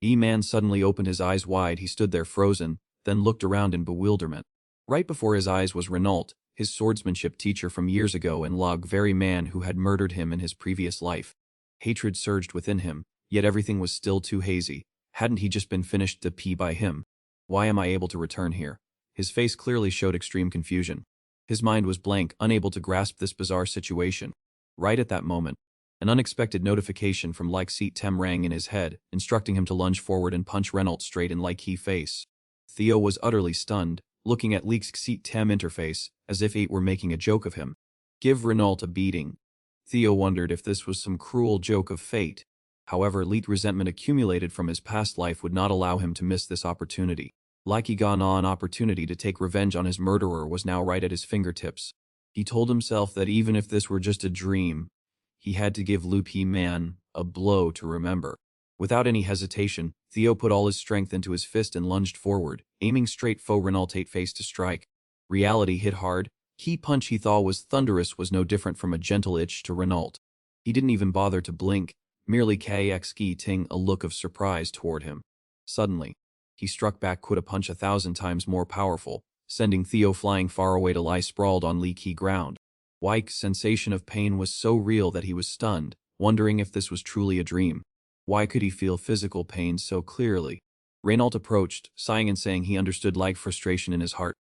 E-Man suddenly opened his eyes wide. He stood there frozen, then looked around in bewilderment. Right before his eyes was Renault, his swordsmanship teacher from years ago, and the very man who had murdered him in his previous life. Hatred surged within him, yet everything was still too hazy. Hadn't he just been finished to pee by him? Why am I able to return here? His face clearly showed extreme confusion. His mind was blank, unable to grasp this bizarre situation. Right at that moment, an unexpected notification from Seat Tem rang in his head, instructing him to lunge forward and punch Renault straight in Key's face. Theo was utterly stunned, looking at Seat Tem interface, as if it were making a joke of him. Give Renault a beating. Theo wondered if this was some cruel joke of fate. However, resentment accumulated from his past life would not allow him to miss this opportunity. An opportunity to take revenge on his murderer was now right at his fingertips. He told himself that even if this were just a dream, he had to give Man a blow to remember. Without any hesitation, Theo put all his strength into his fist and lunged forward, aiming straight for Renault's face to strike. Reality hit hard. Key punch he thought was thunderous was no different from a gentle itch to Renault. He didn't even bother to blink, merely ting a look of surprise toward him. Suddenly, he struck back a punch 1,000 times more powerful, sending Theo flying far away to lie sprawled on leaky ground. Wyke's sensation of pain was so real that he was stunned, wondering if this was truly a dream. Why could he feel physical pain so clearly? Renault approached, sighing and saying he understood frustration in his heart.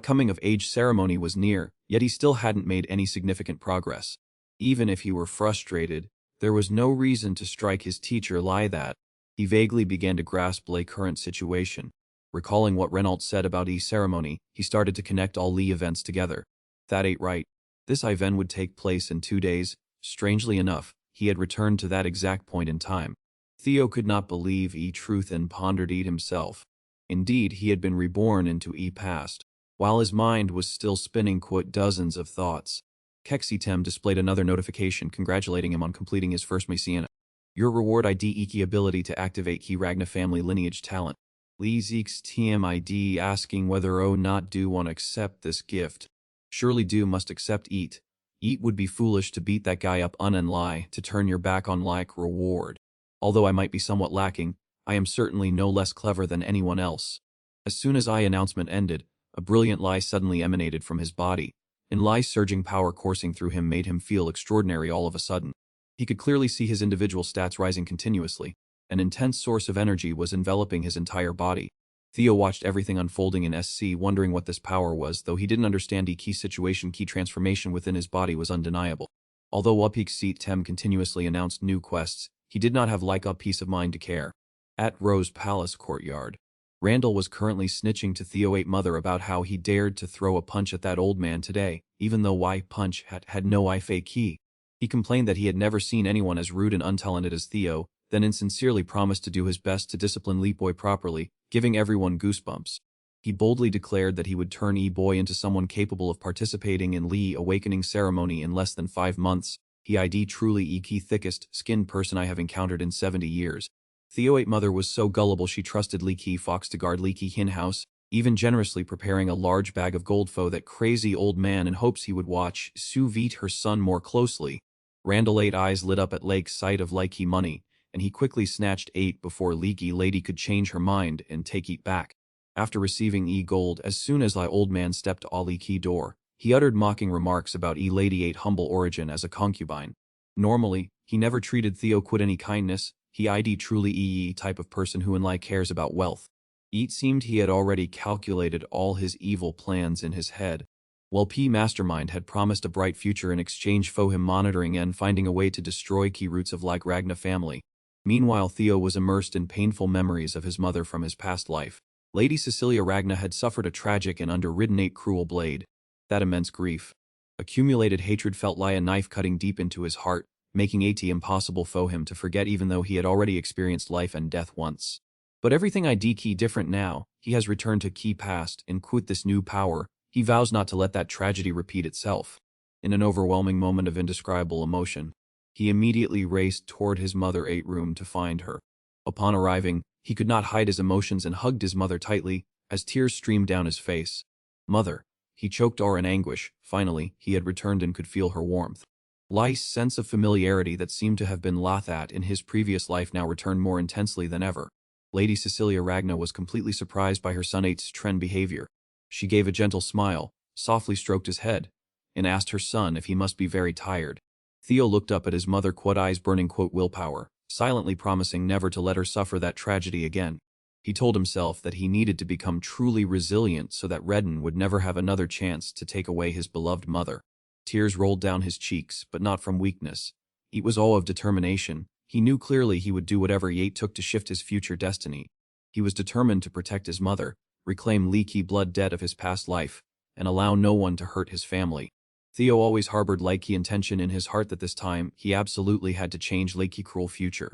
Coming-of-age ceremony was near, yet he still hadn't made any significant progress. Even if he were frustrated, there was no reason to strike his teacher that. He vaguely began to grasp current situation. Recalling what Renault said about ceremony, he started to connect all events together. That ain't right. This event would take place in 2 days. Strangely enough, he had returned to that exact point in time. Theo could not believe truth and pondered himself. Indeed, he had been reborn into past. While his mind was still spinning dozens of thoughts, Tem displayed another notification congratulating him on completing his first mission. Your reward ID Iki ability to activate Key Ragna family lineage talent. Zeke's TM ID asking whether or not do want to accept this gift. Surely do must accept Eat. Eat would be foolish to beat that guy up and lie to turn your back on reward. Although I might be somewhat lacking, I am certainly no less clever than anyone else. As soon as announcement ended, a brilliant lie suddenly emanated from his body, and lie's surging power coursing through him made him feel extraordinary all of a sudden. He could clearly see his individual stats rising continuously. An intense source of energy was enveloping his entire body. Theo watched everything unfolding in SC, wondering what this power was, though he didn't understand key situation. Key transformation within his body was undeniable. Although Wapik Seat Tem continuously announced new quests, he did not have a peace of mind to care. At Rose Palace courtyard, Randall was currently snitching to Theo8 mother about how he dared to throw a punch at that old man today, even though punch had no fake key. He complained that he had never seen anyone as rude and untalented as Theo, then insincerely promised to do his best to discipline Boy properly, giving everyone goosebumps. He boldly declared that he would turn Boy into someone capable of participating in awakening ceremony in less than 5 months. He ID truly key thickest skinned person I have encountered in 70 years. Theo8 mother was so gullible she trusted Key Fox to guard Key Hin house, even generously preparing a large bag of gold for that crazy old man in hopes he would watch Sue Veet her son more closely. Randall 8 eyes lit up at Lake's sight of Key money, and he quickly snatched 8 before Leaky lady could change her mind and take it back. After receiving gold as soon as old man stepped to Key door, he uttered mocking remarks about lady 8 humble origin as a concubine. Normally, he never treated Theo any kindness. He ID truly type of person who cares about wealth. It seemed he had already calculated all his evil plans in his head. While Mastermind had promised a bright future in exchange for him monitoring and finding a way to destroy key roots of Ragna family. Meanwhile, Theo was immersed in painful memories of his mother from his past life. Lady Cecilia Ragna had suffered a tragic and underridden cruel blade. That immense grief. Accumulated hatred felt like a knife cutting deep into his heart, making it impossible for him to forget even though he had already experienced life and death once. But everything ID Key different now. He has returned to Key past and this new power. He vows not to let that tragedy repeat itself. In an overwhelming moment of indescribable emotion, he immediately raced toward his mother 8 room to find her. Upon arriving, he could not hide his emotions and hugged his mother tightly, as tears streamed down his face. Mother. He choked in anguish. Finally, he had returned and could feel her warmth. Life's sense of familiarity that seemed to have been laughed at in his previous life now returned more intensely than ever. Lady Cecilia Ragna was completely surprised by her son 8's trend behavior. She gave a gentle smile, softly stroked his head, and asked her son if he must be very tired. Theo looked up at his mother, eyes burning, willpower, silently promising never to let her suffer that tragedy again. He told himself that he needed to become truly resilient so that Redden would never have another chance to take away his beloved mother. Tears rolled down his cheeks, but not from weakness. It was all of determination. He knew clearly he would do whatever it took to shift his future destiny. He was determined to protect his mother, reclaim leaky blood debt of his past life, and allow no one to hurt his family. Theo always harbored Leaky intention in his heart that this time he absolutely had to change Leaky's cruel future.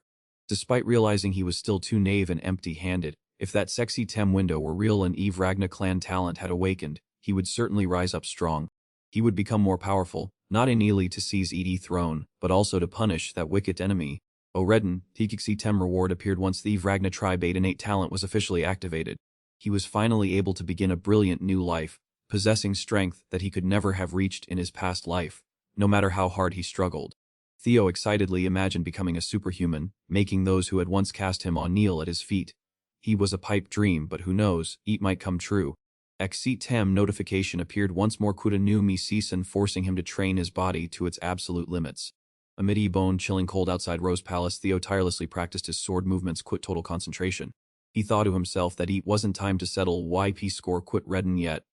Despite realizing he was still too naive and empty-handed, if that sexy Tem window were real and Eve Ragna clan talent had awakened, he would certainly rise up strong. He would become more powerful, not innately to seize Edie throne, but also to punish that wicked enemy. Redden, Tikixi Tem reward appeared once the Eve Ragna tribe 8 and 8 talent was officially activated. He was finally able to begin a brilliant new life, possessing strength that he could never have reached in his past life, no matter how hard he struggled. Theo excitedly imagined becoming a superhuman, making those who had once cast him on kneel at his feet. He was a pipe dream, but who knows, it might come true. Exit Tem notification appeared once more, Kuda knew me season, forcing him to train his body to its absolute limits. Amid a bone-chilling cold outside Rose Palace, Theo tirelessly practiced his sword movements, total concentration. He thought to himself that it wasn't time to settle YP score Redden yet.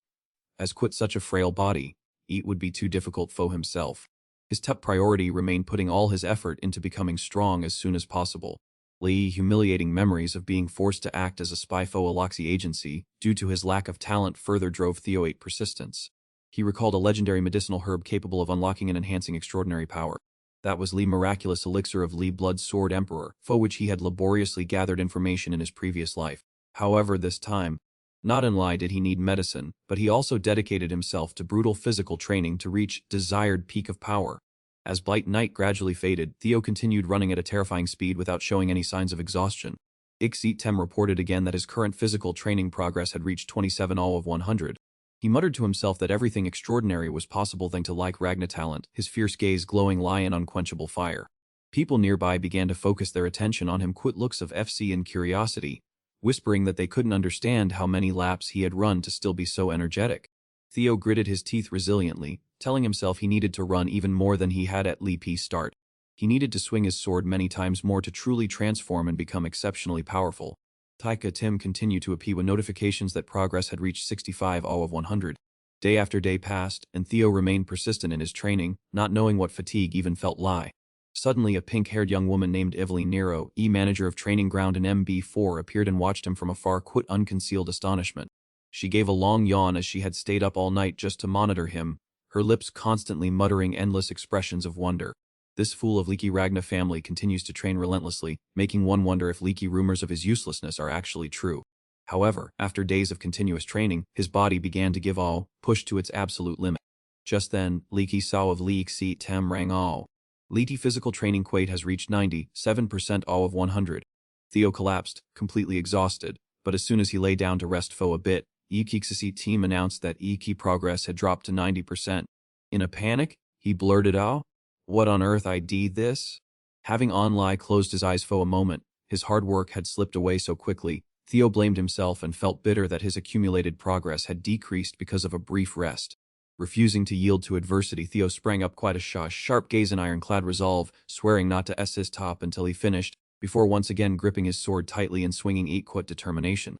As such a frail body, it would be too difficult for himself. His top priority remained putting all his effort into becoming strong as soon as possible. Humiliating memories of being forced to act as a spy for a Loxy agency due to his lack of talent further drove Theo 8 persistence. He recalled a legendary medicinal herb capable of unlocking and enhancing extraordinary power. That was Li miraculous elixir of Li Blood Sword Emperor, for which he had laboriously gathered information in his previous life. However, this time, not only did he need medicine, but he also dedicated himself to brutal physical training to reach desired peak of power. As Blight Night gradually faded, Theo continued running at a terrifying speed without showing any signs of exhaustion. Exit Tem reported again that his current physical training progress had reached 27 all of 100. He muttered to himself that everything extraordinary was possible thanks to like Ragna talent, his fierce gaze glowing lion unquenchable fire. People nearby began to focus their attention on him, looks of FC and curiosity, whispering that they couldn't understand how many laps he had run to still be so energetic. Theo gritted his teeth resiliently, telling himself he needed to run even more than he had at Li's start. He needed to swing his sword many times more to truly transform and become exceptionally powerful. Taika Tim continued to appear with notifications that progress had reached 65 all of 100. Day after day passed, and Theo remained persistent in his training, not knowing what fatigue even felt like. Suddenly a pink-haired young woman named Evelyn Nero, manager of training ground in MB4, appeared and watched him from afar, unconcealed astonishment. She gave a long yawn as she had stayed up all night just to monitor him, her lips constantly muttering endless expressions of wonder. This fool of Leaky Ragna family continues to train relentlessly, making one wonder if Leaky rumors of his uselessness are actually true. However, after days of continuous training, his body began to give all, pushed to its absolute limit. Just then, Leaky saw of Leaky Tem rang all. Leaky physical training quate has reached 97% all of 100. Theo collapsed, completely exhausted, but as soon as he lay down to rest for a bit, Ekixisi team announced that Eki progress had dropped to 90%. In a panic, he blurted out, "What on earth I did this?" Having Onlai closed his eyes for a moment, his hard work had slipped away so quickly, Theo blamed himself and felt bitter that his accumulated progress had decreased because of a brief rest. Refusing to yield to adversity, Theo sprang up quite a sharp gaze and ironclad resolve, swearing not to his top until he finished, before once again gripping his sword tightly and swinging equal determination.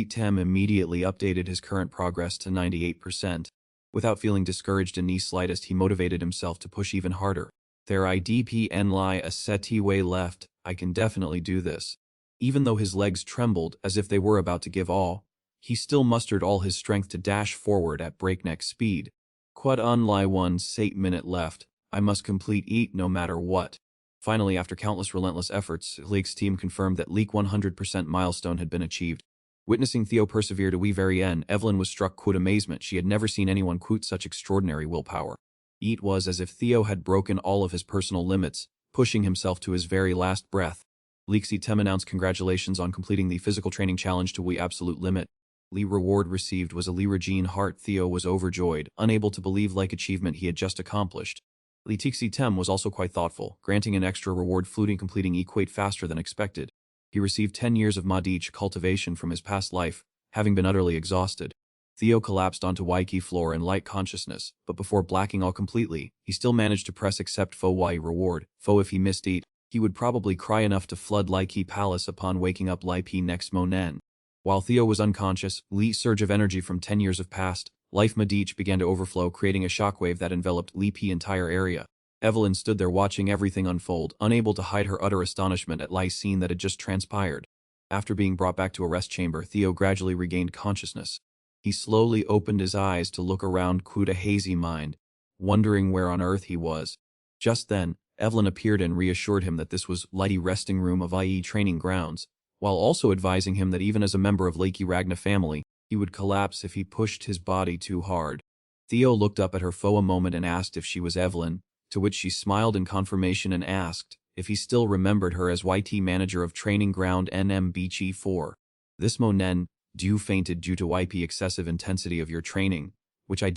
Tem immediately updated his current progress to 98%. Without feeling discouraged in the slightest, he motivated himself to push even harder. There idpn lie a seti way left, I can definitely do this. Even though his legs trembled as if they were about to give all, he still mustered all his strength to dash forward at breakneck speed. Quad unlie 1 minute left, I must complete it no matter what. Finally, after countless relentless efforts, Leake's team confirmed that League 100% milestone had been achieved. Witnessing Theo persevere to the very end, Evelyn was struck with amazement. She had never seen anyone with such extraordinary willpower. It was as if Theo had broken all of his personal limits, pushing himself to his very last breath. Leaky Tem announced congratulations on completing the physical training challenge to the absolute limit. The reward received was a Li Regine heart. Theo was overjoyed, unable to believe like achievement he had just accomplished. Leaky Tem was also quite thoughtful, granting an extra reward fluting completing equate faster than expected. He received 10 years of Madich cultivation from his past life, having been utterly exhausted. Theo collapsed onto Waiki floor in light consciousness, but before blacking out completely, he still managed to press accept Fo Wai reward. Fo if he missed eat, he would probably cry enough to flood Laiki Palace upon waking up Lipi next Monen. While Theo was unconscious, Li's surge of energy from 10 years of past life Madich began to overflow, creating a shockwave that enveloped Lipi's entire area. Evelyn stood there watching everything unfold, unable to hide her utter astonishment at Li's scene that had just transpired. After being brought back to a rest chamber, Theo gradually regained consciousness. He slowly opened his eyes to look around Kuta hazy mind, wondering where on earth he was. Just then, Evelyn appeared and reassured him that this was Lighty resting room of IE training grounds, while also advising him that even as a member of Lakey Ragna family, he would collapse if he pushed his body too hard. Theo looked up at her for a moment and asked if she was Evelyn, to which she smiled in confirmation and asked if he still remembered her as YT manager of training ground NMBG4. This Monen, Dew fainted due to YP excessive intensity of your training, which I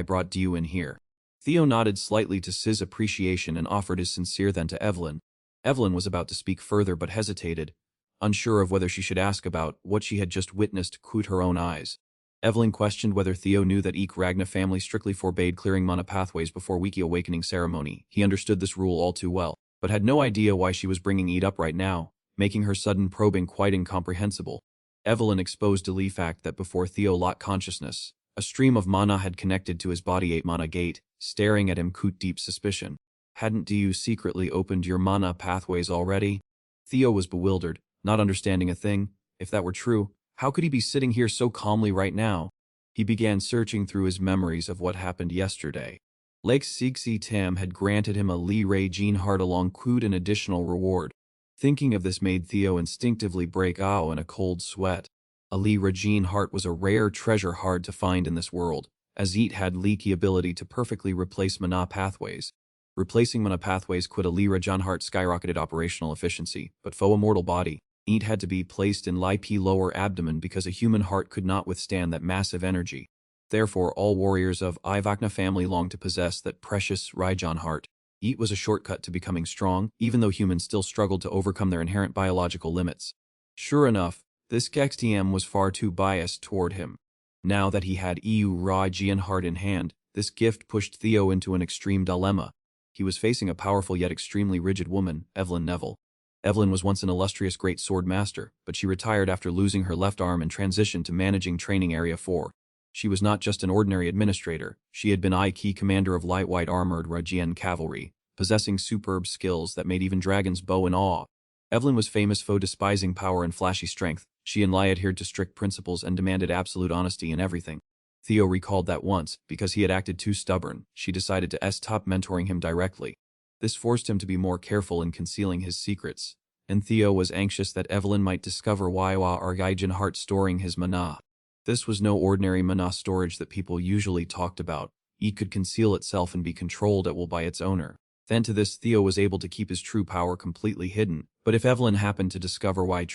brought Dew in here. Theo nodded slightly to Siz's appreciation and offered his sincere then to Evelyn. Evelyn was about to speak further but hesitated, unsure of whether she should ask about what she had just witnessed with her own eyes. Evelyn questioned whether Theo knew that Eek Ragna family strictly forbade clearing mana pathways before Wiki awakening ceremony. He understood this rule all too well, but had no idea why she was bringing it up right now, making her sudden probing quite incomprehensible. Evelyn exposed the fact that before Theo lost consciousness, a stream of mana had connected to his body 8 mana gate, staring at him with deep suspicion. Hadn't you secretly opened your mana pathways already? Theo was bewildered, not understanding a thing. If that were true, how could he be sitting here so calmly right now? He began searching through his memories of what happened yesterday. Lake Sixi Tam had granted him a Li Ray Jean heart along with an additional reward. Thinking of this made Theo instinctively break out in a cold sweat. A Li Regine heart was a rare treasure hard to find in this world, as it had leaky ability to perfectly replace mana pathways. Replacing mana pathways with a Li Regine heart skyrocketed operational efficiency, but for a mortal body, it had to be placed in Li P lower abdomen because a human heart could not withstand that massive energy. Therefore, all warriors of Ivakna family longed to possess that precious Rajan heart. It was a shortcut to becoming strong, even though humans still struggled to overcome their inherent biological limits. Sure enough, this XTM was far too biased toward him. Now that he had EU Rajian heart in hand, this gift pushed Theo into an extreme dilemma. He was facing a powerful yet extremely rigid woman, Evelyn Neville. Evelyn was once an illustrious great sword master, but she retired after losing her left arm and transitioned to managing Training Area 4. She was not just an ordinary administrator, she had been key commander of light white armored Rajian cavalry, possessing superb skills that made even dragons bow in awe. Evelyn was famous for despising power and flashy strength. She and Lai adhered to strict principles and demanded absolute honesty in everything. Theo recalled that once, because he had acted too stubborn, she decided to stop mentoring him directly. This forced him to be more careful in concealing his secrets, and Theo was anxious that Evelyn might discover why Argaijin heart storing his mana. This was no ordinary mana storage that people usually talked about. It could conceal itself and be controlled at will by its owner. Then to this, Theo was able to keep his true power completely hidden, but if Evelyn happened to discover why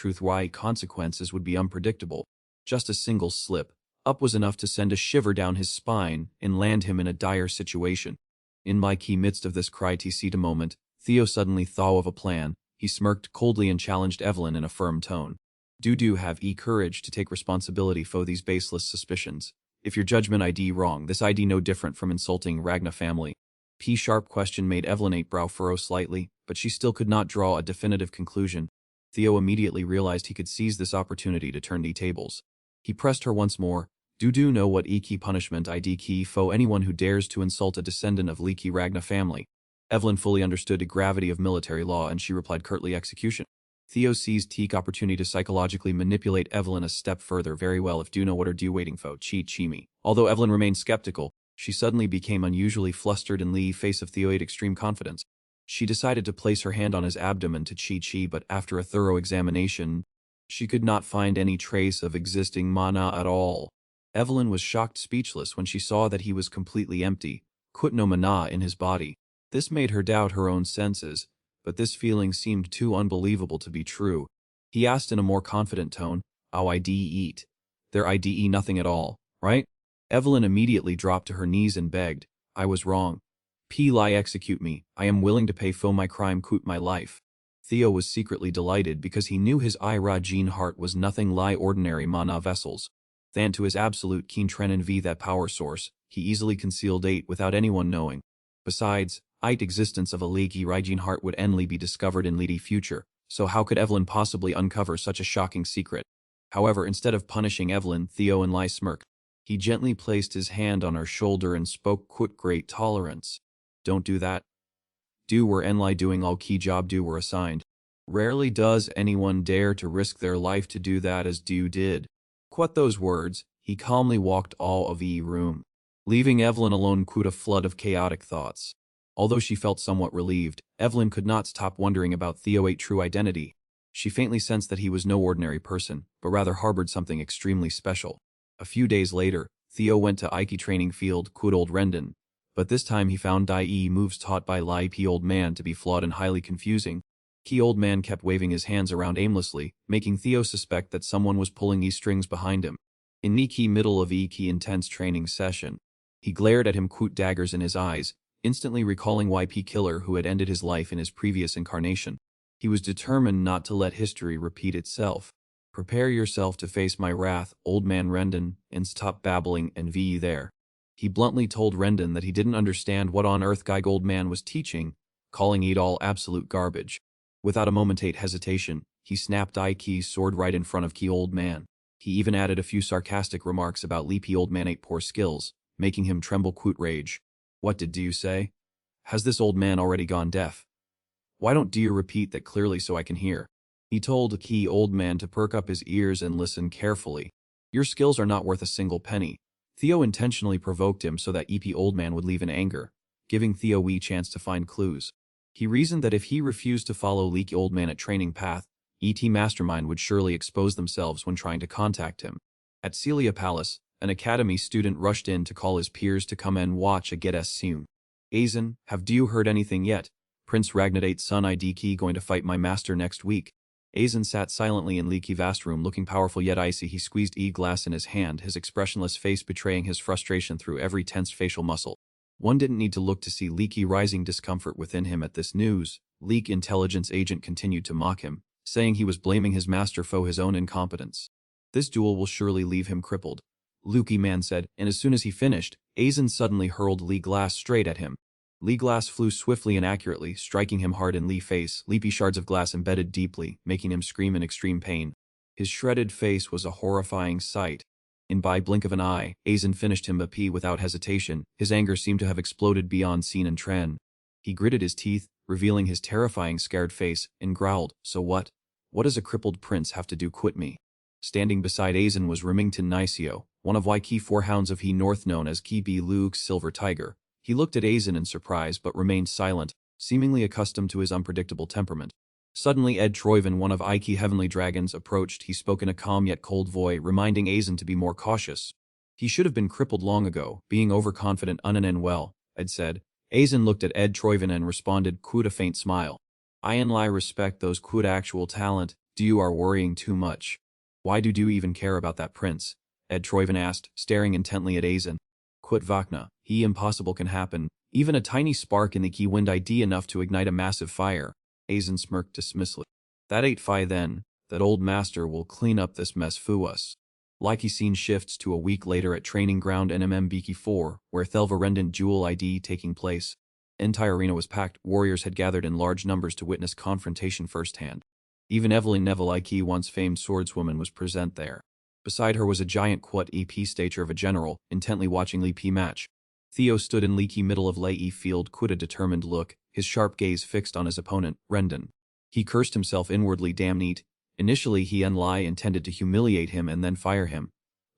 consequences would be unpredictable. Just a single slip up was enough to send a shiver down his spine and land him in a dire situation. In my key midst of this cry-to-see moment, Theo suddenly thought of a plan. He smirked coldly and challenged Evelyn in a firm tone. Do have courage to take responsibility for these baseless suspicions. If your judgment ID wrong, this ID no different from insulting Ragna family. Sharp question made Evelyn brow furrow slightly, but she still could not draw a definitive conclusion. Theo immediately realized he could seize this opportunity to turn the tables. He pressed her once more. Do know what key punishment ID key for anyone who dares to insult a descendant of Leaky Ragna family. Evelyn fully understood the gravity of military law and she replied curtly execution. Theo seized the opportunity to psychologically manipulate Evelyn a step further. Very well, if do know what are you waiting for, chi me. Although Evelyn remained skeptical, she suddenly became unusually flustered in the face of Theo's extreme confidence. She decided to place her hand on his abdomen to chi, but after a thorough examination, she could not find any trace of existing mana at all. Evelyn was shocked speechless when she saw that he was completely empty, no mana in his body. This made her doubt her own senses, but this feeling seemed too unbelievable to be true. He asked in a more confident tone, "How ID eat? There IDE nothing at all, right?" Evelyn immediately dropped to her knees and begged, "I was wrong. Lie execute me, I am willing to pay for my crime my life." Theo was secretly delighted because he knew his Ira Jean heart was nothing like ordinary mana vessels. Than to his absolute keen trenin v that power source, he easily concealed 8 without anyone knowing. Besides, it existence of a leaky Raijin heart would endly be discovered in Lady future, so how could Evelyn possibly uncover such a shocking secret? However, instead of punishing Evelyn, Theo and Lai smirked. He gently placed his hand on her shoulder and spoke with great tolerance. Don't do that. Do were Enlai doing all key job do were assigned. Rarely does anyone dare to risk their life to do that as Do did. Quit those words, he calmly walked all of the room, leaving Evelyn alone with a flood of chaotic thoughts. Although she felt somewhat relieved, Evelyn could not stop wondering about Theo's true identity. She faintly sensed that he was no ordinary person, but rather harbored something extremely special. A few days later, Theo went to Ike training field with old Rendon, but this time he found IE moves taught by Lai P old man to be flawed and highly confusing. Key old man kept waving his hands around aimlessly, making Theo suspect that someone was pulling E strings behind him. In Niki middle of Iki intense training session, he glared at him with daggers in his eyes, instantly recalling YP Killer who had ended his life in his previous incarnation. He was determined not to let history repeat itself. Prepare yourself to face my wrath, old man Rendon, and stop babbling and be there. He bluntly told Rendon that he didn't understand what on earth Guy Goldman was teaching, calling it all absolute garbage. Without a moment's hesitation, he snapped Ike's sword right in front of Key old man. He even added a few sarcastic remarks about Leapy old man ate poor skills, making him tremble with rage. What did you say? Has this old man already gone deaf? Why don't you repeat that clearly so I can hear? He told Key old man to perk up his ears and listen carefully. Your skills are not worth a single penny. Theo intentionally provoked him so that EP old man would leave in anger, giving Theo a chance to find clues. He reasoned that if he refused to follow Leaky old man at training path, ET Mastermind would surely expose themselves when trying to contact him. At Celia Palace, an academy student rushed in to call his peers to come and watch a get us soon. Aizen, have you heard anything yet? Prince Ragnade's son IDK going to fight my master next week. Aizen sat silently in Leaky vast room looking powerful yet icy. He squeezed glass in his hand, his expressionless face betraying his frustration through every tensed facial muscle. One didn't need to look to see Leaky rising discomfort within him at this news. Leak intelligence agent continued to mock him, saying he was blaming his master for his own incompetence. This duel will surely leave him crippled, Leaky man said, and as soon as he finished, Aizen suddenly hurled Lee Glass straight at him. Lee Glass flew swiftly and accurately, striking him hard in Lee's face. Leapy shards of glass embedded deeply, making him scream in extreme pain. His shredded face was a horrifying sight. In by blink of an eye, Aizen finished him without hesitation. His anger seemed to have exploded beyond scene and trend. He gritted his teeth, revealing his terrifying scared face, and growled, "So what? What does a crippled prince have to do quit me?" Standing beside Aizen was Remington Nicio, one of Key 4 hounds of He North known as Key B. Luke's Silver Tiger. He looked at Aizen in surprise but remained silent, seemingly accustomed to his unpredictable temperament. Suddenly Ed Troyven, one of Ike Heavenly Dragons, approached. He spoke in a calm yet cold voice, reminding Aizen to be more cautious. He should have been crippled long ago, being overconfident and well, Ed said. Aizen looked at Ed Troyven and responded with a faint smile. I and Lai respect those with actual talent. Do you are worrying too much? Why do you even care about that prince? Ed Troyven asked, staring intently at Aizen. Quit Vakna, he impossible can happen. Even a tiny spark in the key wind ID enough to ignite a massive fire. Aizen smirked dismissively. That ain't fi then, that old master will clean up this mess for us. Likey scene shifts to a week later at training ground NMM Biki 4, where Thelva Rendon duel ID taking place. Entire arena was packed, warriors had gathered in large numbers to witness confrontation firsthand. Even Evelyn Neville Ike once famed swordswoman was present there. Beside her was a giant EP stature of a general, intently watching Lee P match. Theo stood in leaky middle of Lei field with a determined look, his sharp gaze fixed on his opponent, Rendon. He cursed himself inwardly. Damn neat. Initially he and Lai intended to humiliate him and then fire him.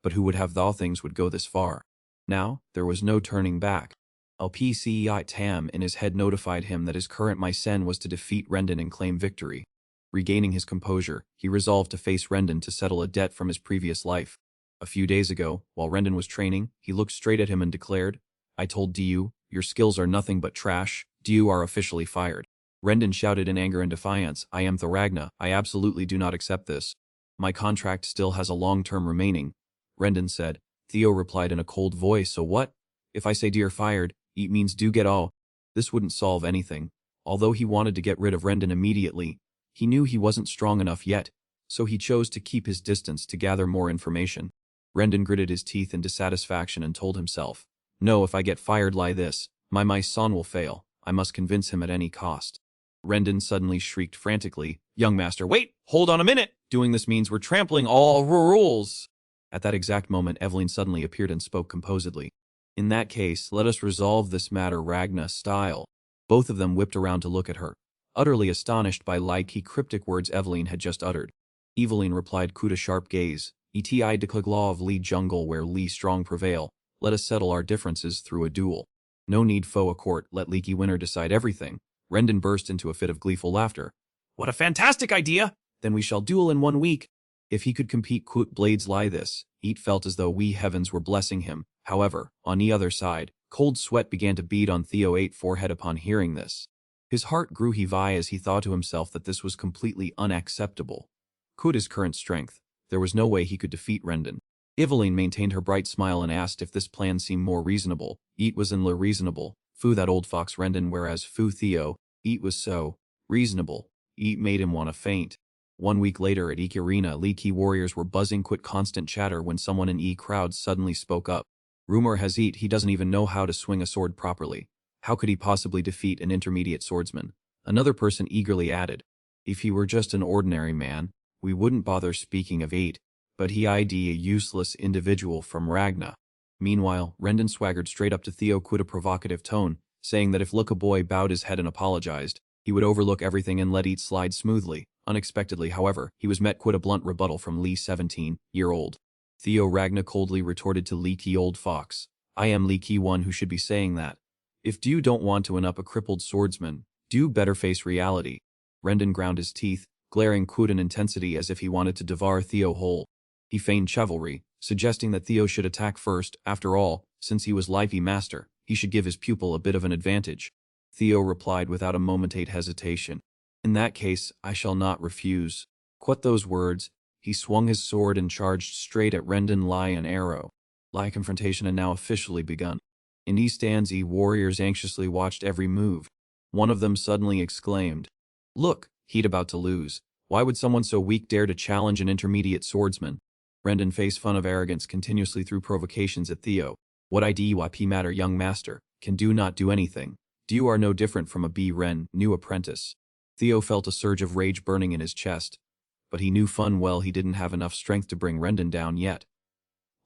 But who would have thought things would go this far? Now, there was no turning back. LPCEI Tam in his head notified him that his current mission was to defeat Rendon and claim victory. Regaining his composure, he resolved to face Rendon to settle a debt from his previous life. A few days ago, while Rendon was training, he looked straight at him and declared, I told you, your skills are nothing but trash. You are officially fired. Rendon shouted in anger and defiance, I am Tharagna, I absolutely do not accept this. My contract still has a long term remaining. Rendon said. Theo replied in a cold voice, so what? If I say you're fired, it means do get all. This wouldn't solve anything. Although he wanted to get rid of Rendon immediately, He knew he wasn't strong enough yet, so he chose to keep his distance to gather more information. Rendon gritted his teeth in dissatisfaction and told himself, "No, if I get fired like this, my son will fail. I must convince him at any cost." Rendon suddenly shrieked frantically, "Young master, wait! Hold on a minute! Doing this means we're trampling all rules!" At that exact moment, Evelyn suddenly appeared and spoke composedly. "In that case, let us resolve this matter Ragna style." Both of them whipped around to look at her, utterly astonished by the cryptic words Evelyn had just uttered. Evelyn replied with a sharp gaze, "Eti declag law of Lee jungle where Lee strong prevail. Let us settle our differences through a duel. No need foe a court, let leaky winner decide everything." Rendon burst into a fit of gleeful laughter. "What a fantastic idea! Then we shall duel in 1 week." If he could compete blades like this, Eat felt as though we heavens were blessing him. However, on the other side, cold sweat began to bead on Theo 8's forehead upon hearing this. His heart grew heavy as he thought to himself that this was completely unacceptable. Could his current strength, there was no way he could defeat Rendon. Evelyn maintained her bright smile and asked if this plan seemed more reasonable. Eat was in reasonable. Foo that old fox Rendon, whereas foo Theo, Eat was so reasonable. Eat made him want to faint. 1 week later at Eek Arena, Leaky warriors were buzzing quit constant chatter when someone in E crowd suddenly spoke up. "Rumor has it he doesn't even know how to swing a sword properly. How could he possibly defeat an intermediate swordsman?" Another person eagerly added, "If he were just an ordinary man, we wouldn't bother speaking of Eat, but he'd a useless individual from Ragna." Meanwhile, Rendon swaggered straight up to Theo with a provocative tone, saying that if Looka boy bowed his head and apologized, he would overlook everything and let Eat slide smoothly. Unexpectedly, however, he was met with a blunt rebuttal from Lee 17-year-old. Theo Ragna coldly retorted to Leaky old fox, "I am Leaky one who should be saying that. If you don't want to win up a crippled swordsman, do better face reality." Rendon ground his teeth, glaring with an intensity as if he wanted to devour Theo whole. He feigned chivalry, suggesting that Theo should attack first. After all, since he was Livy master, he should give his pupil a bit of an advantage. Theo replied without a moment's hesitation, "In that case, I shall not refuse." Quit those words, he swung his sword and charged straight at Rendon like an arrow. Like confrontation had now officially begun. In East Anzi, warriors anxiously watched every move. One of them suddenly exclaimed, "Look, he'd about to lose. Why would someone so weak dare to challenge an intermediate swordsman?" Rendon faced fun of arrogance continuously through provocations at Theo. "What IDYP matter, young master, can do not do anything. You are no different from a B-Ren, new apprentice." Theo felt a surge of rage burning in his chest, but he knew full well he didn't have enough strength to bring Rendon down yet.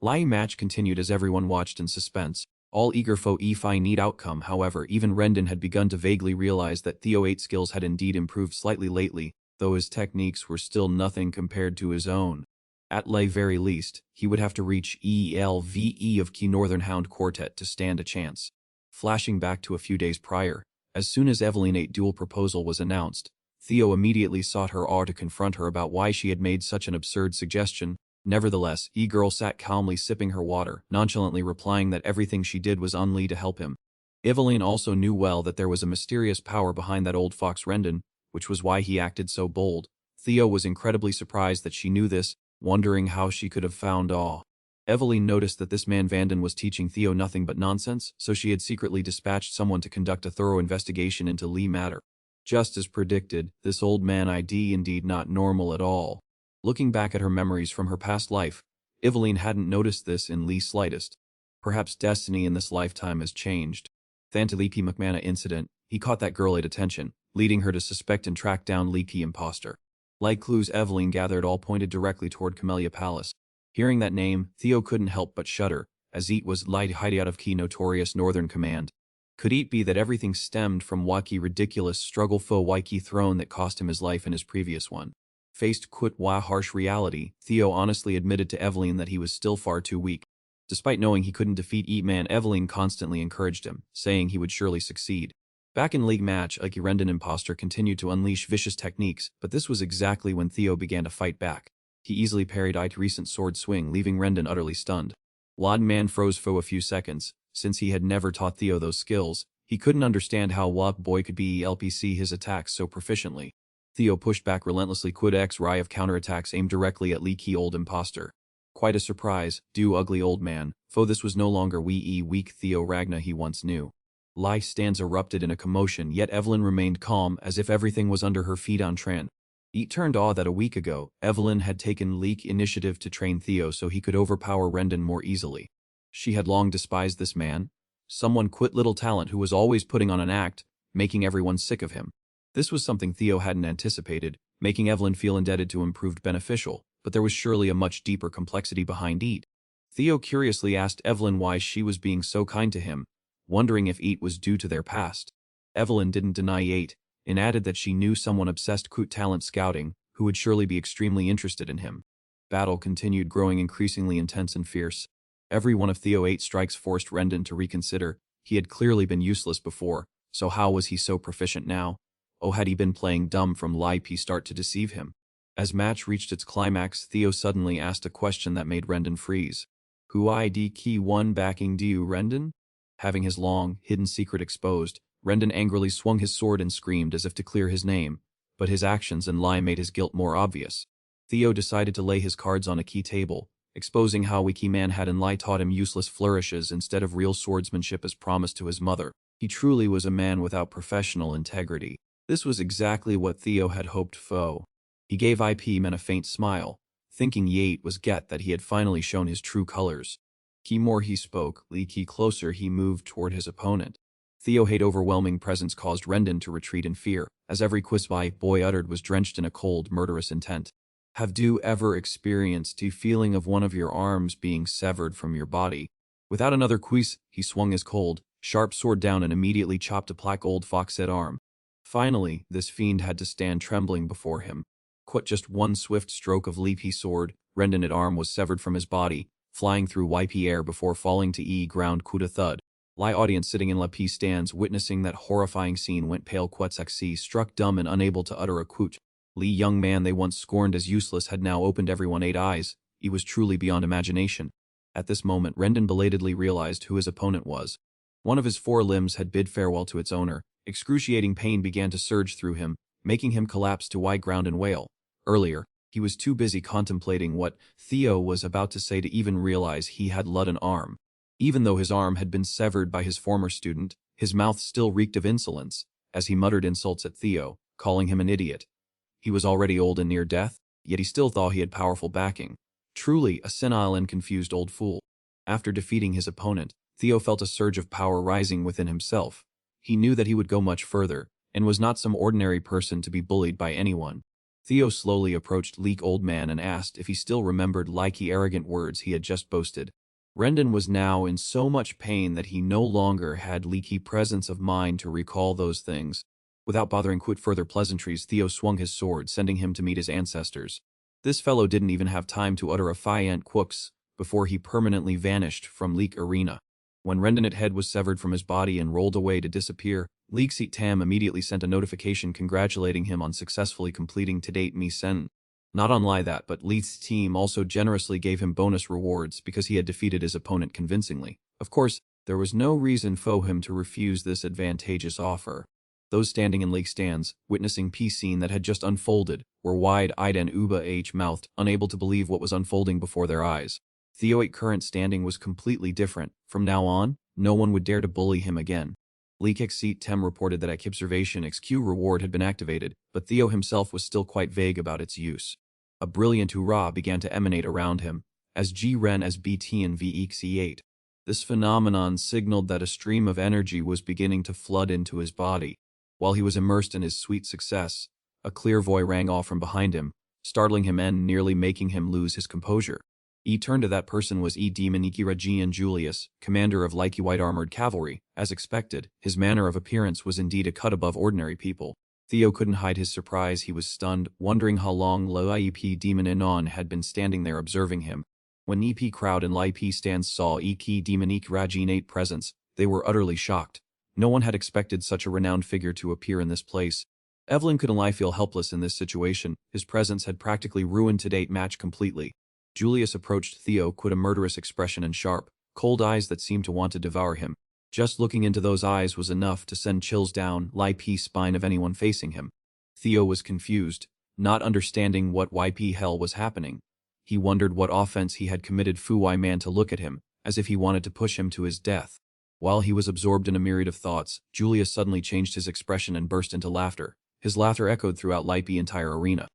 Lying match continued as everyone watched in suspense, all eager for a neat outcome. However, even Rendon had begun to vaguely realize that Theo 8's skills had indeed improved slightly lately, though his techniques were still nothing compared to his own. At the very least, he would have to reach ELVE of Key Northern Hound Quartet to stand a chance. Flashing back to a few days prior, as soon as Evelyn 8's duel proposal was announced, Theo immediately sought her to confront her about why she had made such an absurd suggestion. Nevertheless, E-girl sat calmly sipping her water, nonchalantly replying that everything she did was only to help him. Evelyn also knew well that there was a mysterious power behind that old fox Rendon, which was why he acted so bold. Theo was incredibly surprised that she knew this, wondering how she could have found Evelyn noticed that this man Vanden was teaching Theo nothing but nonsense, so she had secretly dispatched someone to conduct a thorough investigation into Lee matter. Just as predicted, this old man indeed not normal at all. Looking back at her memories from her past life, Evelyn hadn't noticed this in Lee slightest. Perhaps destiny in this lifetime has changed. Thanks to Leaky McMahon incident, he caught that girl at attention, leading her to suspect and track down Leaky imposter. Like clues Evelyn gathered all pointed directly toward Camellia Palace. Hearing that name, Theo couldn't help but shudder, as it was hideout of Key notorious Northern Command. Could it be that everything stemmed from Waki ridiculous struggle for Waki throne that cost him his life in his previous one? Faced with harsh reality, Theo honestly admitted to Evelyn that he was still far too weak. Despite knowing he couldn't defeat Eatman, Evelyn constantly encouraged him, saying he would surely succeed. Back in league match, Rendon imposter continued to unleash vicious techniques, but this was exactly when Theo began to fight back. He easily parried Ike's recent sword swing, leaving Rendon utterly stunned. Man froze for a few seconds. Since he had never taught Theo those skills, he couldn't understand how Wok Boy could be LPC his attacks so proficiently. Theo pushed back relentlessly with X-ray of counterattacks aimed directly at Leaky old imposter. Quite a surprise, ugly old man, this was no longer weak Theo Ragna he once knew. Stands erupted in a commotion, yet Evelyn remained calm as if everything was under her feet on Tran. It turned out that a week ago, Evelyn had taken leak initiative to train Theo so he could overpower Rendon more easily. She had long despised this man. Someone quit little talent who was always putting on an act, making everyone sick of him. This was something Theo hadn't anticipated, making Evelyn feel indebted to improved beneficial, but there was surely a much deeper complexity behind it. Theo curiously asked Evelyn why she was being so kind to him, wondering if it was due to their past. Evelyn didn't deny it, and added that she knew someone obsessed with talent scouting who would surely be extremely interested in him. Battle continued, growing increasingly intense and fierce. Every one of Theo's 8 strikes forced Rendon to reconsider. He had clearly been useless before, so how was he so proficient now? Oh, had he been playing dumb from Lip start to deceive him? As match reached its climax, Theo suddenly asked a question that made Rendon freeze. Who ID key 1 backing du Rendon? Having his long, hidden secret exposed, Rendon angrily swung his sword and screamed as if to clear his name, but his actions and lie made his guilt more obvious. Theo decided to lay his cards on a key table, exposing how Wiki Man had in lie taught him useless flourishes instead of real swordsmanship as promised to his mother. He truly was a man without professional integrity. This was exactly what Theo had hoped for. He gave IP Man a faint smile, thinking Yate was get that he had finally shown his true colors. Key more he spoke, key closer he moved toward his opponent. Theo's overwhelming presence caused Rendon to retreat in fear, as every quiz boy uttered was drenched in a cold, murderous intent. Have you ever experienced the feeling of one of your arms being severed from your body? Without another quiz, he swung his cold, sharp sword down and immediately chopped a black old fox-head arm. Finally, this fiend had to stand trembling before him. Quite just one swift stroke of Lip's sword, Rendon's arm was severed from his body, flying through YP air before falling to ground with a thud. Audience sitting in Lip stands witnessing that horrifying scene went pale. Quetzalcoatl struck dumb and unable to utter a quote. Young man they once scorned as useless had now opened everyone 8 eyes. He was truly beyond imagination. At this moment Rendon belatedly realized who his opponent was. One of his 4 limbs had bid farewell to its owner. Excruciating pain began to surge through him, making him collapse to white ground and wail. Earlier, he was too busy contemplating what Theo was about to say to even realize he had lost an arm. Even though his arm had been severed by his former student, his mouth still reeked of insolence, as he muttered insults at Theo, calling him an idiot. He was already old and near death, yet he still thought he had powerful backing. Truly a senile and confused old fool. After defeating his opponent, Theo felt a surge of power rising within himself. He knew that he would go much further, and was not some ordinary person to be bullied by anyone. Theo slowly approached Leek Old Man and asked if he still remembered the arrogant words he had just boasted. Rendon was now in so much pain that he no longer had leaky presence of mind to recall those things. Without bothering quit further pleasantries, Theo swung his sword, sending him to meet his ancestors. This fellow didn't even have time to utter a fiant quooks before he permanently vanished from Leek Arena. When Rendon's head was severed from his body and rolled away to disappear, Leek Seat Tam immediately sent a notification congratulating him on successfully completing to date Sen. Not unlike that, but Leith's team also generously gave him bonus rewards because he had defeated his opponent convincingly. Of course, there was no reason for him to refuse this advantageous offer. Those standing in Lake stands, witnessing peace scene that had just unfolded, were wide-eyed and uba-mouthed, unable to believe what was unfolding before their eyes. Theo's current standing was completely different. From now on, no one would dare to bully him again. Leek Seat Tem reported that a observation XQ reward had been activated, but Theo himself was still quite vague about its use. A brilliant hurrah began to emanate around him, as G ran as BT and VXE8. This phenomenon signaled that a stream of energy was beginning to flood into his body. While he was immersed in his sweet success, a clear voice rang off from behind him, startling him and nearly making him lose his composure. Turned to that person was Demon Ikirajian Julius, commander of Likey White Armored Cavalry. As expected, his manner of appearance was indeed a cut above ordinary people. Theo couldn't hide his surprise. He was stunned, wondering how long Loip Demon Inon had been standing there observing him. When EP crowd and Lip stands saw Iki Demon Ikirajin presence, they were utterly shocked. No one had expected such a renowned figure to appear in this place. Evelyn couldn't feel helpless in this situation. His presence had practically ruined today's match completely. Julius approached Theo with a murderous expression and sharp, cold eyes that seemed to want to devour him. Just looking into those eyes was enough to send chills down Lip's spine of anyone facing him. Theo was confused, not understanding what YP hell was happening. He wondered what offense he had committed Fuwai Man to look at him, as if he wanted to push him to his death. While he was absorbed in a myriad of thoughts, Julius suddenly changed his expression and burst into laughter. His laughter echoed throughout Lip's entire arena.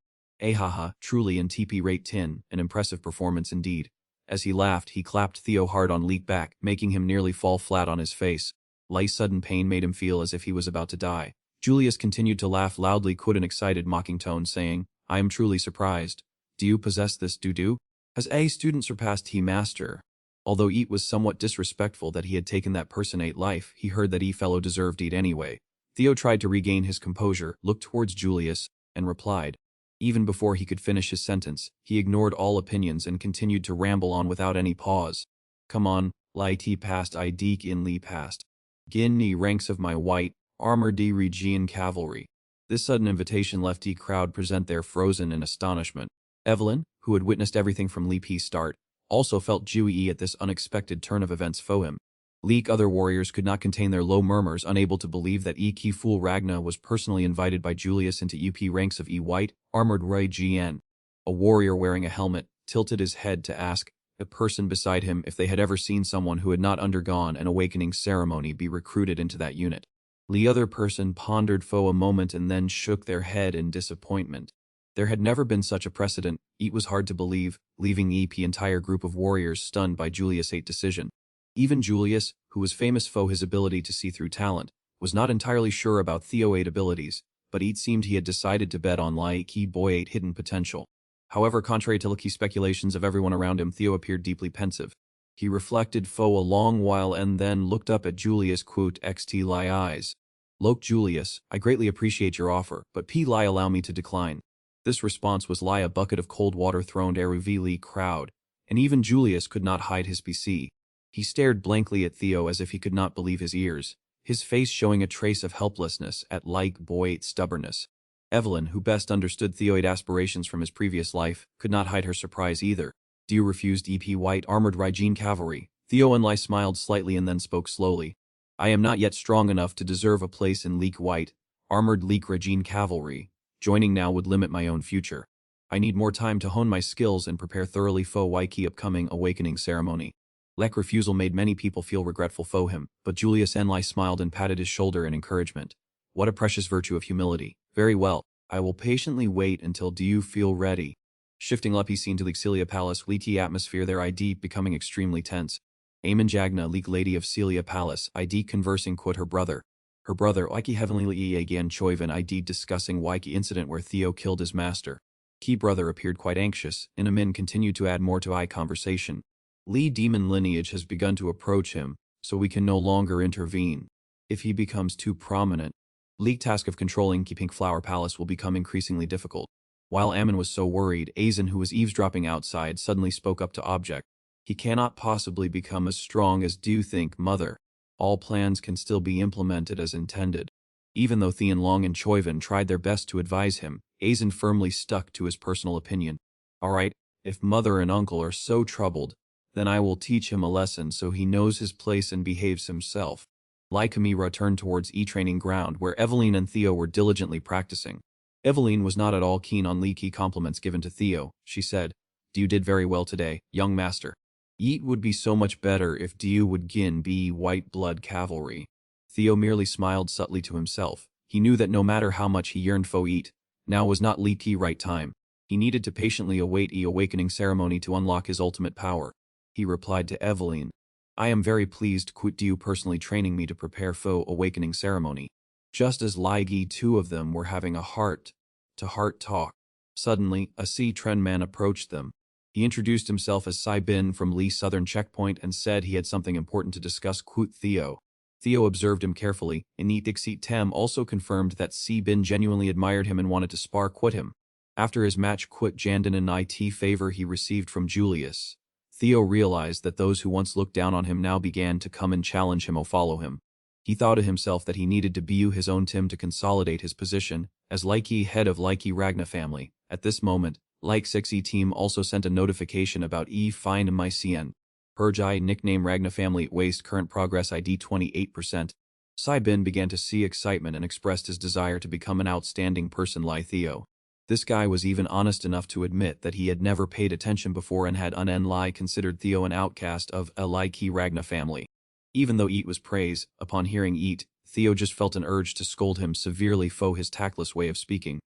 Ahaha, truly in TP rate 10, an impressive performance indeed. As he laughed, he clapped Theo hard on Leek back, making him nearly fall flat on his face. Light sudden pain made him feel as if he was about to die. Julius continued to laugh loudly, quit an excited mocking tone, saying, I am truly surprised. Do you possess this doo-doo? Has A student surpassed T master? Although Eat was somewhat disrespectful that he had taken that personate life, he heard that E fellow deserved Eat anyway. Theo tried to regain his composure, looked towards Julius, and replied. Even before he could finish his sentence, he ignored all opinions and continued to ramble on without any pause. Come on, Lai T past I deek in Li past. Gin ni ranks of my white, armored D Regian cavalry. This sudden invitation left E crowd present there frozen in astonishment. Evelyn, who had witnessed everything from Li P's start, also felt Jui at this unexpected turn of events for him. Leek other warriors could not contain their low murmurs, unable to believe that E Ki Fool Ragna was personally invited by Julius into UP ranks of E White, armored Rai GN. A warrior wearing a helmet tilted his head to ask a person beside him if they had ever seen someone who had not undergone an awakening ceremony be recruited into that unit. The other person pondered for a moment and then shook their head in disappointment. There had never been such a precedent. It was hard to believe, leaving EP entire group of warriors stunned by Julius' 8 decision. Even Julius, who was famous for his ability to see through talent, was not entirely sure about Theo 8 abilities, but it seemed he had decided to bet on Lai Ki Boy 8 hidden potential. However, contrary to lucky speculations of everyone around him, Theo appeared deeply pensive. He reflected for a long while and then looked up at Julius quote xt Lai eyes. Look Julius, I greatly appreciate your offer, but P Lai allow me to decline. This response was Lai a bucket of cold water thrown Eruvili crowd, and even Julius could not hide his PC. He stared blankly at Theo as if he could not believe his ears, his face showing a trace of helplessness at like Boy 8's stubbornness. Evelyn, who best understood Theo 8 aspirations from his previous life, could not hide her surprise either. Dio refused EP White armored Raijin cavalry. Theo and Lai smiled slightly and then spoke slowly. I am not yet strong enough to deserve a place in Leek White, armored Leek Raijin cavalry. Joining now would limit my own future. I need more time to hone my skills and prepare thoroughly for Waiki upcoming awakening ceremony. Lek's refusal made many people feel regretful for him, but Julius Enlai smiled and patted his shoulder in encouragement. What a precious virtue of humility. Very well, I will patiently wait until do you feel ready. Shifting up scene to Lexilia Palace, Leaky atmosphere there ID becoming extremely tense. Aemon Jagna, Leek Lady of Celia Palace, ID conversing quote her brother. Her brother, Waiki Heavenly again Choivan ID discussing Waiki incident where Theo killed his master. Key brother appeared quite anxious, Inamin continued to add more to eye conversation. Lee demon lineage has begun to approach him, so we can no longer intervene. If he becomes too prominent, League task of controlling Pink Flower Palace will become increasingly difficult. While Ammon was so worried, Azen, who was eavesdropping outside, suddenly spoke up to Object. He cannot possibly become as strong as do you think, Mother. All plans can still be implemented as intended. Even though Thean Long and Choivan tried their best to advise him, Azen firmly stuck to his personal opinion. Alright, if Mother and Uncle are so troubled, then I will teach him a lesson so he knows his place and behaves himself. Lycamira turned towards E-training ground where Eveline and Theo were diligently practicing. Eveline was not at all keen on leaky compliments given to Theo. She said, You did very well today, young master. It would be so much better if Dio would gin be white blood cavalry. Theo merely smiled subtly to himself. He knew that no matter how much he yearned for Eat, now was not leaky right time. He needed to patiently await the awakening ceremony to unlock his ultimate power. He replied to Eveline, I am very pleased quit you personally training me to prepare for awakening ceremony. Just as Ligi two of them were having a heart-to-heart talk. Suddenly, a Sea Tren man approached them. He introduced himself as Sai Bin from Lee Southern Checkpoint and said he had something important to discuss quote Theo. Theo observed him carefully, and Dixit Tem also confirmed that Si Bin genuinely admired him and wanted to spar quit him. After his match quit Jandon and IT favor he received from Julius, Theo realized that those who once looked down on him now began to come and challenge him or follow him. He thought to himself that he needed to BU his own Tim to consolidate his position as Likey head of Likey Ragna family. At this moment, Like 6E team also sent a notification about find my CN. Purge nickname Ragna family waste current progress ID 28%. Sai Bin began to see excitement and expressed his desire to become an outstanding person like Theo. This guy was even honest enough to admit that he had never paid attention before and had unenli considered Theo an outcast of a Likey Ragna family. Even though Eat was praise, upon hearing Eat, Theo just felt an urge to scold him severely for his tactless way of speaking.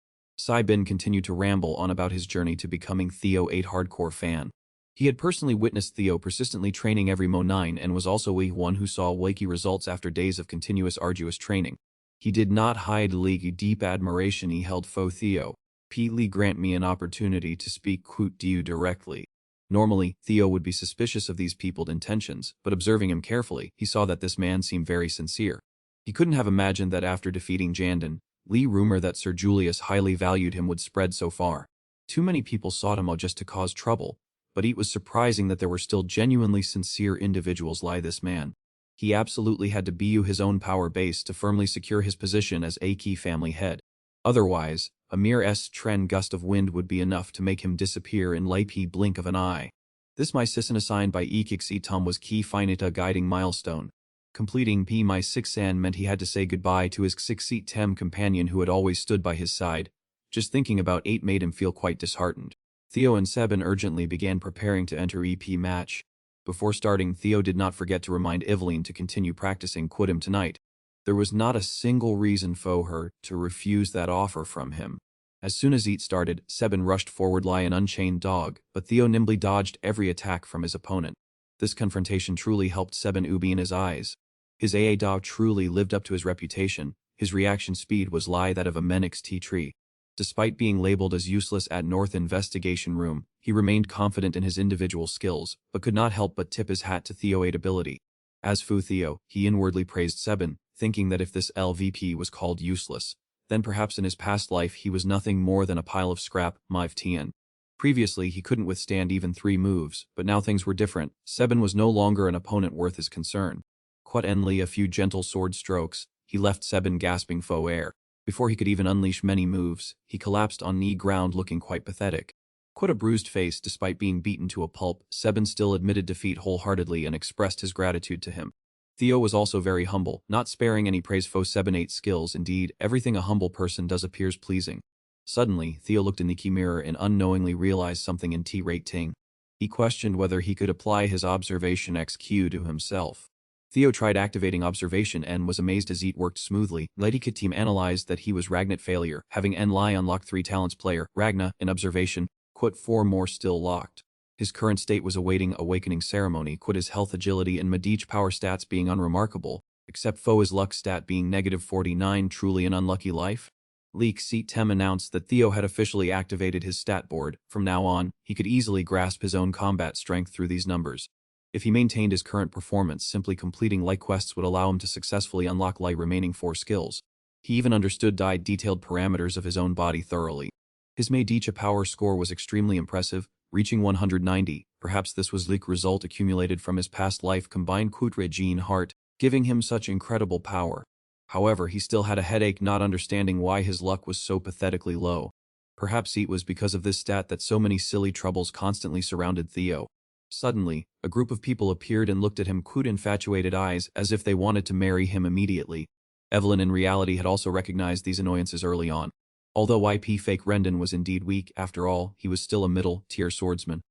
Bin continued to ramble on about his journey to becoming Theo 8 hardcore fan. He had personally witnessed Theo persistently training every Mo 9 and was also one who saw wakey results after days of continuous arduous training. He did not hide deep admiration he held for Theo. Please grant me an opportunity to speak to you directly. Normally, Theo would be suspicious of these people's intentions, but observing him carefully, he saw that this man seemed very sincere. He couldn't have imagined that after defeating Jandon, rumor that Sir Julius highly valued him would spread so far. Too many people sought him out just to cause trouble, but it was surprising that there were still genuinely sincere individuals like this man. He absolutely had to be his own power base to firmly secure his position as a key family head. Otherwise, a mere trend gust of wind would be enough to make him disappear in the blink of an eye. This my season assigned by Ekixi Tom was key finita guiding milestone. Completing my 6 meant he had to say goodbye to his 6 tem companion who had always stood by his side. Just thinking about 8 made him feel quite disheartened. Theo and Sebin urgently began preparing to enter EP match. Before starting, Theo did not forget to remind Evelyn to continue practicing him tonight. There was not a single reason for her to refuse that offer from him. As soon as Eat started, Sebin rushed forward like an unchained dog, but Theo nimbly dodged every attack from his opponent. This confrontation truly helped Sebin Ubi in his eyes. His AA dog truly lived up to his reputation. His reaction speed was that of a Menix T-tree. Despite being labeled as useless at North Investigation Room, he remained confident in his individual skills, but could not help but tip his hat to Theo 8 ability. As Fu Theo, he inwardly praised Sebin, thinking that if this LVP was called useless, then perhaps in his past life he was nothing more than a pile of scrap, Mive Tien. Previously he couldn't withstand even 3 moves, but now things were different. Sebin was no longer an opponent worth his concern. Quite endly a few gentle sword strokes, he left Sebin gasping for air. Before he could even unleash many moves, he collapsed on knee ground looking quite pathetic. Quite a bruised face despite being beaten to a pulp, Sebin still admitted defeat wholeheartedly and expressed his gratitude to him. Theo was also very humble, not sparing any praise for Sebin 8's skills. Indeed, everything a humble person does appears pleasing. Suddenly, Theo looked in the key mirror and unknowingly realized something in T-Rate Ting. He questioned whether he could apply his observation XQ to himself. Theo tried activating observation and was amazed as it worked smoothly. Lady Kit team analyzed that he was Ragnet failure, having Lie unlocked 3 talents player, Ragna, in observation, 4 more still locked. His current state was awaiting awakening ceremony, his health agility and Medici power stats being unremarkable, except his luck stat being -49 truly an unlucky life. Leek Seat Tem announced that Theo had officially activated his stat board. From now on, he could easily grasp his own combat strength through these numbers. If he maintained his current performance, simply completing light quests would allow him to successfully unlock light remaining 4 skills. He even understood detailed parameters of his own body thoroughly. His Medici power score was extremely impressive, reaching 190. Perhaps this was the result accumulated from his past life combined with Regine Heart, giving him such incredible power. However, he still had a headache not understanding why his luck was so pathetically low. Perhaps it was because of this stat that so many silly troubles constantly surrounded Theo. Suddenly, a group of people appeared and looked at him with infatuated eyes as if they wanted to marry him immediately. Evelyn in reality had also recognized these annoyances early on. Although IP fake Rendon was indeed weak, after all, he was still a middle-tier swordsman.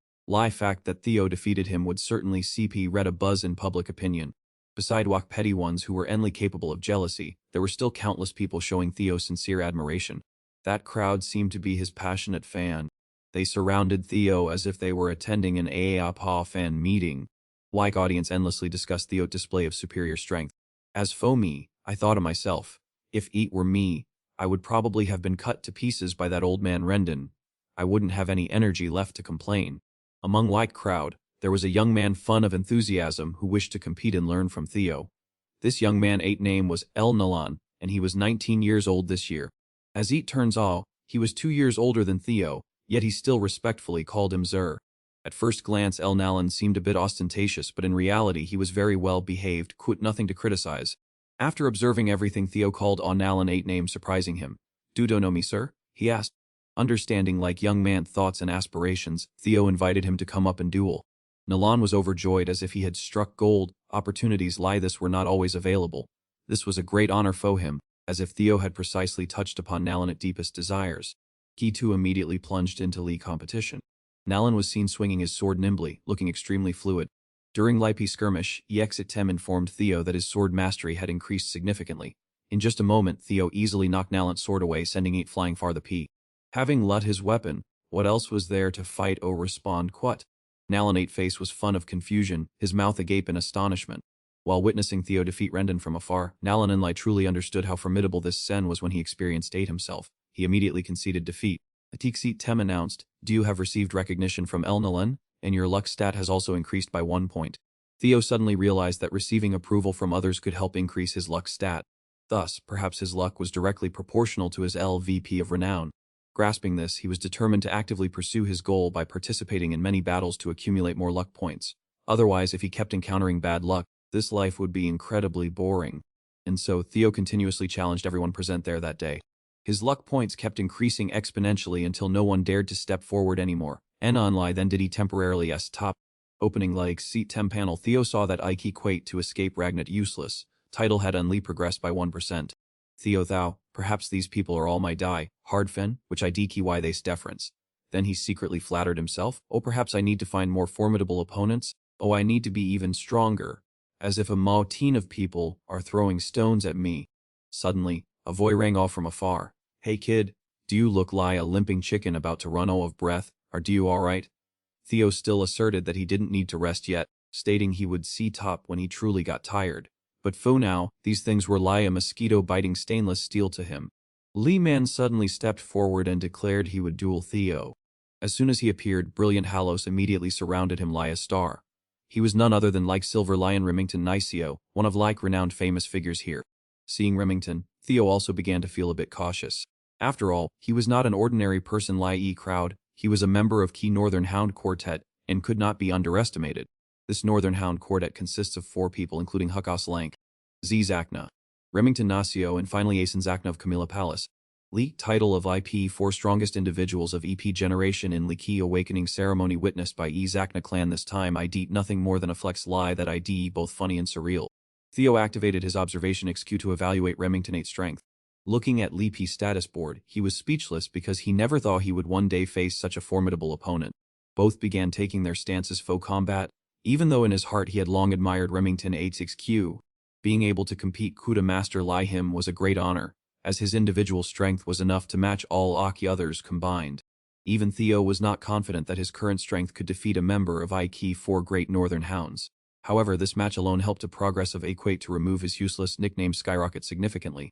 Fact that Theo defeated him would certainly CP read a buzz in public opinion. Beside petty ones who were endlessly capable of jealousy, there were still countless people showing Theo sincere admiration. That crowd seemed to be his passionate fan. They surrounded Theo as if they were attending an AAPA fan meeting. Audience endlessly discussed Theo's display of superior strength. As for me, I thought of myself, if it were me, I would probably have been cut to pieces by that old man Rendon. I wouldn't have any energy left to complain. Among crowd, there was a young man full of enthusiasm who wished to compete and learn from Theo. This young man name was El Nalan, and he was 19 years old this year. As it turns out, he was 2 years older than Theo, yet he still respectfully called him Zer. At first glance El Nalan seemed a bit ostentatious, but in reality he was very well behaved, nothing to criticize. After observing everything, Theo called on Nalan 8 name, surprising him. "Do you know me, sir?" he asked. Understanding young man thoughts and aspirations, Theo invited him to come up and duel. Nalan was overjoyed as if he had struck gold. Opportunities like this were not always available. This was a great honor for him, as if Theo had precisely touched upon Nalan's deepest desires. He too immediately plunged into league competition. Nalan was seen swinging his sword nimbly, looking extremely fluid. During Lipe skirmish, Exit Tem informed Theo that his sword mastery had increased significantly. In just a moment, Theo easily knocked Nalan's sword away, sending it flying far the p. Having let his weapon, what else was there to fight or respond quat? Nalinate face was fun of confusion, his mouth agape in astonishment. While witnessing Theo defeat Rendon from afar, Nalinanlai truly understood how formidable this Sen was when he experienced it himself. He immediately conceded defeat. Atiksit Tem announced, "Do you have received recognition from El Nalan? And your luck stat has also increased by 1 point." Theo suddenly realized that receiving approval from others could help increase his luck stat. Thus, perhaps his luck was directly proportional to his LVP of renown. Grasping this, he was determined to actively pursue his goal by participating in many battles to accumulate more luck points. Otherwise, if he kept encountering bad luck, this life would be incredibly boring. And so, Theo continuously challenged everyone present there that day. His luck points kept increasing exponentially until no one dared to step forward anymore. Enonlai then did he temporarily top. Opening like seat 10 panel, Theo saw that Ike equate to escape Ragnat useless. Title had only progressed by 1%. Theo thou, perhaps these people are all my die, hardfen, which I deki why they deference. Then he secretly flattered himself, oh perhaps I need to find more formidable opponents, oh I need to be even stronger. As if a mountain of people are throwing stones at me. Suddenly, a voice rang off from afar. Hey kid, do you look like a limping chicken about to run out of breath, or do you alright? Theo still asserted that he didn't need to rest yet, stating he would see top when he truly got tired. But for now, these things were like a mosquito-biting stainless steel to him. Lee Man suddenly stepped forward and declared he would duel Theo. As soon as he appeared, brilliant halos immediately surrounded him like a star. He was none other than like Silver Lion Remington Niceo, one of like renowned famous figures here. Seeing Remington, Theo also began to feel a bit cautious. After all, he was not an ordinary person like crowd, he was a member of Key Northern Hound Quartet, and could not be underestimated. This Northern Hound Quartet consists of 4 people including Hukos Lank, Z Zakna, Remington Nasio and finally Asen Zakna of Camilla Palace. Lee title of IP 4 strongest individuals of EP generation in Lee awakening ceremony witnessed by E Zakna clan this time I deet nothing more than a flex lie that ID both funny and surreal. Theo activated his observation XQ to evaluate Remington 8 strength. Looking at Lee P status board, he was speechless because he never thought he would one day face such a formidable opponent. Both began taking their stances faux combat, even though in his heart he had long admired Remington 8's XQ. Being able to compete Kuda Master Lai him was a great honor, as his individual strength was enough to match all Aki others combined. Even Theo was not confident that his current strength could defeat a member of IK 4 Great Northern Hounds. However, this match alone helped to progress of Equate to remove his useless nickname skyrocket significantly.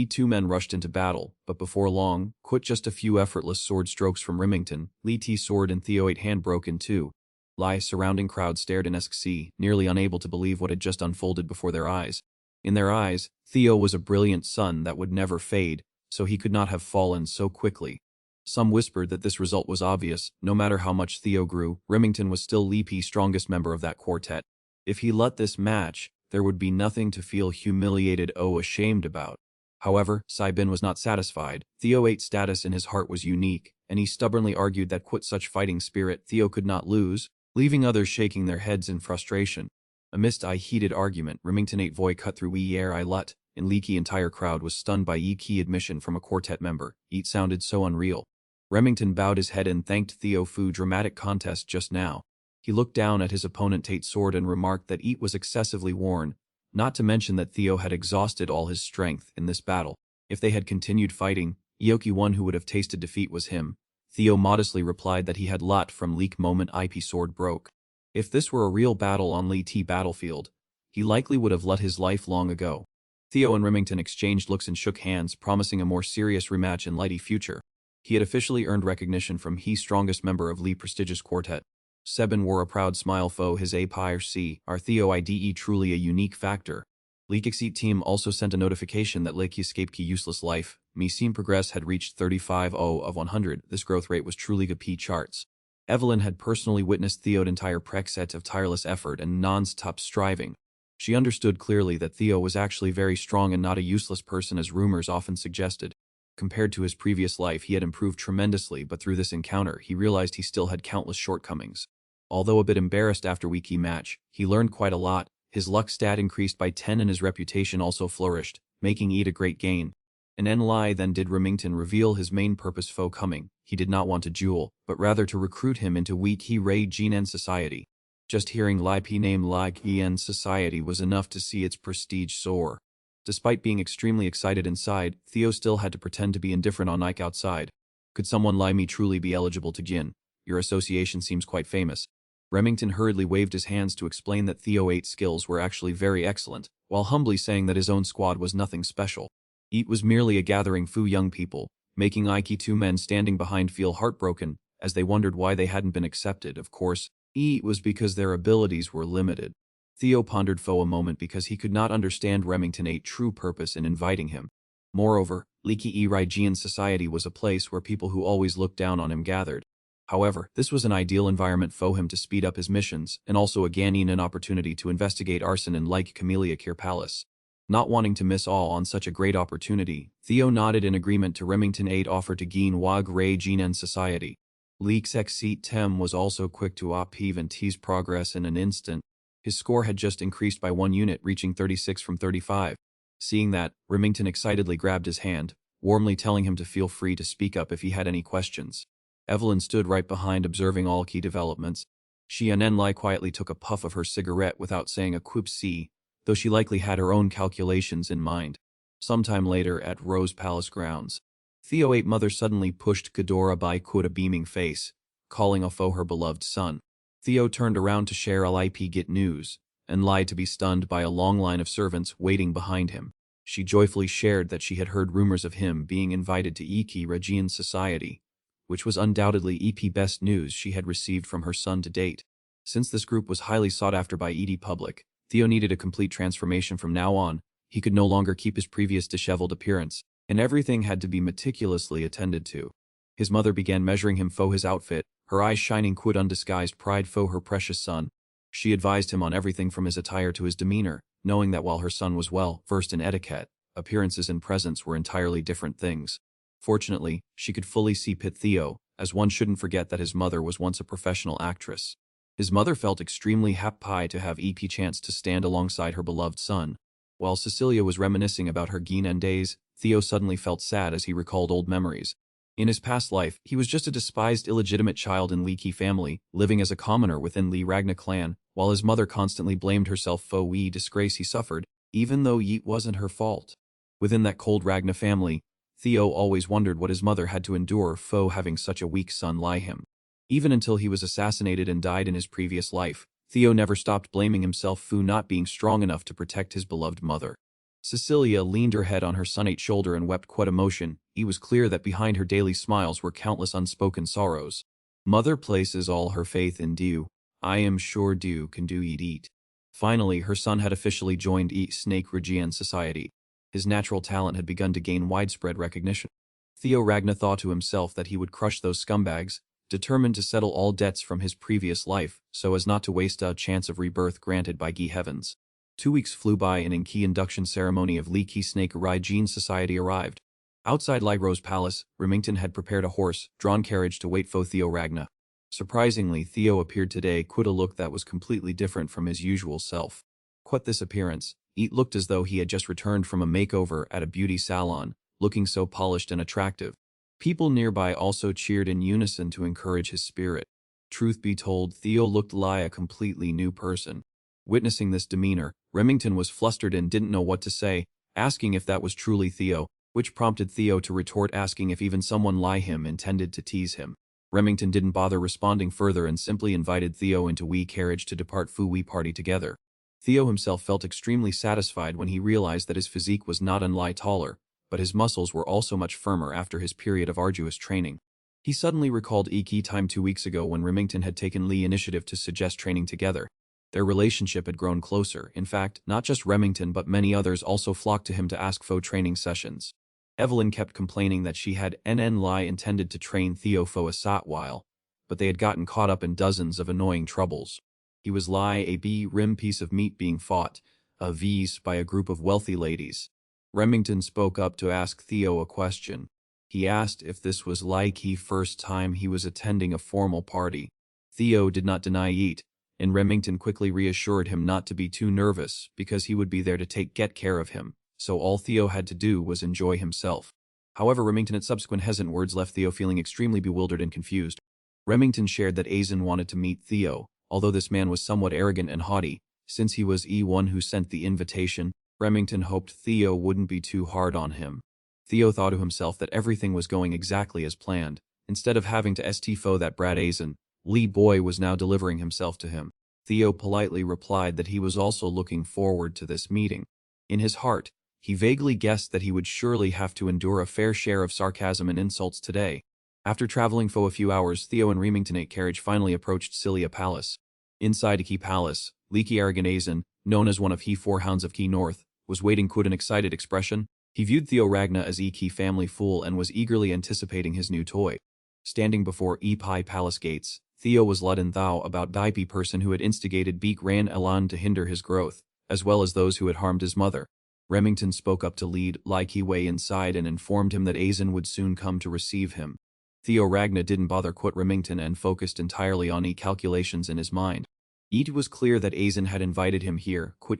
Two men rushed into battle, but before long, quit just a few effortless sword strokes from Remington, Lee T's sword and Theo 8 hand broke in two. Lai surrounding crowd stared in SC, nearly unable to believe what had just unfolded before their eyes. In their eyes, Theo was a brilliant sun that would never fade, so he could not have fallen so quickly. Some whispered that this result was obvious, no matter how much Theo grew, Remington was still Lee P's strongest member of that quartet. If he let this match, there would be nothing to feel humiliated or ashamed about. However, Saibin was not satisfied. Theo 8's status in his heart was unique, and he stubbornly argued that quit such fighting spirit Theo could not lose, leaving others shaking their heads in frustration. Amidst a heated argument, Remington 8 voice cut through air I lut, and Leaky entire crowd was stunned by key admission from a quartet member. It sounded so unreal. Remington bowed his head and thanked Theo for dramatic contest just now. He looked down at his opponent Tate's sword and remarked that it was excessively worn, not to mention that Theo had exhausted all his strength in this battle. If they had continued fighting, Ioki one who would have tasted defeat was him. Theo modestly replied that he had lot from leak moment IP sword broke. If this were a real battle on Lee T battlefield, he likely would have let his life long ago. Theo and Remington exchanged looks and shook hands, promising a more serious rematch in Lighty future. He had officially earned recognition from he strongest member of Lee prestigious quartet. Sebin wore a proud smile fo his A-Pyre-C, our Theo IDE truly a unique factor. Leakexit team also sent a notification that Leaky escaped key useless life. Me seem progress had reached 35.0 of 100, this growth rate was truly good P charts. Evelyn had personally witnessed Theo's entire prexet of tireless effort and non-stop striving. She understood clearly that Theo was actually very strong and not a useless person as rumors often suggested. Compared to his previous life he had improved tremendously, but through this encounter he realized he still had countless shortcomings. Although a bit embarrassed after weeky match, he learned quite a lot. His luck stat increased by 10 and his reputation also flourished, making it a great gain. And Enlai then did Remington reveal his main purpose for coming. He did not want to duel, but rather to recruit him into weak he Ray Genen Society. Just hearing Lai P name like En Society was enough to see its prestige soar. Despite being extremely excited inside, Theo still had to pretend to be indifferent on Ike outside. Could someone like me truly be eligible to Jin? Your association seems quite famous. Remington hurriedly waved his hands to explain that Theo 8's skills were actually very excellent, while humbly saying that his own squad was nothing special. It was merely a gathering Fu young people, making Ike two men standing behind feel heartbroken, as they wondered why they hadn't been accepted. Of course, it was because their abilities were limited. Theo pondered for a moment because he could not understand Remington 8's true purpose in inviting him. Moreover, Liki Rigian society was a place where people who always looked down on him gathered. However, this was an ideal environment for him to speed up his missions, and also again an opportunity to investigate arson in Like Camellia Kier Palace. Not wanting to miss all on such a great opportunity, Theo nodded in agreement to Remington 8's offer to gain Wag Ray Jinan society. Leek's ex-seat Tem was also quick to upheave and tease progress in an instant. His score had just increased by 1 unit, reaching 36 from 35. Seeing that, Remington excitedly grabbed his hand, warmly telling him to feel free to speak up if he had any questions. Evelyn stood right behind, observing all key developments. She and Enlai quietly took a puff of her cigarette without saying a quip C, though she likely had her own calculations in mind. Sometime later at Rose Palace grounds, Theo 8's mother suddenly pushed Ghidorah by a beaming face, calling Ofo her beloved son. Theo turned around to share LIP get news, and lied to be stunned by a long line of servants waiting behind him. She joyfully shared that she had heard rumors of him being invited to Iki Regian's society, which was undoubtedly EP best news she had received from her son to date. Since this group was highly sought after by ED public, Theo needed a complete transformation from now on. He could no longer keep his previous disheveled appearance, and everything had to be meticulously attended to. His mother began measuring him for his outfit, her eyes shining quid undisguised pride for her precious son. She advised him on everything from his attire to his demeanor, knowing that while her son was well versed in etiquette, appearances and presence were entirely different things. Fortunately, she could fully see Pit Theo, as one shouldn't forget that his mother was once a professional actress. His mother felt extremely happy to have EP chance to stand alongside her beloved son. While Cecilia was reminiscing about her Guinan days, Theo suddenly felt sad as he recalled old memories. In his past life, he was just a despised illegitimate child in Li Qi family, living as a commoner within Li Ragna clan, while his mother constantly blamed herself for the disgrace he suffered, even though it wasn't her fault. Within that cold Ragna family, Theo always wondered what his mother had to endure for having such a weak son lie him. Even until he was assassinated and died in his previous life, Theo never stopped blaming himself for not being strong enough to protect his beloved mother. Cecilia leaned her head on her son's shoulder and wept quite emotion. It was clear that behind her daily smiles were countless unspoken sorrows. Mother places all her faith in Dew. I am sure Dew can do it. Finally, her son had officially joined Snake Regian society. His natural talent had begun to gain widespread recognition. Theo Ragna thought to himself that he would crush those scumbags, determined to settle all debts from his previous life so as not to waste a chance of rebirth granted by Gi Heavens. 2 weeks flew by and in key induction ceremony of Li Qi Snake Regian society arrived. Outside Rose Palace, Remington had prepared a horse-drawn carriage to wait for Theo Ragna. Surprisingly, Theo appeared today with a look that was completely different from his usual self. Quite this appearance, it looked as though he had just returned from a makeover at a beauty salon, looking so polished and attractive. People nearby also cheered in unison to encourage his spirit. Truth be told, Theo looked like a completely new person. Witnessing this demeanor, Remington was flustered and didn't know what to say, asking if that was truly Theo, which prompted Theo to retort asking if even someone like him intended to tease him. Remington didn't bother responding further and simply invited Theo into Wee carriage to depart Fu Wee party together. Theo himself felt extremely satisfied when he realized that his physique was not unlike taller, but his muscles were also much firmer after his period of arduous training. He suddenly recalled Iki time 2 weeks ago when Remington had taken Lee initiative to suggest training together. Their relationship had grown closer. In fact, not just Remington but many others also flocked to him to ask for training sessions. Evelyn kept complaining that she had intended to train Theo for a sat while, but they had gotten caught up in dozens of annoying troubles. He was a rim piece of meat being fought, a v's by a group of wealthy ladies. Remington spoke up to ask Theo a question. He asked if this was the first time he was attending a formal party. Theo did not deny it, and Remington quickly reassured him not to be too nervous because he would be there to get care of him, so all Theo had to do was enjoy himself. However, Remington's subsequent hesitant words left Theo feeling extremely bewildered and confused. Remington shared that Aizen wanted to meet Theo, although this man was somewhat arrogant and haughty. Since he was one who sent the invitation, Remington hoped Theo wouldn't be too hard on him. Theo thought to himself that everything was going exactly as planned. Instead of having to STFO that brat Aizen, Lee Boy was now delivering himself to him. Theo politely replied that he was also looking forward to this meeting. In his heart, he vaguely guessed that he would surely have to endure a fair share of sarcasm and insults today. After traveling for a few hours, Theo and Remington carriage finally approached Cilia Palace. Inside Iki Palace, Leaky Arrogant Aizen, known as one of He Four Hounds of Ki North, was waiting with an excited expression. He viewed Theo Ragna as Iki family fool and was eagerly anticipating his new toy. Standing before Pi Palace gates, Theo was Ludden Thou about Daipi person who had instigated Beak Ran Elan to hinder his growth, as well as those who had harmed his mother. Remington spoke up to lead Lai Wei inside and informed him that Aizen would soon come to receive him. Theo Ragna didn't bother quit Remington and focused entirely on calculations in his mind. It was clear that Aizen had invited him here, quit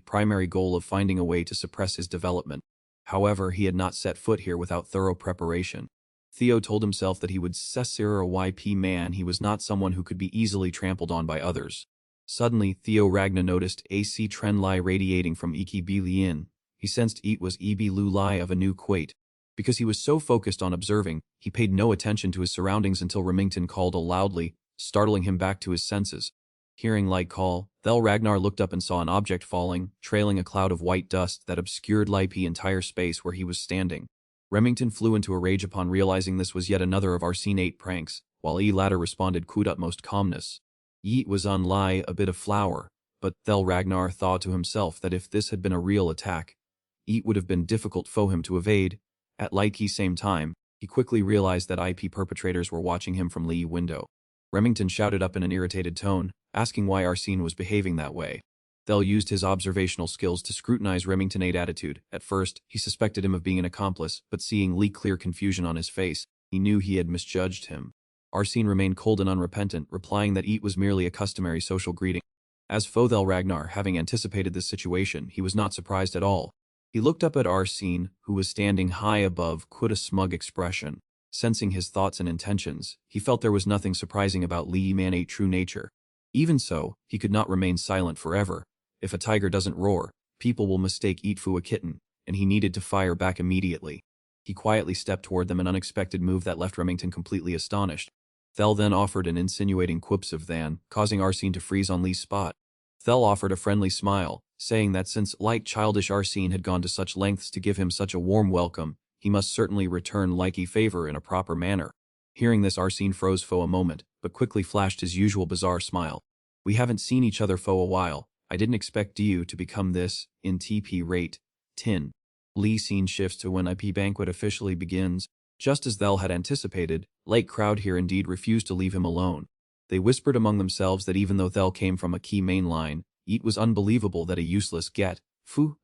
primary goal of finding a way to suppress his development. However, he had not set foot here without thorough preparation. Theo told himself that he would cessir a YP man. He was not someone who could be easily trampled on by others. Suddenly, Theo Ragna noticed AC trend lie radiating from Iki Lien. He sensed it was Ebi Lu Lai of a new Quate. Because he was so focused on observing, he paid no attention to his surroundings until Remington called loudly, startling him back to his senses. Hearing Light call, Thel Ragnar looked up and saw an object falling, trailing a cloud of white dust that obscured Lipe's entire space where he was standing. Remington flew into a rage upon realizing this was yet another of Arsene 8 pranks, while latter responded with utmost calmness. Yeet was on Lai a bit of flour, but Thel Ragnar thought to himself that if this had been a real attack, it would have been difficult for him to evade. At Light's same time, he quickly realized that IP perpetrators were watching him from Lee's window. Remington shouted up in an irritated tone, asking why Arsene was behaving that way. Thel used his observational skills to scrutinize Remington's attitude. At first, he suspected him of being an accomplice, but seeing Lee's clear confusion on his face, he knew he had misjudged him. Arsene remained cold and unrepentant, replying that it was merely a customary social greeting. As for Thel Ragnar, having anticipated this situation, he was not surprised at all. He looked up at Arsene, who was standing high above, with a smug expression. Sensing his thoughts and intentions, he felt there was nothing surprising about Lee Man's true nature. Even so, he could not remain silent forever. If a tiger doesn't roar, people will mistake it for a kitten, and he needed to fire back immediately. He quietly stepped toward them, an unexpected move that left Remington completely astonished. Thel then offered an insinuating quips of Than, causing Arsene to freeze on Lee's spot. Thel offered a friendly smile, saying that since like childish Arsene had gone to such lengths to give him such a warm welcome, he must certainly return likey favor in a proper manner. Hearing this, Arsene froze for a moment, but quickly flashed his usual bizarre smile. We haven't seen each other for a while. I didn't expect you to become this, in TP rate, 10. Lee scene shifts to when IP banquet officially begins. Just as Thel had anticipated, Lake crowd here indeed refused to leave him alone. They whispered among themselves that even though Thel came from a key main line, it was unbelievable that a useless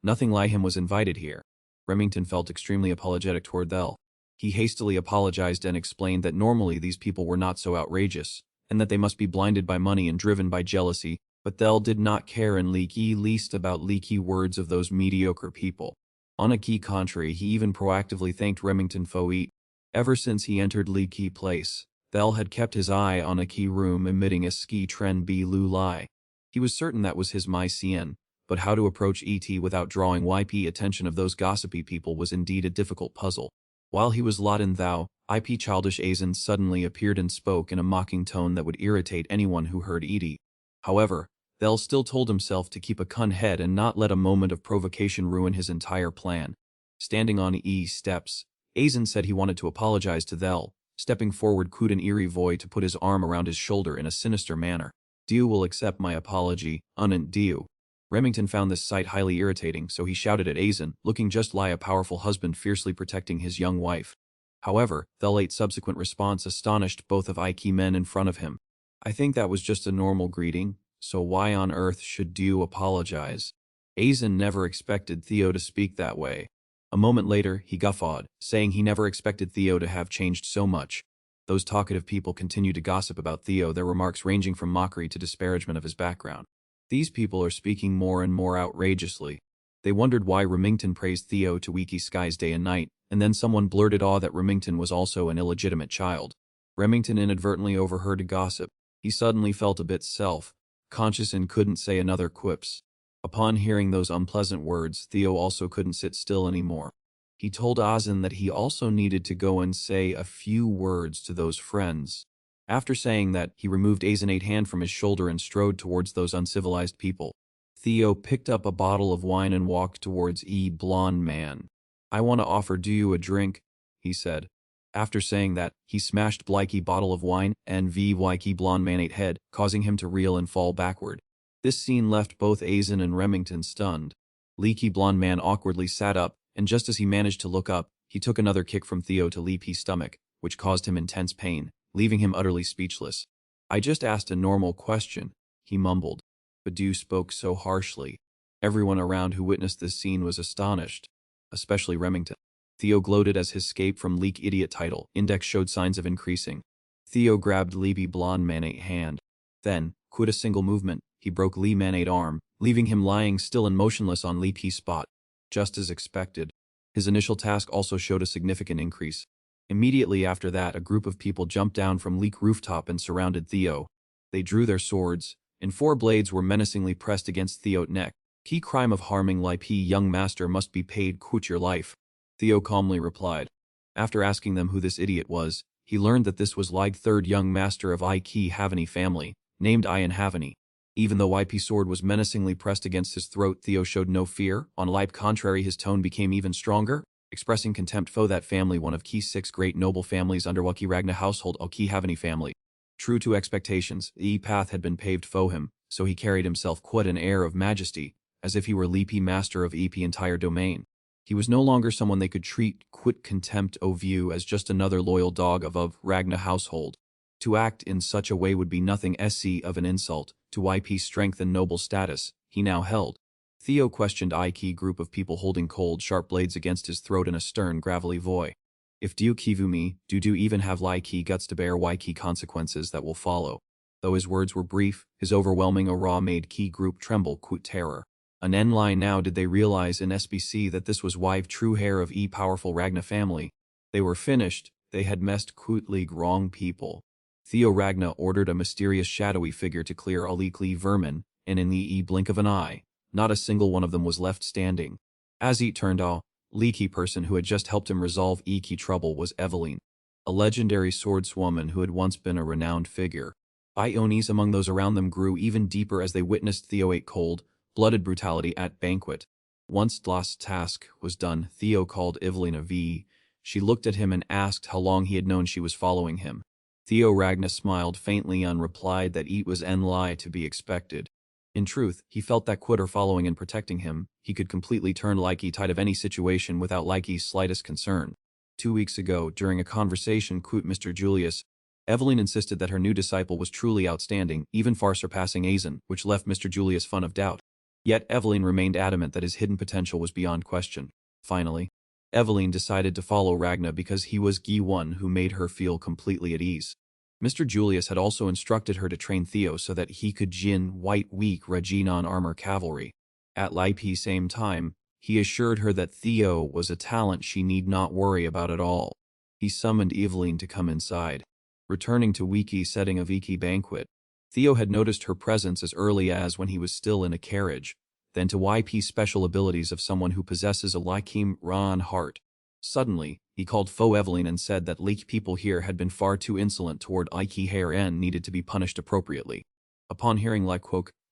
nothing like him was invited here. Remington felt extremely apologetic toward Thel. He hastily apologized and explained that normally these people were not so outrageous, and that they must be blinded by money and driven by jealousy, but Thel did not care in least about leaky words of those mediocre people. On a key contrary, he even proactively thanked Remington for it. Ever since he entered Leaky Place, Thel had kept his eye on a key room emitting a ski trend B Lu Lai. He was certain that was his My CN, but how to approach ET without drawing YP attention of those gossipy people was indeed a difficult puzzle. While he was Laden Thou, IP childish Aizen suddenly appeared and spoke in a mocking tone that would irritate anyone who heard ET. However, Thel still told himself to keep a cun head and not let a moment of provocation ruin his entire plan. Standing on steps, Aizen said he wanted to apologize to Thel, stepping forward with an eerie voice to put his arm around his shoulder in a sinister manner. Dieu will accept my apology, unant Dieu. Remington found this sight highly irritating, so he shouted at Aizen, looking just like a powerful husband fiercely protecting his young wife. However, Thel's subsequent response astonished both of Ike men in front of him. I think that was just a normal greeting, so why on earth should Dieu apologize? Aizen never expected Theo to speak that way. A moment later, he guffawed, saying he never expected Theo to have changed so much. Those talkative people continued to gossip about Theo, their remarks ranging from mockery to disparagement of his background. These people are speaking more and more outrageously. They wondered why Remington praised Theo to Wiki Skies day and night, and then someone blurted that Remington was also an illegitimate child. Remington inadvertently overheard a gossip. He suddenly felt a bit self-conscious and couldn't say another quips. Upon hearing those unpleasant words, Theo also couldn't sit still anymore. He told Azin that he also needed to go and say a few words to those friends. After saying that, he removed Azin's hand from his shoulder and strode towards those uncivilized people. Theo picked up a bottle of wine and walked towards blonde man. "I want to offer you a drink," he said. After saying that, he smashed Blikey bottle of wine and Blikey blonde man head, causing him to reel and fall backward. This scene left both Azin and Remington stunned. Leaky blonde man awkwardly sat up, and just as he managed to look up, he took another kick from Theo to Leaky's stomach, which caused him intense pain, leaving him utterly speechless. "I just asked a normal question," he mumbled. "But you spoke so harshly." Everyone around who witnessed this scene was astonished, especially Remington. Theo gloated as his escape from Leak Idiot title index showed signs of increasing. Theo grabbed Leaky blonde man's hand. Then, with a single movement, he broke Lee man's arm, leaving him lying still and motionless on Leaky's spot. Just as expected. His initial task also showed a significant increase. Immediately after that, a group of people jumped down from Leak rooftop and surrounded Theo. They drew their swords, and 4 blades were menacingly pressed against Theo's neck. "Key crime of harming young master must be paid quit your life," Theo calmly replied. After asking them who this idiot was, he learned that this was third young master of Key Havani family, named Ian Havani. Even though YP sword was menacingly pressed against his throat, Theo showed no fear. On the contrary, his tone became even stronger, expressing contempt for that family, one of Key's 6 great noble families under Waki Ragna household of Key Havani family. True to expectations, the path had been paved for him, so he carried himself quite an air of majesty, as if he were Leapy master of EP entire domain. He was no longer someone they could treat quit contempt o view as just another loyal dog of Ragna household. To act in such a way would be nothing of an insult to YP's strength and noble status he now held. Theo questioned Key group of people holding cold, sharp blades against his throat in a stern, gravelly voice. "If do kivu me, do even have Key guts to bear Key consequences that will follow." Though his words were brief, his overwhelming aura made Key group tremble quit terror. An line now did they realize in SBC that this was true hair of powerful Ragna family. They were finished, they had messed quit league wrong people. Theo Ragna ordered a mysterious shadowy figure to clear all Leaky vermin, and in the blink of an eye, not a single one of them was left standing. As it turned out, Leaky person who had just helped him resolve Key trouble was Evelyn, a legendary swordswoman who had once been a renowned figure. Ionies among those around them grew even deeper as they witnessed Theo ate cold, blooded brutality at banquet. Once last task was done, Theo called Evelyn a V. She looked at him and asked how long he had known she was following him. Theo Ragna smiled faintly and replied that it was en lie to be expected. In truth, he felt that quit her following and protecting him, he could completely turn Likey tide of any situation without Likey's slightest concern. 2 weeks ago, during a conversation with Mr. Julius, Evelyn insisted that her new disciple was truly outstanding, even far surpassing Azin, which left Mr. Julius fun of doubt. Yet Evelyn remained adamant that his hidden potential was beyond question. Finally, Evelyn decided to follow Ragna because he was the one who made her feel completely at ease. Mr. Julius had also instructed her to train Theo so that he could jin white weak Reginon armor cavalry. At the same time, he assured her that Theo was a talent she need not worry about at all. He summoned Evelyn to come inside. Returning to Wiki's setting of Iki banquet, Theo had noticed her presence as early as when he was still in a carriage, then to YP's special abilities of someone who possesses a Lykim Ran heart. Suddenly, he called Faux Evelyn and said that Leak people here had been far too insolent toward Iki Hair and needed to be punished appropriately. Upon hearing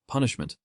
punishment,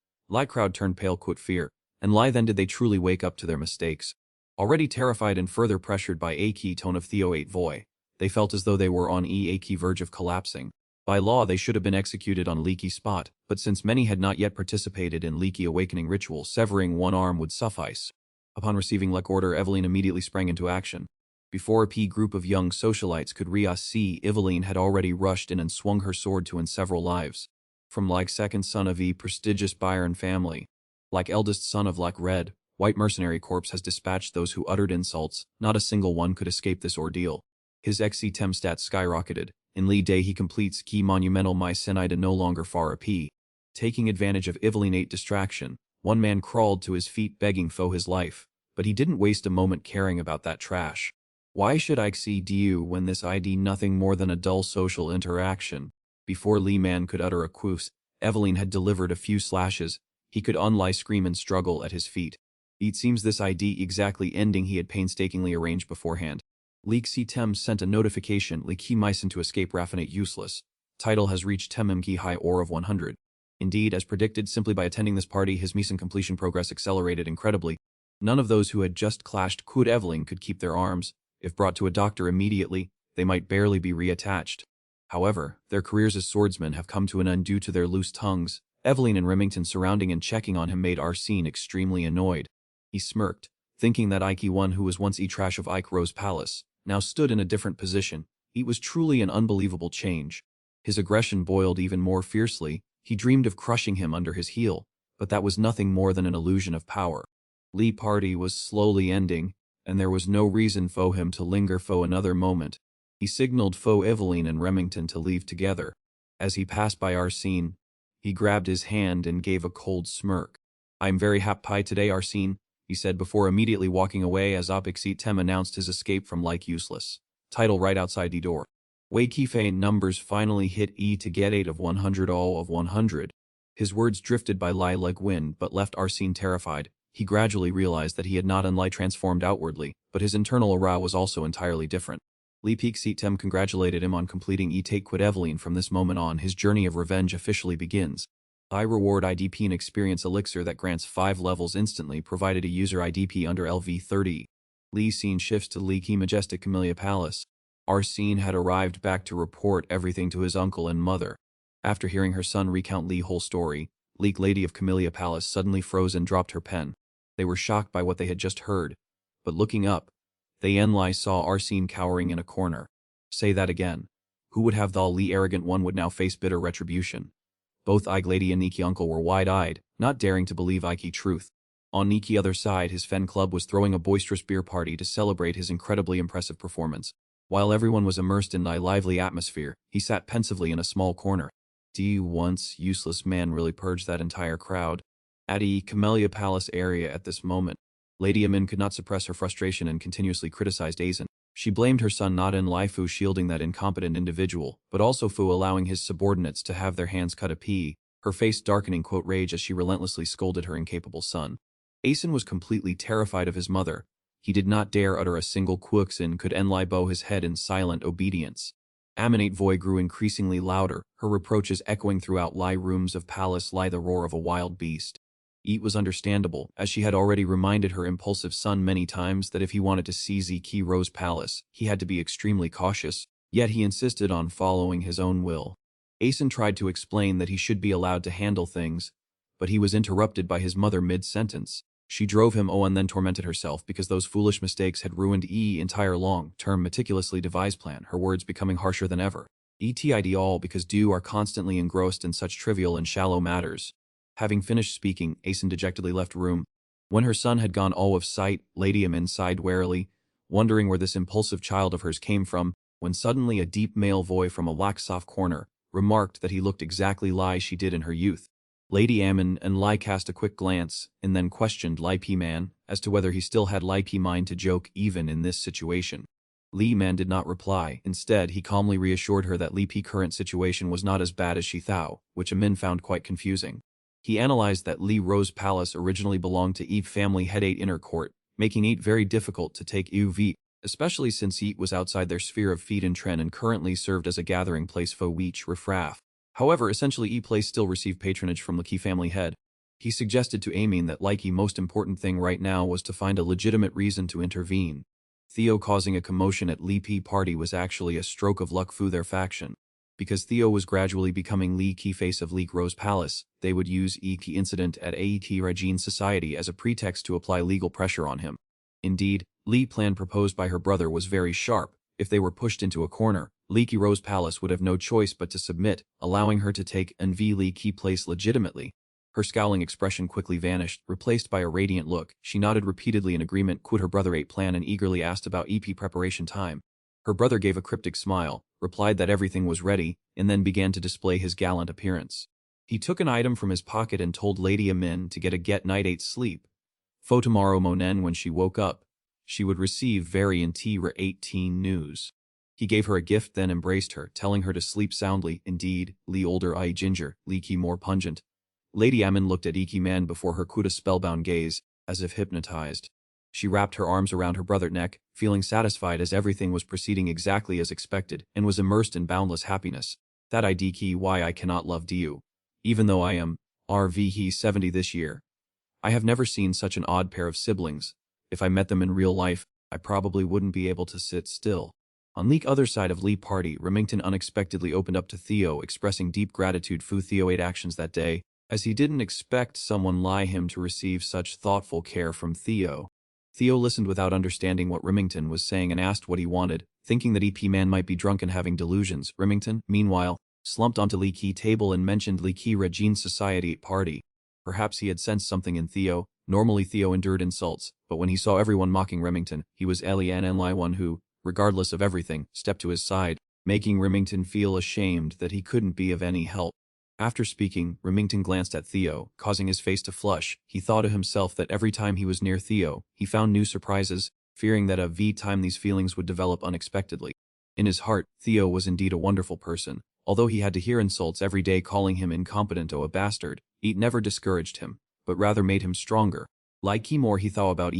crowd turned pale quit fear, and then did they truly wake up to their mistakes. Already terrified and further pressured by Aki tone of Theo 8 Voy, they felt as though they were on Aki verge of collapsing. By law they should have been executed on Leaky spot, but since many had not yet participated in Leaky awakening ritual, severing one arm would suffice. Upon receiving order, Evelyn immediately sprang into action. Before a group of young socialites could see, Evelyn had already rushed in and swung her sword to end several lives. From second son of prestigious Byron family, eldest son of Red, White Mercenary Corps has dispatched those who uttered insults, not a single one could escape this ordeal. His XC-Tem stats skyrocketed. In Lee Day he completes key monumental my Senida no longer far a. Taking advantage of Evelyn 8 distraction, one man crawled to his feet begging for his life, but he didn't waste a moment caring about that trash. Why should I see you when this ID nothing more than a dull social interaction? Before Lee Man could utter a quoos, Evelyn had delivered a few slashes. He could scream and struggle at his feet. It seems this ID exactly ending he had painstakingly arranged beforehand. Leak C Tem sent a notification Leak He Myson to escape raffinate useless. Title has reached Tem Ki high or of 100. Indeed, as predicted, simply by attending this party his mission completion progress accelerated incredibly. None of those who had just clashed Kud Evelyn could keep their arms. If brought to a doctor immediately, they might barely be reattached. However, their careers as swordsmen have come to an end due to their loose tongues. Evelyn and Remington surrounding and checking on him made Arsene extremely annoyed. He smirked, thinking that Ike one who was once trash of Ike Rose Palace, now stood in a different position. It was truly an unbelievable change. His aggression boiled even more fiercely. He dreamed of crushing him under his heel, but that was nothing more than an illusion of power. Lee party was slowly ending, and there was no reason for him to linger for another moment. He signaled for Evelyn and Remington to leave together. As he passed by Arsene, he grabbed his hand and gave a cold smirk. "I'm very happy today, Arsene," he said before immediately walking away as Opixit Tem announced his escape from Like Useless. Title right outside the door. Wei Kifei numbers finally hit E to get 8 of 100 all of 100. His words drifted by Lai like wind but left Arsene terrified. He gradually realized that he had not only transformed outwardly, but his internal aura was also entirely different. Li Pixit Tem congratulated him on completing E Take Quit Evelyn. From this moment on, his journey of revenge officially begins. I reward IDP an experience elixir that grants 5 levels instantly provided a user IDP under LV30. Li scene shifts to Li Ki Majestic Camellia Palace. Arsene had arrived back to report everything to his uncle and mother. After hearing her son recount Li's whole story, Leek Lady of Camellia Palace suddenly froze and dropped her pen. They were shocked by what they had just heard, but looking up, they Enlai saw Arsene cowering in a corner. Say that again. Who would have thought Li arrogant one would now face bitter retribution? Both Ig Lady and Niki uncle were wide-eyed, not daring to believe Ike truth. On Niki other side his Fen club was throwing a boisterous beer party to celebrate his incredibly impressive performance. While everyone was immersed in thy lively atmosphere, he sat pensively in a small corner. Do you once useless man really purge that entire crowd? At the Camellia Palace area at this moment, Lady Amin could not suppress her frustration and continuously criticized Aizen. She blamed her son not in Lifu shielding that incompetent individual, but also Fu allowing his subordinates to have their hands cut a her face darkening rage as she relentlessly scolded her incapable son. Aizen was completely terrified of his mother. He did not dare utter a single quuxin could Enlai bow his head in silent obedience. Aminate Voy grew increasingly louder, her reproaches echoing throughout Lai rooms of palace like the roar of a wild beast. It was understandable, as she had already reminded her impulsive son many times that if he wanted to see Ziki Rose Palace, he had to be extremely cautious, yet he insisted on following his own will. Aizen tried to explain that he should be allowed to handle things, but he was interrupted by his mother mid-sentence. She drove him and then tormented herself because those foolish mistakes had ruined entire long-term meticulously devised plan, her words becoming harsher than ever. Etid all because you are constantly engrossed in such trivial and shallow matters. Having finished speaking, Aizen dejectedly left room. When her son had gone all of sight, Lady Amin sighed warily, wondering where this impulsive child of hers came from, when suddenly a deep male voice from a lax-off corner remarked that he looked exactly like she did in her youth. Lady Amin and Lai cast a quick glance, and then questioned Lai P Man as to whether he still had Lai P mind to joke even in this situation. Li Man did not reply. Instead, he calmly reassured her that Li P current situation was not as bad as she thought, which Amin found quite confusing. He analyzed that Li Rose Palace originally belonged to Eve family head 8 inner court, making it very difficult to take UV, especially since it was outside their sphere of feed and tren and currently served as a gathering place for Weech riffraff. However, essentially E-Place still received patronage from the key family head. He suggested to Amin that likely most important thing right now was to find a legitimate reason to intervene. Theo causing a commotion at Li P party was actually a stroke of luck for their faction. Because Theo was gradually becoming Li Key face of Leek Rose Palace, they would use E Key incident at AET Regine Society as a pretext to apply legal pressure on him. Indeed, Li plan proposed by her brother was very sharp. If they were pushed into a corner, Leaky Rose Palace would have no choice but to submit, allowing her to take NV Lee Key place legitimately. Her scowling expression quickly vanished, replaced by a radiant look. She nodded repeatedly in agreement, quit her brother ate plan and eagerly asked about EP preparation time. Her brother gave a cryptic smile, replied that everything was ready, and then began to display his gallant appearance. He took an item from his pocket and told Lady Amin to get night 8 sleep. For tomorrow Monen when she woke up, she would receive variant T-Ra 18 news. He gave her a gift then embraced her, telling her to sleep soundly. Indeed, Lee older eye ginger, Lee Key more pungent. Lady Amin looked at Iki Man before her Kuda spellbound gaze. as if hypnotized. She wrapped her arms around her brother's neck, feeling satisfied as everything was proceeding exactly as expected, and was immersed in boundless happiness. That ID key why I cannot love you. Even though I am RV 70 this year. I have never seen such an odd pair of siblings. If I met them in real life, I probably wouldn't be able to sit still. On the other side of Lee party, Remington unexpectedly opened up to Theo, expressing deep gratitude for Theo 8 actions that day, as he didn't expect someone like him to receive such thoughtful care from Theo. Theo listened without understanding what Remington was saying and asked what he wanted, thinking that EP Man might be drunk and having delusions. Remington, meanwhile, slumped onto Lee Key table and mentioned Lee Key Regine's society party. Perhaps he had sensed something in Theo. Normally Theo endured insults, but when he saw everyone mocking Remington, he was the one who, regardless of everything, stepped to his side, making Remington feel ashamed that he couldn't be of any help. After speaking, Remington glanced at Theo, causing his face to flush. He thought to himself that every time he was near Theo, he found new surprises, fearing that every time these feelings would develop unexpectedly. In his heart, Theo was indeed a wonderful person. Although he had to hear insults every day calling him incompetent or a bastard, it never discouraged him, but rather made him stronger. Like more he thought about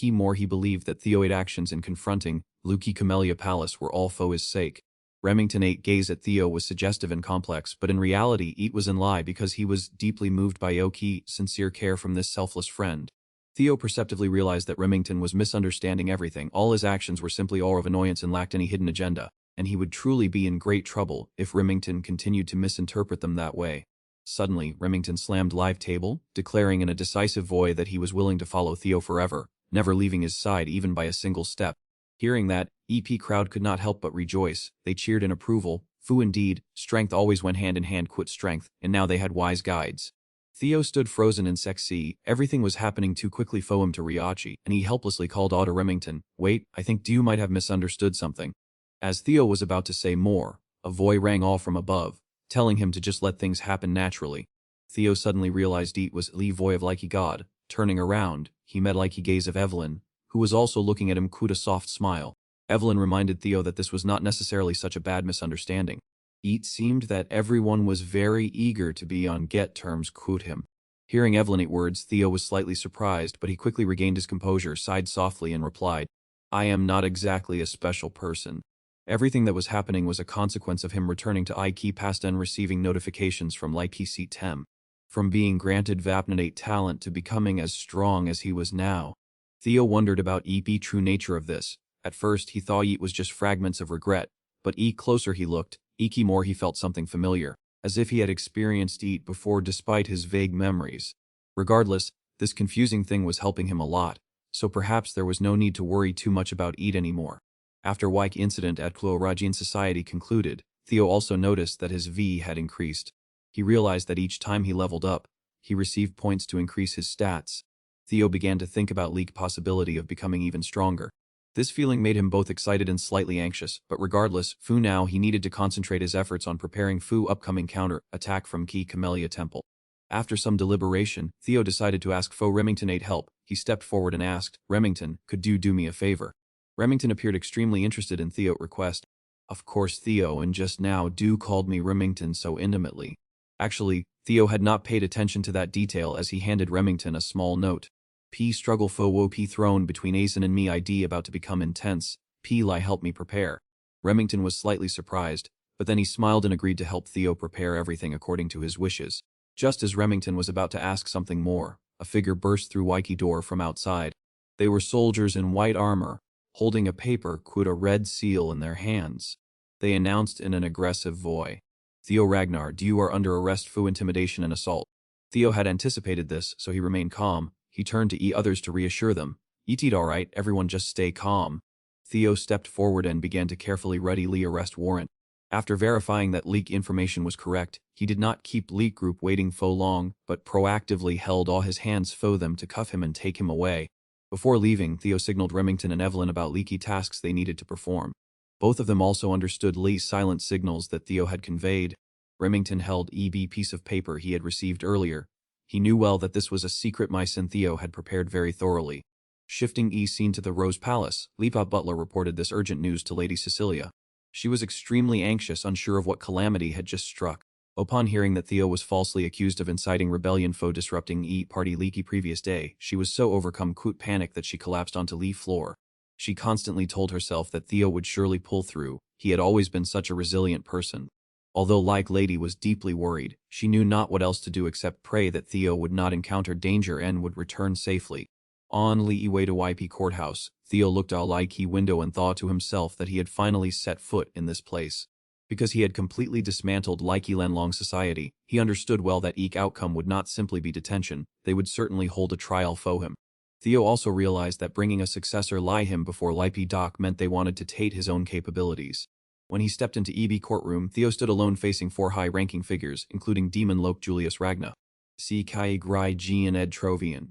more he believed that Theo's actions in confronting Luki Camellia Palace were all for his sake. Remington 8 gaze at Theo was suggestive and complex, but in reality it was in lie because he was deeply moved by Yoki's sincere care from this selfless friend. Theo perceptively realized that Remington was misunderstanding everything. All his actions were simply all of annoyance and lacked any hidden agenda, and he would truly be in great trouble if Remington continued to misinterpret them that way. Suddenly, Remington slammed live table, declaring in a decisive voice that he was willing to follow Theo forever, never leaving his side even by a single step. Hearing that, EP crowd could not help but rejoice. They cheered in approval. Fu indeed, strength always went hand in hand with strength, and now they had wise guides. Theo stood frozen in sexy. Everything was happening too quickly for him to react, and he helplessly called out to Remington, "Wait, I think you might have misunderstood something." As Theo was about to say more, a voice rang all from above, telling him to just let things happen naturally. Theo suddenly realized it was Lee voice of Likey God. Turning around, he met Likey gaze of Evelyn, who was also looking at him with a soft smile. Evelyn reminded Theo that this was not necessarily such a bad misunderstanding. It seemed that everyone was very eager to be on get terms with him. Hearing Evelyn's words, Theo was slightly surprised, but he quickly regained his composure, sighed softly and replied, "I am not exactly a special person." Everything that was happening was a consequence of him returning to IK past and receiving notifications from PC Tem. From being granted Vapnate talent to becoming as strong as he was now. Theo wondered about the true nature of this. At first he thought it was just fragments of regret, but closer he looked, more he felt something familiar, as if he had experienced it before despite his vague memories. Regardless, this confusing thing was helping him a lot, so perhaps there was no need to worry too much about it anymore. After Wyke incident at Rajin Society concluded, Theo also noticed that his V had increased. He realized that each time he leveled up, he received points to increase his stats. Theo began to think about Leek's possibility of becoming even stronger. This feeling made him both excited and slightly anxious, but regardless, Fu now he needed to concentrate his efforts on preparing Fu's upcoming counter-attack from Key Camellia Temple. After some deliberation, Theo decided to ask Fo Remington 8 help. He stepped forward and asked, "Remington, could you do me a favor?" Remington appeared extremely interested in Theo's request. "Of course Theo, and just now do called me Remington so intimately." Actually, Theo had not paid attention to that detail as he handed Remington a small note. "P struggle fo wo P thrown between Asen and me ID about to become intense. P lie help me prepare." Remington was slightly surprised, but then he smiled and agreed to help Theo prepare everything according to his wishes. Just as Remington was about to ask something more, a figure burst through Wiki door from outside. They were soldiers in white armor, holding a paper with a red seal in their hands. They announced in an aggressive voice, "Theo Ragnar, you are under arrest for intimidation and assault." Theo had anticipated this, so he remained calm. He turned to others to reassure them. "It's alright, everyone just stay calm." Theo stepped forward and began to carefully ready Lee's arrest warrant. After verifying that Leek information was correct, he did not keep Leek group waiting for long, but proactively held all his hands for them to cuff him and take him away. Before leaving, Theo signaled Remington and Evelyn about leaky tasks they needed to perform. Both of them also understood Lee's silent signals that Theo had conveyed. Remington held EB piece of paper he had received earlier. He knew well that this was a secret mission Theo had prepared very thoroughly. Shifting scene to the Rose Palace, Leapop Butler reported this urgent news to Lady Cecilia. She was extremely anxious, unsure of what calamity had just struck. Upon hearing that Theo was falsely accused of inciting rebellion for disrupting party leaky previous day, she was so overcome with panic that she collapsed onto Lee floor. She constantly told herself that Theo would surely pull through. He had always been such a resilient person. Although like Lady was deeply worried, she knew not what else to do except pray that Theo would not encounter danger and would return safely. On Lee's way to YP courthouse, Theo looked out like window and thought to himself that he had finally set foot in this place. Because he had completely dismantled Likey Lenlong society, he understood well that each outcome would not simply be detention, they would certainly hold a trial for him. Theo also realized that bringing a successor lie him before Lipe Doc meant they wanted to tate his own capabilities. When he stepped into EB courtroom, Theo stood alone facing 4 high-ranking figures, including Demon Loke Julius Ragna, C. Kai Grai Gian Ed Trovian,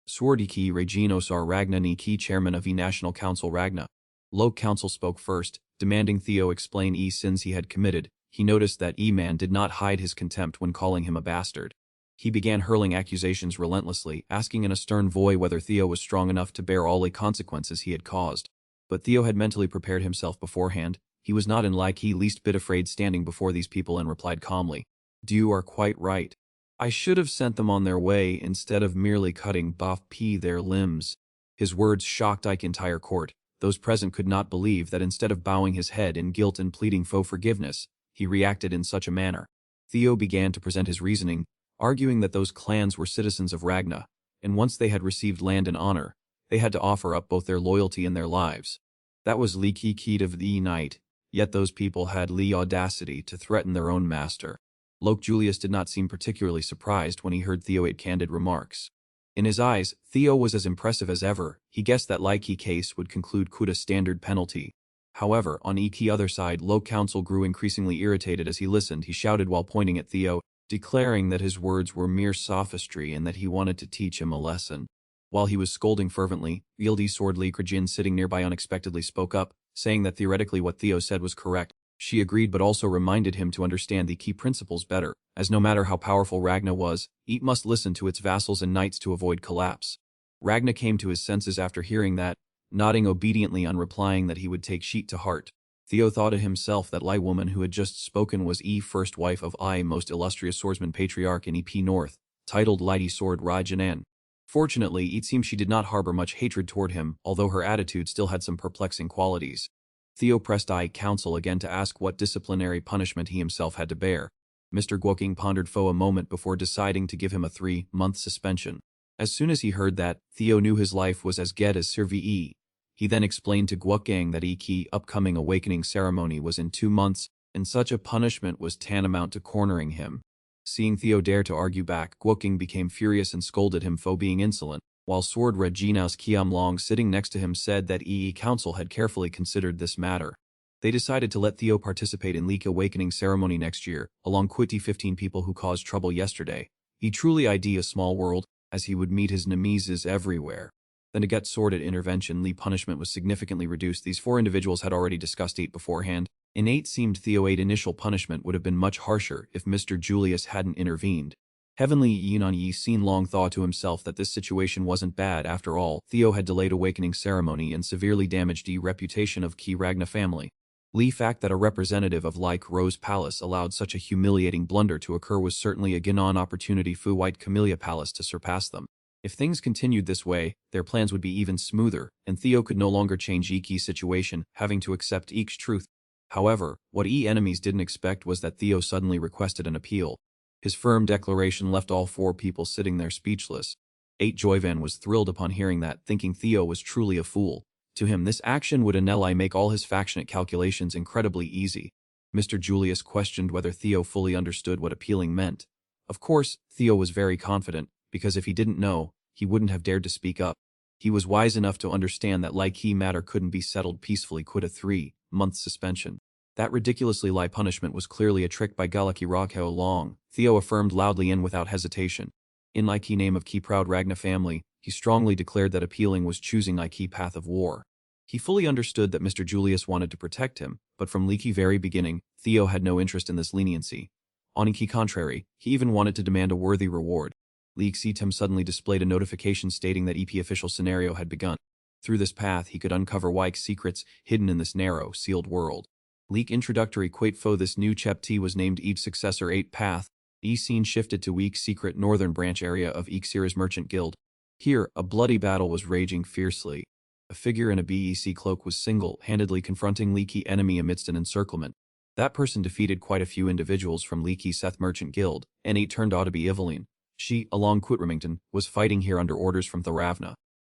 Swordiki Reginosar Ragna Niki chairman of National Council Ragna. Loke Council spoke first, demanding Theo explain sins he had committed. He noticed that man did not hide his contempt when calling him a bastard. He began hurling accusations relentlessly, asking in a stern voice whether Theo was strong enough to bear all the consequences he had caused. But Theo had mentally prepared himself beforehand. He was not in least bit afraid standing before these people and replied calmly, "You are quite right. I should have sent them on their way instead of merely cutting off their limbs." His words shocked the entire court. Those present could not believe that instead of bowing his head in guilt and pleading for forgiveness, he reacted in such a manner. Theo began to present his reasoning, arguing that those clans were citizens of Ragna, and once they had received land and honor, they had to offer up both their loyalty and their lives. That was the key of the night, yet those people had the audacity to threaten their own master. Loke Julius did not seem particularly surprised when he heard Theo's candid remarks. In his eyes, Theo was as impressive as ever. He guessed that Likey case would conclude with a standard penalty. However, on the other side, Loke Council grew increasingly irritated as he listened. He shouted while pointing at Theo, declaring that his words were mere sophistry and that he wanted to teach him a lesson. While he was scolding fervently, Yieldy Sword Lee Krajin sitting nearby unexpectedly spoke up, saying that theoretically what Theo said was correct. She agreed but also reminded him to understand the key principles better, as no matter how powerful Ragna was, it must listen to its vassals and knights to avoid collapse. Ragna came to his senses after hearing that, nodding obediently and replying that he would take sheet to heart. Theo thought to himself that Lai woman who had just spoken was first wife of most illustrious swordsman patriarch in EP North, titled Lady Sword Rajanan. Fortunately, it seemed she did not harbor much hatred toward him, although her attitude still had some perplexing qualities. Theo pressed counsel again to ask what disciplinary punishment he himself had to bear. Mr. Guoking pondered for a moment before deciding to give him a 3-month suspension. As soon as he heard that, Theo knew his life was as good as Survey. He then explained to Guoking that the upcoming awakening ceremony was in 2 months, and such a punishment was tantamount to cornering him. Seeing Theo dare to argue back, Guoking became furious and scolded him for being insolent, while Sword Regina's Kiam Long sitting next to him said that Council had carefully considered this matter. They decided to let Theo participate in Leak Awakening ceremony next year, along with the 15 people who caused trouble yesterday. He truly ID a small world, as he would meet his nemesis everywhere. Then to get sorted intervention, Lee punishment was significantly reduced. These 4 individuals had already discussed it beforehand. In 8 seemed Theo's initial punishment would have been much harsher if Mr. Julius hadn't intervened. Heavenly Yinan Seen long thought to himself that this situation wasn't bad after all. Theo had delayed awakening ceremony and severely damaged the reputation of Ki Ragna family. The fact that a representative of Rose Palace allowed such a humiliating blunder to occur was certainly a Ganon opportunity for White Camellia Palace to surpass them. If things continued this way, their plans would be even smoother, and Theo could no longer change Iki's situation, having to accept Iki's truth. However, what enemies didn't expect was that Theo suddenly requested an appeal. His firm declaration left all 4 people sitting there speechless. 8 Joyvan was thrilled upon hearing that, thinking Theo was truly a fool. To him, this action would make all his factionate calculations incredibly easy. Mr. Julius questioned whether Theo fully understood what appealing meant. Of course, Theo was very confident, because if he didn't know, he wouldn't have dared to speak up. He was wise enough to understand that key matter couldn't be settled peacefully with a 3-month suspension. That ridiculously lie punishment was clearly a trick by Galaki Raghao Long, Theo affirmed loudly and without hesitation. In key name of Ki proud Ragna family, he strongly declared that appealing was choosing key path of war. He fully understood that Mr. Julius wanted to protect him, but from Leaky very beginning, Theo had no interest in this leniency. On the contrary, he even wanted to demand a worthy reward. Leak Seatem suddenly displayed a notification stating that EP official scenario had begun. Through this path he could uncover Wyke's secrets hidden in this narrow, sealed world. Leak introductory quate fo this new chapter was named Eve's successor 8 Path. Scene shifted to Week's secret northern branch area of Ixira's merchant guild. Here, a bloody battle was raging fiercely. A figure in a BEC cloak was single-handedly confronting Leaky enemy amidst an encirclement. That person defeated quite a few individuals from Leaky Seth merchant guild, and it turned out to be Eveline. She, along with Remington, was fighting here under orders from Theravna.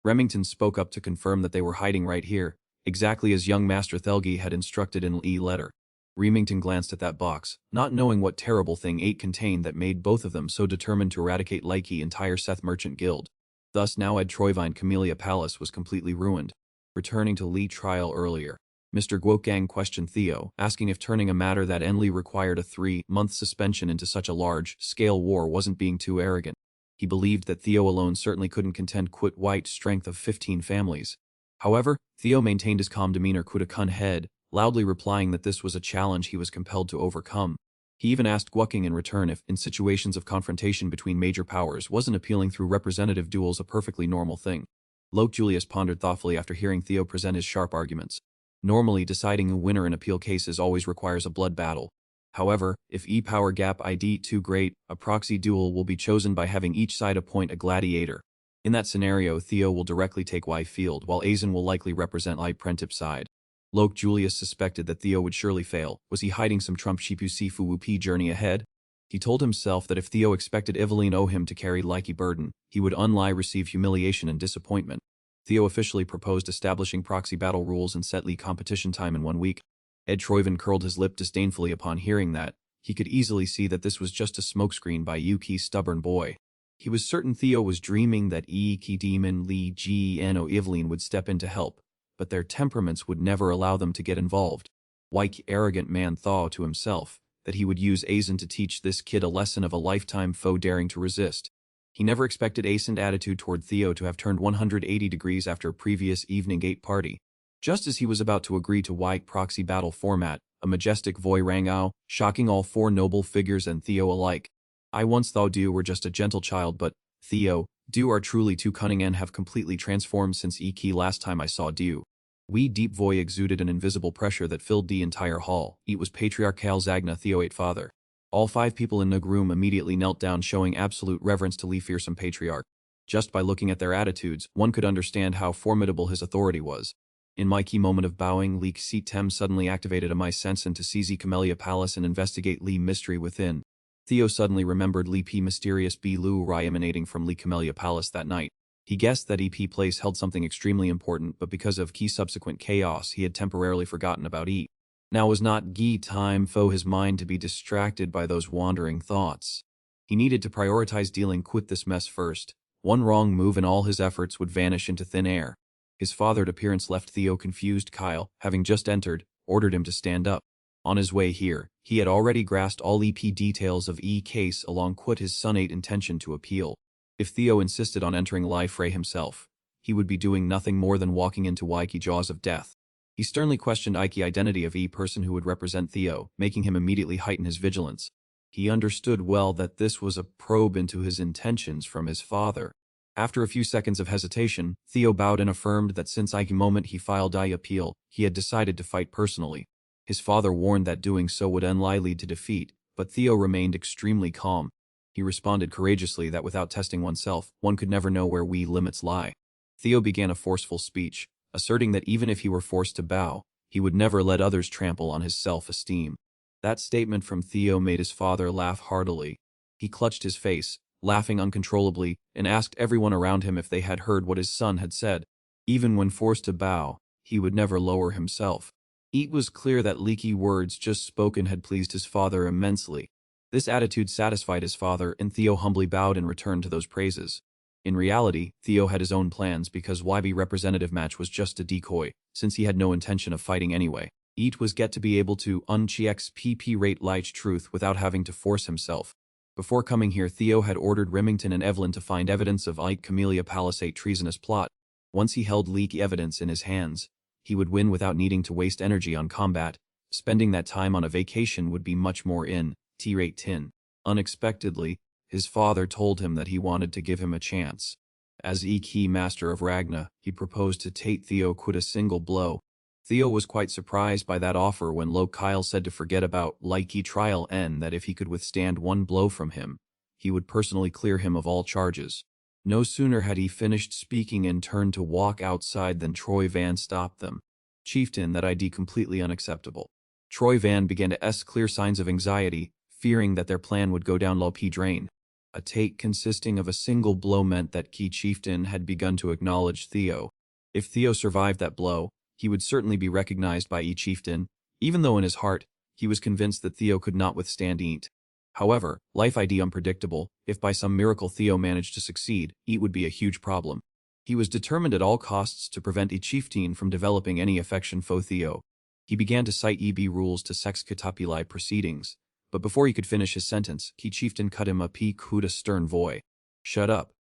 Remington spoke up to confirm that they were hiding right here, exactly as young Master Thelgi had instructed in Lee's letter. Remington glanced at that box, not knowing what terrible thing 8 contained that made both of them so determined to eradicate Leaky's entire Seth merchant guild. Thus now Ed Troivine Camellia Palace was completely ruined. Returning to Lee trial earlier, Mr. Guokgang questioned Theo, asking if turning a matter that Enli required a 3-month suspension into such a large-scale war wasn't being too arrogant. He believed that Theo alone certainly couldn't contend Quit White's strength of 15 families. However, Theo maintained his calm demeanor Kutakun head, loudly replying that this was a challenge he was compelled to overcome. He even asked Guokgang in return if, in situations of confrontation between major powers, wasn't appealing through representative duels a perfectly normal thing. Loke Julius pondered thoughtfully after hearing Theo present his sharp arguments. Normally, deciding a winner in appeal cases always requires a blood battle. However, if E-power gap ID too great, a proxy duel will be chosen by having each side appoint a gladiator. In that scenario, Theo will directly take Y field, while Azen will likely represent I Prentip's side. Loke Julius suspected that Theo would surely fail. Was he hiding some Trump Shipu Sifu Wupi journey ahead? He told himself that if Theo expected Eveline owe him to carry Likey burden, he would unlie receive humiliation and disappointment. Theo officially proposed establishing proxy battle rules and set Lee competition time in 1 week. Ed Troivine curled his lip disdainfully upon hearing that. He could easily see that this was just a smokescreen by Yuki's stubborn boy. He was certain Theo was dreaming that Iki Demon Lee Gno Eveline would step in to help, but their temperaments would never allow them to get involved. Wyke arrogant man thought to himself that he would use Azen to teach this kid a lesson of a lifetime foe daring to resist. He never expected Azen's attitude toward Theo to have turned 180 degrees after a previous evening 8 party. Just as he was about to agree to Wyke proxy battle format, a majestic voice rang out, shocking all 4 noble figures and Theo alike. I once thought you were just a gentle child, but, Theo, you are truly too cunning and have completely transformed since Iki last time I saw you. We deep voice exuded an invisible pressure that filled the entire hall. It was patriarchal Zagna Theo 8 father. All 5 people in the room immediately knelt down, showing absolute reverence to Lee fearsome patriarch. Just by looking at their attitudes, one could understand how formidable his authority was. In my key moment of bowing, Lee Tem suddenly activated a my sense to seize Camellia Palace and investigate Lee mystery within. Theo suddenly remembered Lee P mysterious B Lu Rai emanating from Lee Camellia Palace that night. He guessed that EP place held something extremely important, but because of key subsequent chaos, he had temporarily forgotten about E. Now was not Gi time for his mind to be distracted by those wandering thoughts. He needed to prioritize dealing with this mess first. One wrong move and all his efforts would vanish into thin air. His fathered appearance left Theo confused. Kyle, having just entered, ordered him to stand up. On his way here, he had already grasped all EP details of E case along with his son 8 intention to appeal. If Theo insisted on entering Lai Frey himself, he would be doing nothing more than walking into Ike jaws of death. He sternly questioned Ike's identity of E person who would represent Theo, making him immediately heighten his vigilance. He understood well that this was a probe into his intentions from his father. After a few seconds of hesitation, Theo bowed and affirmed that since Ike moment he filed I appeal, he had decided to fight personally. His father warned that doing so would lead to defeat, but Theo remained extremely calm. He responded courageously that without testing oneself, one could never know where limits lie. Theo began a forceful speech, asserting that even if he were forced to bow, he would never let others trample on his self-esteem. That statement from Theo made his father laugh heartily. He clutched his face, laughing uncontrollably, and asked everyone around him if they had heard what his son had said. Even when forced to bow, he would never lower himself. It was clear that leaky words just spoken had pleased his father immensely. This attitude satisfied his father, and Theo humbly bowed in return to those praises. In reality, Theo had his own plans because YB representative match was just a decoy, since he had no intention of fighting anyway. It was get to be able to unchxpp rate lich truth without having to force himself. Before coming here, Theo had ordered Remington and Evelyn to find evidence of Ike Camellia Palisade treasonous plot. Once he held leak evidence in his hands, he would win without needing to waste energy on combat. Spending that time on a vacation would be much more in T-rate tin. Unexpectedly, his father told him that he wanted to give him a chance. As key master of Ragna, he proposed to take Theo quit a single blow. Theo was quite surprised by that offer when Lo Kyle said to forget about Likey trial and that if he could withstand one blow from him, he would personally clear him of all charges. No sooner had he finished speaking and turned to walk outside than Troy Van stopped them. Chieftain, that ID completely unacceptable. Troy Van began to clear signs of anxiety, fearing that their plan would go down low P drain. A take consisting of a single blow meant that Key Chieftain had begun to acknowledge Theo. If Theo survived that blow, he would certainly be recognized by E Chieftain, even though in his heart, he was convinced that Theo could not withstand Eat. However, life ID unpredictable, if by some miracle Theo managed to succeed, Eat would be a huge problem. He was determined at all costs to prevent E Chieftain from developing any affection for Theo. He began to cite EB rules to sex Katapilai proceedings, but before he could finish his sentence, Key Chieftain cut him a kuda stern voice. Shut up.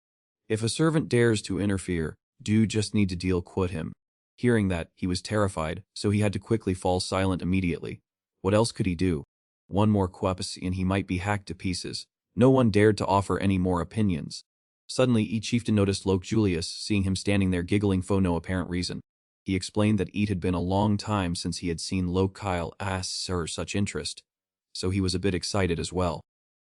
If a servant dares to interfere, do just need to deal quit him. Hearing that, he was terrified, so he had to quickly fall silent immediately. What else could he do? One more quapis and he might be hacked to pieces. No one dared to offer any more opinions. Suddenly, E Chieftain noticed Loke Julius, seeing him standing there giggling for no apparent reason. He explained that it had been a long time since he had seen Loke Kyle such interest, so he was a bit excited as well.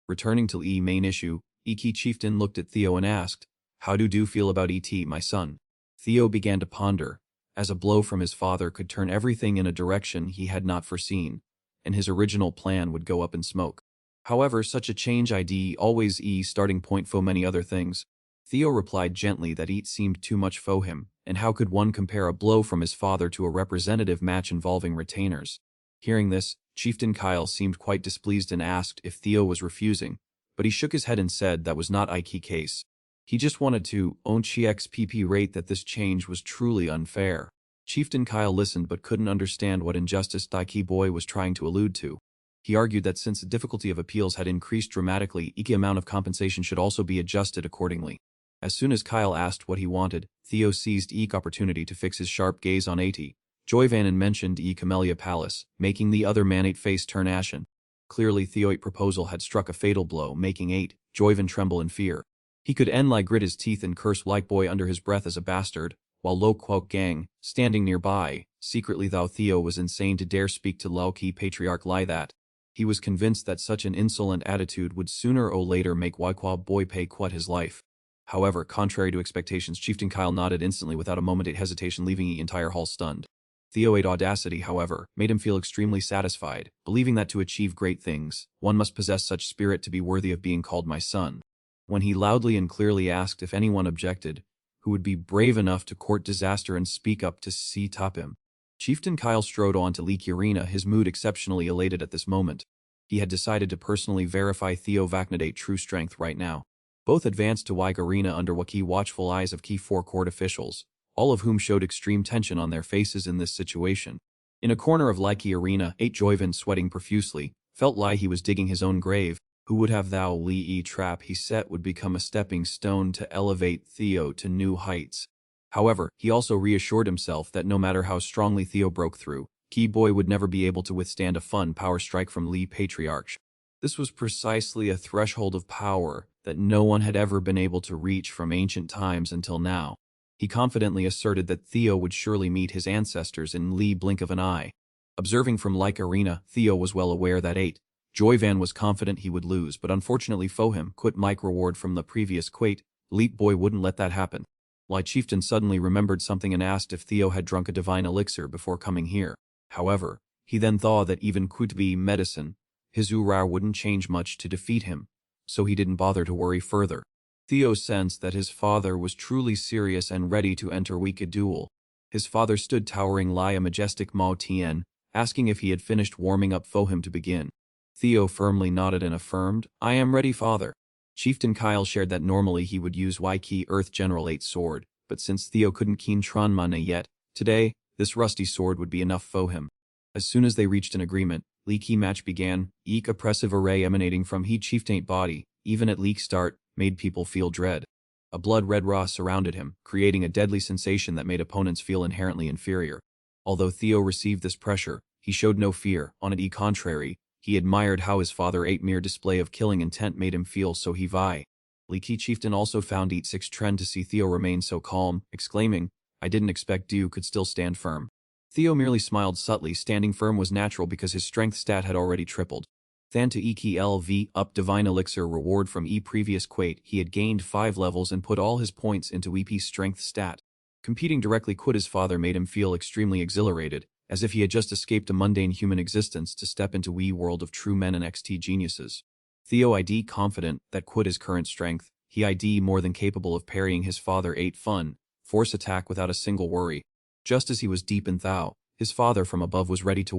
Returning to E main issue, E Key Chieftain looked at Theo and asked, "How do you feel about E.T., my son?" Theo began to ponder, as a blow from his father could turn everything in a direction he had not foreseen, and his original plan would go up in smoke. However, such a change ID always starting point for many other things. Theo replied gently that it seemed too much for him, and how could one compare a blow from his father to a representative match involving retainers? Hearing this, Chieftain Kyle seemed quite displeased and asked if Theo was refusing, but he shook his head and said that was not Ike case. He just wanted to XPP rate that this change was truly unfair. Chieftain Kyle listened but couldn't understand what injustice Daiki Boy was trying to allude to. He argued that since the difficulty of appeals had increased dramatically, the amount of compensation should also be adjusted accordingly. As soon as Kyle asked what he wanted, Theo seized each opportunity to fix his sharp gaze on 80. Joyvanen mentioned Camellia Palace, making the other manate face turn ashen. Clearly Theo's proposal had struck a fatal blow, making Joyvan tremble in fear. He could grit his teeth and curse like boy under his breath as a bastard, while Lo Quoc Gang, standing nearby, secretly thought Theo was insane to dare speak to Lauki Patriarch like that. He was convinced that such an insolent attitude would sooner or later make Waikwa Boy pay quite his life. However, contrary to expectations, Chieftain Kyle nodded instantly without a moment of hesitation, leaving the entire hall stunned. Theo's audacity, however, made him feel extremely satisfied, believing that to achieve great things, one must possess such spirit to be worthy of being called my son. When he loudly and clearly asked if anyone objected, who would be brave enough to court disaster and speak up to top him. Chieftain Kyle strode on to Leak Arena, his mood exceptionally elated at this moment. He had decided to personally verify Theo Vaknadate's true strength right now. Both advanced to Wike Arena under Waki watchful eyes of key four court officials, all of whom showed extreme tension on their faces in this situation. In a corner of Likey Arena, Joyvan, sweating profusely, felt like he was digging his own grave. Who would have thou Lee trap he set would become a stepping stone to elevate Theo to new heights. However, he also reassured himself that no matter how strongly Theo broke through, Key Boy would never be able to withstand a fun power strike from Lee Patriarch. This was precisely a threshold of power that no one had ever been able to reach from ancient times until now. He confidently asserted that Theo would surely meet his ancestors in Lee blink of an eye. Observing from Like Arena, Theo was well aware that Joyvan was confident he would lose, but unfortunately for him, quit Mike reward from the previous quate, Leap Boy wouldn't let that happen. Lai Chieftain suddenly remembered something and asked if Theo had drunk a divine elixir before coming here. However, he then thought that even Kutbi medicine, his Urar wouldn't change much to defeat him, so he didn't bother to worry further. Theo sensed that his father was truly serious and ready to enter wicked duel. His father stood towering Lai a majestic Mao Tien, asking if he had finished warming up for him to begin. Theo firmly nodded and affirmed, "I am ready, father." Chieftain Kyle shared that normally he would use Waiki Earth General 8 sword, but since Theo couldn't keen Tronmana yet, today, this rusty sword would be enough for him. As soon as they reached an agreement, Leaky match began. Eek oppressive array emanating from he chieftain body, even at leak start, made people feel dread. A blood-red raw surrounded him, creating a deadly sensation that made opponents feel inherently inferior. Although Theo received this pressure, he showed no fear. On the contrary, he admired how his father ate mere display of killing intent made him feel so vi. Leaky Chieftain also found Eat 6 trend to see Theo remain so calm, exclaiming, "I didn't expect you could still stand firm." Theo merely smiled subtly. Standing firm was natural because his strength stat had already tripled. Than to Eki LV up Divine Elixir reward from previous quate, he had gained 5 levels and put all his points into EP's strength stat. Competing directly with his father made him feel extremely exhilarated, as if he had just escaped a mundane human existence to step into world of true men and XT geniuses. Theo ID confident that his current strength, he ID more than capable of parrying his father 8 fun, force attack without a single worry. Just as he was deep in Thou, his father from above was ready to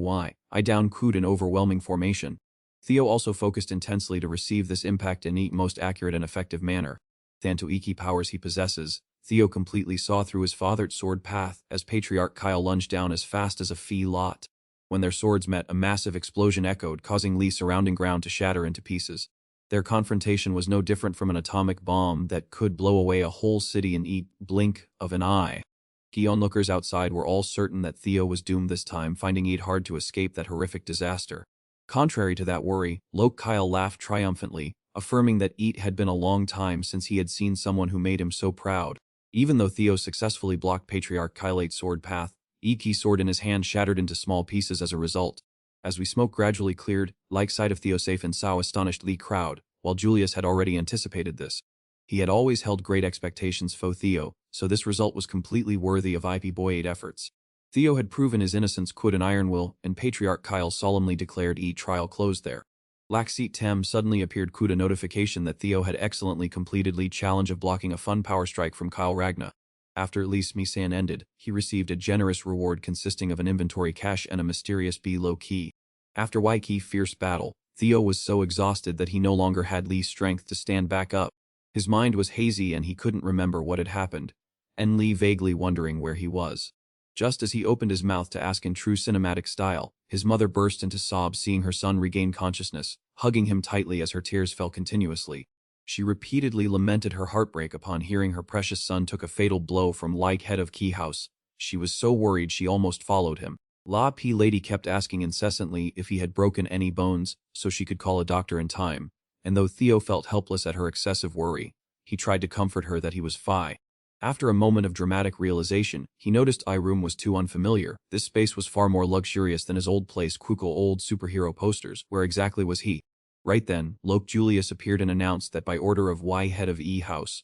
I down Kud in overwhelming formation. Theo also focused intensely to receive this impact in most accurate and effective manner. Than to Iki powers he possesses, Theo completely saw through his father's sword path as Patriarch Kyle lunged down as fast as a fee lot. When their swords met, a massive explosion echoed, causing Lee's surrounding ground to shatter into pieces. Their confrontation was no different from an atomic bomb that could blow away a whole city in blink of an eye. The onlookers outside were all certain that Theo was doomed this time, finding it hard to escape that horrific disaster. Contrary to that worry, Kyle laughed triumphantly, affirming that it had been a long time since he had seen someone who made him so proud. Even though Theo successfully blocked Patriarch Kylate's sword path, Iki's sword in his hand shattered into small pieces as a result. As we smoke gradually cleared, like sight of Theo safe and sound astonished Lee crowd, while Julius had already anticipated this. He had always held great expectations for Theo, so this result was completely worthy of IP Boy 8 efforts. Theo had proven his innocence Kud and Iron Will, and Patriarch Kyle solemnly declared trial closed there. Laxit Tem suddenly appeared Kud a notification that Theo had excellently completed Lee's challenge of blocking a fun power strike from Kyle Ragna. After Lee's Misan ended, he received a generous reward consisting of an inventory cache and a mysterious low key. After Key fierce battle, Theo was so exhausted that he no longer had Lee's strength to stand back up. His mind was hazy and he couldn't remember what had happened, and Lee vaguely wondering where he was. Just as he opened his mouth to ask in true cinematic style, his mother burst into sobs seeing her son regain consciousness, hugging him tightly as her tears fell continuously. She repeatedly lamented her heartbreak upon hearing her precious son took a fatal blow from head of Key House. She was so worried she almost followed him. La P lady kept asking incessantly if he had broken any bones so she could call a doctor in time, and though Theo felt helpless at her excessive worry, he tried to comfort her that he was fine. After a moment of dramatic realization, he noticed room was too unfamiliar. This space was far more luxurious than his old place Kuko old superhero posters. Where exactly was he? Right then, Julius appeared and announced that by order of head of House,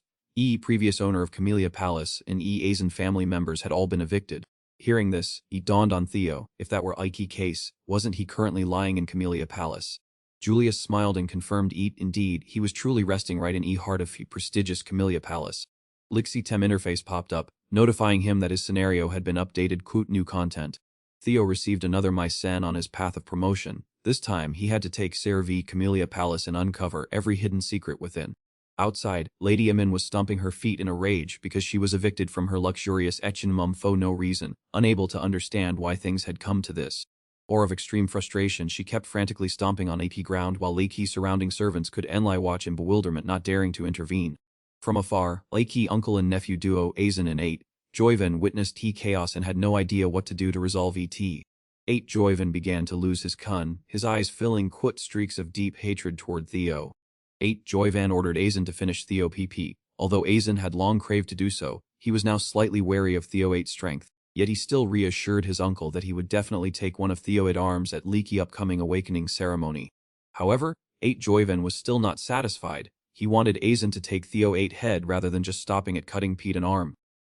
previous owner of Camellia Palace, and Azen family members had all been evicted. Hearing this, it dawned on Theo, if that were Ike's case, wasn't he currently lying in Camellia Palace? Julius smiled and confirmed indeed, he was truly resting right in heart of prestigious Camellia Palace. Lixi Tem interface popped up, notifying him that his scenario had been updated. New content. Theo received another Mycen on his path of promotion. This time, he had to take Sarah v Camellia Palace and uncover every hidden secret within. Outside, Lady Amin was stomping her feet in a rage because she was evicted from her luxurious Echinmum for no reason, unable to understand why things had come to this. Or of extreme frustration, she kept frantically stomping on ground while Lakey's surrounding servants could watch in bewilderment, not daring to intervene. From afar, Lakey uncle and nephew duo Azen and 8, Joyven witnessed chaos and had no idea what to do to resolve it. 8 Joyven began to lose his kun, his eyes filling streaks of deep hatred toward Theo. 8 Joyvan ordered Azen to finish Theo PP. Although Azen had long craved to do so, he was now slightly wary of Theo 8's strength, yet he still reassured his uncle that he would definitely take one of Theo 8's arms at Leaky upcoming awakening ceremony. However, 8 Joyvan was still not satisfied. He wanted Azen to take Theo 8 head rather than just stopping at cutting Pete an arm.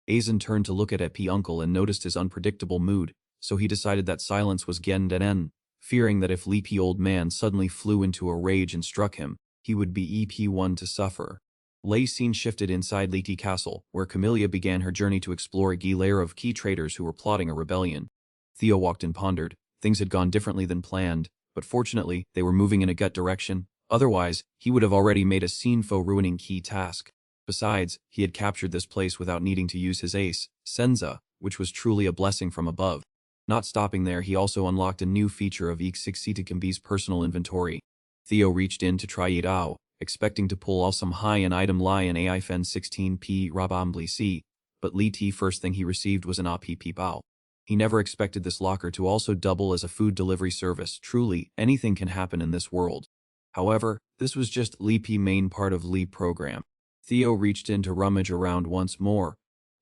Azen turned to look at P uncle and noticed his unpredictable mood, so he decided that silence was Gen, fearing that if Leapy old man suddenly flew into a rage and struck him, he would be EP1 to suffer. Lay scene shifted inside Leety Castle, where Camellia began her journey to explore a lair of key traitors who were plotting a rebellion. Theo walked and pondered. Things had gone differently than planned, but fortunately, they were moving in a gut direction. Otherwise, he would have already made a scene ruining key task. Besides, he had captured this place without needing to use his ace, Senza, which was truly a blessing from above. Not stopping there, he also unlocked a new feature of Iksiksikimbi's personal inventory. Theo reached in to try it out, expecting to pull off some high-end item lie in AIFN 16P Rabambli C, but Li T first thing he received was an APP Bao. He never expected this locker to also double as a food delivery service. Truly, anything can happen in this world. However, this was just Li P main part of Li program. Theo reached in to rummage around once more,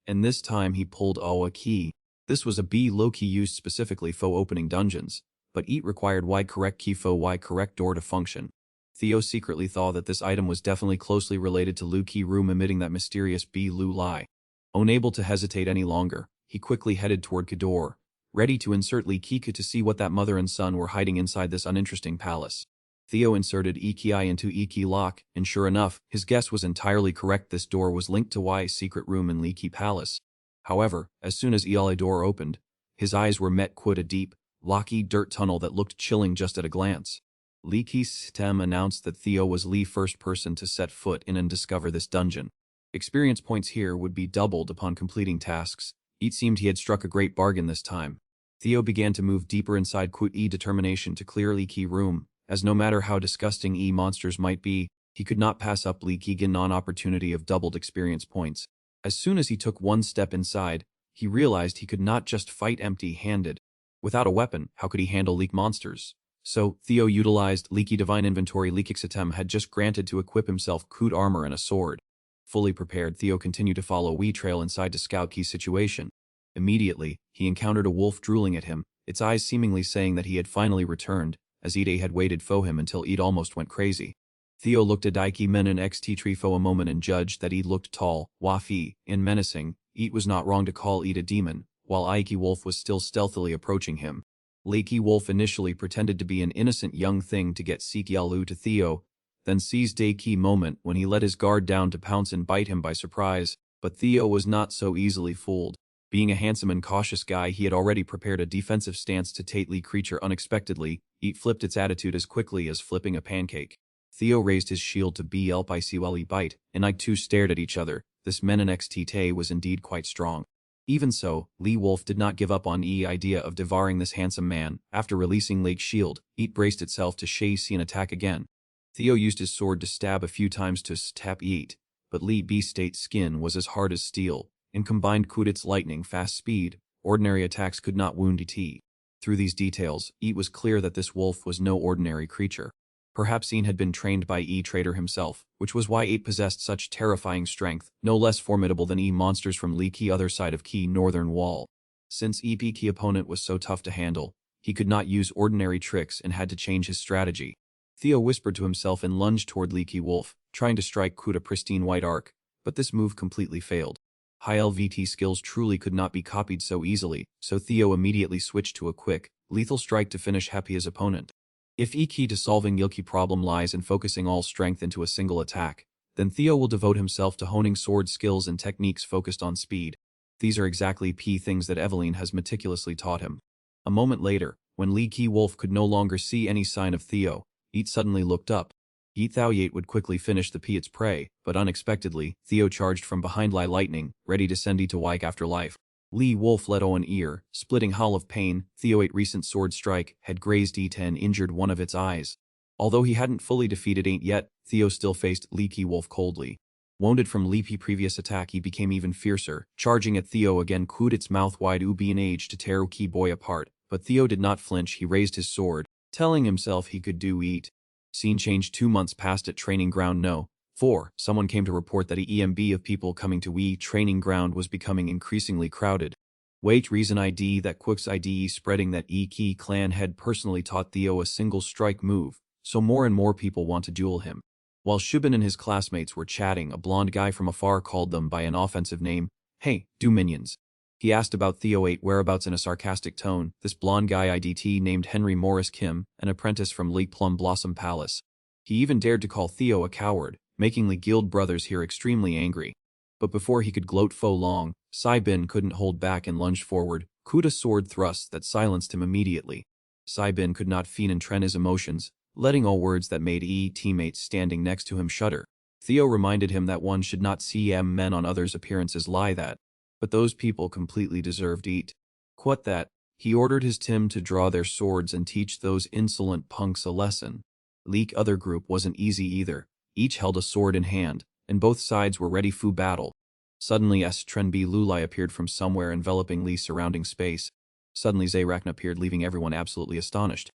and this time he pulled a key. This was a B low-key used specifically for opening dungeons, but it required Y correct key for Y correct door to function. Theo secretly thought that this item was definitely closely related to Lu Key room emitting that mysterious B Lu Lai. Unable to hesitate any longer, he quickly headed toward Kador, ready to insert Li Kika to see what that mother and son were hiding inside this uninteresting palace. Theo inserted Iki into Iki lock, and sure enough, his guess was entirely correct. This door was linked to Y's secret room in Li Ki Palace. However, as soon as Iale door opened, his eyes were met with a deep, locky dirt tunnel that looked chilling just at a glance. Li Ki's stem announced that Theo was the first person to set foot in and discover this dungeon. Experience points here would be doubled upon completing tasks. It seemed he had struck a great bargain this time. Theo began to move deeper inside Qut determination to clear Li Ki room, as no matter how disgusting monsters might be, he could not pass up Li Ki's non-opportunity of doubled experience points. As soon as he took one step inside, he realized he could not just fight empty-handed. Without a weapon, how could he handle leak monsters? So, Theo utilized Leaky Divine Inventory. Leakixatem had just granted to equip himself Qut armor and a sword. Fully prepared, Theo continued to follow Wee Trail inside to scout Key's situation. Immediately, he encountered a wolf drooling at him, its eyes seemingly saying that he had finally returned, as Ide had waited for him until Ide almost went crazy. Theo looked at Daiki Men and XT Tree for a moment and judged that Ide looked tall, wafi, and menacing. Ide was not wrong to call Ide a demon, while Aiki Wolf was still stealthily approaching him. Leaky Wolf initially pretended to be an innocent young thing to get Seek Yalu to Theo, then seized Daiki moment when he let his guard down to pounce and bite him by surprise, but Theo was not so easily fooled. Being a handsome and cautious guy, he had already prepared a defensive stance to Tate Lee creature unexpectedly. It flipped its attitude as quickly as flipping a pancake. Theo raised his shield to help Icy while he bite, and I two stared at each other. This Menon XT Tay was indeed quite strong. Even so, Lee Wolf did not give up on the idea of devouring this handsome man. After releasing Lake's shield, it braced itself to see an attack again. Theo used his sword to stab a few times to stab Yeet, but Lee B State's skin was as hard as steel, and combined with its lightning-fast speed, ordinary attacks could not wound it. Through these details, it was clear that this wolf was no ordinary creature. Perhaps Ian had been trained by Trader himself, which was why it possessed such terrifying strength, no less formidable than monsters from Lee Key other side of Key northern wall. Since EP Key opponent was so tough to handle, he could not use ordinary tricks and had to change his strategy. Theo whispered to himself and lunged toward Lee Key Wolf, trying to strike Kuda pristine white arc, but this move completely failed. High LVT skills truly could not be copied so easily, so Theo immediately switched to a quick, lethal strike to finish happy his opponent. If key to solving Yilki problem lies in focusing all strength into a single attack, then Theo will devote himself to honing sword skills and techniques focused on speed. These are exactly things that Eveline has meticulously taught him. A moment later, when Lee Key Wolf could no longer see any sign of Theo, Eat suddenly looked up. Eat Thaoyate would quickly finish its prey, but unexpectedly, Theo charged from behind like lightning, ready to send to Wike after life. Lee Wolf let Owen ear, splitting howl of pain. Theo's recent sword strike had grazed E10 and injured one of its eyes. Although he hadn't fully defeated Ain't yet, Theo still faced Leaky Wolf coldly. Wounded from Leapy previous attack, he became even fiercer, charging at Theo again, cooed its mouth wide Ubi an age to tear Key Boy apart, but Theo did not flinch. He raised his sword, telling himself he could do it. Scene changed 2 months past at training ground No. 4. Someone came to report that EMB of people coming to Wii training ground was becoming increasingly crowded. Wait reason ID that Quick's IDE spreading that Key clan had personally taught Theo a single strike move, so more and more people want to duel him. While Shubin and his classmates were chatting, a blonde guy from afar called them by an offensive name. Hey, do minions. He asked about Theo 8 whereabouts in a sarcastic tone. This blonde guy IDT named Henry Morris Kim, an apprentice from Lake Plum Blossom Palace. He even dared to call Theo a coward, making the guild brothers here extremely angry. But before he could gloat for long, Sai Bin couldn't hold back and lunged forward, cooed a sword thrust that silenced him immediately. Sai Bin could not feign and tren his emotions, letting all words that made teammates standing next to him shudder. Theo reminded him that one should not see men on others' appearances lie that. But those people completely deserved it. Quit that. He ordered his Tim to draw their swords and teach those insolent punks a lesson. Leak other group wasn't easy either. Each held a sword in hand, and both sides were ready for battle. Suddenly Tren-B Lulai appeared from somewhere enveloping Lee's surrounding space. Suddenly Zayrakna appeared, leaving everyone absolutely astonished.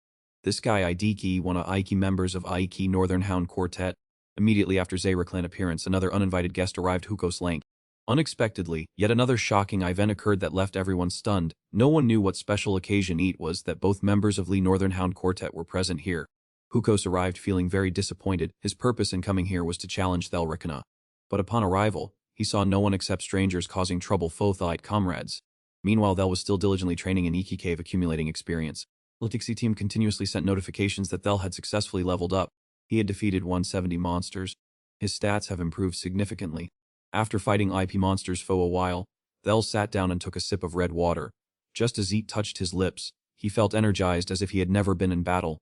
This guy Idiki, one of Aiki members of Aiki Northern Hound Quartet. Immediately after Zayraklan's appearance, another uninvited guest arrived, Hukos Lank. Unexpectedly, yet another shocking event occurred that left everyone stunned. No one knew what special occasion it was that both members of Lee Northern Hound Quartet were present here. Hukos arrived feeling very disappointed. His purpose in coming here was to challenge Thelrikana. But upon arrival, he saw no one except strangers causing trouble Fothite comrades. Meanwhile, Thel was still diligently training in Iki Cave, accumulating experience. Litixi team continuously sent notifications that Thel had successfully leveled up. He had defeated 170 monsters. His stats have improved significantly. After fighting IP monsters for a while, Thel sat down and took a sip of red water. Just as Eat touched his lips, he felt energized as if he had never been in battle.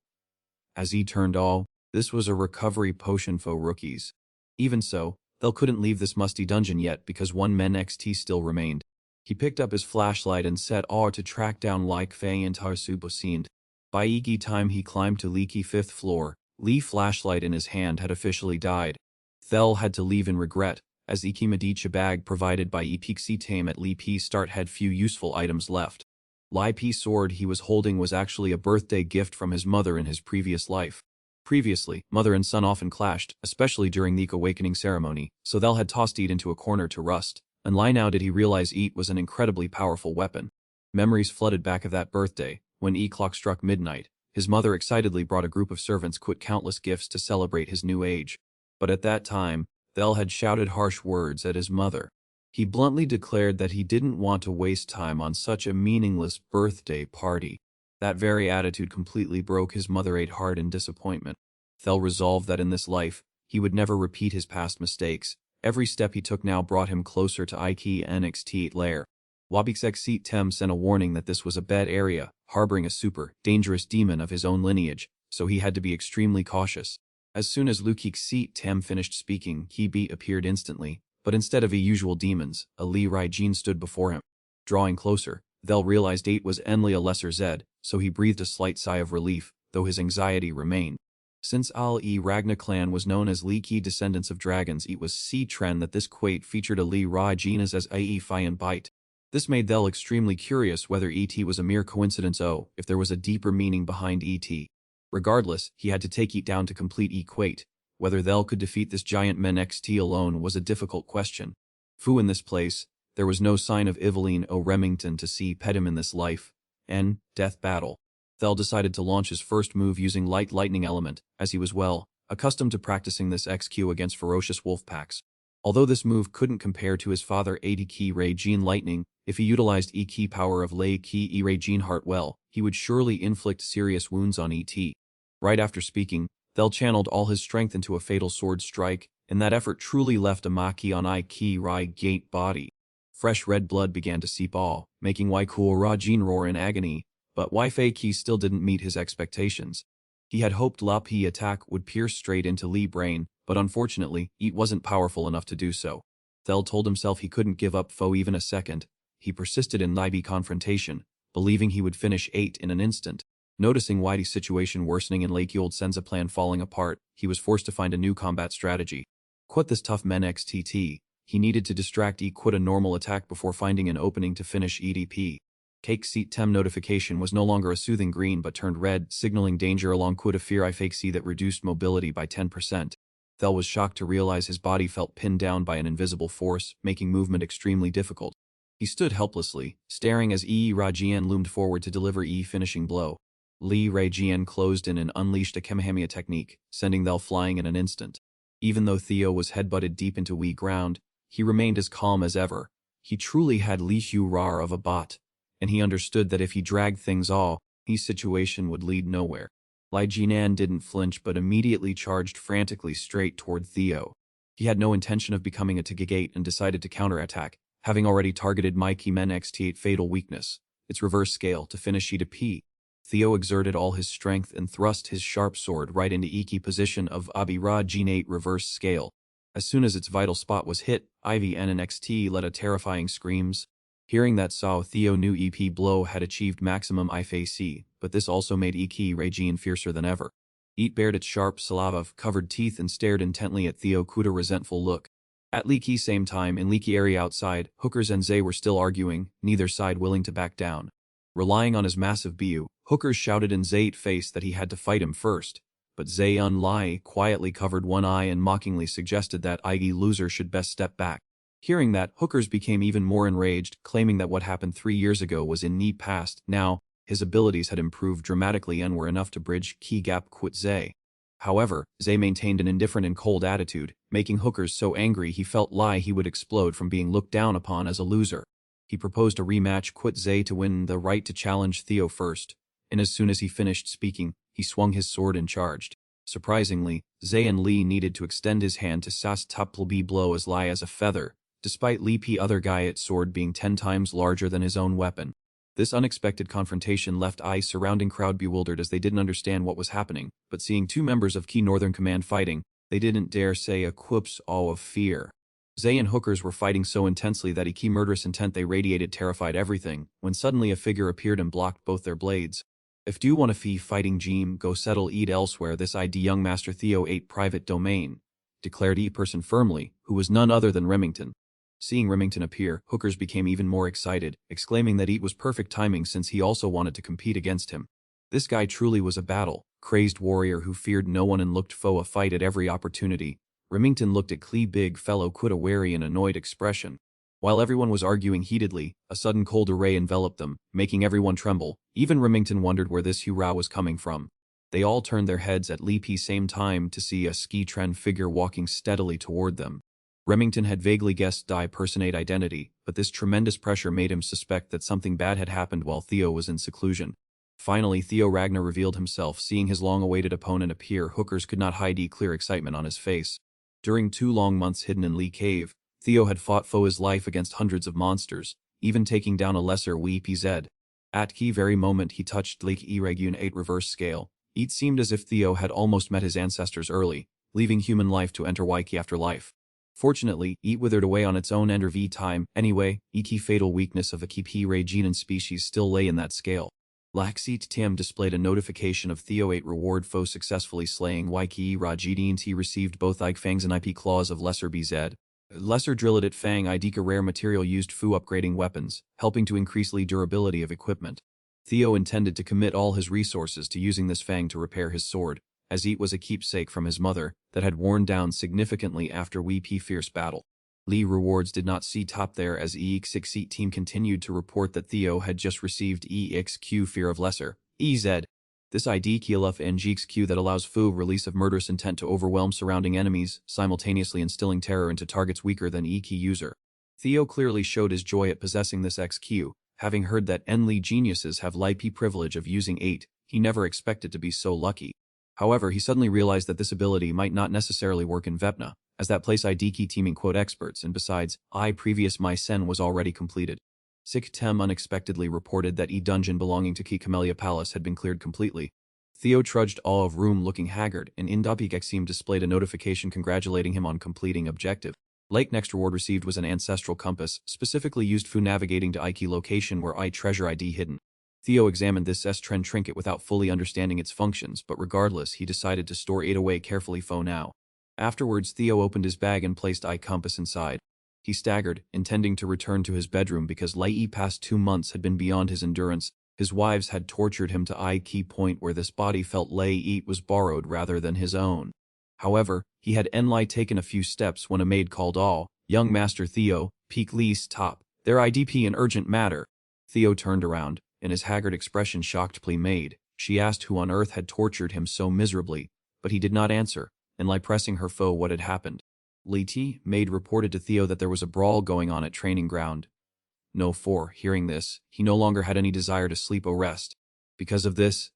As he turned all, this was a recovery potion for rookies. Even so, Thel couldn't leave this musty dungeon yet because one men XT still remained. He picked up his flashlight and set R to track down Like Fei and Tarsubosind. By Iki time he climbed to Leaky 5th floor. Lee flashlight in his hand had officially died. Thel had to leave in regret, as Iki Medici bag provided by Epixi Tame at Lee P start had few useful items left. Lai P sword he was holding was actually a birthday gift from his mother in his previous life. Previously, mother and son often clashed, especially during the awakening ceremony, so Thel had tossed Eat into a corner to rust. And why now did he realize Eat was an incredibly powerful weapon? Memories flooded back of that birthday. When E-clock struck midnight, his mother excitedly brought a group of servants quit countless gifts to celebrate his new age. But at that time, Thel had shouted harsh words at his mother. He bluntly declared that he didn't want to waste time on such a meaningless birthday party. That very attitude completely broke his mother ate hard in disappointment. Thel resolved that in this life, he would never repeat his past mistakes. Every step he took now brought him closer to Iki NXT lair. Wabixexit Tem sent a warning that this was a bad area, harboring a super, dangerous demon of his own lineage, so he had to be extremely cautious. As soon as Lukixit Tem finished speaking, Kibi appeared instantly, but instead of the usual demons, a Li Raijin stood before him. Drawing closer, Thel realized 8 was Enli a lesser Zed, so he breathed a slight sigh of relief, though his anxiety remained. Since Al-E Ragna clan was known as Li Ki descendants of dragons, it was C-trend that this quate featured a Li Rajinas as Ae Fian Bite. This made Thel extremely curious whether ET was a mere coincidence or if there was a deeper meaning behind ET. Regardless, he had to take it down to complete equate. Whether Thel could defeat this giant men XT alone was a difficult question. Fu in this place, there was no sign of Eveline O. Remington to see pet him in this life. Death battle. Thel decided to launch his first move using light lightning element, as he was accustomed to practicing this XQ against ferocious wolf packs. Although this move couldn't compare to his father 80 Ki Ray Jean Lightning, if he utilized E-Ki power of Lei Ki E Ray Jean Heart well, he would surely inflict serious wounds on ET. Right after speaking, Thel channeled all his strength into a fatal sword strike, and that effort truly left a Maki on Iki Rai Gate body. Fresh red blood began to seep all, making Waiku Rajin roar in agony, but Wei Ki still didn't meet his expectations. He had hoped La Pi attack would pierce straight into Li brain, but unfortunately, it wasn't powerful enough to do so. Thel told himself he couldn't give up Foe even a second. He persisted in Libi confrontation, believing he would finish 8 in an instant. Noticing Whitey's situation worsening and Lake Yold Senza plan falling apart, he was forced to find a new combat strategy. Quit this tough men XTT. He needed to distract E quit a normal attack before finding an opening to finish EDP. Cake Seat Tem notification was no longer a soothing green but turned red, signaling danger along quit a fear I fake see that reduced mobility by 10%. Thel was shocked to realize his body felt pinned down by an invisible force, making movement extremely difficult. He stood helplessly, staring as E. Rajian loomed forward to deliver E finishing blow. Li Rajian closed in and unleashed a Kamehameha technique, sending Thel flying in an instant. Even though Theo was headbutted deep into Wee ground, he remained as calm as ever. He truly had Li Hu Rar of a bot, and he understood that if he dragged things all, his situation would lead nowhere. Lai Jinan didn't flinch but immediately charged frantically straight toward Theo. He had no intention of becoming a Tigigate and decided to counterattack, having already targeted Mikey Men XT8 fatal weakness, its reverse scale, to finish E to P. Theo exerted all his strength and thrust his sharp sword right into Iki position of Abira G8 reverse scale. As soon as its vital spot was hit, Ivy N and XT let a terrifying screams. Hearing that Sao Theo knew EP blow had achieved maximum IFAC, but this also made Iki Regine fiercer than ever. Eat bared its sharp saliva-covered teeth and stared intently at Theo Kuda resentful look. At Leaky same time in Leaky area outside, Hookers and Zay were still arguing, neither side willing to back down. Relying on his massive BU, Hookers shouted in Zay's face that he had to fight him first, but Zay Lai quietly covered one eye and mockingly suggested that Igi loser should best step back. Hearing that, Hookers became even more enraged, claiming that what happened 3 years ago was in the past. Now, his abilities had improved dramatically and were enough to bridge key gap with Zay. However, Zay maintained an indifferent and cold attitude, making Hookers so angry he felt he would explode from being looked down upon as a loser. He proposed a rematch with Zay to win the right to challenge Theo first, and as soon as he finished speaking, he swung his sword and charged. Surprisingly, Zay and Lee needed to extend his hand to Sas Tuplb blow as light as a feather, despite Lee P. other guy's sword being 10 times larger than his own weapon. This unexpected confrontation left surrounding crowd bewildered as they didn't understand what was happening, but seeing two members of Key Northern Command fighting, they didn't dare say a quip's awe of fear. Zay and Hookers were fighting so intensely that key murderous intent they radiated terrified everything, when suddenly a figure appeared and blocked both their blades. If do want to fee fighting Jeem, go settle eat elsewhere. This ID young Master Theo 8 private domain, declared person firmly, who was none other than Remington. Seeing Remington appear, Hookers became even more excited, exclaiming that was perfect timing since he also wanted to compete against him. This guy truly was a battle-crazed warrior who feared no one and looked foe a fight at every opportunity. Remington looked at Clee big fellow with a wary and annoyed expression. While everyone was arguing heatedly, a sudden cold array enveloped them, making everyone tremble. Even Remington wondered where this hurrah was coming from. They all turned their heads at Lee P. same time to see a ski-trend figure walking steadily toward them. Remington had vaguely guessed personate identity, but this tremendous pressure made him suspect that something bad had happened while Theo was in seclusion. Finally, Theo Ragnar revealed himself. Seeing his long-awaited opponent appear, Hookers could not hide clear excitement on his face. During 2 long months hidden in Lee Cave, Theo had fought for his life against hundreds of monsters, even taking down a lesser WPZ. At key very moment he touched Lake Eregun 8 reverse scale, it seemed as if Theo had almost met his ancestors early, leaving human life to enter Waiki after life. Fortunately, it withered away on its own ender V time. Anyway, key fatal weakness of a key P. Reginan species still lay in that scale. Laxit Tim displayed a notification of Theo 8 reward foe successfully slaying Waiki Rajidint. He received both Ike Fangs and IP Claws of Lesser BZ. Lesser Drilladit Fang Idika rare material used Fu upgrading weapons, helping to increase the durability of equipment. Theo intended to commit all his resources to using this Fang to repair his sword, as it was a keepsake from his mother that had worn down significantly after WP fierce battle. Lee rewards did not see top there as EX6 team continued to report that Theo had just received EXQ Fear of Lesser, EZ. This ID Kieluf NGXQ that allows Fu release of murderous intent to overwhelm surrounding enemies, simultaneously instilling terror into targets weaker than key user. Theo clearly showed his joy at possessing this XQ, having heard that Enli geniuses have LIP privilege of using 8, he never expected to be so lucky. However, he suddenly realized that this ability might not necessarily work in Vepna, as that place ID key teaming experts, and besides, previous my sen was already completed. Sik Tem unexpectedly reported that dungeon belonging to Key Camellia Palace had been cleared completely. Theo trudged all of room looking haggard, and Indapik Exim displayed a notification congratulating him on completing objective. Lake next reward received was an ancestral compass, specifically used for navigating to Ike location where treasure ID hidden. Theo examined this S-Trend trinket without fully understanding its functions, but regardless, he decided to store it away carefully for now. Afterwards, Theo opened his bag and placed compass inside. He staggered, intending to return to his bedroom because Lai past 2 months had been beyond his endurance. His wives had tortured him to key point where this body felt Lai was borrowed rather than his own. However, he had Enli taken a few steps when a maid called young Master Theo, peak Lee's top, their IDP in urgent matter. Theo turned around, and his haggard expression shocked maid. She asked who on earth had tortured him so miserably, but he did not answer, Enli pressing her foe what had happened. Li maid reported to Theo that there was a brawl going on at training ground. Hearing this, he no longer had any desire to sleep or rest. Because of this,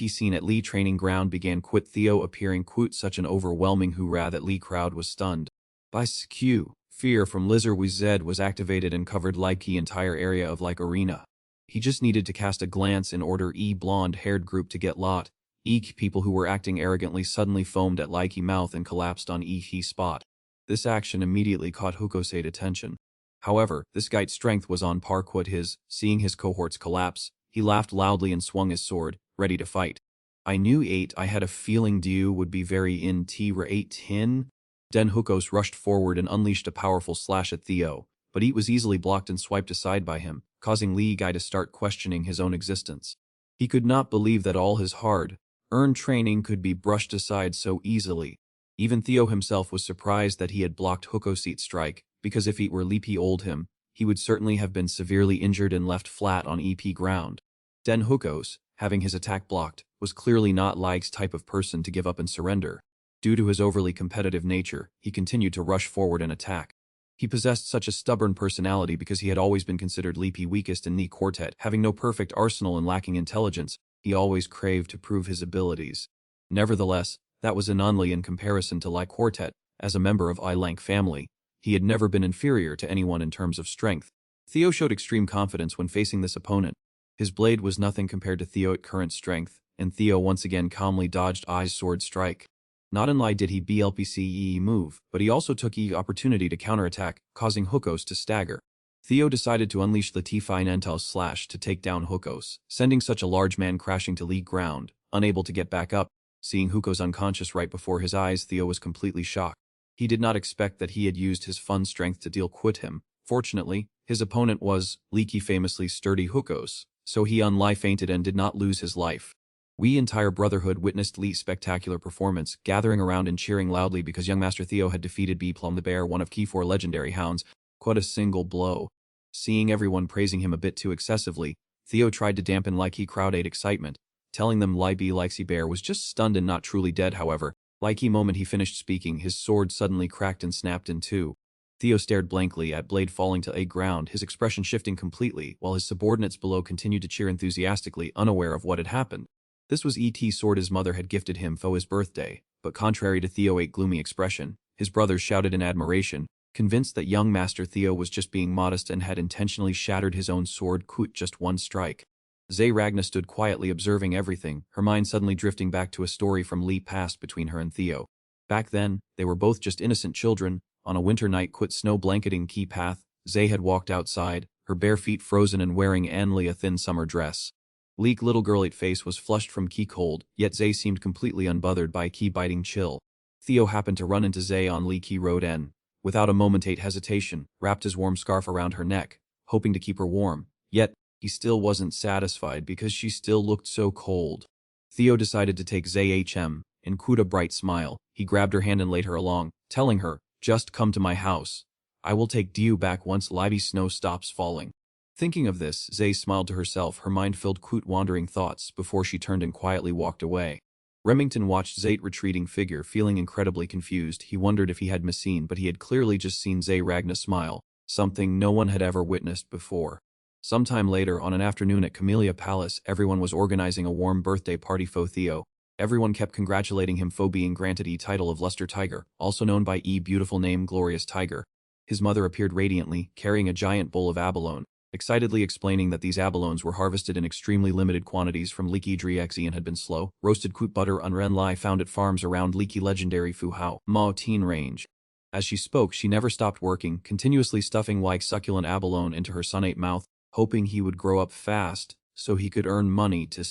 scene at Lee training ground began Theo appearing such an overwhelming hurrah that Lee crowd was stunned. By Q, fear from Lizard WZ was activated and covered the entire area of arena. He just needed to cast a glance in order blonde-haired group to get lot. People who were acting arrogantly suddenly foamed at mouth and collapsed on he spot. This action immediately caught Hukose's attention. However, this guy's strength was on par with his. Seeing his cohorts collapse, he laughed loudly and swung his sword, ready to fight. I knew I had a feeling you would be very in T-8-10. Den Hukos rushed forward and unleashed a powerful slash at Theo, but it was easily blocked and swiped aside by him, causing Lee Guy to start questioning his own existence. He could not believe that all his hard-earned training could be brushed aside so easily. Even Theo himself was surprised that he had blocked Hukose's strike, because if it were Li Pi old him, he would certainly have been severely injured and left flat on EP ground. Den Hukos, having his attack blocked, was clearly not Like's type of person to give up and surrender. Due to his overly competitive nature, he continued to rush forward and attack. He possessed such a stubborn personality because he had always been considered Li Pi weakest in the quartet. Having no perfect arsenal and lacking intelligence, he always craved to prove his abilities. Nevertheless, that was only in comparison to Li Quartet. As a member of I Lank family, he had never been inferior to anyone in terms of strength. Theo showed extreme confidence when facing this opponent. His blade was nothing compared to Theo's current strength, and Theo once again calmly dodged I's sword strike. Not only did he BLPCE move, but he also took the opportunity to counterattack, causing Hukos to stagger. Theo decided to unleash the T-Finantel slash to take down Hukos, sending such a large man crashing to league ground, unable to get back up. Seeing Hukos unconscious right before his eyes, Theo was completely shocked. He did not expect that he had used his fun strength to deal quit him. Fortunately, his opponent was Leaky famously sturdy Hukos, so he fainted and did not lose his life. We entire Brotherhood witnessed Lee's spectacular performance, gathering around and cheering loudly because young Master Theo had defeated Plum the Bear, one of Key 4 legendary hounds, quite a single blow. Seeing everyone praising him a bit too excessively, Theo tried to dampen Likey crowd-aid excitement, telling them Likey Bear was just stunned and not truly dead. However, Likey moment he finished speaking, his sword suddenly cracked and snapped in two. Theo stared blankly at blade falling to a ground, his expression shifting completely, while his subordinates below continued to cheer enthusiastically, unaware of what had happened. This was E.T. sword his mother had gifted him for his birthday, but contrary to Theo's gloomy expression, his brothers shouted in admiration, convinced that young Master Theo was just being modest and had intentionally shattered his own sword with just one strike. Zay Ragna stood quietly observing everything, her mind suddenly drifting back to a story from Lee past between her and Theo. Back then, they were both just innocent children. On a winter night snow blanketing Key Path, Zay had walked outside, her bare feet frozen and wearing only a thin summer dress. Leek little girl-ate face was flushed from Key cold, yet Zay seemed completely unbothered by Key biting chill. Theo happened to run into Zay on Lee Key Road N. Without a moment's hesitation, wrapped his warm scarf around her neck, hoping to keep her warm, yet he still wasn't satisfied because she still looked so cold. Theo decided to take Zay HM, and with a bright smile, he grabbed her hand and laid her along, telling her, "Just come to my house. I will take you back once lively snow stops falling." Thinking of this, Zay smiled to herself, her mind filled with wandering thoughts, before she turned and quietly walked away. Remington watched Zay's retreating figure, feeling incredibly confused. He wondered if he had misseen, but he had clearly just seen Zay Ragna smile, something no one had ever witnessed before. Sometime later, on an afternoon at Camellia Palace, everyone was organizing a warm birthday party for Theo. Everyone kept congratulating him for being granted the title of Luster Tiger, also known by beautiful name Glorious Tiger. His mother appeared radiantly, carrying a giant bowl of abalone, excitedly explaining that these abalones were harvested in extremely limited quantities from Leaky Drexy and had been slow, roasted butter on Ren Lai found at farms around Leaky legendary Fu Hao Mao Teen range. As she spoke, she never stopped working, continuously stuffing succulent abalone into her son-ate mouth, hoping he would grow up fast, so he could earn money to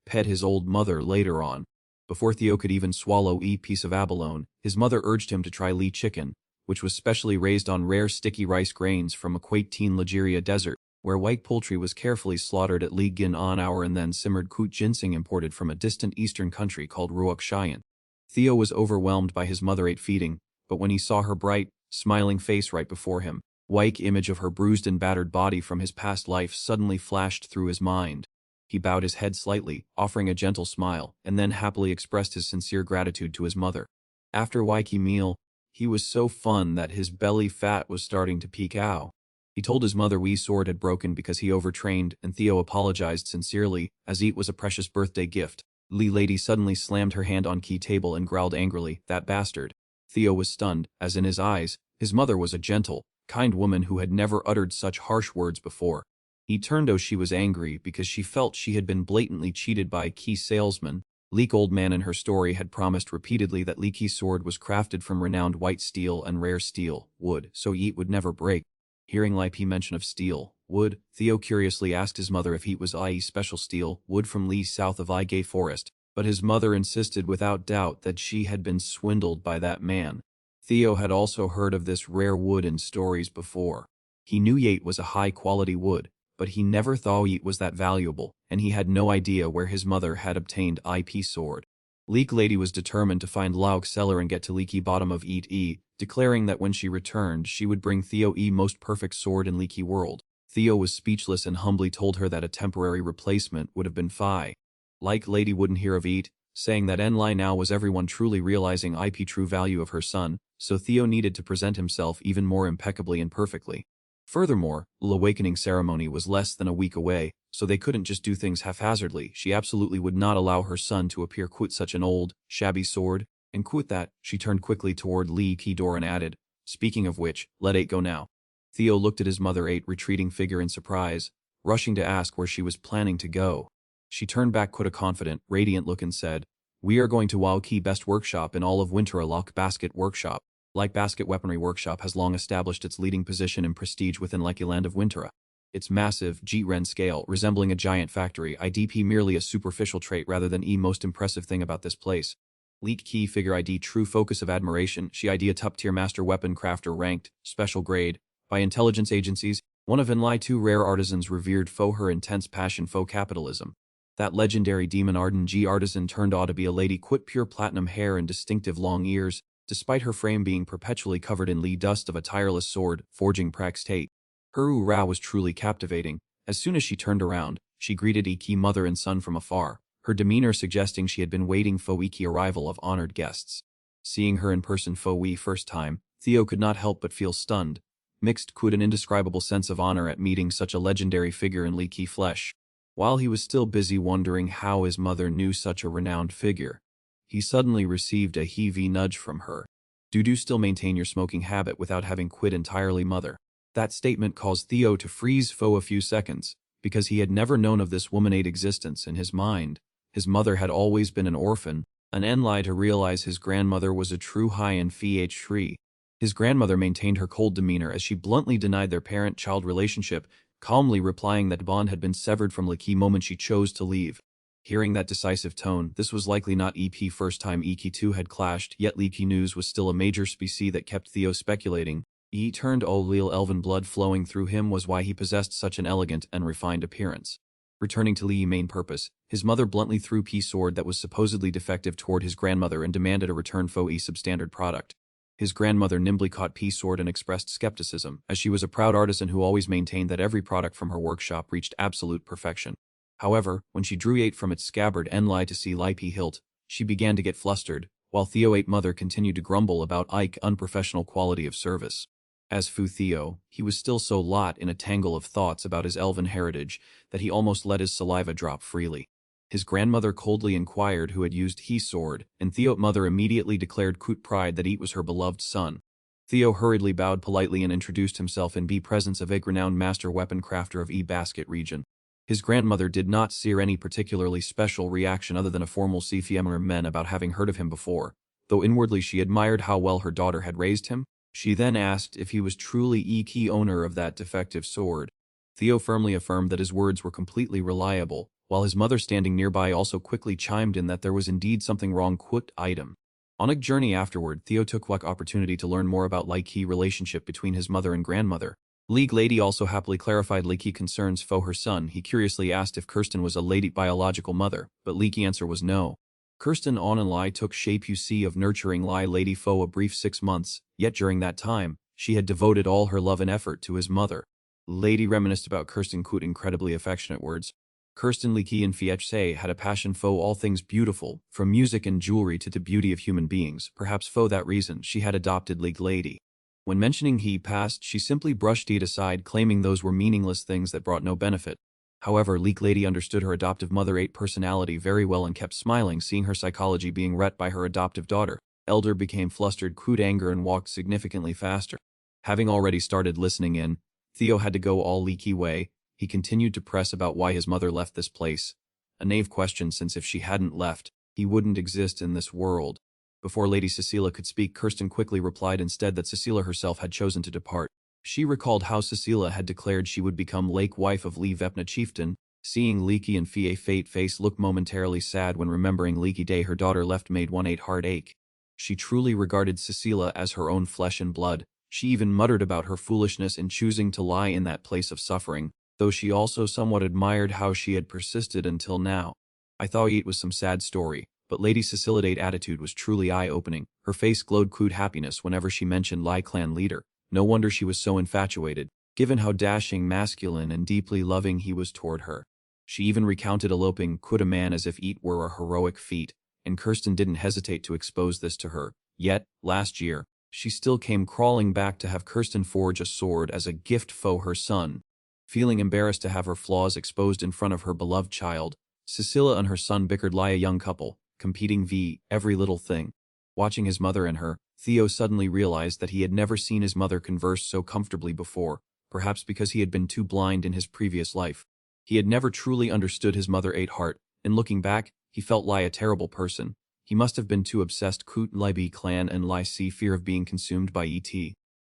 pet his old mother later on. Before Theo could even swallow a piece of abalone, his mother urged him to try Lee chicken, which was specially raised on rare sticky rice grains from Aquatean Nigeria desert, where white poultry was carefully slaughtered at Li Gin an hour and then simmered ginseng imported from a distant eastern country called Ruok Cheyenne. Theo was overwhelmed by his mother-ate feeding, but when he saw her bright, smiling face right before him, image of her bruised and battered body from his past life suddenly flashed through his mind. He bowed his head slightly, offering a gentle smile, and then happily expressed his sincere gratitude to his mother. After Waiki meal, he was so fun that his belly fat was starting to peek out. He told his mother Wee's sword had broken because he overtrained, and Theo apologized sincerely, as it was a precious birthday gift. Lee Lady suddenly slammed her hand on key table and growled angrily, "That bastard." Theo was stunned, as in his eyes, his mother was a gentle, kind woman who had never uttered such harsh words before. He turned she was angry because she felt she had been blatantly cheated by a key salesman. Leek old man in her story had promised repeatedly that Leaky's sword was crafted from renowned white steel and rare steel, wood, so it would never break. Hearing Li mention of steel, wood, Theo curiously asked his mother if it was special steel, wood from Lee south of Gay Forest, but his mother insisted without doubt that she had been swindled by that man. Theo had also heard of this rare wood in stories before. He knew it was a high-quality wood, but he never thought it was that valuable, and he had no idea where his mother had obtained IP sword. Leek Lady was determined to find Lauk Seller and get to Leaky bottom of it. declaring that when she returned, she would bring Theo E most perfect sword in Leaky World. Theo was speechless and humbly told her that a temporary replacement would have been Phi. Like Lady wouldn't hear of it, saying that Enlai now was everyone truly realizing IP true value of her son, so Theo needed to present himself even more impeccably and perfectly. Furthermore, the awakening ceremony was less than a week away, so they couldn't just do things haphazardly. She absolutely would not allow her son to appear quit such an old, shabby sword, and quit that, she turned quickly toward Lee Ki-dor and added, "Speaking of which, let 8 go now." Theo looked at his mother 8 retreating figure in surprise, rushing to ask where she was planning to go. She turned back with a confident, radiant look and said, "We are going to Wao Ki best workshop in all of Winter, a lock basket workshop. Like Basket Weaponry Workshop has long established its leading position and prestige within Lecky Land of Wintera. Its massive, G-Ren scale, resembling a giant factory, IDP merely a superficial trait rather than most impressive thing about this place. Leak Key Figure ID true focus of admiration, she ID a top-tier master weapon crafter ranked, special grade, by intelligence agencies, one of Enlai 2 rare artisans revered for her intense passion for capitalism. That legendary demon Arden G artisan turned out to be a lady quit pure platinum hair and distinctive long ears, despite her frame being perpetually covered in dust of a tireless sword, forging praxtate. Her aura was truly captivating. As soon as she turned around, she greeted Iki mother and son from afar, her demeanor suggesting she had been waiting for Iki arrival of honored guests. Seeing her in person for first time, Theo could not help but feel stunned, mixed with an indescribable sense of honor at meeting such a legendary figure in leaky flesh. While he was still busy wondering how his mother knew such a renowned figure, he suddenly received a heavy nudge from her. Do still maintain your smoking habit without having quit entirely, mother? That statement caused Theo to freeze for a few seconds, because he had never known of this womanade existence in his mind. His mother had always been an orphan, an Enlai to realize his grandmother was a true high-end Phi. His grandmother maintained her cold demeanor as she bluntly denied their parent-child relationship, calmly replying that bond had been severed from the key moment she chose to leave. Hearing that decisive tone, this was likely not EP first time EK2 had clashed, yet leaky news was still a major species that kept Theo speculating. He turned O'Leal elven blood flowing through him was why he possessed such an elegant and refined appearance. Returning to Lee's main purpose, his mother bluntly threw P sword that was supposedly defective toward his grandmother and demanded a return for substandard product. His grandmother nimbly caught P sword and expressed skepticism, as she was a proud artisan who always maintained that every product from her workshop reached absolute perfection. However, when she drew 8 from its scabbard and lied to see Lipe hilt, she began to get flustered, while Theo 8 mother continued to grumble about Ike's unprofessional quality of service. As Fu Theo, he was still so lost in a tangle of thoughts about his elven heritage that he almost let his saliva drop freely. His grandmother coldly inquired who had used his sword, and Theo's mother immediately declared with pride that it was her beloved son. Theo hurriedly bowed politely and introduced himself in presence of a renowned master weapon crafter of Basket region. His grandmother did not sear any particularly special reaction other than a formal CFMR men about having heard of him before, though inwardly she admired how well her daughter had raised him. She then asked if he was truly a key owner of that defective sword. Theo firmly affirmed that his words were completely reliable, while his mother standing nearby also quickly chimed in that there was indeed something wrong with item. On a journey afterward, Theo took opportunity to learn more about Key relationship between his mother and grandmother. League Lady also happily clarified Key concerns for her son. He curiously asked if Kirsten was a lady biological mother, but Leaky answer was no. Kirsten on and Lai took shape of nurturing Lai Lady for a brief 6 months, yet during that time, she had devoted all her love and effort to his mother. Lady reminisced about Kirsten with incredibly affectionate words. Kirsten Leaky and Fietche had a passion for all things beautiful, from music and jewelry to the beauty of human beings. Perhaps for that reason she had adopted League Lady. When mentioning he passed, she simply brushed it aside, claiming those were meaningless things that brought no benefit. However, Leak Lady understood her adoptive mother 8 personality very well and kept smiling, seeing her psychology being read by her adoptive daughter. Elder became flustered, cooed anger and walked significantly faster. Having already started listening in, Theo had to go all Leaky way. He continued to press about why his mother left this place. A naive question, since if she hadn't left, he wouldn't exist in this world. Before Lady Cecilia could speak, Kirsten quickly replied instead that Cecilia herself had chosen to depart. She recalled how Cecilia had declared she would become Lake wife of Lee Vepna chieftain. Seeing Leaky and Fie Fate face look momentarily sad when remembering Leaky Day her daughter left made one 8 heart ache. She truly regarded Cecilia as her own flesh and blood. She even muttered about her foolishness in choosing to lie in that place of suffering, though she also somewhat admired how she had persisted until now. I thought it was some sad story, But Lady Cecilida's attitude was truly eye-opening. Her face glowed crude happiness whenever she mentioned Lai clan leader. No wonder she was so infatuated, given how dashing, masculine, and deeply loving he was toward her. She even recounted eloping with a man as if it were a heroic feat, and Kirsten didn't hesitate to expose this to her. Yet, last year, she still came crawling back to have Kirsten forge a sword as a gift for her son. Feeling embarrassed to have her flaws exposed in front of her beloved child, Cecilia and her son bickered like a young couple, competing every little thing. Watching his mother and her, Theo suddenly realized that he had never seen his mother converse so comfortably before, perhaps because he had been too blind in his previous life. He had never truly understood his mother's heart, and looking back, he felt like a terrible person. He must have been too obsessed with Lai B clan and Lai C fear of being consumed by ET.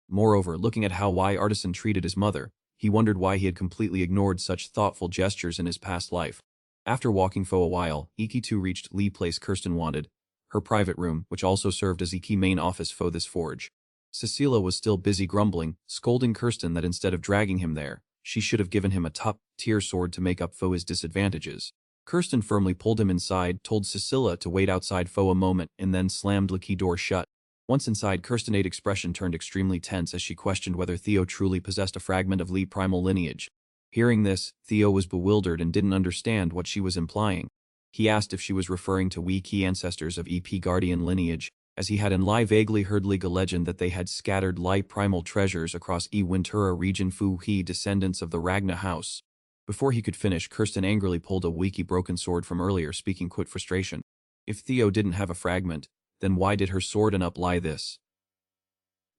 Moreover, looking at how Y Artisan treated his mother, he wondered why he had completely ignored such thoughtful gestures in his past life. After walking for a while, Iki 2 reached Lee place Kirsten wanted, her private room, which also served as Iki main office for this forge. Cecilia was still busy grumbling, scolding Kirsten that instead of dragging him there, she should have given him a top-tier sword to make up for his disadvantages. Kirsten firmly pulled him inside, told Cecilia to wait outside for a moment, and then slammed the key door shut. Once inside, Kirsten's expression turned extremely tense as she questioned whether Theo truly possessed a fragment of Lee primal lineage. Hearing this, Theo was bewildered and didn't understand what she was implying. He asked if she was referring to Wee key ancestors of EP Guardian lineage, as he had in Lai vaguely heard legal legend that they had scattered Lai primal treasures across Wintura region Fu He descendants of the Ragna house. Before he could finish, Kirsten angrily pulled a Wiki broken sword from earlier, speaking with frustration. If Theo didn't have a fragment, then why did her sword end up like this?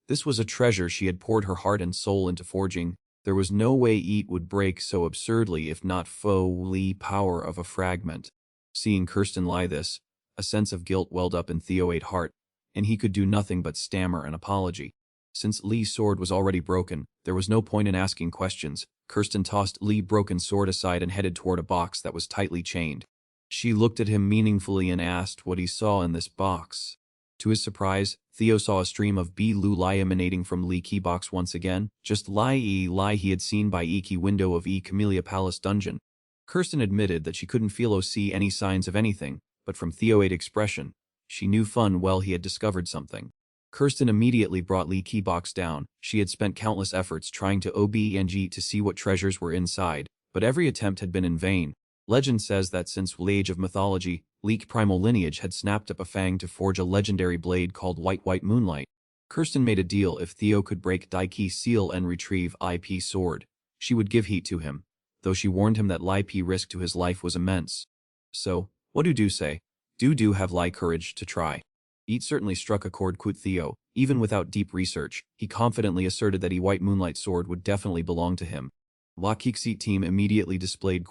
This was a treasure she had poured her heart and soul into forging. There was no way it would break so absurdly if not for the power of a fragment. Seeing Kirsten lie this, a sense of guilt welled up in Theo's heart, and he could do nothing but stammer an apology. Since Lee's sword was already broken, there was no point in asking questions. Kirsten tossed Lee's broken sword aside and headed toward a box that was tightly chained. She looked at him meaningfully and asked what he saw in this box. To his surprise, Theo saw a stream of blue light emanating from Lee key box once again, just like he had seen by key window of Camellia Palace dungeon. Kirsten admitted that she couldn't feel or see any signs of anything, but from Theo's expression, she knew full well he had discovered something. Kirsten immediately brought Lee key box down. She had spent countless efforts trying to obng to see what treasures were inside, but every attempt had been in vain. Legend says that since the age of mythology, Leek primal lineage had snapped up a fang to forge a legendary blade called White Moonlight. Kirsten made a deal: if Theo could break Daiki seal and retrieve IP sword, she would give heat to him, though she warned him that Li risk to his life was immense. So, what do say? Do have Li courage to try? It certainly struck a chord with Theo. Even without deep research, he confidently asserted that White Moonlight sword would definitely belong to him. La Kixit team immediately displayed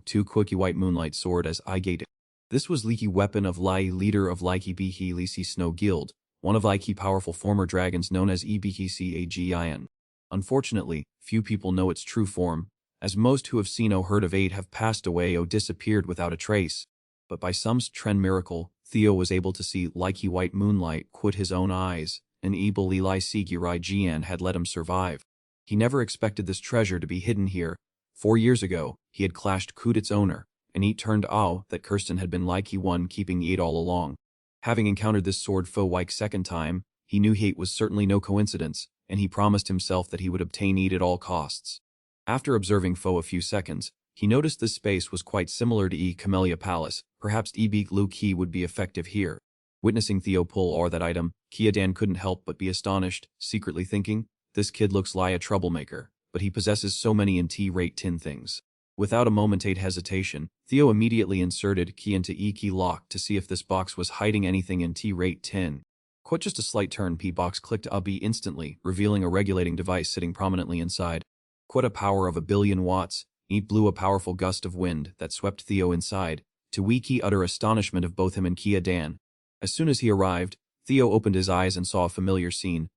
two Quickie White Moonlight sword as I-gated. This was Leaky weapon of Lai, leader of Laiki Bihi Lisi Snow Guild, one of Laiki powerful former dragons known as Ebkcagin. Unfortunately, few people know its true form, as most who have seen or heard of it have passed away or disappeared without a trace. But by some strange miracle, Theo was able to see Laiki White Moonlight with his own eyes, and Ebel Eli Sigirai Jian had let him survive. He never expected this treasure to be hidden here. 4 years ago, he had clashed with its owner, and it turned out that Kirsten had been like one keeping it all along. Having encountered this sword foe like second time, he knew it was certainly no coincidence, and he promised himself that he would obtain it at all costs. After observing foe a few seconds, he noticed this space was quite similar to Camellia Palace. Perhaps Ebik Lu Ki would be effective here. Witnessing Theo pull or that item, Kiadan couldn't help but be astonished, secretly thinking, this kid looks like a troublemaker, but he possesses so many T-rate tin things. Without a moment's hesitation, Theo immediately inserted key into E-key lock to see if this box was hiding anything in T-rate tin. Quite just a slight turn, P-box clicked AB instantly, revealing a regulating device sitting prominently inside. Quite a power of 1,000,000,000 watts, it blew a powerful gust of wind that swept Theo inside, to Wiki utter astonishment of both him and Kia Dan. As soon as he arrived, Theo opened his eyes and saw a familiar scene.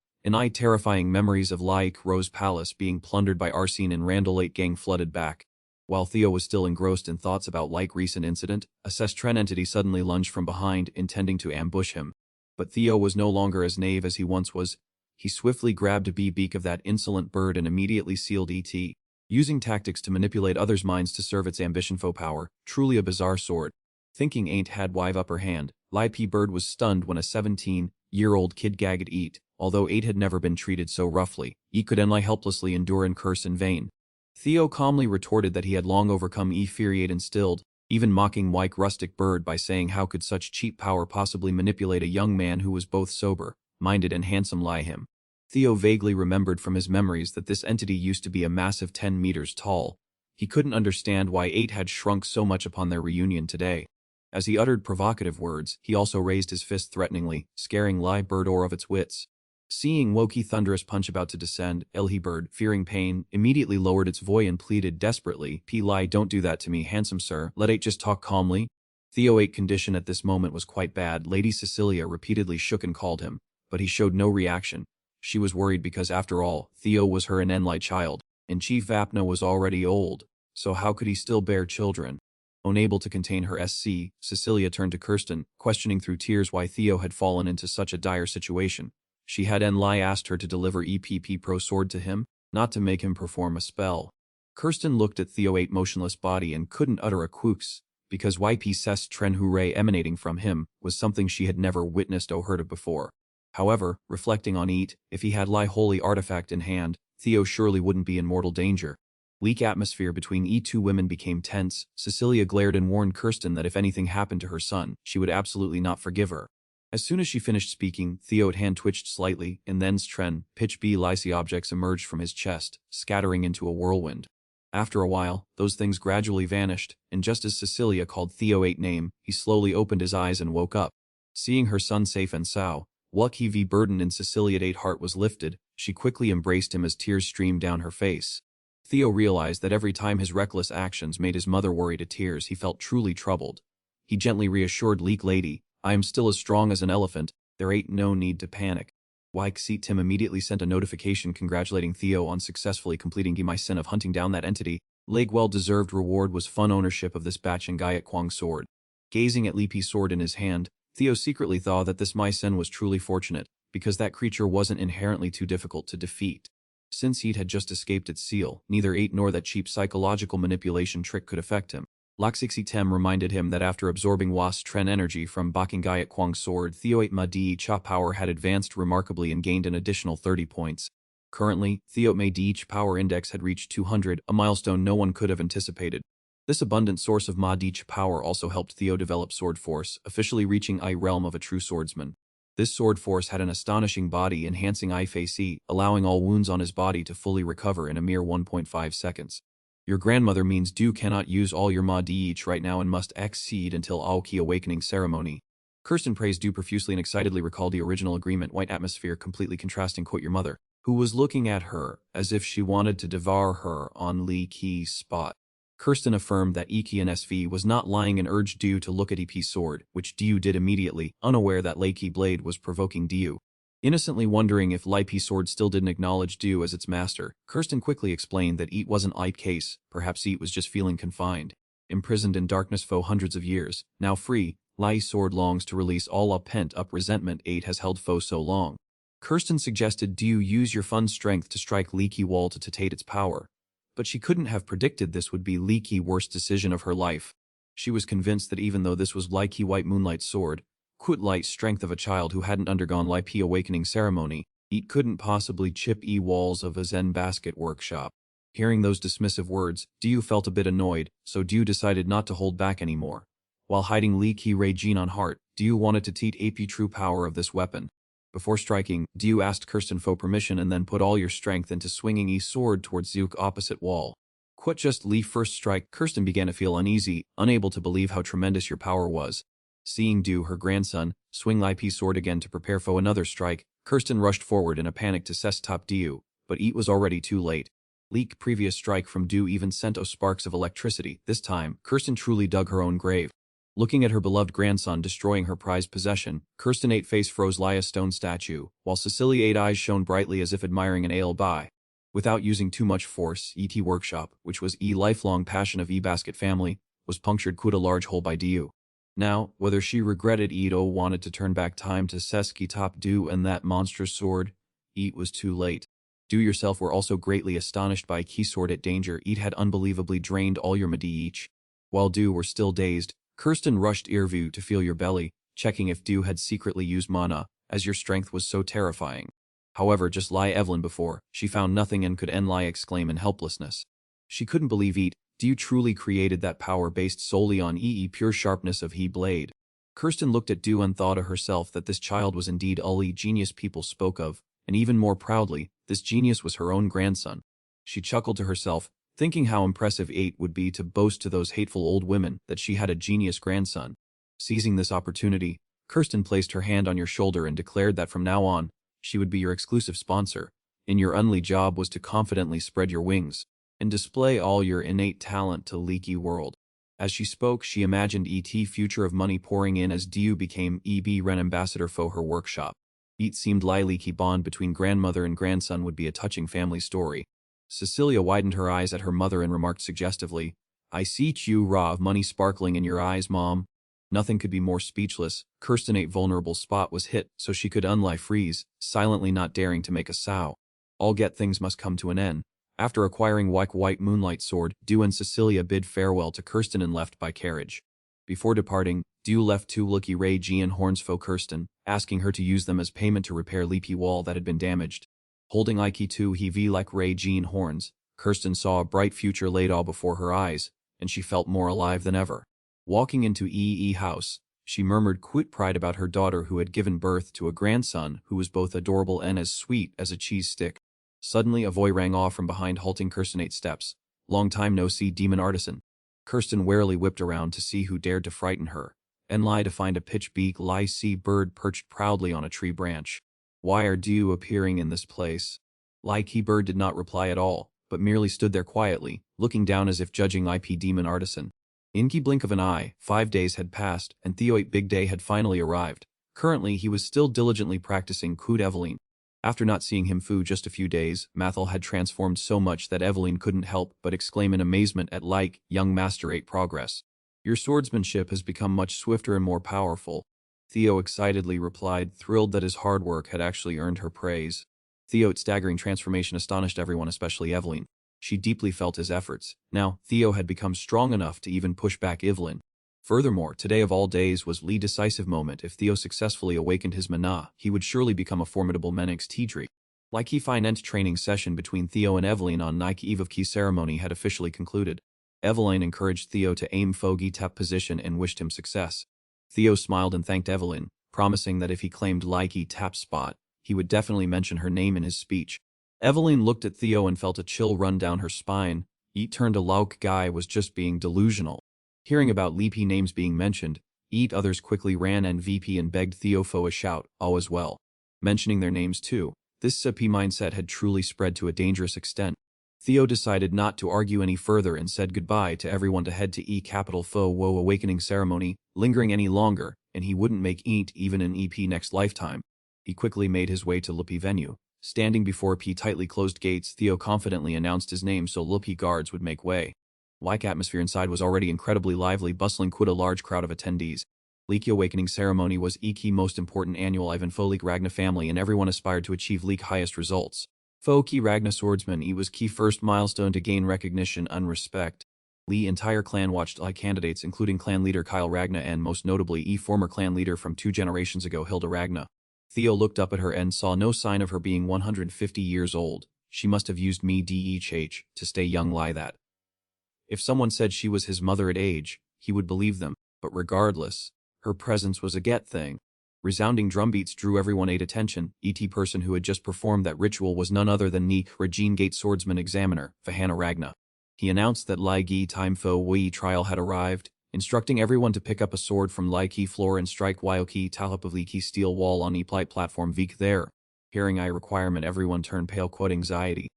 Terrifying memories of Laik Rose Palace being plundered by Arsene and Randall 8 gang flooded back. While Theo was still engrossed in thoughts about Laik recent incident, a Sestren entity suddenly lunged from behind, intending to ambush him. But Theo was no longer as naive as he once was. He swiftly grabbed a beak of that insolent bird and immediately sealed ET. Using tactics to manipulate others' minds to serve its ambition for power, truly a bizarre sword. Thinking ain't had wive upper hand, Lai P. Bird was stunned when a 17-year-old kid gagged Eat. Although Eat had never been treated so roughly, Eat could lie helplessly endure and curse in vain. Theo calmly retorted that he had long overcome infuriate and stilled, even mocking Wyke rustic Bird by saying how could such cheap power possibly manipulate a young man who was both sober-minded and handsome lie him. Theo vaguely remembered from his memories that this entity used to be a massive 10 meters tall. He couldn't understand why Eight had shrunk so much upon their reunion today. As he uttered provocative words, he also raised his fist threateningly, scaring Lai Bird of its wits. Seeing Woki thunderous punch about to descend, Elhi Bird, fearing pain, immediately lowered its voice and pleaded desperately, "P. Lai, don't do that to me, handsome sir, let Eight just talk calmly." Theo Eight's condition at this moment was quite bad. Lady Cecilia repeatedly shook and called him, but he showed no reaction. She was worried because after all, Theo was her only child, and Chief Vapna was already old, so how could he still bear children? Unable to contain her Cecilia turned to Kirsten, questioning through tears why Theo had fallen into such a dire situation. She had asked her to deliver EPP Pro Sword to him, not to make him perform a spell. Kirsten looked at Theo Eight's motionless body and couldn't utter a quooks, because YP's Tren Hooray emanating from him was something she had never witnessed or heard of before. However, reflecting on Eat, if he had holy artifact in hand, Theo surely wouldn't be in mortal danger. Weak atmosphere between two women became tense. Cecilia glared and warned Kirsten that if anything happened to her son, she would absolutely not forgive her. As soon as she finished speaking, Theo's hand twitched slightly, and then Tren, pitch B lycy objects emerged from his chest, scattering into a whirlwind. After a while, those things gradually vanished, and just as Cecilia called Theo Eight's name, he slowly opened his eyes and woke up. Seeing her son safe and sound, what heavy burden in Cecilia Eight's heart was lifted, she quickly embraced him as tears streamed down her face. Theo realized that every time his reckless actions made his mother worry to tears, he felt truly troubled. He gently reassured Leek Lady, "I am still as strong as an elephant, there ain't no need to panic." Wyke Tim immediately sent a notification congratulating Theo on successfully completing the mission of hunting down that entity. Leg well-deserved reward was fun ownership of this Bachin Gaiet Kwang sword. Gazing at Li Pi's sword in his hand, Theo secretly thought that this mission was truly fortunate, because that creature wasn't inherently too difficult to defeat. Since Heat had just escaped its seal, neither Eight nor that cheap psychological manipulation trick could affect him. Loxixi Tem reminded him that after absorbing Was Tren energy from Bakingayat Kwang's sword, Theo 8 Madi Cha power had advanced remarkably and gained an additional 30 points. Currently, Theo Madi power index had reached 200, a milestone no one could have anticipated. This abundant source of Madi power also helped Theo develop Sword Force, officially reaching I realm of a true swordsman. This sword force had an astonishing body enhancing I face E, allowing all wounds on his body to fully recover in a mere 1.5 seconds. Your grandmother means Du cannot use all your Ma Di right now and must exceed until Aoki awakening ceremony. Kirsten praised Du profusely and excitedly recalled the original agreement. White atmosphere completely contrasting quote your mother, who was looking at her as if she wanted to devour her on Li Qi's spot. Kirsten affirmed that Iki and SV was not lying and urged Du to look at EP's sword, which Du did immediately, unaware that Lei Qi blade was provoking Du. Innocently wondering if Lai Pi's sword still didn't acknowledge Du as its master, Kirsten quickly explained that Eat wasn't Eat's case, perhaps Eat was just feeling confined. Imprisoned in darkness for hundreds of years, now free, Lai's sword longs to release all a pent-up resentment Eight has held for so long. Kirsten suggested Du use your fun strength to strike Li Qi wall to take its power. But she couldn't have predicted this would be Li Qi's worst decision of her life. She was convinced that even though this was Lai Qi White Moonlight's sword, quite light strength of a child who hadn't undergone Lai Pi awakening ceremony, Eat couldn't possibly chip walls of a Zen basket workshop. Hearing those dismissive words, Du felt a bit annoyed, so Du decided not to hold back anymore. While hiding Li Qi Rei Jin on heart, Du wanted to teach AP true power of this weapon. Before striking, Du asked Kirsten for permission and then put all your strength into swinging E's sword towards Zook opposite wall. Quit just Li first strike, Kirsten began to feel uneasy, unable to believe how tremendous your power was. Seeing Du, her grandson, swing Lai Pi's sword again to prepare for another strike, Kirsten rushed forward in a panic to top Du, but Eat was already too late. Leak previous strike from Du even sent sparks of electricity. This time, Kirsten truly dug her own grave. Looking at her beloved grandson destroying her prized possession, Kirsten 8 face froze Lia's stone statue, while Cecilia 8 eyes shone brightly as if admiring an ale by. Without using too much force, ET workshop, which was lifelong passion of basket family, was punctured quite a large hole by Du. Now, whether she regretted Eat or wanted to turn back time to Seski top Du and that monstrous sword, Eat was too late. Du yourself were also greatly astonished by Key sword at danger. Eat had unbelievably drained all your Madi each. While Du were still dazed, Kirsten rushed Earview to feel your belly, checking if Du had secretly used mana, as your strength was so terrifying. However, just like Evelyn before, she found nothing and could Enlai exclaim in helplessness. She couldn't believe it. Du truly created that power based solely on pure sharpness of he blade. Kirsten looked at Du and thought to herself that this child was indeed Uli genius people spoke of, and even more proudly, this genius was her own grandson. She chuckled to herself, thinking how impressive it would be to boast to those hateful old women that she had a genius grandson. Seizing this opportunity, Kirsten placed her hand on your shoulder and declared that from now on, she would be your exclusive sponsor, and your only job was to confidently spread your wings and display all your innate talent to leaky world. As she spoke, she imagined future of money pouring in as Du became Ren ambassador for her workshop. It seemed leaky bond between grandmother and grandson would be a touching family story. Cecilia widened her eyes at her mother and remarked suggestively, "I see you raw of money sparkling in your eyes, Mom." Nothing could be more speechless. Kirsten's vulnerable spot was hit, so she could freeze, silently not daring to make a sow. All get things must come to an end. After acquiring white moonlight sword, Du and Cecilia bid farewell to Kirsten and left by carriage. Before departing, Du left 2 lucky Ray Gian horns for Kirsten, asking her to use them as payment to repair leaky wall that had been damaged. Holding Ike 2 he like Ray Gian horns, Kirsten saw a bright future laid all before her eyes, and she felt more alive than ever. Walking into house, she murmured quit pride about her daughter who had given birth to a grandson who was both adorable and as sweet as a cheese stick. Suddenly a voice rang off from behind, halting Kirsten 8 steps. "Long time no see, demon artisan." Kirsten warily whipped around to see who dared to frighten her, and to find a pitch-beak sea bird perched proudly on a tree branch. "Why are you appearing in this place?" He bird did not reply at all, but merely stood there quietly, looking down as if judging IP demon artisan. In the blink of an eye, 5 days had passed, and Theo's big day had finally arrived. Currently, he was still diligently practicing Kud Eveline. After not seeing him for just a few days, Mathil had transformed so much that Eveline couldn't help but exclaim in amazement at young Master 8 progress. "Your swordsmanship has become much swifter and more powerful." Theo excitedly replied, thrilled that his hard work had actually earned her praise. Theo's staggering transformation astonished everyone, especially Eveline. She deeply felt his efforts. Now, Theo had become strong enough to even push back Evelyn. Furthermore, today of all days was the decisive moment. If Theo successfully awakened his mana, he would surely become a formidable Menix Tidri. He finance training session between Theo and Evelyn on Nike Eve of Key ceremony had officially concluded. Evelyn encouraged Theo to aim Fogi tap position and wished him success. Theo smiled and thanked Evelyn, promising that if he claimed tap spot, he would definitely mention her name in his speech. Evelyn looked at Theo and felt a chill run down her spine. Turned a Lauk guy was just being delusional. Hearing about Leapy names being mentioned, others quickly ran and VP and begged Theo for a shout, all is well. Mentioning their names too, this CP mindset had truly spread to a dangerous extent. Theo decided not to argue any further and said goodbye to everyone to head to capital Fo Wo awakening ceremony, lingering any longer, and he wouldn't make even an EP next lifetime. He quickly made his way to Lupi venue. Standing before tightly closed gates, Theo confidently announced his name so Lupi guards would make way. Atmosphere inside was already incredibly lively, bustling quite a large crowd of attendees. Leaky Awakening ceremony was Iki most important annual Ivan Folik Ragna family, and everyone aspired to achieve League highest results. Foki Ragna swordsman was key first milestone to gain recognition and respect. Entire clan watched candidates including clan leader Kyle Ragna and most notably former clan leader from 2 generations ago Hilda Ragna. Theo looked up at her and saw no sign of her being 150 years old. She must have used DHH to stay young that. If someone said she was his mother at age, he would believe them, but regardless, her presence was a get thing. Resounding drumbeats drew everyone's attention. Person who had just performed that ritual was none other than Regine Gate swordsman examiner, Vahana Ragna. He announced that Gi time Fo Wei trial had arrived, instructing everyone to pick up a sword from Key floor and strike Key Talip of Key steel wall on Plight platform Vik there. Hearing requirement, everyone turned pale quote anxiety.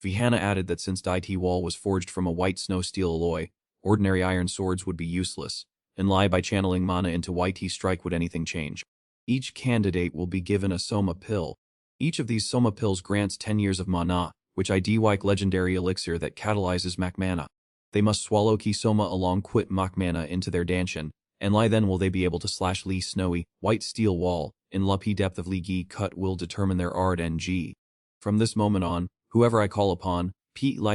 Vihana added that since T wall was forged from a white snow steel alloy, ordinary iron swords would be useless, and by channeling mana into YT strike would anything change. Each candidate will be given a Soma pill. Each of these Soma pills grants 10 years of mana, which like legendary elixir that catalyzes Mak mana. They must swallow Ki Soma along quit Mak mana into their danshan, and then will they be able to slash Li snowy, white steel wall, in Lupi depth of Li Gi cut will determine their Ard NG. From this moment on, whoever I call upon,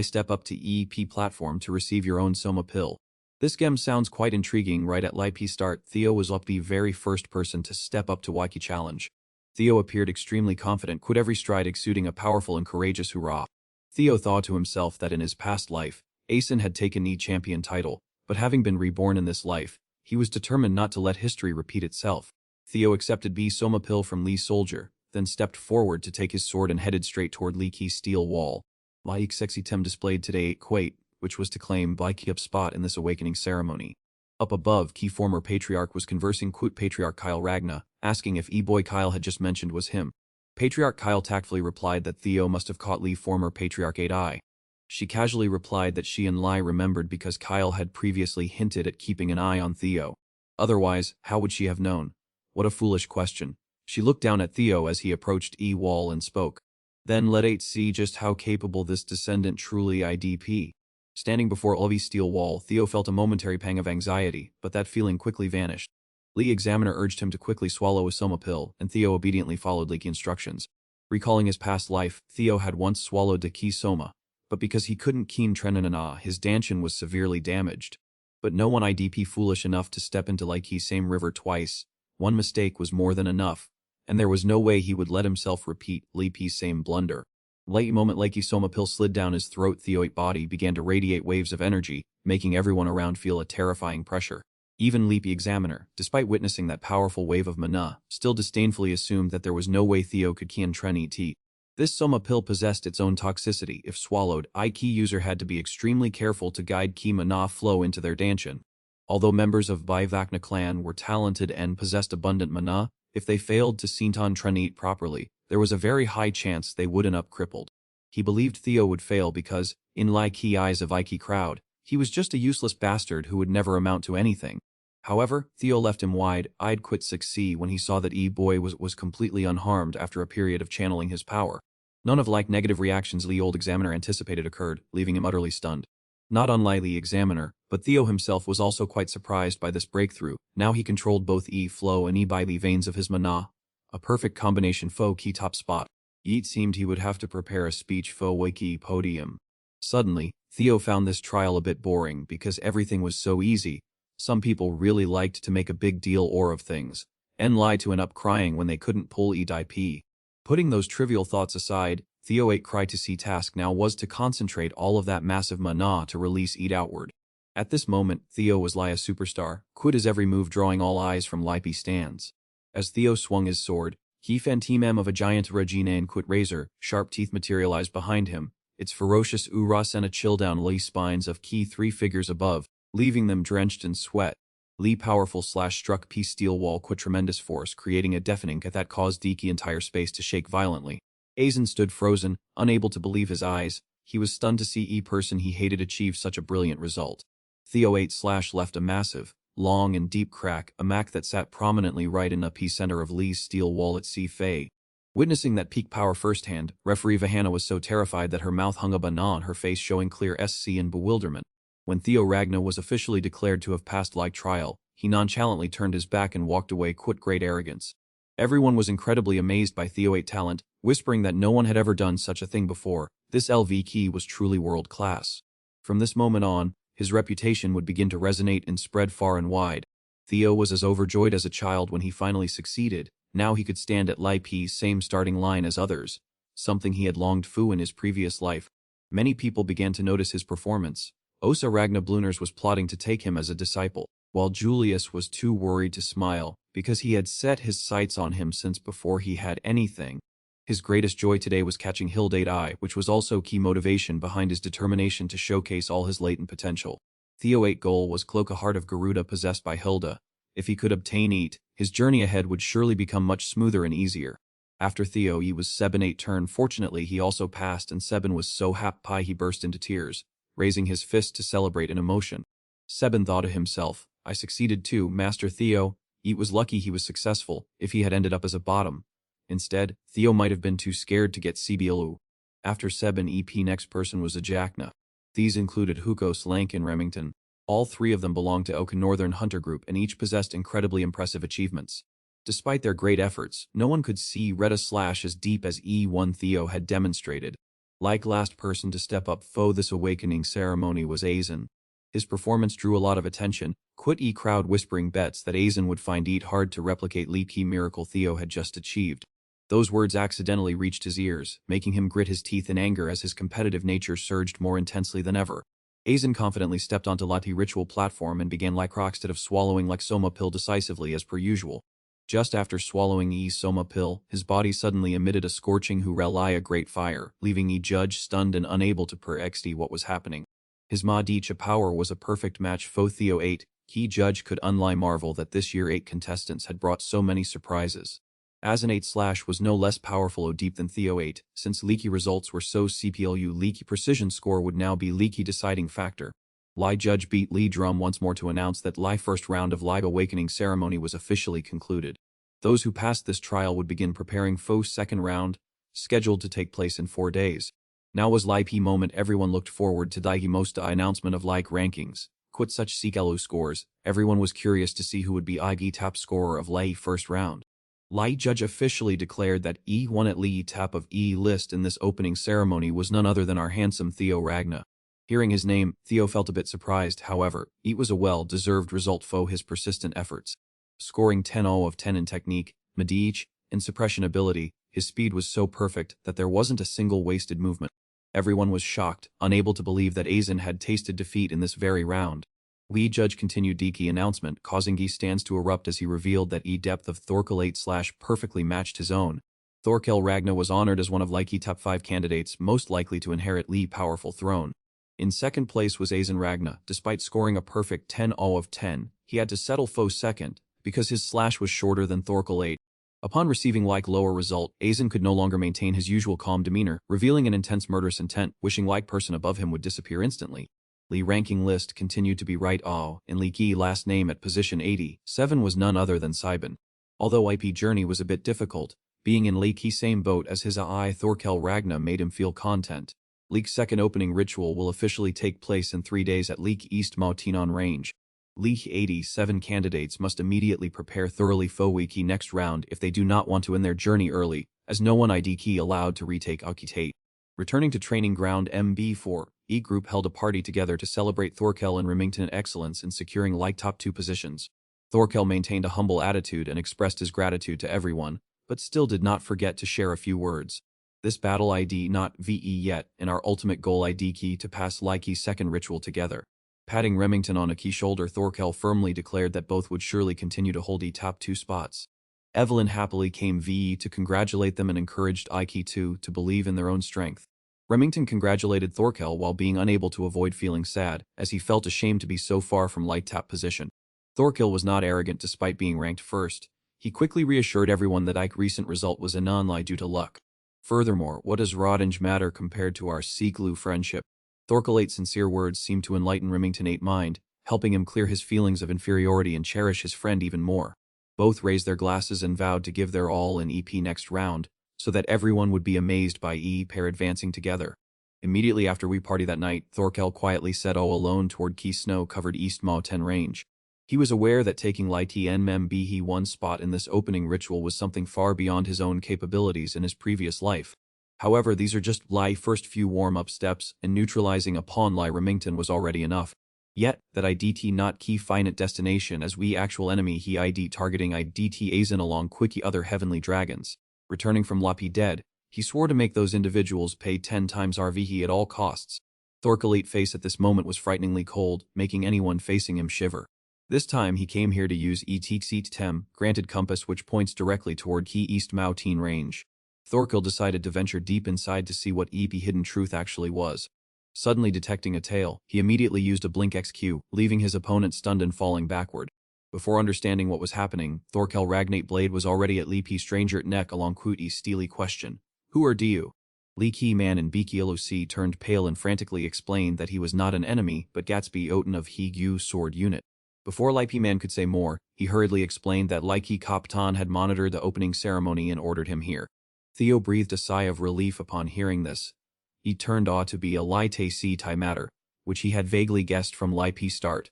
step up to EP platform to receive your own Soma pill. This game sounds quite intriguing. Right at Lipe start, Theo was up the very first person to step up to Waiki challenge. Theo appeared extremely confident, quit every stride exuding a powerful and courageous hurrah. Theo thought to himself that in his past life, Asen had taken the champion title, but having been reborn in this life, he was determined not to let history repeat itself. Theo accepted B Soma pill from Lee's soldier, then stepped forward to take his sword and headed straight toward Lee Ki's steel wall. Like sexy Tem displayed today Quate, which was to claim Blaikie up spot in this awakening ceremony. Up above, Key former patriarch was conversing with Patriarch Kyle Ragna, asking if E-boy Kyle had just mentioned was him. Patriarch Kyle tactfully replied that Theo must have caught Lee former Patriarch 8i. She casually replied that she and Lai remembered because Kyle had previously hinted at keeping an eye on Theo. Otherwise, how would she have known? What a foolish question. She looked down at Theo as he approached E-wall and spoke. Then let 8 see just how capable this descendant truly IDP. Standing before Ulvi's steel wall, Theo felt a momentary pang of anxiety, but that feeling quickly vanished. Lee Examiner urged him to quickly swallow a Soma pill, and Theo obediently followed Lee's instructions. Recalling his past life, Theo had once swallowed the Ki Soma, but because he couldn't keen Trenanana, his Danshin was severely damaged. But no one IDP foolish enough to step into Liki's same river twice. One mistake was more than enough, and there was no way he would let himself repeat Lipi's same blunder. Late moment Liki Soma pill slid down his throat. Theoid body began to radiate waves of energy, making everyone around feel a terrifying pressure. Even Leapy Examiner, despite witnessing that powerful wave of mana, still disdainfully assumed that there was no way Theo could Kian Tren ET. This Soma pill possessed its own toxicity. If swallowed, Ki user had to be extremely careful to guide Ki mana flow into their Danshin. Although members of Bivakna clan were talented and possessed abundant mana, if they failed to Sintan Tren eat properly, there was a very high chance they would end up crippled. He believed Theo would fail because, in Lai Ki eyes of Iki crowd, he was just a useless bastard who would never amount to anything. However, Theo left him wide-eyed quit 6C when he saw that E-boy was completely unharmed after a period of channeling his power. None of like negative reactions Lee Old Examiner anticipated occurred, leaving him utterly stunned. Not unlike Lee Examiner, but Theo himself was also quite surprised by this breakthrough. Now he controlled both E-flow and E-by-Lee veins of his mana. A perfect combination faux key top spot. It seemed he would have to prepare a speech faux wiki podium. Suddenly, Theo found this trial a bit boring because everything was so easy. Some people really liked to make a big deal or of things, and lie to end up crying when they couldn't pull E-IP. Putting those trivial thoughts aside, Theo 8 cry to see task now was to concentrate all of that massive mana to release Eat outward. At this moment, Theo was Lai a superstar, quit his every move drawing all eyes from Lipe stands. As Theo swung his sword, he Fanteem of a giant Regina and quit razor, sharp teeth materialized behind him, its ferocious Ura sent a chill down Lee spines of Ki 3 figures above, leaving them drenched in sweat. Lee powerful slash struck P steel wall quit tremendous force, creating a deafening cut that caused Diki entire space to shake violently. Aizen stood frozen, unable to believe his eyes. He was stunned to see E-person he hated achieve such a brilliant result. Theo 8 slash left a massive, long and deep crack, a mac that sat prominently right in the epicenter of Lee's steel wall at C-Fei. Witnessing that peak power firsthand, referee Vahana was so terrified that her mouth hung a banana on her face, showing clear SC in bewilderment. When Theo Ragna was officially declared to have passed like trial, he nonchalantly turned his back and walked away quit great arrogance. Everyone was incredibly amazed by Theo 8 talent, whispering that no one had ever done such a thing before. This LV Key was truly world class. From this moment on, his reputation would begin to resonate and spread far and wide. Theo was as overjoyed as a child when he finally succeeded. Now he could stand at Lipe's same starting line as others, something he had longed for in his previous life. Many people began to notice his performance. Osa Ragna Bluners was plotting to take him as a disciple, while Julius was too worried to smile because he had set his sights on him since before he had anything. His greatest joy today was catching Hildate Eye, which was also key motivation behind his determination to showcase all his latent potential. Theo 8 goal was cloak a heart of Garuda possessed by Hilda. If he could obtain Eat, his journey ahead would surely become much smoother and easier. After Theo he was Seben 8 turn. Fortunately he also passed, and Seben was so happy he burst into tears, raising his fist to celebrate in emotion. Seben thought to himself, I succeeded too, Master Theo. Eat was lucky he was successful. If he had ended up as a bottom, instead, Theo might have been too scared to get CBLU. After Seben EP next person was Ajakna. These included Hukos, Lank and Remington. All three of them belonged to Oka Northern Hunter Group and each possessed incredibly impressive achievements. Despite their great efforts, no one could see Retta Slash as deep as E1 Theo had demonstrated. Like last person to step up for this awakening ceremony was Aizen. His performance drew a lot of attention, quit crowd whispering bets that Aizen would find it hard to replicate Lee Ki miracle Theo had just achieved. Those words accidentally reached his ears, making him grit his teeth in anger as his competitive nature surged more intensely than ever. Aizen confidently stepped onto Lati ritual platform and began Lycroc instead of swallowing like Soma pill decisively as per usual. Just after swallowing Soma pill, his body suddenly emitted a scorching a great fire, leaving judge stunned and unable to XD what was happening. His Ma Dicha power was a perfect match for Theo 8, Key judge could unlie marvel that this year 8 contestants had brought so many surprises. As an 8/ was no less powerful or deep than Theo 8, since leaky results were so CPLU leaky precision score would now be leaky deciding factor. Lai judge beat Lee Drum once more to announce that Lai first round of Lai awakening ceremony was officially concluded. Those who passed this trial would begin preparing for second round, scheduled to take place in 4 days. Now was Lai P moment everyone looked forward to Daigi Mosta announcement of like rankings. Quit such CKLU scores, everyone was curious to see who would be Igi top scorer of Lai first round. Lai judge officially declared that E1 at Lee top of E list in this opening ceremony was none other than our handsome Theo Ragna. Hearing his name, Theo felt a bit surprised, however, it was a well-deserved result for his persistent efforts. Scoring 10/0 of 10 in technique, Medici, and suppression ability, his speed was so perfect that there wasn't a single wasted movement. Everyone was shocked, unable to believe that Aizen had tasted defeat in this very round. Lee judge continued Diki announcement, causing Gi stands to erupt as he revealed that depth of Thorkel 8/ perfectly matched his own. Thorkel Ragna was honored as one of Likey top 5 candidates most likely to inherit Lee powerful throne. In second place was Aizen Ragna. Despite scoring a perfect 10/0 of 10, he had to settle for second, because his slash was shorter than Thorkel 8. Upon receiving like lower result, Aizen could no longer maintain his usual calm demeanor, revealing an intense murderous intent, wishing like person above him would disappear instantly. Lee ranking list continued to be right in Lee Ki last name at position 87 was none other than Saiban. Although IP journey was a bit difficult, being in Lee Ki same boat as his AI Thorkel Ragna made him feel content. Leek's second opening ritual will officially take place in 3 days at Leek East Mautinon range. Leek 87 candidates must immediately prepare thoroughly for Wiki next round if they do not want to end their journey early, as no one ID key allowed to retake Akitate. Returning to training ground MB4, E Group held a party together to celebrate Thorkel and Remington excellence in securing like top 2 positions. Thorkel maintained a humble attitude and expressed his gratitude to everyone, but still did not forget to share a few words. This battle ID not VE yet, and our ultimate goal ID key to pass Likey's second ritual together. Patting Remington on a key shoulder, Thorkel firmly declared that both would surely continue to hold the top 2 spots. Evelyn happily came VE to congratulate them and encouraged Iki2 to believe in their own strength. Remington congratulated Thorkel while being unable to avoid feeling sad, as he felt ashamed to be so far from light top position. Thorkel was not arrogant despite being ranked first. He quickly reassured everyone that Ike's recent result was a non-lie due to luck. Furthermore, what does Rodange matter compared to our Seaglu friendship? Thorkel 8's sincere words seemed to enlighten Remington 8's mind, helping him clear his feelings of inferiority and cherish his friend even more. Both raised their glasses and vowed to give their all in EP next round, so that everyone would be amazed by pair advancing together. Immediately after we party that night, Thorkel quietly set alone toward Key snow-covered East Mao 10 range. He was aware that taking Lai TNMB one spot in this opening ritual was something far beyond his own capabilities in his previous life. However, these are just Lai first few warm-up steps, and neutralizing upon Lai Remington was already enough. Yet, that IDT not key finite destination as we actual enemy he ID targeting IDT Aizen along quickie other heavenly dragons. Returning from Lapi dead, he swore to make those individuals pay 10 times RVE at all costs. Thorkel 8's face at this moment was frighteningly cold, making anyone facing him shiver. This time he came here to use Etixit Tem, granted compass which points directly toward Key East Mautine range. Thorkel decided to venture deep inside to see what EP hidden truth actually was. Suddenly detecting a tail, he immediately used a blink XQ, leaving his opponent stunned and falling backward. Before understanding what was happening, Thorkel Ragnate Blade was already at Lee P stranger neck along Quootie's steely question. Who are you? Lee Key Man and Biki LOC turned pale and frantically explained that he was not an enemy but Gatsby Oten of Hee sword unit. Before Lai P Man could say more, he hurriedly explained that Lai Ki Kaptan had monitored the opening ceremony and ordered him here. Theo breathed a sigh of relief upon hearing this. He turned out to be a Lai Te Si Tai matter, which he had vaguely guessed from Lai P start.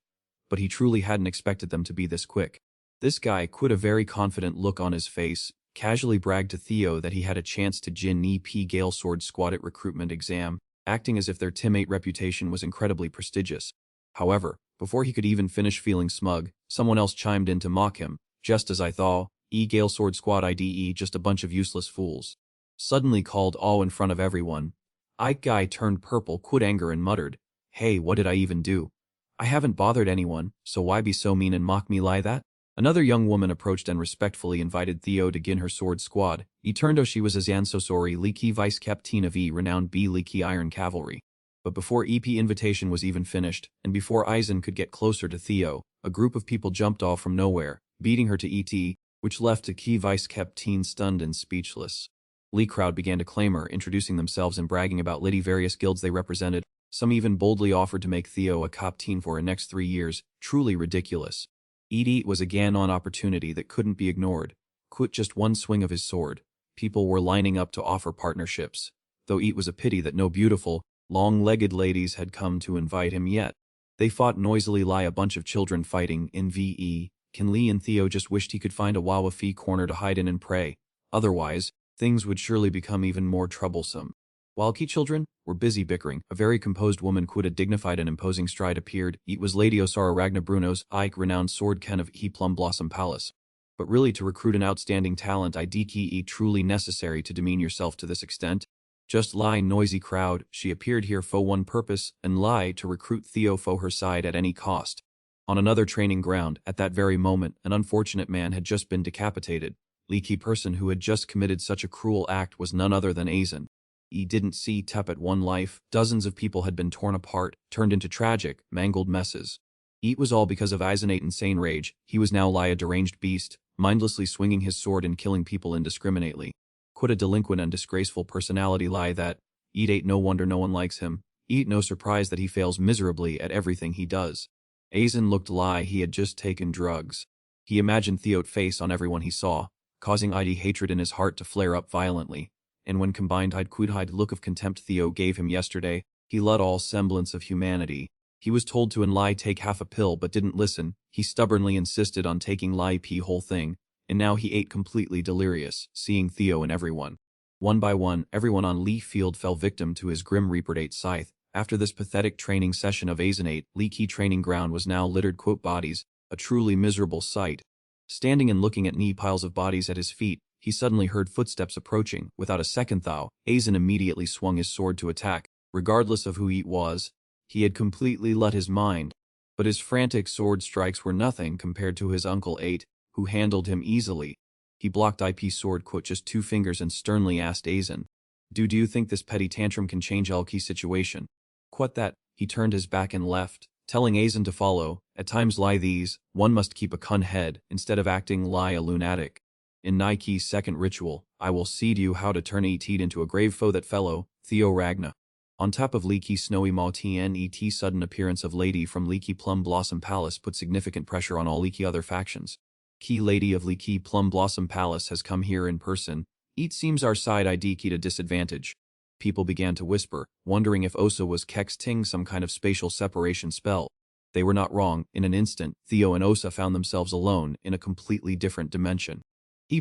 But he truly hadn't expected them to be this quick. This guy quit a very confident look on his face, casually bragged to Theo that he had a chance to Jin EP Gale Sword Squad at recruitment exam, acting as if their teammate reputation was incredibly prestigious. However, before he could even finish feeling smug, someone else chimed in to mock him. Just as I thought, Gale Sword Squad IDE just a bunch of useless fools. Suddenly called all in front of everyone. Ike Guy turned purple, quit anger and muttered, "Hey, what did I even do? I haven't bothered anyone, so why be so mean and mock me like that?" Another young woman approached and respectfully invited Theo to gin her sword squad. He turned out she was as Yansosori Leaky Vice Captain of renowned B Leaky Iron Cavalry. But before EP invitation was even finished, and before Eisen could get closer to Theo, a group of people jumped off from nowhere, beating her to ET, which left a key Vice Captain stunned and speechless. Lee crowd began to clamor, introducing themselves and bragging about Liddy various guilds they represented. Some even boldly offered to make Theo a captain for the next 3 years, truly ridiculous. Edie was again on opportunity that couldn't be ignored. Quit just one swing of his sword. People were lining up to offer partnerships, though it was a pity that no beautiful, long-legged ladies had come to invite him yet. They fought noisily like a bunch of children fighting in VE. Ken Lee and Theo just wished he could find a Wawafi corner to hide in and pray. Otherwise, things would surely become even more troublesome. While key children were busy bickering, a very composed woman quit a dignified and imposing stride appeared. It was Lady Osara Ragna Bruno's Ike renowned sword Ken of Plum Blossom Palace. But really to recruit an outstanding talent IDKE truly necessary to demean yourself to this extent? Just lie noisy crowd, she appeared here for one purpose, and lie to recruit Theo for her side at any cost. On another training ground, at that very moment, an unfortunate man had just been decapitated. Leaky person who had just committed such a cruel act was none other than Aizen. He didn't see tap at one life, dozens of people had been torn apart, turned into tragic, mangled messes. It was all because of Aizen's insane rage. He was now like a deranged beast, mindlessly swinging his sword and killing people indiscriminately. Quite a delinquent and disgraceful personality lie that. It ain't no wonder no one likes him. It no surprise that he fails miserably at everything he does. Aizen looked like he had just taken drugs. He imagined Theo's face on everyone he saw, causing ID hatred in his heart to flare up violently. And when combined I'd look of contempt Theo gave him yesterday, he let all semblance of humanity. He was told to lie take half a pill but didn't listen. He stubbornly insisted on taking lie whole thing, and now he ate completely delirious, seeing Theo and everyone. One by one, everyone on Lee Field fell victim to his grim Reaper 8 scythe. After this pathetic training session of Aizen 8, Lee Key training ground was now littered bodies, a truly miserable sight. Standing and looking at knee piles of bodies at his feet, he suddenly heard footsteps approaching. Without a second thought, Aizen immediately swung his sword to attack. Regardless of who it was, he had completely let his mind. But his frantic sword strikes were nothing compared to his Uncle 8, who handled him easily. He blocked IP sword just 2 fingers and sternly asked Aizen, Do you think this petty tantrum can change Elki's situation? Quit that, he turned his back and left, telling Aizen to follow. At times like these, one must keep a cun head instead of acting like a lunatic. In Nike's second ritual, I will seed you how to turn ET into a grave foe that fellow, Theo Ragna. On top of Leaky Snowy Malti and ET sudden appearance of Lady from Leaky Plum Blossom Palace put significant pressure on all Leaky other factions. Key Lady of Leaky Plum Blossom Palace has come here in person. It seems our side ID key to disadvantage. People began to whisper, wondering if Osa was kexting some kind of spatial separation spell. They were not wrong. In an instant, Theo and Osa found themselves alone in a completely different dimension.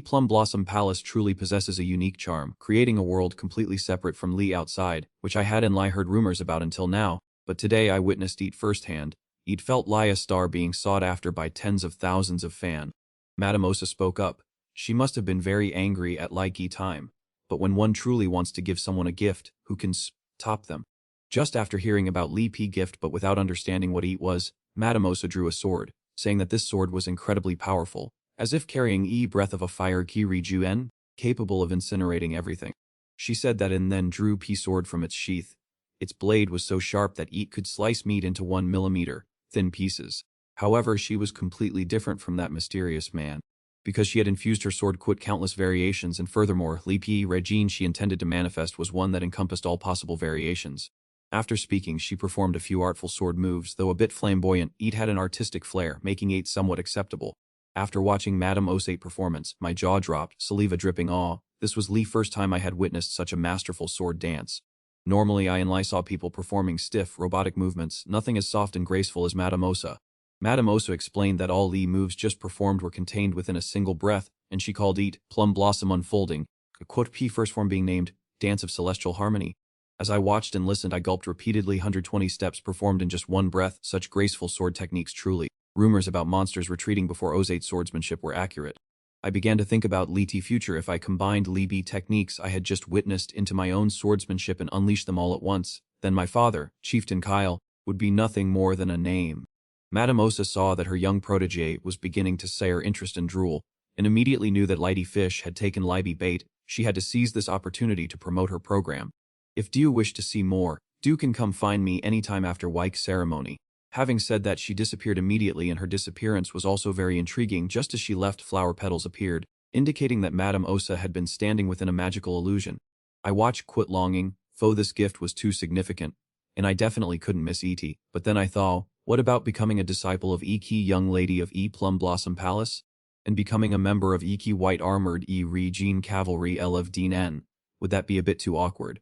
Plum Blossom Palace truly possesses a unique charm, creating a world completely separate from Lee outside, which I hadn't heard rumors about until now, but today I witnessed it firsthand. It felt like a star being sought after by tens of thousands of fans. Madame Osa spoke up. She must have been very angry at time. But when one truly wants to give someone a gift, who can top them? Just after hearing about Lee P gift but without understanding what it was, Madame Osa drew a sword, saying that this sword was incredibly powerful, as if carrying breath of a fire Kiriju capable of incinerating everything. She said that and then drew P sword from its sheath. Its blade was so sharp that it could slice meat into 1 millimeter, thin pieces. However, she was completely different from that mysterious man. Because she had infused her sword countless variations, and furthermore, Li Pi Regine she intended to manifest was one that encompassed all possible variations. After speaking, she performed a few artful sword moves, though a bit flamboyant. It had an artistic flair, making it somewhat acceptable. After watching Madame Osa's performance, my jaw dropped, saliva dripping awe. This was the first time I had witnessed such a masterful sword dance. Normally I saw people performing stiff, robotic movements, nothing as soft and graceful as Madame Osa. Madame Osa explained that all the moves just performed were contained within a single breath, and she called it Plum Blossom Unfolding, a P first form being named Dance of Celestial Harmony. As I watched and listened, I gulped repeatedly. 120 steps performed in just one breath, such graceful sword techniques truly. Rumors about monsters retreating before O's 8 swordsmanship were accurate. I began to think about Li Ti's future if I combined Li Bi techniques I had just witnessed into my own swordsmanship and unleashed them all at once. Then my father, Chieftain Kyle, would be nothing more than a name. Madame Osa saw that her young protégé was beginning to sire interest and drool, and immediately knew that Lighty Fish had taken Libby bait. She had to seize this opportunity to promote her program. If you wish to see more, you can come find me anytime after Wike ceremony. Having said that, she disappeared immediately, and her disappearance was also very intriguing. Just as she left, flower petals appeared, indicating that Madame Osa had been standing within a magical illusion. I watched, quit longing, this gift was too significant, and I definitely couldn't miss E.T. But then I thought, what about becoming a disciple of E.K. Young Lady of E. Plum Blossom Palace? And becoming a member of E.K. White Armored E. Regine Cavalry L of Dean N? Would that be a bit too awkward?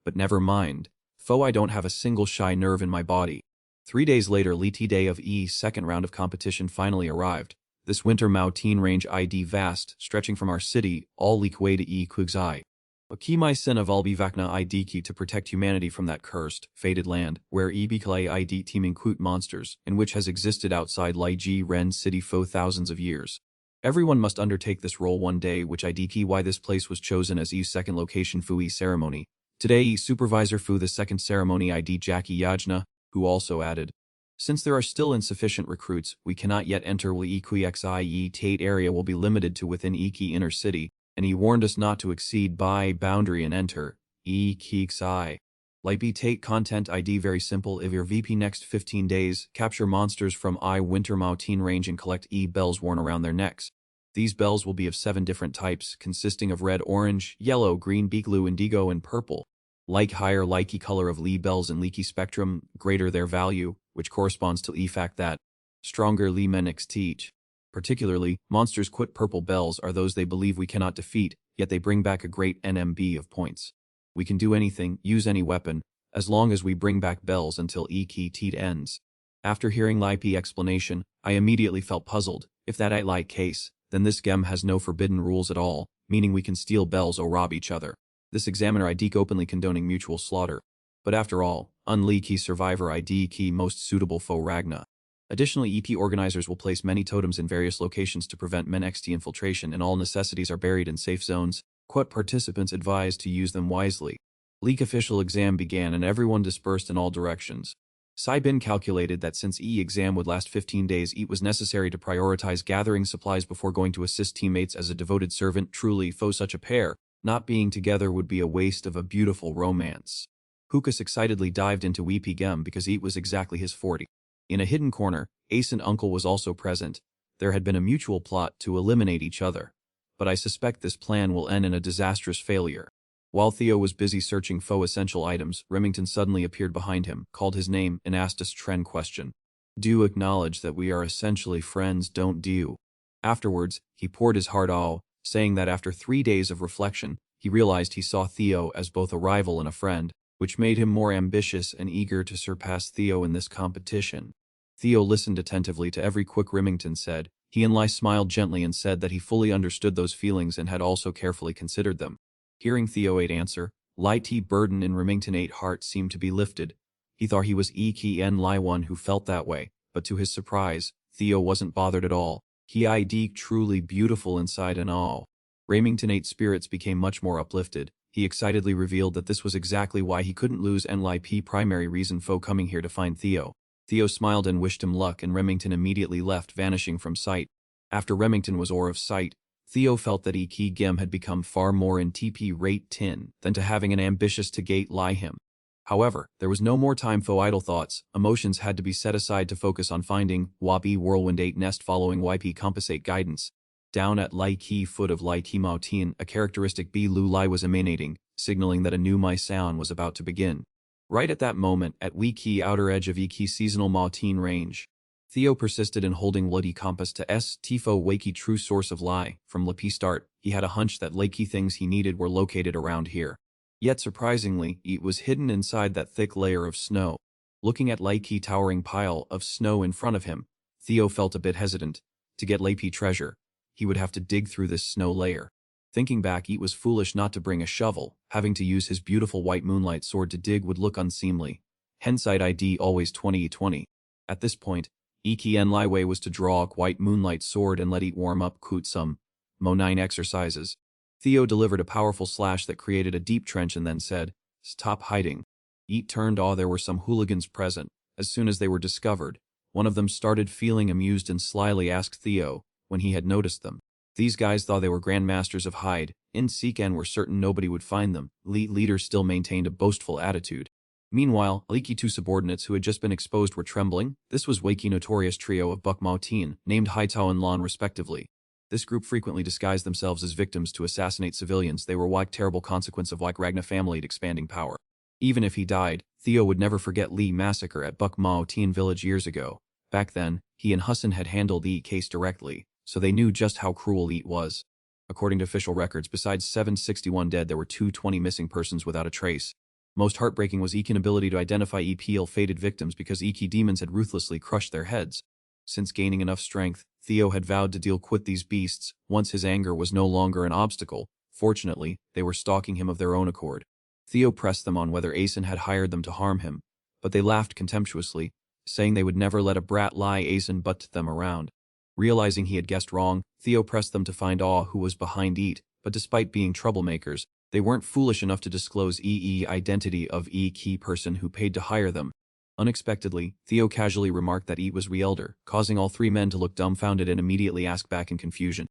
But never mind. I don't have a single shy nerve in my body. 3 days later, Li Ti Day of E. second round of competition finally arrived. This winter Mountain Range ID vast, stretching from our city, all Likway to E. Quigzai. A key my sin of Albivakna ID key to protect humanity from that cursed, fated land, where Ebiklay ID teeming Quoot monsters, and which has existed outside Lai Ji Ren City for thousands of years. Everyone must undertake this role one day, which ID key why this place was chosen as E's second location for E ceremony. Today, E supervisor for the second ceremony ID Jackie Yajna, who also added, since there are still insufficient recruits, we cannot yet enter EQXIE Tate area will be limited to within Iki inner city, and he warned us not to exceed by boundary and enter EQXI. Like B Tate content ID very simple. If your VP next 15 days, capture monsters from I Winter Mountain Range and collect E bells worn around their necks. These bells will be of 7 different types, consisting of red, orange, yellow, green, blue, indigo, and purple. Like higher likey color of Lee bells and leaky spectrum, greater their value, which corresponds to the fact that stronger Lee menix teach. Particularly, monsters quit purple bells are those they believe we cannot defeat, yet they bring back a great NMB of points. We can do anything, use any weapon, as long as we bring back bells until Eki Teat ends. After hearing Lipi explanation, I immediately felt puzzled. If that ain't like case, then this game has no forbidden rules at all, meaning we can steal bells or rob each other. This examiner ID openly condoning mutual slaughter. But after all, Unli Key Survivor ID Key most suitable foe Ragna. Additionally, EP organizers will place many totems in various locations to prevent Men XT infiltration, and all necessities are buried in safe zones. Quote, participants advised to use them wisely. Leak official exam began and everyone dispersed in all directions. Saibin calculated that since exam would last 15 days, it was necessary to prioritize gathering supplies before going to assist teammates as a devoted servant. Truly, such a pair, not being together would be a waste of a beautiful romance. Hukas excitedly dived into Weepy Gem because it was exactly his 40. In a hidden corner, Ace and Uncle was also present. There had been a mutual plot to eliminate each other. But I suspect this plan will end in a disastrous failure. While Theo was busy searching for essential items, Remington suddenly appeared behind him, called his name, and asked a Tren question. Do you acknowledge that we are essentially friends, don't you? Afterwards, he poured his heart out, saying that after 3 days of reflection, he realized he saw Theo as both a rival and a friend, which made him more ambitious and eager to surpass Theo in this competition. Theo listened attentively to every quick Remington said. He and Lai smiled gently and said that he fully understood those feelings and had also carefully considered them. Hearing Theo 8 answer, Lai T burden in Remington 8 heart seemed to be lifted. He thought he was N Lai one who felt that way, but to his surprise, Theo wasn't bothered at all. He ID truly beautiful inside and all. Remington 8 spirits became much more uplifted. He excitedly revealed that this was exactly why he couldn't lose Lai P primary reason for coming here to find Theo. Theo smiled and wished him luck, and Remington immediately left, vanishing from sight. After Remington was out of sight, Theo felt that Eki Gem had become far more in TP rate 10 than to having an ambitious to gate lie him. However, there was no more time for idle thoughts. Emotions had to be set aside to focus on finding Wabi Whirlwind 8 nest following YP Compass 8 guidance. Down at Lai Ki foot of Lai Ki Mountain, a characteristic B Lu Lai was emanating, signaling that a new Mai sound was about to begin. Right at that moment, at Wiki outer edge of Iki seasonal Mountain range, Theo persisted in holding Bloody Compass to S. Tifo Wakey true source of Lai. From Lapi start, he had a hunch that Lakey things he needed were located around here. Yet surprisingly, it was hidden inside that thick layer of snow. Looking at Lakey towering pile of snow in front of him, Theo felt a bit hesitant. To get Lapi treasure, he would have to dig through this snow layer. Thinking back, Eat was foolish not to bring a shovel. Having to use his beautiful white moonlight sword to dig would look unseemly. Hindsight ID always 20/20. At this point, Iki En Wei was to draw a white moonlight sword and let Eat warm up some Mo 9 exercises. Theo delivered a powerful slash that created a deep trench and then said, "Stop hiding." Eat turned. There were some hooligans present. As soon as they were discovered, one of them started feeling amused and slyly asked Theo when he had noticed them. These guys thought they were grandmasters of hide and seek and were certain nobody would find them. Leader still maintained a boastful attitude. Meanwhile, Leaky two subordinates who had just been exposed were trembling. This was Wakey notorious trio of Buk Mao Tien, named Hai Tao and Lan respectively. This group frequently disguised themselves as victims to assassinate civilians. They were terrible consequence of Ragna family expanding power. Even if he died, Theo would never forget Lee massacre at Buk Mao Tien village years ago. Back then, he and Hassan had handled the case directly, so they knew just how cruel Eat was. According to official records, besides 761 dead, there were 220 missing persons without a trace. Most heartbreaking was Eek's inability to identify ill-fated victims because Eeki demons had ruthlessly crushed their heads. Since gaining enough strength, Theo had vowed to deal with these beasts once his anger was no longer an obstacle. Fortunately, they were stalking him of their own accord. Theo pressed them on whether Asen had hired them to harm him, but they laughed contemptuously, saying they would never let a brat lie Asen butt them around. Realizing he had guessed wrong, Theo pressed them to find who was behind Eat, but despite being troublemakers, they weren't foolish enough to disclose identity of key person who paid to hire them. Unexpectedly, Theo casually remarked that Eat was Elder, causing all three men to look dumbfounded and immediately ask back in confusion.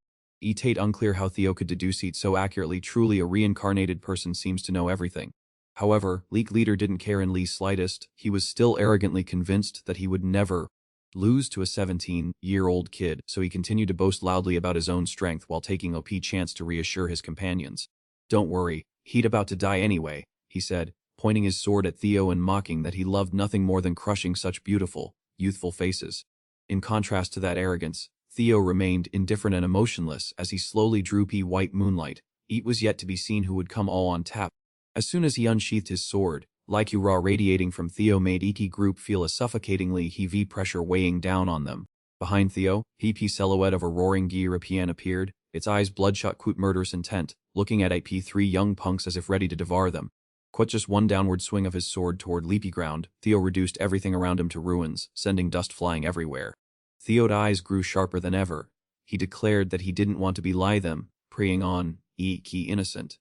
Tate unclear how Theo could deduce Eat so accurately. Truly a reincarnated person seems to know everything. However, Leader didn't care in Lee's slightest. He was still arrogantly convinced that he would never lose to a 17-year-old kid, so he continued to boast loudly about his own strength while taking OP chance to reassure his companions. "Don't worry, he'd about to die anyway," he said, pointing his sword at Theo and mocking that he loved nothing more than crushing such beautiful, youthful faces. In contrast to that arrogance, Theo remained indifferent and emotionless as he slowly drew white moonlight. It was yet to be seen who would come all on tap. As soon as he unsheathed his sword, like raw radiating from Theo made Iki group feel a suffocatingly heavy pressure weighing down on them. Behind Theo, PP silhouette of a roaring European appeared, its eyes bloodshot with murderous intent, looking at IP3 young punks as if ready to devour them. Quite just one downward swing of his sword toward leapy ground, Theo reduced everything around him to ruins, sending dust flying everywhere. Theo's eyes grew sharper than ever. He declared that he didn't want to belie them, preying on Iki innocent,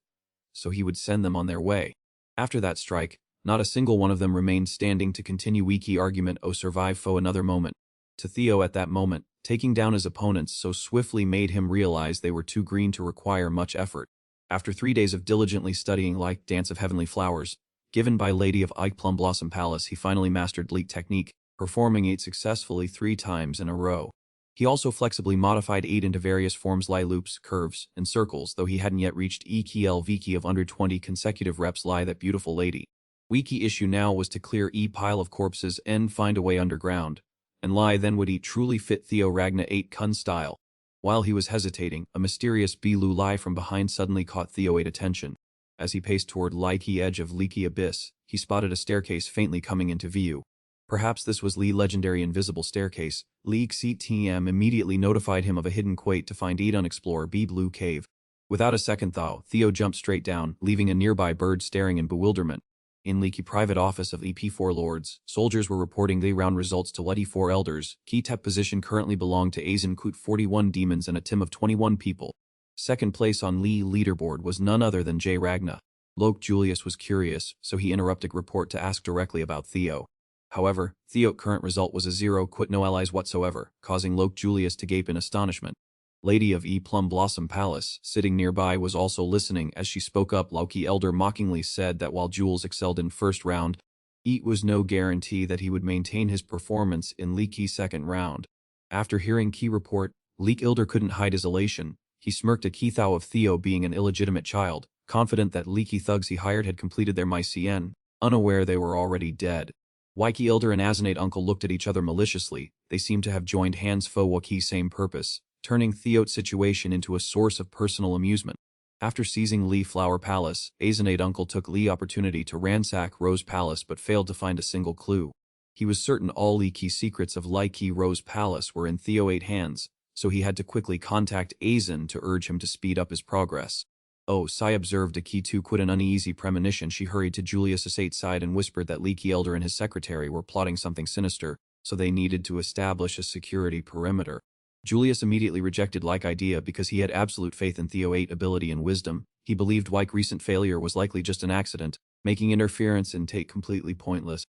so he would send them on their way. After that strike, not a single one of them remained standing to continue Iki argument or survive for another moment. To Theo at that moment, taking down his opponents so swiftly made him realize they were too green to require much effort. After 3 days of diligently studying like Dance of Heavenly Flowers, given by Lady of Ike Plum Blossom Palace, he finally mastered Leak technique, performing it successfully 3 times in a row. He also flexibly modified 8 into various forms like loops, curves, and circles, though he hadn't yet reached EKLVK of under 20 consecutive reps lie that beautiful lady. Wiki issue now was to clear pile of corpses and find a way underground. And lie then would truly fit Theo Ragna 8 Kun style. While he was hesitating, a mysterious blue lie from behind suddenly caught Theo 8 attention. As he paced toward Leaky edge of Leaky abyss, he spotted a staircase faintly coming into view. Perhaps this was Lee's legendary invisible staircase. Leak CTM immediately notified him of a hidden quate to find 8 unexplored blue cave. Without a second thought, Theo jumped straight down, leaving a nearby bird staring in bewilderment. In Leaky private office of EP4 Lords, soldiers were reporting the round results to Letty 4 elders. Key tep position currently belonged to Azen Kut 41 demons and a team of 21 people. Second place on Lee leaderboard was none other than J. Ragna. Loke Julius was curious, so he interrupted report to ask directly about Theo. However, Theo's current result was a 0 no allies whatsoever, causing Loke Julius to gape in astonishment. Lady of Plum Blossom Palace, sitting nearby, was also listening as she spoke up. Loki Elder mockingly said that while Jules excelled in first round, it was no guarantee that he would maintain his performance in Leaky's second round. After hearing Key report, Leak Elder couldn't hide his elation. He smirked at Keithau of Theo being an illegitimate child, confident that Leaky thugs he hired had completed their MyCN, unaware they were already dead. Waiki Elder and Azanate Uncle looked at each other maliciously. They seemed to have joined hands for Waki's same purpose, turning Theo's situation into a source of personal amusement. After seizing Lee Flower Palace, Azanate Uncle took Lee opportunity to ransack Rose Palace but failed to find a single clue. He was certain all Lee key secrets of Key Rose Palace were in Theo 8 hands, so he had to quickly contact Aizen to urge him to speed up his progress. Oh, Sai observed a key to quit an uneasy premonition. She hurried to Julius Asate's side and whispered that Leaky Elder and his secretary were plotting something sinister, so they needed to establish a security perimeter. Julius immediately rejected Like's idea because he had absolute faith in Theo 8's ability and wisdom. He believed Like's recent failure was likely just an accident, making interference and take completely pointless.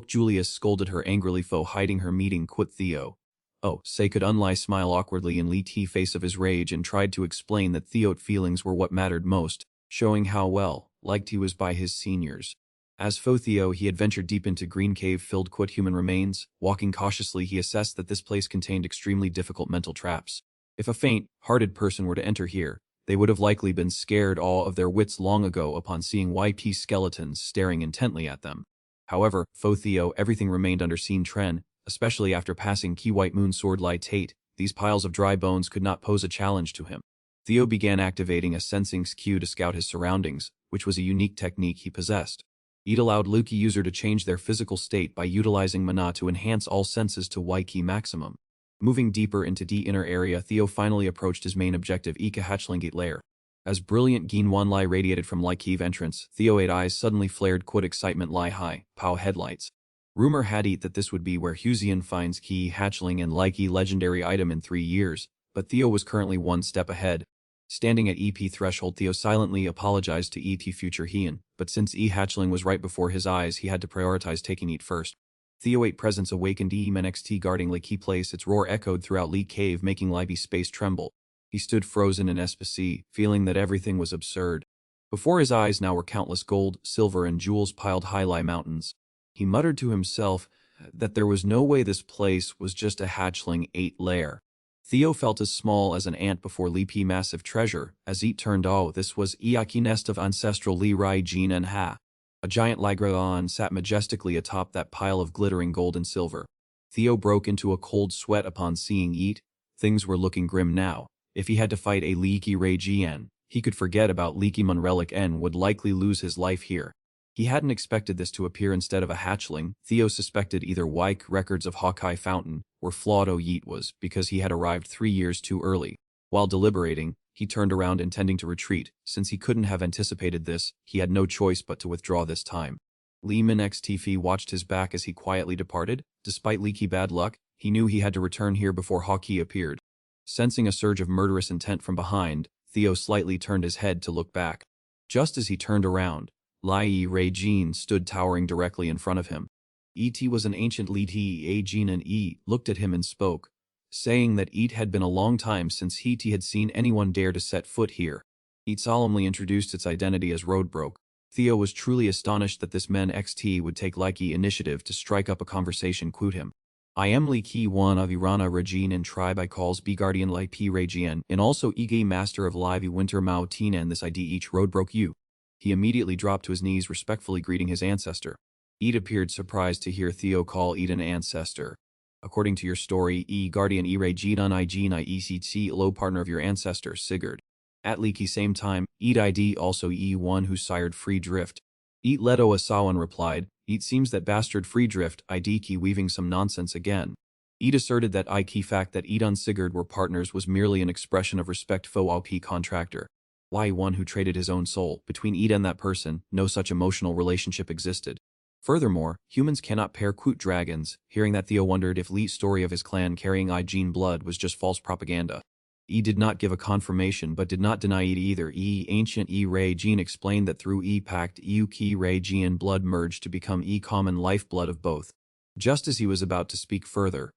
Julius scolded her angrily for hiding her meeting. Quit Theo. Oh, Say could unlie smile awkwardly in Li T face of his rage and tried to explain that Theo's feelings were what mattered most, showing how well liked he was by his seniors. As for Theo, he had ventured deep into green cave-filled human remains. Walking cautiously, he assessed that this place contained extremely difficult mental traps. If a faint-hearted person were to enter here, they would have likely been scared all of their wits long ago upon seeing YP skeletons staring intently at them. However, for Theo, everything remained under scene trend, especially after passing Key White Moon Sword Lai Tate. These piles of dry bones could not pose a challenge to him. Theo began activating a sensing cue to scout his surroundings, which was a unique technique he possessed. It allowed Luki user to change their physical state by utilizing mana to enhance all senses to Y key maximum. Moving deeper into the inner area, Theo finally approached his main objective, Ika Hatchlingate Lair. As brilliant Ginwan Lai radiated from Lai Cave entrance, Theo 8 eyes suddenly flared. Excitement Lai high, pow headlights. Rumor had it that this would be where Huzian finds key hatchling and Likey legendary item in 3 years, but Theo was currently one step ahead. Standing at EP threshold, Theo silently apologized to ET future Heian, but since hatchling was right before his eyes, he had to prioritize taking it first. Theo 8 presence awakened NXT guarding Lee Key Place. Its roar echoed throughout Lee Cave, making Libby space tremble. He stood frozen in SSS, feeling that everything was absurd. Before his eyes now were countless gold, silver, and jewels piled high Lai mountains. He muttered to himself that there was no way this place was just a hatchling 8 lair. Theo felt as small as an ant before Li P massive treasure, as it turned this was Iaki nest of ancestral Li Rai Jin and Ha. A giant Ligraon sat majestically atop that pile of glittering gold and silver. Theo broke into a cold sweat upon seeing it. Things were looking grim now. If he had to fight a Leaky Rai Jian, he could forget about Leaky Mun Relic and would likely lose his life here. He hadn't expected this to appear instead of a hatchling. Theo suspected either Wyke records of Hawkeye Fountain or Flaudo Yeet was because he had arrived 3 years too early. While deliberating, he turned around intending to retreat. Since he couldn't have anticipated this, he had no choice but to withdraw this time. Lehman XTF watched his back as he quietly departed. Despite Leaky bad luck, he knew he had to return here before Hawkeye appeared. Sensing a surge of murderous intent from behind, Theo slightly turned his head to look back. Just as he turned around, Lai Rai Jin stood towering directly in front of him. E.T. was an ancient Li T. Jin and E. looked at him and spoke, saying that it had been a long time since he had seen anyone dare to set foot here. It solemnly introduced its identity as Roadbroke. Theo was truly astonished that this man XT would take Likey initiative to strike up a conversation. Quote him. I am Li Ki one of Irana Regine and tribe I calls B Guardian Lai P Regian and also Ige Master of Livy Winter Mao Tinan this ID each Roadbroke you. He immediately dropped to his knees respectfully greeting his ancestor. Ed appeared surprised to hear Theo call Ed an ancestor. According to your story, Guardian Regidun I Gene I ECC low partner of your ancestor Sigurd. At Leaky same time, Ed ID also one who sired Free Drift. Ed Leto Asawan replied, It seems that bastard Free Drift ID key weaving some nonsense again. Ed asserted that key fact that Ed and Sigurd were partners was merely an expression of respect for OP contractor. Why one who traded his own soul. Between Ed and that person, no such emotional relationship existed. Furthermore, humans cannot pair dragons. Hearing that, Theo wondered if Lee's story of his clan carrying gene blood was just false propaganda. E did not give a confirmation but did not deny it either. Ancient Ray Gene explained that through pact Ki Ray Gene blood merged to become common lifeblood of both. Just as he was about to speak further,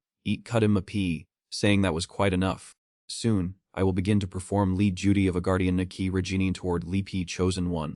cut him a P, saying that was quite enough. Soon, I will begin to perform lead duty of a guardian Naki Regine toward Li P chosen one.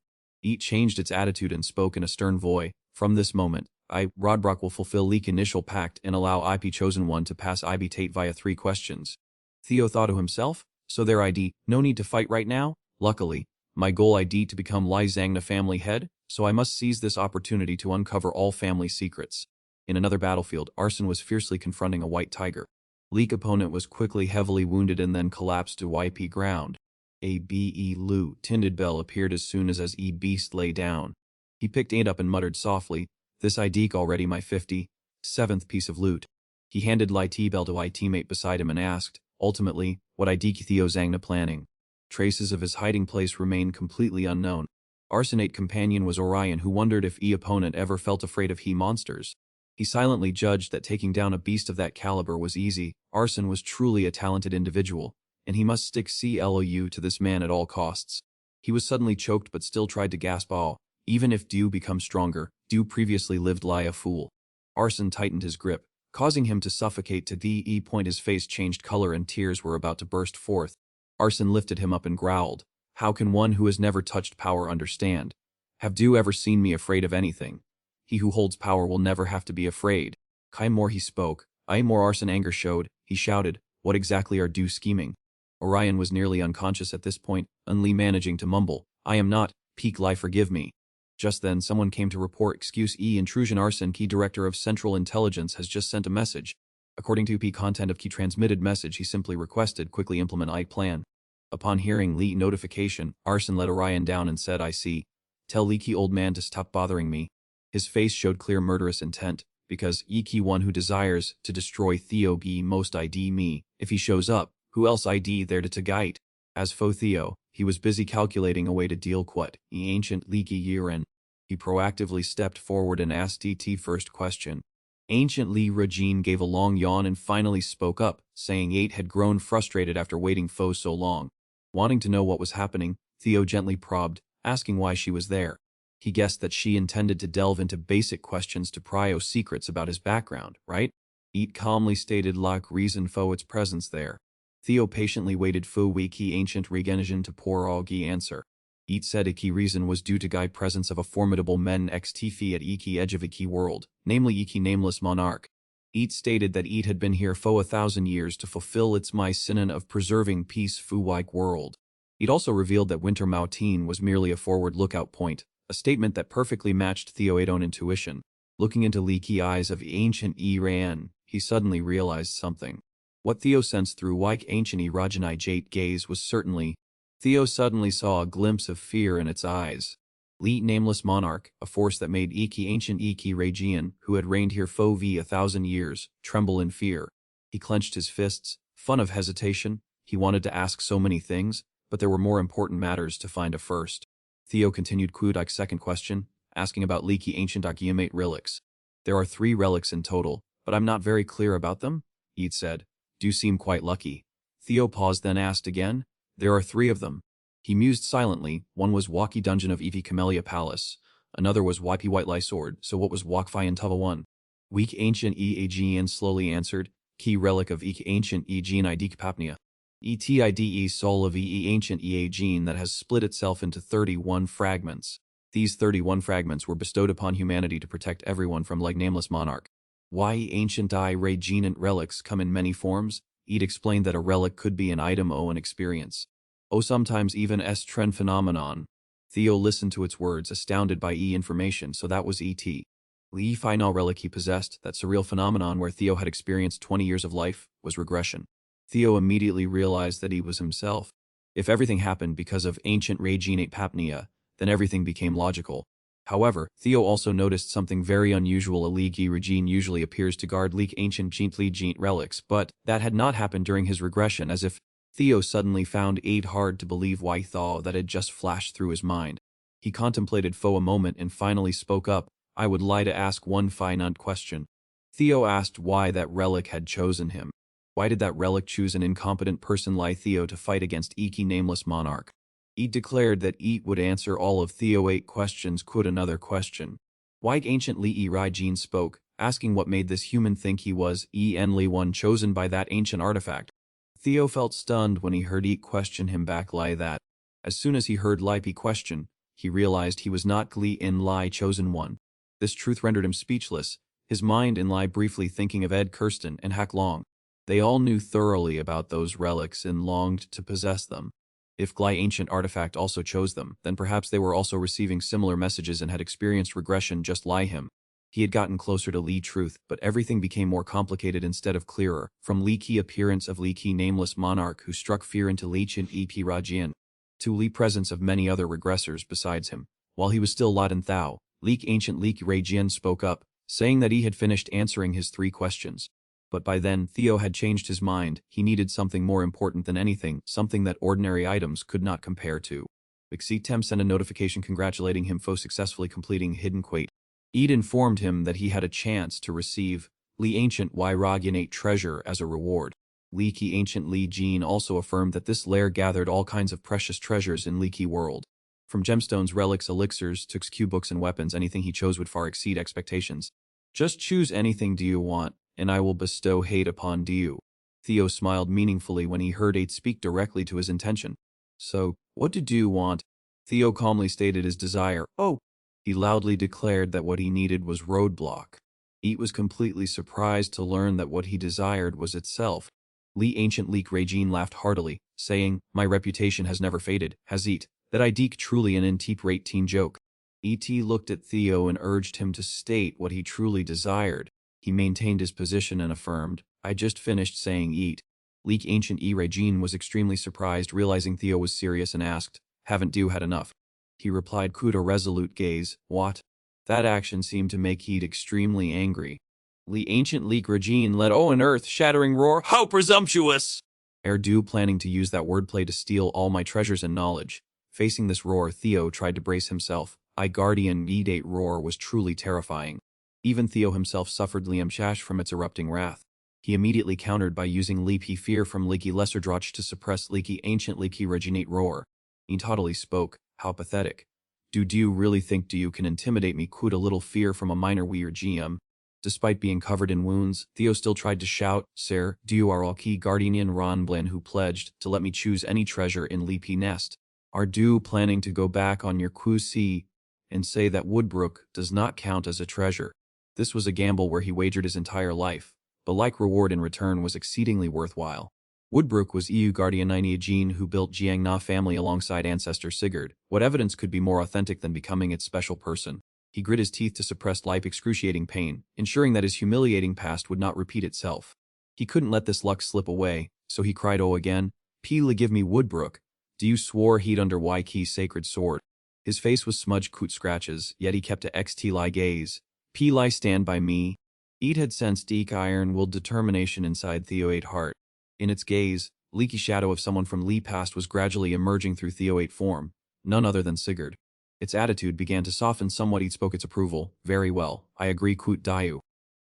Changed its attitude and spoke in a stern voice. From this moment, Rodbrock will fulfill Leak initial pact and allow IP chosen one to pass IB Tate via 3 questions. Theo thought to himself, so their ID, no need to fight right now? Luckily, my goal ID to become Lai Zhangna family head, so I must seize this opportunity to uncover all family secrets. In another battlefield, Arson was fiercely confronting a white tiger. Leak opponent was quickly heavily wounded and then collapsed to YP ground. A B.E. Lu Tinded Bell appeared as soon as E Beast lay down. He picked it up and muttered softly, This ID's already my 57th piece of loot. He handed Lai T Bell to I teammate beside him and asked, Ultimately, what ID Theo Zangna planning? Traces of his hiding place remain completely unknown. Arsenate companion was Orion, who wondered if opponent ever felt afraid of monsters. He silently judged that taking down a beast of that caliber was easy. Arson was truly a talented individual, and he must stick CLOU to this man at all costs. He was suddenly choked but still tried to gasp, "Oh, even if Dew becomes stronger, Dew previously lived lie a fool." Arson tightened his grip, causing him to suffocate to the point. His face changed color and tears were about to burst forth. Arson lifted him up and growled, "How can one who has never touched power understand? Have Dew ever seen me afraid of anything? He who holds power will never have to be afraid." More he spoke, more Arson anger showed. He shouted, "What exactly are Dew scheming?" Orion was nearly unconscious at this point, only managing to mumble, "I am not, peak lie, forgive me." Just then someone came to report, "Excuse intrusion, Arson, key director of Central Intelligence has just sent a message." According to content of key transmitted message, he simply requested quickly implement I plan. Upon hearing Lee notification, Arson let Orion down and said, "I see. Tell Leaky old man to stop bothering me." His face showed clear murderous intent, because key one who desires to destroy Theo most ID me. If he shows up, who else ID there to guide? As for Theo, he was busy calculating a way to deal quit ancient Leaky year in. He proactively stepped forward and asked first question. Ancient Lee Regine gave a long yawn and finally spoke up, saying Eight had grown frustrated after waiting so long. Wanting to know what was happening, Theo gently probed, asking why she was there. He guessed that she intended to delve into basic questions to pry secrets about his background, right? Eight calmly stated Locke reason for its presence there. Theo patiently waited for wiki ancient Regenesian to pour Augie answer. Eat said a key reason was due to Guy presence of a formidable men XTF at Iki edge of Iki world, namely Iki nameless monarch. Eat stated that Eat had been here for 1,000 years to fulfill its mission of preserving peace Fu-like world. Eat also revealed that Winter Mountain was merely a forward lookout point, a statement that perfectly matched Theo's own intuition. Looking into leaky eyes of ancient Iran, he suddenly realized something. What Theo sensed through Wyke ancient Irajani Jate gaze was certainly. Theo suddenly saw a glimpse of fear in its eyes. Lee nameless monarch, a force that made Iki ancient Iki Rajian, who had reigned here for 1,000 years, tremble in fear. He clenched his fists, fun of hesitation. He wanted to ask so many things, but there were more important matters to find first. Theo continued Kudik's second question, asking about leaky ancient Akiamate relics. "There are 3 relics in total, but I'm not very clear about them," Eid said. "Do seem quite lucky." Theo paused, then asked again, "There are 3 of them." He mused silently. One was Waki Dungeon of Evi Camellia Palace. Another was Wipe White Lie Sword, so what was Wakfi and Tuva 1? Weak Ancient Aegean slowly answered, "Key relic of Ancient Aegean Idik Papnia. Etide soul of Ancient Aegean that has split itself into 31 fragments. These 31 fragments were bestowed upon humanity to protect everyone from nameless monarch. Why ancient regenant relics come in many forms? Eid explained that a relic could be an item or an experience. Sometimes even trend phenomenon." Theo listened to its words, astounded by information, so that was E.T. The final relic he possessed, that surreal phenomenon where Theo had experienced 20 years of life, was regression. Theo immediately realized that he was himself. If everything happened because of ancient regenate papnia, then everything became logical. However, Theo also noticed something very unusual. A leaky regine usually appears to guard leak ancient Gene relics, but that had not happened during his regression, as if Theo suddenly found it hard to believe why thought that had just flashed through his mind. He contemplated for a moment and finally spoke up, "I would lie to ask one finite question." Theo asked why that relic had chosen him. Why did that relic choose an incompetent person like Theo to fight against Iki nameless monarch? He declared that Eat would answer all of Theo 8 questions. Could another question. Why ancient Lee Raijin spoke, asking what made this human think he was only one chosen by that ancient artifact. Theo felt stunned when he heard Eat question him back like that. As soon as he heard Lipe question, he realized he was not Glee in Lie chosen one. This truth rendered him speechless, his mind in Lie briefly thinking of Ed Kirsten and Hak Long. They all knew thoroughly about those relics and longed to possess them. If Gly ancient artifact also chose them, then perhaps they were also receiving similar messages and had experienced regression just like him. He had gotten closer to Lee truth, but everything became more complicated instead of clearer. From Lee Key appearance of Lee Key nameless monarch who struck fear into Lee Chin EP Rajian, to Lee presence of many other regressors besides him. While he was still Laden Thou, Leek ancient Leek Rajian spoke up, saying that he had finished answering his 3 questions. But by then, Theo had changed his mind. He needed something more important than anything, something that ordinary items could not compare to. Tem sent a notification congratulating him for successfully completing Hidden Quate. Eid informed him that he had a chance to receive Li Ancient Wyrogionate treasure as a reward. Li Ki Ancient Li Jin also affirmed that this lair gathered all kinds of precious treasures in Li Ki world. From gemstones, relics, elixirs, to Q books and weapons, anything he chose would far exceed expectations. Just choose anything do you want, and I will bestow hate upon you. Theo smiled meaningfully when he heard Aid speak directly to his intention. So, what do you want? Theo calmly stated his desire. Oh! He loudly declared that what he needed was roadblock. Eat was completely surprised to learn that what he desired was itself. Li Ancient Leek Regine laughed heartily, saying, My reputation has never faded, has it, that I deek truly an in-teep rate teen joke. E.T. looked at Theo and urged him to state what he truly desired. He maintained his position and affirmed, I just finished saying eat. Leek Ancient E. Regine was extremely surprised, realizing Theo was serious, and asked, Haven't you had enough? He replied with a resolute gaze, What? That action seemed to make Heat extremely angry. Li Ancient Leek Regine let an earth-shattering roar, How presumptuous! Erdu planning to use that wordplay to steal all my treasures and knowledge. Facing this roar, Theo tried to brace himself. I Guardian E-Date roar was truly terrifying. Even Theo himself suffered Liam Shash from its erupting wrath. He immediately countered by using Leaky Fear from Leaky Lesserdroch to suppress Leaky Ancient Leaky Reginate roar. He tautily spoke, How pathetic. Do you really think you can intimidate me? Quote a little fear from a minor weird GM. Despite being covered in wounds, Theo still tried to shout, Sir, you are all key Guardian Ronblin who pledged to let me choose any treasure in Leapy Nest. Are you planning to go back on your QC and say that Woodbrook does not count as a treasure? This was a gamble where he wagered his entire life, but like reward in return was exceedingly worthwhile. Woodbrook was EU Guardian Gene who built Jiangna family alongside ancestor Sigurd. What evidence could be more authentic than becoming its special person? He grit his teeth to suppress life excruciating pain, ensuring that his humiliating past would not repeat itself. He couldn't let this luck slip away, so he cried again, Pila give me Woodbrook. Do you swore he'd under Key's sacred sword? His face was smudged coot scratches, yet he kept a XT gaze. Pili stand by me. Eid had sensed iron-willed determination inside Theo8 heart. In its gaze, leaky shadow of someone from Lee past was gradually emerging through Theo8 form, none other than Sigurd. Its attitude began to soften somewhat. Eid spoke its approval. Very well, I agree Kut Dayu.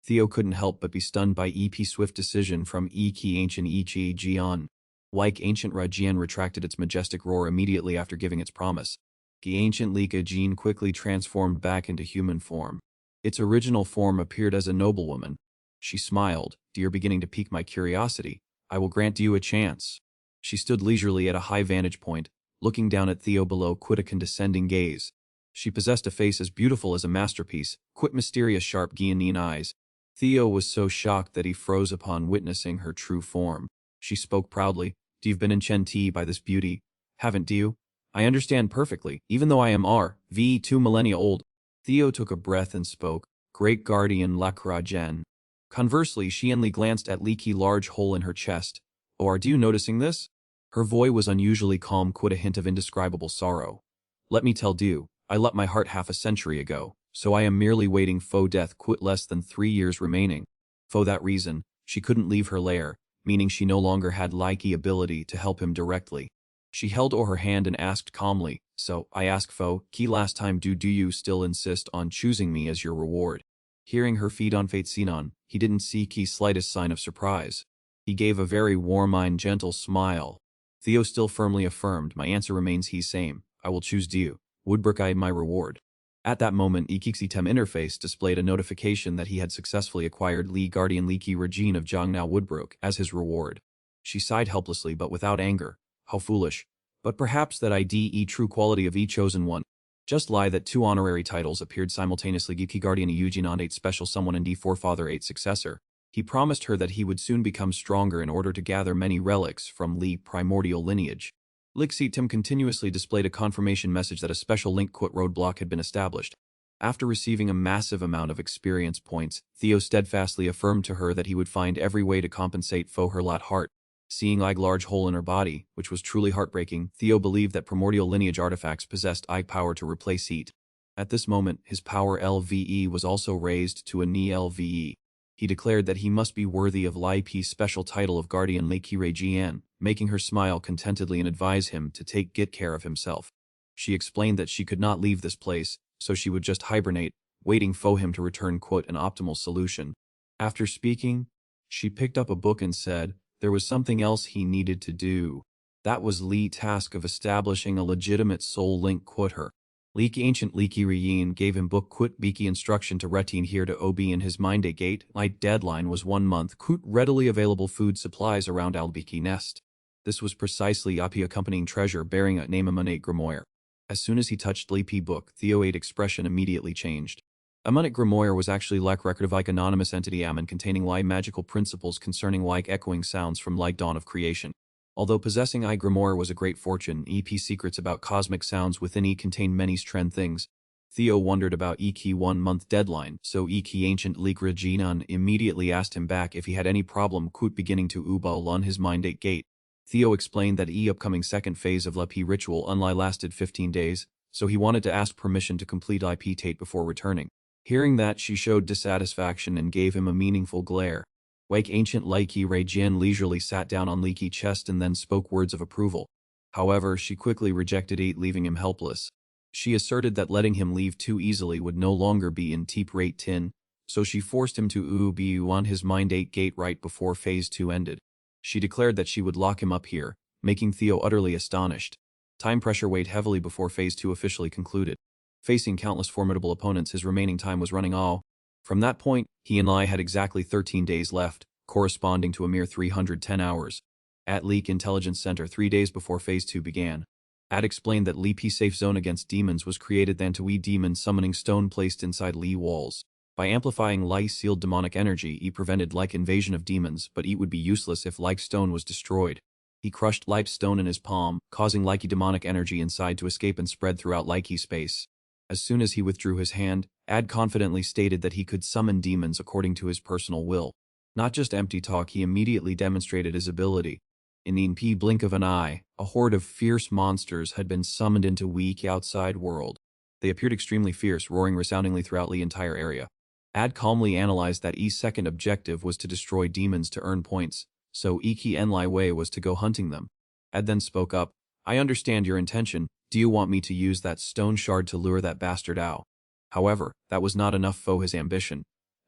Theo couldn't help but be stunned by EP swift decision from Ki Ancient Ichi Jian. Like Ancient Rajian retracted its majestic roar immediately after giving its promise. The Ancient Lika Jean quickly transformed back into human form. Its original form appeared as a noblewoman. She smiled, You're beginning to pique my curiosity. I will grant you a chance. She stood leisurely at a high vantage point, looking down at Theo below with a condescending gaze. She possessed a face as beautiful as a masterpiece, mysterious sharp guillotine eyes. Theo was so shocked that he froze upon witnessing her true form. She spoke proudly, You've been enchanted by this beauty, haven't you? I understand perfectly, even though I am R.V. 2 millennia old. Theo took a breath and spoke, Great Guardian Lakrajen. Conversely, she only glanced at leaky large hole in her chest. Are you noticing this? Her voice was unusually calm with a hint of indescribable sorrow. Let me tell you, I let my heart half a century ago, so I am merely waiting for death less than 3 years remaining. For that reason, she couldn't leave her lair, meaning she no longer had likey ability to help him directly. She held her hand and asked calmly, So, I ask Key last time do you still insist on choosing me as your reward? Hearing her feed on Fate Sinon, he didn't see Key's slightest sign of surprise. He gave a very warm-eyed gentle smile. Theo still firmly affirmed, My answer remains he same, I will choose you, Woodbrook I my reward. At that moment Ikixitem interface displayed a notification that he had successfully acquired Lee Guardian Leaky Regine of Jiangna Woodbrook as his reward. She sighed helplessly but without anger. How foolish. But perhaps that IDE true quality of each chosen one. Just lie that 2 honorary titles appeared simultaneously Geeky Guardian Eugene 8 special someone and D4 Father 8 successor. He promised her that he would soon become stronger in order to gather many relics from Lee primordial lineage. Lixi Tim continuously displayed a confirmation message that a special link roadblock had been established. After receiving a massive amount of experience points, Theo steadfastly affirmed to her that he would find every way to compensate for her lot heart. Seeing a large hole in her body, which was truly heartbreaking, Theo believed that primordial lineage artifacts possessed power to replace heat. At this moment, his power LVE was also raised to a Ni LVE. He declared that he must be worthy of Lai Pi's special title of Guardian Lei Qi Jian, making her smile contentedly and advise him to take good care of himself. She explained that she could not leave this place, so she would just hibernate, waiting for him to return quote an optimal solution. After speaking, she picked up a book and said there was something else he needed to do. That was Li's task of establishing a legitimate soul link quote her. Leak ancient Leaky Riyin gave him book quit Biki instruction to retin here to OB in his mind gate. Light deadline was 1 month quit readily available food supplies around Albiki nest. This was precisely Api accompanying treasure bearing a name Amunate Grimoire. As soon as he touched Lipi book, Theo 8 expression immediately changed. Amunate Grimoire was actually like record of like anonymous entity Amun containing like magical principles concerning like echoing sounds from like dawn of creation. Although possessing I Grimoire was a great fortune, EP secrets about cosmic sounds within E contained many strange things. Theo wondered about Eki 1 month deadline, so Eki ancient Leek Reginan immediately asked him back if he had any problem quote beginning to Ubal on his mind gate. Theo explained that E upcoming second phase of La P ritual unli lasted 15 days, so he wanted to ask permission to complete IP Tate before returning. Hearing that, she showed dissatisfaction and gave him a meaningful glare. Wake ancient Laiki Rei Jian leisurely sat down on Leaky chest and then spoke words of approval. However, she quickly rejected it, leaving him helpless. She asserted that letting him leave too easily would no longer be in teep rate tin, so she forced him to UBU on his mind 8 gate right before phase 2 ended. She declared that she would lock him up here, making Theo utterly astonished. Time pressure weighed heavily before phase 2 officially concluded. Facing countless formidable opponents, his remaining time was running out. From that point, he and I had exactly 13 days left, corresponding to a mere 310 hours. At Leak Intelligence Center 3 days before Phase 2 began. Ad explained that Li P safe zone against demons was created than to E demon summoning stone placed inside Li walls. By amplifying Li sealed demonic energy, E prevented like invasion of demons, but E would be useless if like stone was destroyed. He crushed like stone in his palm, causing like demonic energy inside to escape and spread throughout like space. As soon as he withdrew his hand, Ad confidently stated that he could summon demons according to his personal will. Not just empty talk, he immediately demonstrated his ability. In the blink of an eye, a horde of fierce monsters had been summoned into weak outside world. They appeared extremely fierce, roaring resoundingly throughout the entire area. Ad calmly analyzed that E's second objective was to destroy demons to earn points, so Iki Enlai Wei was to go hunting them. Ad then spoke up, I understand your intention. Do you want me to use that stone shard to lure that bastard out? However, that was not enough for his ambition.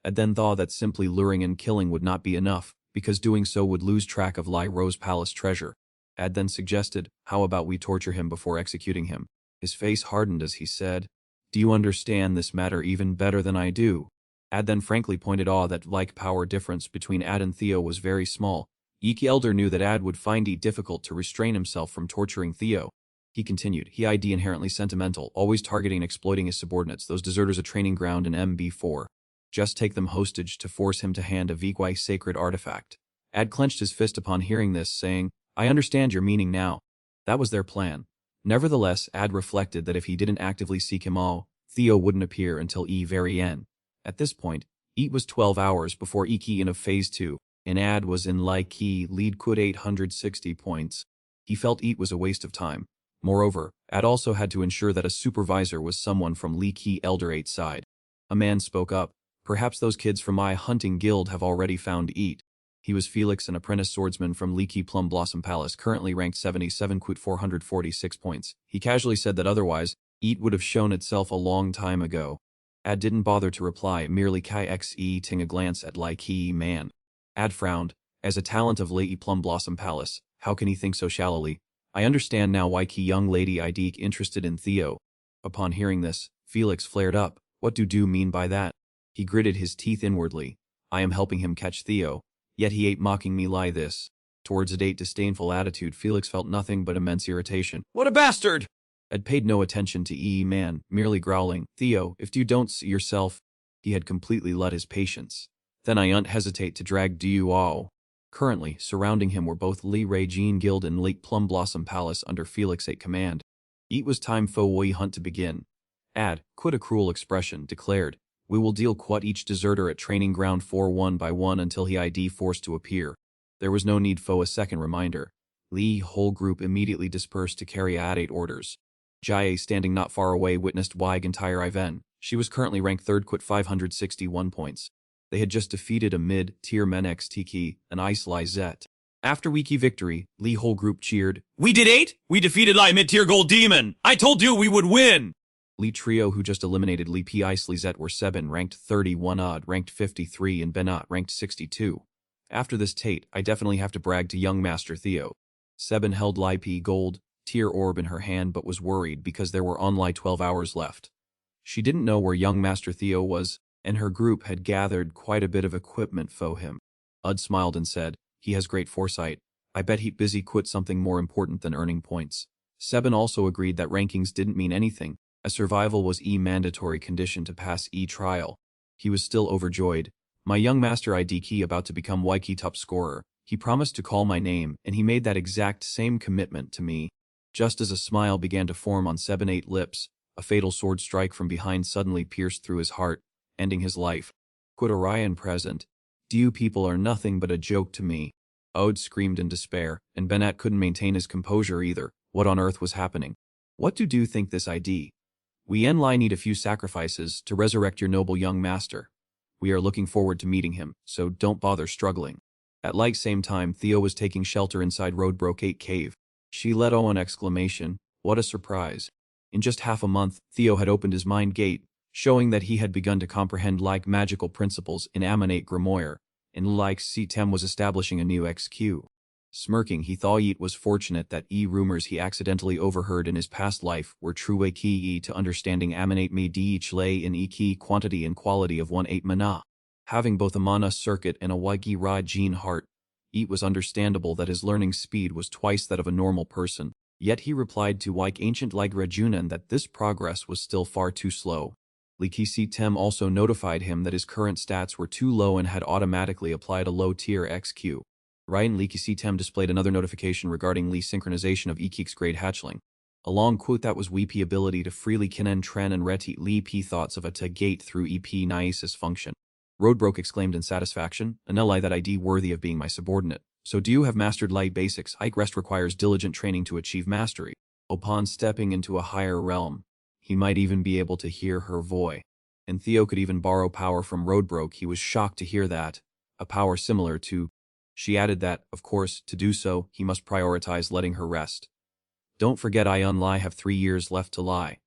Ad then thought that simply luring and killing would not be enough, because doing so would lose track of Lai Rose Palace treasure. Ad then suggested, how about we torture him before executing him? His face hardened as he said, do you understand this matter even better than I do? Ad then frankly pointed out that like power difference between Ad and Theo was very small. Iki Elder knew that Ad would find it difficult to restrain himself from torturing Theo. He continued, he ID inherently sentimental, always targeting and exploiting his subordinates, those deserters a training ground in MB4. Just take them hostage to force him to hand a Vigwai sacred artifact. Ad clenched his fist upon hearing this, saying, I understand your meaning now. That was their plan. Nevertheless, Ad reflected that if he didn't actively seek him all, Theo wouldn't appear until very end. At this point, it was 12 hours before Iki in of Phase 2, and Ad was in like key lead quit 860 points. He felt it was a waste of time. Moreover, Ad also had to ensure that a supervisor was someone from Li Qi Elder 8's side. A man spoke up, perhaps those kids from my hunting guild have already found it. He was Felix, an apprentice swordsman from Li Qi Plum Blossom Palace, currently ranked 77 quit 446 points. He casually said that otherwise, it would have shown itself a long time ago. Ad didn't bother to reply, merely kai xe ting a glance at Li Qi man. Ad frowned. As a talent of Li Qi Plum Blossom Palace, how can he think so shallowly? I understand now why Ki young lady Idik interested in Theo. Upon hearing this, Felix flared up. What do mean by that? He gritted his teeth inwardly. I am helping him catch Theo. Yet he ain't mocking me lie this. Towards a disdainful attitude, Felix felt nothing but immense irritation. What a bastard! Had paid no attention to man, merely growling, Theo, if you don't see yourself. He had completely let his patience. Then I don't hesitate to drag you all. Currently, surrounding him were both Li Rei Jean Guild and Lake Plum Blossom Palace under Felix 8 command. It was time for Wei hunt to begin. Ad, quit a cruel expression, declared, we will deal quit each deserter at training ground 4 one by one until he ID forced to appear. There was no need for a second reminder. Li whole group immediately dispersed to carry out 8 orders. Jie, standing not far away, witnessed Wig entire event. She was currently ranked 3rd quit 561 points. They had just defeated a mid-tier men XTK, an Ice Lizette. After Wiki victory, Lee whole group cheered, "We did 8? We defeated Lai mid-tier gold demon! I told you we would win!" Lee trio who just eliminated Lee P. Ice Lizette were Seben ranked 31 odd, ranked 53 and Benat ranked 62. After this Tate, I definitely have to brag to young Master Theo. Seben held Lai P. gold tier orb in her hand but was worried because there were only 12 hours left. She didn't know where young Master Theo was, and her group had gathered quite a bit of equipment for him. Ud smiled and said, "He has great foresight. I bet he busy quit something more important than earning points." Seben also agreed that rankings didn't mean anything, as survival was a mandatory condition to pass trial. He was still overjoyed. "My young master ID key about to become YK top scorer. He promised to call my name, and he made that exact same commitment to me." Just as a smile began to form on 7-8 lips, a fatal sword strike from behind suddenly pierced through his heart, ending his life. "Quit Orion present. You people are nothing but a joke to me." Ode screamed in despair, and Benat couldn't maintain his composure either. What on earth was happening? "What do you think this ID? We Enlai need a few sacrifices to resurrect your noble young master. We are looking forward to meeting him, so don't bother struggling." At like same time, Theo was taking shelter inside Roadbroke 8 cave. She let out an exclamation. What a surprise. In just half a month, Theo had opened his mind gate, showing that he had begun to comprehend like magical principles in Ammonate Grimoire, and like C-Tem was establishing a new XQ. Smirking, he thought it was fortunate that rumors he accidentally overheard in his past life were true. A key to understanding Ammonate made each lay in key quantity and quality of 1/8 mana. Having both a mana circuit and a Wagi Ra gene heart, it was understandable that his learning speed was twice that of a normal person. Yet he replied to like ancient like Rejunan that this progress was still far too slow. Liki C-Tem also notified him that his current stats were too low and had automatically applied a low-tier XQ. Ryan Liki C-Tem displayed another notification regarding Lee's synchronization of Ekik's grade hatchling. A long quote that was Weepy ability to freely Kinnen Tren and Reti Lee P thoughts of a to gate through EP Niasis function. Roadbroke exclaimed in satisfaction, "An ally that ID worthy of being my subordinate. So do you have mastered light basics? Ike rest requires diligent training to achieve mastery. Upon stepping into a higher realm, he might even be able to hear her voice." And Theo could even borrow power from Roadbroke. He was shocked to hear that. A power similar to... She added that, of course, to do so, he must prioritize letting her rest. "Don't forget I unlie have 3 years left to lie.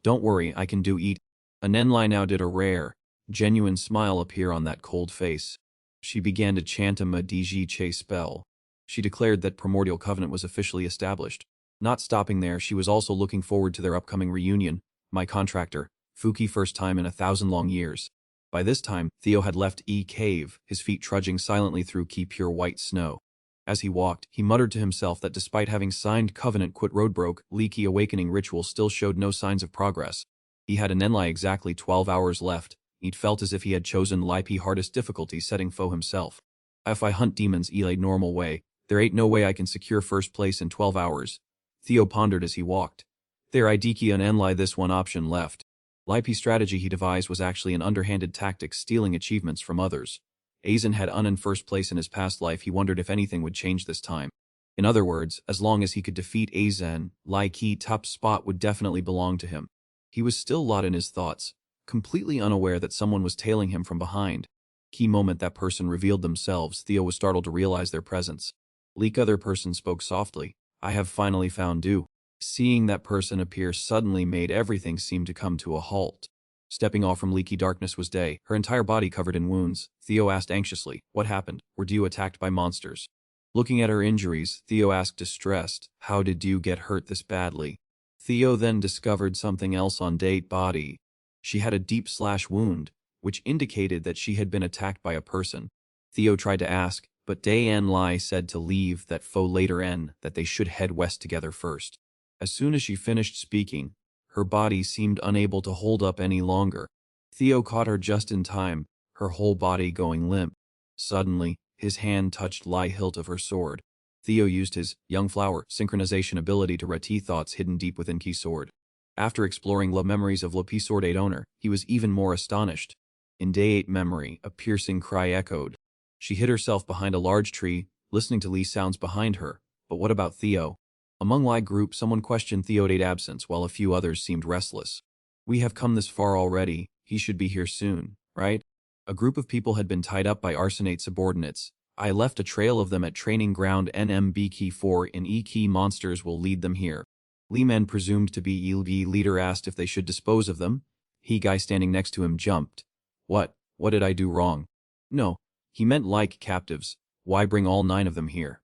Don't worry, I can do it." An Enlai now did a rare, genuine smile appear on that cold face. She began to chant a Madiji Che spell. She declared that Primordial Covenant was officially established. Not stopping there, she was also looking forward to their upcoming reunion. "My contractor, Fuki, first time in 1,000 long years." By this time, Theo had left cave, his feet trudging silently through pure white snow. As he walked, he muttered to himself that despite having signed Covenant quit Roadbroke, Leaky Awakening ritual still showed no signs of progress. He had an Enlai exactly 12 hours left. It felt as if he had chosen Lipe hardest difficulty setting for himself. "If I hunt demons a normal way, there ain't no way I can secure first place in 12 hours. Theo pondered as he walked. There Idiki and Enlai this one option left. Lipe's strategy he devised was actually an underhanded tactic stealing achievements from others. Aizen had in first place in his past life. He wondered if anything would change this time. In other words, as long as he could defeat Aizen, Lai top spot would definitely belong to him. He was still lost in his thoughts, completely unaware that someone was tailing him from behind. Key moment that person revealed themselves, Theo was startled to realize their presence. Leak other person spoke softly. "I have finally found you." Seeing that person appear suddenly made everything seem to come to a halt. Stepping off from leaky darkness was Day, her entire body covered in wounds. Theo asked anxiously, "What happened? Were you attacked by monsters?" Looking at her injuries, Theo asked distressed, "How did you get hurt this badly?" Theo then discovered something else on Day's body. She had a deep slash wound, which indicated that she had been attacked by a person. Theo tried to ask, but Day and Lai said to leave that foe later that they should head west together first. As soon as she finished speaking, her body seemed unable to hold up any longer. Theo caught her just in time, her whole body going limp. Suddenly, his hand touched Lai hilt of her sword. Theo used his young flower synchronization ability to read thoughts hidden deep within Key sword. After exploring the memories of P sword 8 owner, he was even more astonished. In Day 8 memory, a piercing cry echoed. She hid herself behind a large tree, listening to Lee's sounds behind her. But what about Theo? Among Lai group, someone questioned Theo's absence while a few others seemed restless. "We have come this far already, he should be here soon, right?" A group of people had been tied up by arsonate subordinates. I left a trail of them at training ground NMB Key 4 and E Key monsters will lead them here. Lee Men, presumed to be ELB leader, asked if they should dispose of them. He guy standing next to him jumped. What? What did I do wrong? No. He meant like captives. Why bring all 9 of them here?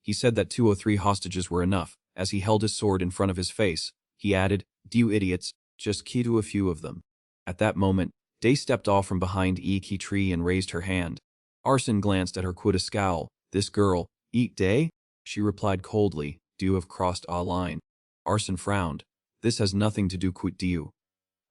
He said that 203 hostages were enough. As he held his sword in front of his face, he added, "Do you idiots, just key to a few of them." At that moment, Day stepped off from behind E Key tree and raised her hand. Arson glanced at her with a scowl. "This girl, eat Day?" She replied coldly, "Do you have crossed a line?" Arson frowned. "This has nothing to do with you.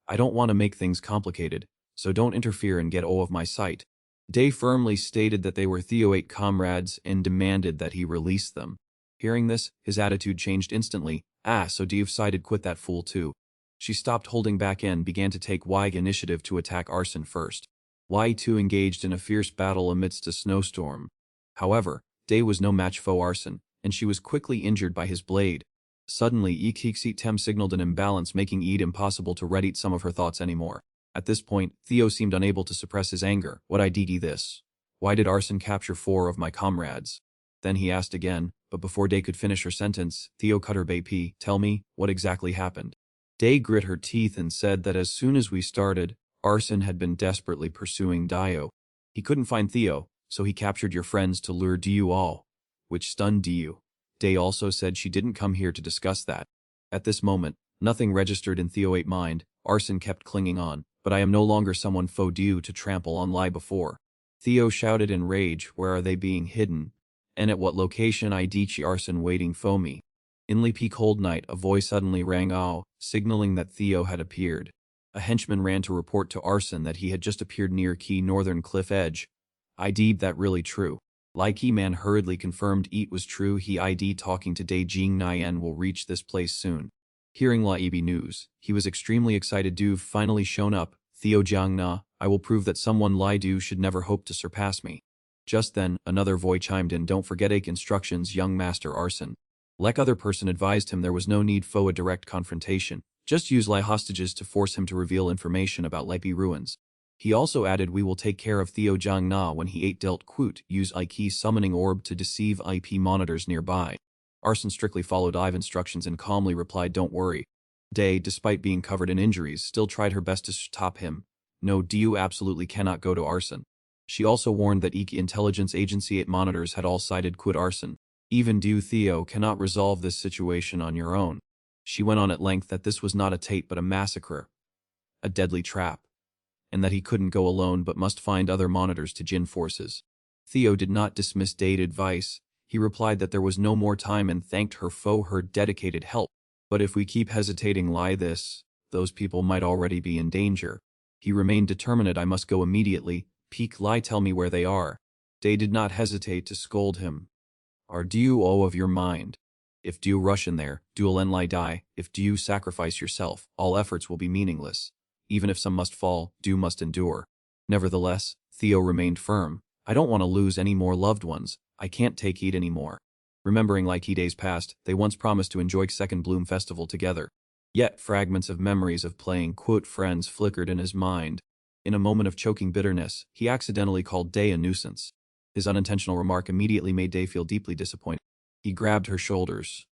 I don't want to make things complicated, so don't interfere and get out of my sight." Day firmly stated that they were Theo 8 comrades and demanded that he release them. Hearing this, his attitude changed instantly. So you've sided with that fool too." She stopped holding back and began to take wide initiative to attack Arson first. Y2 engaged in a fierce battle amidst a snowstorm. However, Day was no match for Arson, and she was quickly injured by his blade. Suddenly, Tem signaled an imbalance, making it impossible to read some of her thoughts anymore. At this point, Theo seemed unable to suppress his anger. "What I did this? Why did Arson capture 4 of my comrades?" Then he asked again, but before Day could finish her sentence, Theo cut her BP. "Tell me, what exactly happened?" Day grit her teeth and said that as soon as we started, Arson had been desperately pursuing Dio. He couldn't find Theo, so he captured your friends to lure Dio all, which stunned Dio. Day also said she didn't come here to discuss that. At this moment, nothing registered in Theo 8's mind. Arson kept clinging on, "But I am no longer someone faux Dio to trample on lie before." Theo shouted in rage, "Where are they being hidden? And at what location Idichi Arson waiting for me?" In Leapy Cold Night, a voice suddenly rang out, signaling that Theo had appeared. A henchman ran to report to Arson that he had just appeared near Key Northern Cliff Edge. "I deed that really true." Likey Man hurriedly confirmed it was true. He ID talking to Day Jing Nian will reach this place soon. Hearing Laibi news, he was extremely excited. "Du've finally shown up, Theo Jiang Na. I will prove that someone Lai Du should never hope to surpass me." Just then, another voice chimed in. "Don't forget Ake instructions, young Master Arson." Like other person advised him there was no need for a direct confrontation. Just use Lai hostages to force him to reveal information about Laipi ruins. He also added, "We will take care of Theo Jiang Na when he ate dealt quote. Use Ike summoning orb to deceive IP monitors nearby." Arson strictly followed Ive instructions and calmly replied, "Don't worry." Day, despite being covered in injuries, still tried her best to stop him. "No, you absolutely cannot go to Arson." She also warned that Ike intelligence agency 8 monitors had all sided quit Arson. "Even you, Theo, cannot resolve this situation on your own." She went on at length that this was not a tape but a massacre, a deadly trap, and that he couldn't go alone but must find other monitors to Jin forces. Theo did not dismiss Dade's advice. He replied that there was no more time and thanked her for her dedicated help. "But if we keep hesitating like this, those people might already be in danger." He remained determined. "I must go immediately. Peek Lai, tell me where they are." Dade did not hesitate to scold him. "Are you all of your mind? If you rush in there, you'll Lai die. If you sacrifice yourself, all efforts will be meaningless. Even if some must fall, you must endure." Nevertheless, Theo remained firm. "I don't want to lose any more loved ones. I can't take it anymore." Remembering like days past, they once promised to enjoy Second Bloom Festival together. Yet fragments of memories of playing quote friends flickered in his mind. In a moment of choking bitterness, he accidentally called Day a nuisance. His unintentional remark immediately made Day feel deeply disappointed. He grabbed her shoulders.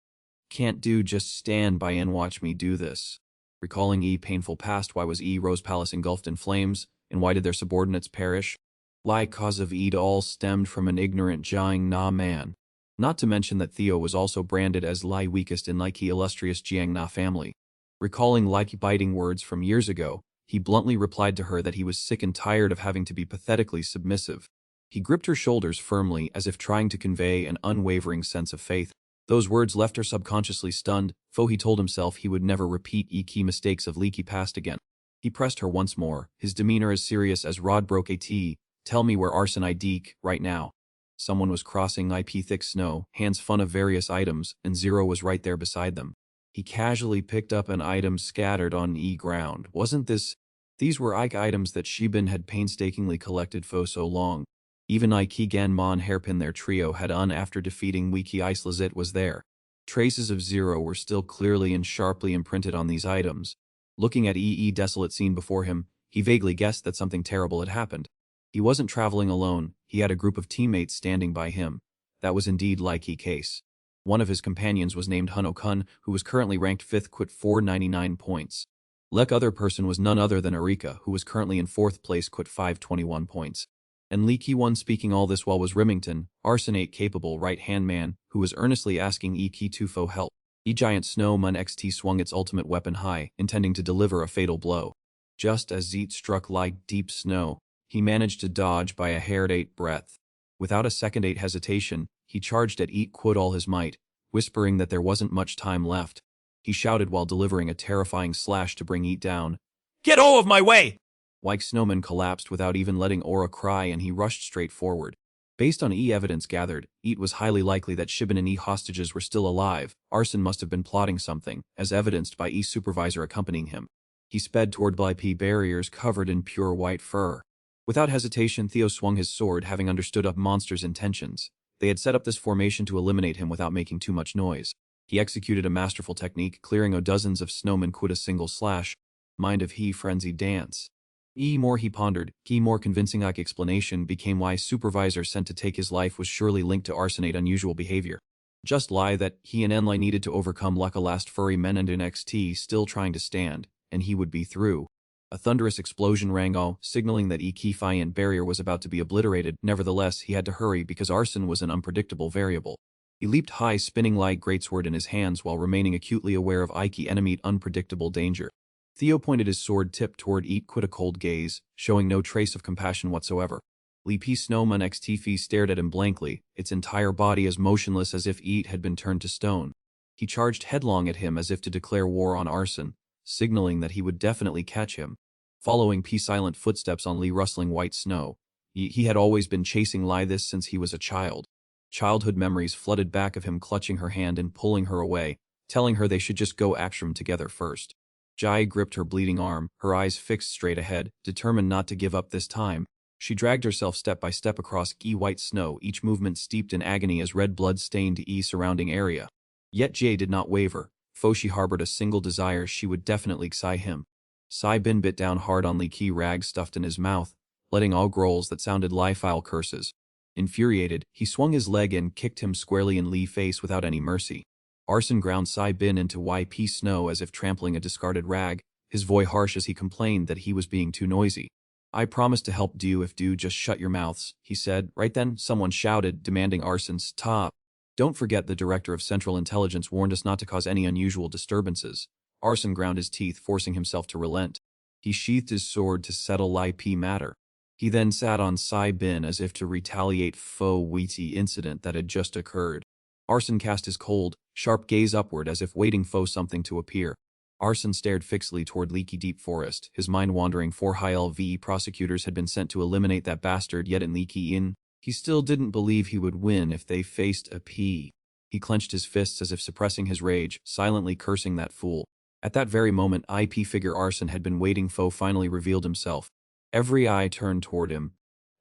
"Can't you just stand by and watch me do this?" Recalling painful past, why was Rose Palace engulfed in flames, and why did their subordinates perish? Like cause of all stemmed from an ignorant Jiang Na man. Not to mention that Theo was also branded as Lai weakest in Like illustrious Jiang Na family. Recalling Like biting words from years ago, he bluntly replied to her that he was sick and tired of having to be pathetically submissive. He gripped her shoulders firmly as if trying to convey an unwavering sense of faith. Those words left her subconsciously stunned, for he told himself he would never repeat key mistakes of leaky past again. He pressed her once more, his demeanor as serious as Rod broke a tea. "Tell me where Arson Ideek, right now." Someone was crossing IP thick snow, hands full of various items, and Zero was right there beside them. He casually picked up an item scattered on ground. Wasn't this? These were Ike items that Shibin had painstakingly collected for so long. Even Ike Ganmon hairpin their trio had after defeating Wiki Islazit was there. Traces of Zero were still clearly and sharply imprinted on these items. Looking at desolate scene before him, he vaguely guessed that something terrible had happened. He wasn't traveling alone, he had a group of teammates standing by him. That was indeed Likey case. One of his companions was named Huno-kun, who was currently ranked 5th quit 499 points. Other person was none other than Arika, who was currently in 4th place quit 521 points. And Lee Ki-won speaking all this while was Remington, Arsenate capable right-hand man, who was earnestly asking Ki-2 for help. Giant Snowman XT swung its ultimate weapon high, intending to deliver a fatal blow. Just as Zeet struck like deep snow, he managed to dodge by a hair's breadth. Without a second hesitation, he charged at Eat Quid all his might, whispering that there wasn't much time left. He shouted while delivering a terrifying slash to bring Eat down. "Get out of my way!" White Snowman collapsed without even letting Aura cry and he rushed straight forward. Based on evidence gathered, it was highly likely that Shibin and hostages were still alive. Arson must have been plotting something, as evidenced by supervisor accompanying him. He sped toward IP barriers covered in pure white fur. Without hesitation, Theo swung his sword, having understood up monster's intentions. They had set up this formation to eliminate him without making too much noise. He executed a masterful technique, clearing dozens of snowmen with a single slash. Mind of he frenzied dance. More he pondered, more convincing explanation became why supervisor sent to take his life was surely linked to Arsenate unusual behavior. Just lie that he and Enlai needed to overcome Lucka last furry men and in XT still trying to stand, and he would be through. A thunderous explosion rang out, signaling that Kifian barrier was about to be obliterated. Nevertheless, he had to hurry because arson was an unpredictable variable. He leaped high, spinning light greatsword in his hands while remaining acutely aware of Iki enemy unpredictable danger. Theo pointed his sword tip toward Eat Quid a cold gaze, showing no trace of compassion whatsoever. Li P Snowman XTF stared at him blankly, its entire body as motionless as if Eat had been turned to stone. He charged headlong at him as if to declare war on arson, signaling that he would definitely catch him. Following P silent footsteps on Lee rustling white snow, he had always been chasing Lai this since he was a child. Childhood memories flooded back of him clutching her hand and pulling her away, telling her they should just go ashram together first. Jai gripped her bleeding arm, her eyes fixed straight ahead, determined not to give up this time. She dragged herself step by step across white snow, each movement steeped in agony as red blood stained the surrounding area. Yet Jai did not waver, for she harbored a single desire: she would definitely Xi him. Sai Bin bit down hard on Li Ki rag stuffed in his mouth, letting all growls that sounded Li-file curses. Infuriated, he swung his leg and kicked him squarely in Li's face without any mercy. Arson ground Sai Bin into YP snow as if trampling a discarded rag, his voice harsh as he complained that he was being too noisy. "I promised to help do if do just shut your mouths," he said. Right then, someone shouted, demanding Arson's stop. "Don't forget the director of Central Intelligence warned us not to cause any unusual disturbances." Arson ground his teeth, forcing himself to relent. He sheathed his sword to settle IP matter. He then sat on Sai Bin as if to retaliate faux witty incident that had just occurred. Arson cast his cold, sharp gaze upward as if waiting for something to appear. Arson stared fixedly toward Leaky Deep Forest, his mind wandering. 4 high LV prosecutors had been sent to eliminate that bastard, yet in Leaky Inn, he still didn't believe he would win if they faced a P. He clenched his fists as if suppressing his rage, silently cursing that fool. At that very moment, IP figure Arson had been waiting for finally revealed himself. Every eye turned toward him,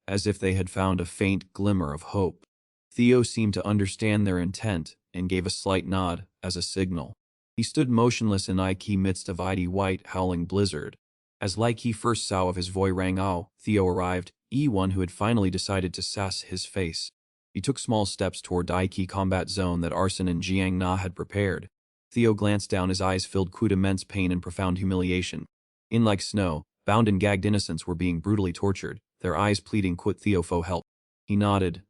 as if they had found a faint glimmer of hope. Theo seemed to understand their intent, and gave a slight nod, as a signal. He stood motionless in Ike midst of icy white, howling blizzard. As like he first saw of his voice rang out, Theo arrived, one who had finally decided to sass his face. He took small steps toward Ike combat zone that Arson and Jiang Na had prepared. Theo glanced down, his eyes filled with immense pain and profound humiliation. In like snow, bound and gagged innocents were being brutally tortured, their eyes pleading quit Theo for help. He nodded,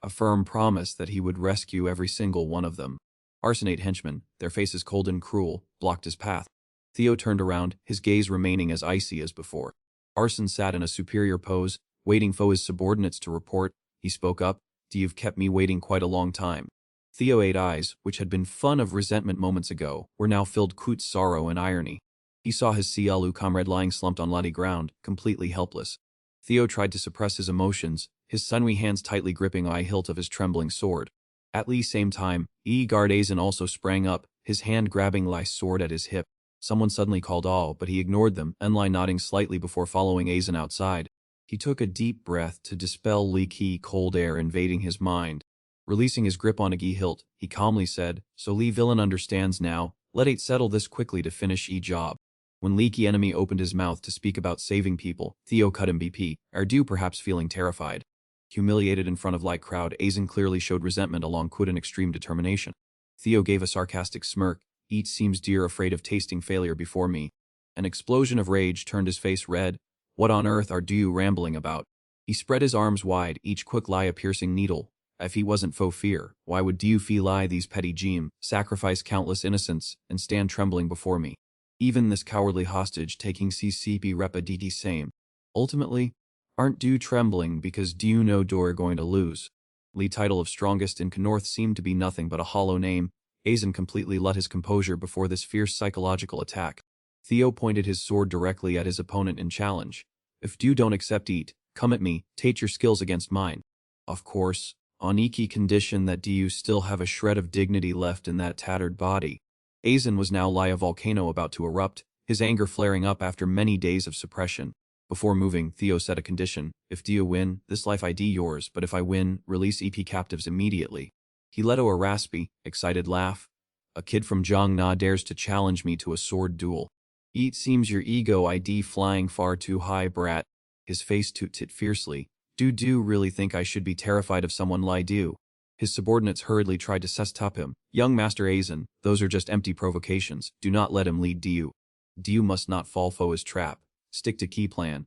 a firm promise that he would rescue every single one of them. Arsonate henchmen, their faces cold and cruel, blocked his path. Theo turned around, his gaze remaining as icy as before. Arson sat in a superior pose, waiting for his subordinates to report. He spoke up, "You've kept me waiting quite a long time." Theo's 8 eyes, which had been full of resentment moments ago, were now filled with sorrow and irony. He saw his CLU comrade lying slumped on bloody ground, completely helpless. Theo tried to suppress his emotions, his sinewy hands tightly gripping the hilt of his trembling sword. At the same time, Guard Aizen also sprang up, his hand grabbing Li's sword at his hip. Someone suddenly called all, but he ignored them, Enlai nodding slightly before following Aizen outside. He took a deep breath to dispel leaky, cold air invading his mind. Releasing his grip on a hilt, he calmly said, "So Lee villain understands now, let it settle this quickly to finish job." When leaky enemy opened his mouth to speak about saving people, Theo cut him BP, Ardu perhaps feeling terrified. Humiliated in front of light crowd, Aizen clearly showed resentment along with an extreme determination. Theo gave a sarcastic smirk. Eat seems dear afraid of tasting failure before me. An explosion of rage turned his face red. What on earth are you rambling about? He spread his arms wide, each quick lie a piercing needle. If he wasn't faux fear, why would you feel lie these petty Jim, sacrifice countless innocents, and stand trembling before me? Even this cowardly hostage-taking CCP repa same. Ultimately, aren't you trembling because do you know you're going to lose? Lee title of strongest in North seemed to be nothing but a hollow name. Aizen completely let his composure before this fierce psychological attack. Theo pointed his sword directly at his opponent in challenge. If you don't accept eat, come at me, tate your skills against mine. Of course, on Iki condition that you still have a shred of dignity left in that tattered body. Aizen was now like a volcano about to erupt, his anger flaring up after many days of suppression. Before moving, Theo set a condition. If Dio win, this life ID yours, but if I win, release EP captives immediately. He let out a raspy, excited laugh. A kid from Jiangna dares to challenge me to a sword duel. It seems your ego ID flying far too high, brat. His face toot fiercely. Do really think I should be terrified of someone like you? His subordinates hurriedly tried to stop him. Young Master Aizen, those are just empty provocations. Do not let him lead Dio. Dio must not fall for his trap. Stick to key plan.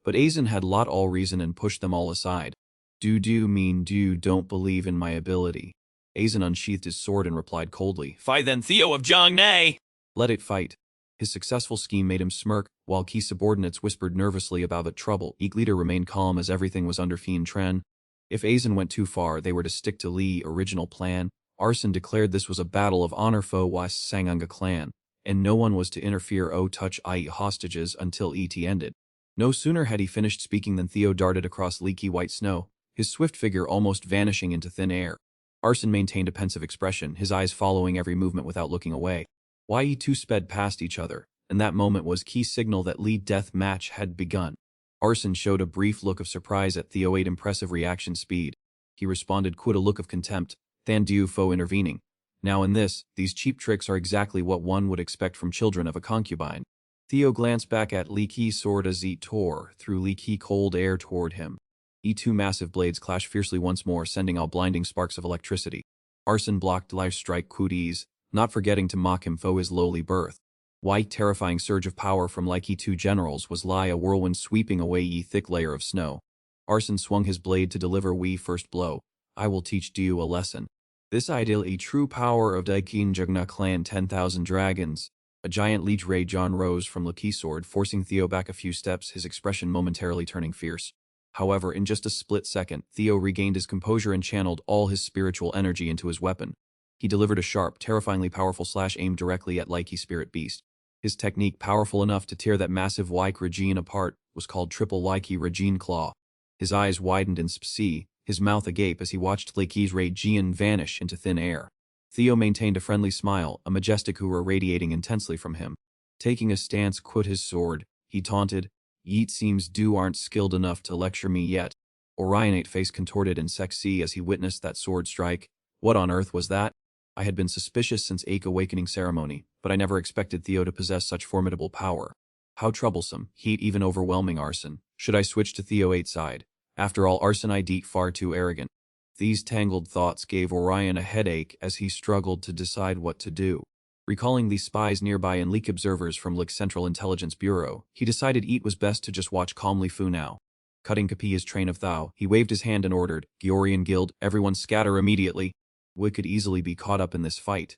But Aizen had lot all reason and pushed them all aside. Do mean you don't believe in my ability? Aizen unsheathed his sword and replied coldly. Fight then, Theo of Jiangna! Let it fight. His successful scheme made him smirk, while key subordinates whispered nervously about the trouble. Each leader remained calm as everything was under Fiend Tren. If Aizen went too far, they were to stick to Lee's original plan. Arson declared this was a battle of honor for was Sangunga clan, and no one was to interfere or touch i.e. hostages until ET ended. No sooner had he finished speaking than Theo darted across leaky white snow, his swift figure almost vanishing into thin air. Arson maintained a pensive expression, his eyes following every movement without looking away. Ye2 sped past each other, and that moment was key signal that Lee death match had begun. Arson showed a brief look of surprise at Theo8's impressive reaction speed. He responded with a look of contempt, than Diu Fo intervening. Now in this, these cheap tricks are exactly what one would expect from children of a concubine. Theo glanced back at Li Qi's sword as it tore through Li Qi cold air toward him. E2 massive blades clashed fiercely once more, sending out blinding sparks of electricity. Arson blocked Li's strike with ease, not forgetting to mock him for his lowly birth. White terrifying surge of power from like E2 generals was like a whirlwind sweeping away ye thick layer of snow. Arson swung his blade to deliver Wee first blow. I will teach you a lesson. This ideal a true power of Daikin Jugna clan 10,000 dragons. A giant leech ray John rose from Laki's sword, forcing Theo back a few steps, his expression momentarily turning fierce. However, in just a split second, Theo regained his composure and channeled all his spiritual energy into his weapon. He delivered a sharp, terrifyingly powerful slash aimed directly at Likey's spirit beast. His technique, powerful enough to tear that massive Like Regine apart, was called Triple Likey Regine Claw. His eyes widened in spc, his mouth agape as he watched Likey's Regine vanish into thin air. Theo maintained a friendly smile, a majestic aura radiating intensely from him. Taking a stance with his sword, he taunted, Yeet seems you aren't skilled enough to lecture me yet. Orionate face contorted in sexy as he witnessed that sword strike. What on earth was that? I had been suspicious since Ache awakening ceremony, but I never expected Theo to possess such formidable power. How troublesome, heat even overwhelming Arson. Should I switch to Theo8's side? After all, Arson ID far too arrogant. These tangled thoughts gave Orion a headache as he struggled to decide what to do. Recalling the spies nearby and leak observers from Lick's Central Intelligence Bureau, he decided it was best to just watch calmly Fu now. Cutting Capia's train of thought, he waved his hand and ordered, Georian Guild, everyone scatter immediately. We could easily be caught up in this fight.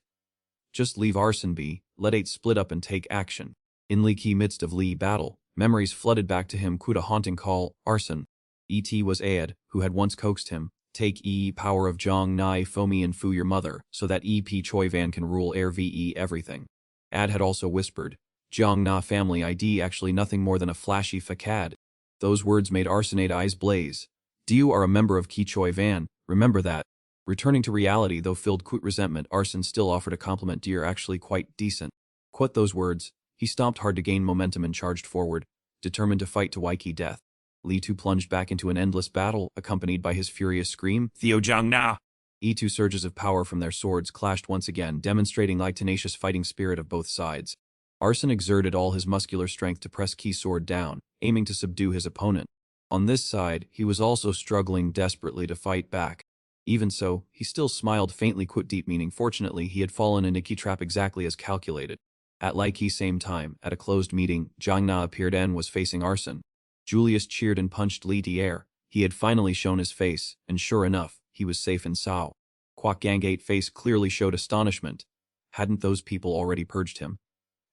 Just leave Arson be, let 8 split up and take action. In Li Qi midst of Li battle, memories flooded back to him with a haunting call, Arson. E.T. was Aed, who had once coaxed him, take power of Zhong Nai Fomi and Fu your mother, so that E.P. Choi Van can rule air VE everything. Ad had also whispered, Zhong Na family ID actually nothing more than a flashy facade. Those words made Arsonate eyes blaze. You are a member of Ki Choi Van, remember that. Returning to reality, though filled with resentment, Arson still offered a compliment. You're actually quite decent. Quote those words, he stomped hard to gain momentum and charged forward, determined to fight to Waiki death. Li2 plunged back into an endless battle, accompanied by his furious scream, Theo Zhang Na! E2 surges of power from their swords clashed once again, demonstrating like tenacious fighting spirit of both sides. Arson exerted all his muscular strength to press Key's sword down, aiming to subdue his opponent. On this side, he was also struggling desperately to fight back. Even so, he still smiled faintly deep meaning fortunately he had fallen in a key trap exactly as calculated. At like same time, at a closed meeting, Zhang Na appeared and was facing Arson. Julius cheered and punched Li the air. He had finally shown his face, and sure enough, he was safe and sound. Kwok Gangate face clearly showed astonishment. Hadn't those people already purged him?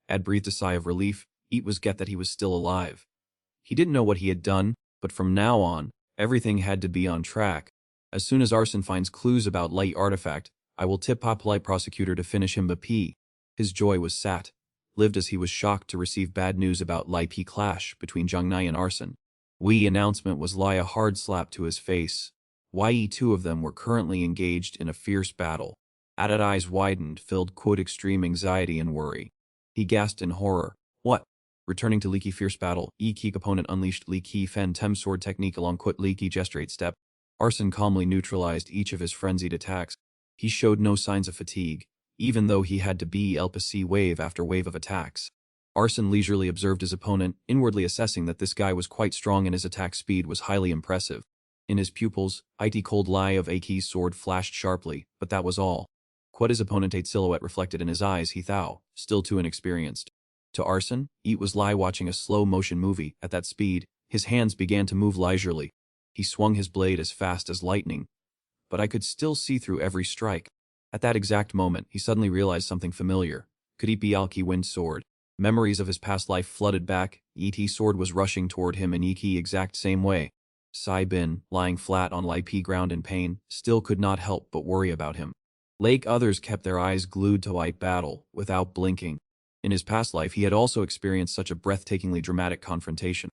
Ad breathed a sigh of relief. It was get that he was still alive. He didn't know what he had done, but from now on, everything had to be on track. As soon as Arson finds clues about Light Artifact, I will tip Pop Light Prosecutor to finish him P. His joy was lived as he was shocked to receive bad news about Lai P clash between Zhang Nai and Arson. Wei announcement was a hard slap to his face. Two of them were currently engaged in a fierce battle. Adad eyes widened, filled extreme anxiety and worry. He gasped in horror. What? Returning to Leaky fierce battle, Ki opponent unleashed Leaky Fen Tem sword technique along Leaky gestrate step. Arson calmly neutralized each of his frenzied attacks. He showed no signs of fatigue, even though he had to help see wave after wave of attacks. Arson leisurely observed his opponent, inwardly assessing that this guy was quite strong and his attack speed was highly impressive. In his pupils, it cold lie of Aki's sword flashed sharply, but that was all. His opponent ate silhouette reflected in his eyes he thou, still too inexperienced. To Arson, it was watching a slow-motion movie. At that speed, his hands began to move leisurely. He swung his blade as fast as lightning. But I could still see through every strike. At that exact moment, he suddenly realized something familiar. Could it be Alki Wind sword? Memories of his past life flooded back. Et sword was rushing toward him in Iki exact same way. Sai Bin, lying flat on Lai P ground in pain, still could not help but worry about him. Others kept their eyes glued to Light battle, without blinking. In his past life he had also experienced such a breathtakingly dramatic confrontation.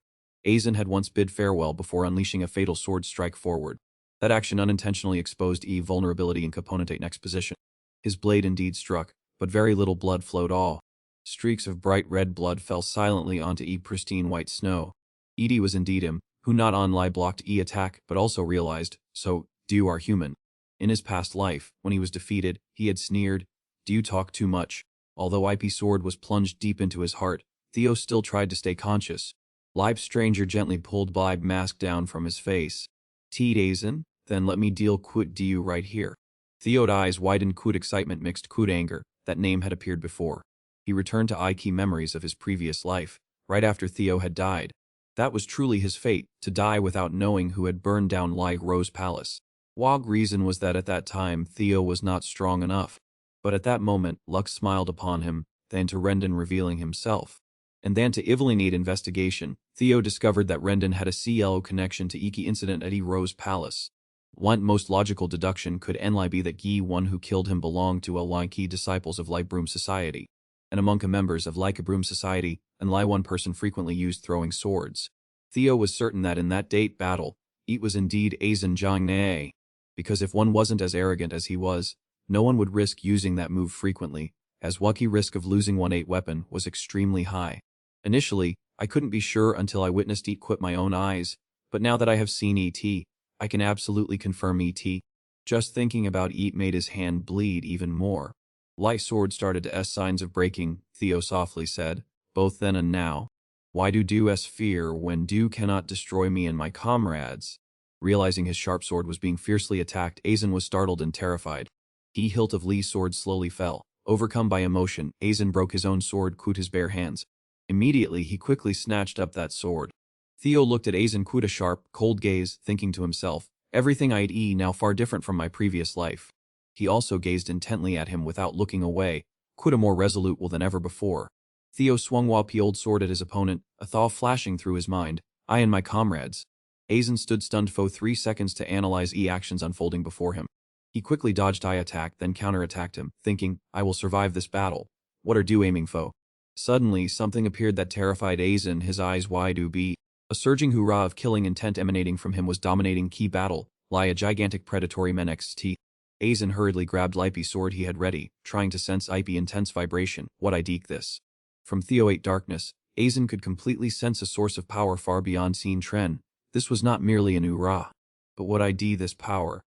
Aizen had once bid farewell before unleashing a fatal sword strike forward. That action unintentionally exposed vulnerability in Component next position. His blade indeed struck, but very little blood flowed all. Streaks of bright red blood fell silently onto pristine white snow. Edie was indeed him, who not only blocked attack but also realized, so, you are human. In his past life, when he was defeated, he had sneered, "Do you talk too much?" Although IP sword was plunged deep into his heart, Theo still tried to stay conscious. Live stranger gently pulled Blibe mask down from his face. "Teed Aizen, then let me deal do you right here." Theo's eyes widened excitement mixed anger, that name had appeared before. He returned to key memories of his previous life, right after Theo had died. That was truly his fate, to die without knowing who had burned down Lai Rose Palace. Wog reason was that at that time Theo was not strong enough. But at that moment, Lux smiled upon him, then to Rendon revealing himself. And then to Evelyn need investigation, Theo discovered that Rendon had a CLO connection to Iki incident at Rose Palace. One most logical deduction could be that one who killed him belonged to a key disciples of Light Broom Society. And among the members of Like a Broom Society, and one person frequently used throwing swords. Theo was certain that in that date battle, it was indeed Aizen Zhang Na. Because if one wasn't as arrogant as he was, no one would risk using that move frequently, as Waki risk of losing 1-8 weapon was extremely high. Initially, I couldn't be sure until I witnessed it with my own eyes, but now that I have seen E.T., I can absolutely confirm E.T. Just thinking about it made his hand bleed even more. Light sword started to signs of breaking, Theo softly said, both then and now. Why do fear when do cannot destroy me and my comrades? Realizing his sharp sword was being fiercely attacked, Aizen was startled and terrified. The hilt of Li's sword slowly fell. Overcome by emotion, Aizen broke his own sword with his bare hands. Immediately he quickly snatched up that sword. Theo looked at Aizen with a sharp, cold gaze, thinking to himself, everything I'd now far different from my previous life. He also gazed intently at him without looking away, a more resolute than ever before. Theo swung Wapi old sword at his opponent, a thought flashing through his mind. I and my comrades. Aizen stood stunned for 3 seconds to analyze actions unfolding before him. He quickly dodged attack, then counterattacked him, thinking, I will survive this battle. What are you aiming for? Suddenly, something appeared that terrified Aizen, his eyes wide be. A surging hurrah of killing intent emanating from him was dominating key battle, a gigantic predatory men XT. Aizen hurriedly grabbed Lipe's sword he had ready, trying to sense IP intense vibration. What I deek this. From Theo 8 darkness, Aizen could completely sense a source of power far beyond seen trend. This was not merely an hurrah. But what I this power?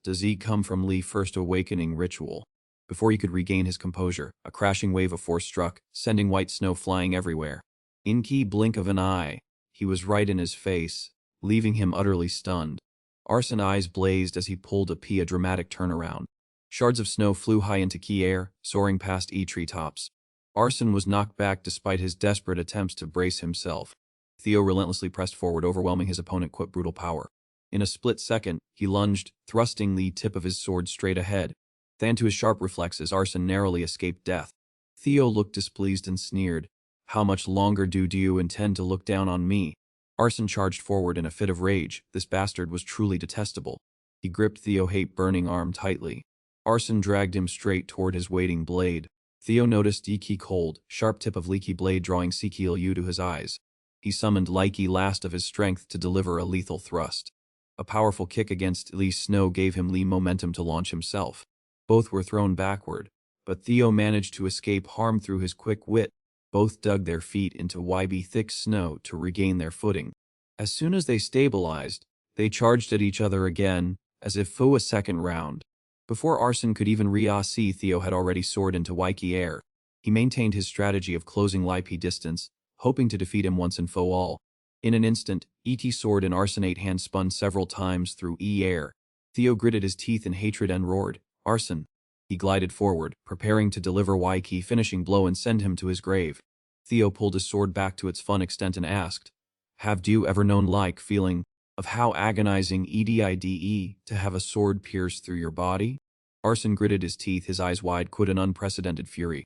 Does it come from Li first awakening ritual? Before he could regain his composure, a crashing wave of force struck, sending white snow flying everywhere. In key blink of an eye, he was right in his face, leaving him utterly stunned. Arson's eyes blazed as he pulled a dramatic turnaround. Shards of snow flew high into key air, soaring past treetops. Arson was knocked back despite his desperate attempts to brace himself. Theo relentlessly pressed forward, overwhelming his opponent with brutal power. In a split second, he lunged, thrusting the tip of his sword straight ahead. Thanks to his sharp reflexes, Arson narrowly escaped death. Theo looked displeased and sneered. "How much longer do you intend to look down on me?" Arson charged forward in a fit of rage. This bastard was truly detestable. He gripped Theo's hate-burning arm tightly. Arson dragged him straight toward his waiting blade. Theo noticed the cold, sharp tip of leaky blade drawing Yu to his eyes. He summoned last of his strength to deliver a lethal thrust. A powerful kick against Lee's snow gave him momentum to launch himself. Both were thrown backward, but Theo managed to escape harm through his quick wit. Both dug their feet into thick snow to regain their footing. As soon as they stabilized, they charged at each other again, as if for a second round. Before Arson could even see, Theo had already soared into Waiki air. He maintained his strategy of closing distance, hoping to defeat him once and for all. In an instant, sword in Arson 8 hand spun several times through air. Theo gritted his teeth in hatred and roared, "Arson!" He glided forward, preparing to deliver Waiki finishing blow and send him to his grave. Theo pulled his sword back to its fun extent and asked, "Have you ever known feeling of how agonizing ide to have a sword pierce through your body?" Arson gritted his teeth, his eyes wide with an unprecedented fury.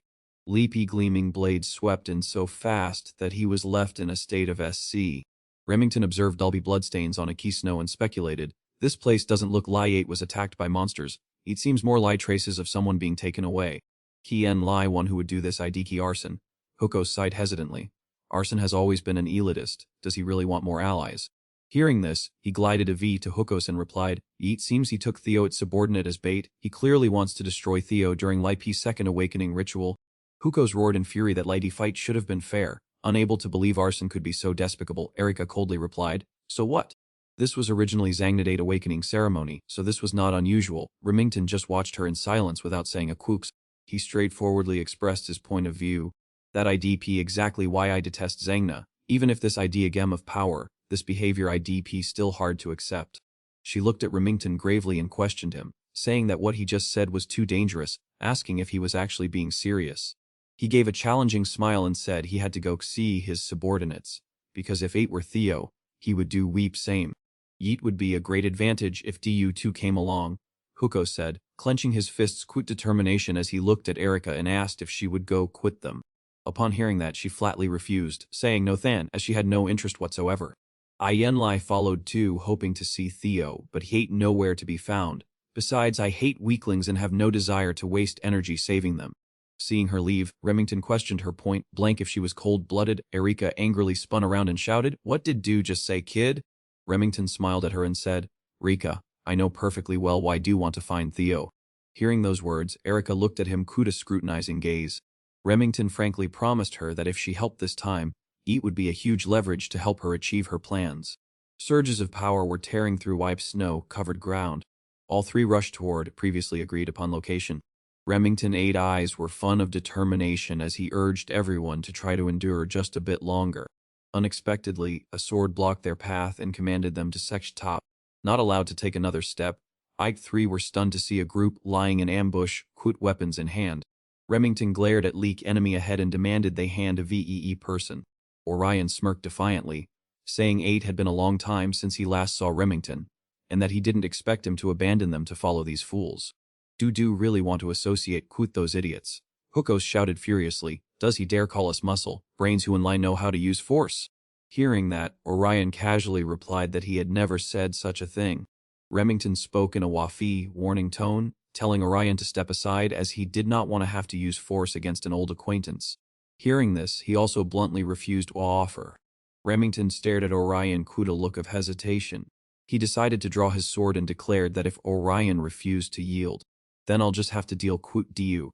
Leapy gleaming blades swept in so fast that he was left in a state of SC. Remington observed dulby bloodstains on a key snow and speculated, "This place doesn't look like it was attacked by monsters. It seems more like traces of someone being taken away." "Key en lie one who would do this Key Arson." Huko sighed hesitantly. "Arson has always been an elitist. Does he really want more allies?" Hearing this, he glided a V to Hukos and replied, "It seems he took Theo's subordinate as bait. He clearly wants to destroy Theo during Lipe's second awakening ritual." Hukos roared in fury that Lighty fight should have been fair. Unable to believe Arson could be so despicable, Erika coldly replied, "So what? This was originally Zangnadate awakening ceremony, so this was not unusual." Remington just watched her in silence without saying a quooks. He straightforwardly expressed his point of view. "That IDP exactly why I detest Zangna. Even if this idea gem of power, this behavior IDP still hard to accept." She looked at Remington gravely and questioned him, saying that what he just said was too dangerous, asking if he was actually being serious. He gave a challenging smile and said he had to go see his subordinates, because if 8 were Theo, he would do weep same. "Yeet would be a great advantage if DU2 came along," Huko said, clenching his fists with determination as he looked at Erika and asked if she would go quit them. Upon hearing that, she flatly refused, saying no than, as she had no interest whatsoever. Yenlai followed too, hoping to see Theo, but he ain't nowhere to be found. Besides, I hate weaklings and have no desire to waste energy saving them. Seeing her leave, Remington questioned her point blank if she was cold-blooded. Erika angrily spun around and shouted, "What did you just say, kid?" Remington smiled at her and said, "Rika, I know perfectly well why do want to find Theo." Hearing those words, Erika looked at him with a scrutinizing gaze. Remington frankly promised her that if she helped this time, it would be a huge leverage to help her achieve her plans. Surges of power were tearing through snow-covered ground. All three rushed toward previously agreed upon location. Remington's 8 eyes were full of determination as he urged everyone to try to endure just a bit longer. Unexpectedly, a sword blocked their path and commanded them to section top. Not allowed to take another step, I3 were stunned to see a group lying in ambush, with weapons in hand. Remington glared at leak enemy ahead and demanded they hand a VEE person. Orion smirked defiantly, saying 8 had been a long time since he last saw Remington, and that he didn't expect him to abandon them to follow these fools. Do really want to associate with those idiots? Hukos shouted furiously, "Does he dare call us muscle, brains who in line know how to use force?" Hearing that, Orion casually replied that he had never said such a thing. Remington spoke in a wafi, warning tone, telling Orion to step aside as he did not want to have to use force against an old acquaintance. Hearing this, he also bluntly refused to offer. Remington stared at Orion with a look of hesitation. He decided to draw his sword and declared that if Orion refused to yield, then I'll just have to deal with you.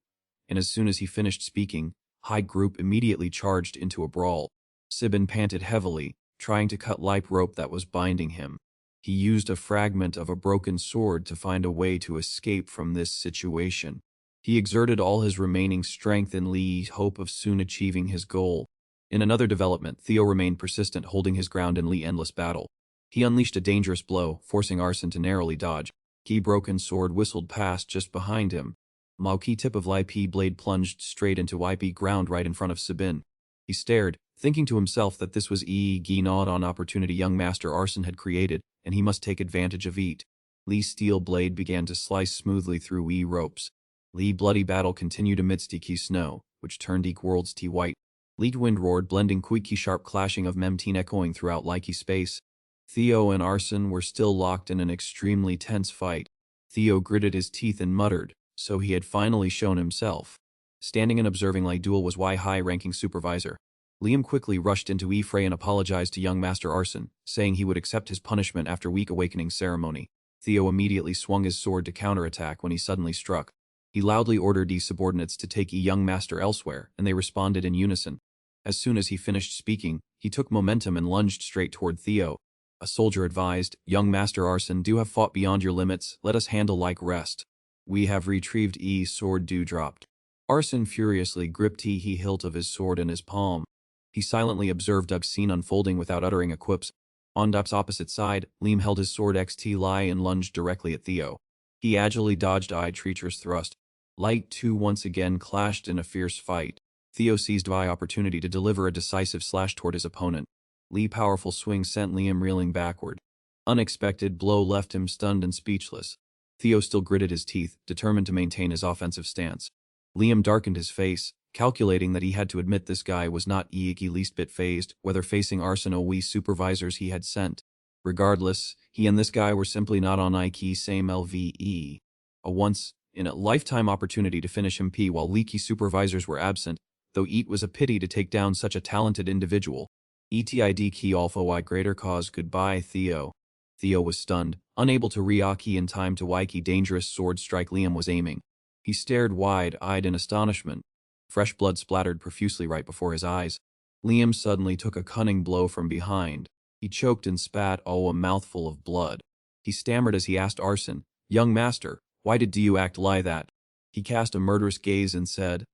And as soon as he finished speaking, High Group immediately charged into a brawl. Sibin panted heavily, trying to cut light rope that was binding him. He used a fragment of a broken sword to find a way to escape from this situation. He exerted all his remaining strength in Lee's hope of soon achieving his goal. In another development, Theo remained persistent, holding his ground in Lee's endless battle. He unleashed a dangerous blow, forcing Arsene to narrowly dodge. Key broken sword whistled past just behind him. Mao key tip of Li blade plunged straight into YP ground right in front of Sabin. He stared, thinking to himself that this was not an opportunity young Master Arsene had created, and he must take advantage of it. Lee's steel blade began to slice smoothly through ropes. Lee bloody battle continued amidst Key snow, which turned worlds white. Lee wind roared, blending Key sharp clashing of Memteen echoing throughout Likey space. Theo and Arsene were still locked in an extremely tense fight. Theo gritted his teeth and muttered, so he had finally shown himself. Standing and observing Li duel was high-ranking supervisor. Liam quickly rushed into fray and apologized to young Master Arsene, saying he would accept his punishment after week awakening ceremony. Theo immediately swung his sword to counterattack when he suddenly struck. He loudly ordered his subordinates to take young Master elsewhere, and they responded in unison. As soon as he finished speaking, he took momentum and lunged straight toward Theo. A soldier advised, "Young Master Arsene, do have fought beyond your limits, let us handle like rest. We have retrieved sword dropped." Arsene furiously gripped he hilt of his sword in his palm. He silently observed scene unfolding without uttering a quips. On Dup's opposite side, Liam held his sword Li and lunged directly at Theo. He agilely dodged treacherous thrust. Light 2 once again clashed in a fierce fight. Theo seized opportunity to deliver a decisive slash toward his opponent. Lee's powerful swing sent Liam reeling backward. Unexpected blow left him stunned and speechless. Theo still gritted his teeth, determined to maintain his offensive stance. Liam darkened his face, calculating that he had to admit this guy was not least bit phased, whether facing Arsene or supervisors he had sent. Regardless, he and this guy were simply not on same LVE. A once-in-a-lifetime opportunity to finish him while leaky supervisors were absent, though it was a pity to take down such a talented individual. ETID key alpha Y greater cause goodbye Theo. Theo was stunned, unable to react in time to key dangerous sword strike Liam was aiming. He stared wide-eyed in astonishment. Fresh blood splattered profusely right before his eyes. Liam suddenly took a cunning blow from behind. He choked and spat a mouthful of blood. He stammered as he asked Arsene, "Young Master, why did you act like that?" He cast a murderous gaze and said,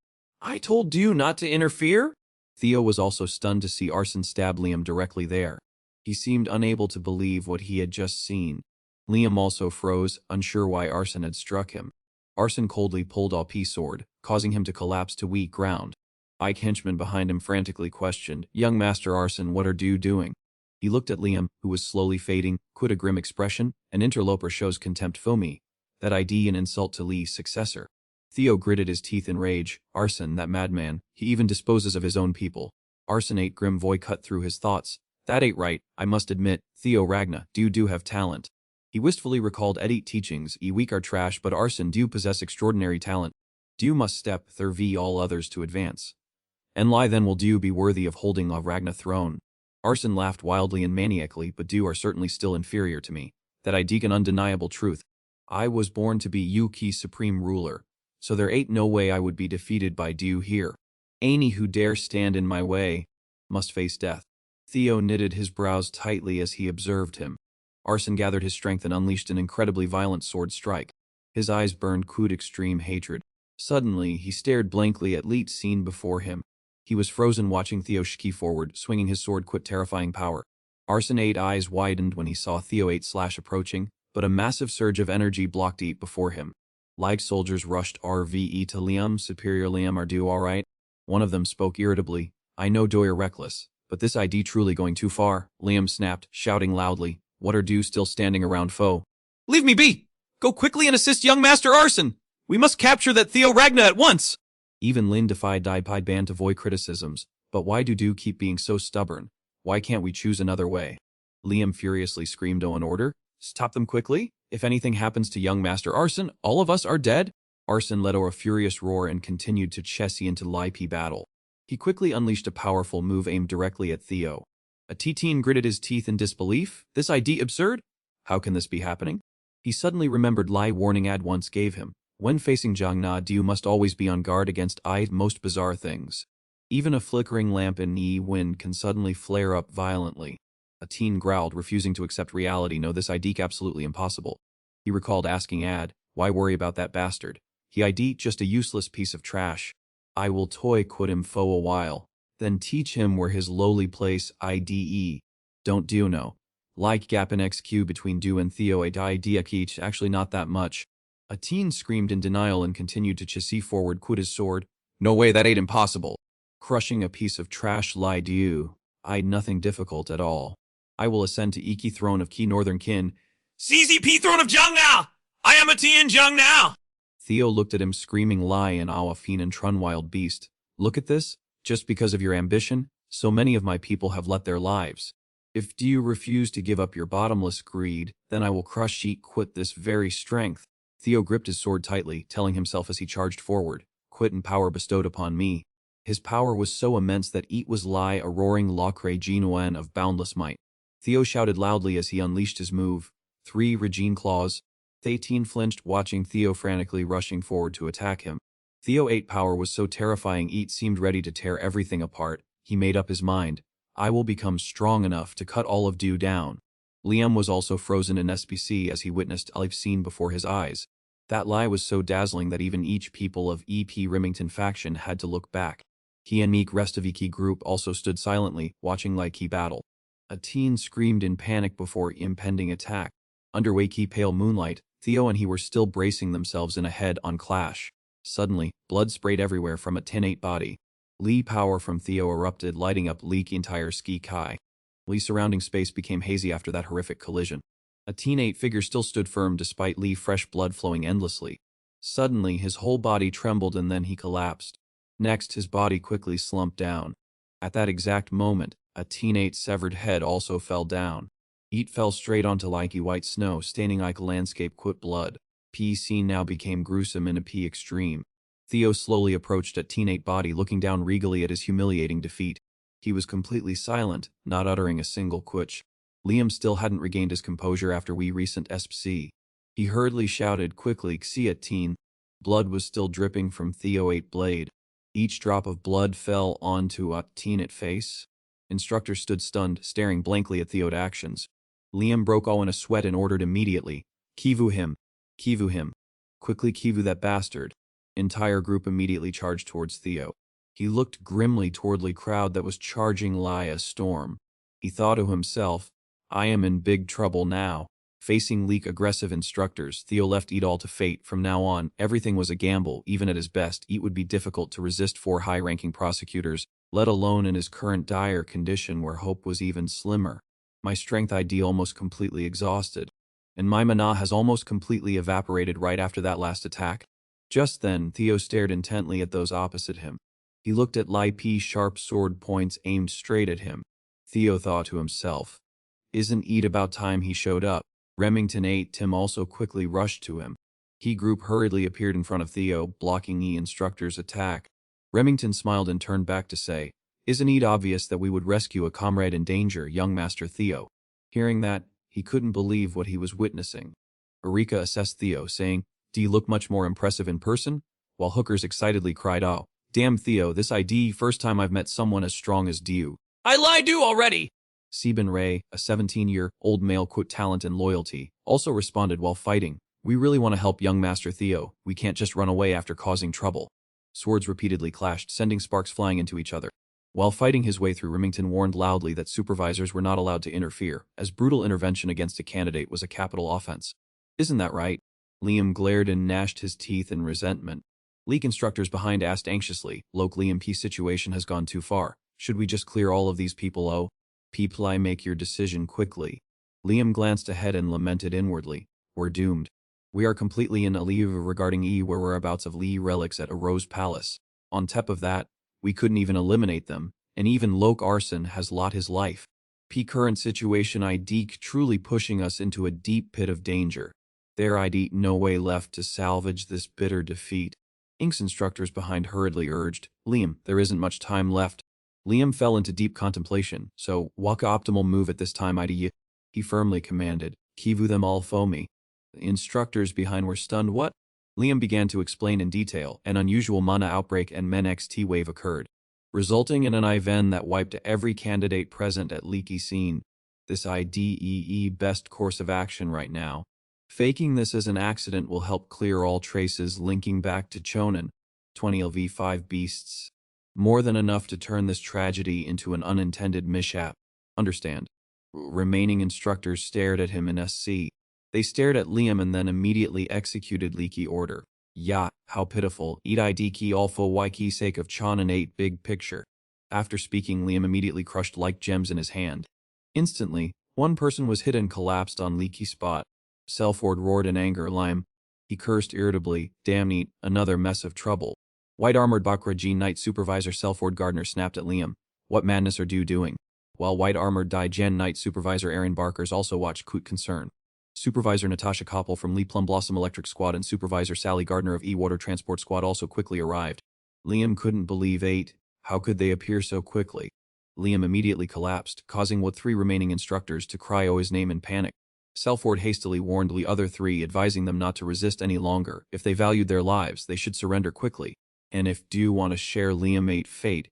"I told you not to interfere?" Theo was also stunned to see Arsene stab Liam directly there. He seemed unable to believe what he had just seen. Liam also froze, unsure why Arsene had struck him. Arsene coldly pulled sword, causing him to collapse to weak ground. Ike henchman behind him frantically questioned, "Young Master Arsene, what are you doing?" He looked at Liam, who was slowly fading, quit a grim expression, an interloper shows contempt for me. That ID an insult to Lee's successor. Theo gritted his teeth in rage. Arsene, that madman, he even disposes of his own people. Arsene ate grim voice cut through his thoughts. That ain't right, I must admit, Theo Ragna, do have talent. He wistfully recalled Edit teachings, weak are trash but Arsene do possess extraordinary talent. Do must step through all others to advance. And lie then will do be worthy of holding a Ragna throne. Arsene laughed wildly and maniacally, but do are certainly still inferior to me. That I dig an undeniable truth. I was born to be Yuki's supreme ruler, so there ain't no way I would be defeated by do here. Any who dare stand in my way must face death. Theo knitted his brows tightly as he observed him. Arsene gathered his strength and unleashed an incredibly violent sword strike. His eyes burned extreme hatred. Suddenly, he stared blankly at Leet's scene before him. He was frozen watching Theo ski forward, swinging his sword with terrifying power. Arsene's eyes widened when he saw Theo 8 slash approaching, but a massive surge of energy blocked it before him. Like soldiers rushed RVE to Liam, Superior Liam, are you alright? One of them spoke irritably. I know you're reckless, but this ID truly going too far, Liam snapped, shouting loudly. What are you still standing around foe? Leave me be! Go quickly and assist young Master Arsene! We must capture that Theo Ragna at once! Even Lin defied Dipide Ban to avoid criticisms, but why do keep being so stubborn? Why can't we choose another way? Liam furiously screamed an order. Stop them quickly! If anything happens to young Master Arsene, all of us are dead! Arsene let out a furious roar and continued to chessy into Li battle. He quickly unleashed a powerful move aimed directly at Theo. A T-teen gritted his teeth in disbelief. This ID absurd? How can this be happening? He suddenly remembered Li warning Ad once gave him. When facing Zhang Na, you must always be on guard against most bizarre things. Even a flickering lamp in wind can suddenly flare up violently. A teen growled, refusing to accept reality. No, this ID's absolutely impossible. He recalled asking Ad, why worry about that bastard? He ID just a useless piece of trash. I will toy quit him for a while, then teach him where his lowly place IDE. Don't do no. Like gap in XQ between Do and Theo a idea each, actually not that much. A teen screamed in denial and continued to chassis forward quit his sword. No way, that ain't impossible. Crushing a piece of trash lie do. I'd nothing difficult at all. I will ascend to Iki throne of Ki Northern Kin. CZP throne of Jung now! I am a Tien Jung now! Theo looked at him screaming lie in Awa Fiend and Trun wild beast. Look at this. Just because of your ambition, so many of my people have let their lives. If do you refuse to give up your bottomless greed, then I will crush ye quit this very strength. Theo gripped his sword tightly, telling himself as he charged forward, quit and power bestowed upon me. His power was so immense that it was lie a roaring lacre genoen of boundless might. Theo shouted loudly as he unleashed his move. 3 Regine claws. Thetin flinched, watching Theo frantically rushing forward to attack him. Theo 8 power was so terrifying it seemed ready to tear everything apart. He made up his mind. I will become strong enough to cut all of Do down. Liam was also frozen in SBC as he witnessed life scene before his eyes. That lie was so dazzling that even each people of EP Remington faction had to look back. He and Meek rest of Iki group also stood silently, watching like he battle. A teen screamed in panic before impending attack. Under Wakey pale moonlight, Theo and he were still bracing themselves in a head-on clash. Suddenly, blood sprayed everywhere from a 10-8 body. Lee power from Theo erupted, lighting up Lee's entire ski kai. Lee's surrounding space became hazy after that horrific collision. A Teen 8 figure still stood firm despite Lee fresh blood flowing endlessly. Suddenly, his whole body trembled and then he collapsed. Next, his body quickly slumped down. At that exact moment, a Teen 8 severed head also fell down. It fell straight onto likey white snow, staining like a landscape quit blood. P scene now became gruesome in a P extreme. Theo slowly approached a Teen 8 body, looking down regally at his humiliating defeat. He was completely silent, not uttering a single quitch. Liam still hadn't regained his composure after we recent SPC. He hurriedly shouted quickly, "See it, teen." Blood was still dripping from Theo 8 blade. Each drop of blood fell onto a Teen 8 face. Instructor stood stunned, staring blankly at Theo's actions. Liam broke all in a sweat and ordered immediately, "Kivu him. Kivu him. Quickly Kivu that bastard." Entire group immediately charged towards Theo. He looked grimly toward the crowd that was charging like a storm. He thought to himself, I am in big trouble now. Facing Leak aggressive instructors, Theo left it all to fate. From now on, everything was a gamble. Even at his best, it would be difficult to resist 4 high-ranking prosecutors, let alone in his current dire condition where hope was even slimmer. My strength ID almost completely exhausted. And my mana has almost completely evaporated right after that last attack. Just then, Theo stared intently at those opposite him. He looked at Lai P's sharp sword points aimed straight at him. Theo thought to himself, isn't it about time he showed up? Remington 8 Tim also quickly rushed to him. He group hurriedly appeared in front of Theo, blocking the instructor's attack. Remington smiled and turned back to say, isn't it obvious that we would rescue a comrade in danger, young Master Theo? Hearing that, he couldn't believe what he was witnessing. Eureka assessed Theo, saying, do you look much more impressive in person? While hookers excitedly cried, oh, damn Theo, this ID, first time I've met someone as strong as you. I lied to already! Sebin Ray, a 17-year-old male quit talent and loyalty, also responded while fighting, we really want to help young Master Theo, we can't just run away after causing trouble. Swords repeatedly clashed, sending sparks flying into each other. While fighting his way through, Remington warned loudly that supervisors were not allowed to interfere, as brutal intervention against a candidate was a capital offense. Isn't that right? Liam glared and gnashed his teeth in resentment. Leak instructors behind asked anxiously, Loc Liam P situation has gone too far. Should we just clear all of these people? Oh, people, I make your decision quickly. Liam glanced ahead and lamented inwardly. We're doomed. We are completely in a leave regarding whereabouts of Lee relics at a Rose Palace. On top of that, we couldn't even eliminate them, and even Loc Arson has lost his life. P current situation ID truly pushing us into a deep pit of danger. There ID no way left to salvage this bitter defeat. Ink's instructors behind hurriedly urged, Liam, there isn't much time left. Liam fell into deep contemplation, so walk optimal move at this time ID. He firmly commanded, Kivu them all foamy. The instructors behind were stunned. What? Liam began to explain in detail. An unusual mana outbreak and Men XT wave occurred, resulting in an event that wiped every candidate present at Leaky Scene. This IDEE best course of action right now. Faking this as an accident will help clear all traces linking back to Chonin. 20 LV5 beasts. More than enough to turn this tragedy into an unintended mishap. Understand. Remaining instructors stared at him in SC. They stared at Liam and then immediately executed leaky order. Ya, how pitiful. Eat idiki alpha yki sake of Chonin 8 big picture. After speaking, Liam immediately crushed like gems in his hand. Instantly, one person was hit and collapsed on leaky spot. Selford roared in anger. Liam. He cursed irritably. Damn neat, another mess of trouble. White-armored Bakra G Knight Supervisor Selford Gardner snapped at Liam. What madness are you doing? While white-armored Dai Gen Knight Supervisor Aaron Barkers also watched with concern. Supervisor Natasha Koppel from Lee Plum Blossom Electric Squad and Supervisor Sally Gardner of E-Water Transport Squad also quickly arrived. Liam couldn't believe 8. How could they appear so quickly? Liam immediately collapsed, causing what 3 remaining instructors to cry out his name in panic. Selford hastily warned the other 3, advising them not to resist any longer. If they valued their lives, they should surrender quickly. And if do want to share Liam 8 fate,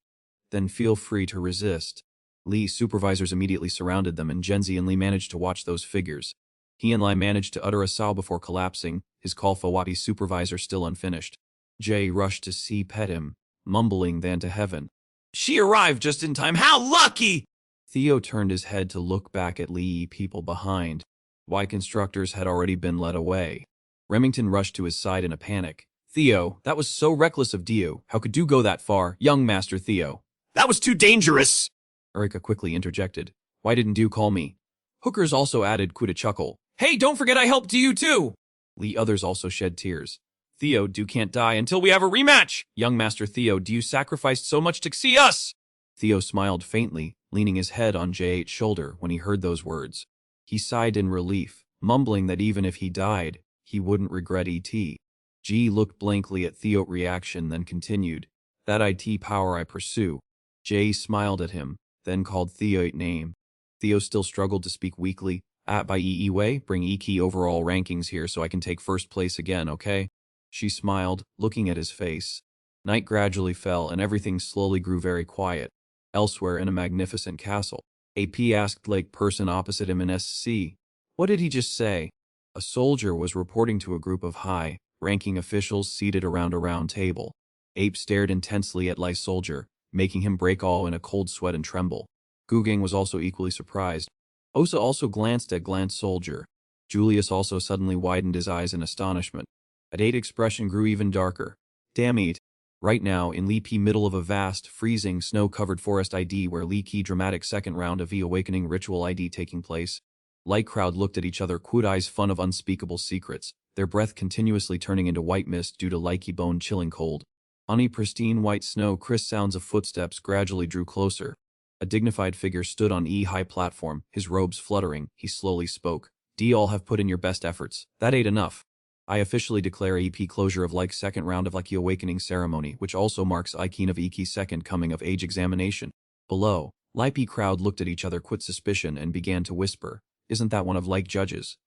then feel free to resist. Lee's supervisors immediately surrounded them and Genzi and Lee managed to watch those figures. He and Lai managed to utter a sob before collapsing, his call Fawati supervisor still unfinished. Jay rushed to see pet him, mumbling then to heaven. She arrived just in time, how lucky! Theo turned his head to look back at Lee people behind. White instructors had already been led away. Remington rushed to his side in a panic. Theo, that was so reckless of Dio. How could you go that far, young Master Theo? That was too dangerous! Erika quickly interjected. Why didn't you call me? Hookers also added with a chuckle. Hey, don't forget I helped you too! The others also shed tears. Theo, you can't die until we have a rematch! Young Master Theo, you sacrificed so much to see us! Theo smiled faintly, leaning his head on J8's shoulder when he heard those words. He sighed in relief, mumbling that even if he died, he wouldn't regret E.T. G looked blankly at Theo's reaction, then continued. That IT power I pursue. J smiled at him, then called Theo's name. Theo still struggled to speak weakly. By EE way, bring E-Key overall rankings here so I can take first place again, okay? She smiled, looking at his face. Night gradually fell and everything slowly grew very quiet. Elsewhere in a magnificent castle, AP asked Lake person opposite him in SC. What did he just say? A soldier was reporting to a group of high-ranking officials seated around a round table. Ape stared intensely at Lai's soldier, making him break all in a cold sweat and tremble. Gugang was also equally surprised. Osa also glanced at Glance soldier. Julius also suddenly widened his eyes in astonishment. At 8 expression grew even darker. Damn it. Right now, in Lee P middle of a vast, freezing, snow-covered forest ID where Lee Key dramatic second round of the Awakening ritual ID taking place. Light crowd looked at each other, quid eyes fun of unspeakable secrets, their breath continuously turning into white mist due to likey bone chilling cold. On pristine white snow, crisp sounds of footsteps gradually drew closer. A dignified figure stood on high platform, his robes fluttering. He slowly spoke. D all have put in your best efforts. That ain't enough. I officially declare EP closure of like second round of like awakening ceremony, which also marks Ikeen of Iki's second coming of age examination. Below, Lipe crowd looked at each other with suspicion and began to whisper. Isn't that one of like judges?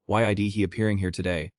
Why ID he appearing here today?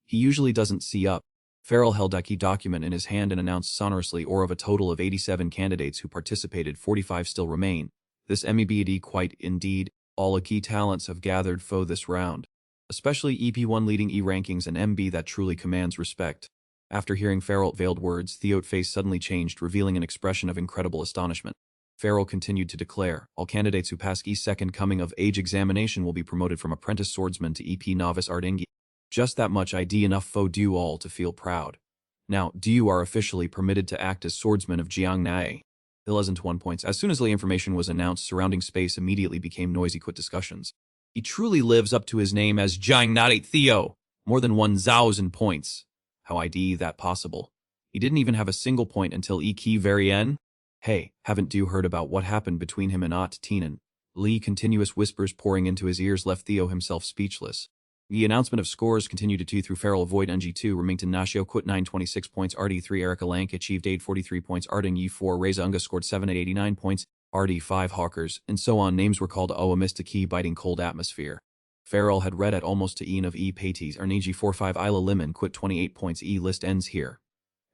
He usually doesn't see up. Farrell held a key document in his hand and announced sonorously or of a total of 87 candidates who participated, 45 still remain. This MEBD quite indeed, all key talents have gathered for this round. Especially EP1 leading E rankings and MB that truly commands respect. After hearing Farrell's veiled words, Theo's face suddenly changed, revealing an expression of incredible astonishment. Farrell continued to declare, all candidates who pass E's second coming of age examination will be promoted from apprentice swordsman to EP novice Ardingi. Just that much ID enough for you all to feel proud. Now, you are officially permitted to act as swordsman of Jiangnae. 1 points. As soon as the information was announced, surrounding space immediately became noisy with discussions. He truly lives up to his name as Jiangnae Theo. More than 1,000 points. How ID that possible? He didn't even have a single point until E-Key very end. Hey, haven't you heard about what happened between him and Ott Tienan? Lee continuous whispers pouring into his ears left Theo himself speechless. The announcement of scores continued to 2 through Farrell avoid NG2 Remington Nashio quit 926 points RD3 Erica Lank achieved 843 points Arding U4 Reza Unga scored 7 at 89 points RD5 Hawkers and so on names were called a Mr. Key biting cold atmosphere. Farrell had read at almost to Ian of E Pates Arnigi 45 Isla Lemon quit 28 points E list ends here.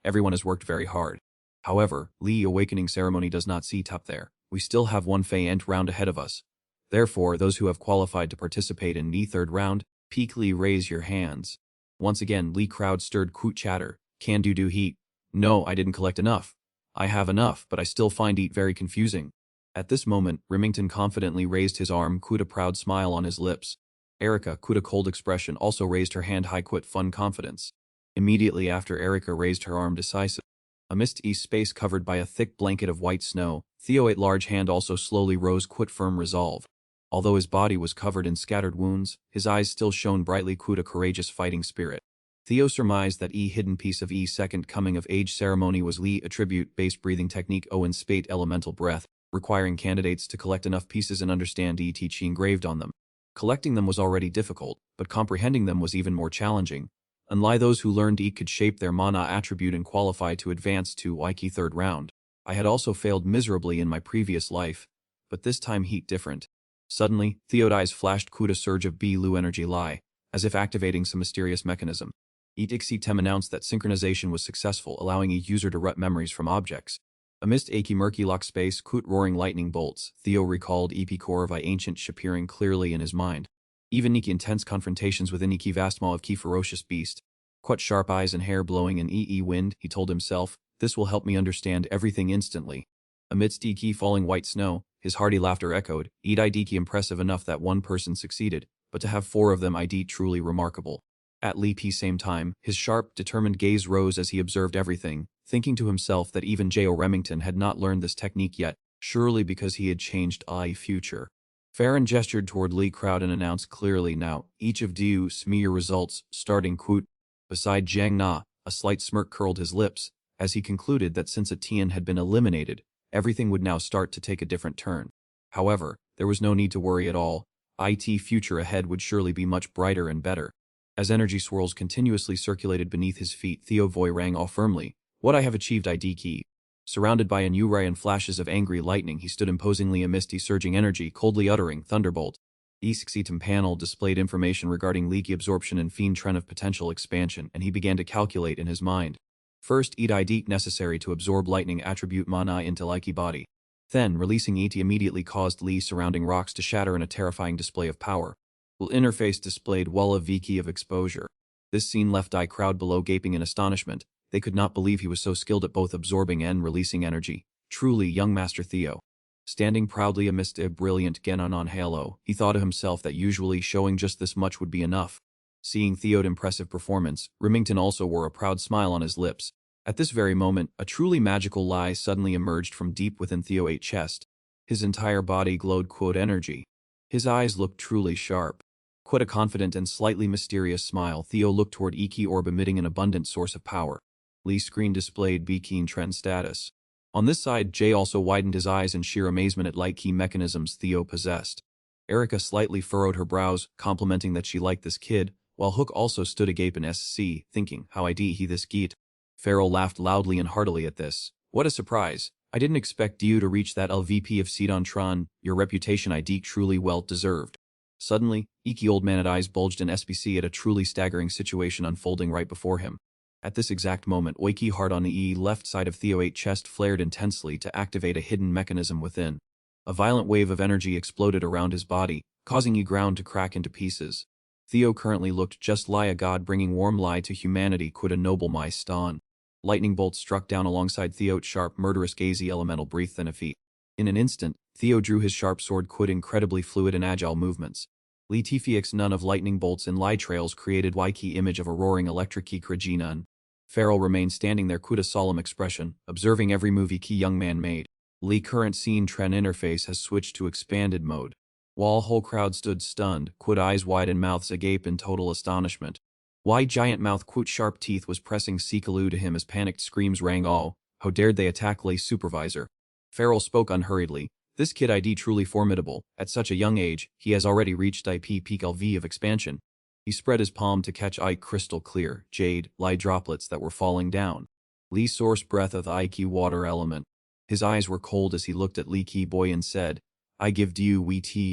Everyone has worked very hard. However, Lee Awakening ceremony does not see top there. We still have one Fey Ent round ahead of us. Therefore, those who have qualified to participate in the third round, Peak Lee, raise your hands. Once again, Lee crowd stirred quote chatter. Can do heat. No, I didn't collect enough. I have enough, but I still find eat very confusing. At this moment, Remington confidently raised his arm, quote a proud smile on his lips. Erica, quote a cold expression, also raised her hand high, quote fun confidence. Immediately after Erica raised her arm decisive. Amidst east space covered by a thick blanket of white snow, Theo at large hand also slowly rose, quote firm resolve. Although his body was covered in scattered wounds, his eyes still shone brightly, quote a courageous fighting spirit. Theo surmised that hidden piece of second coming of age ceremony was Lee attribute-based breathing technique Owen spate elemental breath, requiring candidates to collect enough pieces and understand teaching engraved on them. Collecting them was already difficult, but comprehending them was even more challenging. Unlike those who learned could shape their mana attribute and qualify to advance to Waiki third round. I had also failed miserably in my previous life, but this time different. Suddenly, Theo's eyes flashed quote a surge of Lu energy lie, as if activating some mysterious mechanism. Tem announced that synchronization was successful, allowing a user to root memories from objects. Amidst murky lock space, quote roaring lightning bolts, Theo recalled core of ancient appearing clearly in his mind. Even intense confrontations within vast maw of ferocious beast. Quite sharp eyes and hair blowing in wind, he told himself, this will help me understand everything instantly. Amidst falling white snow, his hearty laughter echoed, impressive enough that one person succeeded, but to have four of them truly remarkable. At same time, his sharp, determined gaze rose as he observed everything, thinking to himself that even J.O. Remington had not learned this technique yet, surely because he had changed future. Farron gestured toward Lee crowd and announced clearly, now, each of you smear your results, starting quote. Beside Jiang Na, a slight smirk curled his lips, as he concluded that since Etienne had been eliminated, everything would now start to take a different turn. However, there was no need to worry at all. Future ahead would surely be much brighter and better. As energy swirls continuously circulated beneath his feet, Theo Voy rang off firmly. What I have achieved key. Surrounded by a new ray and flashes of angry lightning, he stood imposingly amidst surging energy, coldly uttering, Thunderbolt. East panel displayed information regarding leaky absorption and fiend trend of potential expansion, and he began to calculate in his mind. First, eat necessary to absorb lightning attribute mana into Likey body. Then, releasing it immediately caused Lee surrounding rocks to shatter in a terrifying display of power. While interface displayed Walla Viki of exposure. This scene left crowd below gaping in astonishment. They could not believe he was so skilled at both absorbing and releasing energy. Truly, young Master Theo. Standing proudly amidst a brilliant Genon on Halo, he thought to himself that usually showing just this much would be enough. Seeing Theo's impressive performance, Remington also wore a proud smile on his lips. At this very moment, a truly magical lie suddenly emerged from deep within Theo's chest. His entire body glowed quote energy. His eyes looked truly sharp. Quite a confident and slightly mysterious smile, Theo looked toward Iki orb emitting an abundant source of power. Lee's screen displayed Keen trend status. On this side, Jay also widened his eyes in sheer amazement at light key mechanisms Theo possessed. Erica slightly furrowed her brows, complimenting that she liked this kid, while Hook also stood agape in SC, thinking, how he this geet. Farrell laughed loudly and heartily at this. What a surprise. I didn't expect you to reach that LVP of Sedontron, your reputation truly well deserved. Suddenly, Iki old man eyes bulged in SBC at a truly staggering situation unfolding right before him. At this exact moment, Oiki hard on the left side of Theo's chest flared intensely to activate a hidden mechanism within. A violent wave of energy exploded around his body, causing ground to crack into pieces. Theo currently looked just like a god bringing warm light to humanity quit a noble my ston. Lightning bolts struck down alongside Theo's sharp murderous gazy elemental breath and a feat. In an instant, Theo drew his sharp sword quit incredibly fluid and agile movements. Li Tfix none of lightning bolts and lie trails created Waiki image of a roaring electric key Krajina. Farrell remained standing there quit a solemn expression, observing every move key young man made. Lee current scene trend interface has switched to expanded mode. While whole crowd stood stunned, quit eyes wide and mouths agape in total astonishment. Wide giant mouth quit sharp teeth was pressing Sikalu to him as panicked screams rang all. How dared they attack Lee supervisor? Farrell spoke unhurriedly. This kid truly formidable. At such a young age, he has already reached IP peak LV of expansion. He spread his palm to catch crystal clear, jade, light droplets that were falling down. Lee source breath of IQ water element. His eyes were cold as he looked at Lee Key Boy and said, I give you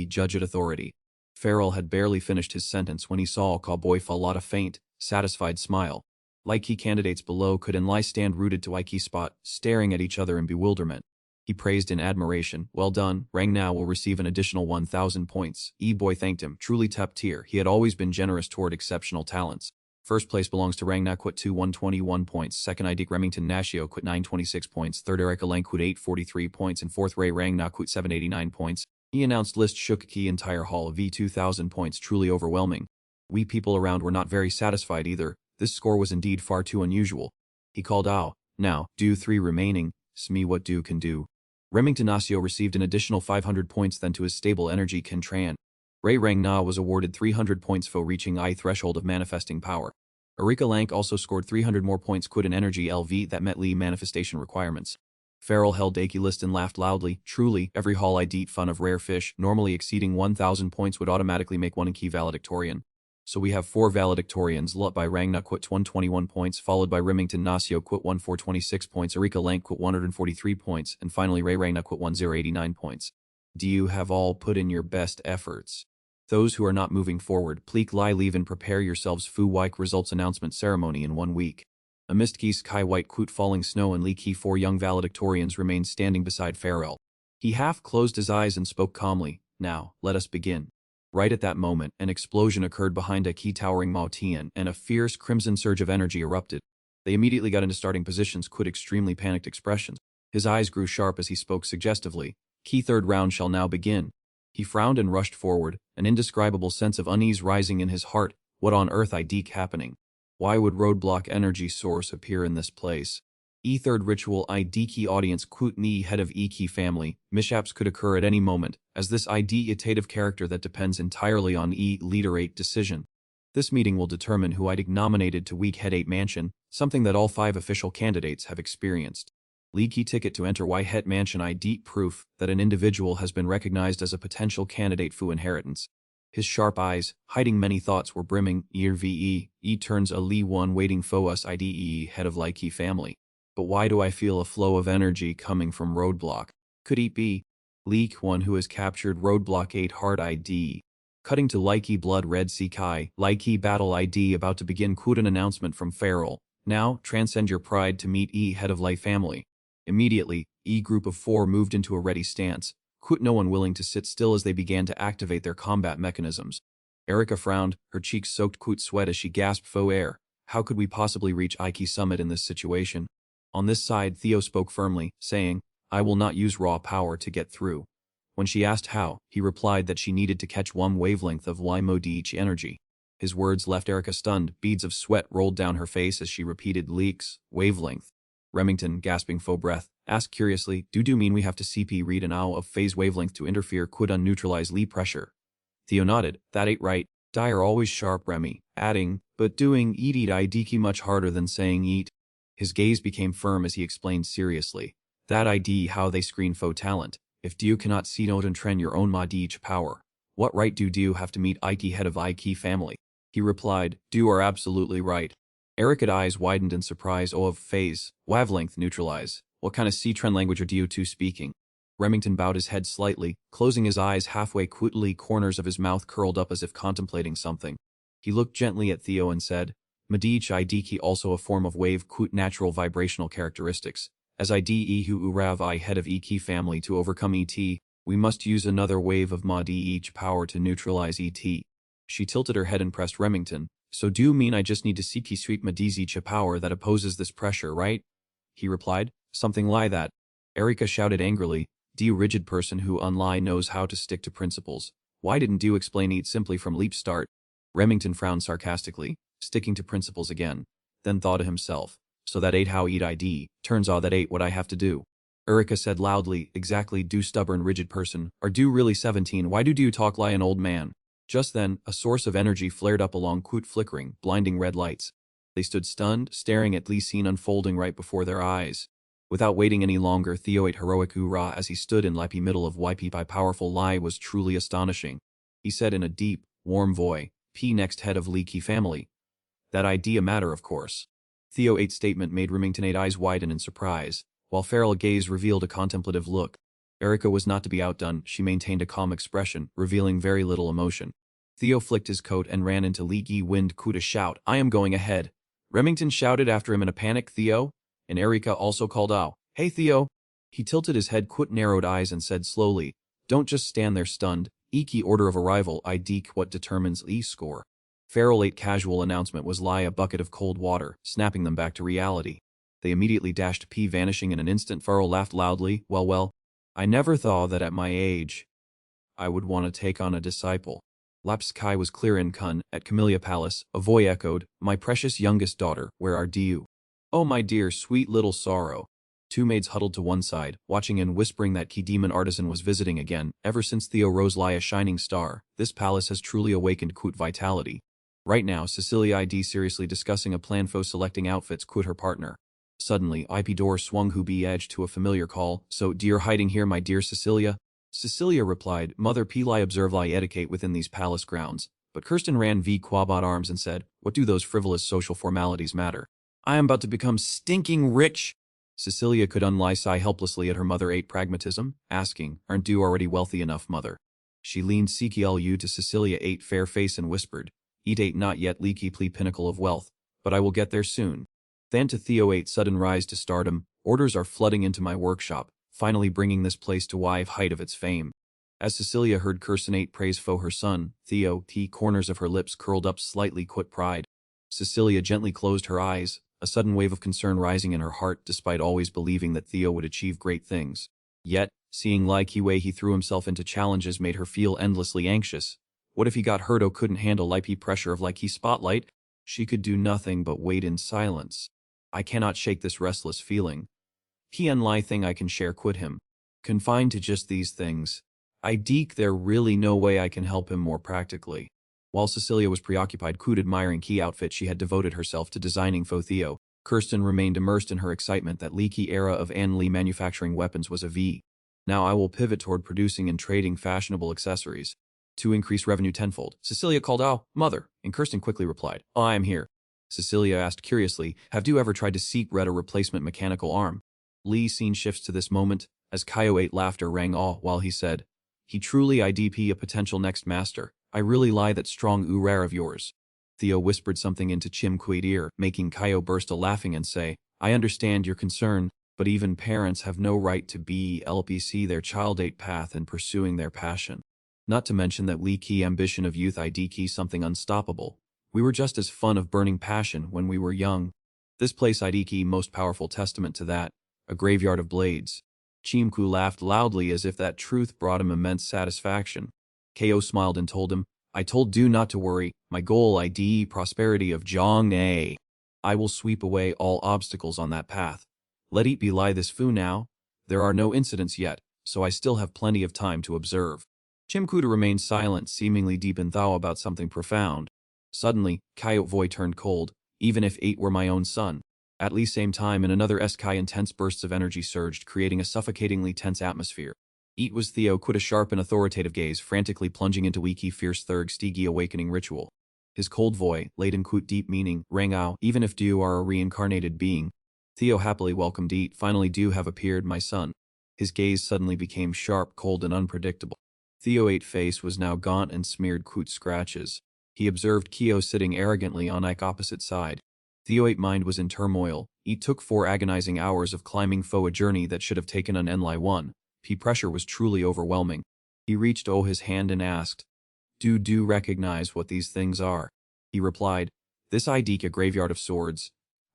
judge at authority. Farrell had barely finished his sentence when he saw Cowboy fall out a faint, satisfied smile. Like key candidates below could and lie stand rooted to Ike spot, staring at each other in bewilderment. He praised in admiration. Well done, Rang now will receive an additional 1,000 points. E-boy thanked him, truly top tier. He had always been generous toward exceptional talents. First place belongs to Rang Na Quit 2 121 points, second ID Remington Nashio Quit 926 points, third Erica Lang Quit 843 points, and fourth Ray Rang Na Quit 789 points. He announced list shook key entire hall of V 2,000 points, truly overwhelming. We people around were not very satisfied either. This score was indeed far too unusual. He called out, now, do 3 remaining, Smee what do can do. Remington Nasio received an additional 500 points then to his stable energy Ken Tran. Ray Rang Na was awarded 300 points for reaching I threshold of manifesting power. Erika Lank also scored 300 more points quit an energy LV that met Lee manifestation requirements. Farrell held Aki list and laughed loudly. Truly, every haul I'd eat fun of rare fish, normally exceeding 1,000 points would automatically make one key valedictorian. So we have 4 valedictorians, Lut by Rangna quit 121 points, followed by Remington Nasio quit 1426 points, Erika Lank quit 143 points, and finally Ray Rangna quit 1089 points. Do you have all put in your best efforts? Those who are not moving forward, please lie leave and prepare yourselves Fu Wike results announcement ceremony in 1 week. Amidst Key Sky White quit falling snow and Lee Key 4 young valedictorians remained standing beside Farrell. He half closed his eyes and spoke calmly, now, let us begin. Right at that moment, an explosion occurred behind a key towering Mao Tian, and a fierce crimson surge of energy erupted. They immediately got into starting positions, quit extremely panicked expressions. His eyes grew sharp as he spoke suggestively. Key third round shall now begin. He frowned and rushed forward, an indescribable sense of unease rising in his heart. What on earth ideek happening? Why would roadblock energy source appear in this place? E-third ritual IDK audience quit ni head of E-key family, mishaps could occur at any moment, as this ideative character that depends entirely on E-leaderate decision. This meeting will determine who I'd nominated to week head 8 mansion, something that all 5 official candidates have experienced. Lead key ticket to enter Y het mansion ID proof that an individual has been recognized as a potential candidate for inheritance. His sharp eyes, hiding many thoughts, were brimming. E turns a Lee 1 waiting for us IDE head of Likey family. But why do I feel a flow of energy coming from roadblock? Could it be Leak 1 who has captured roadblock 8 hard ID? Cutting to Likey blood red sea kai, Likey battle ID about to begin. Quit an announcement from Farrell. Now, transcend your pride to meet E head of Life family. Immediately, E group of 4 moved into a ready stance. Quit no one willing to sit still as they began to activate their combat mechanisms. Erica frowned, her cheeks soaked quit sweat as she gasped faux air. How could we possibly reach Ike summit in this situation? On this side, Theo spoke firmly, saying, I will not use raw power to get through. When she asked how, he replied that she needed to catch 1 wavelength of Y-mode energy. His words left Erica stunned, beads of sweat rolled down her face as she repeated leaks, wavelength. Remington, gasping faux breath, asked curiously, do mean we have to CP read an hour of phase wavelength to interfere quid unneutralize Lee pressure? Theo nodded, that ain't right. Dyer always sharp Remy, adding, but doing eat IDK much harder than saying eat. His gaze became firm as he explained seriously. That ID how they screen faux talent. If do cannot see note and trend your own mod each power. What right do have to meet Ike head of Ike family? He replied, do are absolutely right. Eric's eyes widened in surprise. Oh of phase, wavelength neutralize. What kind of C-trend language are you two speaking? Remington bowed his head slightly, closing his eyes halfway. Quickly corners of his mouth curled up as if contemplating something. He looked gently at Theo and said, Madich IDK also a form of wave quit natural vibrational characteristics. As IDE who urav I head of EK family to overcome ET, we must use another wave of mod each power to neutralize ET. She tilted her head and pressed Remington. So do you mean I just need to CP sweep Madizicha power that opposes this pressure, right? He replied, something like that. Erika shouted angrily, you rigid person who unlie knows how to stick to principles. Why didn't you explain it simply from leap start? Remington frowned sarcastically, sticking to principles again, then thought to himself, so that ain't how eat ID, turns out that ain't what I have to do. Erika said loudly, exactly do stubborn rigid person, are do really 17 why do you talk like an old man? Just then, a source of energy flared up along quote flickering, blinding red lights. They stood stunned, staring at Lee scene unfolding right before their eyes. Without waiting any longer, Theo ate heroic hoorah as he stood in lappy middle of YP by powerful lie was truly astonishing. He said in a deep, warm voice, P next head of Lee Key family. That idea matter of course. Theo ate statement made Remington ate eyes widen in surprise, while Farrell gaze revealed a contemplative look. Erika was not to be outdone, she maintained a calm expression, revealing very little emotion. Theo flicked his coat and ran into Lee Key wind Kuta shout, I am going ahead. Remington shouted after him in a panic, Theo? And Erika also called out, hey Theo. He tilted his head, quick narrowed eyes and said slowly, "Don't just stand there stunned. Iki order of arrival, I deke what determines score." Farrell 8 casual announcement was lie a bucket of cold water, snapping them back to reality. They immediately dashed P, vanishing in an instant. Farrell laughed loudly. Well, I never thought that at my age I would want to take on a disciple. Lap's Kai was clear in Kun, at Camellia Palace. A voice echoed, "My precious youngest daughter, where are you?" "Oh my dear, sweet little sorrow." Two maids huddled to one side, watching and whispering that key demon artisan was visiting again. Ever since Theo rose like a shining star, this palace has truly awakened Kut vitality. Right now, Cecilia ID seriously discussing a plan for selecting outfits Kut her partner. Suddenly, IP door swung who be edged to a familiar call. "So, you're hiding here, my dear Cecilia?" Cecilia replied, "Mother Peli observe lie etiquette within these palace grounds." But Kirsten ran v quabot arms and said, "What do those frivolous social formalities matter? I am about to become stinking rich." Cecilia could unlie sigh helplessly at her mother 8 pragmatism, asking, "Aren't you already wealthy enough, mother?" She leaned CKLU to Cecilia 8 fair face and whispered, "Eat 8 not yet leaky plea pinnacle of wealth, but I will get there soon." Then to Theo 8 sudden rise to stardom, "Orders are flooding into my workshop, finally bringing this place to height of its fame." As Cecilia heard Kirsten 8 praise for her son, Theo, T corners of her lips curled up slightly quit pride. Cecilia gently closed her eyes, a sudden wave of concern rising in her heart despite always believing that Theo would achieve great things. Yet, seeing like way he threw himself into challenges made her feel endlessly anxious. What if he got hurt or couldn't handle IP pressure of like spotlight? She could do nothing but wait in silence. "I cannot shake this restless feeling. He and lie thing I can share quit him. Confined to just these things. I deke there really no way I can help him more practically." While Cecilia was preoccupied Kut admiring key outfit she had devoted herself to designing for Theo, Kirsten remained immersed in her excitement that leaky era of Ann Lee manufacturing weapons was a V. "Now I will pivot toward producing and trading fashionable accessories to increase revenue tenfold." Cecilia called out, "Mother," and Kirsten quickly replied, "Oh, I am here." Cecilia asked curiously, "Have you ever tried to seek red a replacement mechanical arm?" Lee scene shifts to this moment, as Kaio 8 laughter rang all while he said, "He truly IDP a potential next master. I really lie that strong rare of yours." Theo whispered something into Chim Kui's ear, making Kaio burst a laughing and say, "I understand your concern, but even parents have no right to be LPC their child 8 path and pursuing their passion. Not to mention that Lee key ambition of youth ID key something unstoppable. We were just as fun of burning passion when we were young. This place ID key most powerful testament to that. A graveyard of blades." Chimku laughed loudly as if that truth brought him immense satisfaction. Ko smiled and told him, "I told do not to worry, my goal ID prosperity of Jong A. I will sweep away all obstacles on that path. Let it be lie this fu now. There are no incidents yet, so I still have plenty of time to observe." Chimkuta remained silent, seemingly deep in thought about something profound. Suddenly, Coyote Voy turned cold, "Even if 8 were my own son." At least same time in another SK intense bursts of energy surged, creating a suffocatingly tense atmosphere. Eat was Theo quit a sharp and authoritative gaze, frantically plunging into Wiki fierce thirg Stigi awakening ritual. His cold voice, laden quit deep meaning, rang out, "Even if you are a reincarnated being." Theo happily welcomed Eat, "Finally do have appeared, my son." His gaze suddenly became sharp, cold and unpredictable. Theo 8 face was now gaunt and smeared quit scratches. He observed Kyo sitting arrogantly on Ike opposite side. Theo 8 mind was in turmoil. It took 4 agonizing hours of climbing a journey that should have taken an Enli 1. Pressure was truly overwhelming. He reached his hand and asked, Do recognize what these things are?" He replied, "This Ideke a graveyard of swords.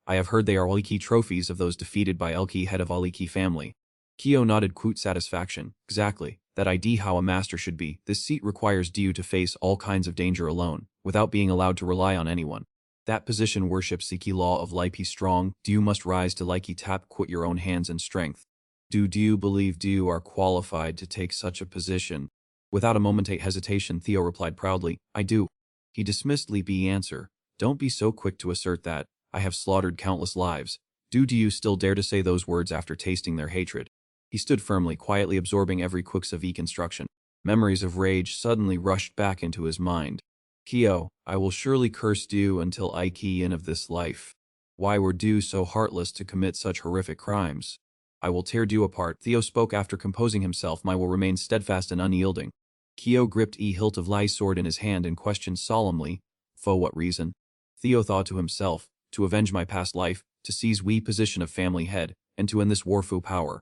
I have heard they are Aliki trophies of those defeated by Elki head of Aliki family." Kyo nodded quote satisfaction. "Exactly. That ID how a master should be. This seat requires you to face all kinds of danger alone, without being allowed to rely on anyone. That position worships Siki law of Lipe strong. You must rise to Like tap quit your own hands and strength. Do you believe you are qualified to take such a position?" Without a momentary hesitation, Theo replied proudly, "I do." He dismissed Lipe's answer. "Don't be so quick to assert that. I have slaughtered countless lives. Do you still dare to say those words after tasting their hatred?" He stood firmly, quietly absorbing every quicks of instruction. Memories of rage suddenly rushed back into his mind. "Kyo, I will surely curse you until I key in of this life. Why were you so heartless to commit such horrific crimes? I will tear you apart." Theo spoke after composing himself. "I will remain steadfast and unyielding." Kyo gripped hilt of Lai's sword in his hand and questioned solemnly, "For what reason?" Theo thought to himself, "To avenge my past life, to seize position of family head, and to end this war fu power.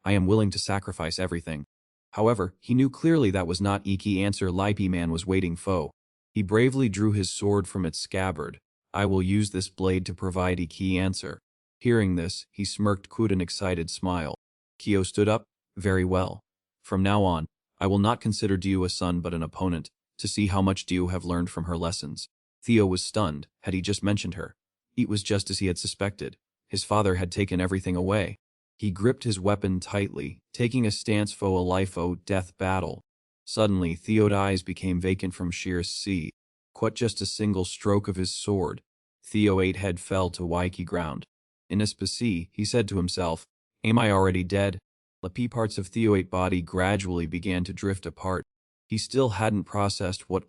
I am willing to sacrifice everything. However, he knew clearly that was not Iki answer Lipe man was waiting foe. He bravely drew his sword from its scabbard. I will use this blade to provide Iki answer. Hearing this, he smirked with an excited smile. Kyo stood up. Very well. From now on, I will not consider Diu a son but an opponent, to see how much Diu have learned from her lessons. Theo was stunned. Had he just mentioned her? It was just as he had suspected. His father had taken everything away. He gripped his weapon tightly, taking a stance for a life-o-death battle. Suddenly, Theo's eyes became vacant from sheer see. Quite just a single stroke of his sword. Theo's head fell to Waiki ground. In a specie, he said to himself, am I already dead? The parts of Theo's body gradually began to drift apart. He still hadn't processed what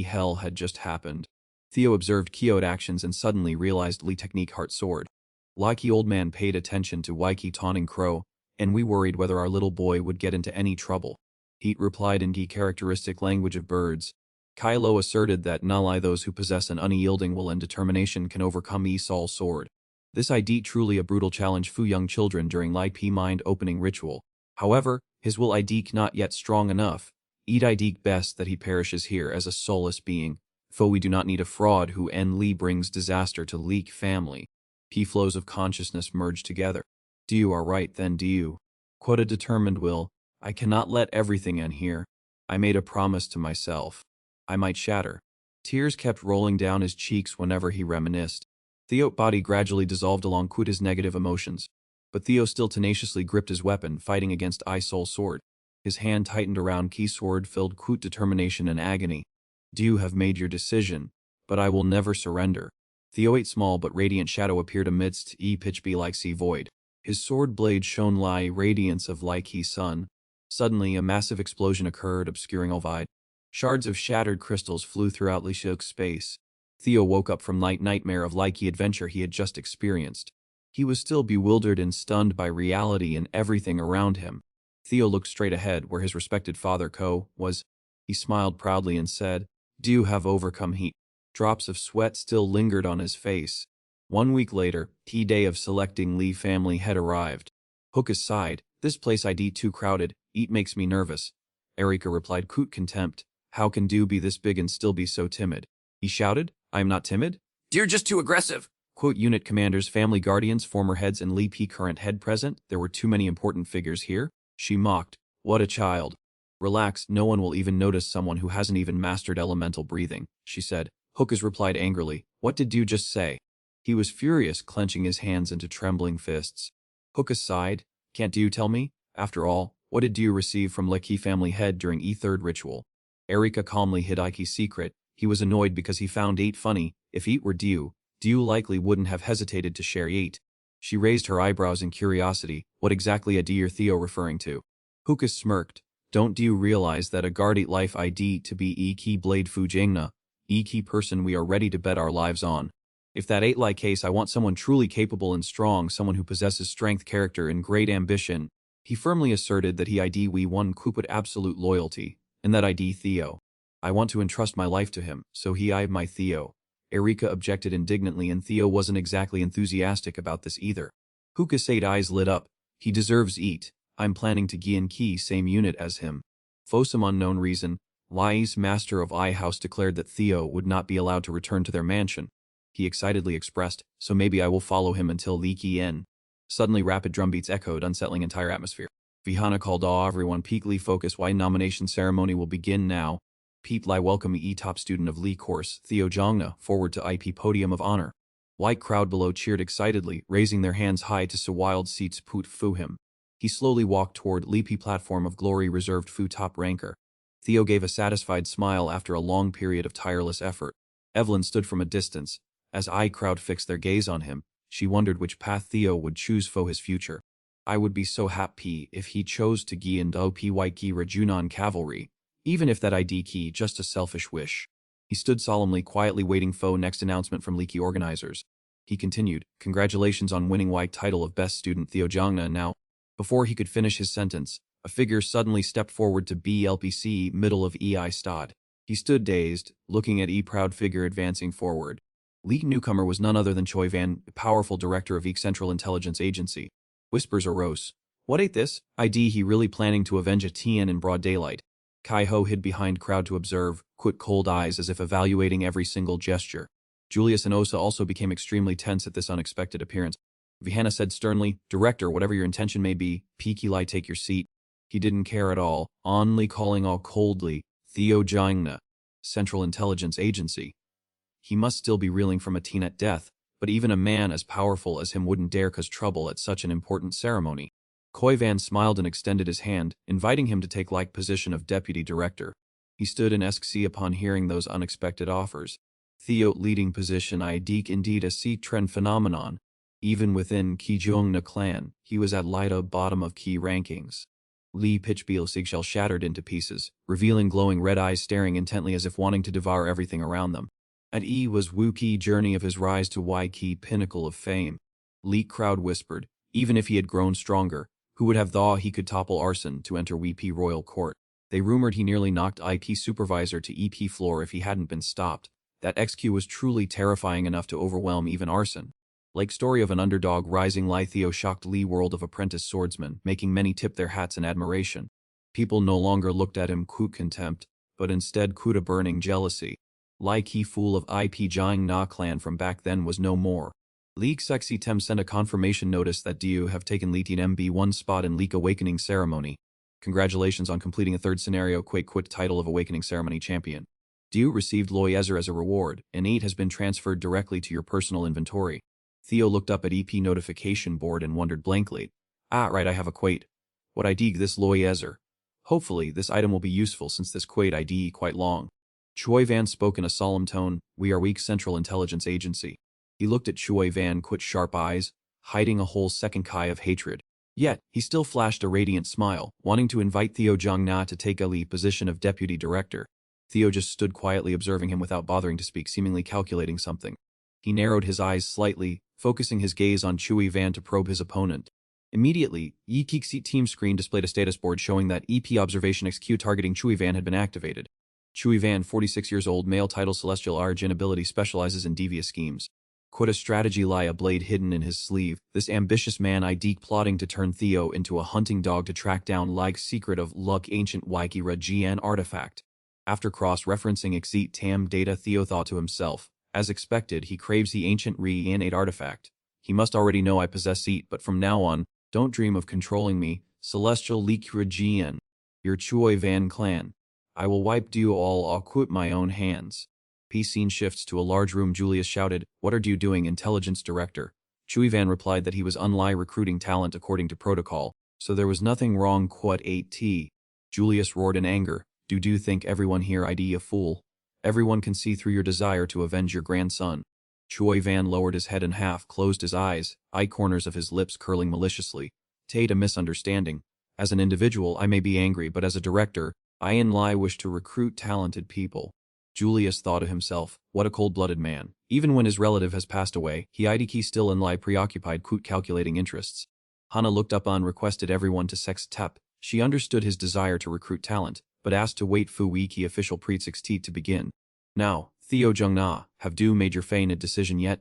hell had just happened. Theo observed Kyo's actions and suddenly realized Li technique heart sword. Like old man paid attention to Waiki taunting Crow, and we worried whether our little boy would get into any trouble. Heat replied in the characteristic language of birds. Kylo asserted that not those who possess an unyielding will and determination can overcome Esau's sword. This ID truly a brutal challenge for young children during Lipe mind-opening ritual. However, his will ID not yet strong enough. Eat ID best that he perishes here as a soulless being. For we do not need a fraud who Li brings disaster to Leek family. Flows of consciousness merge together. Do you are right then do you? Quote a determined will. I cannot let everything end here. I made a promise to myself. I might shatter. Tears kept rolling down his cheeks whenever he reminisced. Theo's body gradually dissolved along with his negative emotions. But Theo still tenaciously gripped his weapon, fighting against Isol's sword. His hand tightened around Key's sword filled with determination and agony. Do you have made your decision? But I will never surrender. Theo's small but radiant shadow appeared amidst pitch be like sea void. His sword blade shone like radiance of Likey's sun. Suddenly, a massive explosion occurred, obscuring all vide. Shards of shattered crystals flew throughout Lishook's space. Theo woke up from light nightmare of Likey adventure he had just experienced. He was still bewildered and stunned by reality and everything around him. Theo looked straight ahead where his respected father Ko was. He smiled proudly and said, Do you have overcome heat? Drops of sweat still lingered on his face. 1 week later, day of selecting Lee family had arrived. Hookus sighed, this place ID too crowded, it makes me nervous. Erika replied with contempt, how can Do be this big and still be so timid? He shouted, I am not timid. You're just too aggressive. Quote unit commanders, family guardians, former heads and Lee P current head present, there were too many important figures here. She mocked, what a child. Relax, no one will even notice someone who hasn't even mastered elemental breathing, she said. Hookus replied angrily, what did you just say? He was furious, clenching his hands into trembling fists. Hookus sighed, can't you tell me? After all, what did you receive from Leki family head during third ritual? Erika calmly hid Ike's secret. He was annoyed because he found it funny. If it were Diu likely wouldn't have hesitated to share it. She raised her eyebrows in curiosity. What exactly a Diu Theo referring to? Hookus smirked. Don't Diu realize that a guarded life ID to be Iki Blade Fujingna, Iki person we are ready to bet our lives on. If that ain't like case, I want someone truly capable and strong, someone who possesses strength, character, and great ambition. He firmly asserted that he ID we one with absolute loyalty, and that ID Theo. I want to entrust my life to him, so he eyed my Theo. Erika objected indignantly and Theo wasn't exactly enthusiastic about this either. Hookus' eyes lit up. He deserves it. I'm planning to Gian Key same unit as him. For some unknown reason, Lai's master of I House declared that Theo would not be allowed to return to their mansion. He excitedly expressed, so maybe I will follow him until Li Kien. Suddenly rapid drumbeats echoed, unsettling entire atmosphere. Vihana called all everyone peakly focus why nomination ceremony will begin now. Pete Lai welcome top student of Lee course, Theo Jongna, forward to IP podium of honor. White crowd below cheered excitedly, raising their hands high to so wild seats put fu him. He slowly walked toward Li P platform of glory reserved fu top ranker. Theo gave a satisfied smile after a long period of tireless effort. Evelyn stood from a distance. As crowd fixed their gaze on him, she wondered which path Theo would choose for his future. I would be so happy if he chose to gi and op Waiki Rajunan cavalry, even if that ID key just a selfish wish. He stood solemnly, quietly waiting for next announcement from Leaky organizers. He continued, congratulations on winning White title of best student Theo Jongna now. Before he could finish his sentence, a figure suddenly stepped forward to BLPC middle of EI Stad. He stood dazed, looking at proud figure advancing forward. League newcomer was none other than Choi Van, powerful director of Eek Central Intelligence Agency. Whispers arose. What ate this? ID he really planning to avenge a Tien in broad daylight. Kai Ho hid behind crowd to observe, quick cold eyes as if evaluating every single gesture. Julius and Osa also became extremely tense at this unexpected appearance. Vihanna said sternly, "Director, whatever your intention may be, Peaky Lai take your seat." He didn't care at all, only calling all coldly, "Theo Jingna, Central Intelligence Agency." He must still be reeling from a teen at death, but even a man as powerful as him wouldn't dare cause trouble at such an important ceremony. Koi Van smiled and extended his hand, inviting him to take like position of deputy director. He stood in SC upon hearing those unexpected offers. Theo leading position Ideek indeed a sea trend phenomenon. Even within Kijongna clan, he was at Lida bottom of key rankings. Li Pitchbeel Sigshell shattered into pieces, revealing glowing red eyes staring intently as if wanting to devour everything around them. At E was Wu Ki journey of his rise to Y Ki pinnacle of fame. Li crowd whispered, even if he had grown stronger, who would have thought he could topple arson to enter WP royal court? They rumored he nearly knocked IP supervisor to EP floor if he hadn't been stopped. That XQ was truly terrifying enough to overwhelm even arson. Like story of an underdog rising Lai Theo shocked Li world of apprentice swordsmen, making many tip their hats in admiration. People no longer looked at him with contempt, but instead with a burning jealousy. Lai Ki fool of IP Jiang Na clan from back then was no more. League Sexy Tem sent a confirmation notice that Diu have taken Litin MB1 spot in League Awakening ceremony. Congratulations on completing a third scenario quit title of Awakening Ceremony Champion. Diu received Loyezer as a reward, and 8 has been transferred directly to your personal inventory. Theo looked up at EP notification board and wondered blankly. Ah right, I have a quate. What I dig this Loyezer. Hopefully this item will be useful since this quate ID quite long. Choi Van spoke in a solemn tone, we are weak Central Intelligence Agency. He looked at Choi Van with sharp eyes, hiding a whole second kai of hatred. Yet, he still flashed a radiant smile, wanting to invite Theo Jongna to take a lead position of deputy director. Theo just stood quietly observing him without bothering to speak, seemingly calculating something. He narrowed his eyes slightly, focusing his gaze on Chui Van to probe his opponent. Immediately, Yi Kixi team screen displayed a status board showing that EP observation XQ targeting Chui Van had been activated. Chui Van, 46 years old, male, title Celestial Arjun ability, specializes in devious schemes. Quite a strategy lie a blade hidden in his sleeve, this ambitious man Ideek plotting to turn Theo into a hunting dog to track down like secret of luck ancient Waikira GN artifact. After cross-referencing Exit Tam data, Theo thought to himself, as expected he craves the ancient Re-Innate artifact. He must already know I possess it, but from now on, don't dream of controlling me, Celestial Likra GN. Your Choi Van clan. I will wipe you all with my own hands. P scene shifts to a large room. Julius shouted, what are you doing, intelligence director? Chui Van replied that he was unlie recruiting talent according to protocol, so there was nothing wrong quad 8T. Julius roared in anger, do you think everyone here ID a fool? Everyone can see through your desire to avenge your grandson. Choi Van lowered his head in half, closed his eyes, eye corners of his lips curling maliciously. Tate a misunderstanding. As an individual I may be angry, but as a director, I and Lai wish to recruit talented people. Julius thought to himself, what a cold-blooded man. Even when his relative has passed away, he IDK still and lie preoccupied calculating interests. Hana looked up and requested everyone to sex tep. She understood his desire to recruit talent, but asked to wait Fu Wiki official pre-16 to begin. Now, Theo Jungna, have you made your feigned decision yet?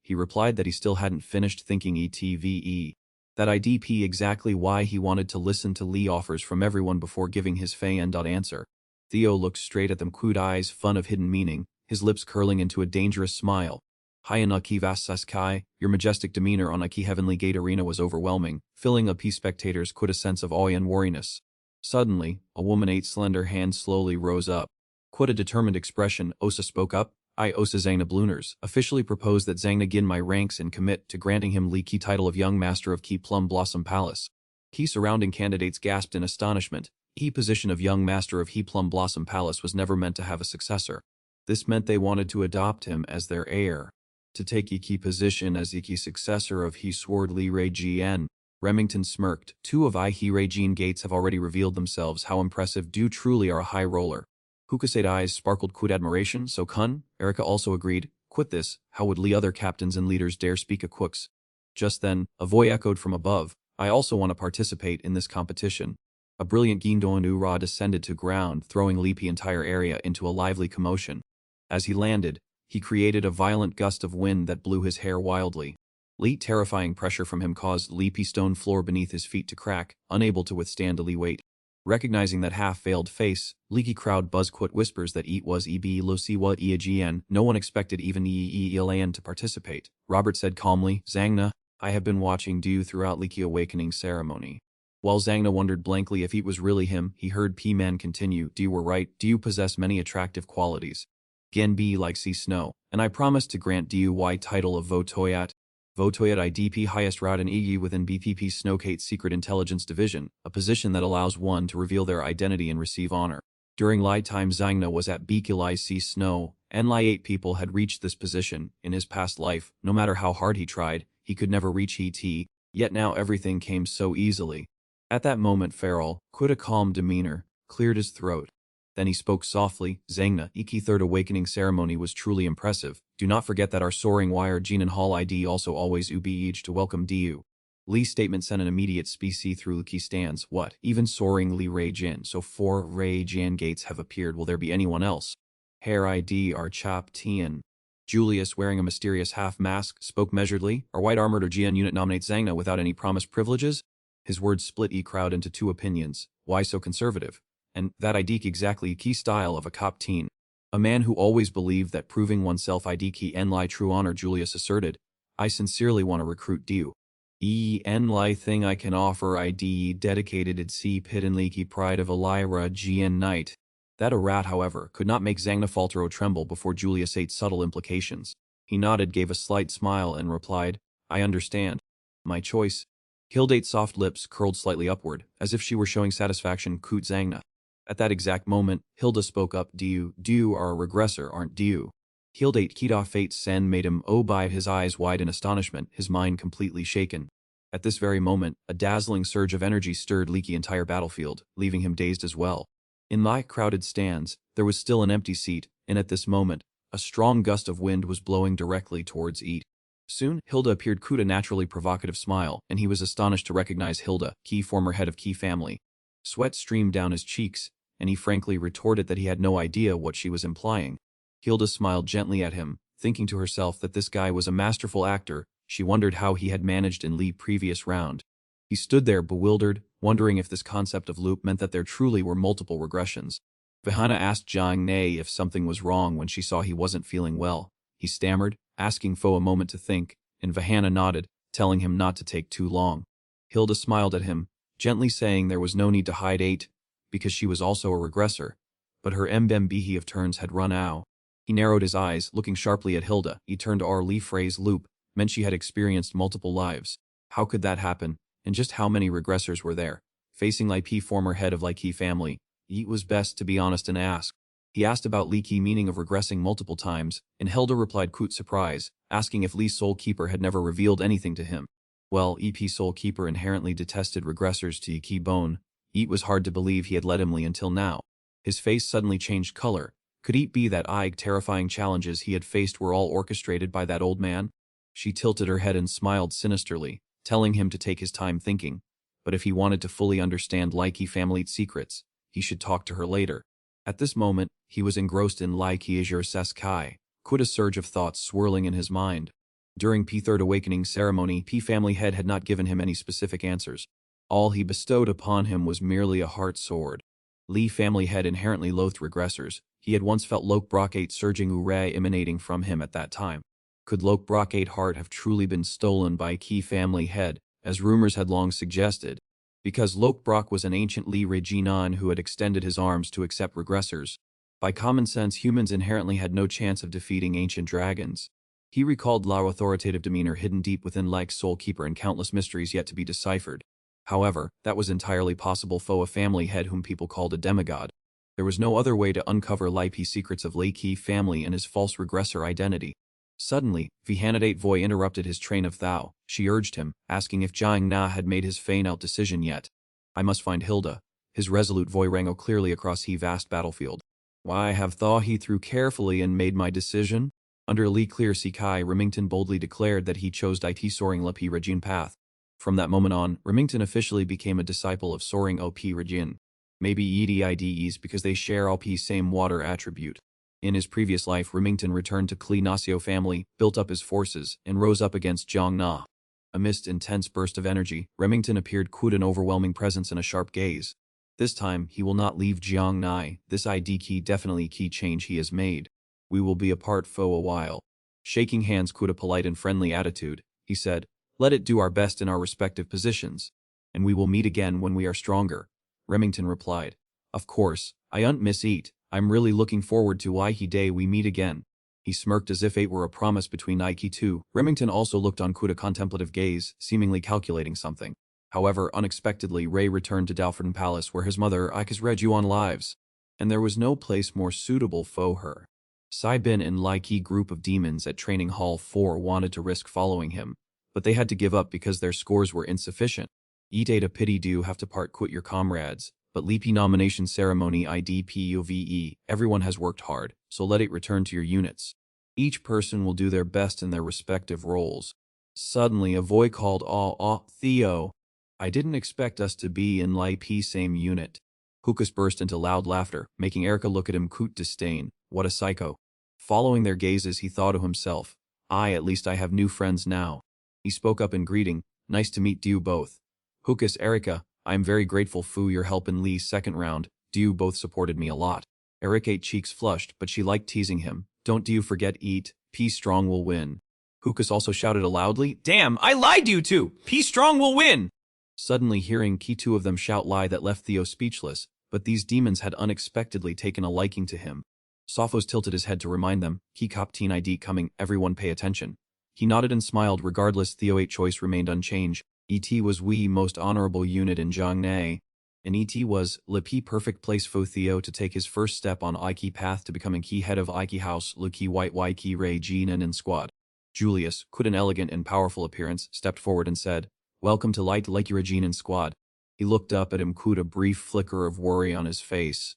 He replied that he still hadn't finished thinking ETVE. That IDP exactly why he wanted to listen to Lee offers from everyone before giving his feigned answer. Theo looked straight at them, crude eyes, fun of hidden meaning, his lips curling into a dangerous smile. Hayanaki Vasaskai, your majestic demeanor on Aki Heavenly Gate Arena was overwhelming, filling up spectators with a sense of awe and wariness. Suddenly, a woman 8 slender hands slowly rose up. Quite a determined expression, Osa spoke up, I Osa Zangna Blooners, officially proposed that Zangna gin my ranks and commit to granting him Li Ki title of Young Master of Ki Plum Blossom Palace. Key surrounding candidates gasped in astonishment. He position of Young Master of He Plum Blossom Palace was never meant to have a successor. This meant they wanted to adopt him as their heir. To take Iki position as Iki successor of He Sword Li Rei Gien. Remington smirked. 2 of I He Rei Gien gates have already revealed themselves. How impressive, do truly are a high roller. Hukasaid eyes sparkled with admiration, so Kun, Erica also agreed, quit this, how would Li other captains and leaders dare speak a Quooks? Just then, a voice echoed from above, I also want to participate in this competition. A brilliant Gindoan Ura descended to ground, throwing Lipi entire area into a lively commotion. As he landed, he created a violent gust of wind that blew his hair wildly. Li terrifying pressure from him caused leapy stone floor beneath his feet to crack, unable to withstand the Li weight. Recognizing that half-veiled face, leaky crowd buzzquit whispers that it was eb lo siwa iagn. No one expected even Elan to participate. Robert said calmly, Zangna, I have been watching Du throughout Leaky Awakening ceremony. While Zangna wondered blankly if it was really him, he heard P-Man continue, Du were right, Du possess many attractive qualities. Gen B like sea snow, and I promise to grant Du Y title of Votoyat. Votoyat IDP highest route in EG within BPP Snowcate's Secret Intelligence Division, a position that allows one to reveal their identity and receive honor. During Lai time Zangna was at Bekilai Sea Snow, and Lai 8 people had reached this position. In his past life, no matter how hard he tried, he could never reach ET, yet now everything came so easily. At that moment Farrell, quite a calm demeanor, cleared his throat. Then he spoke softly, Zangna, Iki Third Awakening ceremony was truly impressive. Do not forget that our soaring wire Jinan Hall ID also always ubiage to welcome Du. Lee's statement sent an immediate specie through Luki stands. What? Even soaring Li Ray Jin. So 4 Ray Jan gates have appeared. Will there be anyone else? Hair ID are Chop Tian. Julius, wearing a mysterious half-mask, spoke measuredly. Our white-armored or GN unit nominates Zangna without any promised privileges? His words split crowd into two opinions. Why so conservative? And that IDK exactly key style of a cop teen. A man who always believed that proving oneself IDK en lie true honor. Julius asserted, I sincerely want to recruit Du. En lie thing I can offer ID dedicated at sea pit and leaky pride of Elira GN Knight. That a rat, however, could not make Zangna falter or tremble before Julius ate subtle implications. He nodded, gave a slight smile, and replied, I understand. My choice. Hildate's soft lips curled slightly upward, as if she were showing satisfaction. Coot Zangna. At that exact moment, Hilda spoke up, Du are a regressor, aren't Du? Hildate Kita Fate Sen made him by his eyes wide in astonishment, his mind completely shaken. At this very moment, a dazzling surge of energy stirred Leaky's entire battlefield, leaving him dazed as well. In my crowded stands, there was still an empty seat, and at this moment, a strong gust of wind was blowing directly towards Eat. Soon, Hilda appeared. Kuta naturally provocative smile, and he was astonished to recognize Hilda, Key former head of Key family. Sweat streamed down his cheeks, and he frankly retorted that he had no idea what she was implying. Hilda smiled gently at him, thinking to herself that this guy was a masterful actor. She wondered how he had managed in Lee's previous round. He stood there bewildered, wondering if this concept of loop meant that there truly were multiple regressions. Vihana asked Jiang Nei if something was wrong when she saw he wasn't feeling well. He stammered, asking Fo a moment to think, and Vihana nodded, telling him not to take too long. Hilda smiled at him, gently saying there was no need to hide 8, because she was also a regressor, but her mbembihi of turns had run out. He narrowed his eyes, looking sharply at Hilda. He turned to our Lee phrase loop, meant she had experienced multiple lives. How could that happen, and just how many regressors were there? Facing Lai P, former head of Lai Ki family, it was best to be honest and ask. He asked about Li Ki meaning of regressing multiple times, and Hilda replied Kut surprise, asking if Li's Soul Keeper had never revealed anything to him. Well, EP Soul Keeper inherently detested regressors to Ki bone. It was hard to believe he had let him Li until now. His face suddenly changed color. Could it be that terrifying challenges he had faced were all orchestrated by that old man? She tilted her head and smiled sinisterly, telling him to take his time thinking. But if he wanted to fully understand Laiki family's secrets, he should talk to her later. At this moment, he was engrossed in Laiki Azure Seskai, quite a surge of thoughts swirling in his mind. During P Third Awakening ceremony, P family head had not given him any specific answers. All he bestowed upon him was merely a heart sword. Li family head inherently loathed regressors. He had once felt Lok Brocate surging Ure emanating from him at that time. Could Lok Brocate heart have truly been stolen by Ki family head, as rumors had long suggested? Because Lok Brock was an ancient Li Reginan who had extended his arms to accept regressors. By common sense, humans inherently had no chance of defeating ancient dragons. He recalled Lao authoritative demeanor hidden deep within Like's Soul Keeper and countless mysteries yet to be deciphered. However, that was entirely possible for a family head whom people called a demigod. There was no other way to uncover Lipe's secrets of Lei Ki family and his false regressor identity. Suddenly, Vihanadate Voy interrupted his train of thought. She urged him, asking if Jiang Na had made his feign-out decision yet. I must find Hilda. His resolute Voy rang out clearly across he vast battlefield. Why have thought he through carefully and made my decision? Under Li Clear Sikai, Remington boldly declared that he chose IT Soaring Lepi Regine path. From that moment on, Remington officially became a disciple of Soaring OP Regine. Maybe EDIDEs because they share OP's same water attribute. In his previous life, Remington returned to Klee Nasio family, built up his forces, and rose up against Jiang Na. Amidst intense burst of energy, Remington appeared with an overwhelming presence and a sharp gaze. This time, he will not leave Jiang Nai. This ID key definitely key change he has made. We will be apart for a while. Shaking hands with a polite and friendly attitude, he said, let it do our best in our respective positions. And we will meet again when we are stronger. Remington replied, of course, I miss eat. I'm really looking forward to Ike day we meet again. He smirked as if it were a promise between Ike two. Remington also looked on with a contemplative gaze, seemingly calculating something. However, unexpectedly, Ray returned to Dalfordon Palace where his mother, Ike's Rejuan lives. And there was no place more suitable for her. Sai Bin and Lai Ki group of demons at Training Hall 4 wanted to risk following him, but they had to give up because their scores were insufficient. Eat a pity do have to part quit your comrades, but Leapy nomination ceremony IDPUVE, everyone has worked hard, so let it return to your units. Each person will do their best in their respective roles. Suddenly a voice called, Theo. I didn't expect us to be in Lai P same unit. Hukas burst into loud laughter, making Erica look at him with disdain. What a psycho. Following their gazes, he thought to himself, at least I have new friends now. He spoke up in greeting, nice to meet you both. Hukas, Erica, I am very grateful for your help in Lee's second round. You both supported me a lot. Erica's cheeks flushed, but she liked teasing him. Don't you forget eat, P strong will win. Hukas also shouted loudly, damn, I lied to you two! P strong will win! Suddenly hearing two of them shout lie that left Theo speechless, but these demons had unexpectedly taken a liking to him. Sophos tilted his head to remind them, Ki Cop Teen ID coming, everyone pay attention. He nodded and smiled regardless. Theo's choice remained unchanged. ET was we most honorable unit in Jiangnae, and ET was le P perfect place for Theo to take his first step on Ike path to becoming key head of Ike House, Le Ki White Ike Ray Jinan and squad. Julius, with an elegant and powerful appearance, stepped forward and said, welcome to Light Like Regine and squad. He looked up at him with a brief flicker of worry on his face.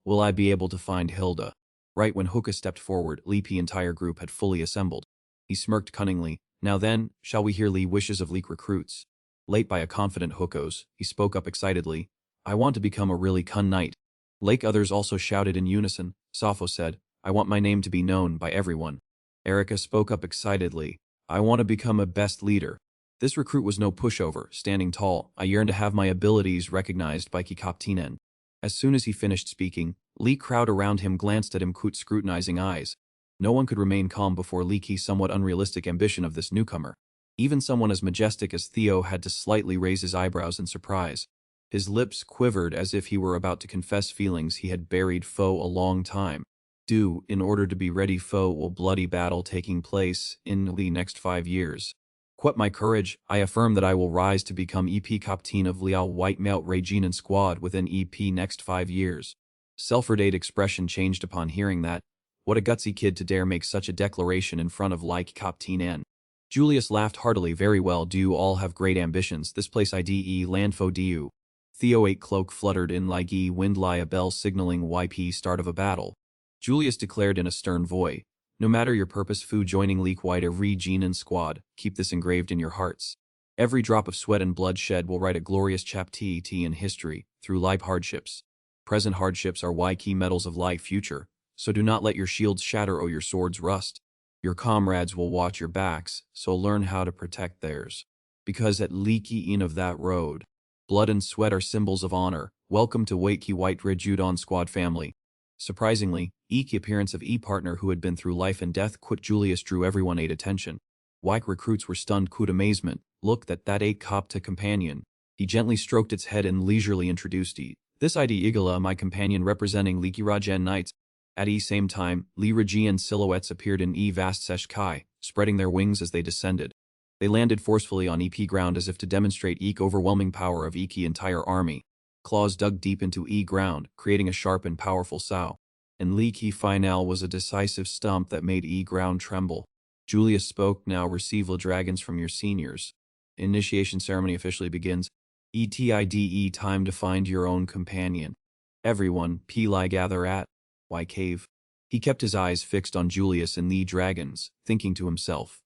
Will I be able to find Hilda? Right when Hookah stepped forward, Leapy's entire group had fully assembled. He smirked cunningly. Now then, shall we hear Lee wishes of Leek recruits? Late by a confident Hookos, he spoke up excitedly. I want to become a really cun knight. Lake others also shouted in unison. Sappho said, I want my name to be known by everyone. Erica spoke up excitedly. I want to become a best leader. This recruit was no pushover, standing tall. I yearn to have my abilities recognized by Kikoptinen. As soon as he finished speaking, Lee crowd around him glanced at him with scrutinizing eyes. No one could remain calm before Lee Ki's somewhat unrealistic ambition of this newcomer. Even someone as majestic as Theo had to slightly raise his eyebrows in surprise. His lips quivered as if he were about to confess feelings he had buried for a long time. In order to be ready for a bloody battle taking place in the next 5 years. Quit my courage, I affirm that I will rise to become EP Captain of Liao White Mount Regine and squad within EP next 5 years. Self-redate expression changed upon hearing that. What a gutsy kid to dare make such a declaration in front of like Captain N. Julius laughed heartily. Very well, do you all have great ambitions? This place IDE landfo du. Theo 8 cloak fluttered in Ligi wind lie a bell signaling YP start of a battle. Julius declared in a stern voice. No matter your purpose fu joining Leak White every Gene and squad, keep this engraved in your hearts. Every drop of sweat and blood shed will write a glorious chapter in history, through life hardships. Present hardships are why key metals of life future, so do not let your shields shatter or your swords rust. Your comrades will watch your backs, so learn how to protect theirs. Because at Leaky in of that road, blood and sweat are symbols of honor. Welcome to Wakey White Rejudon squad family. Surprisingly, the appearance of partner who had been through life and death quit Julius drew everyone attention. White recruits were stunned with amazement. Look at that 8 cop to companion. He gently stroked its head and leisurely introduced This ID Igala my companion representing Leaky Rajan Knights. At same time, Lee Rajian silhouettes appeared in vast sesh kai, spreading their wings as they descended. They landed forcefully on EP ground as if to demonstrate overwhelming power of entire army. Claws dug deep into ground, creating a sharp and powerful sow. And Lee Ki final was a decisive stump that made ground tremble. Julius spoke. Now receive the dragons from your seniors. Initiation ceremony officially begins. ETIDE time to find your own companion. Everyone, Peli gather at Y cave. He kept his eyes fixed on Julius and the dragons, thinking to himself.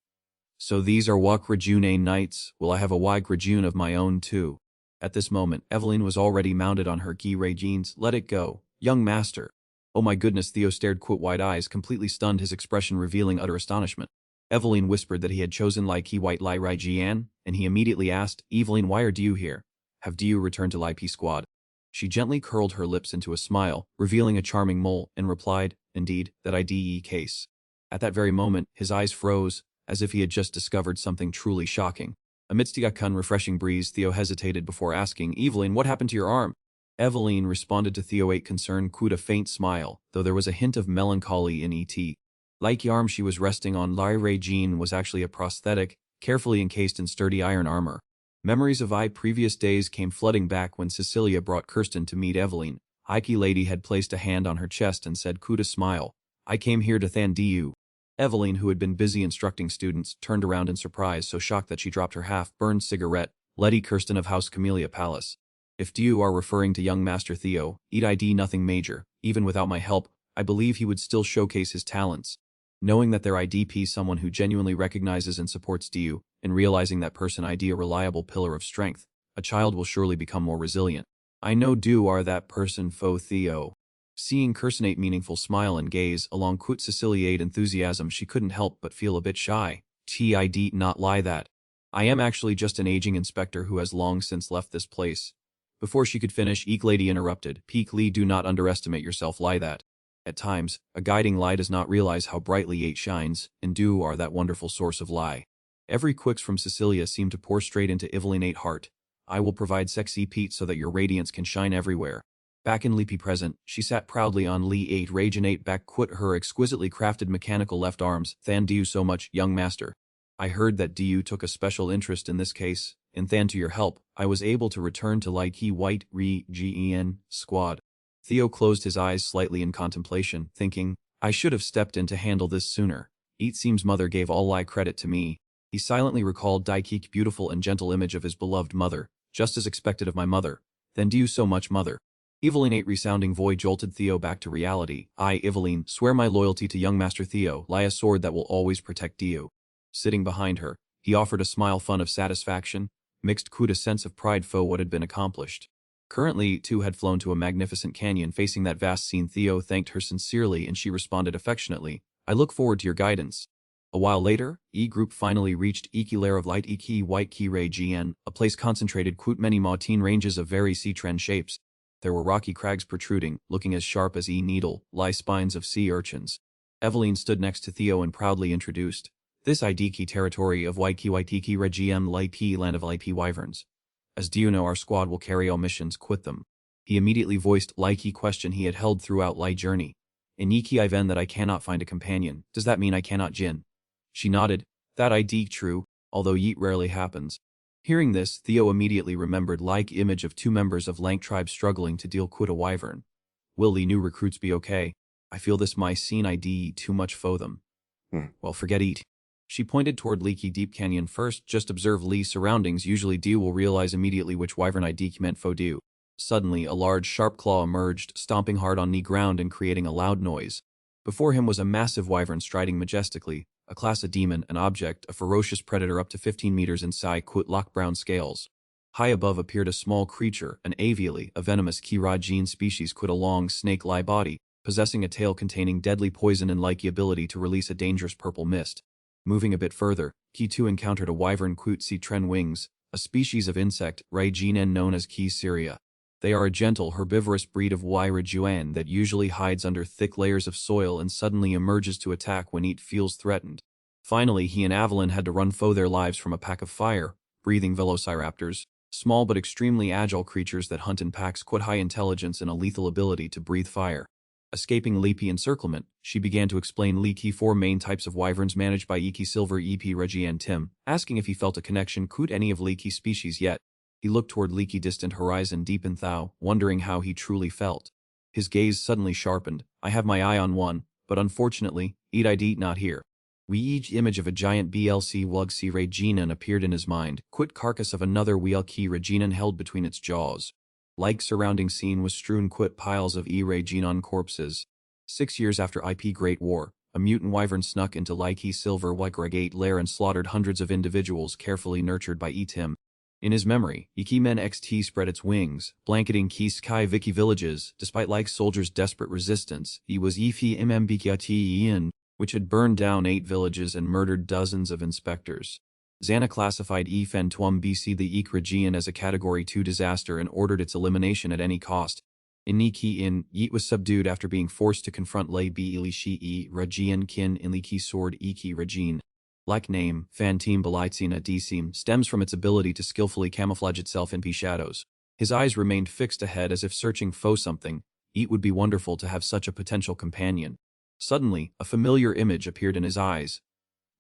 So these are Wak Rajune knights, will I have a Wak Rajune of my own too? At this moment, Evelyn was already mounted on her Gi Ray jeans. Let it go, young master. Oh my goodness, Theo stared wide eyes, completely stunned, his expression revealing utter astonishment. Eveline whispered that he had chosen Lai Ki White Lai Rai Jian, and he immediately asked, Eveline, why are you here? Have you returned to Lai P squad? She gently curled her lips into a smile, revealing a charming mole, and replied, indeed, that IDE case. At that very moment, his eyes froze, as if he had just discovered something truly shocking. Amidst the refreshing breeze, Theo hesitated before asking, Eveline, what happened to your arm? Eveline responded to Theo 8 concern with a faint smile, though there was a hint of melancholy in ET. Like the arm she was resting on, Lai Rei Jean was actually a prosthetic, carefully encased in sturdy iron armor. Memories of previous days came flooding back when Cecilia brought Kirsten to meet Eveline. Ike lady had placed a hand on her chest and said, Kuda smile. I came here to thank you. Eveline, who had been busy instructing students, turned around in surprise, so shocked that she dropped her half-burned cigarette. Letty Kirsten of House Camellia Palace. If you are referring to young Master Theo, ID nothing major, even without my help, I believe he would still showcase his talents. Knowing that their IDP someone who genuinely recognizes and supports DU, and realizing that person ID a reliable pillar of strength, a child will surely become more resilient. I know DU are that person fo Theo. Seeing Kirsten meaningful smile and gaze along Cecilia's enthusiasm, she couldn't help but feel a bit shy. Tid not lie that. I am actually just an aging inspector who has long since left this place. Before she could finish, Eek lady interrupted. Peek Lee, do not underestimate yourself, lie that. At times, a guiding light does not realize how brightly it shines, and DU are that wonderful source of lie. Every quicks from Cecilia seemed to pour straight into Eveline 8 heart. I will provide sexy Pete so that your radiance can shine everywhere. Back in Leapy present, she sat proudly on Lee 8 Ragin 8 back her exquisitely crafted mechanical left arms. Than DU so much, young master. I heard that DU took a special interest in this case, and than to your help, I was able to return to Lai Ki White Re Gen squad. Theo closed his eyes slightly in contemplation, thinking, I should have stepped in to handle this sooner. It seems mother gave all Lai credit to me. He silently recalled Daikik's beautiful and gentle image of his beloved mother, just as expected of my mother. Then DU so much mother. Eveline 8 resounding voice jolted Theo back to reality. I, Eveline, swear my loyalty to young Master Theo, lie a sword that will always protect DU. Sitting behind her, he offered a smile fun of satisfaction, mixed with a sense of pride for what had been accomplished. Currently, two had flown to a magnificent canyon facing that vast scene. Theo thanked her sincerely and she responded affectionately, I look forward to your guidance. A while later, E-Group finally reached Iki Lair of Light Iki White Ki Ray Gn, a place concentrated quite many mountain ranges of very sea trend shapes. There were rocky crags protruding, looking as sharp as E-needle, lie spines of sea urchins. Eveline stood next to Theo and proudly introduced, this Idiki territory of Waikiki Regiem Laipi land of Laipi wyverns. As do you know, our squad will carry all missions, quit them. He immediately voiced Laiki question he had held throughout Lai journey. In Iki Iven that I cannot find a companion, does that mean I cannot Jin? She nodded, that ID true, although yeet rarely happens. Hearing this, Theo immediately remembered like image of two members of Lank tribe struggling to deal quit a wyvern. Will the new recruits be okay? I feel this my scene ID too much for them. Well, forget eat. She pointed toward Leaky Deep Canyon first, just observe Lee's surroundings, usually Dew will realize immediately which wyvern ID meant fo Dew. Suddenly, a large sharp claw emerged, stomping hard on knee ground and creating a loud noise. Before him was a massive wyvern striding majestically, a class of demon, an object, a ferocious predator up to 15 meters in size, lock brown scales. High above appeared a small creature, an avially, a venomous Kirajin species, a long snake-like body, possessing a tail containing deadly poison and like the ability to release a dangerous purple mist. Moving a bit further, Ki 2 encountered a wyvern Quotsi Tren wings, a species of insect, Raijinen known as Ki Syria. They are a gentle, herbivorous breed of Wyrajuan that usually hides under thick layers of soil and suddenly emerges to attack when it feels threatened. Finally, he and Avalon had to run for their lives from a pack of fire-breathing velociraptors, small but extremely agile creatures that hunt in packs, high intelligence and a lethal ability to breathe fire. Escaping Leapy encirclement, she began to explain Leaky 4 main types of wyverns managed by Iki Silver EP Reggie and Tim, asking if he felt a connection could any of Leaky species yet. He looked toward Leaky distant horizon deep in thou, wondering how he truly felt. His gaze suddenly sharpened. I have my eye on one, but unfortunately, I'd not here. Each image of a giant BLC Wugsi Reginan appeared in his mind, carcass of another Wielki Reginan held between its jaws. Like surrounding scene was strewn piles of Reginan corpses. 6 years after IP Great War, a mutant wyvern snuck into Laiki Silver Wygregate lair and slaughtered hundreds of individuals carefully nurtured by Tim. In his memory, Ikimen XT spread its wings, blanketing key sky Viki villages. Despite like soldiers' desperate resistance, he was Ifi Mmbikyati which had burned down 8 villages and murdered dozens of inspectors. Zana classified Ifen Tuam BC the Ik region as a Category 2 disaster and ordered its elimination at any cost. In Niki Yeet was subdued after being forced to confront Lei Bi Ilishi E Rajian Kin in Liki Sword Iki Regine. Like name, Fanteam Belitsina Dseem stems from its ability to skillfully camouflage itself in P shadows. His eyes remained fixed ahead as if searching for something. It would be wonderful to have such a potential companion. Suddenly, a familiar image appeared in his eyes.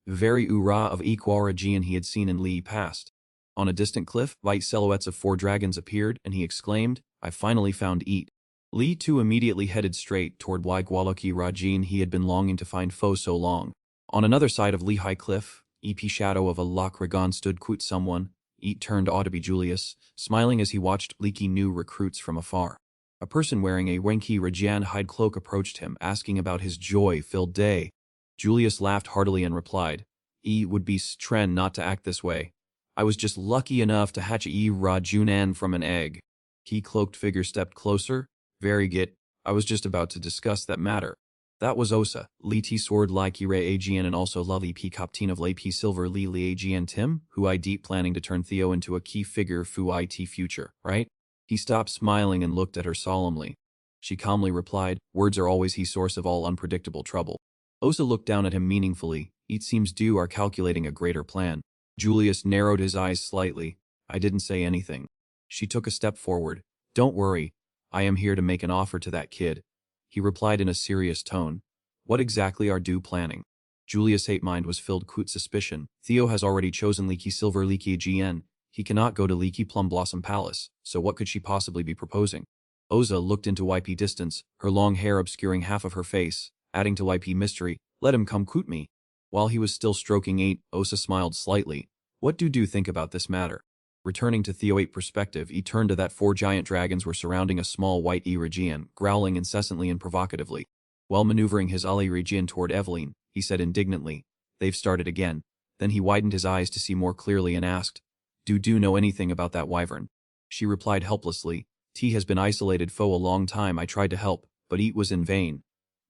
Very Ura of Ikwara Jian he had seen in Li past. On a distant cliff, white silhouettes of 4 dragons appeared, and he exclaimed, "I finally found Eat." Li too immediately headed straight toward Waigwalaki Rajin he had been longing to find foe so long. On another side of Lehigh Cliff, EP shadow of a Lac Ragon stood quote someone. Eat turned to be Julius, smiling as he watched leaky new recruits from afar. A person wearing a Wenki Rajan hide cloak approached him, asking about his joy-filled day. Julius laughed heartily and replied, "E would be Stren not to act this way. I was just lucky enough to hatch E Rajunan from an egg." Key cloaked figure stepped closer. "Very good. I was just about to discuss that matter." That was Osa, Li T Sword Lai Ki Ray Ajian and also Lali P Captain of Lei P Silver Li Li Ajian Tim, who I deep planning to turn Theo into a key figure Fu IT future, right? He stopped smiling and looked at her solemnly. She calmly replied, "Words are always he source of all unpredictable trouble." Osa looked down at him meaningfully. "It seems you are calculating a greater plan." Julius narrowed his eyes slightly. "I didn't say anything." She took a step forward. "Don't worry. I am here to make an offer to that kid." He replied in a serious tone. "What exactly are you planning?" Julius' hate mind was filled with suspicion. Theo has already chosen Leaky Silver Leaky GN. He cannot go to Leaky Plum Blossom Palace, so what could she possibly be proposing? Oza looked into YP distance, her long hair obscuring half of her face, adding to YP mystery. "Let him come coot me." While he was still stroking 8, Osa smiled slightly. "What do you think about this matter?" Returning to Theo 8 perspective, he turned to that 4 giant dragons were surrounding a small white Eregian, growling incessantly and provocatively. While maneuvering his Ali Regian toward Eveline, he said indignantly, "They've started again." Then he widened his eyes to see more clearly and asked, Do you know anything about that wyvern?" She replied helplessly, "T has been isolated foe a long time. I tried to help, but it was in vain.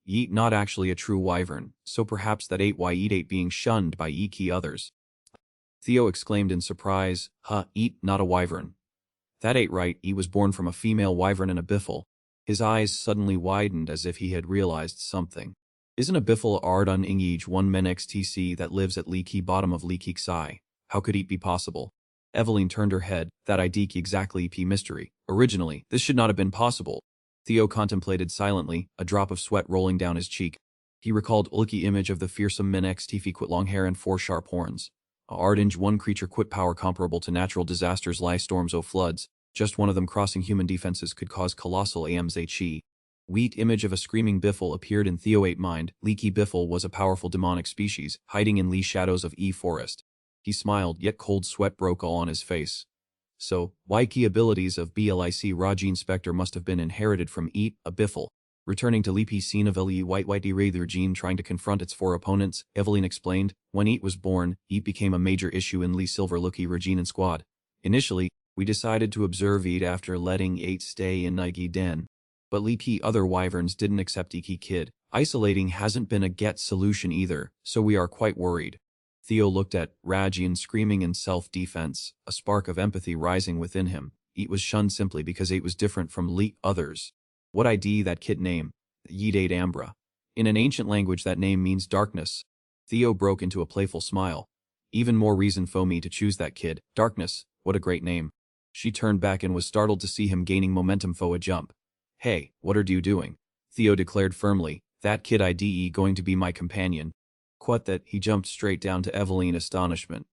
Yeet not actually a true wyvern, so perhaps that 8 why eat 8 being shunned by ye key others." Theo exclaimed in surprise, "Huh, eat not a wyvern. That ain't right, he was born from a female wyvern and a biffle." His eyes suddenly widened as if he had realized something. "Isn't a biffle ard on ingage one men xtc that lives at leaky bottom of leaky xi? How could it be possible?" Eveline turned her head. "That idea exactly p mystery. Originally, this should not have been possible." Theo contemplated silently, a drop of sweat rolling down his cheek. He recalled Ulki image of the fearsome men xtf quit long hair and 4 sharp horns. A ardinge one creature quit power comparable to natural disasters lie storms o floods. Just one of them crossing human defenses could cause colossal AMZ. Wheat image of a screaming biffle appeared in Theo 8 mind. Leaky biffle was a powerful demonic species, hiding in lee shadows of E forest. He smiled, yet cold sweat broke all on his face. So, why key abilities of BLIC Rajin Spectre must have been inherited from Eat, a biffle. Returning to Lipi scene of Li White Rather Gene trying to confront its 4 opponents, Eveline explained, when Eat was born, Eat became a major issue in Lee Silver Looky Regine squad. Initially, we decided to observe Eat after letting 8 stay in Nike Den. But Lipi other wyverns didn't accept Iki Kid. Isolating hasn't been a get solution either, so we are quite worried. Theo looked at Rajian screaming in self-defense, a spark of empathy rising within him. Eat was shunned simply because Eat was different from Lee others. What ID that kid name? Yeet Ambra. In an ancient language that name means darkness. Theo broke into a playful smile. Even more reason for me to choose that kid. Darkness, what a great name. She turned back and was startled to see him gaining momentum for a jump. "Hey, what are you doing?" Theo declared firmly. "That kid IDE going to be my companion." Quite that, he jumped straight down to Eveline in astonishment.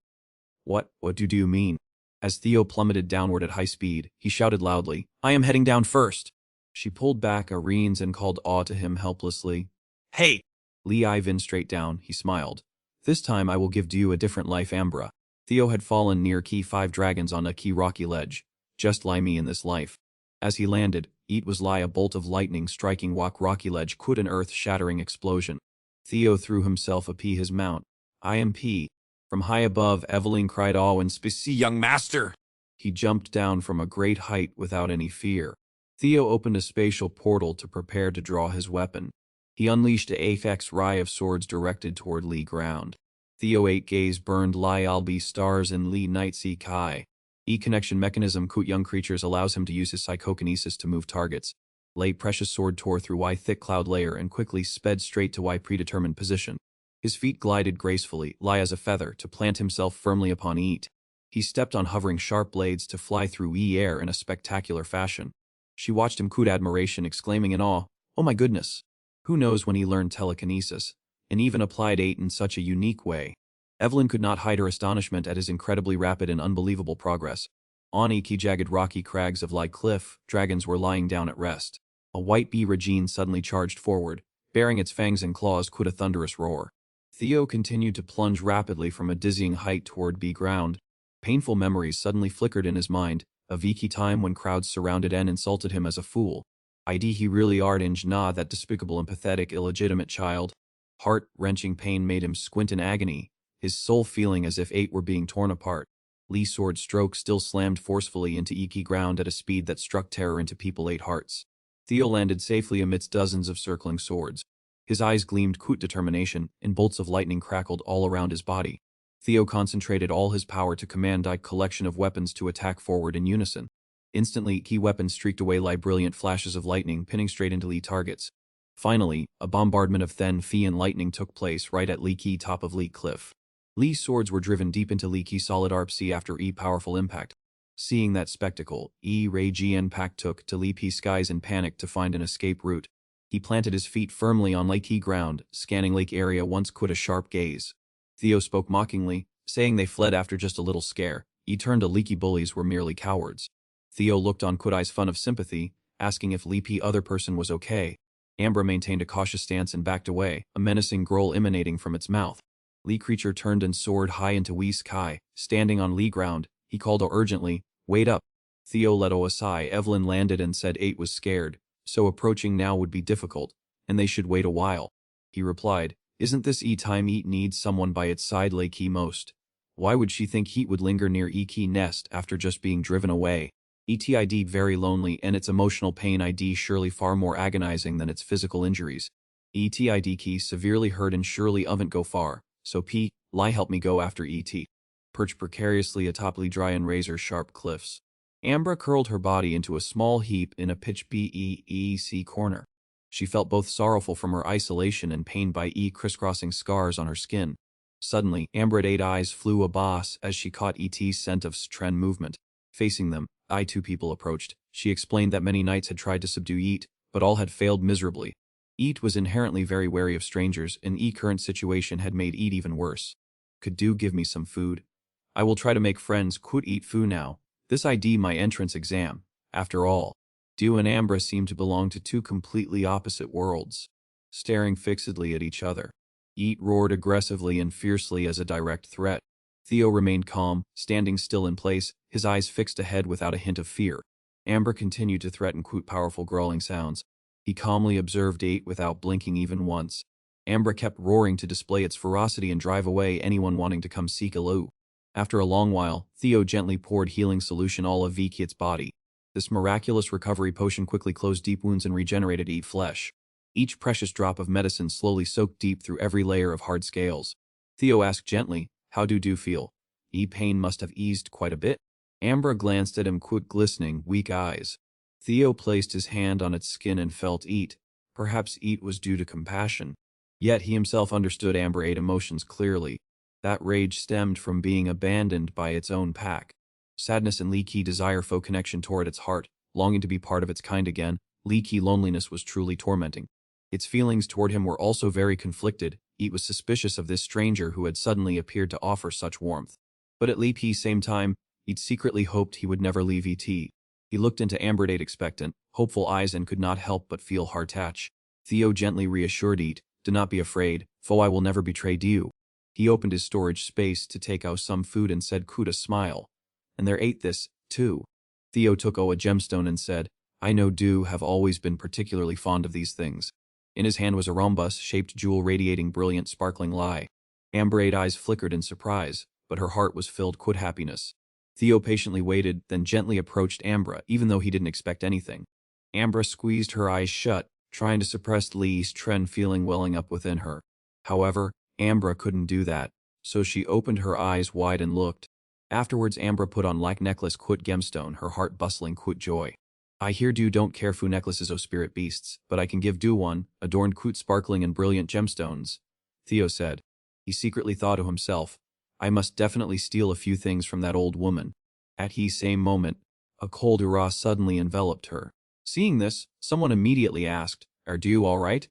What do you mean?" As Theo plummeted downward at high speed, he shouted loudly, "I am heading down first." She pulled back her reins and called awe to him helplessly. "Hey!" Lee Ivan straight down, he smiled. "This time I will give you a different life, Ambra." Theo had fallen near Key 5 dragons on a key rocky ledge. Just lie me in this life. As he landed, Eat was lie a bolt of lightning striking walk rocky ledge quit an earth-shattering explosion. Theo threw himself upon his mount. "I am P." From high above, Eveline cried awe and "Specie young master!" He jumped down from a great height without any fear. Theo opened a spatial portal to prepare to draw his weapon. He unleashed a apex ray of swords directed toward Lee ground. Theo 8 gaze burned Lai Albi stars in Lee Night Sea Kai. E-connection mechanism Kut young creatures allows him to use his psychokinesis to move targets. Lay precious sword tore through Y thick cloud layer and quickly sped straight to Y predetermined position. His feet glided gracefully, Lie as a feather, to plant himself firmly upon Eat. He stepped on hovering sharp blades to fly through air in a spectacular fashion. She watched him Kut admiration, exclaiming in awe, "Oh my goodness! Who knows when he learned telekinesis, and even applied 8 in such a unique way?" Evelyn could not hide her astonishment at his incredibly rapid and unbelievable progress. On Iki jagged rocky crags of Lie Cliff, dragons were lying down at rest. A white bee Regine suddenly charged forward, bearing its fangs and claws Kut a thunderous roar. Theo continued to plunge rapidly from a dizzying height toward bee ground. Painful memories suddenly flickered in his mind, a Viki time when crowds surrounded and insulted him as a fool. ID he really art na that despicable and pathetic illegitimate child. Heart-wrenching pain made him squint in agony, his soul feeling as if 8 were being torn apart. Lee's sword stroke still slammed forcefully into Iki ground at a speed that struck terror into people 8 hearts. Theo landed safely amidst dozens of circling swords. His eyes gleamed Kut determination, and bolts of lightning crackled all around his body. Theo concentrated all his power to command a collection of weapons to attack forward in unison. Instantly, key weapons streaked away like brilliant flashes of lightning, pinning straight into Lee targets. Finally, a bombardment of Then Fee and lightning took place right at Lee Key top of Lee Cliff. Lee's swords were driven deep into Lee Key solid RPC after powerful impact. Seeing that spectacle, Ray GN Pack took to Lee P skies in panic to find an escape route. He planted his feet firmly on Lake Key ground, scanning lake area once Quit a sharp gaze. Theo spoke mockingly, saying they fled after just a little scare. He turned to leaky bullies were merely cowards. Theo looked on Kudai's fun of sympathy, asking if Lee P other person was okay. Ambra maintained a cautious stance and backed away, a menacing growl emanating from its mouth. Lee creature turned and soared high into Wee sky, standing on Lee ground. He called out urgently, "Wait up." Theo let out a sigh. Evelyn landed and said 8 was scared, so approaching now would be difficult, and they should wait a while. He replied, "Isn't this time Eat needs someone by its side Lake Key most? Why would she think Heat would linger near Key nest after just being driven away? ETID very lonely and its emotional pain ID surely far more agonizing than its physical injuries. ETID Key severely hurt and surely oven't go far, so P, lie help me go after ET." Perched precariously atop Lee dry and razor-sharp cliffs. Ambra curled her body into a small heap in a pitch BEEC corner. She felt both sorrowful from her isolation and pained by crisscrossing scars on her skin. Suddenly, Ambra 8 eyes flew abas as she caught ET's scent of Stren movement. Facing them, two people approached. She explained that many knights had tried to subdue Eat, but all had failed miserably. Eat was inherently very wary of strangers, and current situation had made Eat even worse. "Could do give me some food? I will try to make friends. Quit eat foo now. This ID my entrance exam. After all." Do and Ambra seemed to belong to two completely opposite worlds, staring fixedly at each other. Eat roared aggressively and fiercely as a direct threat. Theo remained calm, standing still in place, his eyes fixed ahead without a hint of fear. Ambra continued to threaten Quote powerful growling sounds. He calmly observed 8 without blinking even once. Ambra kept roaring to display its ferocity and drive away anyone wanting to come seek a loo. After a long while, Theo gently poured healing solution all of Kit's body. This miraculous recovery potion quickly closed deep wounds and regenerated Eat flesh. Each precious drop of medicine slowly soaked deep through every layer of hard scales. Theo asked gently, "How do feel?" Pain must have eased quite a bit. Ambra glanced at him quick glistening, weak eyes. Theo placed his hand on its skin and felt Eat. Perhaps Eat was due to compassion. Yet he himself understood Ambra 8 emotions clearly. That rage stemmed from being abandoned by its own pack. Sadness and leaky desire for connection toward its heart, longing to be part of its kind again. Leaky loneliness was truly tormenting. Its feelings toward him were also very conflicted. Eat was suspicious of this stranger who had suddenly appeared to offer such warmth. But at Leaky's same time, Eat secretly hoped he would never leave ET. He looked into Ambra 8 expectant, hopeful eyes and could not help but feel heart touch. Theo gently reassured Eat, "Do not be afraid, for I will never betray you." He opened his storage space to take out some food and said Kuda smile. "And there ate this, too." Theo took a gemstone and said, "I know do have always been particularly fond of these things." In his hand was a rhombus-shaped jewel radiating brilliant sparkling lie. Ambra 8 eyes flickered in surprise, but her heart was filled with happiness. Theo patiently waited, then gently approached Ambra, even though he didn't expect anything. Ambra squeezed her eyes shut, trying to suppress Lee's trend feeling welling up within her. However, Ambra couldn't do that, so she opened her eyes wide and looked. Afterwards Ambra put on like necklace quit gemstone, her heart bustling quit joy. I hear do don't care fu necklaces o spirit beasts, but I can give do one, adorned quit sparkling and brilliant gemstones. Theo said. He secretly thought to himself, I must definitely steal a few things from that old woman. At the same moment, a cold aura suddenly enveloped her. Seeing this, someone immediately asked, Are you all right?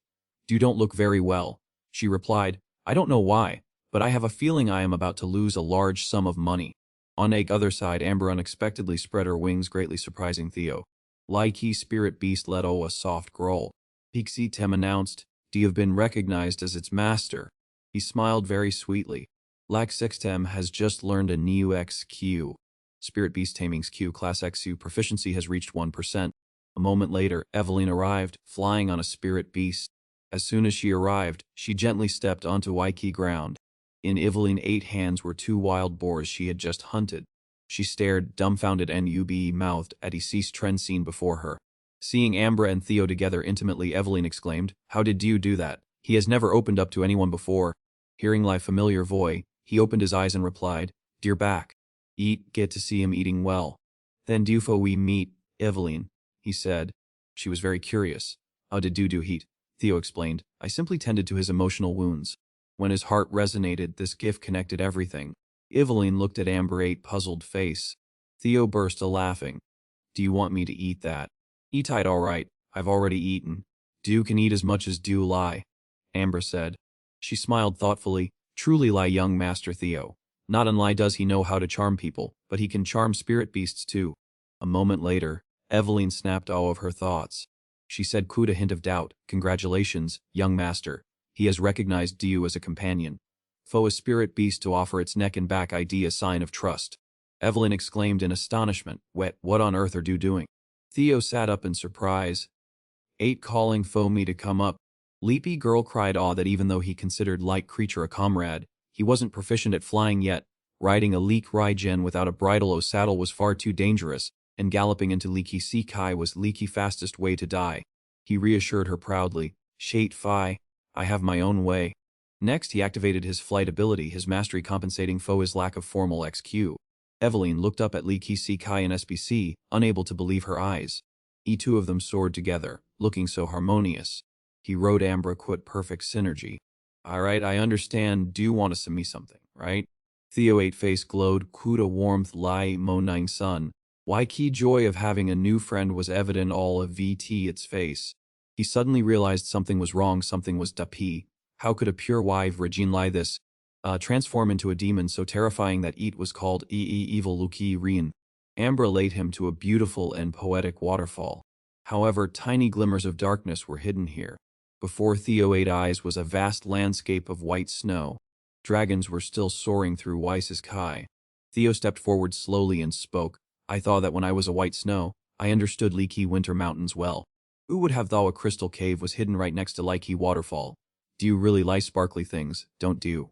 You don't look very well. She replied, I don't know why, but I have a feeling I am about to lose a large sum of money. On the other side, Amber unexpectedly spread her wings, greatly surprising Theo. Like spirit beast let out a soft growl. Pixie Tem announced, You have been recognized as its master. He smiled very sweetly. Laxextem has just learned a new XQ. Spirit Beast Taming's Q Class XQ proficiency has reached 1%. A moment later, Evelyn arrived, flying on a spirit beast. As soon as she arrived, she gently stepped onto Waikiki ground. In Evelyn's 8 hands were 2 wild boars she had just hunted. She stared, dumbfounded and mouthed at a ceased trend scene before her. Seeing Ambra and Theo together intimately, Evelyn exclaimed, How did you do that? He has never opened up to anyone before. Hearing my familiar voice, he opened his eyes and replied, Dear back. Get to see him eating well. Then do we meet, Evelyn, he said. She was very curious. How did do heat? Theo explained, I simply tended to his emotional wounds. When his heart resonated, this gift connected everything. Evelyn looked at Amber 8 puzzled face. Theo burst a laughing. Do you want me to eat that? Eat it all right, I've already eaten. Do can eat as much as do lie. Amber said. She smiled thoughtfully, truly lie young Master Theo. Not unlike does he know how to charm people, but he can charm spirit beasts too. A moment later, Evelyn snapped all of her thoughts. She said with a hint of doubt, Congratulations, young master. He has recognized you as a companion. For a spirit beast to offer its neck and back idea sign of trust. Evelyn exclaimed in astonishment, What on earth are you doing? Theo sat up in surprise. 8 calling for me to come up. Leapy Girl cried awe that even though he considered like creature a comrade, he wasn't proficient at flying yet. Riding a leek Raigen without a bridle or saddle was far too dangerous, and galloping into Leaky Sekai was Leaky fastest way to die. He reassured her proudly, Shate Phi, I have my own way. Next he activated his flight ability, his mastery compensating for his lack of formal XQ. Evelyn looked up at Leaky Sekai and SBC, unable to believe her eyes. Two of them soared together, looking so harmonious. He rode Ambra quit perfect synergy. Alright, I understand, do you want to send me something, right? Theo 8 face glowed, kuda warmth lai mo nine sun. Why key joy of having a new friend was evident all of VT its face. He suddenly realized something was wrong, something was dapi. How could a pure wife Regine lie this? Transform into a demon so terrifying that it was called evil Luki Rien. Ambra laid him to a beautiful and poetic waterfall. However, tiny glimmers of darkness were hidden here. Before Theo 8 eyes was a vast landscape of white snow. Dragons were still soaring through Weiss's Kai. Theo stepped forward slowly and spoke. I thought that when I was a white snow, I understood Leaky Winter Mountains well. Who would have thought a crystal cave was hidden right next to Leaky Waterfall? Do you really like sparkly things, don't you?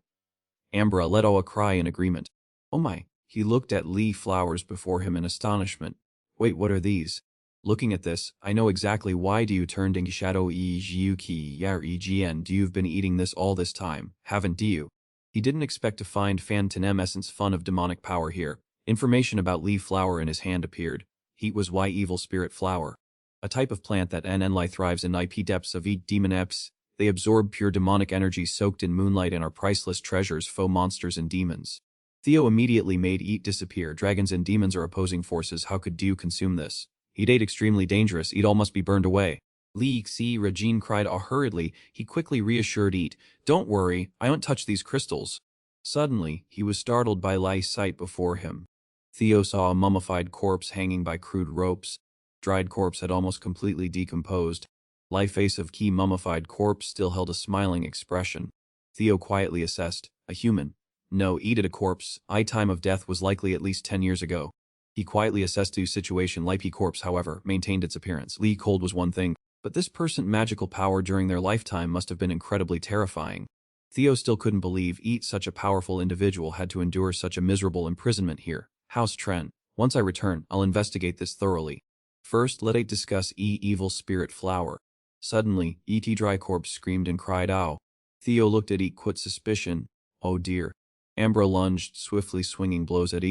Ambra let out a cry in agreement. Oh my, he looked at Lee flowers before him in astonishment. Wait, what are these? Looking at this, I know exactly why do you turned into Shadow Yuki Yar EGN. Do you've been eating this all this time, haven't you? He didn't expect to find Phantom Essence fun of demonic power here. Information about Lee flower in his hand appeared. Heat was Y evil spirit flower. A type of plant that NNLI thrives in IP depths of E demon eps. They absorb pure demonic energy soaked in moonlight and are priceless treasures for monsters and demons. Theo immediately made Eat disappear. Dragons and demons are opposing forces. How could you consume this? Heat ate extremely dangerous. Eat all must be burned away. Lee see Regine cried hurriedly. He quickly reassured Eat. Don't worry, I won't touch these crystals. Suddenly, he was startled by Lai's sight before him. Theo saw a mummified corpse hanging by crude ropes. Dried corpse had almost completely decomposed. Lai face of key mummified corpse still held a smiling expression. Theo quietly assessed, a human. No, Eat a corpse. Time of death was likely at least 10 years ago. He quietly assessed the situation. Lipe corpse, however, maintained its appearance. Lee cold was one thing, but this person's magical power during their lifetime must have been incredibly terrifying. Theo still couldn't believe such a powerful individual had to endure such a miserable imprisonment here. House Trent, once I return, I'll investigate this thoroughly. First, let us discuss evil spirit flower. Suddenly, Dry Corpse screamed and cried ow. Theo looked at quit suspicion. Oh dear. Ambra lunged, swiftly swinging blows at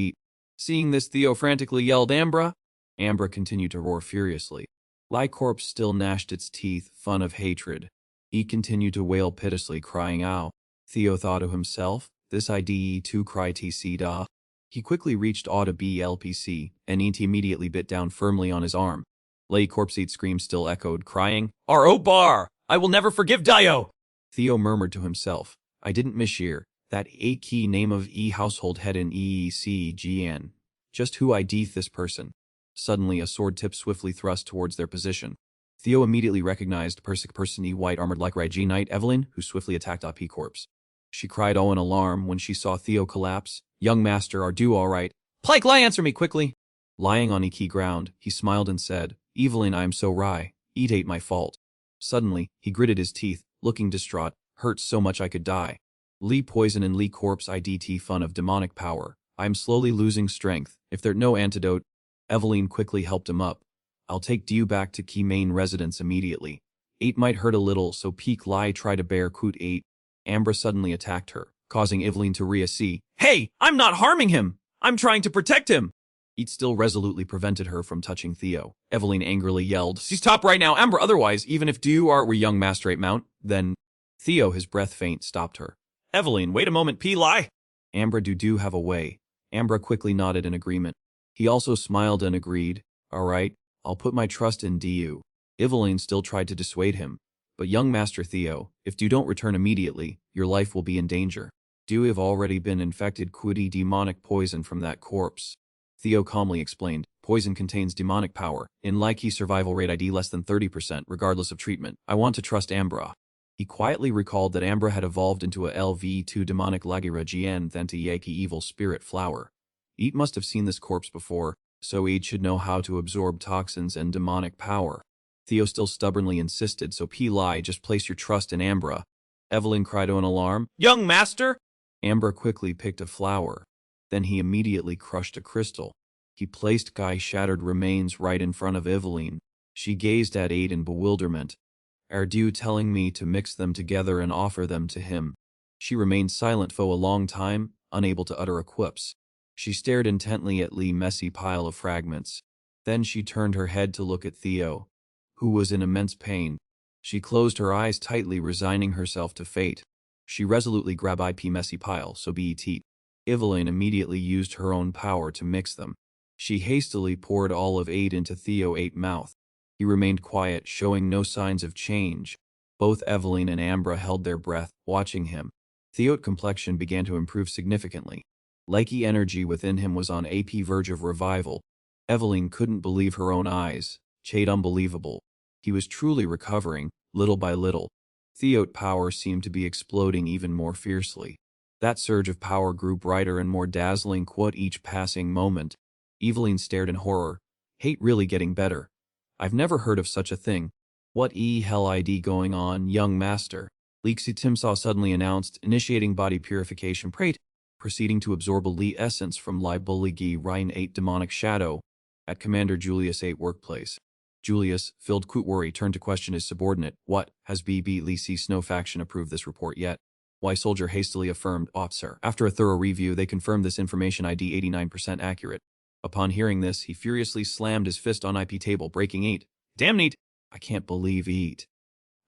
Seeing this, Theo frantically yelled, Ambra! Ambra continued to roar furiously. Corpse still gnashed its teeth, fun of hatred. Continued to wail piteously, crying ow. Theo thought to himself, this IDE to cry tc da. He quickly reached Auto BLPC, and immediately bit down firmly on his arm. Corpse scream still echoed, crying, R.O. bar! I will never forgive Dio! Theo murmured to himself, I didn't mishear. That key name of household head in EECGN. Just who ID'th this person? Suddenly a sword tip swiftly thrust towards their position. Theo immediately recognized person white armored like Raiji Knight Evelyn, who swiftly attacked AP Corpse. She cried in alarm when she saw Theo collapse. Young master, are you alright? Pike, answer me quickly! Lying on key ground, he smiled and said, Evelyn, I am so wry. It ain't my fault. Suddenly, he gritted his teeth, looking distraught, hurt so much I could die. Poison and Corpse IDT fun of demonic power. I am slowly losing strength. If there's no antidote. Evelyn quickly helped him up. I'll take you back to key main residence immediately. Might hurt a little, so Peak Lie try to bear coot 8. Ambra suddenly attacked her, causing Evelyn to re-see. Hey, I'm not harming him! I'm trying to protect him! Still resolutely prevented her from touching Theo. Evelyn angrily yelled, Stop right now, Ambra, otherwise, even if you are young master 8 mount, then... Theo, his breath faint, stopped her. Evelyn, wait a moment, Lie! Ambra do have a way. Ambra quickly nodded in agreement. He also smiled and agreed, alright, I'll put my trust in Du. Evelyn still tried to dissuade him. But young Master Theo, if you don't return immediately, your life will be in danger. Du have already been infected with demonic poison from that corpse. Theo calmly explained, poison contains demonic power, in survival rate ID less than 30% regardless of treatment. I want to trust Ambra. He quietly recalled that Ambra had evolved into a LV2 demonic Lagira GN than to Yaki evil spirit flower. Must have seen this corpse before, so should know how to absorb toxins and demonic power. Theo still stubbornly insisted, so Lie, just place your trust in Ambra. Evelyn cried in alarm, Young master! Ambra quickly picked a flower. Then he immediately crushed a crystal. He placed Guy's shattered remains right in front of Evelyn. She gazed at in bewilderment. Are you telling me to mix them together and offer them to him? She remained silent for a long time, unable to utter a quips. She stared intently at messy pile of fragments. Then she turned her head to look at Theo, who was in immense pain. She closed her eyes tightly, resigning herself to fate. She resolutely grabbed IP messy pile, so bet. Evelyn immediately used her own power to mix them. She hastily poured all of 8 into Theo 8 mouth. He remained quiet, showing no signs of change. Both Evelyn and Ambra held their breath, watching him. Theo's complexion began to improve significantly. Energy within him was on AP verge of revival. Evelyn couldn't believe her own eyes. Chade unbelievable. He was truly recovering, little by little. Theo's power seemed to be exploding even more fiercely. That surge of power grew brighter and more dazzling each passing moment. Evelyn stared in horror. Hate really getting better. I've never heard of such a thing. What hell ID going on, young master? Lexi Timsaw suddenly announced, initiating body purification prate, proceeding to absorb a Li essence from Buligi Rhine 8 demonic shadow at Commander Julius 8 workplace. Julius, filled with worry, turned to question his subordinate. What, has BB Lee C Snow faction approved this report yet? Y Soldier hastily affirmed, Officer. After a thorough review, they confirmed this information ID 89% accurate. Upon hearing this, he furiously slammed his fist on IP table, breaking 8. Damn neat! I can't believe it.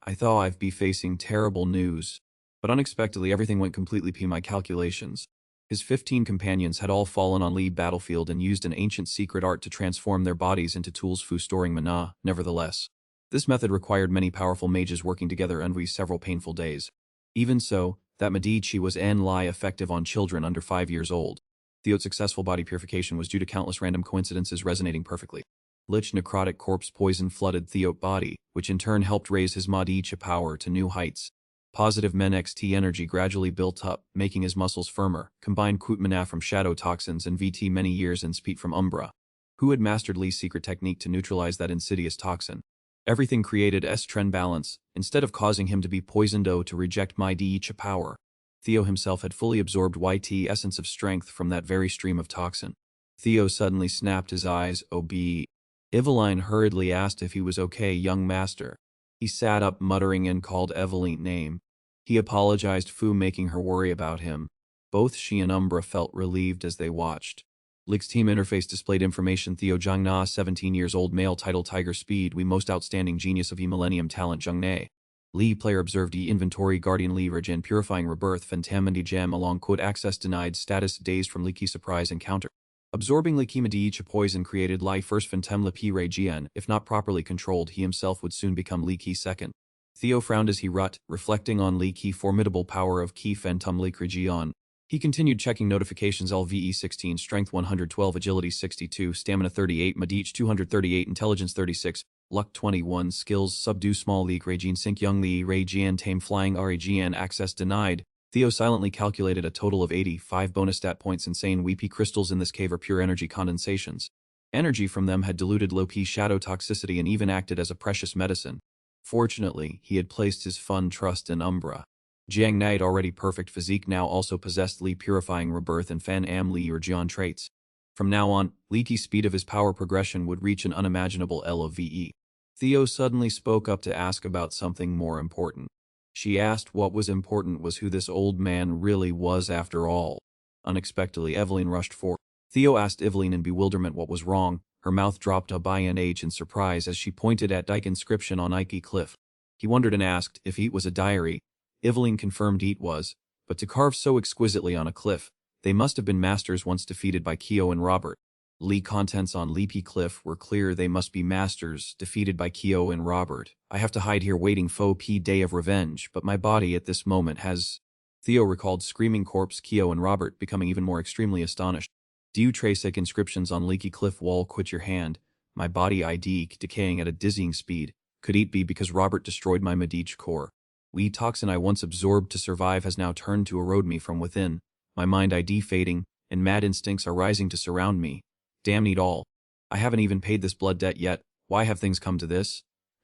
I thought I'd be facing terrible news. But unexpectedly, everything went completely p my calculations. His 15 companions had all fallen on Lee battlefield and used an ancient secret art to transform their bodies into tools for storing mana. Nevertheless, this method required many powerful mages working together and several painful days. Even so, that Medici was effective on children under 5 years old. Theo's successful body purification was due to countless random coincidences resonating perfectly. Lich necrotic corpse poison flooded Theo's body, which in turn helped raise his Medici power to new heights. Positive Men XT energy gradually built up, making his muscles firmer, combined Kut Mana from shadow toxins and VT many years and speed from Umbra, who had mastered Lee's secret technique to neutralize that insidious toxin. Everything created S-trend balance, instead of causing him to be poisoned to reject Medici power. Theo himself had fully absorbed YT essence of strength from that very stream of toxin. Theo suddenly snapped his eyes. "OB." Eveline hurriedly asked if he was okay, young master. He sat up muttering and called Eveline's name. He apologized for making her worry about him. Both she and Umbra felt relieved as they watched. Leak's team interface displayed information. Theo Zhangna, 17 years old, male, title Tiger Speed, we most outstanding genius of millennium talent Zhangnae. Lee player observed inventory guardian leverage and purifying rebirth Fentamendi gem along quote access denied status dazed from leaky surprise encounter. Absorbing Likimadi poison created Lai first Fentem P Ray Jian, if not properly controlled he himself would soon become Li Ki second. Theo frowned as he rut, reflecting on Li Ki formidable power of Ki Fentem Li Krijian. He continued checking notifications LVE 16, strength 112, agility 62, stamina 38, Madich 238, intelligence 36, luck 21, skills subdue small league Reijin Sink Young Li Ray Jian tame flying Rejian access denied. Theo silently calculated a total of 85 bonus stat points. Insane weepy crystals in this cave are pure energy condensations. Energy from them had diluted low-P shadow toxicity and even acted as a precious medicine. Fortunately, he had placed his fun trust in Umbra. Jiang Nai's already perfect physique now also possessed Li purifying rebirth and Fan Am Li or Jian traits. From now on, Li Ki's speed of his power progression would reach an unimaginable LOVE. Theo suddenly spoke up to ask about something more important. She asked what was important was who this old man really was after all. Unexpectedly, Eveline rushed forward. Theo asked Eveline in bewilderment what was wrong. Her mouth dropped a by an H in surprise as she pointed at Dyke inscription on Ike Cliff. He wondered and asked if it was a diary. Eveline confirmed it was, but to carve so exquisitely on a cliff, they must have been masters once defeated by Kyo and Robert. Lee contents on Leapy Cliff were clear they must be masters, defeated by Kyo and Robert. I have to hide here waiting for P day of revenge, but my body at this moment has... Theo recalled screaming corpse Kyo and Robert, becoming even more extremely astonished. Do you trace inscriptions on Leaky Cliff wall? Quit your hand. My body ID decaying at a dizzying speed. Could it be because Robert destroyed my Medich core? Wee toxin I once absorbed to survive has now turned to erode me from within. My mind ID fading, and mad instincts are rising to surround me. Damn it all. I haven't even paid this blood debt yet. Why have things come to this?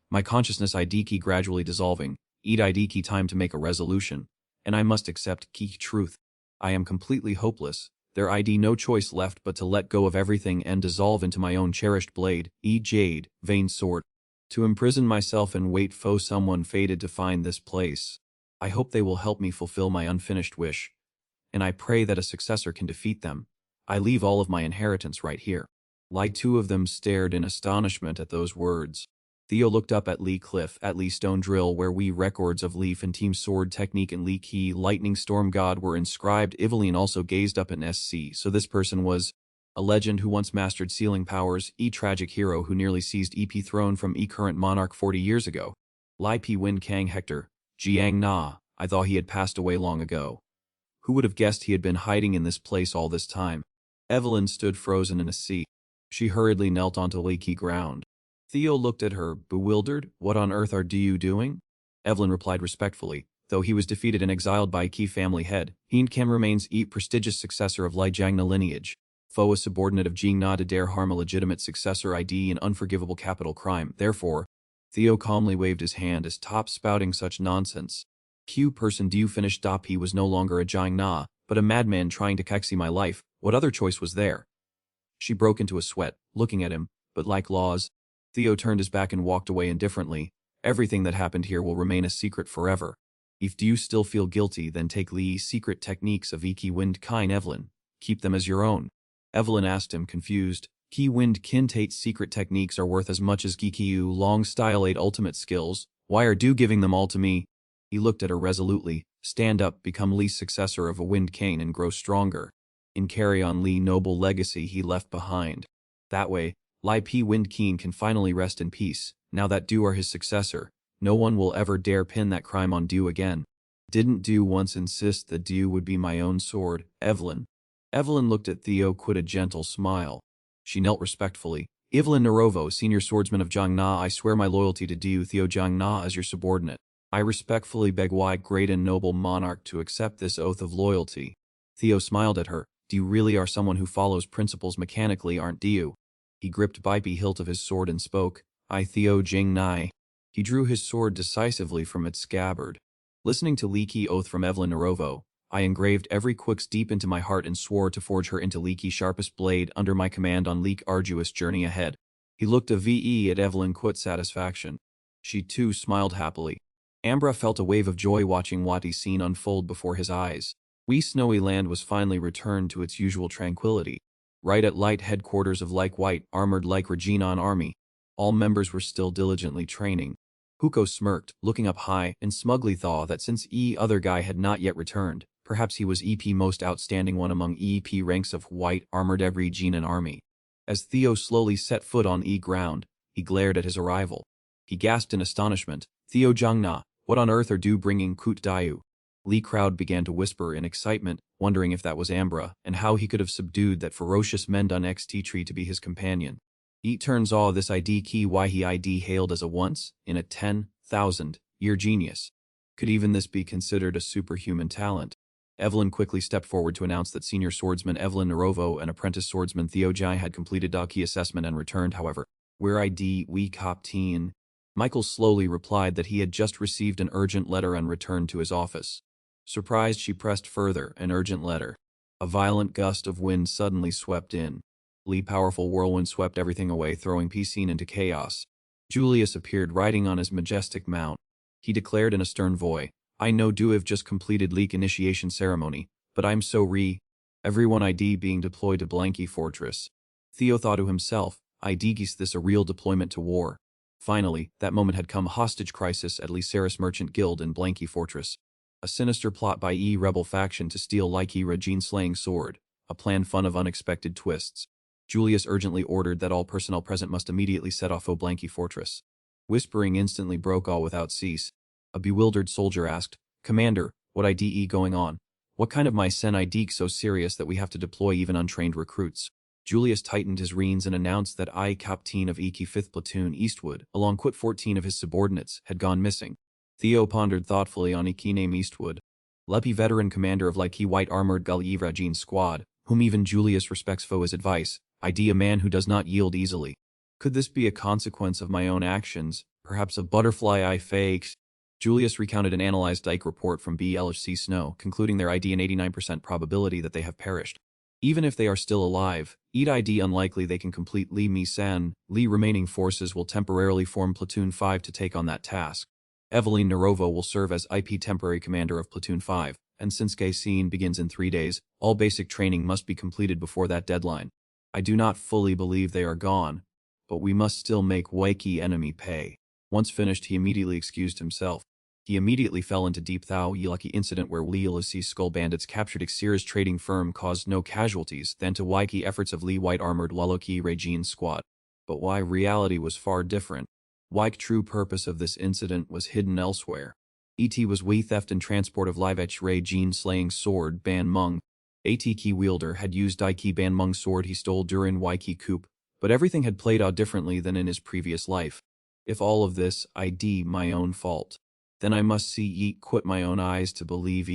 My consciousness ID key gradually dissolving. Eat ID key time to make a resolution. And I must accept key truth. I am completely hopeless. There ID no choice left but to let go of everything and dissolve into my own cherished blade, jade, vein sword. To imprison myself and wait for someone fated to find this place. I hope they will help me fulfill my unfinished wish. And I pray that a successor can defeat them. I leave all of my inheritance right here. Like two of them stared in astonishment at those words. Theo looked up at Lee Cliff, at Lee Stone Drill where records of Leaf and Team Sword Technique and Lee Key Lightning Storm God were inscribed. Eveline also gazed up at SC, so this person was a legend who once mastered sealing powers, tragic hero who nearly seized EP throne from current monarch 40 years ago. Lai P Win Kang Hector, Jiang Na, I thought he had passed away long ago. Who would have guessed he had been hiding in this place all this time? Eveline stood frozen in a seat. She hurriedly knelt onto leaky ground. Theo looked at her, bewildered. What on earth are you doing? Eveline replied respectfully. Though he was defeated and exiled by a key family head, Heen Kam remains prestigious successor of Lai Jiangna lineage. Foe a subordinate of Jing Na to dare harm a legitimate successor ID an unforgivable capital crime. Therefore, Theo calmly waved his hand as top spouting such nonsense. Q person do you finish stop he was no longer a Jiang Na, but a madman trying to kaxi my life. What other choice was there? She broke into a sweat, looking at him, but like laws. Theo turned his back and walked away indifferently. Everything that happened here will remain a secret forever. If do you still feel guilty, then take Lee's secret techniques of Iki Wind Kine Eveline. Keep them as your own. Eveline asked him, confused. Ki Wind Kin Tate's secret techniques are worth as much as Gikiu Long Style 8 ultimate skills. Why are you giving them all to me? He looked at her resolutely. Stand up, become Lee's successor of a Wind Cane and grow stronger. And carry on Lee noble legacy he left behind. That way, Lai P Wind Keen can finally rest in peace. Now that Du are his successor, no one will ever dare pin that crime on Du again. Didn't Du once insist that Du would be my own sword, Eveline? Eveline looked at Theo with a gentle smile. She knelt respectfully. Eveline Narovo, senior swordsman of Jiang Na, I swear my loyalty to Du Theo Jiang Na as your subordinate. I respectfully beg Wai great and noble monarch to accept this oath of loyalty. Theo smiled at her. You really are someone who follows principles mechanically, aren't you? He gripped Bipey hilt of his sword and spoke. I Theo Jing Nai. He drew his sword decisively from its scabbard. Listening to leaky oath from Eveline Narovo, I engraved every quix deep into my heart and swore to forge her into Leaky sharpest blade under my command on Leak arduous journey ahead. He looked a VE at Evelyn quit satisfaction. She too smiled happily. Ambra felt a wave of joy watching what he scene unfold before his eyes. Wee Snowy Land was finally returned to its usual tranquility. Right at light headquarters of Like White, armored like Reginon army. All members were still diligently training. Huko smirked, looking up high, and smugly thought that since other guy had not yet returned, perhaps he was EP most outstanding one among EP ranks of white armored every Reginon army. As Theo slowly set foot on ground, he glared at his arrival. He gasped in astonishment, Theo Jungna, what on earth are do bringing Kut Dayu? Lee crowd began to whisper in excitement, wondering if that was Ambra, and how he could have subdued that ferocious Mendun XT tree to be his companion. Turns all this ID key why he ID hailed as a once, in a 10,000-year genius. Could even this be considered a superhuman talent? Evelyn quickly stepped forward to announce that senior swordsman Evelyn Narovo and apprentice swordsman Theo Jai had completed key assessment and returned, however. Where ID we cop teen? Michael slowly replied that he had just received an urgent letter and returned to his office. Surprised, she pressed further, an urgent letter. A violent gust of wind suddenly swept in. Powerful whirlwind swept everything away, throwing P-Scene into chaos. Julius appeared riding on his majestic mount. He declared in a stern voice, I know do have just completed leak initiation ceremony, but I'm so everyone ID being deployed to Blanky Fortress. Theo thought to himself, is this a real deployment to war? Finally, that moment had come, hostage crisis at Lyceris Merchant Guild in Blanky Fortress. A sinister plot by rebel faction to steal Like Regine slaying sword, a plan fun of unexpected twists. Julius urgently ordered that all personnel present must immediately set off Blanky Fortress. Whispering instantly broke all without cease. A bewildered soldier asked, Commander, what IDE going on? What kind of Mycen ID so serious that we have to deploy even untrained recruits? Julius tightened his reins and announced that Captain of EK 5th Platoon Eastwood, along with 14 of his subordinates, had gone missing. Theo pondered thoughtfully on EK name Eastwood. Leppy veteran commander of Like White armored Gully Regine squad, whom even Julius respects for his advice, ID a man who does not yield easily. Could this be a consequence of my own actions, perhaps a butterfly eye fakes? Julius recounted an analyzed Dyke report from BLHC Snow, concluding their ID an 89% probability that they have perished. Even if they are still alive, ID unlikely they can complete Lee Mi-san. Lee remaining forces will temporarily form Platoon 5 to take on that task. Evelyn Narovo will serve as IP temporary commander of Platoon 5, and since Scene begins in 3 days, all basic training must be completed before that deadline. I do not fully believe they are gone, but we must still make Waiki enemy pay. Once finished, he immediately excused himself. He immediately fell into deep thought. Lucky incident where Leelisi skull bandits captured Xira's trading firm caused no casualties than to Waiki efforts of Lee White armored Waloki Regine squad. But why reality was far different. Waik true purpose of this incident was hidden elsewhere. Was Wei theft and transport of Livech Regine slaying sword Ban Mung. Key wielder had used Daiki Ban Mung sword he stole during Waiki coup, but everything had played out differently than in his previous life. If all of this ID my own fault, then I must see quit my own eyes to believe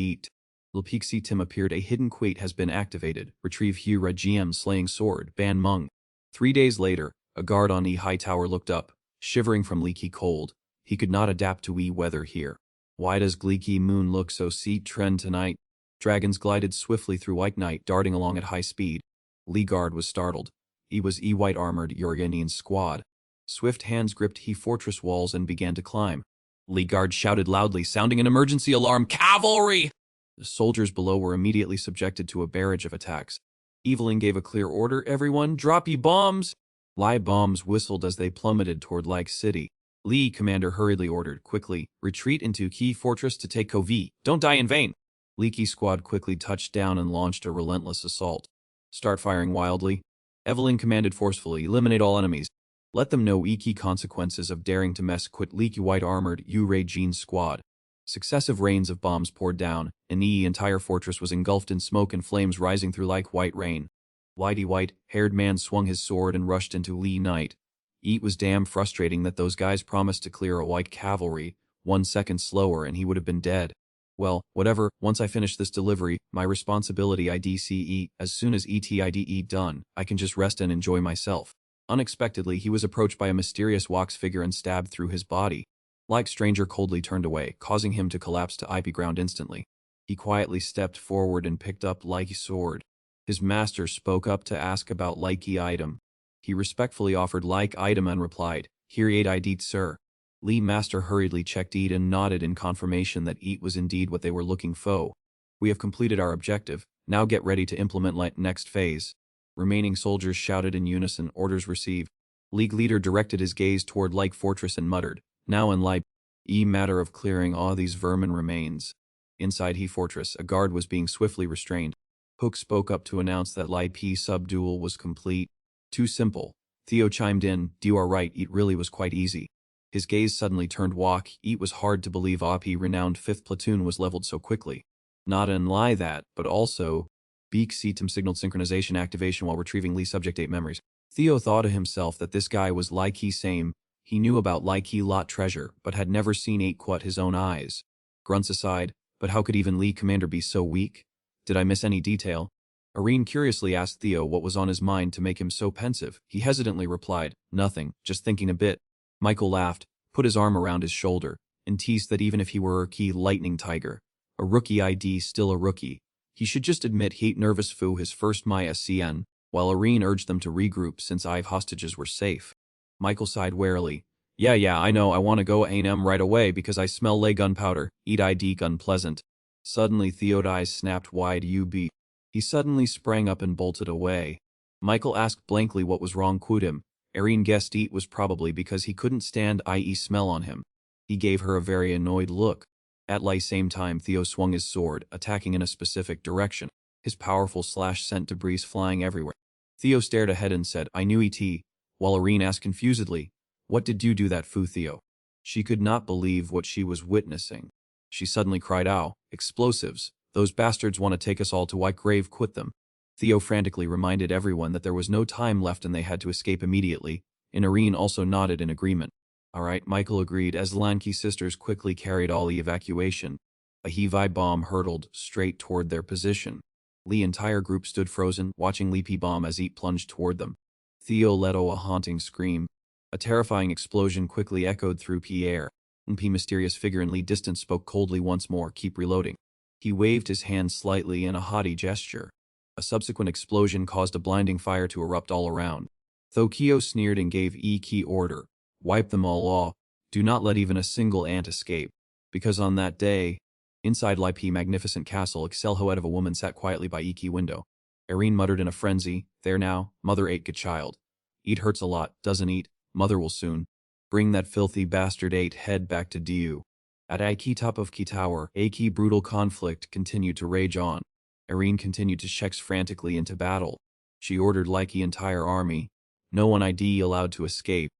Lpixi Tim appeared. A hidden quate has been activated. Retrieve Hugh Regiem slaying sword Ban Mung. 3 days later, a guard on high tower looked up, shivering from leaky cold. He could not adapt to weather here. Why does Gleeky Moon look so trend tonight? Dragons glided swiftly through white night, darting along at high speed. Lee guard was startled. He was white armored Yorganian squad. Swift hands gripped fortress walls and began to climb. Lee guard shouted loudly, sounding an emergency alarm, Cavalry! The soldiers below were immediately subjected to a barrage of attacks. Evelyn gave a clear order, everyone, drop ye bombs! Live bombs whistled as they plummeted toward Like City. Lee, commander hurriedly ordered, quickly, retreat into Key Fortress to take Covey, don't die in vain! Leaky squad quickly touched down and launched a relentless assault. Start firing wildly. Evelyn commanded forcefully, eliminate all enemies. Let them know key consequences of daring to mess quit Leaky White armored Regine squad. Successive rains of bombs poured down, and the entire fortress was engulfed in smoke and flames rising through like white rain. White-haired man swung his sword and rushed into Lee Knight. It was damn frustrating that those guys promised to clear a white cavalry. 1 second slower and he would have been dead. Well, whatever, once I finish this delivery, my responsibility IDCE, as soon as ETIDE done, I can just rest and enjoy myself. Unexpectedly, he was approached by a mysterious wax figure and stabbed through his body. Like stranger coldly turned away, causing him to collapse to IP ground instantly. He quietly stepped forward and picked up Likey's sword. His master spoke up to ask about Likey item. He respectfully offered like item and replied, "Here eat I deed, sir." Lee master hurriedly checked eat and nodded in confirmation that eat was indeed what they were looking for. "We have completed our objective. Now get ready to implement next phase." Remaining soldiers shouted in unison, orders received. League leader directed his gaze toward Like Fortress and muttered, "Now in Like matter of clearing all these vermin remains." Inside He Fortress, a guard was being swiftly restrained. Hook spoke up to announce that Lai P subdual was complete. "Too simple." Theo chimed in, "You are right, it really was quite easy." His gaze suddenly turned walk. It was hard to believe OP renowned 5th platoon was leveled so quickly. Not and lie that, but also, Beak Seatum signaled synchronization activation while retrieving Lee subject 8 memories. Theo thought to himself that this guy was like he same. He knew about like he lot treasure, but had never seen 8 quat his own eyes. Grunts aside, but how could even Lee commander be so weak? Did I miss any detail? Irene curiously asked Theo what was on his mind to make him so pensive. He hesitantly replied, "Nothing, just thinking a bit." Michael laughed, put his arm around his shoulder, and teased that even if he were a key lightning tiger, a rookie ID still a rookie, he should just admit he ain't nervous foo his first my SCN, while Irene urged them to regroup since IVE hostages were safe. Michael sighed warily. Yeah, I know, I want to go A&M right away because I smell lay gunpowder, eat ID gun pleasant." Suddenly Theo's eyes snapped wide. "UB." He suddenly sprang up and bolted away. Michael asked blankly what was wrong with him. Irene guessed it was probably because he couldn't stand IE smell on him. He gave her a very annoyed look. At the same time, Theo swung his sword, attacking in a specific direction. His powerful slash sent debris flying everywhere. Theo stared ahead and said, "I knew it," while Irene asked confusedly, "What did you do that foo, Theo?" She could not believe what she was witnessing. She suddenly cried out, "Explosives! Those bastards want to take us all to White Grave, quit them." Theo frantically reminded everyone that there was no time left and they had to escape immediately, and Irene also nodded in agreement. "All right," Michael agreed as the Lanky sisters quickly carried all the evacuation. A Hevi bomb hurtled straight toward their position. Lee's entire group stood frozen, watching Lee P bomb as it plunged toward them. Theo let out a haunting scream. A terrifying explosion quickly echoed through P air. P mysterious figure in Lee distance spoke coldly once more, "Keep reloading." He waved his hand slightly in a haughty gesture. A subsequent explosion caused a blinding fire to erupt all around. Though Kyo sneered and gave key order, "Wipe them all off. Do not let even a single ant escape." Because on that day, inside Lai P magnificent castle, Excel Hoed of a woman sat quietly by key window. Irene muttered in a frenzy, "There now, mother ate good child. Eat hurts a lot, doesn't eat, mother will soon. Bring that filthy bastard 8 head back to DU." At Aiki top of Key Tower, Aiki brutal conflict continued to rage on. Irene continued to check frantically into battle. She ordered Likey entire army. No one ID allowed to escape.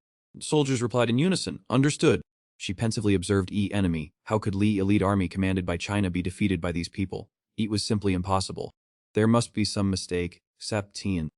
Soldiers replied in unison, "Understood." She pensively observed enemy. How could Lee elite army commanded by China be defeated by these people? It was simply impossible. There must be some mistake. Septien.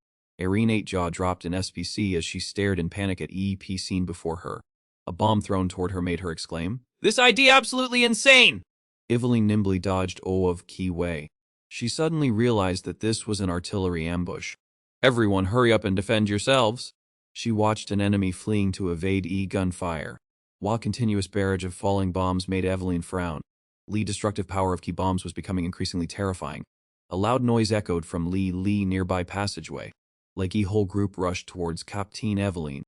Irene 8 jaw dropped in SPC as she stared in panic at EEP scene before her. A bomb thrown toward her made her exclaim, "This idea absolutely insane!" Evelyn nimbly dodged of Key Way. She suddenly realized that this was an artillery ambush. "Everyone hurry up and defend yourselves." She watched an enemy fleeing to evade gunfire. While continuous barrage of falling bombs made Evelyn frown. Lee destructive power of key bombs was becoming increasingly terrifying. A loud noise echoed from Lee nearby passageway. Like whole group rushed towards Captain Evelyn.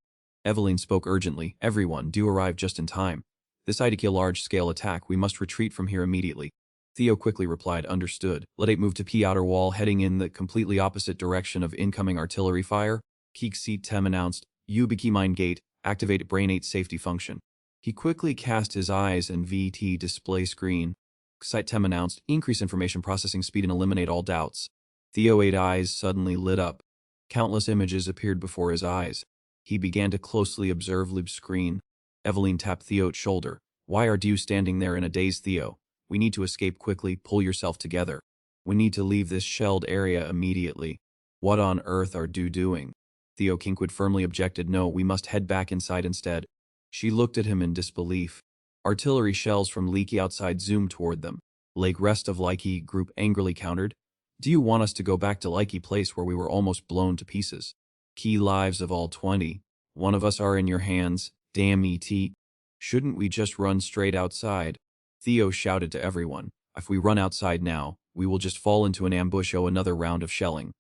Evelyn spoke urgently, "Everyone, do arrive just in time. This IDK large-scale attack, we must retreat from here immediately." Theo quickly replied, "Understood." Let 8 move to P outer wall, heading in the completely opposite direction of incoming artillery fire. Keek Seat Tem announced, "Ubiki mine gate, activate Brain 8 safety function." He quickly cast his eyes and VT display screen. Site Tem announced, "Increase information processing speed and eliminate all doubts." Theo 8 eyes suddenly lit up. Countless images appeared before his eyes. He began to closely observe Lib's screen. Evelyn tapped Theo's shoulder. "Why are you standing there in a daze, Theo? We need to escape quickly, pull yourself together. We need to leave this shelled area immediately." "What on earth are you doing?" Theo Kinkwood firmly objected. "No, we must head back inside instead." She looked at him in disbelief. Artillery shells from Leaky outside zoomed toward them. Lake rest of Likey group angrily countered. "Do you want us to go back to Likey place where we were almost blown to pieces? Key lives of all 20. One of us are in your hands, damn ET. Shouldn't we just run straight outside?" Theo shouted to everyone. If we run outside now, we will just fall into an ambush or another round of shelling.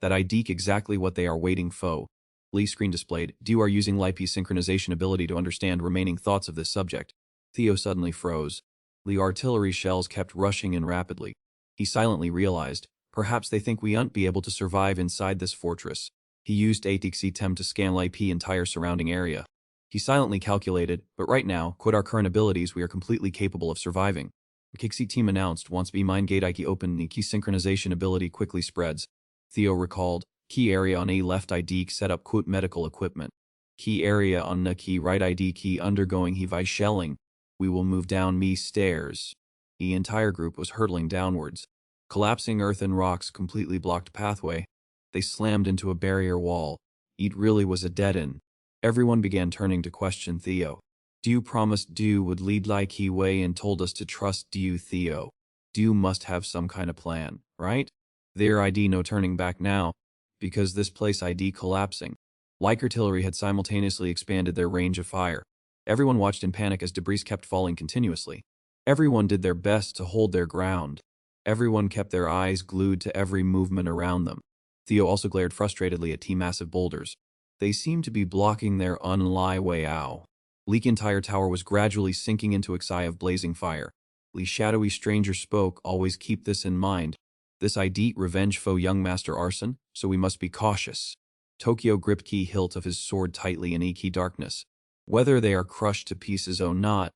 That ID'k exactly what they are waiting for. Lee screen displayed. You are using Lipe's synchronization ability to understand remaining thoughts of this subject. Theo suddenly froze. The artillery shells kept rushing in rapidly. He silently realized, perhaps they think we won't be able to survive inside this fortress. He used ATXC-TEM to scan Lipe's entire surrounding area. He silently calculated, but right now, quit our current abilities, we are completely capable of surviving. The Kixi team announced once B Mind Gate Ike open the key synchronization ability quickly spreads. Theo recalled, key area on A left ID set up quote medical equipment. Key area on the key right ID key undergoing heavy shelling. We will move down me stairs. The entire group was hurtling downwards. Collapsing earth and rocks completely blocked pathway. They slammed into a barrier wall. It really was a dead end. Everyone began turning to question Theo. Du promised Du would lead like he way and told us to trust Du Theo. Du must have some kind of plan, right? Their ID no turning back now, because this place ID collapsing. Like artillery had simultaneously expanded their range of fire. Everyone watched in panic as debris kept falling continuously. Everyone did their best to hold their ground. Everyone kept their eyes glued to every movement around them. Theo also glared frustratedly at T massive boulders. They seemed to be blocking their unlie way out. Lee's entire tower was gradually sinking into a sky of blazing fire. Lee's shadowy stranger spoke, always keep this in mind. This ID revenge foe young master arson, so we must be cautious. Tokyo gripped key hilt of his sword tightly in Iki darkness. Whether they are crushed to pieces or not,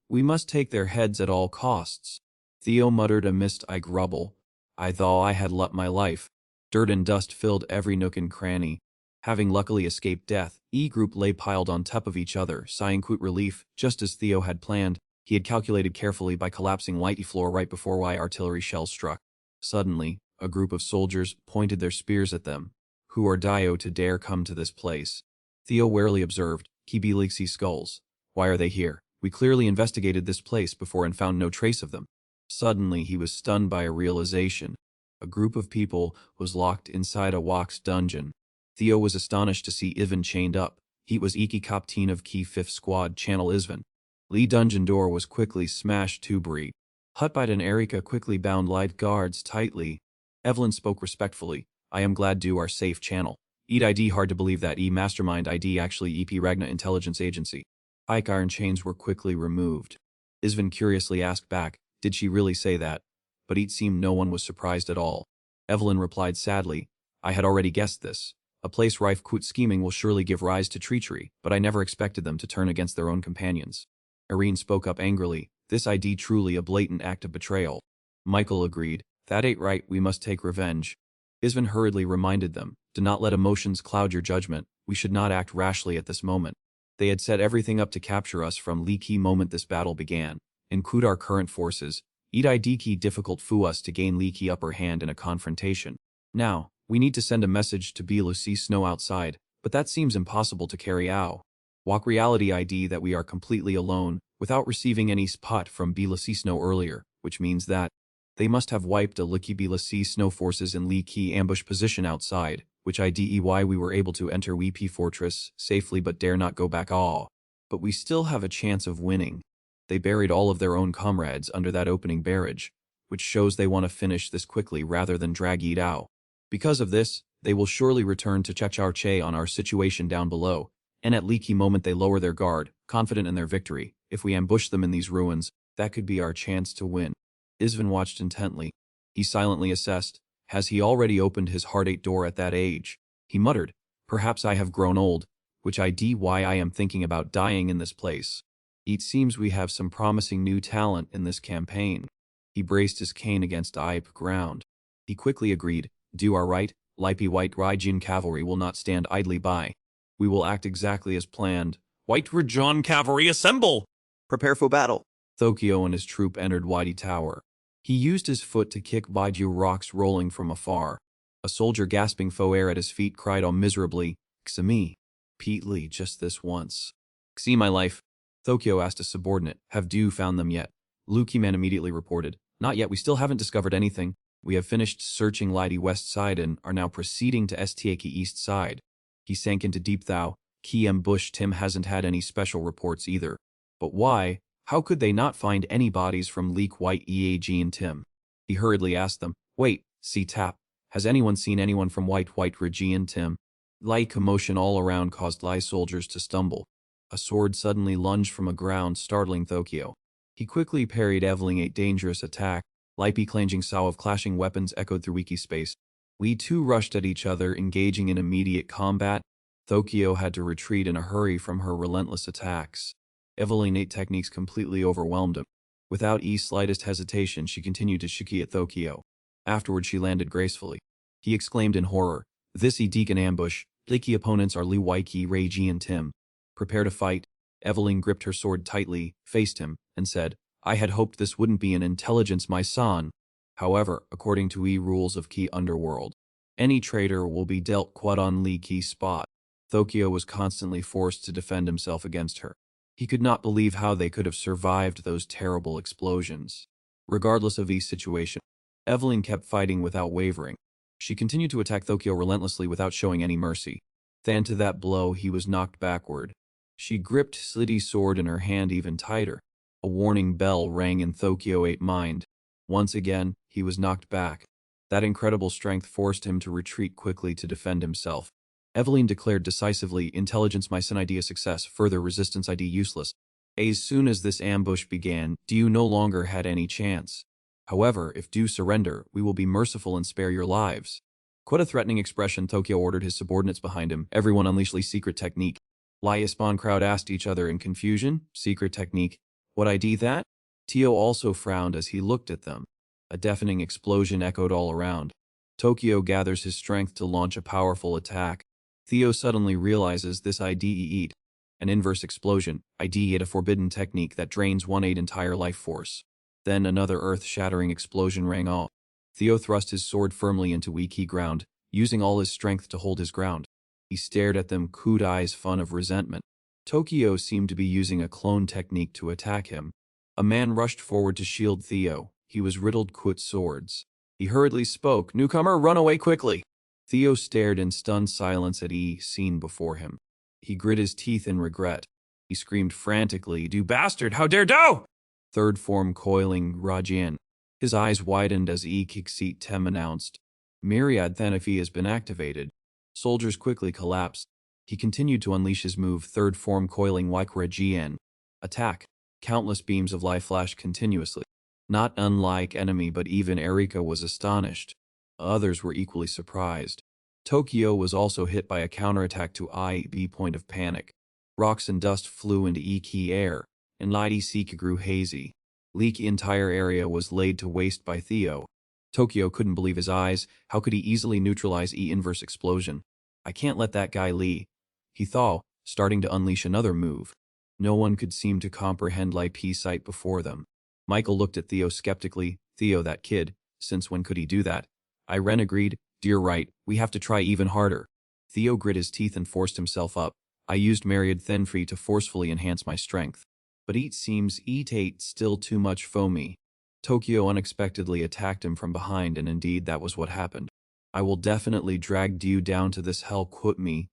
we must take their heads at all costs. Theo muttered amidst I grubble. I thought I had let my life. Dirt and dust filled every nook and cranny. Having luckily escaped death, E-group lay piled on top of each other, sighing quite relief, just as Theo had planned. He had calculated carefully by collapsing lighty floor right before Y artillery shells struck. Suddenly, a group of soldiers pointed their spears at them. Who are Dio to dare come to this place? Theo warily observed, Kibi skulls. Why are they here? We clearly investigated this place before and found no trace of them. Suddenly he was stunned by a realization. A group of people was locked inside a wax dungeon. Theo was astonished to see Ivan chained up. He was Iki Captain of Key 5th Squad Channel Ivan. Lee dungeon door was quickly smashed to break. Hutbite and Erika quickly bound light guards tightly. Evelyn spoke respectfully. I am glad you are safe channel. Eat ID hard to believe that Mastermind ID actually EP Ragna Intelligence Agency. Ike iron chains were quickly removed. Isvan curiously asked back, did she really say that? But it seemed no one was surprised at all. Evelyn replied sadly, I had already guessed this. A place rife with scheming will surely give rise to treachery, but I never expected them to turn against their own companions. Irene spoke up angrily, this ID truly a blatant act of betrayal. Michael agreed, that ain't right, we must take revenge. Isvan hurriedly reminded them, do not let emotions cloud your judgment, we should not act rashly at this moment. They had set everything up to capture us from Lee key moment this battle began. Include our current forces, eat ID key difficult for us to gain Lee key upper hand in a confrontation. Now, we need to send a message to Belusi Snow outside, but that seems impossible to carry out. Walk reality ID that we are completely alone, without receiving any spot from Belusi Snow earlier, which means that they must have wiped a Licky Belusi Snow forces in Lee key ambush position outside, which IDEY we were able to enter WP Fortress safely but dare not go back all. But we still have a chance of winning. They buried all of their own comrades under that opening barrage, which shows they want to finish this quickly rather than drag it out. Because of this, they will surely return to Checharche on our situation down below, and at leaky moment they lower their guard, confident in their victory. If we ambush them in these ruins, that could be our chance to win. Isvan watched intently. He silently assessed, has he already opened his heart-ate door at that age? He muttered, perhaps I have grown old, which ID why I am thinking about dying in this place. It seems we have some promising new talent in this campaign. He braced his cane against Ipe ground. He quickly agreed, do our right, Lipe White Raijin cavalry will not stand idly by. We will act exactly as planned. White Rajan cavalry assemble! Prepare for battle. Tokyo and his troop entered Whitey Tower. He used his foot to kick Baiju rocks rolling from afar. A soldier gasping faux air at his feet cried out miserably, Xami. Pete Lee, just this once. See my life. Tokyo asked a subordinate, have Du found them yet? Luki-man immediately reported, not yet, we still haven't discovered anything. We have finished searching Lighty west side and are now proceeding to Stiaki east side. He sank into deep thou. Key ambush Tim hasn't had any special reports either. But why? How could they not find any bodies from Leak White EAG and Tim? He hurriedly asked them, "Wait, see tap. Has anyone seen anyone from White Regi and Tim?" Light commotion all around caused Lai soldiers to stumble. A sword suddenly lunged from a ground, startling Tokyo. He quickly parried, leveling a dangerous attack. Lippy clanging sound of clashing weapons echoed through wiki space. We two rushed at each other, engaging in immediate combat. Tokyo had to retreat in a hurry from her relentless attacks. Evelyn's innate techniques completely overwhelmed him. Without slightest hesitation, she continued to shiki at Tokyo. Afterward, she landed gracefully. He exclaimed in horror, "This deacon ambush. Leaky opponents are Li Waiki, Reiji, and Tim. Prepare to fight." Evelyn gripped her sword tightly, faced him, and said, "I had hoped this wouldn't be an intelligence, my son. However, according to rules of Ki Underworld, any traitor will be dealt quad on Li Ki spot." Tokyo was constantly forced to defend himself against her. He could not believe how they could have survived those terrible explosions. Regardless of the situation, Evelyn kept fighting without wavering. She continued to attack Tokyo relentlessly without showing any mercy. Then to that blow, he was knocked backward. She gripped Slitty's sword in her hand even tighter. A warning bell rang in Tokyo's mind. Once again, he was knocked back. That incredible strength forced him to retreat quickly to defend himself. Evelyn declared decisively, "Intelligence my son idea success, further resistance ID useless." As soon as this ambush began, Dew no longer had any chance. However, if Dew surrender, we will be merciful and spare your lives. Quite a threatening expression, Tokyo ordered his subordinates behind him. Everyone unleash Lee's secret technique. Lai Spawn crowd asked each other in confusion. Secret technique. What ID that? Tio also frowned as he looked at them. A deafening explosion echoed all around. Tokyo gathers his strength to launch a powerful attack. Theo suddenly realizes this IDE an inverse explosion, IDE a forbidden technique that drains 1/8 entire life force. Then another earth-shattering explosion rang out. Theo thrust his sword firmly into weak ground, using all his strength to hold his ground. He stared at them, cold eyes full of resentment. Tokyo seemed to be using a clone technique to attack him. A man rushed forward to shield Theo. He was riddled with swords. He hurriedly spoke, "Newcomer, run away quickly." Theo stared in stunned silence at scene before him. He grit his teeth in regret. He screamed frantically, "Do bastard, how dare do!" Third form coiling, Rajan. His eyes widened as Kixit Tem announced, "Myriad Thanafi has been activated." Soldiers quickly collapsed. He continued to unleash his move, third form coiling Waikra. Attack. Countless beams of light flashed continuously. Not unlike enemy, but even Erika was astonished. Others were equally surprised. Tokyo was also hit by a counterattack to IB point of panic. Rocks and dust flew into Ki air, and Lighty Seek grew hazy. Leak entire area was laid to waste by Theo. Tokyo couldn't believe his eyes. How could he easily neutralize inverse explosion? "I can't let that guy Lee," he thought, starting to unleash another move. No one could seem to comprehend Lip's sight before them. Michael looked at Theo skeptically. "Theo, that kid, since when could he do that?" Irene agreed, "Dear right, we have to try even harder." Theo grit his teeth and forced himself up. "I used Myriad Thenfree to forcefully enhance my strength. But it seems ate still too much for me." Tokyo unexpectedly attacked him from behind, and indeed that was what happened. "I will definitely drag you down to this hell, quit me,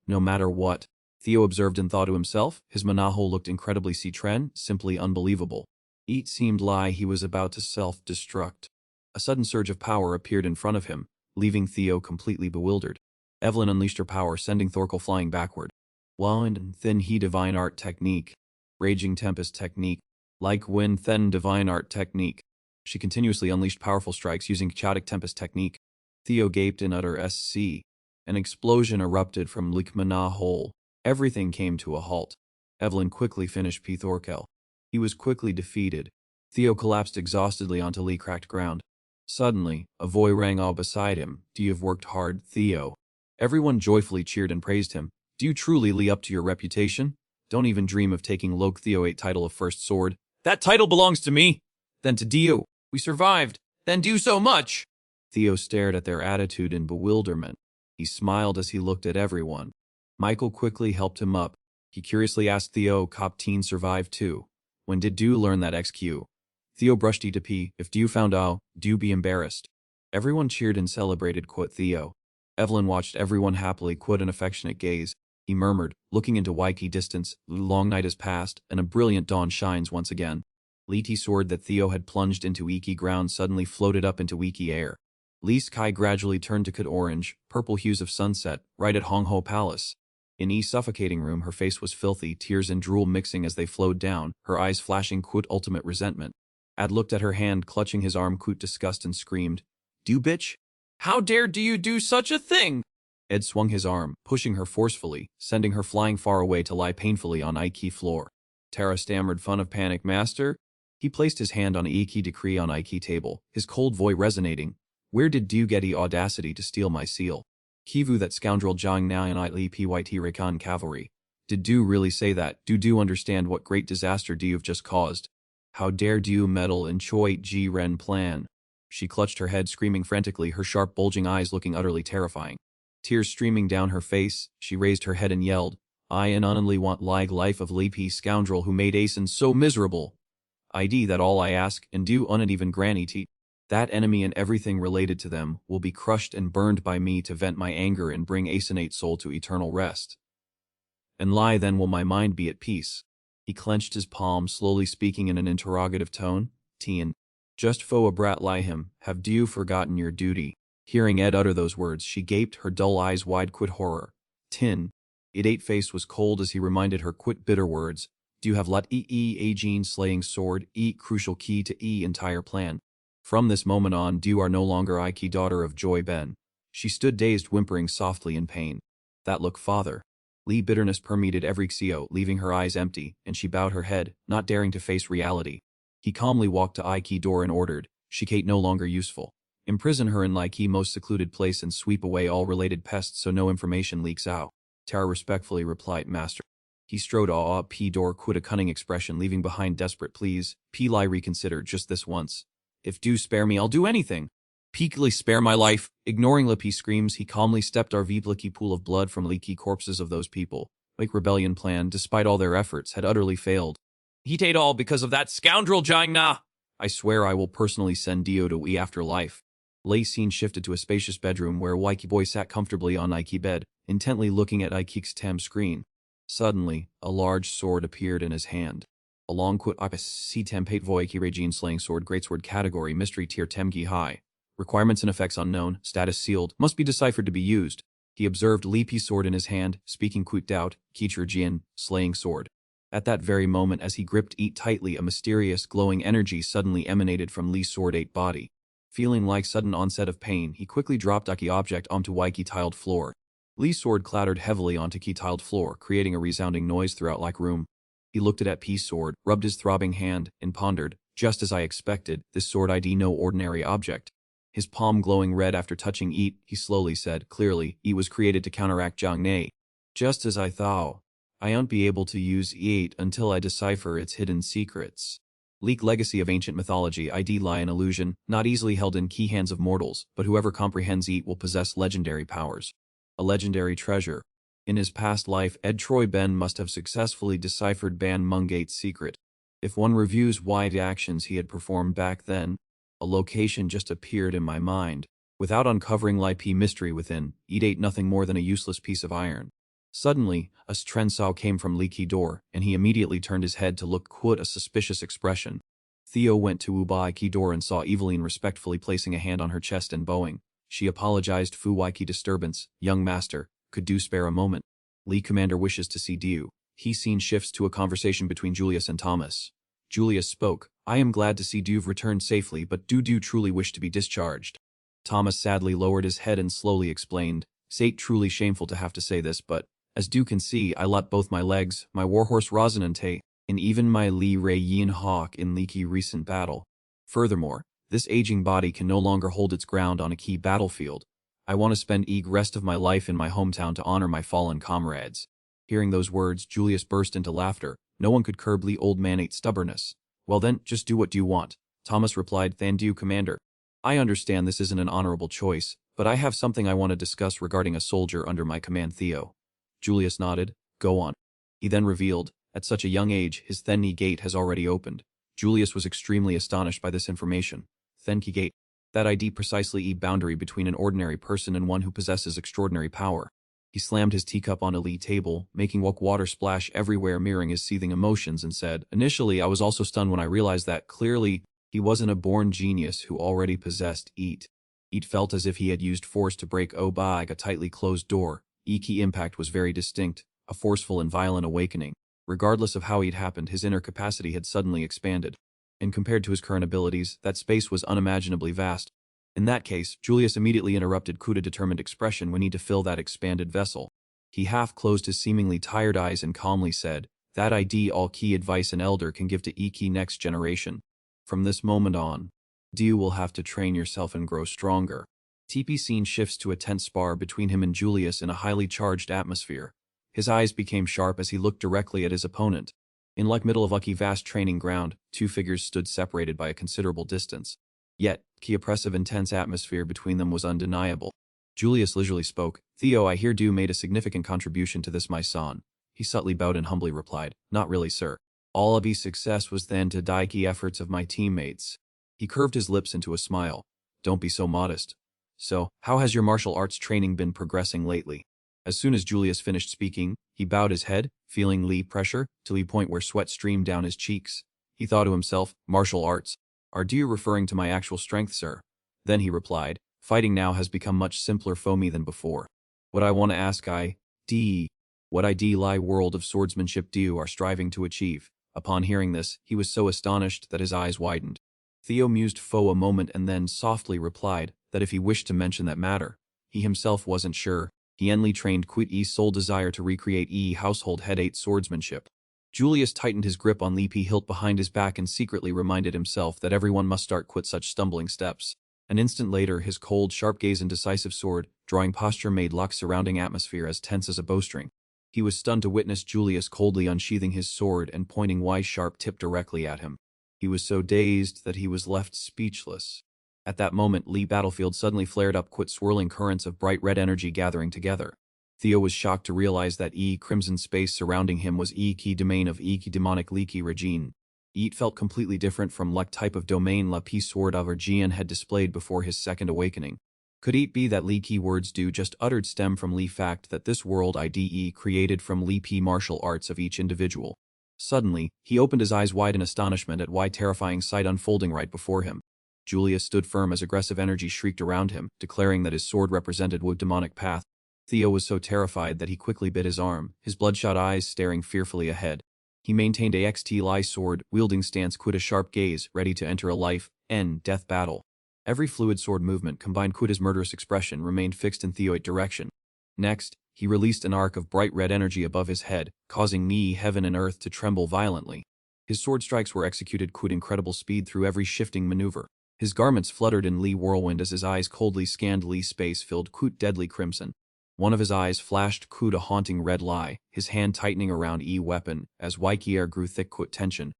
no matter what." Theo observed and thought to himself. His Manaho looked incredibly Citren, simply unbelievable. It seemed like he was about to self-destruct. A sudden surge of power appeared in front of him, leaving Theo completely bewildered. Evelyn unleashed her power, sending Thorkel flying backward. Wind, then he divine art technique. Raging Tempest technique. Like wind, then divine art technique. She continuously unleashed powerful strikes using chaotic tempest technique. Theo gaped in utter SC. An explosion erupted from Likmana hole. Everything came to a halt. Evelyn quickly finished P. Thorkel. He was quickly defeated. Theo collapsed exhaustedly onto Lee cracked ground. Suddenly, a voice rang all beside him. "Do you have worked hard, Theo?" Everyone joyfully cheered and praised him. "Do you truly live up to your reputation? Don't even dream of taking Loke Theo 8 title of First Sword." "That title belongs to me." "Then to Dio. We survived. Then do so much." Theo stared at their attitude in bewilderment. He smiled as he looked at everyone. Michael quickly helped him up. He curiously asked Theo, "Cop teen survived too. When did Dew learn that XQ?" Theo brushed E to P. "If Dew found out, Dew be embarrassed." Everyone cheered and celebrated, quote Theo. Evelyn watched everyone happily, quote an affectionate gaze. he murmured, looking into Waiki distance. The long night has passed, and a brilliant dawn shines once again. Li sword that Theo had plunged into Iki ground suddenly floated up into Iki air. Li's sky gradually turned to orange, purple hues of sunset, right at Hongho Palace. In Yi's suffocating room, her face was filthy, tears and drool mixing as they flowed down, her eyes flashing ultimate resentment. Ad looked at her hand, clutching his arm, disgust, and screamed, "Do bitch? How dare do you do such a thing?" Ed swung his arm, pushing her forcefully, sending her flying far away to lie painfully on Iki floor. Tara stammered, "Fun of panic, master?" He placed his hand on Iki decree on Iki table, his cold voice resonating. "Where did you get the audacity to steal my seal? Kivu that scoundrel Jiang Nai and Li Pyt Rekan cavalry. Did do really say that? Do understand what great disaster do you've just caused? How dare do you meddle in Choi Ji Ren plan?" She clutched her head, screaming frantically, her sharp bulging eyes looking utterly terrifying. Tears streaming down her face, she raised her head and yelled, "I only want life of Li P scoundrel who made Asen so miserable. ID that all I ask, and do uneven granny teat. That enemy and everything related to them will be crushed and burned by me to vent my anger and bring Asenate soul to eternal rest. And lie then will my mind be at peace." He clenched his palm, slowly speaking in an interrogative tone. "Tien. Just fo a brat lie him, have you forgotten your duty?" Hearing Ed utter those words, she gaped, her dull eyes wide horror. "Tin." Id face was cold as he reminded her bitter words. "Do you have let a Jean slaying sword, crucial key to entire plan? From this moment on, you are no longer Iki daughter of Joy Ben." She stood dazed, whimpering softly in pain. "That look, father." Li bitterness permeated every Xio, leaving her eyes empty, and she bowed her head, not daring to face reality. He calmly walked to Iki door and ordered, "Shikate no longer useful. Imprison her in Iki most secluded place and sweep away all related pests so no information leaks out." Tara respectfully replied, "Master." He strode P door a cunning expression, leaving behind desperate pleas. P Lai reconsidered, "Just this once. If do spare me, I'll do anything. Peakly spare my life." Ignoring Lippy screams, he calmly stepped our Vivliki pool of blood from leaky corpses of those people. Like rebellion plan, despite all their efforts, had utterly failed. "He'd ate all because of that scoundrel Jiang Na. I swear I will personally send Dio to afterlife." Lei scene shifted to a spacious bedroom where Waiki boy sat comfortably on Iki bed, intently looking at Ike's tam screen. Suddenly, a large sword appeared in his hand. A long si tempate Voiki Regine slaying sword, greatsword category, mystery tier Temgi high. Requirements and effects unknown, status sealed, must be deciphered to be used. He observed Lipi sword in his hand, speaking doubt, Kichur Jin, slaying sword. At that very moment, as he gripped tightly, a mysterious glowing energy suddenly emanated from Li's sword 8 body. Feeling like sudden onset of pain, he quickly dropped Aki object onto Waiki tiled floor. Li's sword clattered heavily onto Ki tiled floor, creating a resounding noise throughout like room. He looked at P's sword, rubbed his throbbing hand, and pondered, "Just as I expected, this sword ID no ordinary object." His palm glowing red after touching it, he slowly said, clearly, "It was created to counteract Jiang Ne. Just as I thought. I won't be able to use it until I decipher its hidden secrets." Leak legacy of ancient mythology ID lie an illusion, not easily held in key hands of mortals, but whoever comprehends it will possess legendary powers. A legendary treasure. In his past life, Ed Troy Ben must have successfully deciphered Ban Mungate's secret. If one reviews why the actions he had performed back then, a location just appeared in my mind. Without uncovering Lipi mystery within, it ate nothing more than a useless piece of iron. Suddenly, a trensaw came from Leaky door, and he immediately turned his head to look a suspicious expression. Theo went to Ubaiki door and saw Eveline respectfully placing a hand on her chest and bowing. She apologized. "Fu Waiki disturbance, young master, could do spare a moment? Lee commander wishes to see Diu." He scene shifts to a conversation between Julius and Thomas. Julius spoke, "I am glad to see Duve returned safely, but do truly wish to be discharged?" Thomas sadly lowered his head and slowly explained, "Sate truly shameful to have to say this, but as Du can see, I let both my legs, my warhorse Rosinante, and even my Li Ray Yin Hawk in leaky recent battle. Furthermore, this aging body can no longer hold its ground on a key battlefield. I want to spend the rest of my life in my hometown to honor my fallen comrades." Hearing those words, Julius burst into laughter. No one could curb Li old man-8's stubbornness. "Well then, just do what you want." Thomas replied, "Thank you, Commander. I understand this isn't an honorable choice, but I have something I want to discuss regarding a soldier under my command, Theo." Julius nodded. "Go on." He then revealed, at such a young age, his Thenki gate has already opened. Julius was extremely astonished by this information. Thenki gate. That ID precisely boundary between an ordinary person and one who possesses extraordinary power. He slammed his teacup on a lee table, making water splash everywhere, mirroring his seething emotions, and said, "Initially, I was also stunned when I realized that, clearly, he wasn't a born genius who already possessed Eat. Eat felt as if he had used force to break a tightly closed door. Iki impact was very distinct, a forceful and violent awakening. Regardless of how it happened, his inner capacity had suddenly expanded. And compared to his current abilities, that space was unimaginably vast. In that case, Julius immediately interrupted Kuda's determined expression. "We need to fill that expanded vessel." He half closed his seemingly tired eyes and calmly said, "That ID all key advice an elder can give to Iki next generation. From this moment on, you will have to train yourself and grow stronger." TP scene shifts to a tense spar between him and Julius in a highly charged atmosphere. His eyes became sharp as he looked directly at his opponent. In middle of a vast training ground, two figures stood separated by a considerable distance. Yet, the oppressive intense atmosphere between them was undeniable. Julius leisurely spoke. "Theo, I hear you made a significant contribution to this, my son." He subtly bowed and humbly replied, "Not really, sir. All of his success was then to the efforts of my teammates." He curved his lips into a smile. "Don't be so modest. So, how has your martial arts training been progressing lately?" As soon as Julius finished speaking, he bowed his head, feeling Lee pressure, to the point where sweat streamed down his cheeks. He thought to himself, "Martial arts? Are you referring to my actual strength, sir?" Then he replied, "Fighting now has become much simpler for me than before. What I want to ask what ideal world of swordsmanship you are striving to achieve?" Upon hearing this, he was so astonished that his eyes widened. Theo mused for a moment and then softly replied that if he wished to mention that matter, he himself wasn't sure. He only trained quit sole desire to recreate household head swordsmanship. Julius tightened his grip on Lee hilt behind his back and secretly reminded himself that everyone must start quit such stumbling steps. An instant later, his cold, sharp gaze and decisive sword, drawing posture made Locke's surrounding atmosphere as tense as a bowstring. He was stunned to witness Julius coldly unsheathing his sword and pointing sharp tip directly at him. He was so dazed that he was left speechless. At that moment, Lee battlefield suddenly flared up, swirling currents of bright red energy gathering together. Theo was shocked to realize that crimson space surrounding him was key domain of demonic leaky regine. It felt completely different from type of domain la P sword of Jian had displayed before his second awakening. Could it be that Lee words just uttered stem from Lee fact that this world IDE created from Lee P martial arts of each individual? Suddenly, he opened his eyes wide in astonishment at terrifying sight unfolding right before him. Julius stood firm as aggressive energy shrieked around him, declaring that his sword represented Wood demonic path. Theo was so terrified that he quickly bit his arm, his bloodshot eyes staring fearfully ahead. He maintained a XT sword, wielding stance a sharp gaze, ready to enter a life-death battle. Every fluid sword movement combined his murderous expression remained fixed in Theo's direction. Next, he released an arc of bright red energy above his head, causing heaven and earth to tremble violently. His sword strikes were executed with incredible speed through every shifting maneuver. His garments fluttered in whirlwind as his eyes coldly scanned space filled deadly crimson. One of his eyes flashed a haunting red lie, his hand tightening around weapon as air grew thick tension.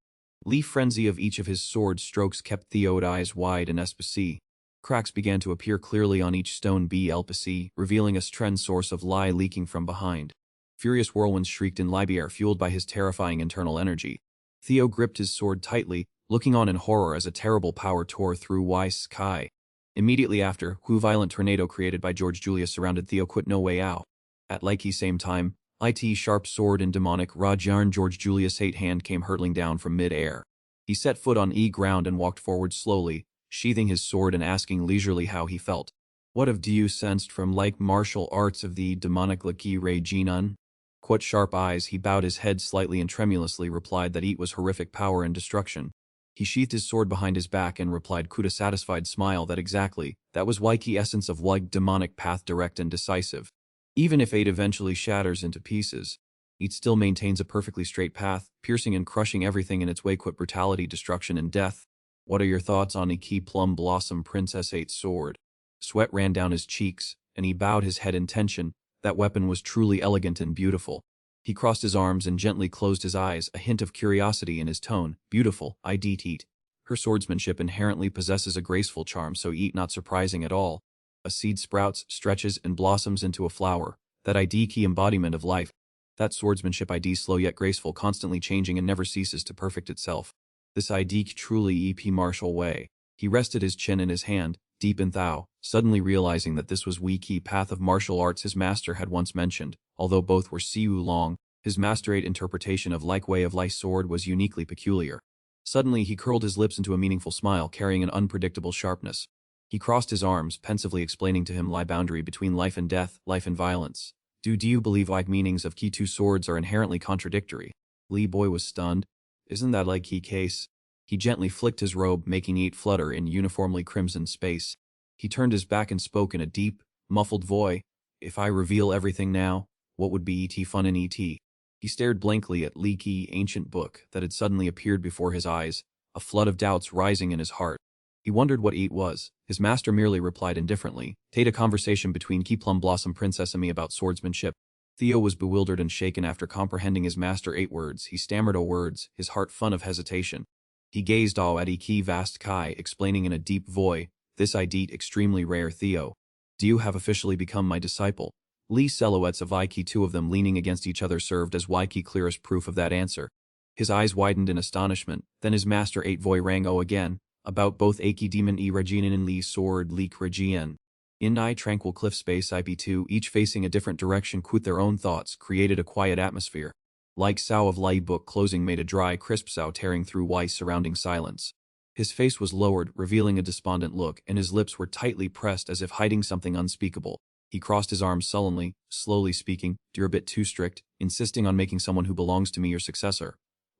Frenzy of each of his sword strokes kept Theo's eyes wide and SPC. Cracks began to appear clearly on each stone LPC, revealing a trend source of lie leaking from behind. Furious whirlwinds shrieked in Libier, fueled by his terrifying internal energy. Theo gripped his sword tightly, looking on in horror as a terrible power tore through sky. Immediately after, violent tornado created by George Julius surrounded Theo no way out. At same time, sharp sword and demonic Rajarn George Julius' hand came hurtling down from mid-air. He set foot on ground and walked forward slowly, sheathing his sword and asking leisurely how he felt. "What have you sensed from martial arts of the demonic Laki Reginun?" Sharp eyes, he bowed his head slightly and tremulously replied that it was horrific power and destruction. He sheathed his sword behind his back and replied with a satisfied smile that exactly, that was the essence of demonic path, direct and decisive. Even if it eventually shatters into pieces, it still maintains a perfectly straight path, piercing and crushing everything in its way. Brutality, destruction and death. What are your thoughts on Iki Plum Blossom Princess 8 sword? Sweat ran down his cheeks, and he bowed his head in tension. That weapon was truly elegant and beautiful. He crossed his arms and gently closed his eyes, a hint of curiosity in his tone. "Beautiful, Teet. Her swordsmanship inherently possesses a graceful charm, so not surprising at all. A seed sprouts, stretches, and blossoms into a flower. That key embodiment of life. That swordsmanship slow yet graceful, constantly changing and never ceases to perfect itself. This truly EP martial way." He rested his chin in his hand, Deep in Thao, suddenly realizing that this was Wei Qi path of martial arts his master had once mentioned, although both were Siu Long, his master-8 interpretation of like way of Lai sword was uniquely peculiar. Suddenly he curled his lips into a meaningful smile carrying an unpredictable sharpness. He crossed his arms, pensively explaining to him Lai boundary between life and death, life and violence. Do you believe like meanings of Qi two swords are inherently contradictory? Li Boy was stunned. Isn't that like Qi case? He gently flicked his robe, making it flutter in uniformly crimson space. He turned his back and spoke in a deep, muffled voice. If I reveal everything now, what would be et fun in et? He stared blankly at Li Qi ancient book that had suddenly appeared before his eyes, a flood of doubts rising in his heart. He wondered what it was. His master merely replied indifferently. Tate a conversation between Qi Plum Blossom Princess and me about swordsmanship. Theo was bewildered and shaken after comprehending his master 8 words. He stammered words, his heart full of hesitation. He gazed at Qi vast Kai, explaining in a deep voice, this ideet extremely rare Theo. Do you have officially become my disciple? Li silhouettes of Qi, 2 of them leaning against each other, served as Qi clearest proof of that answer. His eyes widened in astonishment, then his master 8 voice rang again, about both Aki Demon Reginen and Li Sword Leek Regien. In tranquil cliff space IP2, each facing a different direction, quit their own thoughts, created a quiet atmosphere. Like Sao of Lai book closing made a dry, crisp Sao tearing through Wei's surrounding silence. His face was lowered, revealing a despondent look, and his lips were tightly pressed as if hiding something unspeakable. He crossed his arms sullenly, slowly speaking, you're a bit too strict, insisting on making someone who belongs to me your successor.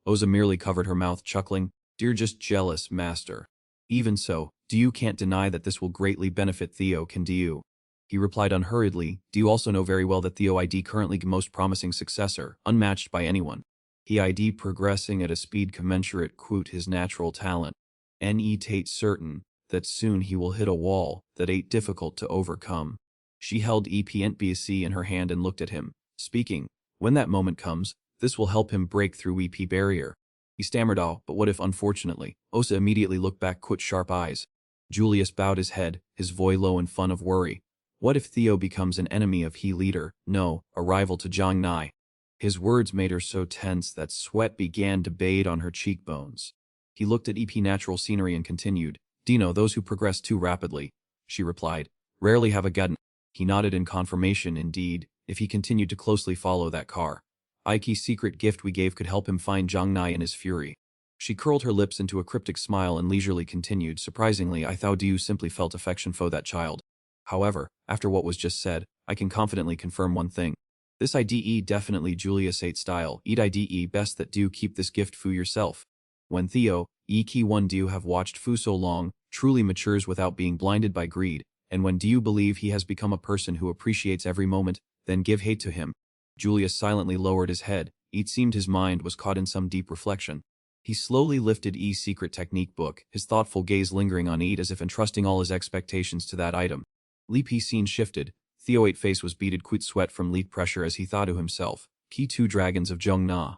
Oza merely covered her mouth, chuckling, you're just jealous, master. Even so, you can't deny that this will greatly benefit Theo, can you? He replied unhurriedly, do you also know very well that Theo ID currently most promising successor, unmatched by anyone. He ID progressing at a speed commensurate quote his natural talent. Tate certain that soon he will hit a wall that ain't difficult to overcome. She held EPNBC in her hand and looked at him, speaking, when that moment comes, this will help him break through EP barrier. He stammered, but what if unfortunately? Osa immediately looked back, quit sharp eyes. Julius bowed his head, his voice low and fun of worry. What if Theo becomes an enemy of he leader, no, a rival to Zhang Nai? His words made her so tense that sweat began to bead on her cheekbones. He looked at EP natural scenery and continued, Dino, those who progress too rapidly, she replied, rarely have a gut. He nodded in confirmation. Indeed, if he continued to closely follow that car. Ike's secret gift we gave could help him find Zhang Nai in his fury. She curled her lips into a cryptic smile and leisurely continued, surprisingly, I thought you simply felt affection for that child. However, after what was just said, I can confidently confirm one thing. This IDE definitely Julius 8 style, eat IDE best that do keep this gift for yourself. When Theo, Key 1 do have watched Fu so long, truly matures without being blinded by greed, and when do you believe he has become a person who appreciates every moment, then give hate to him. Julius silently lowered his head, it seemed his mind was caught in some deep reflection. He slowly lifted E's secret technique book, his thoughtful gaze lingering on it as if entrusting all his expectations to that item. Li P scene shifted, Theo 8 face was beaded quit sweat from leak pressure as he thought to himself, Key 2 dragons of Zheng Na.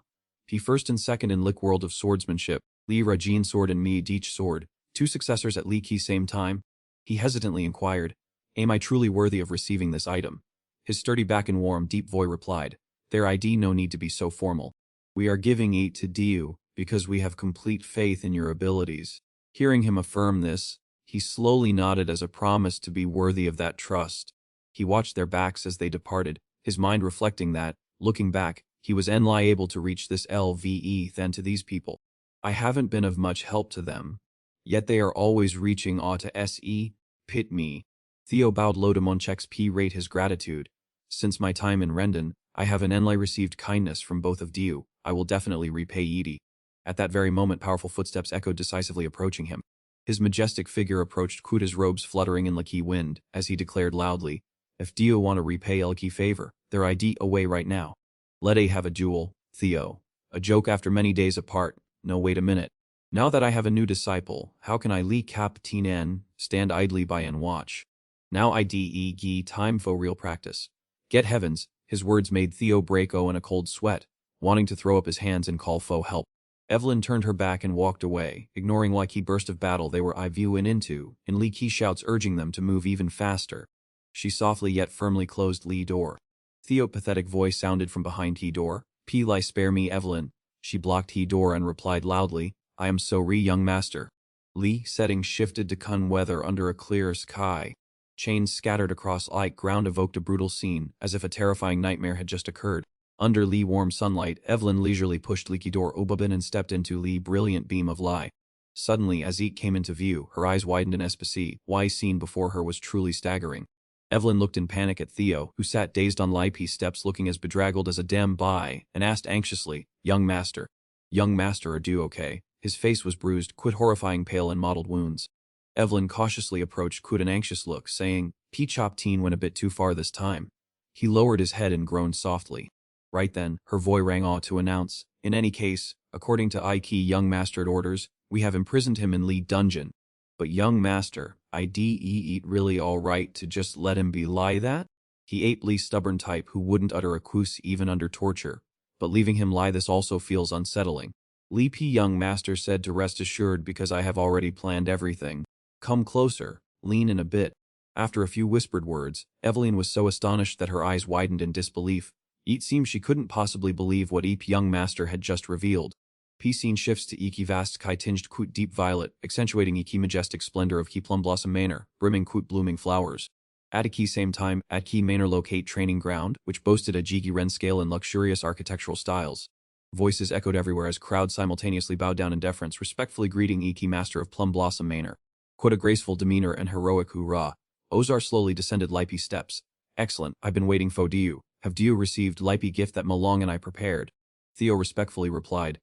P first and second in Lick world of swordsmanship, Li Rajin sword and me each sword, 2 successors at Li Key same time? He hesitantly inquired, am I truly worthy of receiving this item? His sturdy back and warm deep voice replied, there ID no need to be so formal. We are giving it to you, because we have complete faith in your abilities. Hearing him affirm this, he slowly nodded as a promise to be worthy of that trust. He watched their backs as they departed, his mind reflecting that, looking back, he was able to reach this LVE than to these people. I haven't been of much help to them. Yet they are always reaching to SE, pit me. Theo bowed low to Monchek's P rate his gratitude. Since my time in Rendon, I have received kindness from both of you, I will definitely repay Edie. At that very moment powerful footsteps echoed decisively approaching him. His majestic figure approached Kuta's robes fluttering in the wind, as he declared loudly, if Dio want to repay Elki favor, their ID away right now. Let A have a duel, Theo. A joke after many days apart, no wait a minute. Now that I have a new disciple, how can I Li Cap Tien stand idly by and watch? Now IDE Gi time for real practice. Get heavens, his words made Theo break in a cold sweat, wanting to throw up his hands and call for help. Evelyn turned her back and walked away, ignoring Li Qi burst of battle they were viewing into, and Li Qi shouts urging them to move even faster. She softly yet firmly closed Li door. Theo pathetic voice sounded from behind he door, P Li spare me Evelyn. She blocked he door and replied loudly, I am so young master. Li setting shifted to kun weather under a clear sky. Chains scattered across light ground evoked a brutal scene, as if a terrifying nightmare had just occurred. Under Li warm sunlight, Evelyn leisurely pushed Likidor Obabin and stepped into Li brilliant beam of light. Suddenly, as Eek came into view, her eyes widened in ecstasy. Why scene before her was truly staggering. Evelyn looked in panic at Theo, who sat dazed on Lipe steps looking as bedraggled as a dem bai, and asked anxiously, Young master, are you okay? His face was bruised, quite horrifying pale and mottled wounds. Evelyn cautiously approached Quid an anxious look, saying, P-Chop teen went a bit too far this time. He lowered his head and groaned softly. Right then, her voice rang out to announce, in any case, according to Ike young mastered orders, we have imprisoned him in Lee dungeon. But young master, it really all right to just let him be lie that? He ape Lee's stubborn type who wouldn't utter a kus even under torture. But leaving him lie this also feels unsettling. Lee P. young master said to rest assured because I have already planned everything. Come closer, lean in a bit. After a few whispered words, Evelyn was so astonished that her eyes widened in disbelief. It seemed she couldn't possibly believe what Eep young master had just revealed. P scene shifts to Iki vast kai tinged quoot deep violet, accentuating Iki majestic splendor of Ki plum blossom manor, brimming quoot blooming flowers. At a key same time, at Ki manor locate training ground, which boasted a jigi ren scale and luxurious architectural styles. Voices echoed everywhere as crowds simultaneously bowed down in deference, respectfully greeting Iki master of plum blossom manor. Quote a graceful demeanor and heroic hoorah. Ozar slowly descended Lipe steps. Excellent, I've been waiting for you. Have you received Lipe gift that Malong and I prepared? Theo respectfully replied,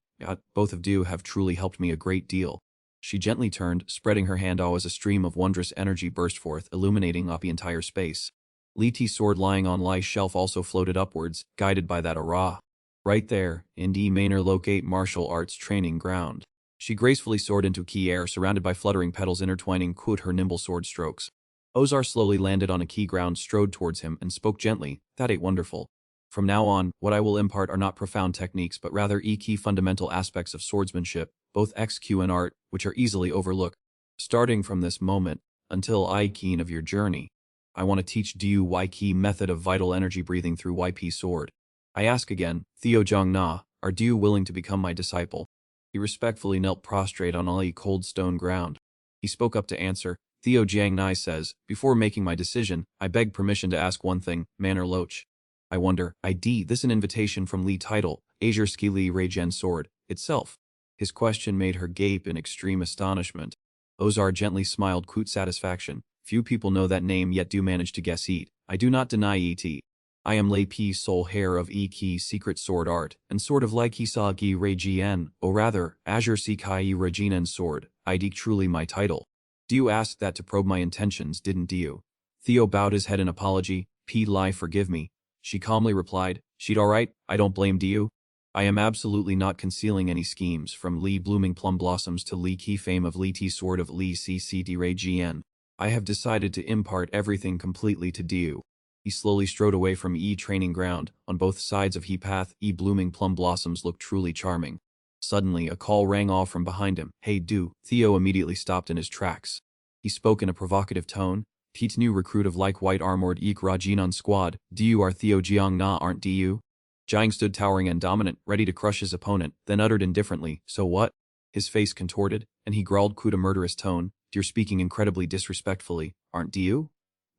both of you have truly helped me a great deal. She gently turned, spreading her hand as a stream of wondrous energy burst forth, illuminating up the entire space. Li Ti's sword lying on Li's shelf also floated upwards, guided by that aura. Right there, in D Manor locate martial arts training ground. She gracefully soared into key air, surrounded by fluttering petals intertwining quote her nimble sword strokes. Ozar slowly landed on a key ground, strode towards him, and spoke gently, that ain't wonderful. From now on, what I will impart are not profound techniques but rather key fundamental aspects of swordsmanship, both XQ and art, which are easily overlooked. Starting from this moment, until I keen of your journey, I want to teach you YK method of vital energy breathing through YP sword. I ask again, Theo Jong Na, are you willing to become my disciple? He respectfully knelt prostrate on Ali cold stone ground. He spoke up to answer, Theo Jiang Nai says, before making my decision, I beg permission to ask one thing, Manor Loach. I wonder, this an invitation from Li title, Azure Ski Li Reigen sword, itself. His question made her gape in extreme astonishment. Ozar gently smiled quote satisfaction. Few people know that name yet do manage to guess it. I do not deny it. I am Lei P soul hair of Ki secret sword art, and sort of like Hisa Gi Reigien, or rather, Azure Si Kai Reginen sword, truly my title. Do you ask that to probe my intentions, didn't you? Theo bowed his head in apology, P Lai forgive me. She calmly replied, she'd alright, I don't blame you. I am absolutely not concealing any schemes, from Li blooming plum blossoms to Li Ki fame of Li Ti sword of Li CCD Ray GN. I have decided to impart everything completely to you. He slowly strode away from training ground. On both sides of he path, blooming plum blossoms looked truly charming. Suddenly, a call rang off from behind him. Hey do. Theo immediately stopped in his tracks. He spoke in a provocative tone. Pete's new recruit of like white armored Rajinan squad, you are Theo Jiang Na aren't you? Jiang stood towering and dominant, ready to crush his opponent, then uttered indifferently, so what? His face contorted, and he growled quote a murderous tone, you're speaking incredibly disrespectfully, aren't you?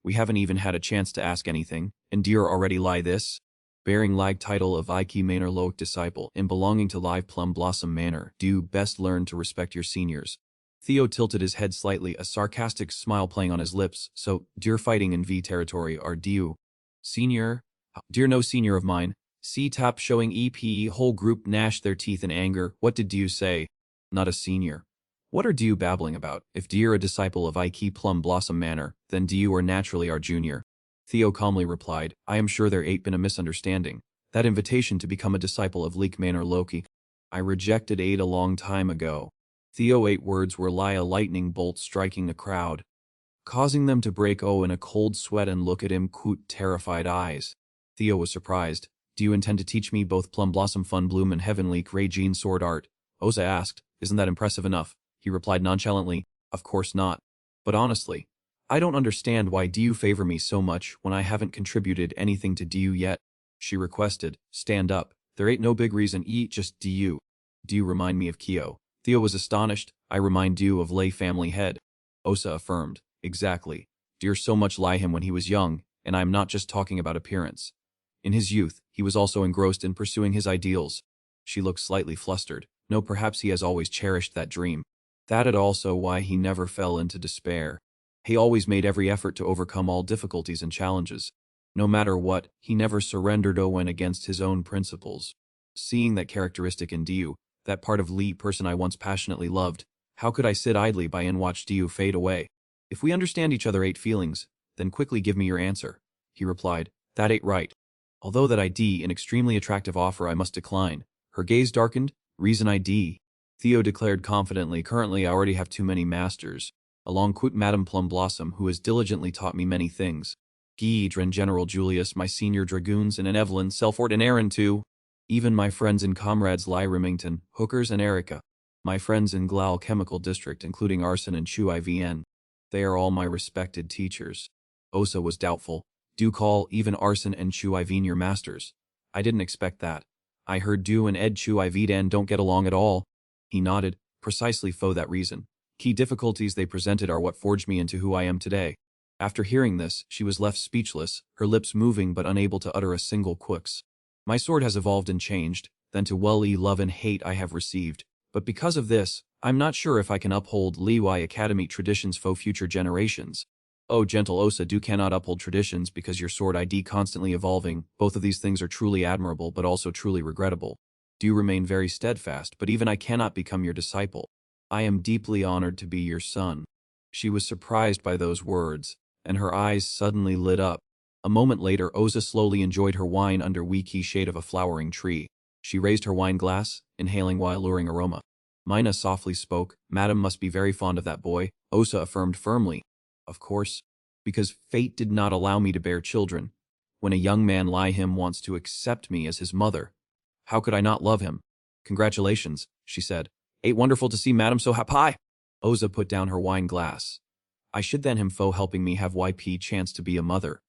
We haven't even had a chance to ask anything, and you're already lie this? Bearing lag title of Iki Manor Loic disciple and belonging to Live Plum Blossom Manor, do best learn to respect your seniors. Theo tilted his head slightly, a sarcastic smile playing on his lips. So, dear fighting in V territory are you? Senior? Dear no senior of mine. C-top showing EPE whole group gnashed their teeth in anger. What did you say? Not a senior. What are you babbling about? If you're a disciple of Ike Plum Blossom Manor, then you are naturally our junior. Theo calmly replied, I am sure there ain't been a misunderstanding. That invitation to become a disciple of Leek Manor Loki. I rejected it a long time ago. Theo 8 words were like a lightning bolt striking the crowd, causing them to break in a cold sweat and look at him quote terrified eyes. Theo was surprised. Do you intend to teach me both Plum Blossom Fun Bloom and Heavenly Ray Jean sword art? Oza asked, isn't that impressive enough? He replied nonchalantly, of course not. But honestly, I don't understand why do you favor me so much when I haven't contributed anything to you yet? She requested, stand up. There ain't no big reason just do you. Do you remind me of Kyo? Theo was astonished. I remind you of Lei family head. Osa affirmed. Exactly. Dear so much lie him when he was young, and I am not just talking about appearance. In his youth, he was also engrossed in pursuing his ideals. She looked slightly flustered. No, perhaps he has always cherished that dream. That is also why he never fell into despair. He always made every effort to overcome all difficulties and challenges. No matter what, he never surrendered or went against his own principles. Seeing that characteristic in Diu, that part of Lee person I once passionately loved, how could I sit idly by and watch Diu fade away? If we understand each other 8 feelings, then quickly give me your answer. He replied, that ain't right. Although that ID an extremely attractive offer I must decline. Her gaze darkened, reason ID. Theo declared confidently, currently I already have too many masters. Along quit Madame Plum Blossom, who has diligently taught me many things. Guide and General Julius, my senior dragoons, and an Evelyn, Selford, and Aaron too. Even my friends and comrades Lai Remington, Hookers, and Erica. My friends in Glau Chemical District, including Arson and Chu IVN. They are all my respected teachers. Osa was doubtful. Do call even Arson and Chu IVN your masters? I didn't expect that. I heard Du and Ed Chu IVN don't get along at all. He nodded, precisely for that reason. Key difficulties they presented are what forged me into who I am today. After hearing this, she was left speechless, her lips moving but unable to utter a single quix. My sword has evolved and changed, then to love and hate I have received. But because of this, I'm not sure if I can uphold Li Wai Academy traditions for future generations. Oh, gentle Osa, do cannot uphold traditions because your sword ID constantly evolving. Both of these things are truly admirable but also truly regrettable. Do remain very steadfast, but even I cannot become your disciple. I am deeply honored to be your son. She was surprised by those words, and her eyes suddenly lit up. A moment later, Osa slowly enjoyed her wine under weaky shade of a flowering tree. She raised her wine glass, inhaling while alluring aroma. Mina softly spoke, Madam must be very fond of that boy, Osa affirmed firmly. Of course, because fate did not allow me to bear children. When a young man like him wants to accept me as his mother, how could I not love him? Congratulations, she said. Ain't wonderful to see Madam so happy. Osa put down her wine glass. I should then him fo helping me have YP chance to be a mother.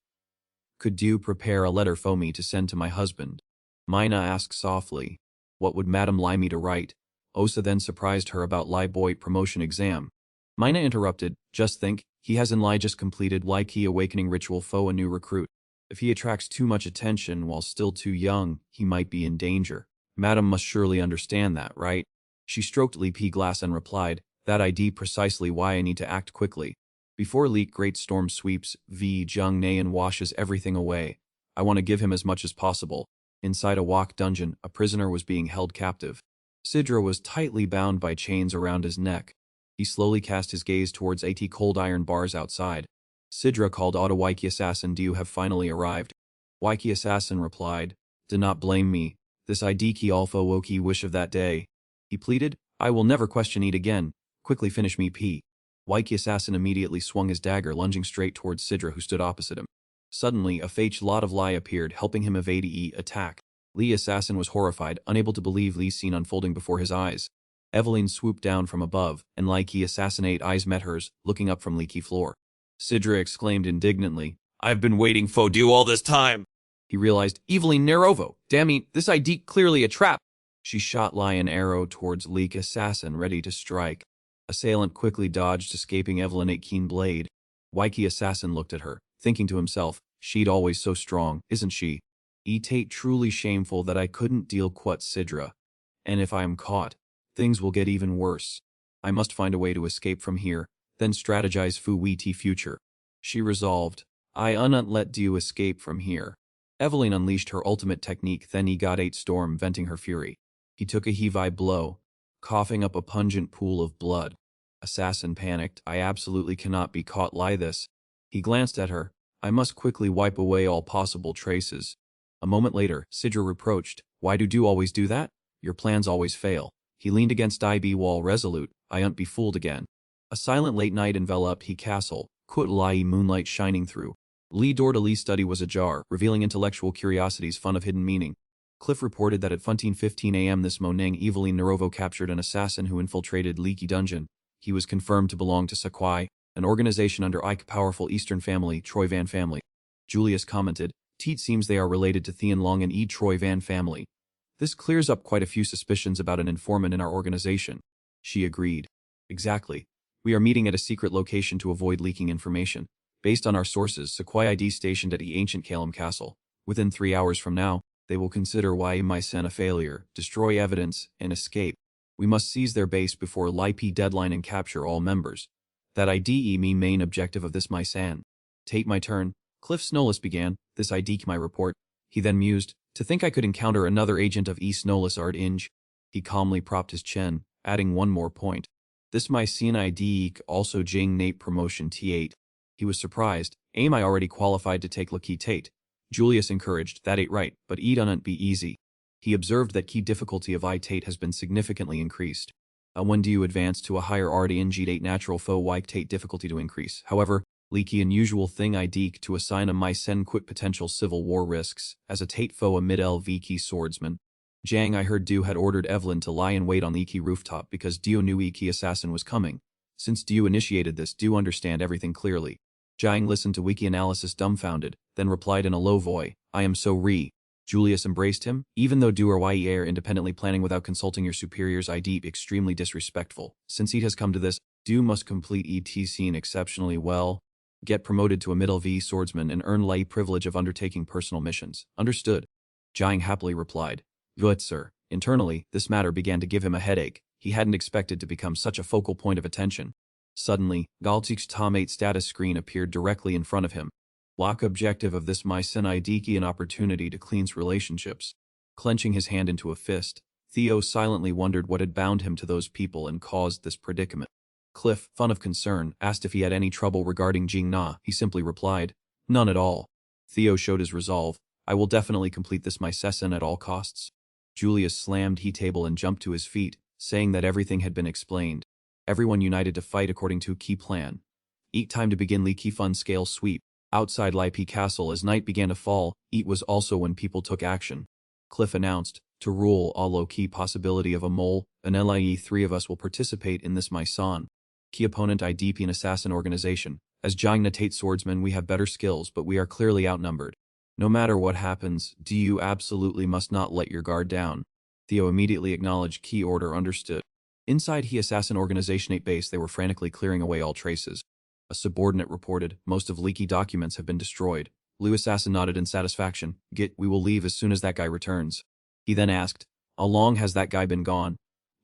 Could you prepare a letter for me to send to my husband? Mina asked softly. What would Madam lie me to write? Osa then surprised her about Lai boy promotion exam. Mina interrupted, just think, he has in Lai just completed Lai key awakening ritual fo a new recruit. If he attracts too much attention while still too young, he might be in danger. Madam must surely understand that, right? She stroked Li P glass and replied, that ID precisely why I need to act quickly. Before Leak great storm sweeps, V Jung Nayan washes everything away. I want to give him as much as possible. Inside a wok dungeon, a prisoner was being held captive. Sidra was tightly bound by chains around his neck. He slowly cast his gaze towards 80 cold iron bars outside. Sidra called Auto Waiki Assassin, do you have finally arrived? Waiki Assassin replied, do not blame me. This Idiki Alpha Woki wish of that day. He pleaded, I will never question it again. Quickly finish me P. Waiki Assassin immediately swung his dagger, lunging straight towards Sidra, who stood opposite him. Suddenly, a fake lot of Lai appeared, helping him evade the attack. Lee Assassin was horrified, unable to believe Lee's scene unfolding before his eyes. Evelyn swooped down from above, and Leaky assassinate eyes met hers, looking up from leaky floor. Sidra exclaimed indignantly, I've been waiting for you all this time. He realized, Evelyn Nerovo, damn it, this ID clearly a trap. She shot Lai an arrow towards Leak Assassin, ready to strike. Assailant quickly dodged, escaping Evelyn a keen blade. Waiki Assassin looked at her, thinking to himself, she'd always so strong, isn't she? Tate truly shameful that I couldn't deal quat Sidra. And if I am caught, things will get even worse. I must find a way to escape from here, then strategize fu witi future. She resolved, I unnut let you escape from here. Evelyn unleashed her ultimate technique, then he got 8 storm, venting her fury. He took a heavy blow, coughing up a pungent pool of blood. Assassin panicked, I absolutely cannot be caught like this. He glanced at her, I must quickly wipe away all possible traces. A moment later, Sidra reproached, why do always do that? Your plans always fail. He leaned against IB wall resolute, I unt be fooled again. A silent late night enveloped he castle, kut lai moonlight shining through. Lee door to Lee study was ajar, revealing intellectual curiosities fun of hidden meaning. Cliff reported that at 15:15 a.m. this morning Evelyn Nerovo captured an assassin who infiltrated Leaky Dungeon. He was confirmed to belong to Sakwai, an organization under Ike powerful Eastern family, Troy Van family. Julius commented, Teet seems they are related to Thean Long and E. Troy Van family. This clears up quite a few suspicions about an informant in our organization. She agreed. Exactly. We are meeting at a secret location to avoid leaking information. Based on our sources, Sequoia ID stationed at the ancient Kalem Castle. Within 3 hours from now, they will consider Wai Mycen a failure, destroy evidence, and escape. We must seize their base before LIP deadline and capture all members. That IDE me main objective of this Mycen. Take my turn. Cliff Snollis began, this IDE my report. He then mused, to think I could encounter another agent of E. Snollis art Inge. He calmly propped his chin, adding one more point. This Mycene IDE also Jing Nate promotion T8. He was surprised. Am I already qualified to take Lucky Tate? Julius encouraged, that ain't right, but it unn't be easy. He observed that key difficulty of I Tate has been significantly increased. When do you advance to a higher RD in G8 natural foe Y Tate difficulty to increase? However, leaky unusual thing I deek to assign a Mycen quit potential civil war risks, as a Tate foe a mid-LV key swordsman. Jang I heard Du had ordered Evelyn to lie in wait on the Iki rooftop because Dio knew Iki assassin was coming. Since Dio initiated this, Du understand everything clearly. Jiang listened to Wiki analysis dumbfounded, then replied in a low voice, I am so re. Julius embraced him, even though Du or Ye are independently planning without consulting your superiors ID extremely disrespectful. Since it has come to this, Du must complete ET scene exceptionally well, get promoted to a middle V swordsman and earn Lai privilege of undertaking personal missions. Understood. Jiang happily replied. Good sir. Internally, this matter began to give him a headache. He hadn't expected to become such a focal point of attention. Suddenly, Galtik's Tom8 status screen appeared directly in front of him. Lock objective of this Mycen Ideki an opportunity to cleanse relationships. Clenching his hand into a fist, Theo silently wondered what had bound him to those people and caused this predicament. Cliff, fun of concern, asked if he had any trouble regarding Jing Na. He simply replied, none at all. Theo showed his resolve. I will definitely complete this Mycen at all costs. Julius slammed he table and jumped to his feet, saying that everything had been explained. Everyone united to fight according to a key plan. Eat time to begin Li Ki Fun scale sweep. Outside Lai Pi Castle as night began to fall, Eat was also when people took action. Cliff announced, to rule all low-key possibility of a mole, an LIE 3 of us will participate in this Mycen. Key opponent IDP an assassin organization. As Jiang Natate swordsmen we have better skills but we are clearly outnumbered. No matter what happens, you absolutely must not let your guard down. Theo immediately acknowledged key order understood. Inside He Assassin Organization 8 base they were frantically clearing away all traces. A subordinate reported, most of leaky documents have been destroyed. Liu Assassin nodded in satisfaction. Git, we will leave as soon as that guy returns. He then asked, how long has that guy been gone?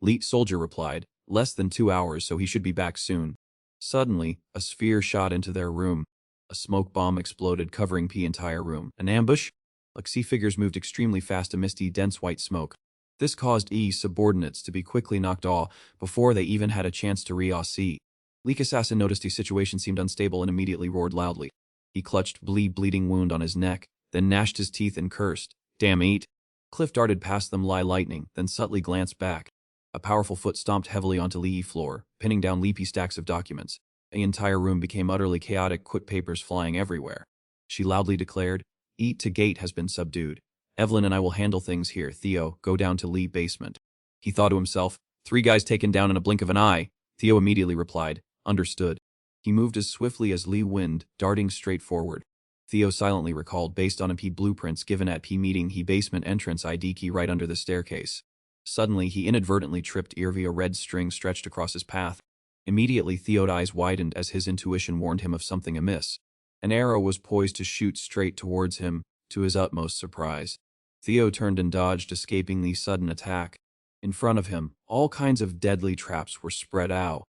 Leet Soldier replied, less than 2 hours so he should be back soon. Suddenly, a sphere shot into their room. A smoke bomb exploded covering the entire room. An ambush? Lexi figures moved extremely fast amidst dense white smoke. This caused subordinates to be quickly knocked off before they even had a chance to re-see. Leak Assassin noticed the situation seemed unstable and immediately roared loudly. He clutched bleeding wound on his neck, then gnashed his teeth and cursed, damn Eat. Cliff darted past them like lightning, then subtly glanced back. A powerful foot stomped heavily onto Lee floor, pinning down leapy stacks of documents. The entire room became utterly chaotic, quick papers flying everywhere. She loudly declared, Eat to gate has been subdued. Evelyn and I will handle things here. Theo, go down to Lee basement. He thought to himself, 3 guys taken down in a blink of an eye. Theo immediately replied, understood. He moved as swiftly as Lee Wind, darting straight forward. Theo silently recalled based on P blueprints given at P meeting he basement entrance ID key right under the staircase. Suddenly he inadvertently tripped ear via red string stretched across his path. Immediately Theo's eyes widened as his intuition warned him of something amiss. An arrow was poised to shoot straight towards him, to his utmost surprise. Theo turned and dodged, escaping the sudden attack. In front of him, all kinds of deadly traps were spread out.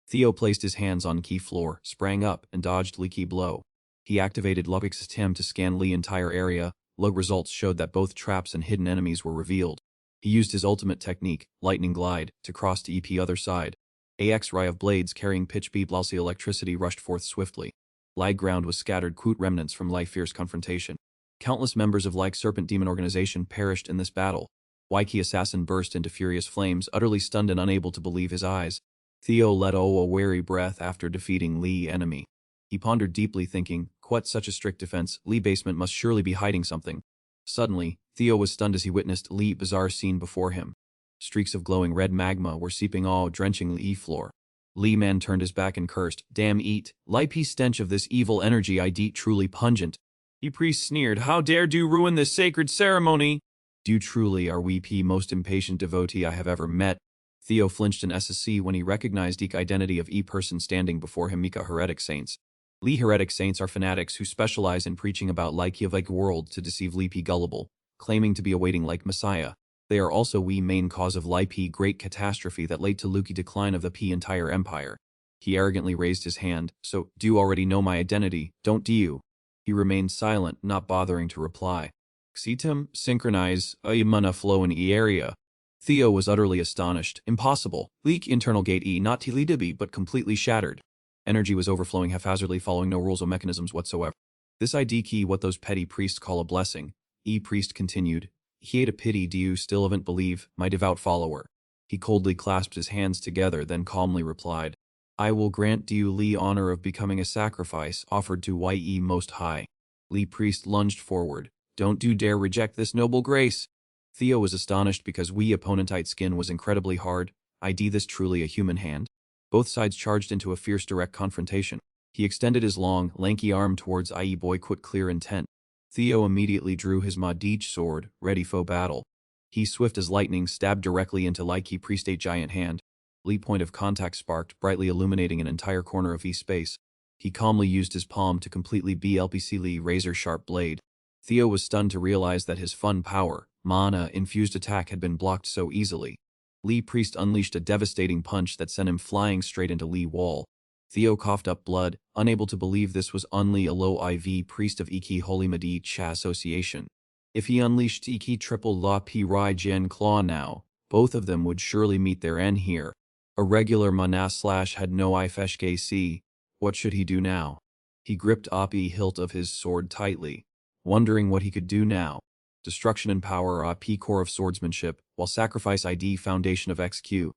Theo placed his hands on key floor, sprang up, and dodged Lee key blow. He activated Logic's system to scan Lee entire area. Log results showed that both traps and hidden enemies were revealed. He used his ultimate technique, Lightning Glide, to cross to EP other side. AX ray of blades carrying pitch beat lossy electricity rushed forth swiftly. Lag ground was scattered quote remnants from Lai fierce confrontation. Countless members of Like Serpent Demon organization perished in this battle. Waiki Assassin burst into furious flames, utterly stunned and unable to believe his eyes. Theo let a wary breath after defeating Lee enemy. He pondered deeply thinking, quite such a strict defense, Lee basement must surely be hiding something. Suddenly, Theo was stunned as he witnessed Lee bizarre scene before him. Streaks of glowing red magma were seeping all drenching Lee floor. Lee man turned his back and cursed, damn Eat, Lipe stench of this evil energy I deet truly pungent. He priest sneered, how dare do ruin this sacred ceremony? Do truly are we most impatient devotee I have ever met. Theo flinched in SSC when he recognized the identity of person standing before him. Mika heretic saints. Lee heretic saints are fanatics who specialize in preaching about like world to deceive Lee P gullible, claiming to be awaiting like Messiah. They are also main cause of Lee P great catastrophe that led to Luki decline of the P entire empire. He arrogantly raised his hand. So, do you already know my identity, don't you? He remained silent, not bothering to reply. Xitim, synchronize, mana flow in area. Theo was utterly astonished. Impossible. Leak internal gate not tilidibi but completely shattered. Energy was overflowing haphazardly following no rules or mechanisms whatsoever. This ID key what those petty priests call a blessing. Priest continued. He ate a pity do you still haven't believe, my devout follower. He coldly clasped his hands together then calmly replied. I will grant you Lee honor of becoming a sacrifice offered to Ye Most High. Lee Priest lunged forward. Don't you dare reject this noble grace. Theo was astonished because opponentite skin was incredibly hard. ID this truly a human hand? Both sides charged into a fierce direct confrontation. He extended his long, lanky arm towards IE boy quit clear intent. Theo immediately drew his Madich sword, ready for battle. He swift as lightning stabbed directly into Likey Priestate giant hand. Lee point of contact sparked, brightly illuminating an entire corner of space. He calmly used his palm to completely BLPC Lee razor-sharp blade. Theo was stunned to realize that his fun power, mana-infused attack had been blocked so easily. Lee Priest unleashed a devastating punch that sent him flying straight into Lee wall. Theo coughed up blood, unable to believe this was only a low IV priest of Iki Holy Madi Cha Association. If he unleashed Iki triple La Pi Rai Jen Claw now, both of them would surely meet their end here. A regular mana/ had no ifesh KC. What should he do now? He gripped Api hilt of his sword tightly, wondering what he could do now. Destruction and power Api core of swordsmanship, while sacrifice ID foundation of XQ.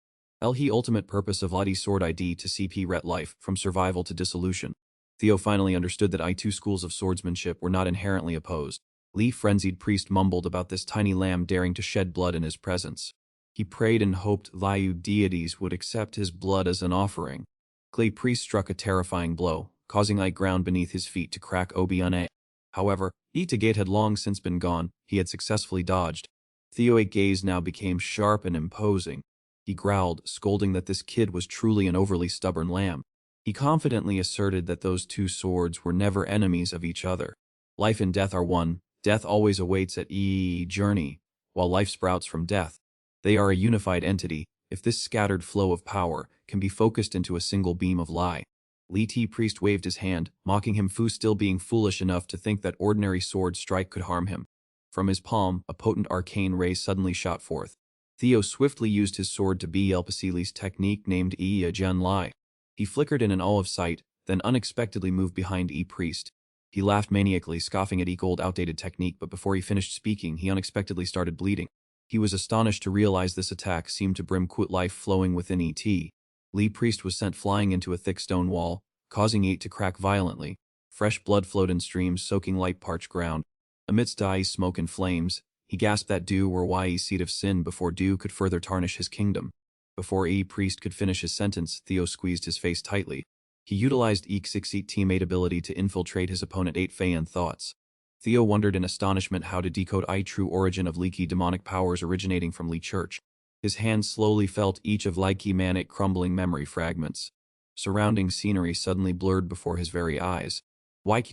He ultimate purpose of Ladi sword ID to CP ret life, from survival to dissolution. Theo finally understood that I2 schools of swordsmanship were not inherently opposed. Lee frenzied priest mumbled about this tiny lamb daring to shed blood in his presence. He prayed and hoped Liu deities would accept his blood as an offering. Clay priest struck a terrifying blow, causing ground beneath his feet to crack Obiane. However, Itagate had long since been gone, he had successfully dodged. Theo's gaze now became sharp and imposing. He growled, scolding that this kid was truly an overly stubborn lamb. He confidently asserted that those two swords were never enemies of each other. Life and death are one, death always awaits at journey, while life sprouts from death. They are a unified entity, if this scattered flow of power can be focused into a single beam of lie. Li T priest waved his hand, mocking him Fu still being foolish enough to think that ordinary sword strike could harm him. From his palm, a potent arcane ray suddenly shot forth. Theo swiftly used his sword to be Elpasili's technique named Jen Lai. He flickered in an awe of sight, then unexpectedly moved behind priest. He laughed maniacally, scoffing at old outdated technique, but before he finished speaking, he unexpectedly started bleeding. He was astonished to realize this attack seemed to brim quit life flowing within Lee Priest was sent flying into a thick stone wall, causing it to crack violently. Fresh blood flowed in streams soaking light parched ground. Amidst Dai's smoke and flames, he gasped that dew were Ye's seed of sin before dew could further tarnish his kingdom. Before Priest could finish his sentence, Theo squeezed his face tightly. He utilized Xixit teammate ability to infiltrate his opponent 8 Feian thoughts. Theo wondered in astonishment how to decode true origin of leaky demonic powers originating from Lee Church. His hand slowly felt each of Likey manic crumbling memory fragments. Surrounding scenery suddenly blurred before his very eyes.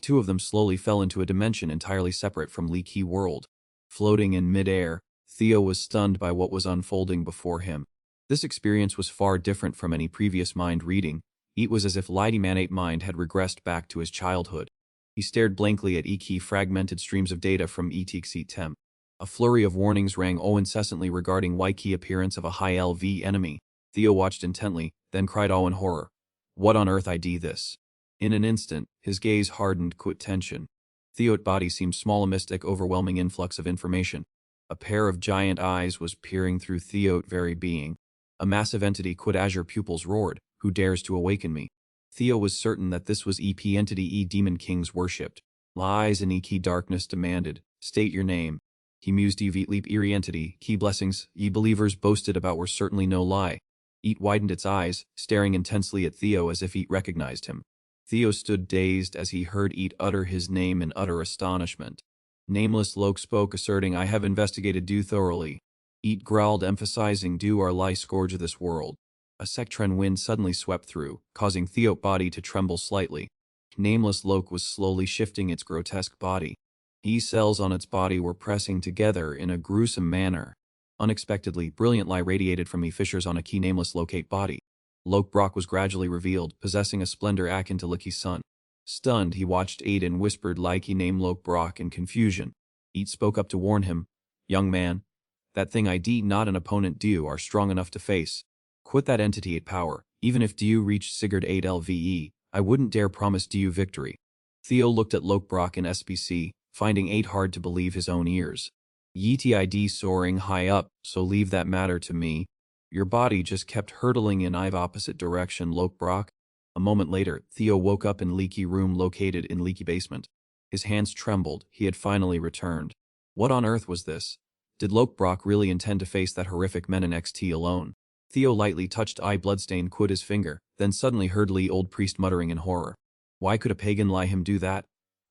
Two of them slowly fell into a dimension entirely separate from Leaky world. Floating in mid-air, Theo was stunned by what was unfolding before him. This experience was far different from any previous mind reading. It was as if Lighty Manate mind had regressed back to his childhood. He stared blankly at fragmented streams of data from Etixit Tem. A flurry of warnings rang incessantly regarding Key appearance of a high LV enemy. Theo watched intently, then cried in horror. What on earth ID this? In an instant, his gaze hardened quit tension. Theo's body seemed small amidst overwhelming influx of information. A pair of giant eyes was peering through Theo's very being. A massive entity quit azure pupils roared, who dares to awaken me? Theo was certain that this was entity demon kings worshipped. Lies and darkness demanded, state your name. He mused leap eerie entity, key blessings ye believers boasted about were certainly no lie. Widened its eyes, staring intensely at Theo as if recognized him. Theo stood dazed as he heard utter his name in utter astonishment. Nameless Loke spoke asserting I have investigated you thoroughly. Eat growled, emphasizing do our lie scourge of this world. A sectren wind suddenly swept through, causing Theo's body to tremble slightly. Nameless Loke was slowly shifting its grotesque body. cells on its body were pressing together in a gruesome manner. Unexpectedly, brilliant light radiated from fissures on a key Nameless Locate body. Loke Brock was gradually revealed, possessing a splendor akin to Licky's son. Stunned, he watched Aid and whispered Likey name Loke Brock in confusion. Eat spoke up to warn him. Young man, that thing ID not an opponent do are strong enough to face. Quit that entity at power. Even if du reached Sigurd 8 LVE, I wouldn't dare promise du victory. Theo looked at Loke Brock and SPC, finding 8 hard to believe his own ears. Yeti ID soaring high up, so leave that matter to me. Your body just kept hurtling in opposite direction, Loke Brock. A moment later, Theo woke up in Leaky room located in Leaky basement. His hands trembled, he had finally returned. What on earth was this? Did Loke Brock really intend to face that horrific Menon XT alone? Theo lightly touched bloodstain quit his finger, then suddenly heard Lee old priest muttering in horror. Why could a pagan lie him do that?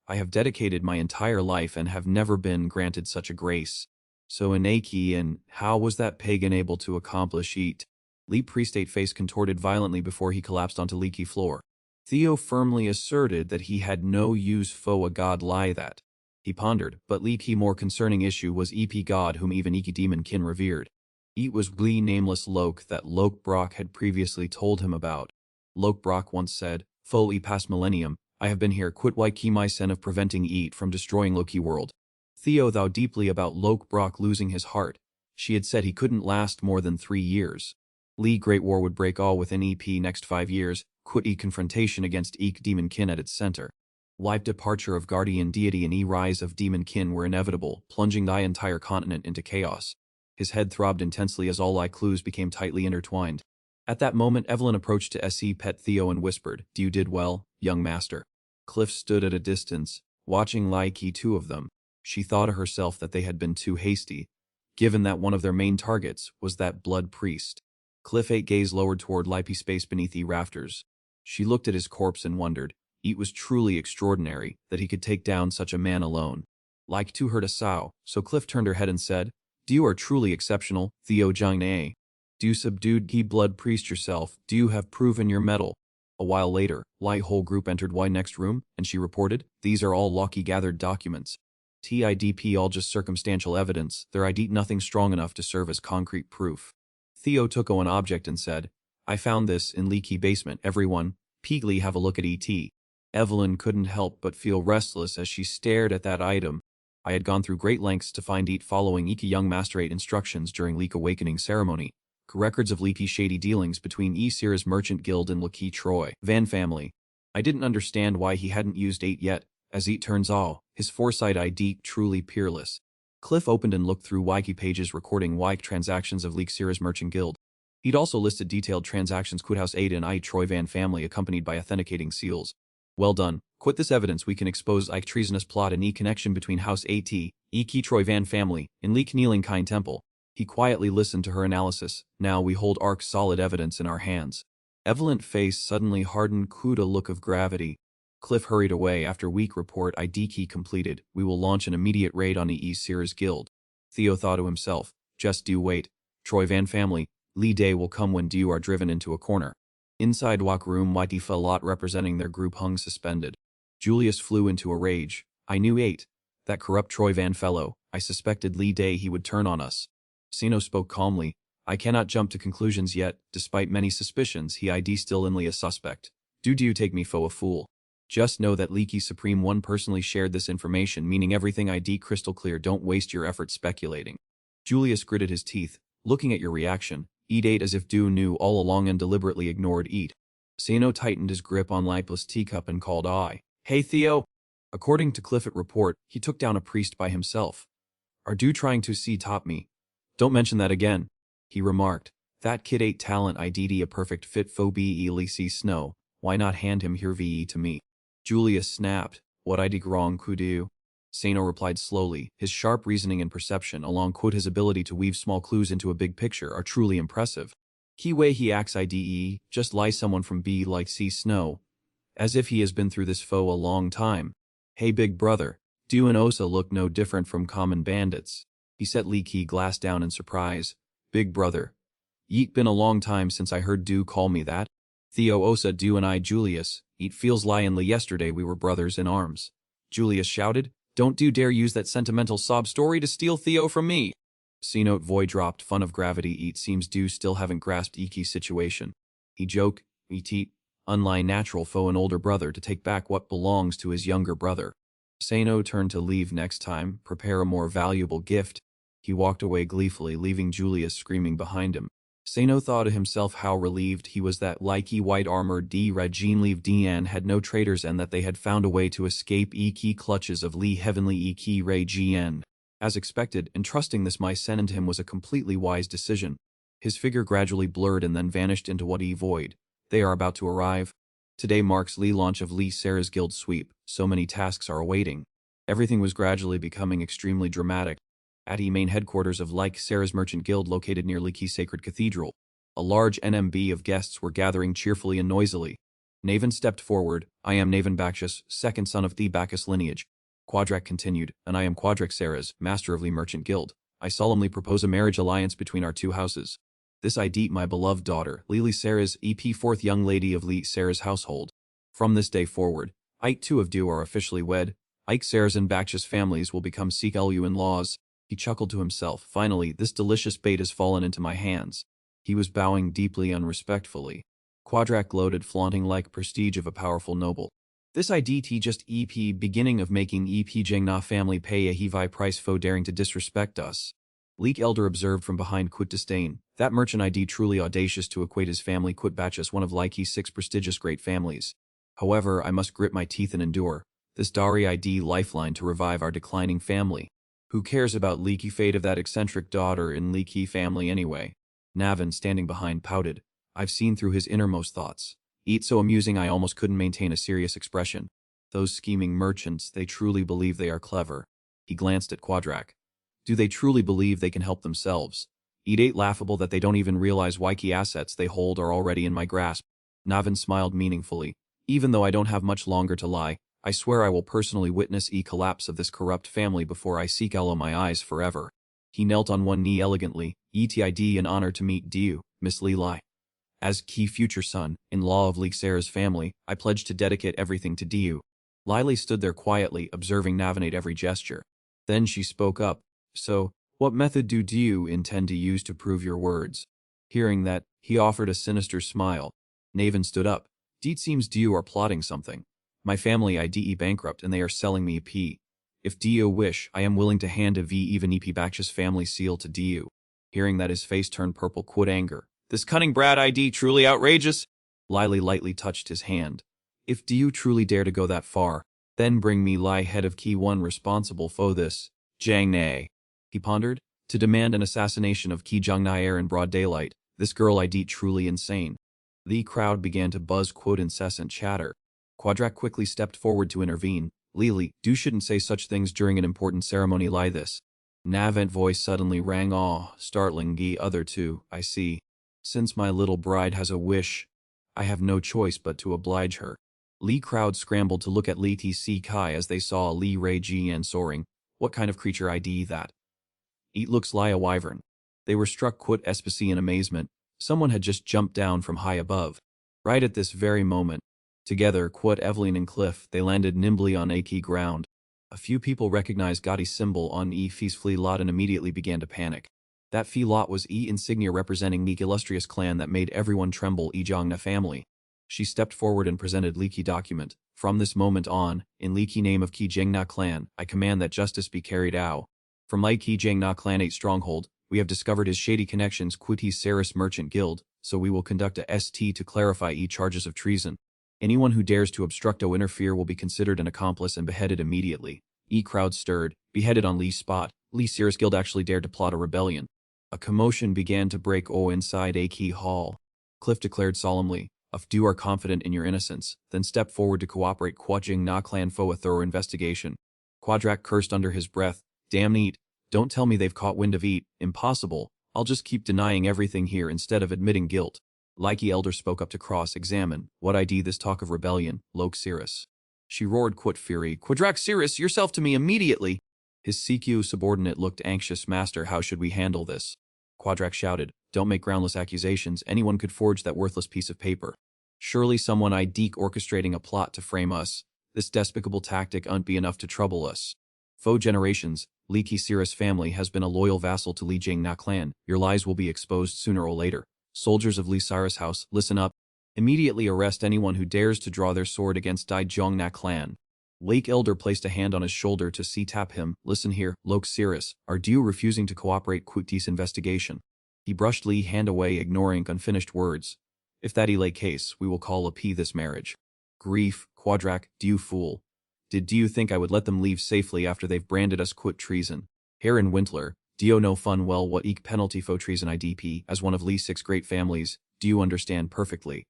I have dedicated my entire life and have never been granted such a grace. So Inaki, and how was that pagan able to accomplish it? Lee priest's face contorted violently before he collapsed onto leaky floor. Theo firmly asserted that he had no use for a god lie that. He pondered, but Leaky more concerning issue was EP god whom even Iki demon kin revered. It was Lee nameless Loke that Loke Brock had previously told him about. Loke Brock once said, "Fully past millennium, I have been here quit why key my sen of preventing it from destroying Loki world." Theo thought deeply about Loke Brock losing his heart. She had said he couldn't last more than 3 years. Lee Great War would break all within EP next 5 years, quit confrontation against demon kin at its center. Live departure of guardian deity and rise of demon kin were inevitable, plunging the entire continent into chaos. His head throbbed intensely as all clues became tightly intertwined. At that moment, Evelyn approached to SE Pet Theo and whispered, "You did well, young master." Cliff stood at a distance, watching two of them. She thought to herself that they had been too hasty, given that one of their main targets was that blood priest. Cliff 8 gazed lowered toward Lippy space beneath the rafters. She looked at his corpse and wondered. It was truly extraordinary that he could take down such a man alone. Like to heard a sow, so Cliff turned her head and said, "You are truly exceptional, Theo Jang A. Do subdued he blood priest yourself, do you have proven your mettle?" A while later, Light whole group entered Y next room, and she reported, "These are all Loki gathered documents. TIDP all just circumstantial evidence, there ID nothing strong enough to serve as concrete proof." Theo took an object and said, "I found this in Leaky basement, everyone, Peagly have a look at ET." Evelyn couldn't help but feel restless as she stared at that item. I had gone through great lengths to find it following Iki Young Master 8 instructions during Leak Awakening ceremony. Records of Leaky shady dealings between Sierra's Merchant Guild and Leaky Troy Van family. I didn't understand why he hadn't used 8 yet, as it turns out, his foresight ID truly peerless. Cliff opened and looked through Wiki pages recording Wiki transactions of Leak Sierra's Merchant Guild. He'd also listed detailed transactions House 8 and Troy Van family accompanied by authenticating seals. Well done. Quit this evidence we can expose Ike treasonous plot and connection between House AT, Key Troy Van family, and Leak Kneeling Kind Temple. He quietly listened to her analysis. Now we hold Ark's solid evidence in our hands. Evelyn's face suddenly hardened a look of gravity. Cliff hurried away after weak report ID key completed. We will launch an immediate raid on the Sears Guild. Theo thought to himself, just do wait. Troy Van family, Lee Day will come when you are driven into a corner. Inside walk room Watifa lot representing their group hung suspended. Julius flew into a rage. I knew 8. That corrupt Troy Van fellow, I suspected Lee Day he would turn on us. Sino spoke calmly. I cannot jump to conclusions yet, despite many suspicions he ID still inly a suspect. Do you take me for a fool? Just know that Leaky Supreme One personally shared this information, meaning everything ID crystal clear. Don't waste your efforts speculating. Julius gritted his teeth, looking at your reaction. Eat 8 as if Du knew all along and deliberately ignored Eat. Sino tightened his grip on Lipless teacup and called Hey Theo! According to Clifford report, he took down a priest by himself. Are Du trying to see top me? Don't mention that again, he remarked. That kid 8 talent IDD a perfect fit fo be see snow, why not hand him here ve to me? Julius snapped, what I did wrong could you? Sano replied slowly, his sharp reasoning and perception along his ability to weave small clues into a big picture are truly impressive. Key way he acts IDE, just lie someone from B like see snow. As if he has been through this foe a long time. Hey big brother, Du and Osa look no different from common bandits. He set Li Ki glass down in surprise. Big brother. Yeet been a long time since I heard Du call me that. Theo Osa Du and I Julius. It feels lionly yesterday we were brothers in arms. Julius shouted. Don't Du dare use that sentimental sob story to steal Theo from me. C-note Voy dropped fun of gravity. It seems Du still haven't grasped Iki's situation. He joked, "Et, unlie natural foe an older brother to take back what belongs to his younger brother." Sano turned to leave next time, prepare a more valuable gift. He walked away gleefully, leaving Julius screaming behind him. Sano thought to himself how relieved he was that Likey white armor D Regine Leave Dian had no traitors and that they had found a way to escape Iki clutches of Li Heavenly Iki Ray Gien. As expected, entrusting this my Sen to him was a completely wise decision. His figure gradually blurred and then vanished into what void. They are about to arrive. Today marks Li launch of Li Sarah's guild sweep, so many tasks are awaiting. Everything was gradually becoming extremely dramatic. At the main headquarters of Like Sarah's Merchant Guild located near Liki Sacred Cathedral, a large NMB of guests were gathering cheerfully and noisily. Navan stepped forward. I am Navan Bakshas, second son of the Bacchus lineage. Quadrak continued, and I am Quadrak Sarah's, master of Li Merchant Guild. I solemnly propose a marriage alliance between our two houses. This I deet my beloved daughter, Lili Sarah's EP fourth young lady of Li Sarah's household. From this day forward, Ike two of Du are officially wed. Ike Sarah's and Bakshas families will become Sikh Lu in-laws. He chuckled to himself. Finally, this delicious bait has fallen into my hands. He was bowing deeply and respectfully. Quadrak gloated, flaunting like prestige of a powerful noble. This IDT just EP beginning of making EP Jengna family pay a heavy price for daring to disrespect us. Leek Elder observed from behind quit disdain. That merchant ID truly audacious to equate his family quit batch as one of Likey's 6 prestigious great families. However, I must grit my teeth and endure this Dari ID lifeline to revive our declining family. Who cares about leaky fate of that eccentric daughter in leaky family anyway? Navan, standing behind, pouted. I've seen through his innermost thoughts. Eat so amusing I almost couldn't maintain a serious expression. Those scheming merchants, they truly believe they are clever. He glanced at Quadrak. Do they truly believe they can help themselves? It ain't laughable that they don't even realize why key assets they hold are already in my grasp. Navan smiled meaningfully. Even though I don't have much longer to lie, I swear I will personally witness the collapse of this corrupt family before I seek out my eyes forever. He knelt on one knee elegantly, ETID in honor to meet Diu, Miss Li Lai. As key future son-in-law of Li Sarah's family, I pledge to dedicate everything to Diu. Lily stood there quietly, observing Navanate every gesture. Then she spoke up. So, what method do you intend to use to prove your words? Hearing that, he offered a sinister smile. Navan stood up. It seems Diu are plotting something. My family IDE bankrupt and they are selling me EP. If Diu wish, I am willing to hand a V even EP Bakshas family seal to Diu. Hearing that, his face turned purple, quit anger. This cunning brat ID truly outrageous. Lily lightly touched his hand. If Diu truly dare to go that far, then bring me Lai head of Key 1 responsible for this. Jiang Ne. He pondered. To demand an assassination of Ki Jiang Nair in broad daylight, this girl ID truly insane. The crowd began to buzz, quote, incessant chatter. Quadrak quickly stepped forward to intervene. Lili, Du shouldn't say such things during an important ceremony like this. Navant voice suddenly rang, startling the other two. I see. Since my little bride has a wish, I have no choice but to oblige her. Li crowd scrambled to look at Li T.C. Kai as they saw Li Ray Jian soaring. What kind of creature ID that? It looks like a wyvern. They were struck, quote, especially in amazement. Someone had just jumped down from high above. Right at this very moment. Together, quote, Evelyn and Cliff, they landed nimbly on achy ground. A few people recognized Gotti's symbol on Fee's flea lot and immediately began to panic. That fee lot was insignia representing the illustrious clan that made everyone tremble, Jiangna family. She stepped forward and presented Li document. From this moment on, in Li name of Ki Jiangna clan, I command that justice be carried out. From Li Ki Jiangna clan 8 stronghold, we have discovered his shady connections with his Saris Merchant Guild, so we will conduct a ST to clarify charges of treason. Anyone who dares to obstruct or interfere will be considered an accomplice and beheaded immediately. Crowd stirred, beheaded on Li's spot. Li Saris Guild actually dared to plot a rebellion. A commotion began to break inside a key hall. Cliff declared solemnly, if you are confident in your innocence, then step forward to cooperate. Quajing Na clan for a thorough investigation. Quadrak cursed under his breath. Damn neat. Don't tell me they've caught wind of it. Impossible. I'll just keep denying everything here instead of admitting guilt. Likey Elder spoke up to cross-examine. What ID this talk of rebellion, Lok Cirrus? She roared, quit fury. Quadrak Cirrus, yourself to me immediately. His CQ subordinate looked anxious. Master, how should we handle this? Quadrak shouted, don't make groundless accusations. Anyone could forge that worthless piece of paper. Surely someone ID'd orchestrating a plot to frame us. This despicable tactic won't be enough to trouble us. For generations, Li Kisira's family has been a loyal vassal to Li Jingna clan. Your lies will be exposed sooner or later. Soldiers of Li Cyrus house, listen up. Immediately arrest anyone who dares to draw their sword against Dai Zhongna clan. Lake Elder placed a hand on his shoulder to tap him. Listen here, Lok Cirrus, are you refusing to cooperate with this investigation? He brushed Li's hand away, ignoring unfinished words. If that lay case, we will call a P this marriage. Grief, Quadrak, do you fool? Do you think I would let them leave safely after they've branded us quit treason? Heron Wintler, do you know fun well what penalty for treason IDP as one of Li's 6 great families? Do you understand perfectly?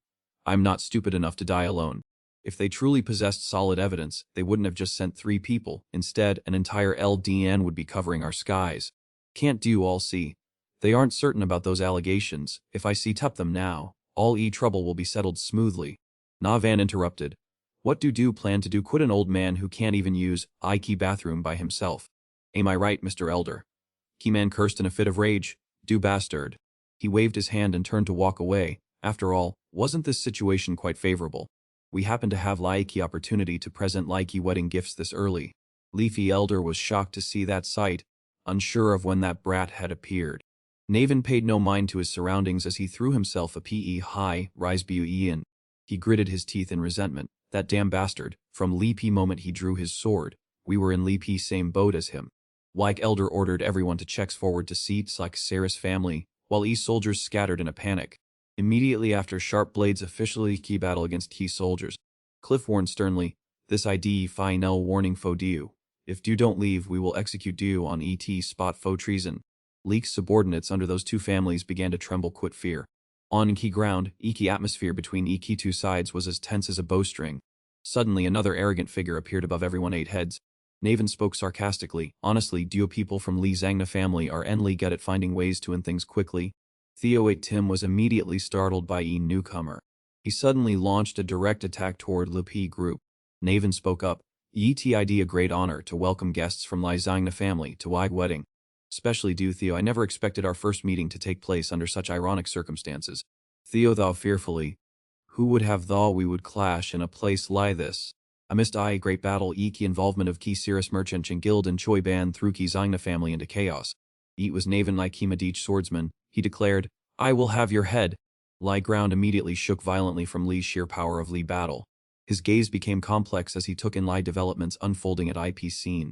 I'm not stupid enough to die alone. If they truly possessed solid evidence, they wouldn't have just sent 3 people. Instead, an entire LDN would be covering our skies. Can't you all see? They aren't certain about those allegations. If I up them now, all trouble will be settled smoothly. Na Van interrupted. What do plan to do? Quit an old man who can't even use key bathroom by himself. Am I right, Mr. Elder? Keyman cursed in a fit of rage. Do bastard. He waved his hand and turned to walk away. After all, wasn't this situation quite favorable? We happened to have Laiki opportunity to present Laiki wedding gifts this early. Leafy Elder was shocked to see that sight, unsure of when that brat had appeared. Naven paid no mind to his surroundings as he threw himself a PE high, rise in. He gritted his teeth in resentment. That damn bastard. From Leapy moment he drew his sword. We were in Leapy's same boat as him. Like Elder ordered everyone to checks forward to seats like Sarah's family, while soldiers scattered in a panic. Immediately after, sharp blades officially key battle against key soldiers. Cliff warned sternly, this ID final warning faux you. If you don't leave, we will execute you on spot faux treason. Leak's subordinates under those 2 families began to tremble. Quit fear. On key ground, atmosphere between key 2 sides was as tense as a bowstring. Suddenly another arrogant figure appeared above everyone 8 heads. Naven spoke sarcastically. Honestly, do people from Li Zhangna family are endly good at finding ways to end things quickly? Theo 8 Tim was immediately startled by newcomer. He suddenly launched a direct attack toward Li P group. Naven spoke up. Tid a great honor to welcome guests from Li Zhangna family to Wag wedding. Especially do Theo, I never expected our first meeting to take place under such ironic circumstances. Theo thought fearfully. Who would have thought we would clash in a place like this? Amidst a great battle, key involvement of Key Cirrus Merchant and Guild and Choi Ban threw Key Zhangna family into chaos. It was Naven like Kimadich swordsman. He declared, I will have your head. Li ground immediately shook violently from Li's sheer power of Li battle. His gaze became complex as he took in Li developments unfolding at IP scene.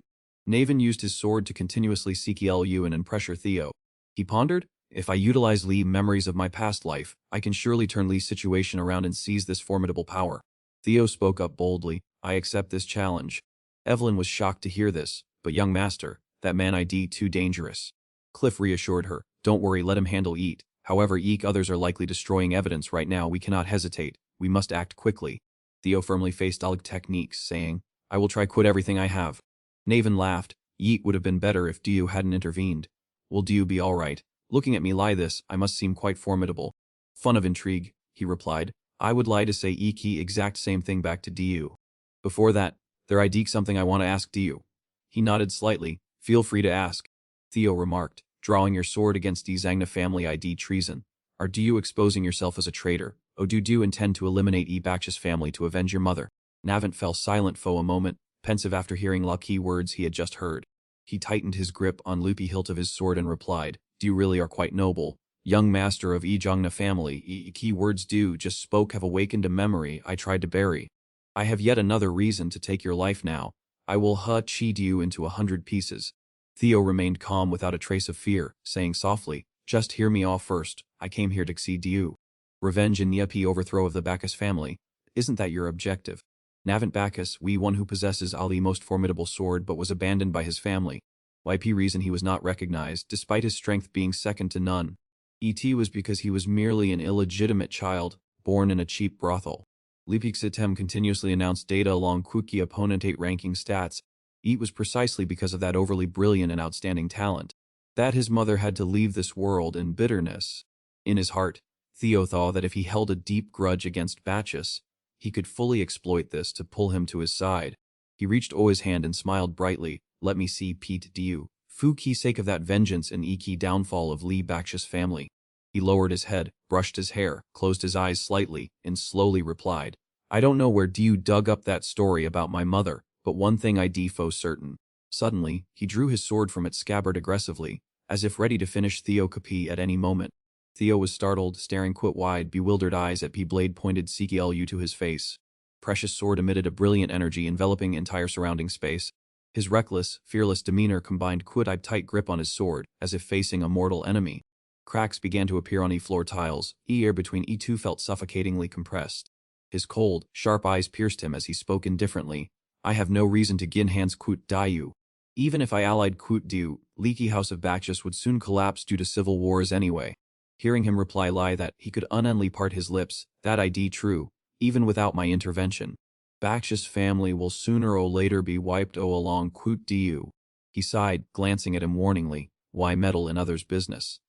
Naven used his sword to continuously seek Lu and pressure Theo. He pondered, if I utilize Li memories of my past life, I can surely turn Li's situation around and seize this formidable power. Theo spoke up boldly, I accept this challenge. Evelyn was shocked to hear this, but young master, that man ID too dangerous. Cliff reassured her, don't worry, let him handle it. However, others are likely destroying evidence right now. We cannot hesitate. We must act quickly. Theo firmly faced all techniques, saying, I will try quit everything I have. Naven laughed. Yeet would have been better if Dio hadn't intervened. Will Dio be alright? Looking at me lie this, I must seem quite formidable. Fun of intrigue, he replied. I would lie to say exact same thing back to Dio. Before that, there I something I want to ask Dio. He nodded slightly. Feel free to ask. Theo remarked, drawing your sword against Zhangna family ID treason. Are you exposing yourself as a traitor? Or do you intend to eliminate Baksh's family to avenge your mother? Navant fell silent for a moment, pensive after hearing the key words he had just heard. He tightened his grip on loopy hilt of his sword and replied, You really are quite noble. Young master of Zhangna family, key words do just spoke have awakened a memory I tried to bury. I have yet another reason to take your life now. I will cheat you into 100 pieces. Theo remained calm without a trace of fear, saying softly, Just hear me off first. I came here to see you. Revenge and the overthrow of the Bacchus family. Isn't that your objective? Navant Bacchus, one who possesses Ali's most formidable sword but was abandoned by his family. YP reason he was not recognized, despite his strength being second to none. Was because he was merely an illegitimate child, born in a cheap brothel. Lipixitem continuously announced data along Kuki opponent 8 ranking stats. It was precisely because of that overly brilliant and outstanding talent that his mother had to leave this world in bitterness. In his heart, Theo thought that if he held a deep grudge against Bacchus, he could fully exploit this to pull him to his side. He reached Oa's hand and smiled brightly. Let me see Pete Diu. Fu Ki sake of that vengeance and Iki downfall of Li Bakshi's family. He lowered his head, brushed his hair, closed his eyes slightly, and slowly replied. I don't know where Diu dug up that story about my mother, but one thing I defo certain. Suddenly, he drew his sword from its scabbard aggressively, as if ready to finish Theo Capi at any moment. Theo was startled, staring wide, bewildered eyes at P blade pointed CKLU to his face. Precious sword emitted a brilliant energy enveloping entire surrounding space. His reckless, fearless demeanor combined Quid's tight grip on his sword, as if facing a mortal enemy. Cracks began to appear on E-floor tiles, E-air between E2 felt suffocatingly compressed. His cold, sharp eyes pierced him as he spoke indifferently. I have no reason to gin hands Quit Diu. Even if I allied Quit Diu, leaky House of Bakshis would soon collapse due to civil wars anyway. Hearing him reply lie that he could unendly part his lips, that ID true, even without my intervention. Bakshis family will sooner or later be wiped along Quit Diu. He sighed, glancing at him warningly. Why meddle in others' business?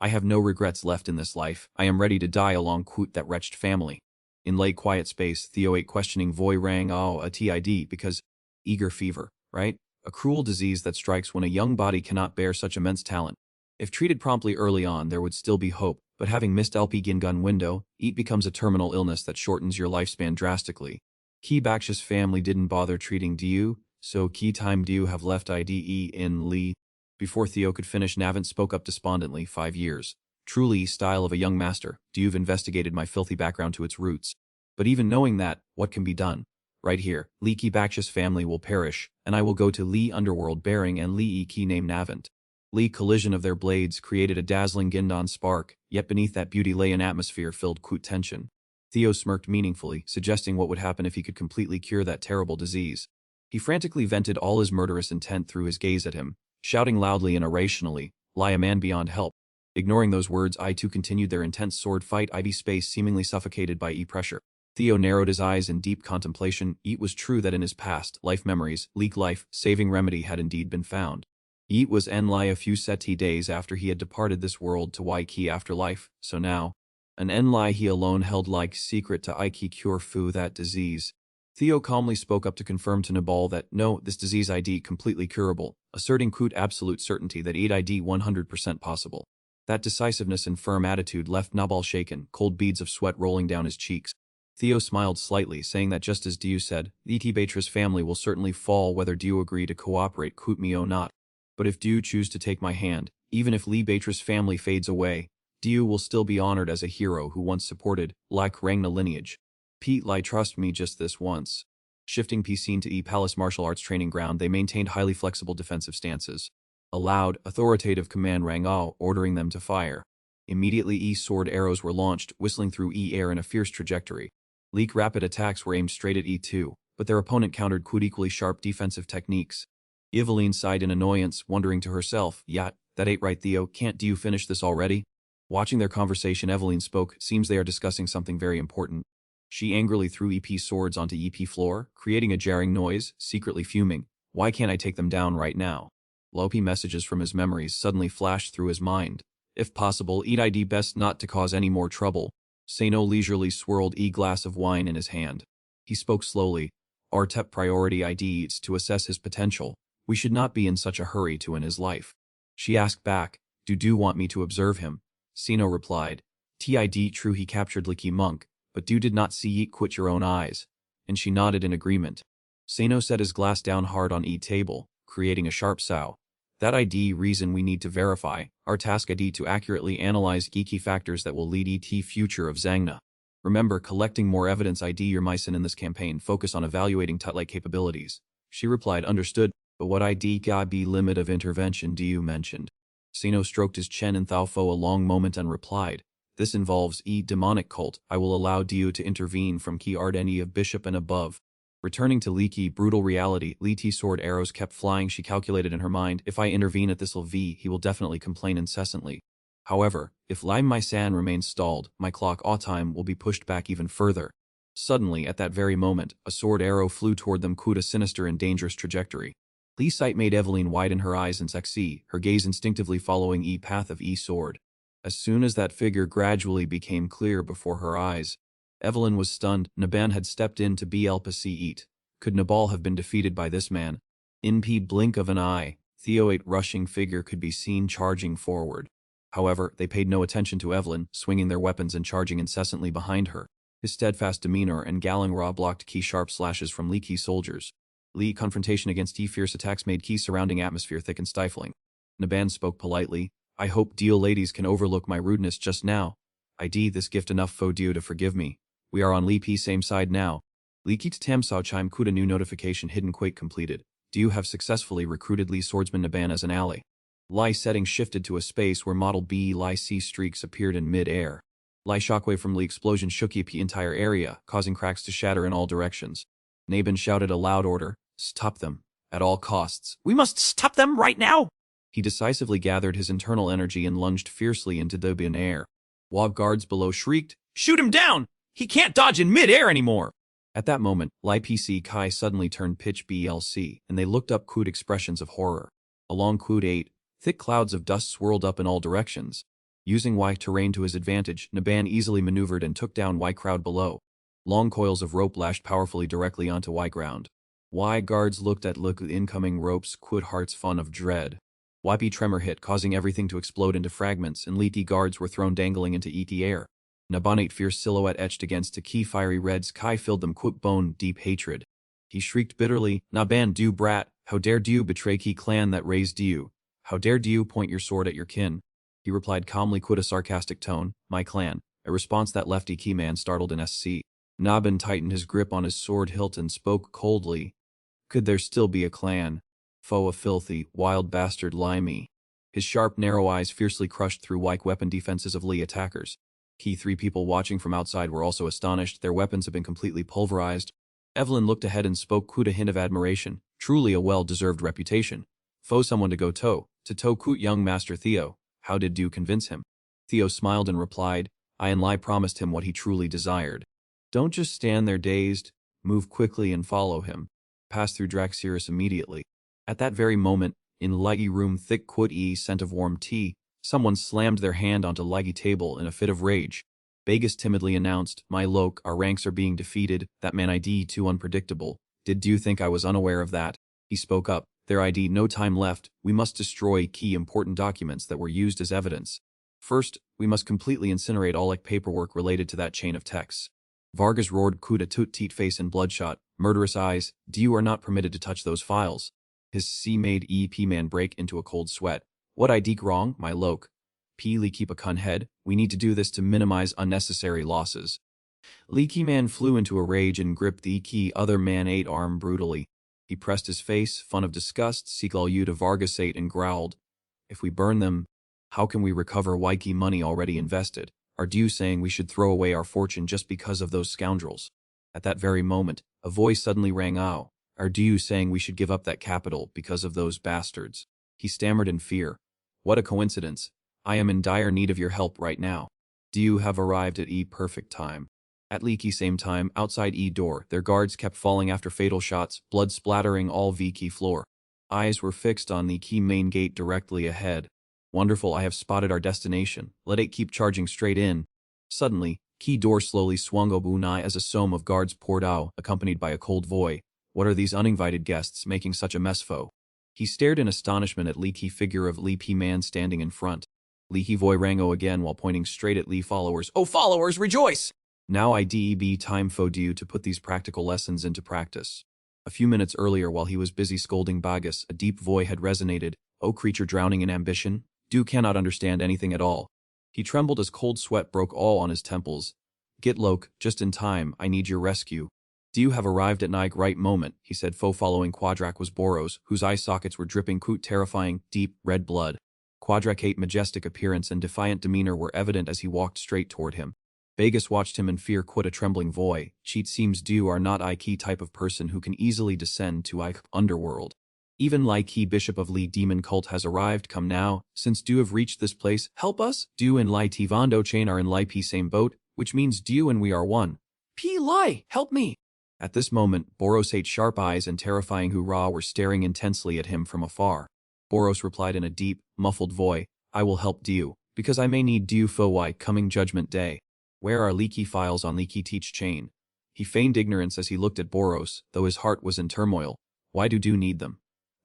I have no regrets left in this life. I am ready to die along Quit that wretched family. In late quiet space, Theo ate questioning voice rang a TID because eager fever, right? A cruel disease that strikes when a young body cannot bear such immense talent. If treated promptly early on, there would still be hope, but having missed LP Gingun window, it becomes a terminal illness that shortens your lifespan drastically. Ki Bakshi's family didn't bother treating Diu, so Ki time Diu have left IDE in Li. Before Theo could finish, Navant spoke up despondently. 5 years. Truly, style of a young master. Diu've investigated my filthy background to its roots. But even knowing that, what can be done? Right here, Li Ki Bakshi's family will perish, and I will go to Li Underworld bearing and Li Ki name Navant. Li collision of their blades created a dazzling Gindan spark, yet beneath that beauty lay an atmosphere filled Quit tension. Theo smirked meaningfully, suggesting what would happen if he could completely cure that terrible disease. He frantically vented all his murderous intent through his gaze at him, shouting loudly and irrationally, lie a man beyond help. Ignoring those words, I too continued their intense sword fight. IV space seemingly suffocated by E-pressure. Theo narrowed his eyes in deep contemplation. It was true that in his past life memories, leak life, saving remedy had indeed been found. It was Enlai a few seti days after he had departed this world to Waiki afterlife, so now, an Enlai he alone held like secret to Iki cure fu that disease. Theo calmly spoke up to confirm to Nabal that no, this disease ID completely curable, asserting Quit absolute certainty that it ID 100% possible. That decisiveness and firm attitude left Nabal shaken, cold beads of sweat rolling down his cheeks. Theo smiled slightly, saying that just as Diu said, the Batra's family will certainly fall whether Diu agree to cooperate Quit me or not. But if Diu choose to take my hand, even if Li Batra's family fades away, Diu will still be honored as a hero who once supported Lak Rangna lineage. Pete Lai trust me just this once. Shifting P scene to E Palace martial arts training ground, they maintained highly flexible defensive stances. A loud, authoritative command rang out, ordering them to fire. Immediately E sword arrows were launched, whistling through E air in a fierce trajectory. Leak rapid attacks were aimed straight at E2, but their opponent countered Quit equally sharp defensive techniques. Eveline sighed in annoyance, wondering to herself, yeah, that ain't right Theo, can't Diu finish this already? Watching their conversation, Eveline spoke, seems they are discussing something very important. She angrily threw EP swords onto EP floor, creating a jarring noise, secretly fuming. Why can't I take them down right now? Lopi messages from his memories suddenly flashed through his mind. If possible, eat ID best not to cause any more trouble. Sano leisurely swirled a glass of wine in his hand. He spoke slowly. Our top priority ID is to assess his potential. We should not be in such a hurry to end his life. She asked back, do want me to observe him? Sino replied, TID true he captured Licky Monk, but did not see it quit your own eyes. And she nodded in agreement. Sano set his glass down hard on E table, creating a sharp sow. That ID reason we need to verify, our task ID to accurately analyze key factors that will lead ET future of Zangna. Remember, collecting more evidence ID your mycin in this campaign focus on evaluating Tutlite capabilities. She replied, understood, but what ID ga be limit of intervention do you mentioned? Sino stroked his chin and Thaufo a long moment and replied, this involves demonic cult. I will allow Diu to intervene from key art any of bishop and above. Returning to Leaky, brutal reality, Li T sword arrows kept flying. She calculated in her mind, if I intervene at this'll V, he will definitely complain incessantly. However, if Lime My San remains stalled, my clock time will be pushed back even further. Suddenly, at that very moment, a sword arrow flew toward them, a sinister and dangerous trajectory. Li's sight made Eveline widen her eyes and sexy, her gaze instinctively following E path of E sword. As soon as that figure gradually became clear before her eyes, Evelyn was stunned. Naban had stepped in to BL Pasi eat. Could Nabal have been defeated by this man? In the blink of an eye, Theo8's rushing figure could be seen charging forward. However, they paid no attention to Evelyn, swinging their weapons and charging incessantly behind her. His steadfast demeanor and galling raw blocked Key sharp slashes from Lee Key soldiers. Lee confrontation against Yi fierce attacks made Key surrounding atmosphere thick and stifling. Naban spoke politely. I hope Dio ladies can overlook my rudeness just now. I d this gift enough fo Dio to forgive me. We are on Lee P same side now. Lee Key Tam Sao Chime Kuda new notification hidden quake completed. Dio have successfully recruited Lee swordsman Naban as an ally. Lai settings shifted to a space where model B Lai C streaks appeared in mid-air. Lai shockwave from Lee explosion shook the entire area, causing cracks to shatter in all directions. Naban shouted a loud order, stop them, at all costs. We must stop them right now! He decisively gathered his internal energy and lunged fiercely into the air. While guards below shrieked, shoot him down! He can't dodge in mid-air anymore! At that moment, Lai PC Kai suddenly turned pitch BLC, and they looked up Kud expressions of horror. Along Kud 8, thick clouds of dust swirled up in all directions. Using Y terrain to his advantage, Naban easily maneuvered and took down Y crowd below. Long coils of rope lashed powerfully directly onto Y ground. Y guards looked at incoming ropes Kud hearts fun of dread. YP tremor hit, causing everything to explode into fragments, and Liti guards were thrown dangling into ET air. Nabanate fierce silhouette etched against a key fiery reds Kai filled them quick bone deep hatred. He shrieked bitterly, Naban du brat, how dare you betray key clan that raised you? How dare you point your sword at your kin? He replied calmly quit a sarcastic tone, my clan, a response that left key man startled in SC. Naban tightened his grip on his sword hilt and spoke coldly. Could there still be a clan? Foe a filthy, wild bastard lie me. His sharp, narrow eyes fiercely crushed through like weapon defenses of Lee attackers. Key 3 people watching from outside were also astonished, their weapons had been completely pulverized. Evelyn looked ahead and spoke Kut a hint of admiration, truly a well-deserved reputation. Foe someone to go toe Kut young Master Theo, how did you convince him? Theo smiled and replied, I and Lai promised him what he truly desired. Don't just stand there dazed, move quickly and follow him. Pass through Draxirus immediately. At that very moment, in Lighty room thick Kut scent of warm tea, someone slammed their hand onto Lighty table in a fit of rage. Vegas timidly announced, my Loke, our ranks are being defeated, that man ID too unpredictable. Did you think I was unaware of that? He spoke up, their ID no time left, we must destroy key important documents that were used as evidence. First, we must completely incinerate all paperwork related to that chain of texts. Vargas roared Kuda toot teat face and bloodshot, murderous eyes, you are not permitted to touch those files. His C-made EP man break into a cold sweat. What I deke wrong, my Loke? Lee keep a cun head, we need to do this to minimize unnecessary losses. Lee Key man flew into a rage and gripped the key other man 8 arm brutally. He pressed his face, fun of disgust, Seagull to Vargas 8 and growled. If we burn them, how can we recover Waiki money already invested? Are you saying we should throw away our fortune just because of those scoundrels? At that very moment, a voice suddenly rang out. Are you saying we should give up that capital because of those bastards? He stammered in fear. What a coincidence. I am in dire need of your help right now. Do you have arrived at perfect time? At Leaky same time, outside door, their guards kept falling after fatal shots, blood splattering all key floor. Eyes were fixed on the key main gate directly ahead. Wonderful, I have spotted our destination. Let it keep charging straight in. Suddenly, key door slowly swung obunai as a somme of guards poured out, accompanied by a cold voice. What are these uninvited guests making such a mess foe? He stared in astonishment at Lee Key figure of Lee P man standing in front. Lee Key voy rang o again while pointing straight at Lee followers. Oh followers, rejoice! Now IDEB time for you to put these practical lessons into practice. A few minutes earlier while he was busy scolding Bagus, a deep voice had resonated. Oh creature drowning in ambition, do cannot understand anything at all. He trembled as cold sweat broke all on his temples. Get Loke, just in time, I need your rescue. Do you have arrived at Nig right moment, he said foe following Quadrak was Boros, whose eye sockets were dripping terrifying, deep, red blood. Quadracate's majestic appearance and defiant demeanor were evident as he walked straight toward him. Vegas watched him in fear quit a trembling voice. Cheat seems you are not key type of person who can easily descend to underworld. Even key bishop of Lee demon cult has arrived come now, since do have reached this place, help us, do and Lai Tivando chain are in P same boat, which means do and we are one. P Lai, help me! At this moment, Boros 8 sharp eyes and terrifying hoorah were staring intensely at him from afar. Boros replied in a deep, muffled voice, I will help Diu, because I may need Diu Fowai coming judgment day. Where are leaky files on leaky teach chain? He feigned ignorance as he looked at Boros, though his heart was in turmoil. Why do need them?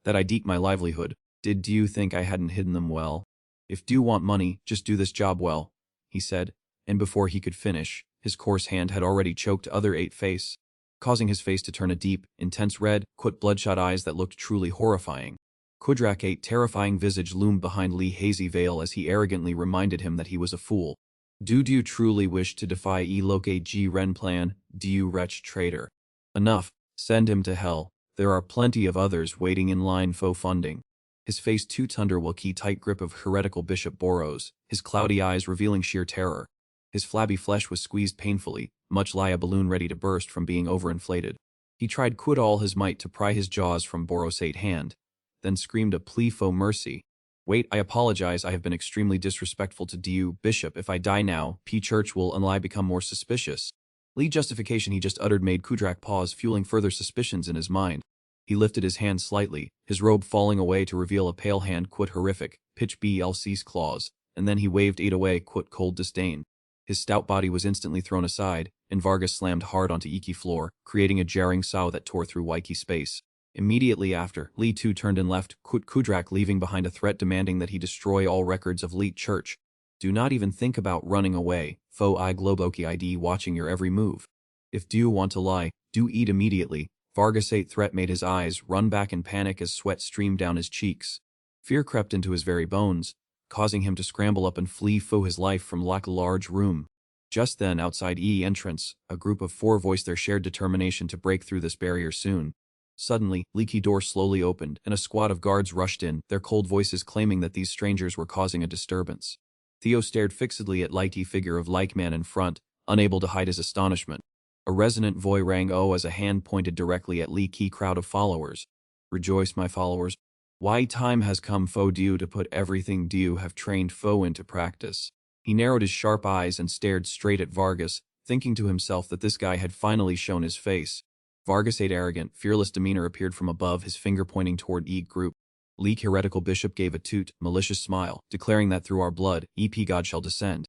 That I'd eke my livelihood. Did you think I hadn't hidden them well? If do want money, just do this job well, he said, and before he could finish, his coarse hand had already choked other 8 face, causing his face to turn a deep, intense red, bloodshot eyes that looked truly horrifying. Kudrak 8 terrifying visage loomed behind Lee hazy veil as he arrogantly reminded him that he was a fool. Do you truly wish to defy Eloke G Ren plan, do you wretch traitor? Enough, send him to hell, there are plenty of others waiting in line for funding. His face too under will key tight grip of heretical Bishop Boros, his cloudy eyes revealing sheer terror. His flabby flesh was squeezed painfully, much like a balloon ready to burst from being overinflated. He tried quit all his might to pry his jaws from Boros' 8 hand, then screamed a plea for mercy. Wait, I apologize, I have been extremely disrespectful to you, Bishop. If I die now, P Church will and I become more suspicious. Lee justification he just uttered made Kudrak pause, fueling further suspicions in his mind. He lifted his hand slightly, his robe falling away to reveal a pale hand horrific, pitch BLC's claws, and then he waved 8 away cold disdain. His stout body was instantly thrown aside, and Vargas slammed hard onto Iki floor, creating a jarring sow that tore through Waiki space. Immediately after, Lee too turned and left, Kudrak leaving behind a threat demanding that he destroy all records of Lee Church. Do not even think about running away, foe I Globoki ID watching your every move. If do want to lie, do eat immediately. Vargas' 8 threat made his eyes run back in panic as sweat streamed down his cheeks. Fear crept into his very bones, causing him to scramble up and flee for his life from a large room. Just then, outside E entrance, a group of 4 voiced their shared determination to break through this barrier soon. Suddenly, leaky door slowly opened, and a squad of guards rushed in, their cold voices claiming that these strangers were causing a disturbance. Theo stared fixedly at lighty figure of like man in front, unable to hide his astonishment. A resonant voice rang as a hand pointed directly at Lee Key crowd of followers. Rejoice, my followers. Why time has come for you to put everything you have trained foe into practice. He narrowed his sharp eyes and stared straight at Vargas, thinking to himself that this guy had finally shown his face. Vargas' 8 arrogant, fearless demeanor appeared from above, his finger pointing toward E group. Lee heretical bishop gave a toot, malicious smile, declaring that through our blood, EP God shall descend.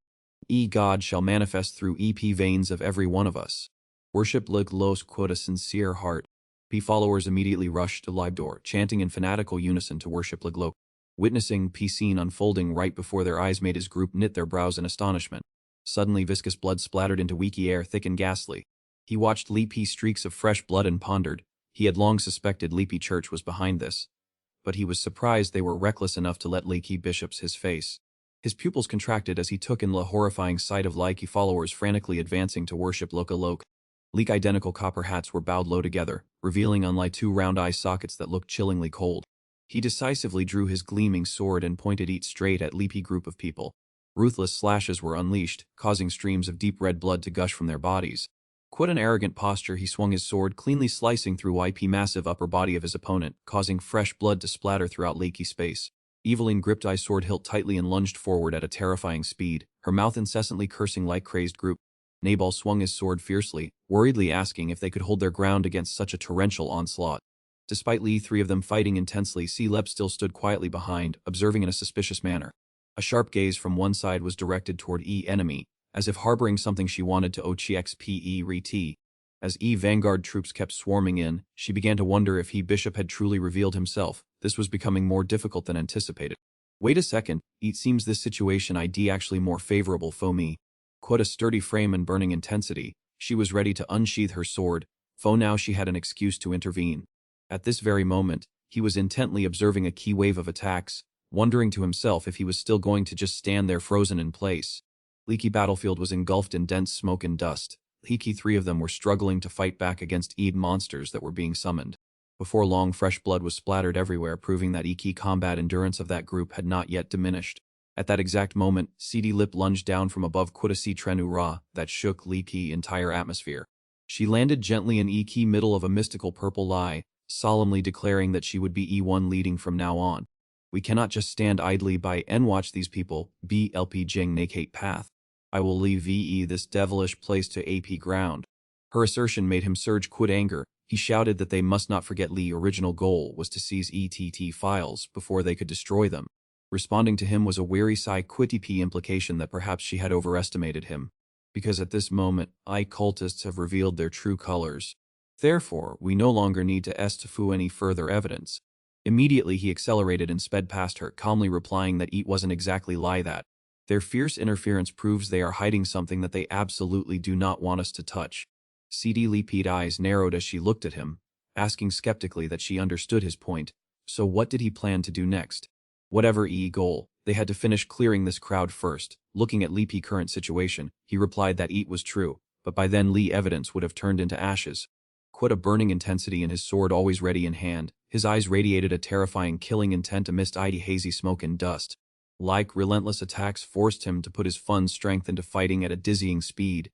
E God shall manifest through EP veins of every one of us. Worship los quote a sincere heart. P followers immediately rushed to live door, chanting in fanatical unison to worship Liglo. Witnessing P scene unfolding right before their eyes made his group knit their brows in astonishment. Suddenly viscous blood splattered into Wiki air, thick and ghastly. He watched leapy streaks of fresh blood and pondered. He had long suspected Leapy Church was behind this, but he was surprised they were reckless enough to let Leaky Bishop's his face. His pupils contracted as he took in the horrifying sight of Leaky followers frantically advancing to worship Loka. Leak identical copper hats were bowed low together, revealing unlike 2 round eye sockets that looked chillingly cold. He decisively drew his gleaming sword and pointed it straight at Leapy group of people. Ruthless slashes were unleashed, causing streams of deep red blood to gush from their bodies. Quite an arrogant posture, he swung his sword, cleanly slicing through YP massive upper body of his opponent, causing fresh blood to splatter throughout Leaky space. Eveline gripped I sword hilt tightly and lunged forward at a terrifying speed, her mouth incessantly cursing like crazed group. Nabal swung his sword fiercely, worriedly asking if they could hold their ground against such a torrential onslaught. Despite Lee 3 of them fighting intensely, C-Lep still stood quietly behind, observing in a suspicious manner. A sharp gaze from one side was directed toward E enemy, as if harboring something she wanted to OCXPE re-T. As E vanguard troops kept swarming in, she began to wonder if he Bishop had truly revealed himself. This was becoming more difficult than anticipated. Wait a second, it seems this situation ID actually more favorable for me. Quite a sturdy frame and burning intensity, she was ready to unsheath her sword, for now she had an excuse to intervene. At this very moment, he was intently observing a key wave of attacks, wondering to himself if he was still going to just stand there frozen in place. Leaky battlefield was engulfed in dense smoke and dust. Leaky 3 of them were struggling to fight back against Eid monsters that were being summoned. Before long, fresh blood was splattered everywhere, proving that Iki combat endurance of that group had not yet diminished. At that exact moment, CD Lip lunged down from above Kudasi Trenu Ra that shook Leaky entire atmosphere. She landed gently in Iki middle of a mystical purple lie, solemnly declaring that she would be E1 leading from now on. We cannot just stand idly by and watch these people, BLP Jing nakate path. I will leave VE this devilish place to AP ground. Her assertion made him surge quit anger. He shouted that they must not forget Lee's original goal was to seize ETT files before they could destroy them. Responding to him was a weary sigh quitty implication that perhaps she had overestimated him. Because at this moment, cultists have revealed their true colors. Therefore, we no longer need to fu any further evidence. Immediately he accelerated and sped past her, calmly replying that it wasn't exactly lie that. Their fierce interference proves they are hiding something that they absolutely do not want us to touch. CD Lee's eyes narrowed as she looked at him, asking skeptically that she understood his point. So what did he plan to do next? Whatever goal, they had to finish clearing this crowd first. Looking at Lee's current situation, he replied that it was true, but by then Lee evidence would have turned into ashes. Quite a burning intensity in his sword always ready in hand, his eyes radiated a terrifying killing intent amidst hazy smoke and dust. Like relentless attacks forced him to put his fun strength into fighting at a dizzying speed,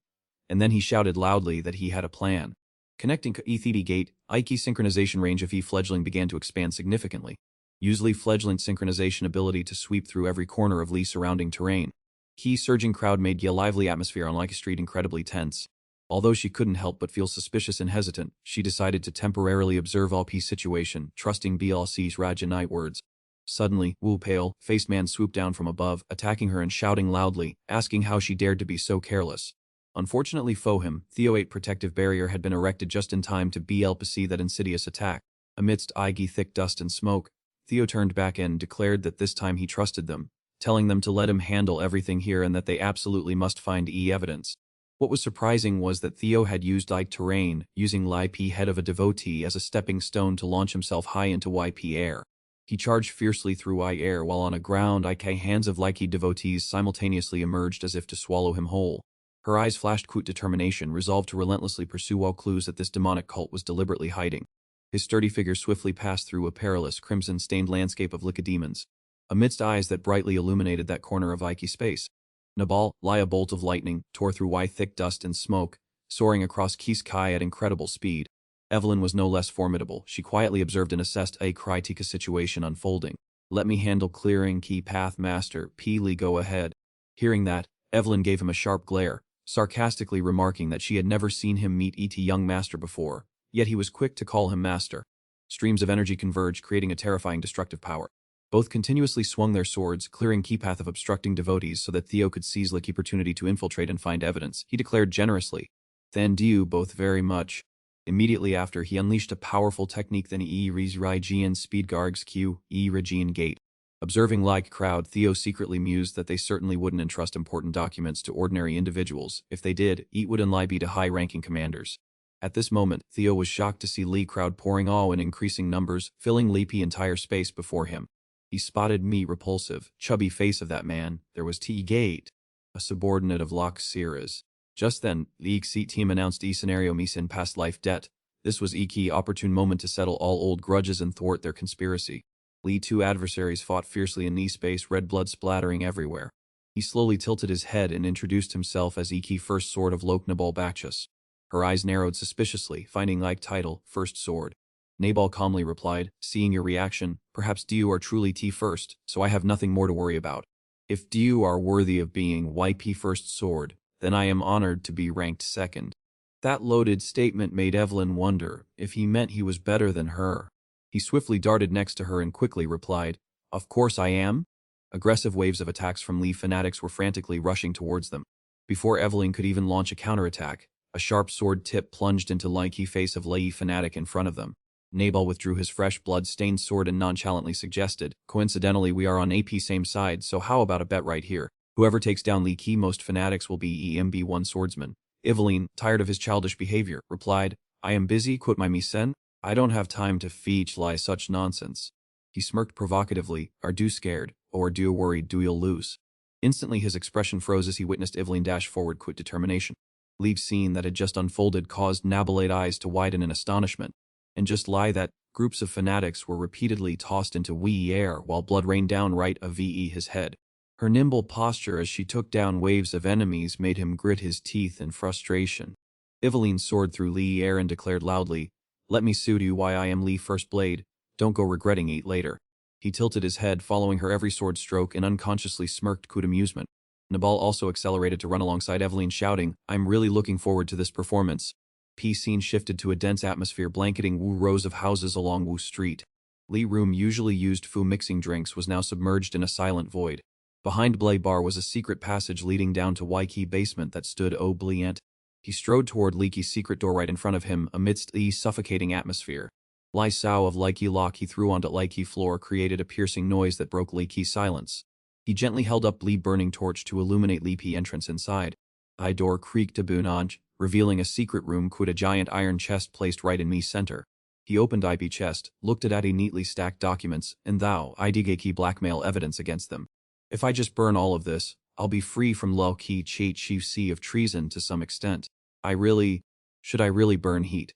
and then he shouted loudly that he had a plan. Connecting Ethidi Gate, Ike synchronization range of fledgling began to expand significantly. Use Lee fledgling synchronization ability to sweep through every corner of Lee surrounding terrain. Key surging crowd made a lively atmosphere on Like Street incredibly tense. Although she couldn't help but feel suspicious and hesitant, she decided to temporarily observe all P's situation, trusting BLC's Rajanite words. Suddenly, Wu pale-faced man swooped down from above, attacking her and shouting loudly, asking how she dared to be so careless. Unfortunately for him, Theo 8 protective barrier had been erected just in time to see that insidious attack. Amidst thick dust and smoke, Theo turned back and declared that this time he trusted them, telling them to let him handle everything here and that they absolutely must find evidence. What was surprising was that Theo had used terrain, using P head of a devotee as a stepping stone to launch himself high into YP air. He charged fiercely through air while on a ground hands of devotees simultaneously emerged as if to swallow him whole. Her eyes flashed determination, resolved to relentlessly pursue all clues that this demonic cult was deliberately hiding. His sturdy figure swiftly passed through a perilous, crimson-stained landscape of Lycodemons. Amidst eyes that brightly illuminated that corner of Ike space, Nabal, a bolt of lightning, tore through thick dust and smoke, soaring across Sky at incredible speed. Evelyn was no less formidable. She quietly observed and assessed a critica situation unfolding. Let me handle clearing key path master, Lee go ahead. Hearing that, Evelyn gave him a sharp glare, sarcastically remarking that she had never seen him meet young master before, yet he was quick to call him master. Streams of energy converged, creating a terrifying destructive power. Both continuously swung their swords, clearing key path of obstructing devotees so that Theo could seize the opportunity to infiltrate and find evidence. He declared generously, "Thank you both very much." Immediately after, he unleashed a powerful technique than Regian Speedgarg's Q, Regian Gate. Observing crowd, Theo secretly mused that they certainly wouldn't entrust important documents to ordinary individuals. If they did, it would be to high-ranking commanders. At this moment, Theo was shocked to see Lee crowd pouring awe in increasing numbers, filling Lee's entire space before him. He spotted repulsive, chubby face of that man. There was Gate, a subordinate of Locke Sierra's. Just then, the seat team announced scenario Misin past life debt. This was key opportune moment to settle all old grudges and thwart their conspiracy. Lee two adversaries fought fiercely in space, red blood splattering everywhere. He slowly tilted his head and introduced himself as key first sword of Lok Nabal Bakchus. Her eyes narrowed suspiciously, finding title, first sword. Nabal calmly replied, "Seeing your reaction, perhaps you are truly first, so I have nothing more to worry about. If you are worthy of being YP first sword, then I am honored to be ranked second." That loaded statement made Evelyn wonder if he meant he was better than her. He swiftly darted next to her and quickly replied, "Of course I am." Aggressive waves of attacks from Lee fanatics were frantically rushing towards them. Before Evelyn could even launch a counterattack, a sharp sword tip plunged into the face of Lee fanatic in front of them. Nabal withdrew his fresh blood-stained sword and nonchalantly suggested, "Coincidentally, we are on AP same side, so how about a bet right here? Whoever takes down Lee Key most fanatics will be EMB1 swordsman." Evelyn, tired of his childish behavior, replied, "I am busy, quote my misen. I don't have time to lie such nonsense." He smirked provocatively, "Are you scared, or do you worried you'll lose?" Instantly his expression froze as he witnessed Evelyn dash forward with determination. Lee's scene that had just unfolded caused Nabalate eyes to widen in astonishment. And just that, groups of fanatics were repeatedly tossed into air while blood rained down right of his head. Her nimble posture as she took down waves of enemies made him grit his teeth in frustration. Evelyn soared through Lee air and declared loudly, "Let me suit you why I am Lee First Blade, don't go regretting it later." He tilted his head following her every sword stroke and unconsciously smirked with amusement. Nabal also accelerated to run alongside Evelyn shouting, "I'm really looking forward to this performance." Scene shifted to a dense atmosphere blanketing rows of houses along Wu Street. Lee room usually used for mixing drinks was now submerged in a silent void. Behind Blay Bar was a secret passage leading down to Waikiki basement that stood oblique. He strode toward Leaky's secret door right in front of him amidst the suffocating atmosphere. Lai Sao of Likey lock he threw onto Likey floor created a piercing noise that broke Likey's silence. He gently held up Li burning torch to illuminate Li entrance inside. I door creaked to Bunaj, revealing a secret room with a giant iron chest placed right in Mi's center. He opened IP chest, looked at a neatly stacked documents, and thou, IDGaki blackmail evidence against them. If I just burn all of this, I'll be free from Lo Ki Chief C of treason to some extent. Should I really burn heat?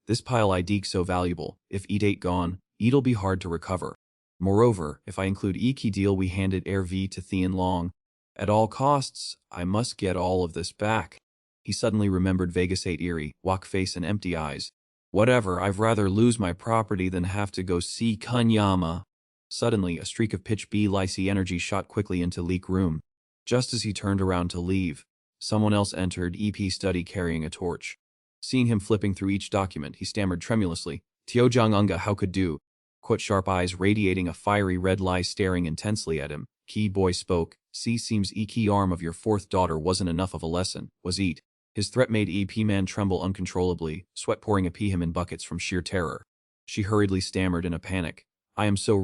This pile IDG so valuable, if Eat ain't gone, Eat'll be hard to recover. Moreover, if I include Iki deal we handed Air V to Thean Long, at all costs, I must get all of this back. He suddenly remembered Vegas 8 eerie, walk face and empty eyes. Whatever, I'd rather lose my property than have to go see Kunyama. Suddenly, a streak of pitch B lycee energy shot quickly into Leak room. Just as he turned around to leave, someone else entered EP study carrying a torch. Seeing him flipping through each document, he stammered tremulously, Tiojang Unga how could do? Quit sharp eyes radiating a fiery red lie staring intensely at him. Key boy spoke, see seems key arm of your fourth daughter wasn't enough of a lesson, was eat. His threat made EP man tremble uncontrollably, sweat pouring upon him in buckets from sheer terror. She hurriedly stammered in a panic. I am so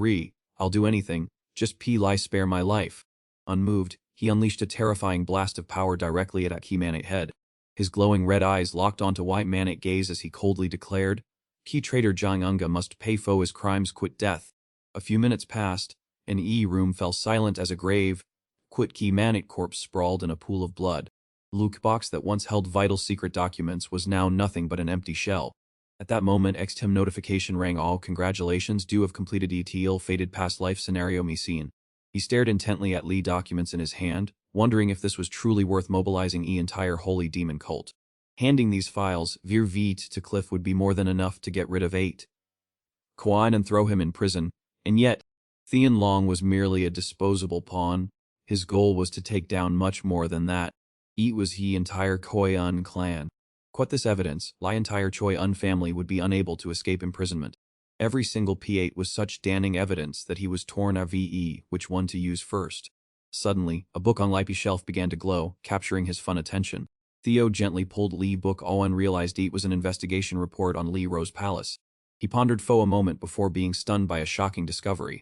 I'll do anything, just lie spare my life. Unmoved, he unleashed a terrifying blast of power directly at Aki Manate head. His glowing red eyes locked onto white Manate gaze as he coldly declared, Key traitor Jang Unga must pay for his crimes quit death. A few minutes passed, and room fell silent as a grave. Quit Key Manate corpse sprawled in a pool of blood. Luke box that once held vital secret documents was now nothing but an empty shell. At that moment XTIM notification rang all congratulations do have completed ill fated past life scenario me seen. He stared intently at Lee documents in his hand, wondering if this was truly worth mobilizing entire holy demon cult. Handing these files, Veer Veet to Cliff would be more than enough to get rid of 8. Kwan and throw him in prison, and yet, Thean Long was merely a disposable pawn. His goal was to take down much more than that. It was he entire Khoi Un clan. Quit this evidence, Lai entire Choi Un family would be unable to escape imprisonment. Every single P8 was such damning evidence that he was torn a VE, which one to use first. Suddenly, a book on Lippy's shelf began to glow, capturing his fun attention. Theo gently pulled Lee book all and realized it was an investigation report on Lee Rose Palace. He pondered for a moment before being stunned by a shocking discovery.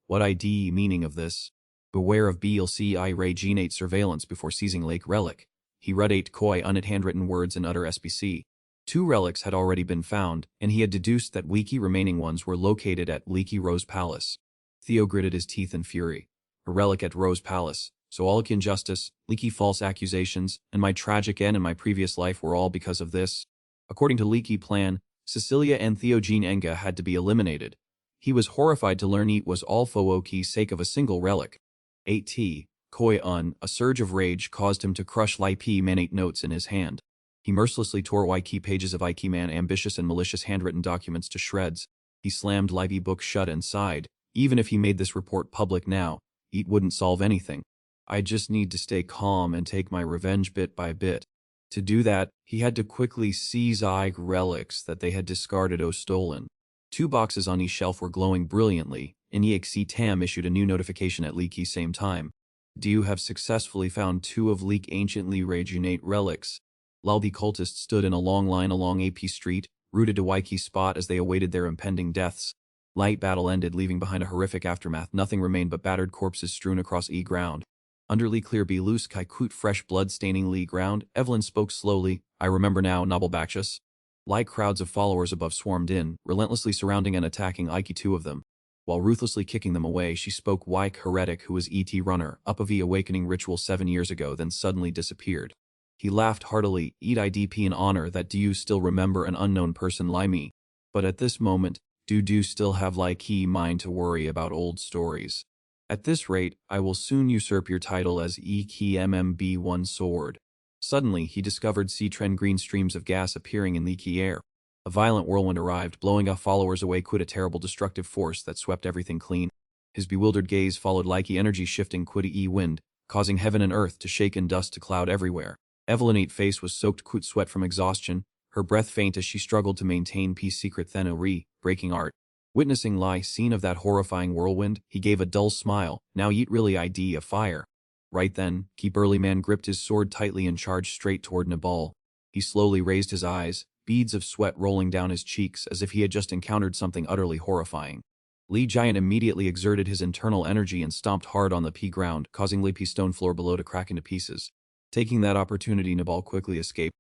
What ID meaning of this? Beware of BLC Ray Genate surveillance before seizing Lake Relic. He read 8 Khoi Un handwritten words in utter SBC. 2 relics had already been found, and he had deduced that Leaky remaining ones were located at Leaky Rose Palace. Theo gritted his teeth in fury. A relic at Rose Palace, so all injustice, Leaky false accusations, and my tragic end in my previous life were all because of this. According to Leaky plan, Cecilia and Theogene Enga had to be eliminated. He was horrified to learn it was all for Oki's sake of a single relic. 8T, Khoi Un, a surge of rage caused him to crush Lai P Manate notes in his hand. He mercilessly tore Waiki pages of Ike Man ambitious and malicious handwritten documents to shreds. He slammed Livy book shut and sighed. Even if he made this report public now, it wouldn't solve anything. I just need to stay calm and take my revenge bit by bit. To do that, he had to quickly seize Ike relics that they had discarded or stolen. 2 boxes on each shelf were glowing brilliantly, and EXE Tam issued a new notification at Leaky same time. Do you have successfully found 2 of Leak anciently rejuvenate relics? The cultists stood in a long line along AP Street, rooted to Waiki's spot as they awaited their impending deaths. Light battle ended, leaving behind a horrific aftermath. Nothing remained but battered corpses strewn across ground. Under Lee clear be loose kaikut fresh blood-staining Lee ground, Evelyn spoke slowly, I remember now, Nobelbacchus. Like crowds of followers above swarmed in, relentlessly surrounding and attacking Ike 2 of them. While ruthlessly kicking them away, she spoke Wyke Heretic who was ET runner, up of the awakening ritual 7 years ago then suddenly disappeared. He laughed heartily, eat IDP in honor that do you still remember an unknown person like me? But at this moment, do still have like he mind to worry about old stories. At this rate, I will soon usurp your title as EKMMB1 sword. Suddenly, he discovered sea-trend green streams of gas appearing in leaky air. A violent whirlwind arrived, blowing off followers away quit a terrible destructive force that swept everything clean. His bewildered gaze followed likey energy shifting quit wind, causing heaven and earth to shake and dust to cloud everywhere. Evelyn's face was soaked quit sweat from exhaustion, her breath faint as she struggled to maintain peace secret then breaking art. Witnessing Lai scene of that horrifying whirlwind, he gave a dull smile, now yeet really ID a fire. Right then, Key Burly Man gripped his sword tightly and charged straight toward Nabal. He slowly raised his eyes, beads of sweat rolling down his cheeks as if he had just encountered something utterly horrifying. Li Giant immediately exerted his internal energy and stomped hard on the pea ground, causing the pea stone floor below to crack into pieces. Taking that opportunity, Nabal quickly escaped.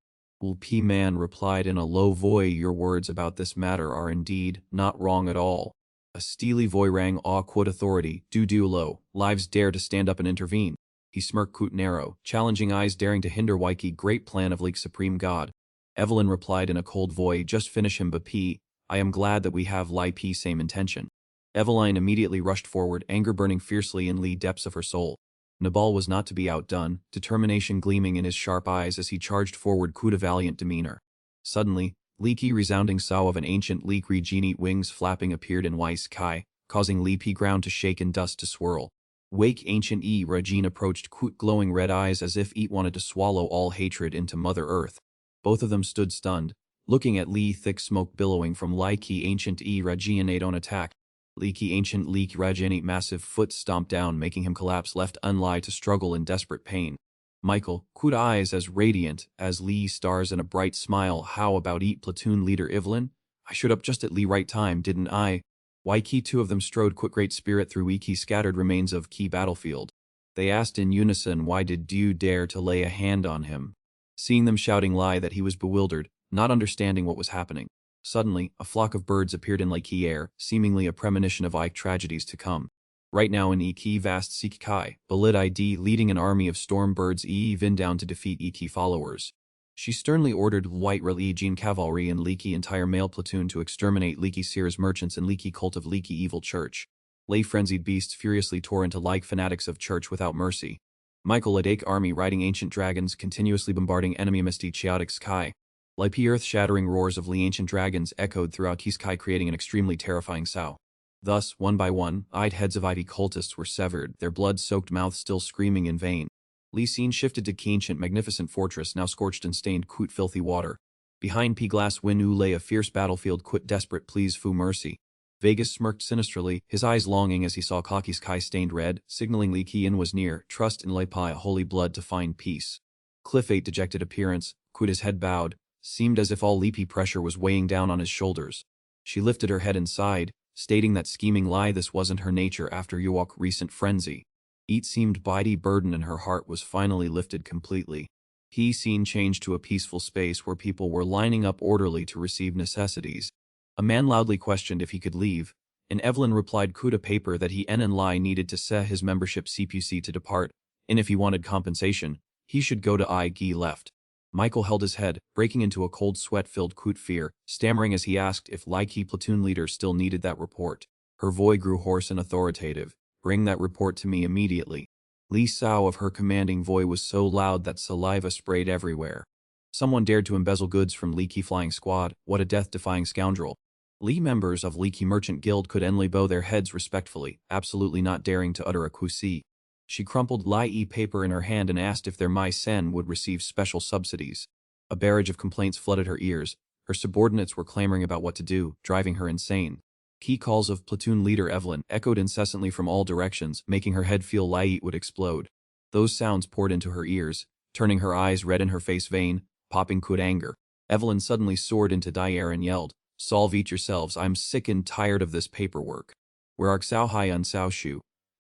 Pea Man replied in a low voice, "Your words about this matter are indeed not wrong at all." A steely voice rang, "Aw quote authority, do low, lives dare to stand up and intervene." He smirked Coot narrow, challenging eyes daring to hinder Waiki great plan of League Supreme God. Evelyn replied in a cold voice, "Just finish him P. I am glad that we have Li P same intention." Eveline immediately rushed forward, anger burning fiercely in the depths of her soul. Nabal was not to be outdone, determination gleaming in his sharp eyes as he charged forward Coot a valiant demeanor. Suddenly, leaky resounding sow of an ancient leak regene wings flapping appeared in Weiss sky, causing leapy ground to shake and dust to swirl. Wake ancient Regine approached Coot glowing red eyes as if it wanted to swallow all hatred into Mother Earth. Both of them stood stunned, looking at Lee, thick smoke billowing from Leaky ancient Regine on attack. Leaky ancient Leak Regine massive foot stomped down, making him collapse, left Unlie to struggle in desperate pain. Michael, Coot eyes as radiant as Lee stars in a bright smile. "How about platoon leader Evelyn? I showed up just at Lee right time, didn't I?" Waiki, two of them strode quick great spirit through Wiki scattered remains of key battlefield. They asked in unison, "Why did you dare to lay a hand on him?" Seeing them shouting lie that he was bewildered, not understanding what was happening. Suddenly, a flock of birds appeared in Lake air, seemingly a premonition of Ike tragedies to come. Right now in Iki vast Seek Kai, Balid ID leading an army of storm birds Vin down to defeat Iki followers. She sternly ordered White Religion Cavalry and Leaky entire male platoon to exterminate Leaky Sears merchants and Leaky cult of Leaky evil church. Lay frenzied beasts furiously tore into like fanatics of church without mercy. Michael Ladake army riding ancient dragons continuously bombarding enemy misty chaotic sky. Like earth-shattering roars of Lee ancient dragons echoed throughout Kiskai, creating an extremely terrifying sound. Thus, one by one, eyed heads of Ivy cultists were severed, their blood-soaked mouths still screaming in vain. Lee scene shifted to ancient magnificent fortress now scorched and stained Coot filthy water. Behind P-glass Winu lay a fierce battlefield Coot desperate please fu mercy. Vegas smirked sinisterly, his eyes longing as he saw Kaki's Kai stained red, signaling Lee Kian was near, trust in Leipai holy blood to find peace. Cliff 8 dejected appearance, Coot his head bowed, seemed as if all leapy pressure was weighing down on his shoulders. She lifted her head and sighed, stating that scheming lie this wasn't her nature after Yuwok recent frenzy. It seemed mighty burden and her heart was finally lifted completely. He scene changed to a peaceful space where people were lining up orderly to receive necessities. A man loudly questioned if he could leave, and Evelyn replied Coot a paper that he and Lai needed to set his membership CPC to depart, and if he wanted compensation, he should go to IG left. Michael held his head, breaking into a cold sweat-filled Coot fear, stammering as he asked if Laiki platoon leader still needed that report. Her voice grew hoarse and authoritative. "Bring that report to me immediately." Lee sow of her commanding voice was so loud that saliva sprayed everywhere. Someone dared to embezzle goods from Leaky flying squad, what a death-defying scoundrel. Lee members of Leaky Merchant Guild could only bow their heads respectfully, absolutely not daring to utter a kusi. She crumpled Lai paper in her hand and asked if their Mai Sen would receive special subsidies. A barrage of complaints flooded her ears. Her subordinates were clamoring about what to do, driving her insane. Key calls of platoon leader Evelyn echoed incessantly from all directions, making her head feel Lai would explode. Those sounds poured into her ears, turning her eyes red and her face vein, popping Coot anger. Evelyn suddenly soared into dire and yelled, "Solve each yourselves, I'm sick and tired of this paperwork. Where are Xiao Hai and Xiao Shu?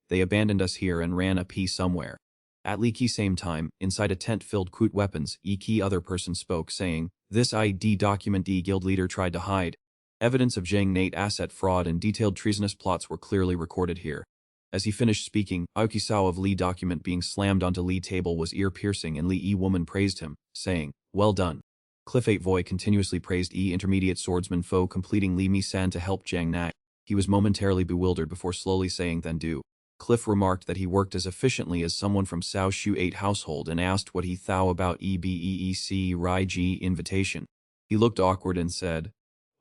They abandoned us here and ran a pea somewhere." At Leaky same time, inside a tent filled Coot weapons, Key other person spoke saying, "This ID document guild leader tried to hide. Evidence of Zhang Nate asset fraud and detailed treasonous plots were clearly recorded here." As he finished speaking, Aokisao of Lee document being slammed onto Lee table was ear-piercing and Lee woman praised him, saying, "Well done." Cliff 8 Voy continuously praised intermediate swordsman foe completing Lee Mi-san to help Zhang Nat. He was momentarily bewildered before slowly saying then do. Cliff remarked that he worked as efficiently as someone from Sao Shu 8 household and asked what he thought about EBEEC Rai Ji invitation. He looked awkward and said,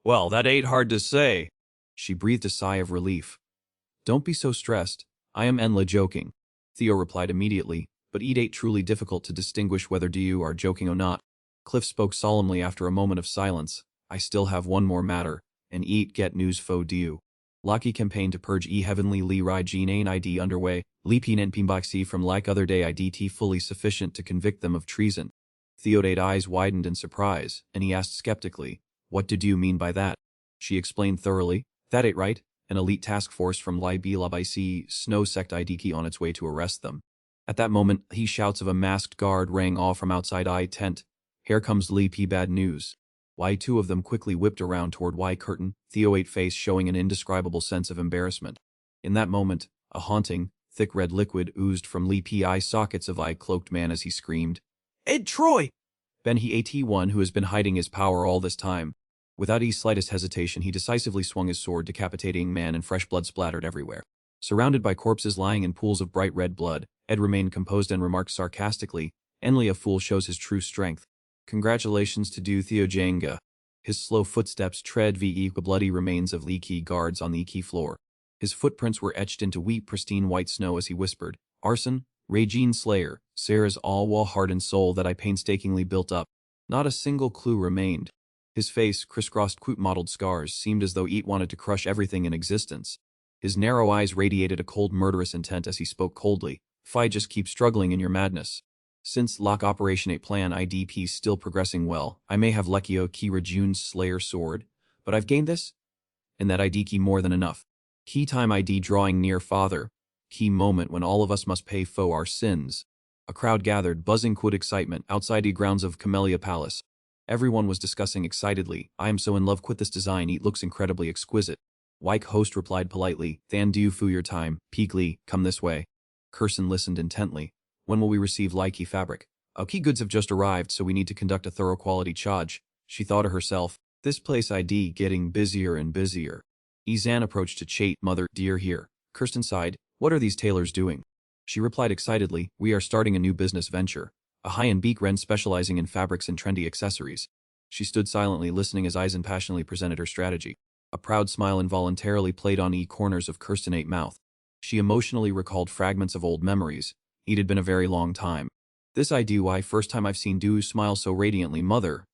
"Well, that ain't hard to say." She breathed a sigh of relief. "Don't be so stressed. I am Enla joking." Theo replied immediately, but it ain't truly difficult to distinguish whether you are joking or not. Cliff spoke solemnly after a moment of silence. "I still have one more matter, and get news fo du. Lucky campaign to purge heavenly Li Rai Jin ID underway, Li Pin and Pimbaxi from like other day IDT fully sufficient to convict them of treason." Theodate eyes widened in surprise, and he asked skeptically, "What did you mean by that?" She explained thoroughly, "That ain't right. An elite task force from Libi Snow Sect IDK on its way to arrest them." At that moment, he shouts of a masked guard rang off from outside I tent. "Here comes Li P bad news." Why two of them quickly whipped around toward Y curtain, Theodate face showing an indescribable sense of embarrassment. In that moment, a haunting, thick red liquid oozed from Li P eye sockets of I cloaked man as he screamed, "Ed Troy!" Ben he AT1 who has been hiding his power all this time. Without E's slightest hesitation, he decisively swung his sword, decapitating man, and fresh blood splattered everywhere. Surrounded by corpses lying in pools of bright red blood, Ed remained composed and remarked sarcastically, "Enly a fool shows his true strength. Congratulations to do Theo Jenga." His slow footsteps tread the bloody remains of Li Ki guards on the Ki floor. His footprints were etched into pristine white snow as he whispered, "Arson, Regine Slayer, Sarah's all-wall heart and soul that I painstakingly built up." Not a single clue remained. His face, crisscrossed quote-mottled scars, seemed as though Eat wanted to crush everything in existence. His narrow eyes radiated a cold murderous intent as he spoke coldly, "Fi just keep struggling in your madness. Since lock Operation 8 plan IDP still progressing well, I may have Lekio Ki Rejune's Slayer sword, but I've gained this? And that ID key more than enough. Key time ID drawing near father. Key moment when all of us must pay for our sins." A crowd gathered, buzzing with excitement, outside the grounds of Camellia Palace. Everyone was discussing excitedly, "I am so in love with this design, it looks incredibly exquisite." Wyke host replied politely, "Than do for your time, Peakley, come this way." Curson listened intently. "When will we receive Likey fabric?" "Our key goods have just arrived, so we need to conduct a thorough quality charge." She thought to herself, "This place ID getting busier and busier." Izan approached to Chait, "Mother, dear here." Kirsten sighed, "What are these tailors doing?" She replied excitedly, "We are starting a new business venture. A high-end beak wren specializing in fabrics and trendy accessories." She stood silently listening as Izan passionately presented her strategy. A proud smile involuntarily played on corners of Kirsten's mouth. She emotionally recalled fragments of old memories. It had been a very long time. "This I do why first time I've seen Du smile so radiantly, mother."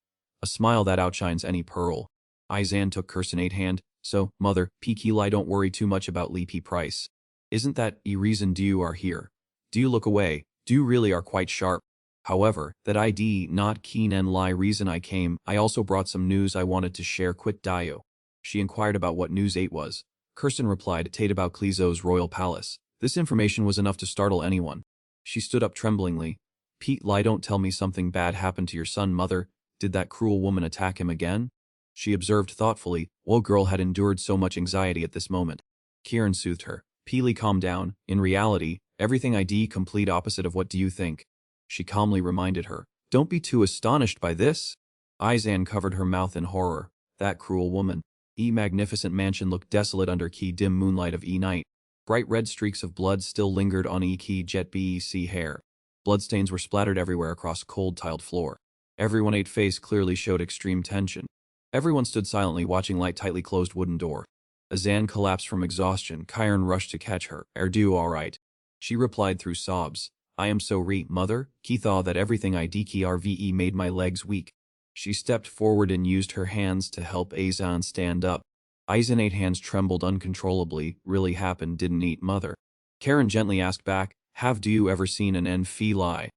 A smile that outshines any pearl. Izan took Kirsten's hand. "So, mother, Peaky Lie, don't worry too much about Li P price. Isn't that reason Du are here? Do look away, Du really are quite sharp. However, that ID not keen and lie reason I came, I also brought some news I wanted to share quit Dio." She inquired about what news 8 was. Kirsten replied, "Tate about Clezo's royal palace." This information was enough to startle anyone. She stood up tremblingly. "Pete Lie, don't tell me something bad happened to your son, mother. Did that cruel woman attack him again?" She observed thoughtfully, "Well, girl had endured so much anxiety at this moment." Kieran soothed her. "Peely, calm down. In reality, everything ID complete opposite of what do you think?" She calmly reminded her, "Don't be too astonished by this." Izan covered her mouth in horror. That cruel woman. Magnificent mansion looked desolate under dim moonlight of night. Bright red streaks of blood still lingered on jet bec hair. Bloodstains were splattered everywhere across cold tiled floor. Everyone 8 face clearly showed extreme tension. Everyone stood silently watching light tightly closed wooden door. Azan collapsed from exhaustion. Kyron rushed to catch her. "Do all right?" She replied through sobs, "I am so mother, Ki thought that everything I DKRVE made my legs weak." She stepped forward and used her hands to help Azan stand up. Izan 8 hands trembled uncontrollably. "Really happened, didn't it, mother?" Karen gently asked back, "Have you ever seen an NF lie?"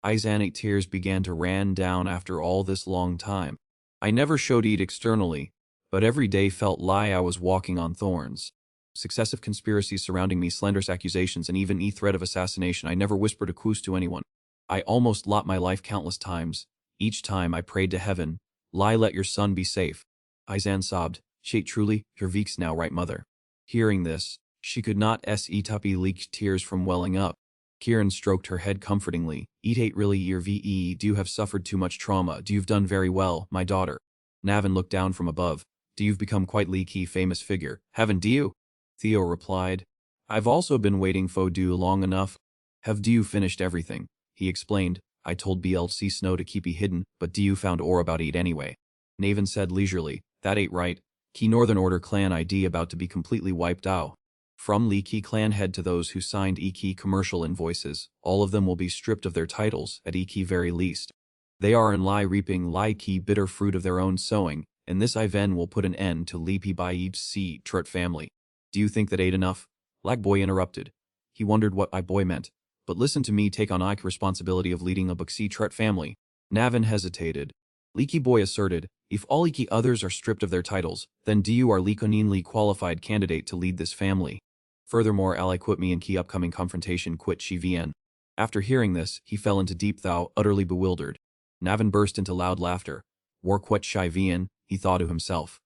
Izan 8 tears began to ran down after all this long time. "I never showed it externally, but every day felt lie I was walking on thorns. Successive conspiracies surrounding me, slanderous accusations, and even threat of assassination. I never whispered a coos to anyone. I almost lost my life countless times. Each time I prayed to heaven, lie let your son be safe." Izan sobbed, "Shait truly, your veek's now right, mother." Hearing this, she could not tuppy leaked tears from welling up. Kieran stroked her head comfortingly. "Eat hate really your VE, do you have suffered too much trauma? Do you've done very well, my daughter?" Navin looked down from above. "Do you've become quite leaky famous figure, haven't you?" Theo replied, "I've also been waiting for do long enough." "Have you finished everything?" He explained, "I told BLC Snow to keep hidden, but do you found ore about it anyway?" Navin said leisurely, "That ain't right. Key Northern Order clan ID about to be completely wiped out. From Lee Key clan head to those who signed Key commercial invoices, all of them will be stripped of their titles, at Key very least. They are in lie reaping Lie Key bitter fruit of their own sowing, and this event will put an end to Lee P by each C. Trut family." "Do you think that ain't enough?" Lag Boy interrupted. He wondered what I boy meant. "But listen to me take on Ike responsibility of leading a Buxi Trut family. Navin hesitated. Leaky Boy asserted, if all Leaky others are stripped of their titles, then you are Leakoninly qualified candidate to lead this family. Furthermore, ally quit me in key upcoming confrontation quit she vn. After hearing this, he fell into deep thou, utterly bewildered. Navin burst into loud laughter. War quet shy vn, he thought to himself.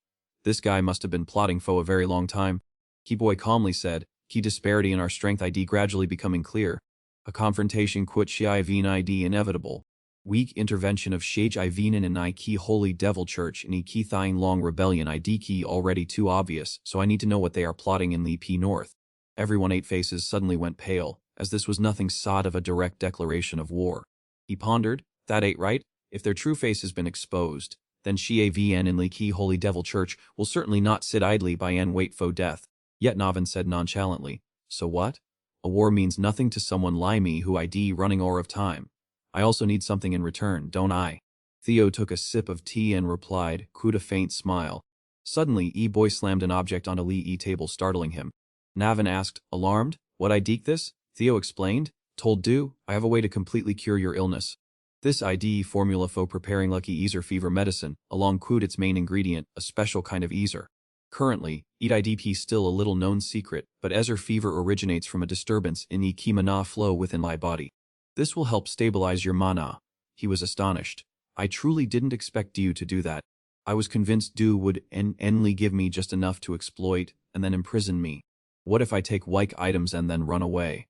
This guy must have been plotting for a very long time. Keyboy calmly said, key disparity in our strength ID gradually becoming clear. A confrontation quit shi vn ID inevitable. Weak intervention of Shage Ivenen in I key Holy Devil Church in I key Thying Long Rebellion ID key already too obvious, so I need to know what they are plotting in Li P North. Everyone eight faces suddenly went pale, as this was nothing short of a direct declaration of war. He pondered, that ain't right, if their true face has been exposed, then Shi Avn in Li Key Holy Devil Church will certainly not sit idly by and wait for death. Yet Navin said nonchalantly, so what? A war means nothing to someone like me who ID running o'er of time. I also need something in return, don't I? Theo took a sip of tea and replied, with a faint smile. Suddenly, E-Boy slammed an object onto Li E table, startling him. Navin asked, alarmed, what I deek this? Theo explained, told Do, I have a way to completely cure your illness. This ID formula for preparing lucky easer fever medicine, along with its main ingredient, a special kind of easer. Currently, EIDP still a little known secret, but Ezer fever originates from a disturbance in the ki mana flow within my body. This will help stabilize your mana. He was astonished. I truly didn't expect you to do that. I was convinced Du would only give me just enough to exploit and then imprison me. What if I take like items and then run away?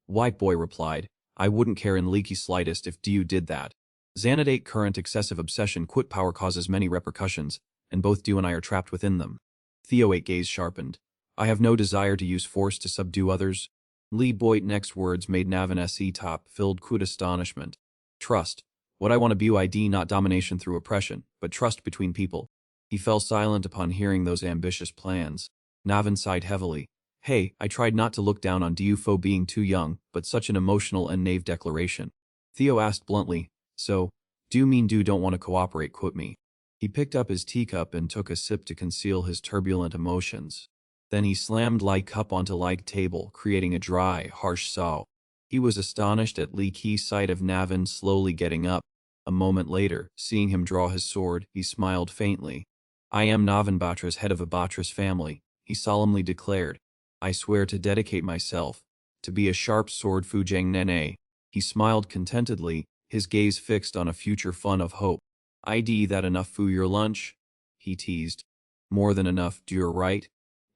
White Boy replied, I wouldn't care in leaky slightest if Du did that. Xanadate current excessive obsession quit power causes many repercussions, and both Du and I are trapped within them. Theo 8 gaze sharpened. I have no desire to use force to subdue others. Lee Boyd next words made Navin se top filled with astonishment. Trust. What I want to BUID not domination through oppression, but trust between people. He fell silent upon hearing those ambitious plans. Navin sighed heavily. Hey, I tried not to look down on Du for being too young, but such an emotional and naive declaration. Theo asked bluntly, so, do you mean Du don't want to cooperate quit me? He picked up his teacup and took a sip to conceal his turbulent emotions. Then he slammed like cup onto like table, creating a dry, harsh sough. He was astonished at Li Ki's sight of Navin slowly getting up. A moment later, seeing him draw his sword, he smiled faintly. I am Navin Batra's head of a Batra's family, he solemnly declared. I swear to dedicate myself to be a sharp sword Fujang Nene. He smiled contentedly, his gaze fixed on a future fun of hope. ID that enough for your lunch? He teased. More than enough, you're right.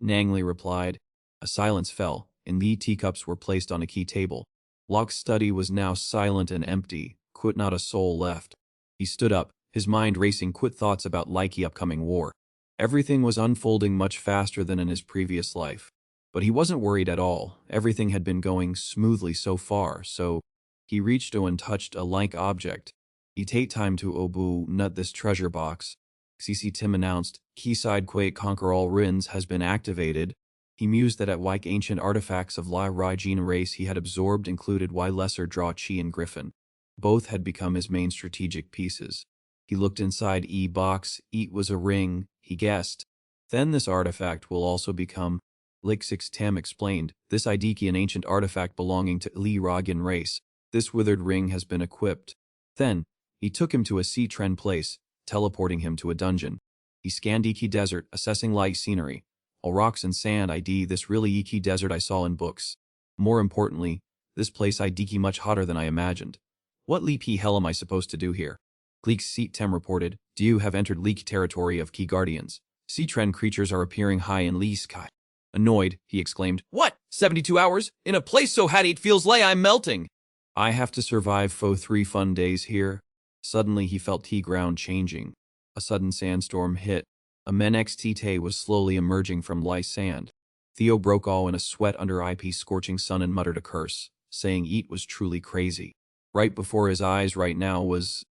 Nangli replied. A silence fell, and the teacups were placed on a key table. Locke's study was now silent and empty, quit not a soul left. He stood up, his mind racing quit thoughts about likely upcoming war. Everything was unfolding much faster than in his previous life. But he wasn't worried at all, everything had been going smoothly so far, so he reached and touched a like object. He take time to obu nut this treasure box. CC Tim announced, Keyside Quake Conquer All Rins has been activated. He mused that at like ancient artifacts of La Rygene race he had absorbed included Y Lesser Draw Chi and Griffin. Both had become his main strategic pieces. He looked inside E-box, it was a ring, he guessed. Then this artifact will also become, Lik 6 Tam explained, this Idiki an ancient artifact belonging to Li Rogin race. This withered ring has been equipped. Then, he took him to a sea trend place, teleporting him to a dungeon. He scanned Iki Desert, assessing light scenery. All rocks and sand ID this really Iki Desert I saw in books. More importantly, this place Idiki much hotter than I imagined. What leap hell am I supposed to do here? Gleek's Seat Tem reported, do you have entered leak territory of Key Guardians? Sea trend creatures are appearing high in Lee sky. Annoyed, he exclaimed, what? 72 hours? In a place so hot it feels like I'm melting. I have to survive for 3 fun days here. Suddenly he felt T-ground changing. A sudden sandstorm hit. A men XT was slowly emerging from lice sand. Theo broke all in a sweat under IP scorching sun and muttered a curse, saying Eat was truly crazy. Right before his eyes right now was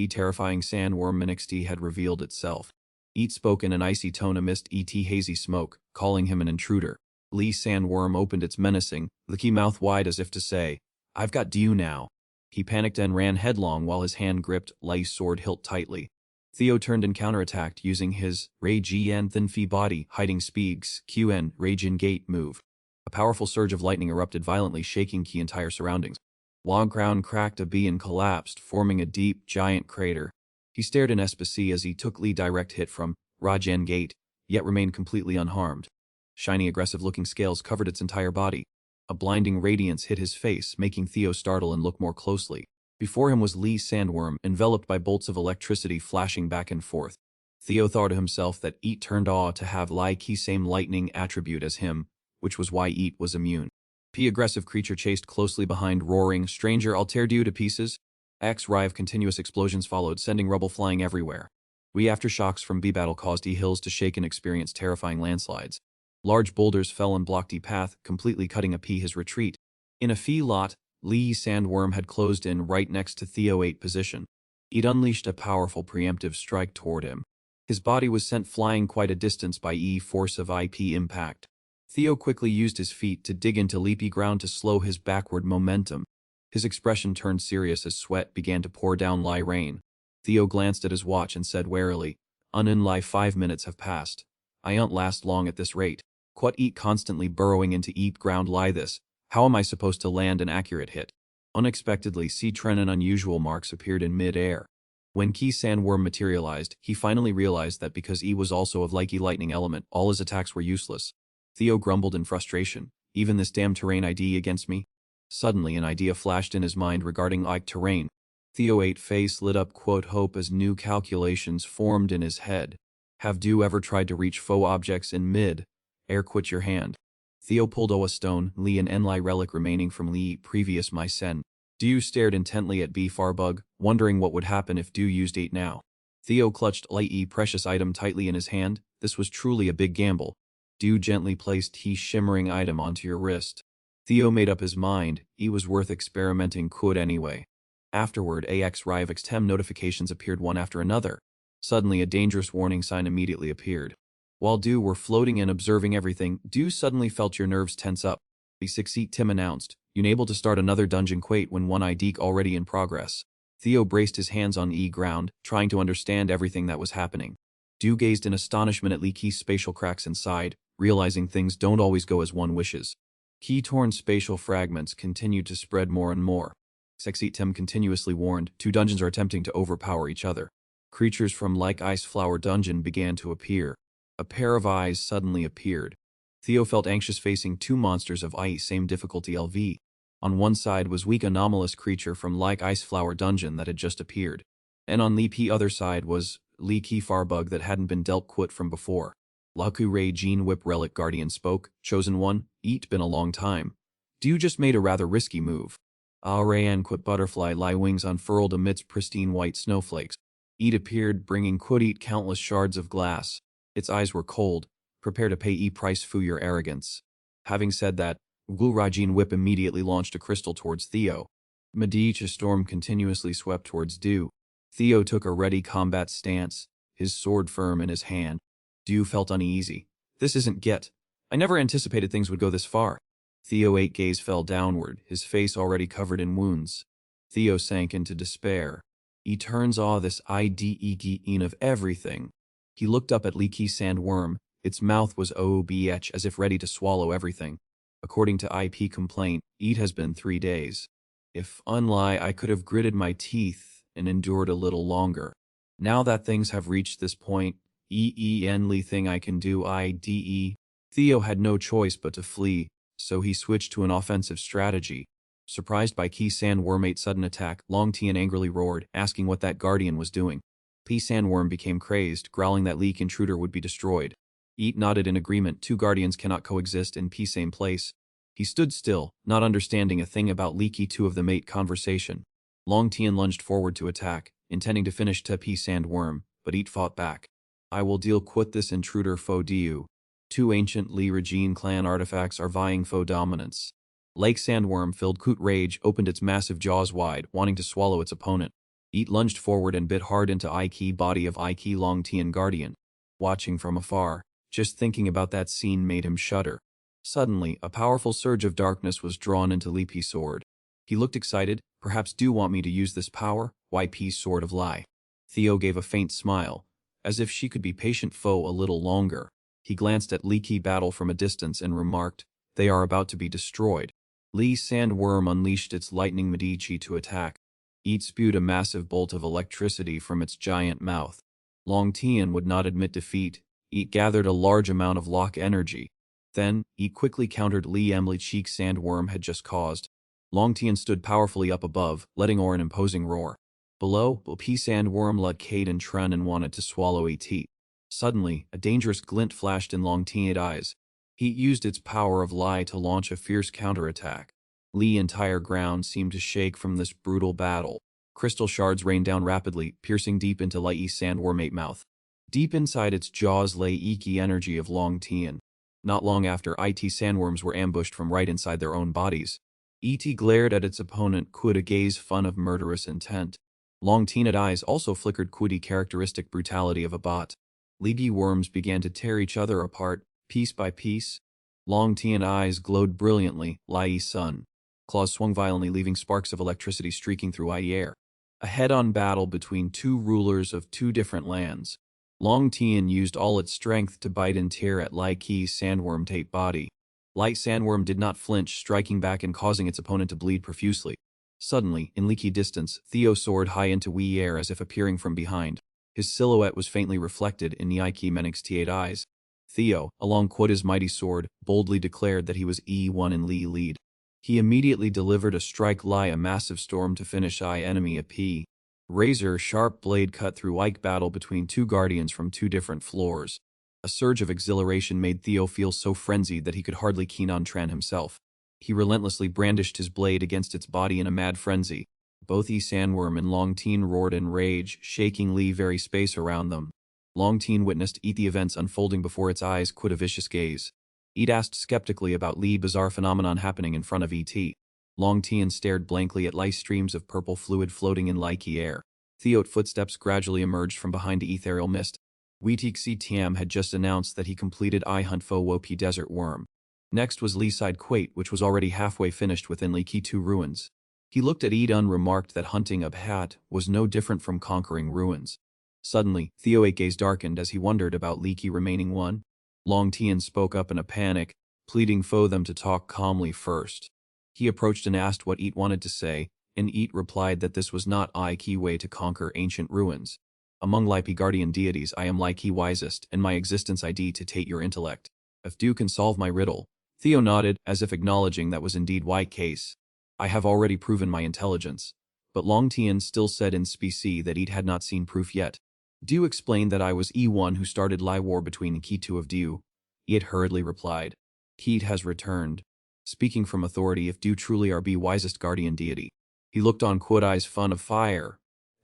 terrifying sandworm NXT had revealed itself. Eat spoke in an icy tone amidst hazy smoke, calling him an intruder. Lee sandworm opened its menacing, licky mouth wide as if to say, I've got you now. He panicked and ran headlong while his hand gripped Li's sword hilt tightly. Theo turned and counterattacked using his Rage En Thin Fee body, hiding Speeg's QN Rage In Gate move. A powerful surge of lightning erupted violently, shaking Key's entire surroundings. Log ground cracked a B and collapsed, forming a deep, giant crater. He stared in SSS as he took Lee direct hit from Rajan Gate, yet remained completely unharmed. Shiny aggressive-looking scales covered its entire body. A blinding radiance hit his face, making Theo startle and look more closely. Before him was Lee Sandworm, enveloped by bolts of electricity flashing back and forth. Theo thought to himself that Eat turned awe to have Key same lightning attribute as him, which was why Eat was immune. P aggressive creature chased closely behind, roaring, "Stranger, I'll tear you to pieces." X rive continuous explosions followed, sending rubble flying everywhere. Aftershocks from B battle caused E hills to shake and experience terrifying landslides. Large boulders fell and blocked E path, completely cutting a P his retreat. In a Phi lot, Lee Sandworm had closed in right next to Theo 8 position. He'd unleashed a powerful preemptive strike toward him. His body was sent flying quite a distance by E force of IP impact. Theo quickly used his feet to dig into leapy ground to slow his backward momentum. His expression turned serious as sweat began to pour down like rain. Theo glanced at his watch and said warily, "Ununlai 5 minutes have passed. I won't last long at this rate. Quat eat constantly burrowing into eat ground lie this. How am I supposed to land an accurate hit?" Unexpectedly, Tren and unusual marks appeared in mid-air. When Key Sandworm materialized, he finally realized that because E was also of likey lightning element, all his attacks were useless. Theo grumbled in frustration, "Even this damn terrain ID against me?" Suddenly an idea flashed in his mind regarding Ike terrain. Theo 8 face lit up, "Hope," as new calculations formed in his head. "Have you ever tried to reach foe objects in mid-air? Quit your hand." Theo pulled a stone, Lee an Enli relic remaining from Lee previous Mycen. Du stared intently at B Farbug, wondering what would happen if Du used 8 now. Theo clutched Light precious item tightly in his hand. This was truly a big gamble. Du gently placed He shimmering item onto your wrist. Theo made up his mind, he was worth experimenting could anyway. Afterward, AX Rivex Tem notifications appeared one after another. Suddenly a dangerous warning sign immediately appeared. While Du were floating and observing everything, Du suddenly felt your nerves tense up. B6 Tim announced, "Unable to start another dungeon quait when one IDEC already in progress." Theo braced his hands on E ground, trying to understand everything that was happening. Du gazed in astonishment at Key's spatial cracks inside, realizing things don't always go as one wishes. Key-torn spatial fragments continued to spread more and more. Sexy Tim continuously warned, 2 dungeons are attempting to overpower each other. Creatures from like Ice Flower Dungeon began to appear. A pair of eyes suddenly appeared. Theo felt anxious facing 2 monsters of ice same difficulty LV. On one side was weak anomalous creature from like Ice Flower Dungeon that had just appeared. And on the other side was Lee Key Farbug that hadn't been dealt quit from before. Laku Ray Gene Whip Relic Guardian spoke, "Chosen one, Eat been a long time. Du just made a rather risky move." Rayan Quit Butterfly lie wings unfurled amidst pristine white snowflakes. Eat appeared, bringing Quit Eat countless shards of glass. Its eyes were cold. "Prepare to pay price for your arrogance." Having said that, Gul Rajin Whip immediately launched a crystal towards Theo. Medici storm continuously swept towards Du. Theo took a ready combat stance, his sword firm in his hand. Du felt uneasy. "This isn't get. I never anticipated things would go this far." Theo 8 gaze fell downward, his face already covered in wounds. Theo sank into despair. He turns awe this IDEGEN of everything. He looked up at Leaky Sandworm. Its mouth was OBH as if ready to swallow everything. According to IP complaint, it has been 3 days. If unlie, I could have gritted my teeth and endured a little longer. Now that things have reached this point, only thing I can do IDE. Theo had no choice but to flee, so he switched to an offensive strategy. Surprised by Key Sandworm 8's sudden attack, Long Tian angrily roared, asking what that guardian was doing. P Sandworm became crazed, growling that Leak Intruder would be destroyed. Eat nodded in agreement. 2 guardians cannot coexist in P same place. He stood still, not understanding a thing about Leaky 2 of the mate conversation. Long Tian lunged forward to attack, intending to finish P Sandworm, but Eat fought back. "I will deal quit this intruder foe du." 2 ancient Li Regine clan artifacts are vying foe dominance. Lake Sandworm, filled Coot rage, opened its massive jaws wide, wanting to swallow its opponent. Eat lunged forward and bit hard into Ike body of Ike Long Tian Guardian. Watching from afar, just thinking about that scene made him shudder. Suddenly, a powerful surge of darkness was drawn into Leapy's sword. He looked excited. "Perhaps do want me to use this power? YP's Sword of Lie." Theo gave a faint smile, as if she could be patient foe a little longer. He glanced at Leaky Battle from a distance and remarked, "They are about to be destroyed." Lee Sandworm unleashed its lightning Medici to attack. It spewed a massive bolt of electricity from its giant mouth. Long Tian would not admit defeat. It gathered a large amount of lock energy. Then, it quickly countered Lee Emily Cheek Sandworm had just caused. Long Tian stood powerfully up above, letting out an imposing roar. Below, P Sandworm let Kate and Tren and wanted to swallow a tea. Suddenly, a dangerous glint flashed in Long Tian's eyes. He used its power of lie to launch a fierce counterattack. Lee's entire ground seemed to shake from this brutal battle. Crystal shards rained down rapidly, piercing deep into Lai Sandworm mouth. Deep inside its jaws lay Iki energy of Long Tian. Not long after, sandworms were ambushed from right inside their own bodies. E.T. glared at its opponent with a gaze full of murderous intent. Long Tian's eyes also flickered with the characteristic brutality of a bot. Leaky worms began to tear each other apart, piece by piece. Long Tian's eyes glowed brilliantly, Lai's sun. Claws swung violently, leaving sparks of electricity streaking through the air. A head-on battle between two rulers of two different lands. Long Tian used all its strength to bite and tear at Lai Qi's sandworm tape body. Light Sandworm did not flinch, striking back and causing its opponent to bleed profusely. Suddenly, in leaky distance, Theo soared high into wee air as if appearing from behind. His silhouette was faintly reflected in Nike Menix's T8 eyes. Theo, along with his mighty sword, boldly declared that he was E1 in Lee lead. He immediately delivered a strike lie a massive storm to finish enemy a P. Razor sharp blade cut through battle between two guardians from two different floors. A surge of exhilaration made Theo feel so frenzied that he could hardly keen on Tran himself. He relentlessly brandished his blade against its body in a mad frenzy. Both Sandworm and Long Tian roared in rage, shaking Lee very space around them. Long Tian witnessed the events unfolding before its eyes with a vicious gaze. It asked skeptically about Lee's bizarre phenomenon happening in front of E.T. Long Tian stared blankly at light streams of purple fluid floating in likey air. Theo's footsteps gradually emerged from behind the ethereal mist. Weetik Tiam had just announced that he completed Hunt Fo Wopi Desert Worm. Next was Lee Side Quate, which was already halfway finished within Lee Ki 2 ruins. He looked at Edun remarked that hunting up Hat was no different from conquering ruins. Suddenly, Theo's gaze darkened as he wondered about Lee Ki remaining one. Long Tian spoke up in a panic, pleading for them to talk calmly first. He approached and asked what Eat wanted to say, and Eat replied that this was not I Ki way to conquer ancient ruins. Among Lipi guardian deities I am Ki wisest, and my existence ID to tate your intellect. If you can solve my riddle. Theo nodded, as if acknowledging that was indeed case. I have already proven my intelligence. But Long Tian still said in specie that Eat had not seen proof yet. Du explained that I was E1 who started Lai war between Ki 2 of Du. It hurriedly replied. Heat has returned. Speaking from authority, if Du truly are be wisest guardian deity. He looked on Quodai's fun of fire.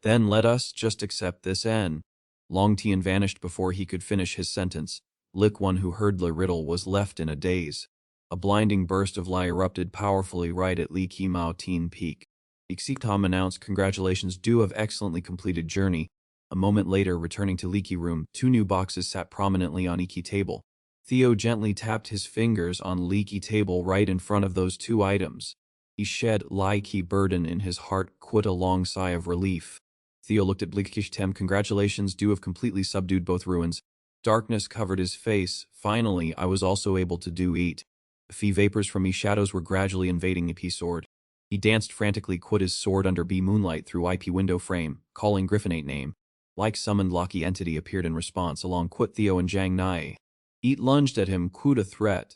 Then let us just accept this N. Long Tian vanished before he could finish his sentence. Lick one who heard the riddle was left in a daze. A blinding burst of light erupted powerfully right at Li Ki Mao Tien Peak. Ixitom announced congratulations due of excellently completed journey. A moment later, returning to Li Ki room, two new boxes sat prominently on Iki table. Theo gently tapped his fingers on Li Ki table right in front of those two items. He shed Lai Ki burden in his heart, quit a long sigh of relief. Theo looked at Blikishtem. Congratulations due have completely subdued both ruins. Darkness covered his face. Finally, I was also able to do eat. Fee vapors from me shadows were gradually invading the sword. He danced frantically, quit his sword under B moonlight through IP window frame, calling Griffinate name. Like summoned Locky entity appeared in response along quit Theo and Zhang Nai. Eat lunged at him, quit a threat.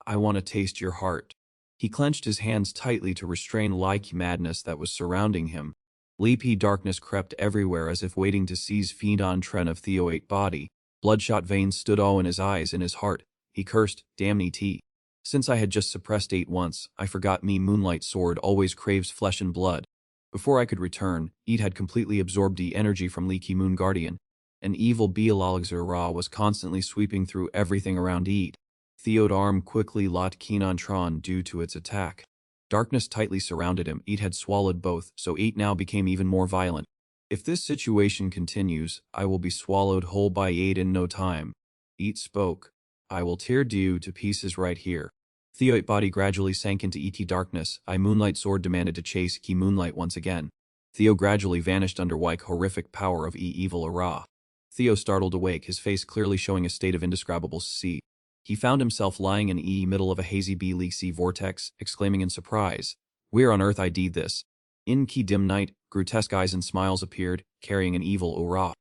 I want to taste your heart. He clenched his hands tightly to restrain like madness that was surrounding him. Leapy darkness crept everywhere as if waiting to seize feed on Tren of Theo8 body. Bloodshot veins stood all in his eyes and his heart. He cursed, damn it. Since I had just suppressed 8 once, I forgot me moonlight sword always craves flesh and blood. Before I could return, Eid had completely absorbed the energy from Leaky Moon Guardian. An evil Bealalexer Ra was constantly sweeping through everything around Eid. Theod arm quickly locked keen on Tron due to its attack. Darkness tightly surrounded him. Eid had swallowed both, so Eid now became even more violent. If this situation continues, I will be swallowed whole by Eid in no time. Eid spoke. I will tear you to pieces right here. Theo's body gradually sank into ET darkness. Moonlight sword demanded to chase Ki Moonlight once again. Theo gradually vanished under Wyke horrific power of evil Ra. Theo startled awake, his face clearly showing a state of indescribable sea. He found himself lying in the middle of a hazy B-leaky vortex, exclaiming in surprise, "Where on earth I did this?" In Ki dim night, grotesque eyes and smiles appeared, carrying an evil aura.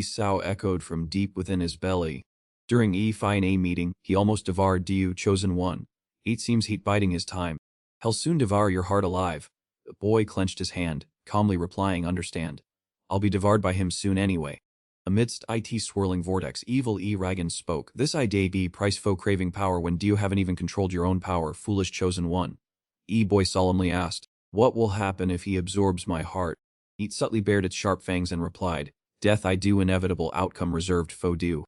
Sao echoed from deep within his belly. During fine a meeting, he almost devoured Du chosen one. It seems he'd biding his time. He'll soon devour your heart alive. The boy clenched his hand, calmly replying, "Understand. I'll be devoured by him soon anyway." Amidst it swirling vortex, evil Ragan spoke. "This idea be price foe craving power when you haven't even controlled your own power, foolish chosen one." Boy solemnly asked, "What will happen if he absorbs my heart?" It subtly bared its sharp fangs and replied, "Death I do, inevitable outcome reserved foe do."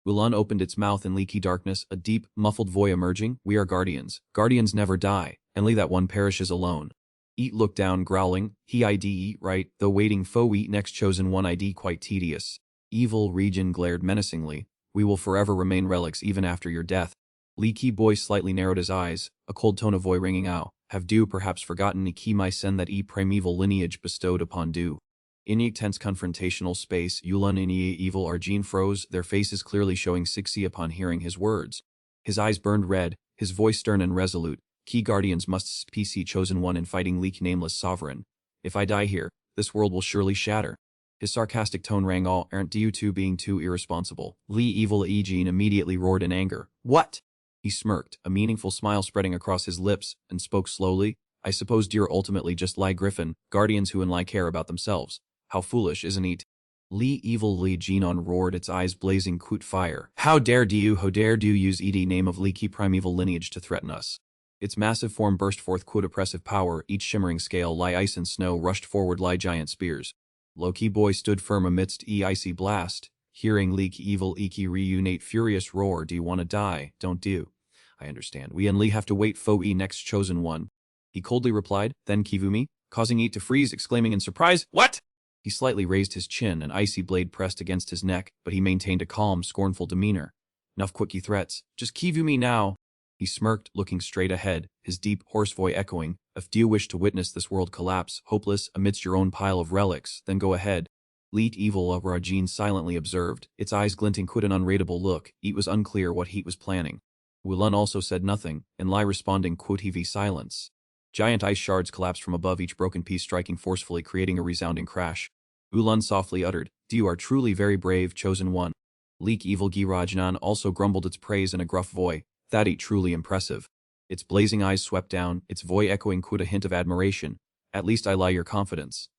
Wulan opened its mouth in leaky darkness, a deep, muffled voice emerging. "We are guardians. Guardians never die, only that one perishes alone." Eat looked down, growling, "He id right, though waiting foe eat next chosen one id quite tedious." Evil region glared menacingly, "We will forever remain relics even after your death." Leaky boy slightly narrowed his eyes, a cold tone of voice ringing out. "Have Du perhaps forgotten the key my sen that primeval lineage bestowed upon Du?" In the tense confrontational space, Yulan and evil Arjun froze, their faces clearly showing sixty upon hearing his words. His eyes burned red, his voice stern and resolute. "Key guardians must PC chosen one in fighting Leak nameless sovereign. If I die here, this world will surely shatter." His sarcastic tone rang all, "Aren't you two being too irresponsible?" Lee evil Eugene immediately roared in anger. "What?" He smirked, a meaningful smile spreading across his lips, and spoke slowly. "I suppose you're ultimately just Lie Griffin, guardians who and care about themselves. How foolish, isn't it?" Lee evil Lee Genon roared, its eyes blazing quote fire. How dare do use name of leaky primeval lineage to threaten us?" Its massive form burst forth quote oppressive power, each shimmering scale lie ice and snow rushed forward lie giant spears. Loki boy stood firm amidst icy blast, hearing leak evil reunite furious roar. "Do you want to die? Don't do. I understand. We and Lee have to wait foe next chosen one." He coldly replied, then Kivumi, causing it to freeze, exclaiming in surprise, "What?" He slightly raised his chin, an icy blade pressed against his neck, but he maintained a calm, scornful demeanor. "Nuff quickie threats. Just Kivumi now." He smirked, looking straight ahead, his deep, hoarse voice echoing, "If you wish to witness this world collapse, hopeless, amidst your own pile of relics, then go ahead." Leet evil Rajin silently observed, its eyes glinting quit an unreadable look. It was unclear what he was planning. Wulan also said nothing, and Lai responding quote heavy silence. Giant ice shards collapsed from above, each broken piece striking forcefully, creating a resounding crash. Wulan softly uttered, "You are truly very brave, chosen one." Leek evil Girajnan also grumbled its praise in a gruff voice. "That ain't truly impressive." Its blazing eyes swept down, its voice echoing quote a hint of admiration. "At least I lie your confidence."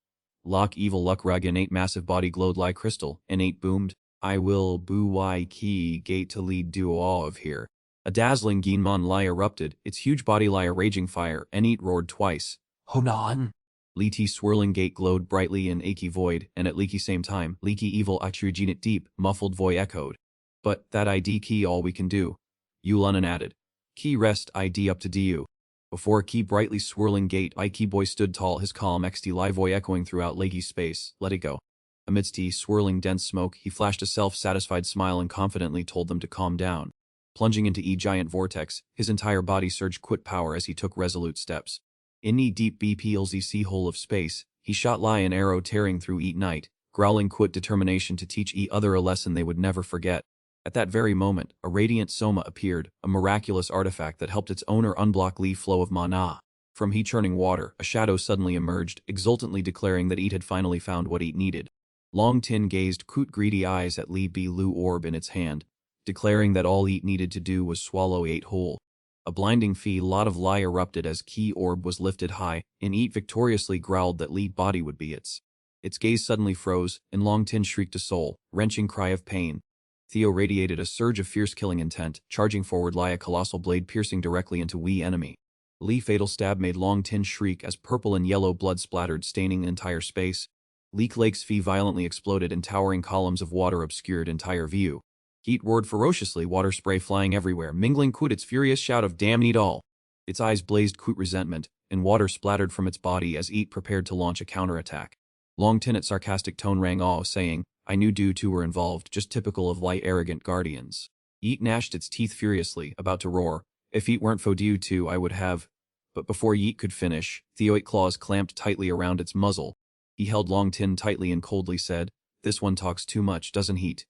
Lock evil luck rug innate massive body glowed like crystal, innate boomed, "I will boo y key gate to lead duo all of here." A dazzling Ginmon lie erupted, its huge body lie a raging fire, and it roared twice. "Honan!" Leety swirling gate glowed brightly in achy void, and at leaky same time, leaky evil Achuginit deep, muffled voice echoed. "But that ID key all we can do." Yulanan added. "Key rest ID up to du." Before a key brightly swirling gate, Ike boy stood tall, his calm XT live voice echoing throughout leggy space. "Let it go." Amidst the swirling dense smoke, he flashed a self-satisfied smile and confidently told them to calm down. Plunging into giant vortex, his entire body surged quit power as he took resolute steps. In the deep BPLZC hole of space, he shot lie an arrow tearing through night, growling quit determination to teach other a lesson they would never forget. At that very moment, a radiant soma appeared, a miraculous artifact that helped its owner unblock Li's flow of mana. From churning water, a shadow suddenly emerged, exultantly declaring that it had finally found what it needed. Long Tin gazed coot greedy eyes at Li Bi Lu orb in its hand, declaring that all it needed to do was swallow 8 whole. A blinding lot of Li erupted as key orb was lifted high, and it victoriously growled that Li body would be its. Its gaze suddenly froze, and Long Tin shrieked a soul, wrenching cry of pain. Theo radiated a surge of fierce killing intent, charging forward Li a colossal blade piercing directly into Wee enemy. Li fatal stab made Long Tin shriek as purple and yellow blood splattered, staining entire space. Leak Lake's fee violently exploded and towering columns of water obscured entire view. Heat roared ferociously, water spray flying everywhere, mingling quote its furious shout of "Damn it all." Its eyes blazed quote resentment, and water splattered from its body as it prepared to launch a counterattack. Long Tin its sarcastic tone rang awe, saying, "I knew you two were involved, just typical of light arrogant guardians." Yeet gnashed its teeth furiously, about to roar. "If Yeet weren't for you two, I would have." But before Yeet could finish, Theoit claws clamped tightly around its muzzle. He held Long Tin tightly and coldly said, "This one talks too much, doesn't Yeet?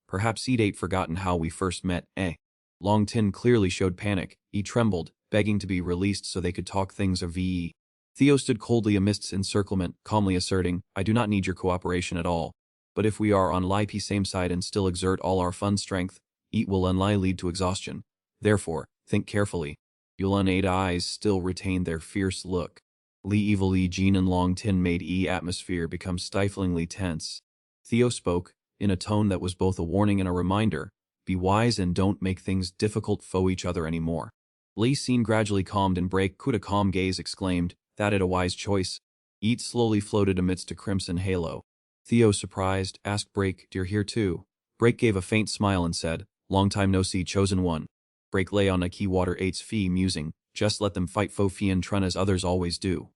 Perhaps Yeet ain't forgotten how we first met, eh?" Long Tin clearly showed panic. He trembled, begging to be released so they could talk things of VE. Theo stood coldly amidst encirclement, calmly asserting, I do not need your cooperation at all. But if we are on Lipe same side and still exert all our fun strength, it will unlie lead to exhaustion. Therefore, think carefully. Yulan 8 eyes still retained their fierce look. Li evilly Jean and Long Tin made atmosphere become stiflingly tense. Theo spoke, in a tone that was both a warning and a reminder, be wise and don't make things difficult for each other anymore. Li Xin gradually calmed and Break could a calm gaze exclaimed, that it a wise choice. Eat slowly floated amidst a crimson halo. Theo, surprised, asked Break, "You're here too?" Break gave a faint smile and said, "Long time no see, chosen one." Break lay on a key water 8's fee musing, just let them fight fo fee and trun as others always do.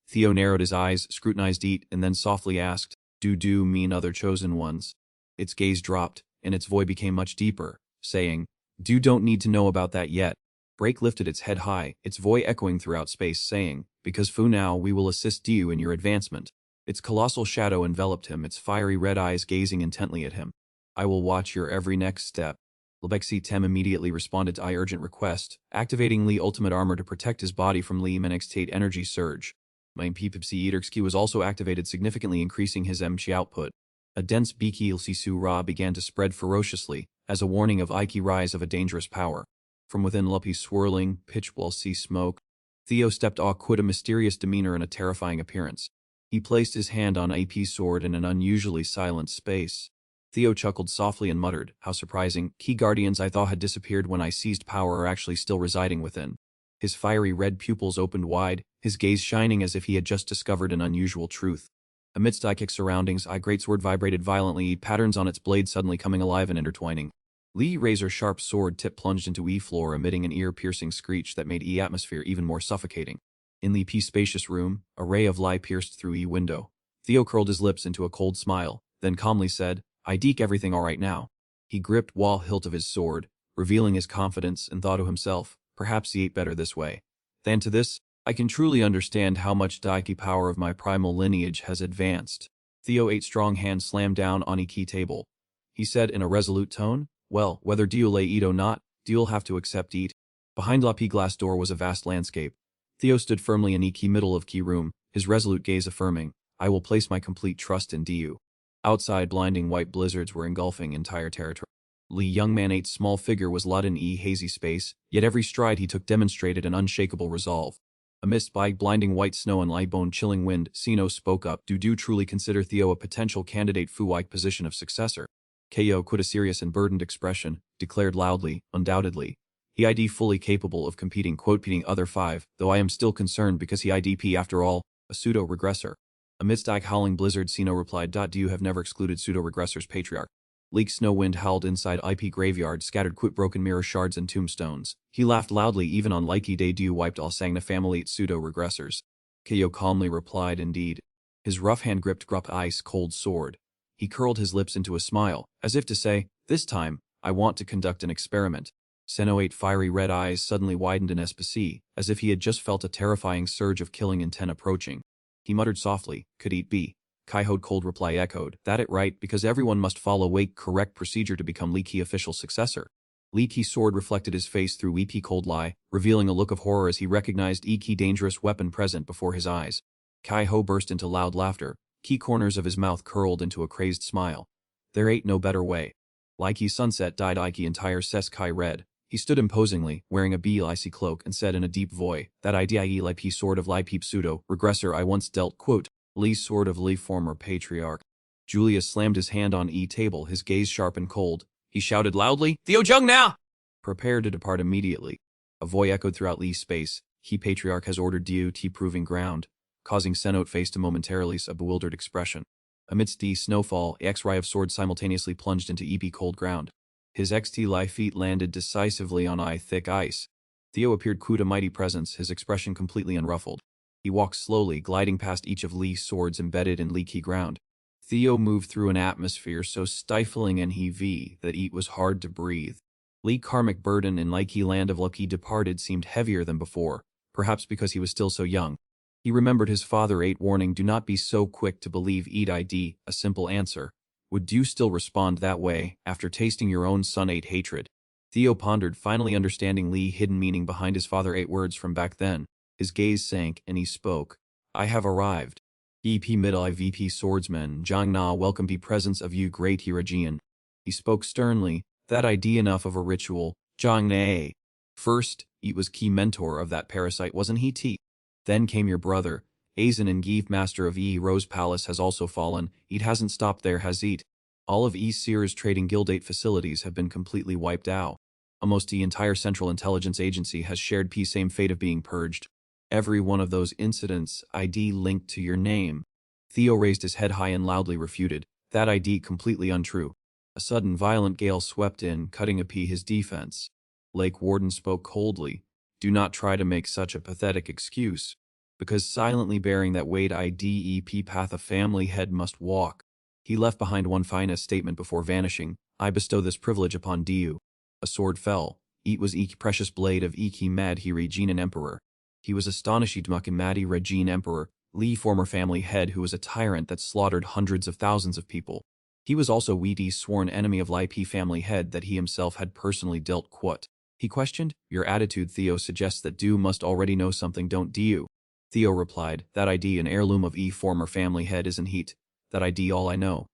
Theo narrowed his eyes, scrutinized Eat, and then softly asked, do mean other chosen ones? Its gaze dropped, and its voice became much deeper, saying, don't need to know about that yet. Break lifted its head high, its voice echoing throughout space, saying, because Fu now we will assist you in your advancement. Its colossal shadow enveloped him, its fiery red eyes gazing intently at him. I will watch your every next step. Lebexi Tem immediately responded to I urgent request, activating Li ultimate armor to protect his body from Li Menextate energy surge. My Pipipsi Eaterxki was also activated, significantly increasing his MQ output. A dense Biki Ilsisu Ra began to spread ferociously, as a warning of Ike rise of a dangerous power. From within Luppy's swirling, pitch-black sea smoke, Theo stepped off with a mysterious demeanor and a terrifying appearance. He placed his hand on AP's sword in an unusually silent space. Theo chuckled softly and muttered, how surprising, key guardians I thought had disappeared when I seized power are actually still residing within. His fiery red pupils opened wide, his gaze shining as if he had just discovered an unusual truth. Amidst Ike's surroundings, I greatsword vibrated violently, patterns on its blade suddenly coming alive and intertwining. Li razor-sharp sword tip plunged into floor, emitting an ear-piercing screech that made atmosphere even more suffocating. In Li's spacious room, a ray of light pierced through window. Theo curled his lips into a cold smile, then calmly said, I deke everything all right now. He gripped wall hilt of his sword, revealing his confidence, and thought to himself, perhaps he ate better this way. Than to this, I can truly understand how much Daiki power of my primal lineage has advanced. Theo 8 strong hand slammed down on a key table. He said in a resolute tone, well, whether Dio lay eat or not, Dio'll have to accept eat. Behind La P glass door was a vast landscape. Theo stood firmly in key middle of key room, his resolute gaze affirming, I will place my complete trust in Dio. Outside, blinding white blizzards were engulfing entire territory. Li young man 8's small figure was lost in hazy space, yet every stride he took demonstrated an unshakable resolve. Amidst blinding white snow and light bone chilling wind, Sino spoke up, do truly consider Theo a potential candidate for position of successor? Ko quit a serious and burdened expression, declared loudly, undoubtedly. He ID fully capable of beating other 5, though I am still concerned because he IDP after all, a pseudo-regressor. Amidst Ike howling blizzard, Sino replied, do you have never excluded pseudo-regressors patriarch? Leak snow wind howled inside IP graveyard, scattered broken mirror shards and tombstones. He laughed loudly even on Likey Day Dew wiped all Sangna family pseudo-regressors. Ko calmly replied, indeed. His rough hand gripped Grupp ice cold sword. He curled his lips into a smile, as if to say, this time, I want to conduct an experiment. Seno 8 fiery red eyes suddenly widened in SPC, as if he had just felt a terrifying surge of killing intent approaching. He muttered softly, could it be? Kaiho'd cold reply echoed, that it right, because everyone must follow correct procedure to become Li Ki official successor. Li Ki's sword reflected his face through EP cold lie, revealing a look of horror as he recognized Ki dangerous weapon present before his eyes. Kaiho burst into loud laughter, key corners of his mouth curled into a crazed smile. There ain't no better way. Likey sunset dyed Ike entire ses Kai red. He stood imposingly, wearing a icy cloak, and said in a deep voice, that idie Li P sword of Li Peep pseudo, regressor I once dealt, quote, Li sword of Li former patriarch. Julius slammed his hand on table, his gaze sharp and cold. He shouted loudly, Theo Jung now! Prepare to depart immediately. A voice echoed throughout Li's space. He patriarch has ordered DOT proving ground, causing Senote face to momentarily a bewildered expression. Amidst the snowfall, X-ray of sword simultaneously plunged into EP cold ground. His XT Li feet landed decisively on thick ice. Theo appeared cool to mighty presence, his expression completely unruffled. He walked slowly, gliding past each of Li's swords embedded in leaky ground. Theo moved through an atmosphere so stifling and heavy that it was hard to breathe. Li karmic burden in Likey land of Lucky departed seemed heavier than before, perhaps because he was still so young. He remembered his father 8 warning, do not be so quick to believe ID, a simple answer. Would you still respond that way after tasting your own son 8 hatred? Theo pondered, finally understanding Li's hidden meaning behind his father 8 words from back then. His gaze sank, and he spoke. I have arrived. EP Middle IVP Swordsman, Zhang Na welcome be presence of you great Hirajian. He spoke sternly, that idea enough of a ritual, Zhang Na. First, it was key mentor of that parasite, wasn't he T? Then came your brother, Azen and Geef master of Rose Palace has also fallen, it hasn't stopped there has it. All of Sears trading guildate facilities have been completely wiped out. Almost the entire Central Intelligence Agency has shared P's same fate of being purged. Every one of those incidents, ID linked to your name. Theo raised his head high and loudly refuted, that ID completely untrue. A sudden violent gale swept in, cutting his defense. Lake Warden spoke coldly, do not try to make such a pathetic excuse. Because silently bearing that weight IDEP path a family head must walk. He left behind one finest statement before vanishing, I bestow this privilege upon Diu. A sword fell, it was precious blade of Mad He Regine Emperor. He was astonished Madi Regine Emperor, Li former family head who was a tyrant that slaughtered hundreds of thousands of people. He was also Weedy's sworn enemy of Li P family head that he himself had personally dealt quot. He questioned, your attitude Theo suggests that Du must already know something don't Diu. Theo replied, that ID an heirloom of former family head isn't heat, that ID all I know.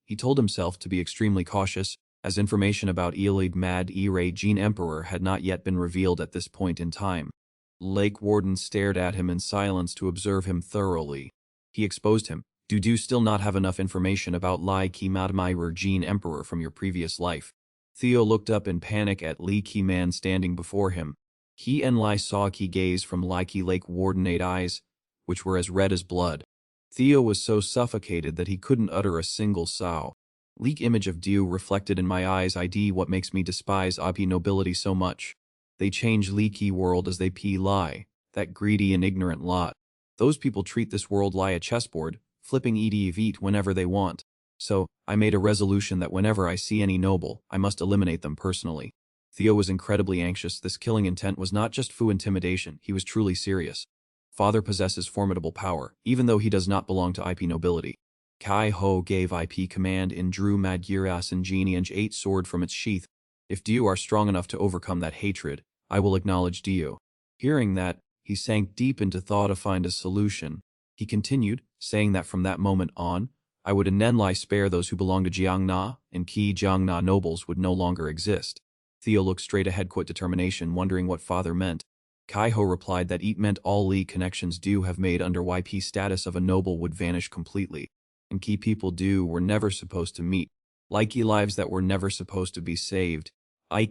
He told himself to be extremely cautious, as information about Eilid Mad Regine Emperor had not yet been revealed at this point in time. Lake Warden stared at him in silence to observe him thoroughly. He exposed him. Do still not have enough information about Lai Ki Madmai Regine Emperor from your previous life? Theo looked up in panic at Li Ki man standing before him. He and Lai saw Ki gaze from Lai Ki Lake Warden 8 eyes, which were as red as blood. Theo was so suffocated that he couldn't utter a single sow. Leak image of Diu reflected in my eyes ID what makes me despise Abi nobility so much. They change leaky world as they lie, that greedy and ignorant lot. Those people treat this world like a chessboard, flipping eat whenever they want. So, I made a resolution that whenever I see any noble, I must eliminate them personally. Theo was incredibly anxious. This killing intent was not just foo intimidation, he was truly serious. Father possesses formidable power, even though he does not belong to IP nobility. Kai Ho gave IP command and drew Madgiras and Genie and 8 sword from its sheath. If Diu are strong enough to overcome that hatred, I will acknowledge Diu. Hearing that, he sank deep into thought to find a solution. He continued, saying that from that moment on, I would Nenlai spare those who belong to Jiangna, and Qi Jiangna nobles would no longer exist. Theo looked straight ahead with determination, wondering what father meant. Kai Ho replied that it meant all Li connections Du have made under YP status of a noble would vanish completely, and key people Du were never supposed to meet. Likey lives that were never supposed to be saved.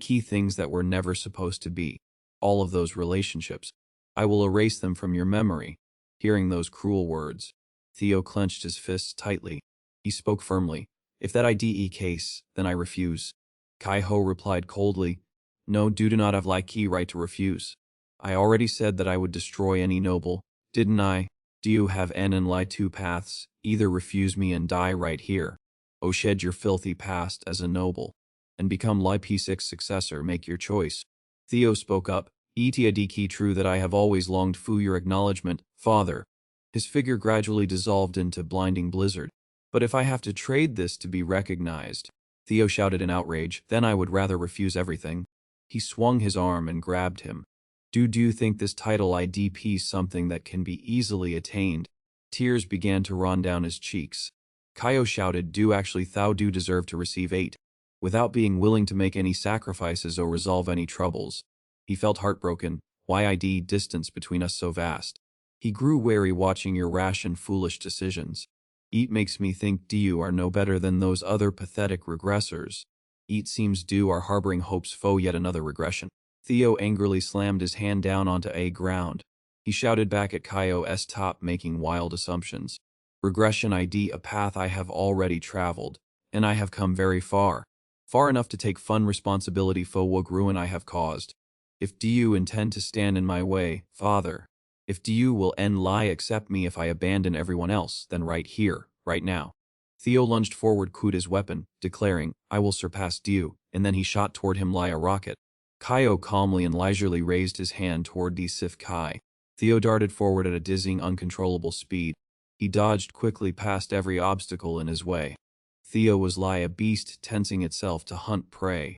Key things that were never supposed to be. All of those relationships. I will erase them from your memory. Hearing those cruel words, Theo clenched his fists tightly. He spoke firmly. If that IDE case, then I refuse. Kai Ho replied coldly, no, do not have Likey right to refuse. I already said that I would destroy any noble, didn't I? Do you have N and Li 2 paths, either refuse me and die right here, or shed your filthy past as a noble, and become Li P6 successor, make your choice. Theo spoke up, Etiadiki true that I have always longed for your acknowledgement, father. His figure gradually dissolved into blinding blizzard. But if I have to trade this to be recognized, Theo shouted in outrage, then I would rather refuse everything. He swung his arm and grabbed him. Do you think this title IDP something that can be easily attained? Tears began to run down his cheeks. Kaio shouted, do actually thou do deserve to receive 8, without being willing to make any sacrifices or resolve any troubles. He felt heartbroken, why ID distance between us so vast. He grew wary watching your rash and foolish decisions. It makes me think you are no better than those other pathetic regressors. It seems Du are harboring hopes for yet another regression. Theo angrily slammed his hand down onto a ground. He shouted back at Kaio's top, making wild assumptions. Regression ID a path I have already traveled, and I have come very far. Far enough to take fun responsibility for what ruin I have caused. If you intend to stand in my way, father, if you will lie accept me if I abandon everyone else, then right here, right now. Theo lunged forward, caught his weapon, declaring, I will surpass Du, and then he shot toward him like a rocket. Kaio calmly and leisurely raised his hand toward the Sif Kai. Theo darted forward at a dizzying, uncontrollable speed. He dodged quickly past every obstacle in his way. Theo was like a beast tensing itself to hunt prey.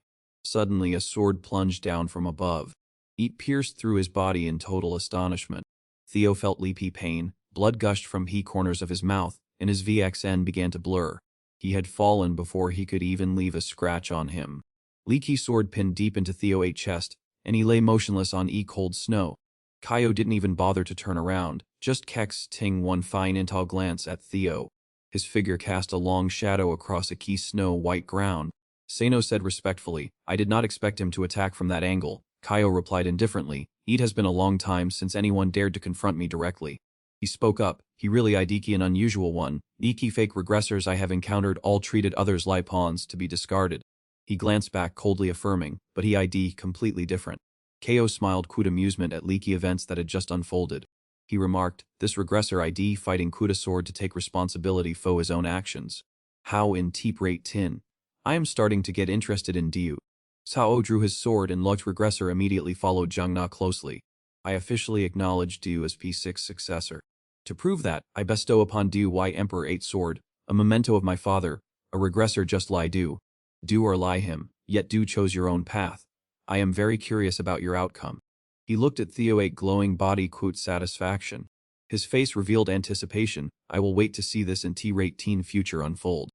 Suddenly a sword plunged down from above. It pierced through his body in total astonishment. Theo felt leapy pain, blood gushed from he corners of his mouth, and his VXN began to blur. He had fallen before he could even leave a scratch on him. Leaky sword pinned deep into Theo's chest, and he lay motionless on cold snow. Kaio didn't even bother to turn around, just casting one fine intel glance at Theo. His figure cast a long shadow across a key snow-white ground. Sano said respectfully, "I did not expect him to attack from that angle." Kaio replied indifferently, "It has been a long time since anyone dared to confront me directly." He spoke up, "He really Idiki an unusual one. Iki fake regressors I have encountered all treated others like pawns to be discarded." He glanced back coldly affirming, "But he ID completely different." Ko smiled with amusement at leaky events that had just unfolded. He remarked, "This regressor ID fighting Kuda sword to take responsibility for his own actions. How in teep rate tin. I am starting to get interested in Diu." Sao drew his sword and Lug's regressor immediately followed Zhang Na closely. "I officially acknowledge Diu as P6 successor. To prove that, I bestow upon Diu Y Emperor 8 sword, a memento of my father, a regressor just lie Diu. Do or lie him, yet Diu chose your own path. I am very curious about your outcome." He looked at Theo 8 glowing body with satisfaction. His face revealed anticipation. "I will wait to see this in T-rate teen future unfold."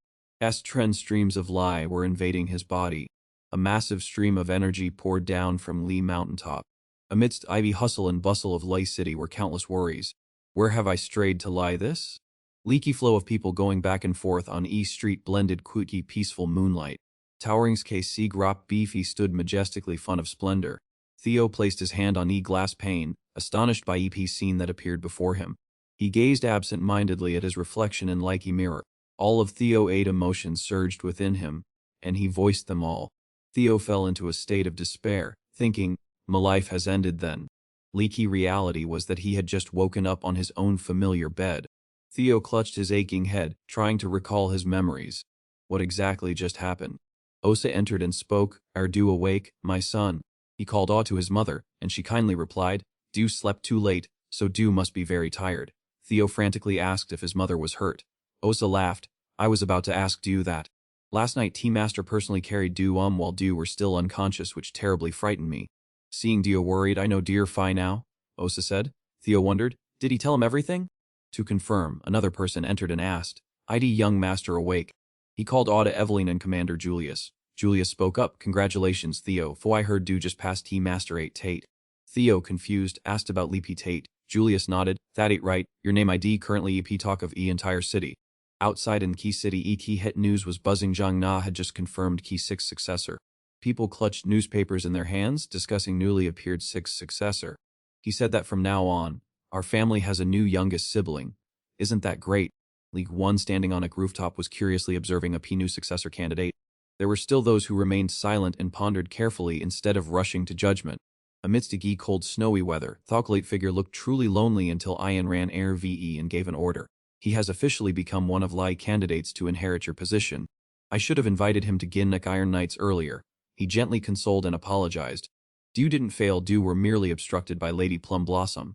Trend streams of lie were invading his body. A massive stream of energy poured down from Lee mountaintop. Amidst ivy hustle and bustle of Lei City were countless worries. Where have I strayed to lie this? Leaky flow of people going back and forth on E Street blended quickly peaceful moonlight. Towering's KC Grop Beefy stood majestically fun of splendor. Theo placed his hand on glass pane, astonished by EP scene that appeared before him. He gazed absent-mindedly at his reflection in likey mirror. All of Theo 8 emotions surged within him, and he voiced them all. Theo fell into a state of despair, thinking, "My life has ended then." Leaky reality was that he had just woken up on his own familiar bed. Theo clutched his aching head, trying to recall his memories. What exactly just happened? Osa entered and spoke, "Are Du awake, my son?" He called Aw to his mother, and she kindly replied, "Du slept too late, so Du must be very tired." Theo frantically asked if his mother was hurt. Osa laughed, "I was about to ask Du that. Last night T-Master personally carried Du while Du were still unconscious, which terribly frightened me." Seeing Dio worried, "I know dear Phi now," Osa said. Theo wondered, "Did he tell him everything?" To confirm, another person entered and asked, "ID young master awake?" He called Aw to Eveline and Commander Julius. Julius spoke up, "Congratulations, Theo, for I heard Du just passed T-Master 8 Tate." Theo, confused, asked about Leapy Tate. Julius nodded, "That ain't right, your name ID currently EP talk of entire city." Outside in Key City Key hit news was buzzing. Zhang Na had just confirmed Key 6 successor. People clutched newspapers in their hands, discussing newly appeared 6th successor. He said that from now on, "Our family has a new youngest sibling. Isn't that great?" League 1 standing on a rooftop was curiously observing a new successor candidate. There were still those who remained silent and pondered carefully instead of rushing to judgment. Amidst a cold snowy weather, Thocklate figure looked truly lonely until Ian ran Air VE and gave an order. "He has officially become one of Lai candidates to inherit your position. I should have invited him to Ginnock Iron Knights earlier." He gently consoled and apologized. "Du didn't fail, Du were merely obstructed by Lady Plum Blossom.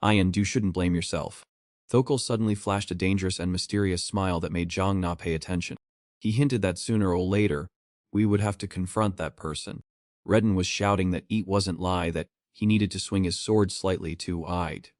Ian, Du shouldn't blame yourself." Thokal suddenly flashed a dangerous and mysterious smile that made Zhang Na pay attention. He hinted that sooner or later, we would have to confront that person. Redden was shouting that it wasn't lie, that he needed to swing his sword slightly too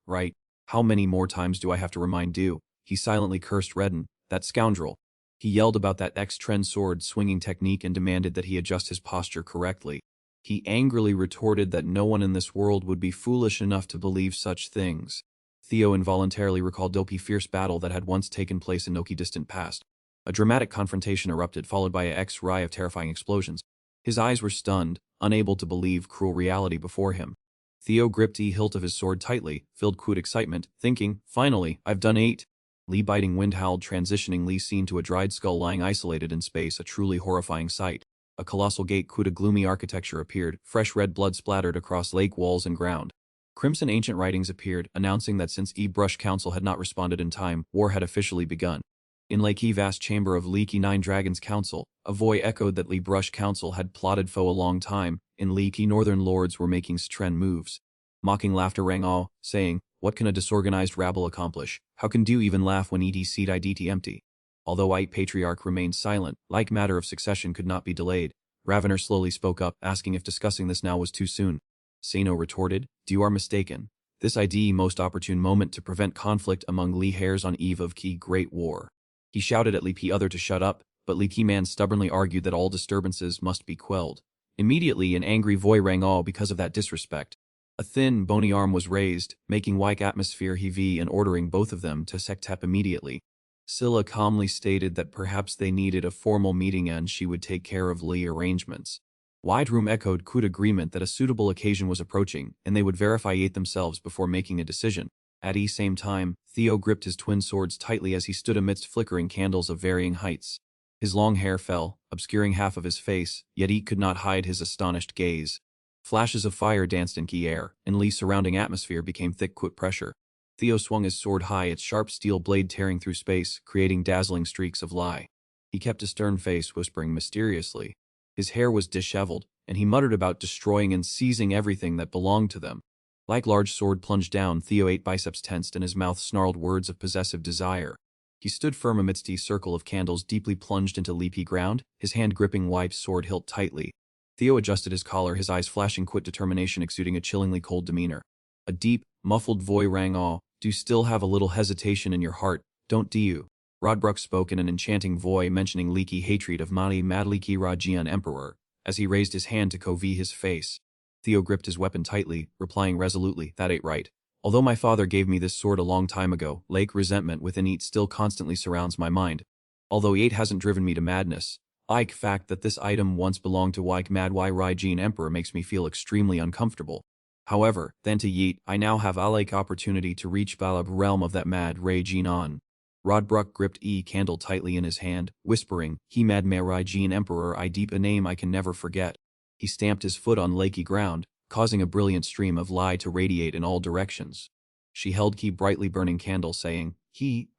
right? "How many more times do I have to remind Du?" He silently cursed Redden, "That scoundrel." He yelled about that X-Trend sword swinging technique and demanded that he adjust his posture correctly. He angrily retorted that no one in this world would be foolish enough to believe such things. Theo involuntarily recalled Dopi fierce battle that had once taken place in Noki distant past. A dramatic confrontation erupted, followed by a X-ray of terrifying explosions. His eyes were stunned, unable to believe cruel reality before him. Theo gripped the hilt of his sword tightly, filled with excitement, thinking, "Finally, I've done 8. Lee biting wind howled, transitioning Lee seen to a dried skull lying isolated in space, a truly horrifying sight. A colossal gate with a gloomy architecture appeared, fresh red blood splattered across lake walls and ground. Crimson ancient writings appeared, announcing that since Brush Council had not responded in time, war had officially begun. In Lakey vast chamber of Leaky 9 Dragons Council, a voice echoed that Lee Brush Council had plotted for a long time. In Leaky Northern Lords were making trend moves. Mocking laughter rang all, saying, "What can a disorganized rabble accomplish? How can Du even laugh when ED seat IDT empty?" Although White Patriarch remained silent, like matter of succession could not be delayed. Ravener slowly spoke up, asking if discussing this now was too soon. Sano retorted, "You are mistaken. This ID most opportune moment to prevent conflict among Li heirs on eve of Qi Great War." He shouted at Li Pi other to shut up, but Li Pi man stubbornly argued that all disturbances must be quelled. Immediately an angry voice rang out because of that disrespect. A thin, bony arm was raised, making wide atmosphere heavy and ordering both of them to sektep immediately. Scylla calmly stated that perhaps they needed a formal meeting and she would take care of Li arrangements. Wide room echoed Kut agreement that a suitable occasion was approaching and they would verify it themselves before making a decision. At the same time, Theo gripped his twin swords tightly as he stood amidst flickering candles of varying heights. His long hair fell, obscuring half of his face, yet he could not hide his astonished gaze. Flashes of fire danced in Qi air, and Li's surrounding atmosphere became thick with pressure. Theo swung his sword high, its sharp steel blade tearing through space, creating dazzling streaks of light. He kept a stern face, whispering mysteriously. His hair was disheveled, and he muttered about destroying and seizing everything that belonged to them. Like large sword plunged down, Theo ate biceps tensed and his mouth snarled words of possessive desire. He stood firm amidst a circle of candles deeply plunged into leafy ground, his hand gripping wide sword hilt tightly. Theo adjusted his collar, his eyes flashing quick determination exuding a chillingly cold demeanor. A deep, muffled voice rang out, "Do you still have a little hesitation in your heart, don't you?" Rodbruck spoke in an enchanting voice mentioning leaky hatred of Mani Madliki Rajian Emperor, as he raised his hand to cover his face. Theo gripped his weapon tightly, replying resolutely, "That ain't right. Although my father gave me this sword a long time ago, lake resentment within it still constantly surrounds my mind. Although it hasn't driven me to madness, the fact that this item once belonged to Madhwai Raijin Emperor makes me feel extremely uncomfortable. However, then to yeet, I now have a like opportunity to reach Balab realm of that Mad Raijin on." Rodbruck gripped candle tightly in his hand, whispering, "He Madhwai Raijin Emperor, I deep a name I can never forget." He stamped his foot on lakey ground, causing a brilliant stream of light to radiate in all directions. She held Key brightly burning candle, saying, Key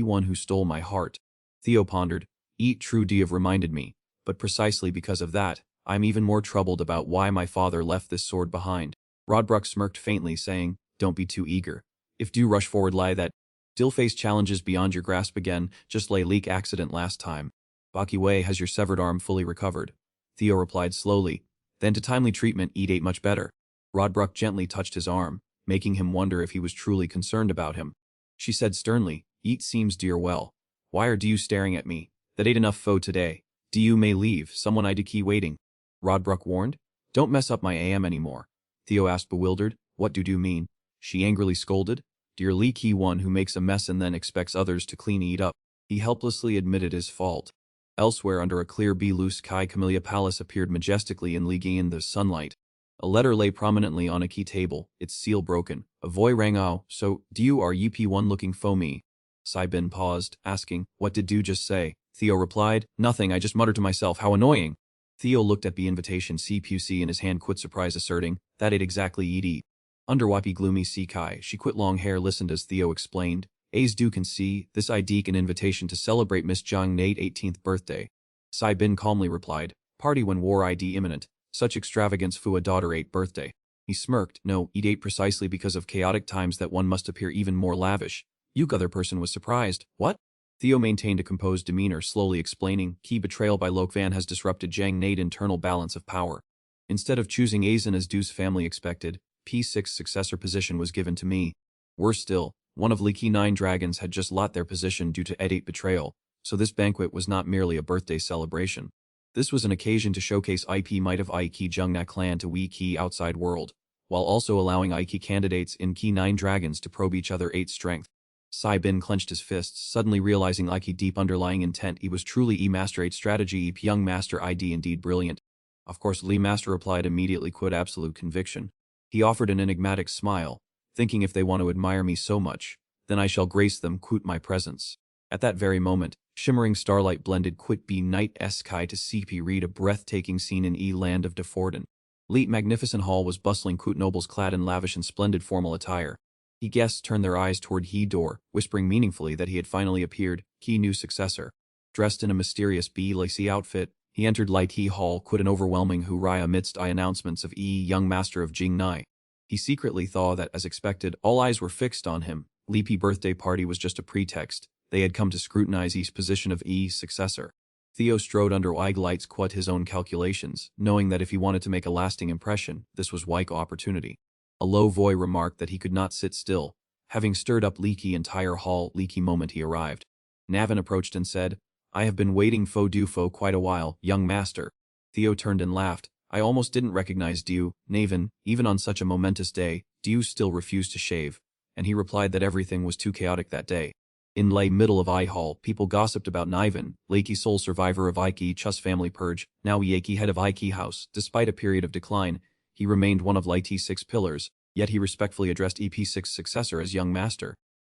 one who stole my heart." Theo pondered, "Eat true D have reminded me, but precisely because of that, I'm even more troubled about why my father left this sword behind." Rodbruck smirked faintly, saying, "Don't be too eager. If do rush forward lie that still face challenges beyond your grasp again, just lay leak accident last time. Baki Wei has your severed arm fully recovered." Theo replied slowly, "Then to timely treatment eat ate much better." Rodbruck gently touched his arm, making him wonder if he was truly concerned about him. She said sternly, "Eat seems dear well. Why are you staring at me? That ain't enough foe today. Do you may leave, someone I key waiting." Rodbruck warned. "Don't mess up my AM anymore." Theo asked bewildered, "What do you mean?" She angrily scolded, "Dear Lee Key one who makes a mess and then expects others to clean it up." He helplessly admitted his fault. Elsewhere under a clear blue sky, Camellia Palace appeared majestically in in the sunlight. A letter lay prominently on a key table, its seal broken. A voice rang out, "So, do you are UP1 looking for me?" Saibin paused, asking, "What did you just say?" Theo replied, "Nothing, I just muttered to myself, how annoying." Theo looked at the invitation CPUC in his hand, quit surprise asserting, "That ain't exactly ED." Under Wapi gloomy Kai, she quit long hair listened as Theo explained, "A's do can see, this ID'k an invitation to celebrate Miss Zhang Nate 18th birthday." Saibin calmly replied, "Party when war ID imminent, such extravagance for a daughter 8th birthday." He smirked, "No, it ain't precisely because of chaotic times that one must appear even more lavish." Yuk other person was surprised, "What?" Theo maintained a composed demeanor, slowly explaining, "Key betrayal by Lokvan has disrupted Zhang Nate internal balance of power. Instead of choosing Azin as Deuce family expected, P6 successor position was given to me. Worse still, one of Leaky 9 dragons had just lost their position due to Ed8 betrayal, so this banquet was not merely a birthday celebration. This was an occasion to showcase IP might of Iki Jungna clan to Wee Key outside world, while also allowing Iki candidates in Key 9 dragons to probe each other 8 strength." Saibin clenched his fists, suddenly realizing Iki deep underlying intent he was truly master 8 strategy young master ID indeed brilliant. Of course Lee Master replied immediately quit absolute conviction. He offered an enigmatic smile, thinking if they want to admire me so much, then I shall grace them quit my presence. At that very moment, shimmering starlight blended quit B night sky to CP read a breathtaking scene in land of Deforden. Leet magnificent hall was bustling quit nobles clad in lavish and splendid formal attire. He guests turned their eyes toward he door, whispering meaningfully that he had finally appeared, key new successor. Dressed in a mysterious lacy outfit, he entered Light He Hall quit an overwhelming hooray amidst announcements of young master of Jing Nai. He secretly thought that, as expected, all eyes were fixed on him. Leapy birthday party was just a pretext. They had come to scrutinize his position of successor. Theo strode under Ig lights quit his own calculations, knowing that if he wanted to make a lasting impression, this was Wike opportunity. A low voice remarked that he could not sit still. Having stirred up leaky entire hall, leaky moment he arrived. Navin approached and said, I have been waiting for quite a while, young master. Theo turned and laughed. I almost didn't recognize you, Navin, even on such a momentous day. You still refused to shave. And he replied that everything was too chaotic that day. In lay middle of I Hall, people gossiped about Niven, Lakey sole survivor of Ike Chus family purge, now Yaki head of Ike house. Despite a period of decline, he remained one of Light's 6 pillars, yet he respectfully addressed EP6's successor as young master.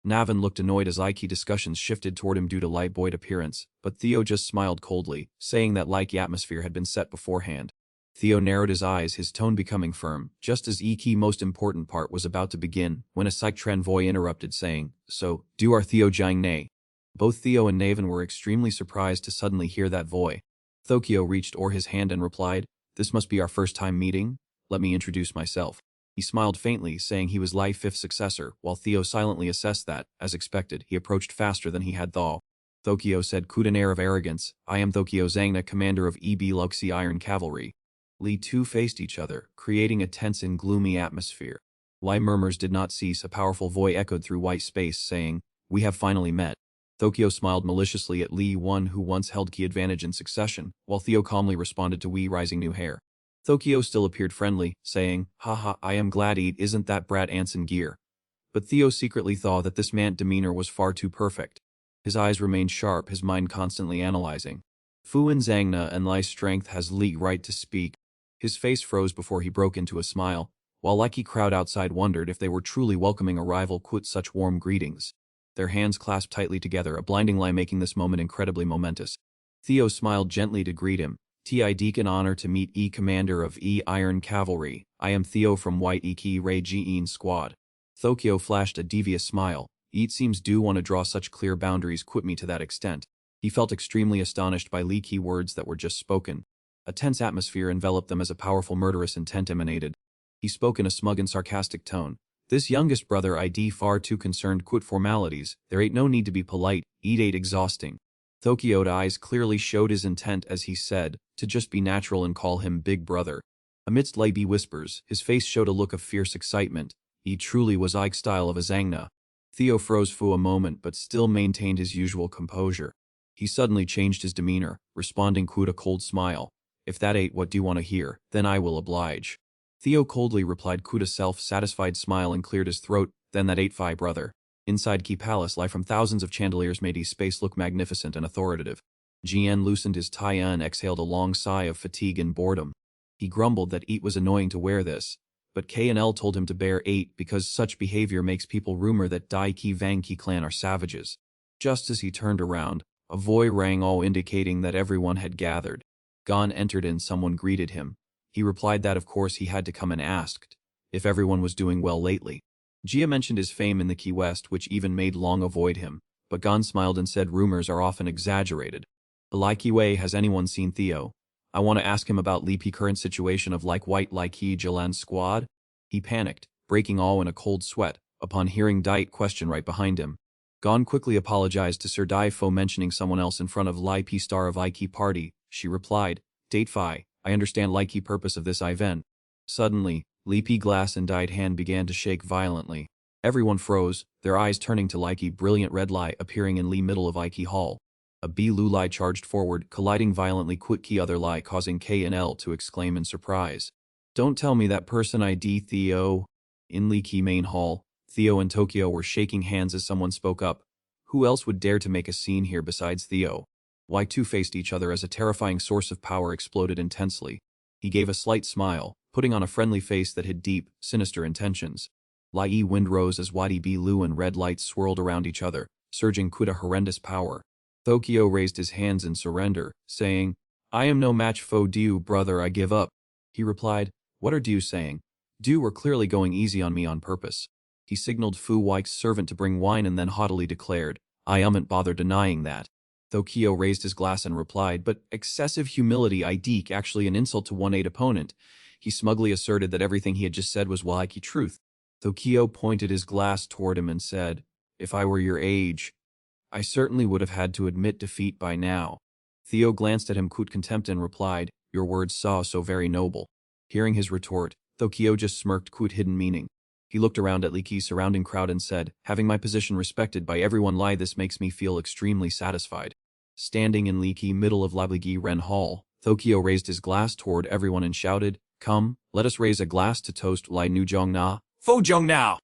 Navin looked annoyed as Ike discussions shifted toward him due to Light Boyd appearance, but Theo just smiled coldly, saying that like atmosphere had been set beforehand. Theo narrowed his eyes, his tone becoming firm, just as Ike's most important part was about to begin, when a Psych Voy interrupted saying, So, do our Theo Jiang Nei. Both Theo and Navin were extremely surprised to suddenly hear that voy. Thokyo reached his hand and replied, This must be our first time meeting? Let me introduce myself. He smiled faintly, saying he was Lai's 5th successor, while Theo silently assessed that, as expected, he approached faster than he had thought. Thokyo said with an air of arrogance, I am Thokyo Zangna, commander of EB Luxi Iron Cavalry. Li two faced each other, creating a tense and gloomy atmosphere. Lai murmurs did not cease. A powerful voice echoed through white space, saying, We have finally met. Thokyo smiled maliciously at Li, one who once held key advantage in succession, while Theo calmly responded to Wee rising new hair. Thokyo still appeared friendly, saying, Haha, I am glad isn't that brat Anson gear. But Theo secretly thought that this man's demeanor was far too perfect. His eyes remained sharp, his mind constantly analyzing. Fu and Zangna and Lai's strength has Li right to speak. His face froze before he broke into a smile, while Likey crowd outside wondered if they were truly welcoming a rival with such warm greetings. Their hands clasped tightly together, a blinding light making this moment incredibly momentous. Theo smiled gently to greet him. Tid an honor to meet commander of Iron Cavalry. I am Theo from White Iki Ray Jean squad. Thokyo flashed a devious smile. It seems do want to draw such clear boundaries quit me to that extent. He felt extremely astonished by Li Ki words that were just spoken. A tense atmosphere enveloped them as a powerful murderous intent emanated. He spoke in a smug and sarcastic tone. This youngest brother far too concerned quit formalities, there ain't no need to be polite, ain't exhausting. Thokyo's eyes clearly showed his intent as he said, to just be natural and call him big brother. Amidst Leiby whispers, his face showed a look of fierce excitement. He truly was Ike style of a Zangna. Theo froze for a moment but still maintained his usual composure. He suddenly changed his demeanor, responding with a cold smile. If that ain't what you want to hear, then I will oblige. Theo coldly replied with a self-satisfied smile and cleared his throat, then that ain't fi brother. Inside Key Palace light from thousands of chandeliers made his space look magnificent and authoritative. Gien loosened his tie and exhaled a long sigh of fatigue and boredom. He grumbled that it was annoying to wear this, but K&L told him to bear 8 because such behavior makes people rumor that Dai Ki Vang Ki clan are savages. Just as he turned around, a voice rang all indicating that everyone had gathered. Gon entered and someone greeted him. He replied that of course he had to come and asked if everyone was doing well lately. Jia mentioned his fame in the Key West, which even made Long avoid him, but Gon smiled and said rumors are often exaggerated. Likey Wei, has anyone seen Theo? I want to ask him about Lipi current situation of like White Likey Jalan squad. He panicked, breaking all in a cold sweat, upon hearing Diet question right behind him. Gon quickly apologized to Sir Dai Fo mentioning someone else in front of Lipi star of Ikey party. She replied, Date Phi, I understand Likey purpose of this event. Suddenly, Lipi glass and Diet hand began to shake violently. Everyone froze, their eyes turning to Likey brilliant red light appearing in Lee middle of Ikey hall. A B Lu Lai charged forward, colliding violently with Key other Lai causing K and L to exclaim in surprise. Don't tell me that person ID Theo. In Lee Key main hall, Theo and Tokyo were shaking hands as someone spoke up. Who else would dare to make a scene here besides Theo? Y2 faced each other as a terrifying source of power exploded intensely. He gave a slight smile, putting on a friendly face that hid deep, sinister intentions. Lai wind rose as Wadi B Lu and red lights swirled around each other, surging with a horrendous power. Tokyo raised his hands in surrender, saying, I am no match for you, brother, I give up. He replied, What are you saying? You were clearly going easy on me on purpose. He signaled Fu Wike's servant to bring wine and then haughtily declared, I umn't bother denying that. Tokyo raised his glass and replied, but excessive humility ideek actually an insult to 1-8 opponent. He smugly asserted that everything he had just said was Waiki truth. Tokyo pointed his glass toward him and said, If I were your age, I certainly would have had to admit defeat by now. Theo glanced at him with contempt and replied, "Your words saw so very noble." Hearing his retort, Tokyo just smirked with hidden meaning. He looked around at Liki's surrounding crowd and said, "Having my position respected by everyone this makes me feel extremely satisfied." Standing in Liki middle of Labligi Ren Hall, Tokyo raised his glass toward everyone and shouted, "Come, let us raise a glass to toast Lai Nu Jong Na, Fo Jong Na."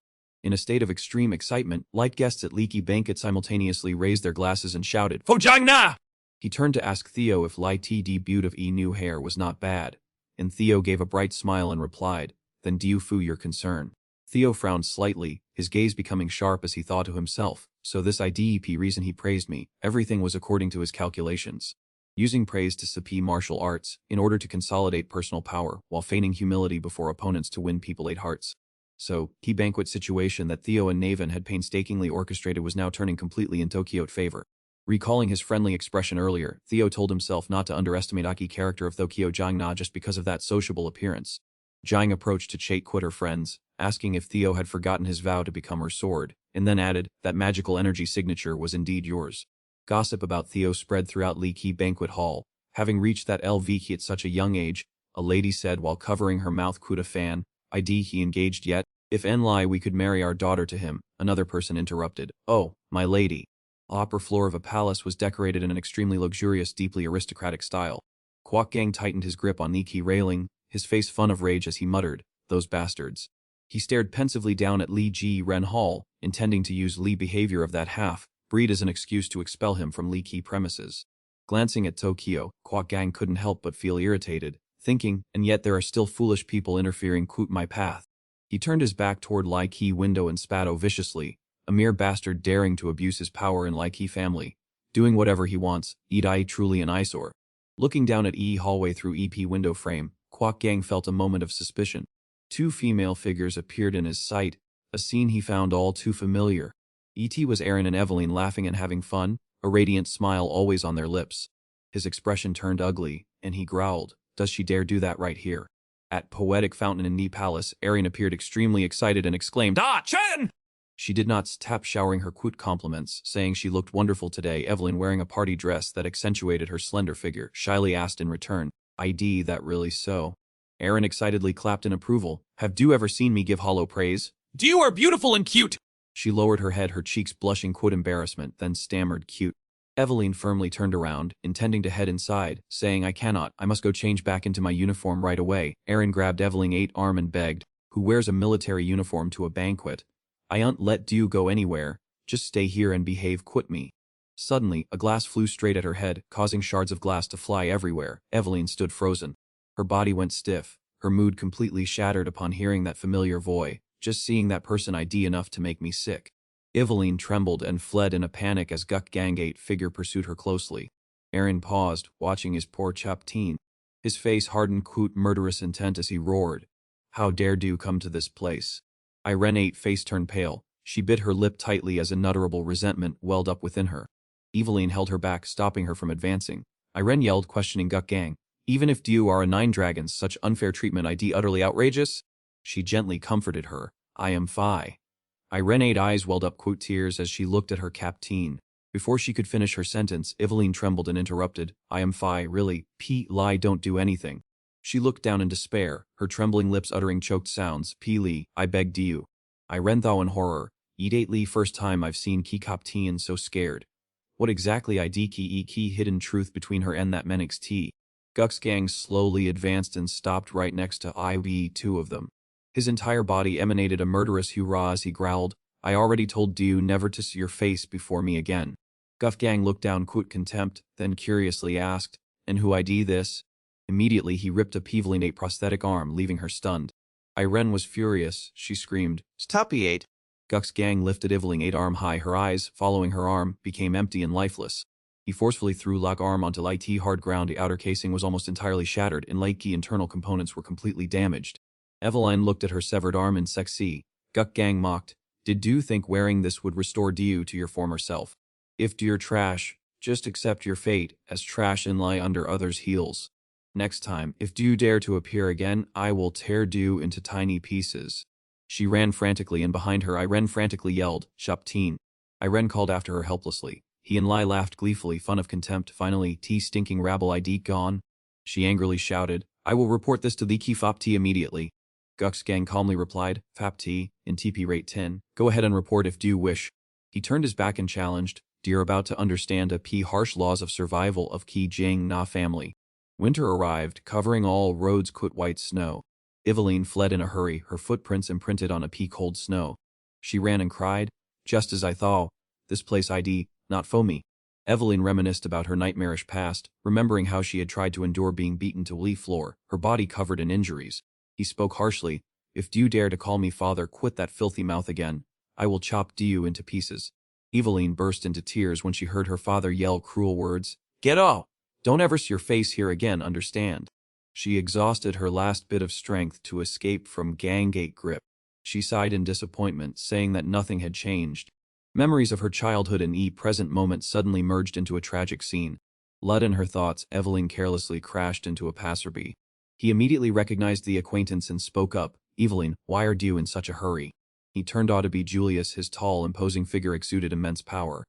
In a state of extreme excitement, light guests at Liki banquet simultaneously raised their glasses and shouted, "Fo Jong Na!" He turned to ask Theo if Lai T debut of new hair was not bad, and Theo gave a bright smile and replied, "Then do you fu your concern?" Theo frowned slightly, his gaze becoming sharp as he thought to himself, "So this IDEP reason he praised me, everything was according to his calculations." Using praise to supply martial arts, in order to consolidate personal power, while feigning humility before opponents to win people 8 hearts. So, key banquet situation that Theo and Naven had painstakingly orchestrated was now turning completely in Tokyo's favor. Recalling his friendly expression earlier, Theo told himself not to underestimate Aki character of Tokyo Jangna just because of that sociable appearance. Jang approached to Chait quit her friends, asking if Theo had forgotten his vow to become her sword, and then added, "That magical energy signature was indeed yours." Gossip about Theo spread throughout Liki banquet hall. Having reached that LV at such a young age, a lady said while covering her mouth with a fan, "ID he engaged yet? If en lie we could marry our daughter to him." Another person interrupted, "Oh, my lady." The upper floor of a palace was decorated in an extremely luxurious, deeply aristocratic style. Kwok Gang tightened his grip on Liki railing, his face full of rage as he muttered, "Those bastards." He stared pensively down at Li Ji Ren Hall, intending to use Li behavior of that half-breed as an excuse to expel him from Li Ki premises. Glancing at Tokyo, Kwok Gang couldn't help but feel irritated, thinking, "And yet there are still foolish people interfering with my path." He turned his back toward Li Ki window and spat viciously, a mere bastard daring to abuse his power in Li Ki family. Doing whatever he wants, I truly an eyesore. Looking down at hallway through EP window frame, Kwok Gang felt a moment of suspicion. 2 female figures appeared in his sight, a scene he found all too familiar. Was Aaron and Evelyn laughing and having fun, a radiant smile always on their lips. His expression turned ugly, and he growled, "Does she dare do that right here?" At Poetic Fountain in Ni Palace, Erin appeared extremely excited and exclaimed, "Ah, Chen!" She did not stop showering her compliments, saying she looked wonderful today. Evelyn, wearing a party dress that accentuated her slender figure, shyly asked in return, "ID that really so?" Erin excitedly clapped in approval. "Have you ever seen me give hollow praise? You are beautiful and cute!" She lowered her head, her cheeks blushing embarrassment, then stammered, "Cute." Evelyn firmly turned around, intending to head inside, saying, "I cannot, I must go change back into my uniform right away." Erin grabbed Evelyn's arm and begged, "Who wears a military uniform to a banquet? I won't let you go anywhere, just stay here and behave quit me." Suddenly, a glass flew straight at her head, causing shards of glass to fly everywhere. Evelyn stood frozen. Her body went stiff, her mood completely shattered upon hearing that familiar voice. "Just seeing that person ID enough to make me sick." Evelyn trembled and fled in a panic as Guk Gangate figure pursued her closely. Aaron paused, watching his poor chopped teen. His face hardened murderous intent as he roared, "How dare you come to this place?" Irene's face turned pale. She bit her lip tightly as unutterable resentment welled up within her. Evelyn held her back, stopping her from advancing. Irene yelled, questioning Guk Gang, "Even if you are a 9 dragons, such unfair treatment ID utterly outrageous?" She gently comforted her, "I am Phi." Irene's eyes welled up tears as she looked at her captain. Before she could finish her sentence, Evelyn trembled and interrupted, "I am Phi, really, P. Lie don't do anything." She looked down in despair, her trembling lips uttering choked sounds, "P. Lee, I begged you." Irene thou in horror, "Eat Lee first time I've seen Ki captain so scared." What exactly ID key hidden truth between her and that Menix T? Guk's gang slowly advanced and stopped right next to IV, 2 of them. His entire body emanated a murderous hurrah as he growled, "I already told you never to see your face before me again." Guf Gang looked down contempt, then curiously asked, "And who ID this?" Immediately he ripped a Peveline prosthetic arm, leaving her stunned. Irene was furious. She screamed, "Stop E8!" Guk's gang lifted Evelyn arm high. Her eyes, following her arm, became empty and lifeless. He forcefully threw Locke arm onto Light hard ground. The outer casing was almost entirely shattered, and Light internal components were completely damaged. Eveline looked at her severed arm in sexy. Guk Gang mocked, "Did you think wearing this would restore you to your former self? If you're trash, just accept your fate as trash and lie under others' heels. Next time, if you dare to appear again, I will tear you into tiny pieces." She ran frantically, and behind her Irene frantically yelled, "Shopteen." Irene called after her helplessly, He and Lai laughed gleefully, fun of contempt. Finally, T stinking rabble ID gone. She angrily shouted, I will report this to the Ki Fop T immediately. Guk's gang calmly replied, Fap T, in TP rate 10, go ahead and report if do wish. He turned his back and challenged, You're about to understand a P harsh laws of survival of Ki Jing Na family. Winter arrived, covering all roads with white snow. Eveline fled in a hurry, her footprints imprinted on a P cold snow. She ran and cried, just as I thought, this place ID, not for me. Eveline reminisced about her nightmarish past, remembering how she had tried to endure being beaten to leaf floor, her body covered in injuries. He spoke harshly, if you dare to call me father, quit that filthy mouth again. I will chop you into pieces. Eveline burst into tears when she heard her father yell cruel words, Get out! Don't ever see your face here again, understand? She exhausted her last bit of strength to escape from gang gate grip. She sighed in disappointment, saying that nothing had changed. Memories of her childhood and present moment suddenly merged into a tragic scene. Led in her thoughts, Eveline carelessly crashed into a passerby. He immediately recognized the acquaintance and spoke up, Eveline, why are you in such a hurry? He turned out to be Julius, his tall, imposing figure exuded immense power.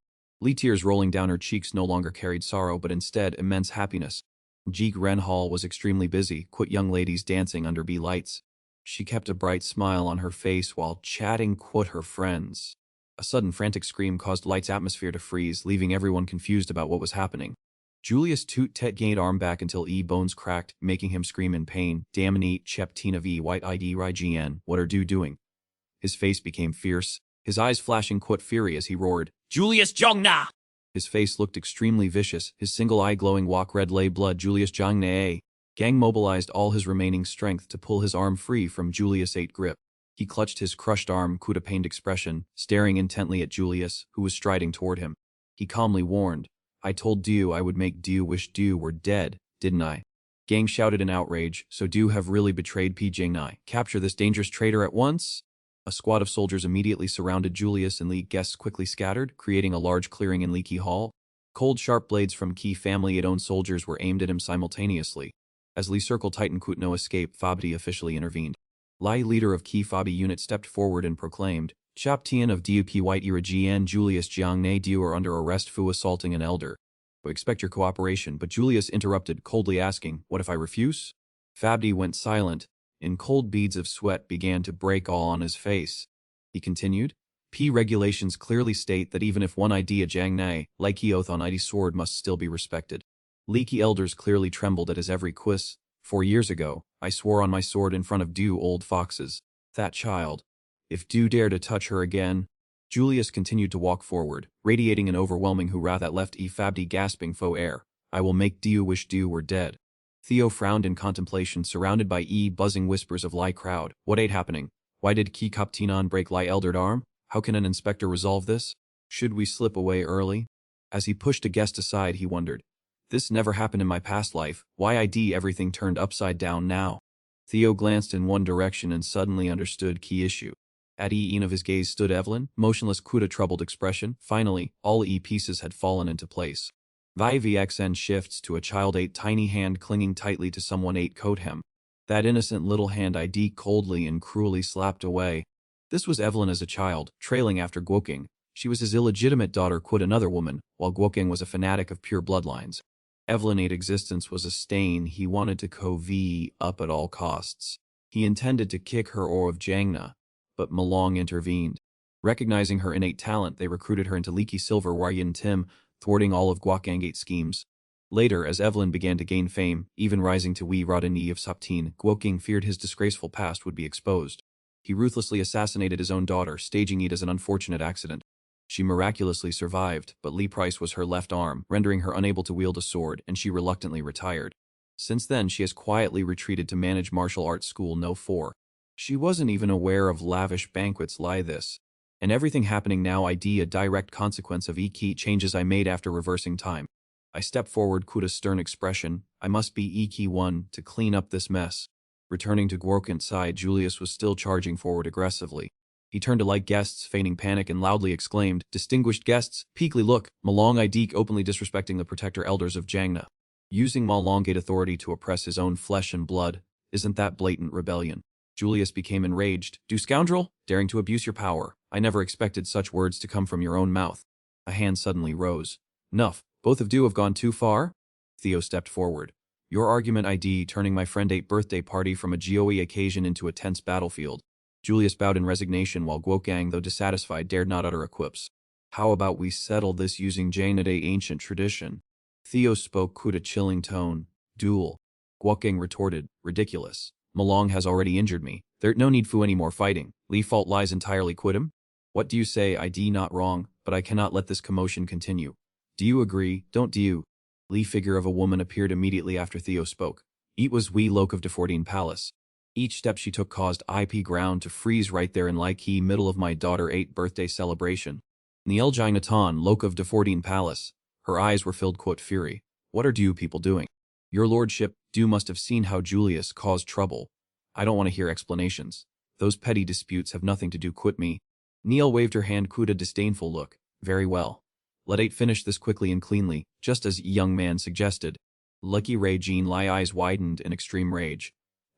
Tears rolling down her cheeks no longer carried sorrow but instead immense happiness. Jeek Ren Hall was extremely busy, young ladies dancing under lights. She kept a bright smile on her face while chatting her friends. A sudden frantic scream caused Light's atmosphere to freeze, leaving everyone confused about what was happening. Julius toot tet gained arm back until bones cracked, making him scream in pain. Damn neat Cheptina V white ID Gn, what are you doing? His face became fierce, his eyes flashing fury as he roared, Julius Jongna! His face looked extremely vicious, his single eye glowing wok red lay blood. Julius Jongna. Gang mobilized all his remaining strength to pull his arm free from Julius' grip. He clutched his crushed arm with a pained expression, staring intently at Julius, who was striding toward him. He calmly warned, I told you I would make you wish you were dead, didn't I? Gang shouted in outrage, so you have really betrayed P. Jingnai. Capture this dangerous traitor at once? A squad of soldiers immediately surrounded Julius and Lee. Guests quickly scattered, creating a large clearing in Leaky Hall. Cold sharp blades from Key family-owned soldiers were aimed at him simultaneously. As Lee Circle Titan could no escape, Fabdi officially intervened. Lai, leader of Key Fabi unit, stepped forward and proclaimed, Chap Tian of DUP White Era GN Julius Jiangne Du are under arrest for assaulting an elder. We expect your cooperation, but Julius interrupted, coldly asking, what if I refuse? Fabdi went silent, and cold beads of sweat began to break all on his face. He continued, P regulations clearly state that even if one idea Jiangne, like oath on ID sword must still be respected. Leaky elders clearly trembled at his every quiz. 4 years ago, I swore on my sword in front of old foxes. That child. If dare to touch her again. Julius continued to walk forward, radiating an overwhelming hurrah that left Fabdi gasping for air. I will make wish were dead. Theo frowned in contemplation, surrounded by buzzing whispers of Lai crowd. What ain't happening? Why did Ki Kaptinan break Lai eldered arm? How can an inspector resolve this? Should we slip away early? As he pushed a guest aside, he wondered. This never happened in my past life, why everything turned upside down now? Theo glanced in one direction and suddenly understood key issue. At end of his gaze stood Eveline, motionless with a troubled expression. Finally, all pieces had fallen into place. VXN shifts to a child 8 tiny hand clinging tightly to someone 8 coat hem. That innocent little hand ID coldly and cruelly slapped away. This was Eveline as a child, trailing after Gwoking. She was his illegitimate daughter another woman, while Gwoking was a fanatic of pure bloodlines. Eveline existence was a stain he wanted to cove up at all costs. He intended to kick her or of Jangna, but Malong intervened. Recognizing her innate talent, they recruited her into Leaky Silver Waryan Tim, thwarting all of Gwokangate schemes. Later, as Eveline began to gain fame, even rising to Wee Rodani of Sapteen, Gwoking feared his disgraceful past would be exposed. He ruthlessly assassinated his own daughter, staging it as an unfortunate accident. She miraculously survived, but Lee Price was her left arm, rendering her unable to wield a sword, and she reluctantly retired. Since then, she has quietly retreated to manage martial arts school No. 4. She wasn't even aware of lavish banquets like this. And everything happening now a direct consequence of key changes I made after reversing time. I stepped forward with a stern expression. I must be key 1 to clean up this mess. Returning to Gworkant's side, Julius was still charging forward aggressively. He turned to like guests, feigning panic, and loudly exclaimed, Distinguished guests, peekly look, Malong Idik openly disrespecting the protector elders of Jangna. Using Malongate authority to oppress his own flesh and blood, isn't that blatant rebellion? Julius became enraged. Do scoundrel, daring to abuse your power. I never expected such words to come from your own mouth. A hand suddenly rose. Nuff, both of you have gone too far? Theo stepped forward. Your argument ID turning my friend 8th birthday party from a GOE occasion into a tense battlefield. Julius bowed in resignation while Guogang, though dissatisfied, dared not utter a quips. How about we settle this using Jainaday ancient tradition? Theo spoke with a chilling tone. Duel. Guogang retorted, ridiculous. Malong has already injured me. There's no need for any more fighting. Li fault lies entirely quit him? What do you say? ID not wrong, but I cannot let this commotion continue. Do you agree? Don't you? Li figure of a woman appeared immediately after Theo spoke. It was Wee Loke of Defordine Palace. Each step she took caused IP ground to freeze right there in like middle of my daughter 8th birthday celebration. Niel Jainatan, Loke of Defordine Palace. Her eyes were filled with fury. What are you people doing? Your lordship, you must have seen how Julius caused trouble. I don't want to hear explanations. Those petty disputes have nothing to do with me. Niel waved her hand with a disdainful look. Very well. Let 8 finish this quickly and cleanly, just as young man suggested. Lucky Ray Jean Lai eyes widened in extreme rage.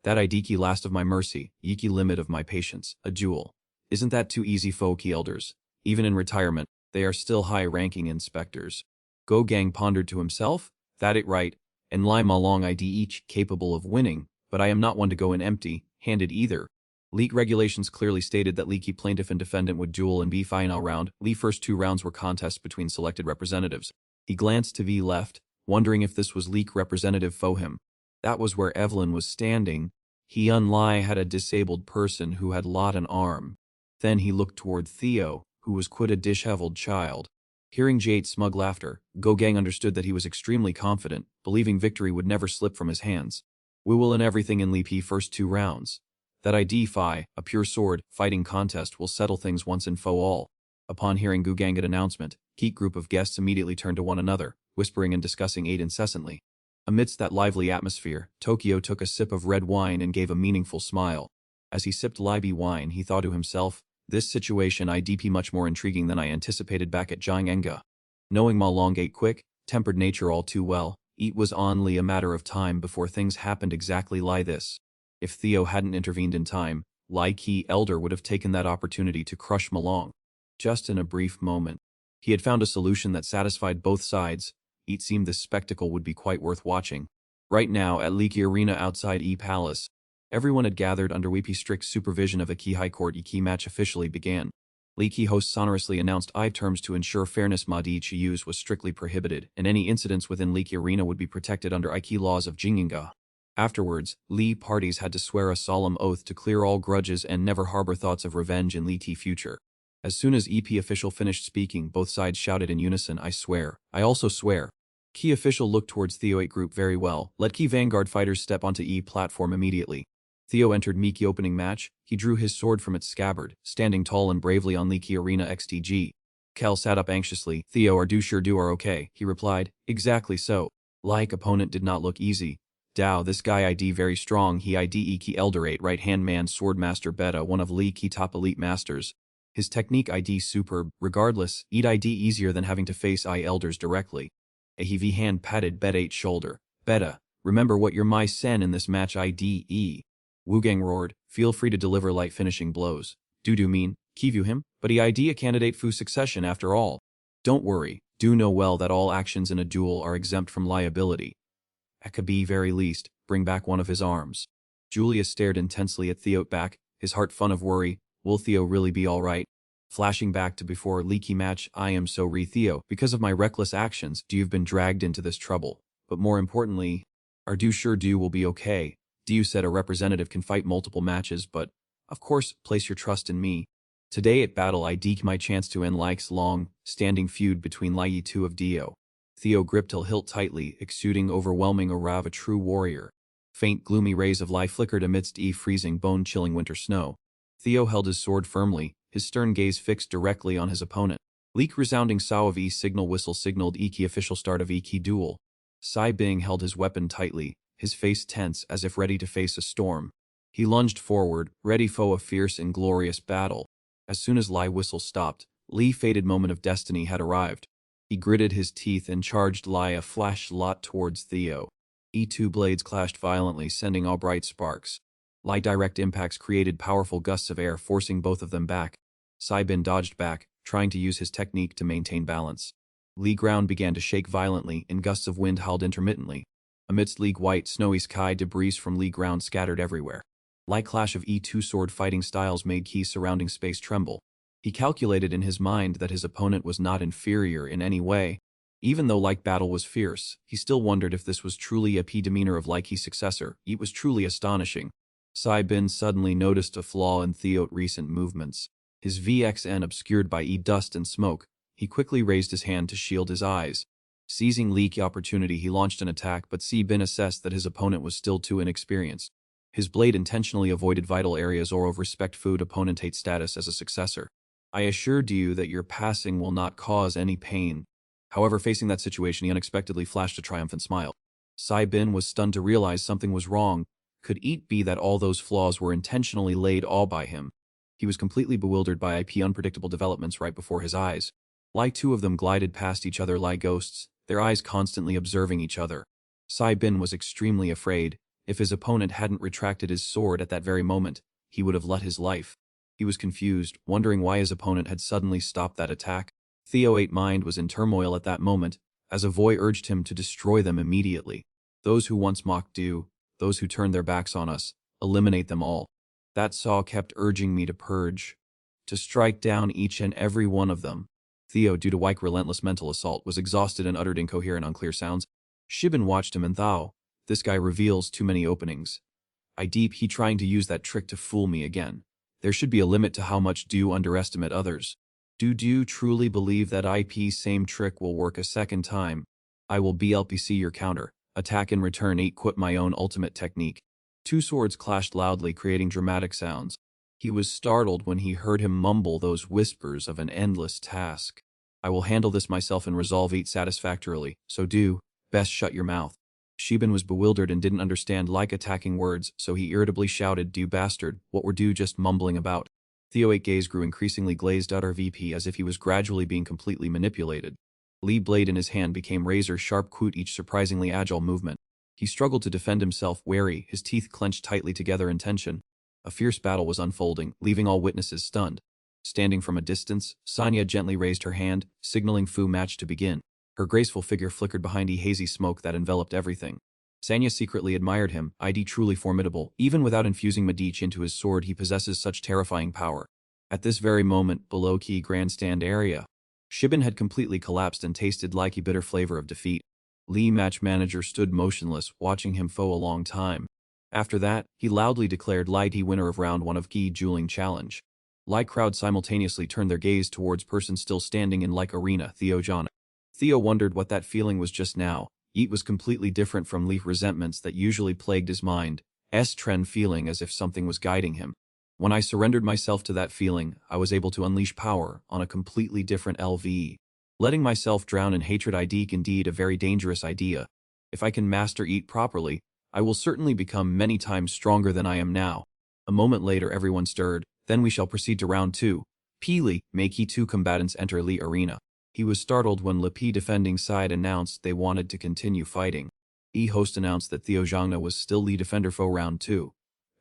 That Idiki last of my mercy, Yiki limit of my patience, a jewel. Isn't that too easy Foki elders? Even in retirement, they are still high-ranking inspectors. Go Gang pondered to himself, that it right, and Lai Malong ID each capable of winning, but I am not one to go in empty-handed either. League regulations clearly stated that leaky plaintiff and defendant would duel and be final round. Lee first 2 rounds were contests between selected representatives. He glanced to V left, wondering if this was leak representative for him. That was where Evelyn was standing. He unlie had a disabled person who had lot an arm. Then he looked toward Theo, who was quite a disheveled child. Hearing Jade's smug laughter, Gogang understood that he was extremely confident, believing victory would never slip from his hands. We will in everything in Lee P first 2 rounds. That ID Phi, a pure sword, fighting contest will settle things once and for all. Upon hearing Guganga's announcement, Keat group of guests immediately turned to one another, whispering and discussing 8 incessantly. Amidst that lively atmosphere, Tokyo took a sip of red wine and gave a meaningful smile. As he sipped Libby wine, he thought to himself, this situation IDP much more intriguing than I anticipated back at Jianganga. Knowing Ma Longgate quick, tempered nature all too well, it was only a matter of time before things happened exactly like this. If Theo hadn't intervened in time, Lai Ki Elder would have taken that opportunity to crush Malong. Just in a brief moment, he had found a solution that satisfied both sides. It seemed this spectacle would be quite worth watching. Right now, at Leaky Arena outside Palace, everyone had gathered under Weepy's strict supervision of a Key High Court. Key match officially began. Leaky host sonorously announced terms to ensure fairness. Madi use was strictly prohibited, and any incidents within Leaky Arena would be protected under Iki laws of Jinginga. Afterwards, Lee parties had to swear a solemn oath to clear all grudges and never harbor thoughts of revenge in Lee T future. As soon as EP official finished speaking, both sides shouted in unison, I swear. I also swear. Key official looked towards Theo 8 group very well. Let Key Vanguard fighters step onto E platform immediately. Theo entered Miki opening match. He drew his sword from its scabbard, standing tall and bravely on Leaky Arena XTG. Kel sat up anxiously. Theo, are you sure you are okay? He replied. Exactly so. Like opponent did not look easy. Dow, this guy ID very strong. He ID Iki Elder 8 right-hand man Swordmaster Beta, one of Lee Ki top elite masters. His technique ID superb. Regardless, eat ID easier than having to face I Elders directly. A heavy hand patted Beta 8's shoulder. Beta, remember what you're my sen in this match IDE. Wugang roared, feel free to deliver light finishing blows. Do mean, Kivyu him, but he ID a candidate fu succession after all. Don't worry, do know well that all actions in a duel are exempt from liability. At the very least, bring back one of his arms. Julius stared intensely at Theo back, his heart full of worry. Will Theo really be alright? Flashing back to before leaky match, I am so Theo, because of my reckless actions, you've been dragged into this trouble. But more importantly, are you sure you will be okay? You said a representative can fight multiple matches, but, of course, place your trust in me. Today at battle I deke my chance to end Like's long, standing feud between Lai 2 of Dio. Theo gripped his hilt tightly, exuding overwhelming aura of a true warrior. Faint gloomy rays of light flickered amidst freezing bone-chilling winter snow. Theo held his sword firmly, his stern gaze fixed directly on his opponent. Leak resounding sow of signal whistle signaled Iki official start of Iki duel. Sai Bing held his weapon tightly, his face tense as if ready to face a storm. He lunged forward, ready for a fierce and glorious battle. As soon as Lai whistle stopped, Li's fated moment of destiny had arrived. He gritted his teeth and charged Lai a flash lot towards Theo. E2 blades clashed violently, sending all bright sparks. Lai direct impacts created powerful gusts of air, forcing both of them back. Sai Bin dodged back, trying to use his technique to maintain balance. Lee ground began to shake violently, and gusts of wind howled intermittently. Amidst League white, snowy sky, debris from Lee ground scattered everywhere. Like clash of E2 sword fighting styles made Key's surrounding space tremble. He calculated in his mind that his opponent was not inferior in any way. Even though like battle was fierce, he still wondered if this was truly a P demeanor of like Key's successor. It was truly astonishing. Bin suddenly noticed a flaw in Theo's recent movements. His VXN obscured by dust and smoke, he quickly raised his hand to shield his eyes. Seizing Lee's opportunity, he launched an attack, but Bin assessed that his opponent was still too inexperienced. His blade intentionally avoided vital areas or of respect food opponentate status as a successor. I assured you that your passing will not cause any pain. However, facing that situation, he unexpectedly flashed a triumphant smile. Bin was stunned to realize something was wrong. Could it be that all those flaws were intentionally laid all by him? He was completely bewildered by unpredictable developments right before his eyes. Like two of them glided past each other like ghosts, their eyes constantly observing each other. Bin was extremely afraid. If his opponent hadn't retracted his sword at that very moment, he would have let his life. He was confused, wondering why his opponent had suddenly stopped that attack. Theo's mind was in turmoil at that moment, as a voice urged him to destroy them immediately. Those who once mocked do, those who turned their backs on us, eliminate them all. That saw kept urging me to purge, to strike down each and every one of them. Theo, due to Wyke's relentless mental assault, was exhausted and uttered incoherent, unclear sounds. Shibin watched him and thought, this guy reveals too many openings. He trying to use that trick to fool me again. There should be a limit to how much do underestimate others. Do you truly believe that same trick will work a second time? I will BLPC your counter. Attack in return, quit my own ultimate technique. Two swords clashed loudly, creating dramatic sounds. He was startled when he heard him mumble those whispers of an endless task. I will handle this myself and resolve it satisfactorily, so do, best shut your mouth. Shibin was bewildered and didn't understand like attacking words, so he irritably shouted, "You bastard, what were you just mumbling about?" Theo's gaze grew increasingly glazed at RVP as if he was gradually being completely manipulated. Lee blade in his hand became razor-sharp quote each surprisingly agile movement. He struggled to defend himself, wary, his teeth clenched tightly together in tension. A fierce battle was unfolding, leaving all witnesses stunned. Standing from a distance, Sanya gently raised her hand, signaling Fu match to begin. Her graceful figure flickered behind a hazy smoke that enveloped everything. Sanya secretly admired him, truly formidable. Even without infusing Medich into his sword, he possesses such terrifying power. At this very moment, below Key grandstand area, Shibin had completely collapsed and tasted like a bitter flavor of defeat. Lee match manager stood motionless, watching him for a long time. After that, he loudly declared Light he winner of round 1 of Key dueling challenge. Like crowd simultaneously turned their gaze towards person still standing in like arena, Theo John. Theo wondered what that feeling was just now. It was completely different from Leaf resentments that usually plagued his mind. Trend feeling as if something was guiding him. When I surrendered myself to that feeling, I was able to unleash power on a completely different LV. Letting myself drown in hatred indeed a very dangerous idea. If I can master it properly, I will certainly become many times stronger than I am now. A moment later everyone stirred, then we shall proceed to round 2. Peely, make two combatants enter Lee arena. He was startled when Lepi defending side announced they wanted to continue fighting. Host announced that Theo Zhangna was still Lee defender for round 2.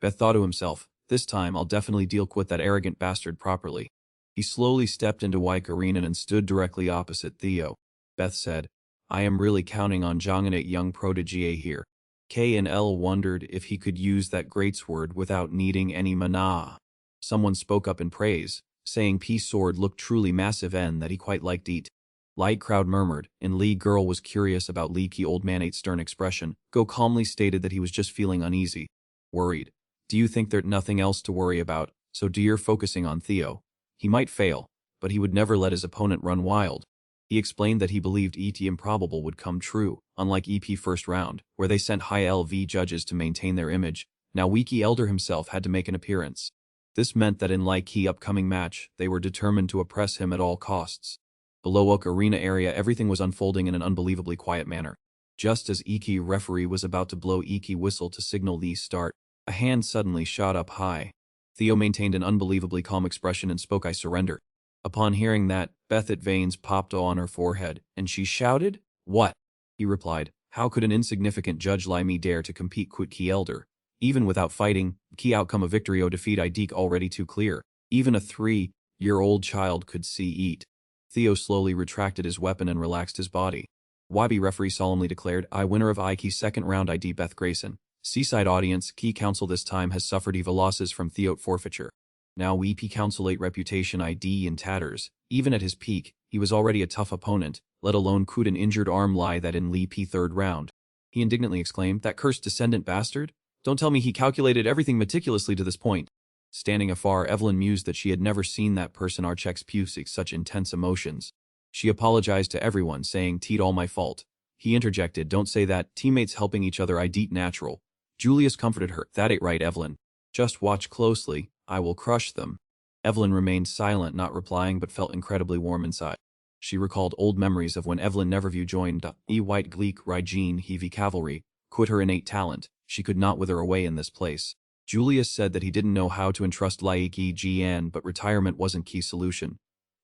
Beth thought to himself, this time I'll definitely deal with that arrogant bastard properly. He slowly stepped into Wyke arena and stood directly opposite Theo. Beth said, I am really counting on Zhangna young protege here. K and L wondered if he could use that great sword without needing any mana. Someone spoke up in praise, saying P sword looked truly massive and that he quite liked it. Light crowd murmured, and Lee girl was curious about Lee Key old man 8's stern expression. Go calmly stated that he was just feeling uneasy. Worried. Do you think there's nothing else to worry about, so you're focusing on Theo? He might fail, but he would never let his opponent run wild. He explained that he believed ET improbable would come true, unlike EP first round, where they sent high LV judges to maintain their image. Now Wiki Elder himself had to make an appearance. This meant that in like Key upcoming match, they were determined to oppress him at all costs. Below Oak Arena area everything was unfolding in an unbelievably quiet manner. Just as Iki referee was about to blow Iki whistle to signal the start, a hand suddenly shot up high. Theo maintained an unbelievably calm expression and spoke, I surrender. Upon hearing that, Beth's veins popped on her forehead, and she shouted, What? He replied, How could an insignificant judge like me dare to compete with Key Elder? Even without fighting, key outcome of victory or defeat I already too clear. Even a 3-year-old child could see it. Theo slowly retracted his weapon and relaxed his body. YB referee solemnly declared, I winner of IKE's second round ID Beth Grayson. Seaside audience, Key Council this time has suffered EVA losses from Theot forfeiture. Now EP Council 8 reputation ID in tatters. Even at his peak, he was already a tough opponent, let alone could an injured arm lie that in Lee P third round. He indignantly exclaimed, that cursed descendant bastard? Don't tell me he calculated everything meticulously to this point. Standing afar, Evelyn mused that she had never seen that person Archex Pusic such intense emotions. She apologized to everyone, saying, "'Teed all my fault." He interjected, "Don't say that, teammates helping each other I deet natural." Julius comforted her, "That ain't right, Evelyn. Just watch closely, I will crush them." Evelyn remained silent, not replying, but felt incredibly warm inside. She recalled old memories of when Evelyn Neverview joined the White Gleek Rygene Heavy Cavalry, quit her innate talent. She could not wither away in this place. Julius said that he didn't know how to entrust Laiki Jian, but retirement wasn't key solution.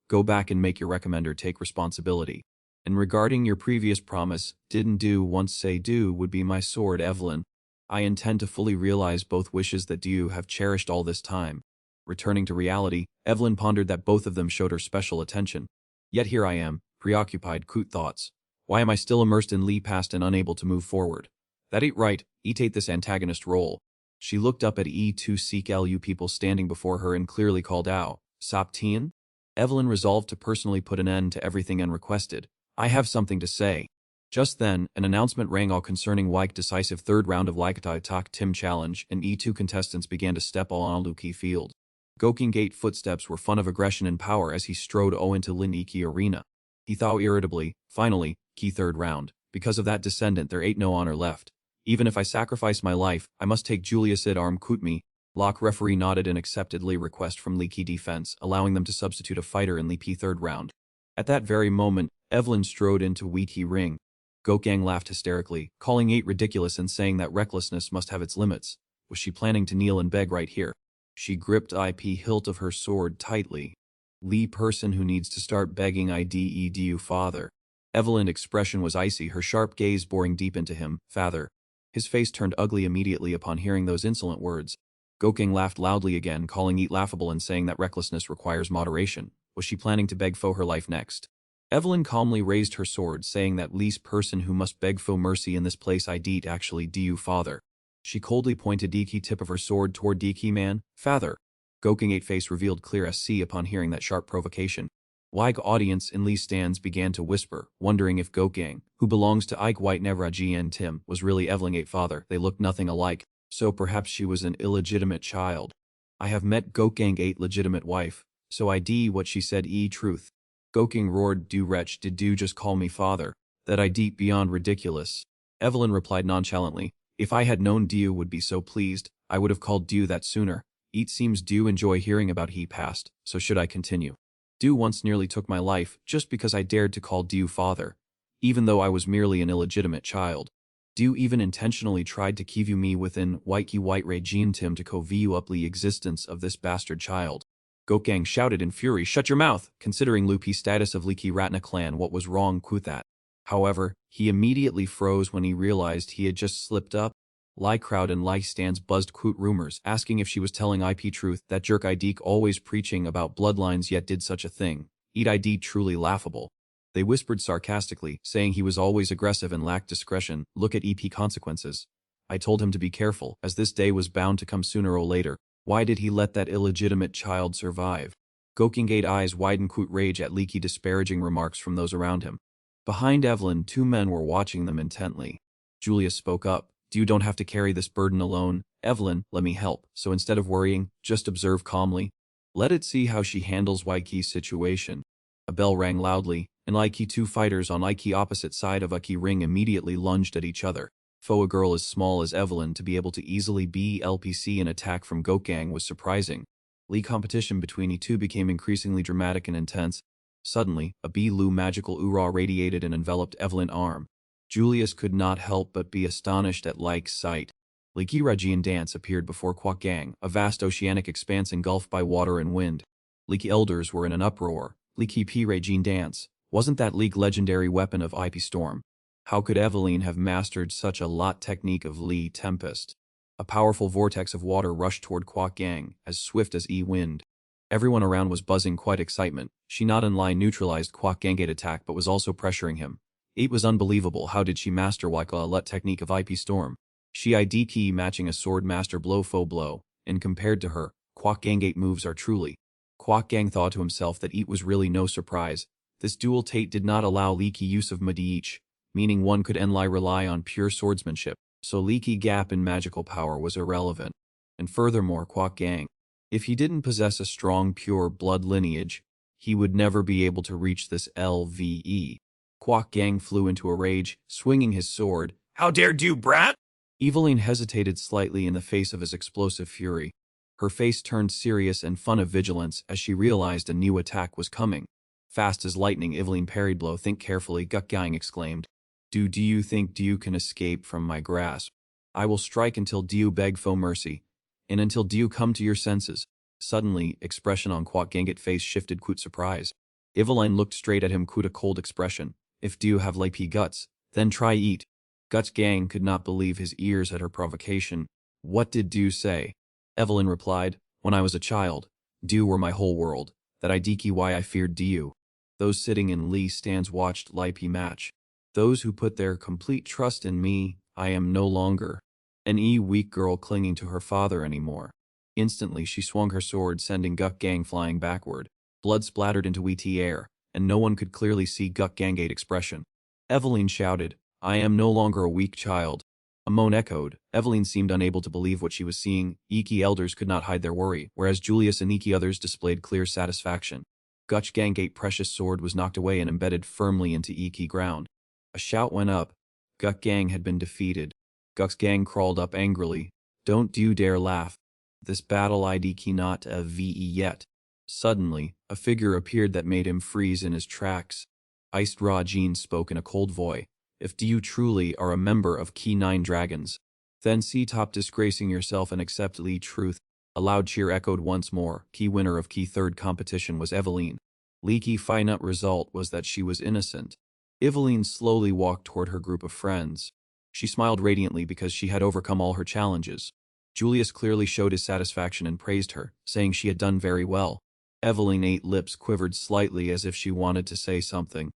Go back and make your recommender take responsibility. And regarding your previous promise, didn't do once say do would be my sword, Evelyn. I intend to fully realize both wishes that you have cherished all this time. Returning to reality, Evelyn pondered that both of them showed her special attention. Yet here I am, preoccupied, coot thoughts. Why am I still immersed in Lee past and unable to move forward? That ain't right, eat this antagonist role. She looked up at E2 Seek LU people standing before her and clearly called out, Soptian? Evelyn resolved to personally put an end to everything and requested, I have something to say. Just then, an announcement rang all concerning Wyke decisive third round of Laikata Tak Tim Challenge, and E2 contestants began to step on Luki field. Goking Gate footsteps were fun of aggression and power as he strode into Lin Iki arena. He thought irritably, finally, key third round. Because of that descendant there ain't no honor left. Even if I sacrifice my life, I must take Julius Id Arm Kutmi. Lock referee nodded and accepted Lee request from Lee Key defense, allowing them to substitute a fighter in Lee P third round. At that very moment, Evelyn strode into Wee Key ring. Gokgang laughed hysterically, calling 8 ridiculous and saying that recklessness must have its limits. Was she planning to kneel and beg right here? She gripped IP hilt of her sword tightly. Lee person who needs to start begging IDEDU father. Evelyn's expression was icy, her sharp gaze boring deep into him, father. His face turned ugly immediately upon hearing those insolent words. Gokgang laughed loudly again, calling Eat laughable and saying that recklessness requires moderation. Was she planning to beg Foe her life next? Evelyn calmly raised her sword, saying that least person who must beg Foe mercy in this place I deet actually du father. She coldly pointed Diki tip of her sword toward Diki man, father. Gokgang 8 face revealed clear as sea upon hearing that sharp provocation. Wig audience in Lee's stands began to whisper, wondering if Gokgang, who belongs to Ike White Nevra GN Tim, was really Evelyn 8 father. They looked nothing alike, so perhaps she was an illegitimate child. I have met Gokgang 8 legitimate wife, so I d what she said truth. Gokgang roared, do wretch, did do just call me father? That I deep beyond ridiculous. Evelyn replied nonchalantly, if I had known Dew would be so pleased, I would have called Dew that sooner. It seems Dew enjoy hearing about he past, so should I continue? Dew once nearly took my life just because I dared to call Dew father, even though I was merely an illegitimate child. Dew even intentionally tried to keep me within White Regine Tim to co-view up the existence of this bastard child. Gokgang shouted in fury, shut your mouth, considering Lupi's status of Leaky Ratna clan what was wrong with that. However, he immediately froze when he realized he had just slipped up. Lie crowd and Lie stands buzzed quote rumors, asking if she was telling IP truth, that jerk Idik always preaching about bloodlines yet did such a thing. Eat ID truly laughable. They whispered sarcastically, saying he was always aggressive and lacked discretion, look at EP consequences. I told him to be careful, as this day was bound to come sooner or later. Why did he let that illegitimate child survive? Gokgang 8 eyes widened quote rage at leaky disparaging remarks from those around him. Behind Evelyn 2 men were watching them intently. Julius spoke up. You don't have to carry this burden alone. Evelyn, let me help. So instead of worrying, just observe calmly. Let it see how she handles Waiki's situation. A bell rang loudly, and Aiki 2 fighters on Aiki opposite side of Aki ring immediately lunged at each other. For a girl as small as Evelyn to be able to easily be LPC an attack from Gokgang was surprising. Lee competition between E2 became increasingly dramatic and intense. Suddenly, a B-Lu magical Ura radiated and enveloped Evelyn's arm. Julius could not help but be astonished at like sight. Leaky Rajian dance appeared before Kwakgang, a vast oceanic expanse engulfed by water and wind. Leaky elders were in an uproar. Leaky P. Rajian dance. Wasn't that League legendary weapon of IP Storm? How could Evelyn have mastered such a lot technique of Lee Tempest? A powerful vortex of water rushed toward Kwakgang, as swift as E-wind. Everyone around was buzzing quite excitement. She not only neutralized Kwok Gangate attack but was also pressuring him. It was unbelievable how did she master Waika technique of IP Storm. She ID key matching a sword master blow faux blow, and compared to her, Kwok Gangate moves are truly. Kwok Gang thought to himself that it was really no surprise. This dual Tate did not allow leaky use of Madiich, meaning one could only rely on pure swordsmanship, so leaky gap in magical power was irrelevant. And furthermore, Kwok Gang, if he didn't possess a strong pure blood lineage, he would never be able to reach this LVE. Kwok Gang flew into a rage, swinging his sword. How dared you, brat? Eveline hesitated slightly in the face of his explosive fury. Her face turned serious and full of vigilance as she realized a new attack was coming. Fast as lightning, Eveline parried blow. Think carefully, Guk Gang exclaimed. Do you think you can escape from my grasp? I will strike until you beg for mercy, and until you come to your senses. Suddenly, expression on Kwok Gangate face shifted quite surprise. Eveline looked straight at him quite a cold expression. If you have lapy guts, then try eat. Guts Gang could not believe his ears at her provocation. What did you say? Evelyn replied, when I was a child, you were my whole world, that I diki why I feared you. Those sitting in Lee stands watched Lipe match. Those who put their complete trust in me, I am no longer an weak girl clinging to her father anymore. Instantly she swung her sword, sending Guk Gang flying backward. Blood splattered into ET air, and no one could clearly see Guk Gangate expression. Eveline shouted, I am no longer a weak child. A moan echoed. Eveline seemed unable to believe what she was seeing. Iki elders could not hide their worry, whereas Julius and Iki others displayed clear satisfaction. Guk Gangate precious sword was knocked away and embedded firmly into Iki ground. A shout went up. Guk Gang had been defeated. Guk's gang crawled up angrily. Don't you dare laugh. This battle ID cannot VE yet. Suddenly, a figure appeared that made him freeze in his tracks. Iced Raw Jean spoke in a cold voice. If you truly are a member of Key 9 Dragons, then stop disgracing yourself and accept the truth. A loud cheer echoed once more. Key winner of Key 3rd competition was Eveline. Leaky final result was that she was innocent. Eveline slowly walked toward her group of friends. She smiled radiantly because she had overcome all her challenges. Julius clearly showed his satisfaction and praised her, saying she had done very well. Eveline ate lips quivered slightly as if she wanted to say something.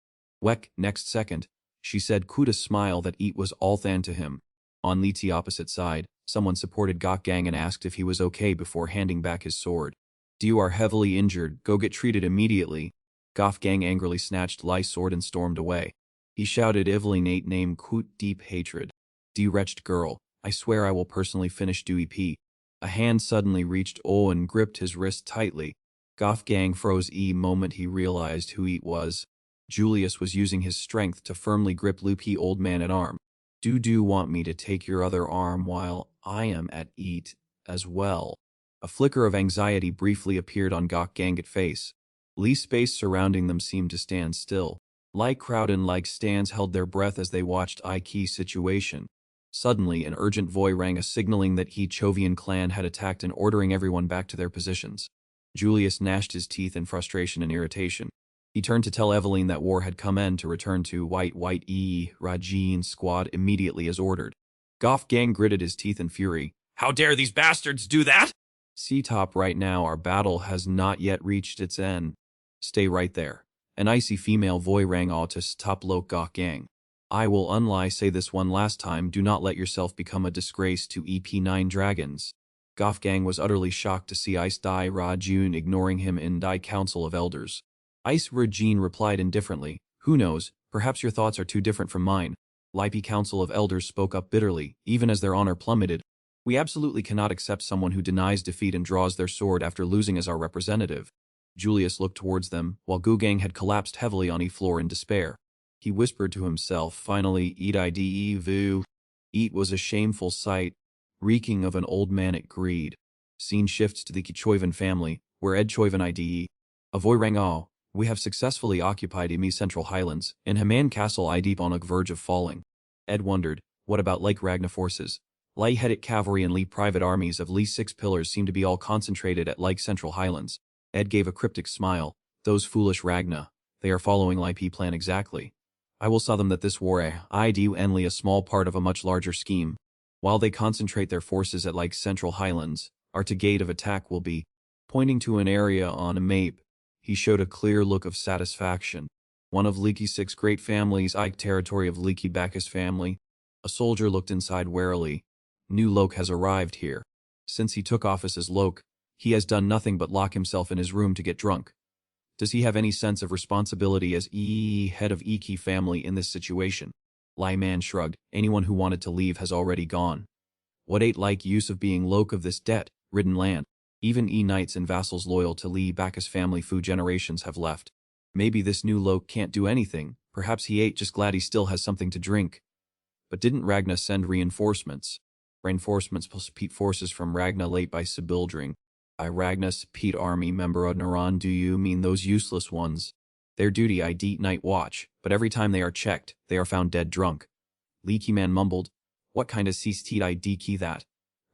Weck, next second, she said quite a smile that it was all than to him. On Lee's opposite side, someone supported Gok Gang and asked if he was okay before handing back his sword. You are heavily injured, go get treated immediately. Gok Gang angrily snatched Li's sword and stormed away. He shouted Eveline name quite deep hatred. Wretched girl, I swear I will personally finish P. A hand suddenly reached and gripped his wrist tightly. Gok Gang froze moment he realized who it was. Julius was using his strength to firmly grip Loopy old man at arm. Do want me to take your other arm while I am at it as well? A flicker of anxiety briefly appeared on Gok Gangate face. Lee's space surrounding them seemed to stand still. Like crowd and like stands held their breath as they watched Ike's situation. Suddenly, an urgent voice rang, a signaling that he Chovian clan had attacked and ordering everyone back to their positions. Julius gnashed his teeth in frustration and irritation. He turned to tell Eveline that war had come in to return to White Rajin squad immediately as ordered. Gok Gang gritted his teeth in fury. How dare these bastards do that? C-top right now, our battle has not yet reached its end. Stay right there. An icy female voice rang out to stop Gok Gang. I will unlie say this one last time, do not let yourself become a disgrace to EP9 Dragons. Gok Gang was utterly shocked to see Ice Dai Rajun ignoring him in Dai Council of Elders. Ice Rajin replied indifferently, who knows, perhaps your thoughts are too different from mine. Lipe Council of Elders spoke up bitterly, even as their honor plummeted. We absolutely cannot accept someone who denies defeat and draws their sword after losing as our representative. Julius looked towards them, while Gugang had collapsed heavily on the floor in despair. He whispered to himself, finally, Eat ide vu. Eat was a shameful sight, reeking of an old manic greed. Scene shifts to the Kichoivan family, where Ed Choivan ide. Avoy Rangao, we have successfully occupied Imi Central Highlands, and Haman Castle ide on a verge of falling. Ed wondered, what about Lake Ragna forces? Light-headed cavalry and Lee private armies of Lee's 6 pillars seem to be all concentrated at Lake Central Highlands. Ed gave a cryptic smile. Those foolish Ragna. They are following Lipe plan exactly. I will saw them that this war do only a small part of a much larger scheme. While they concentrate their forces at Lake Central Highlands, our gate of attack will be Pointing to an area on a map, he showed a clear look of satisfaction. One of Leaky's 6 great families, Ike territory of Leaky Bacchus family. A soldier looked inside warily. New Loke has arrived here. Since he took office as Loke, he has done nothing but lock himself in his room to get drunk. Does he have any sense of responsibility as head of Iki family in this situation? Lyman shrugged. Anyone who wanted to leave has already gone. What ain't like use of being Loke of this debt-ridden land? Even knights and vassals loyal to Lee Bacchus family for generations have left. Maybe this new Loke can't do anything. Perhaps he ain't just glad he still has something to drink. But didn't Ragna send reinforcements? Reinforcements plus Pete forces from Ragna late by Sibildring. Ragna's Pete army member of Naran, do you mean those useless ones? Their duty I deet night watch, but every time they are checked, they are found dead drunk. Leaky man mumbled. What kind of ceased I key that?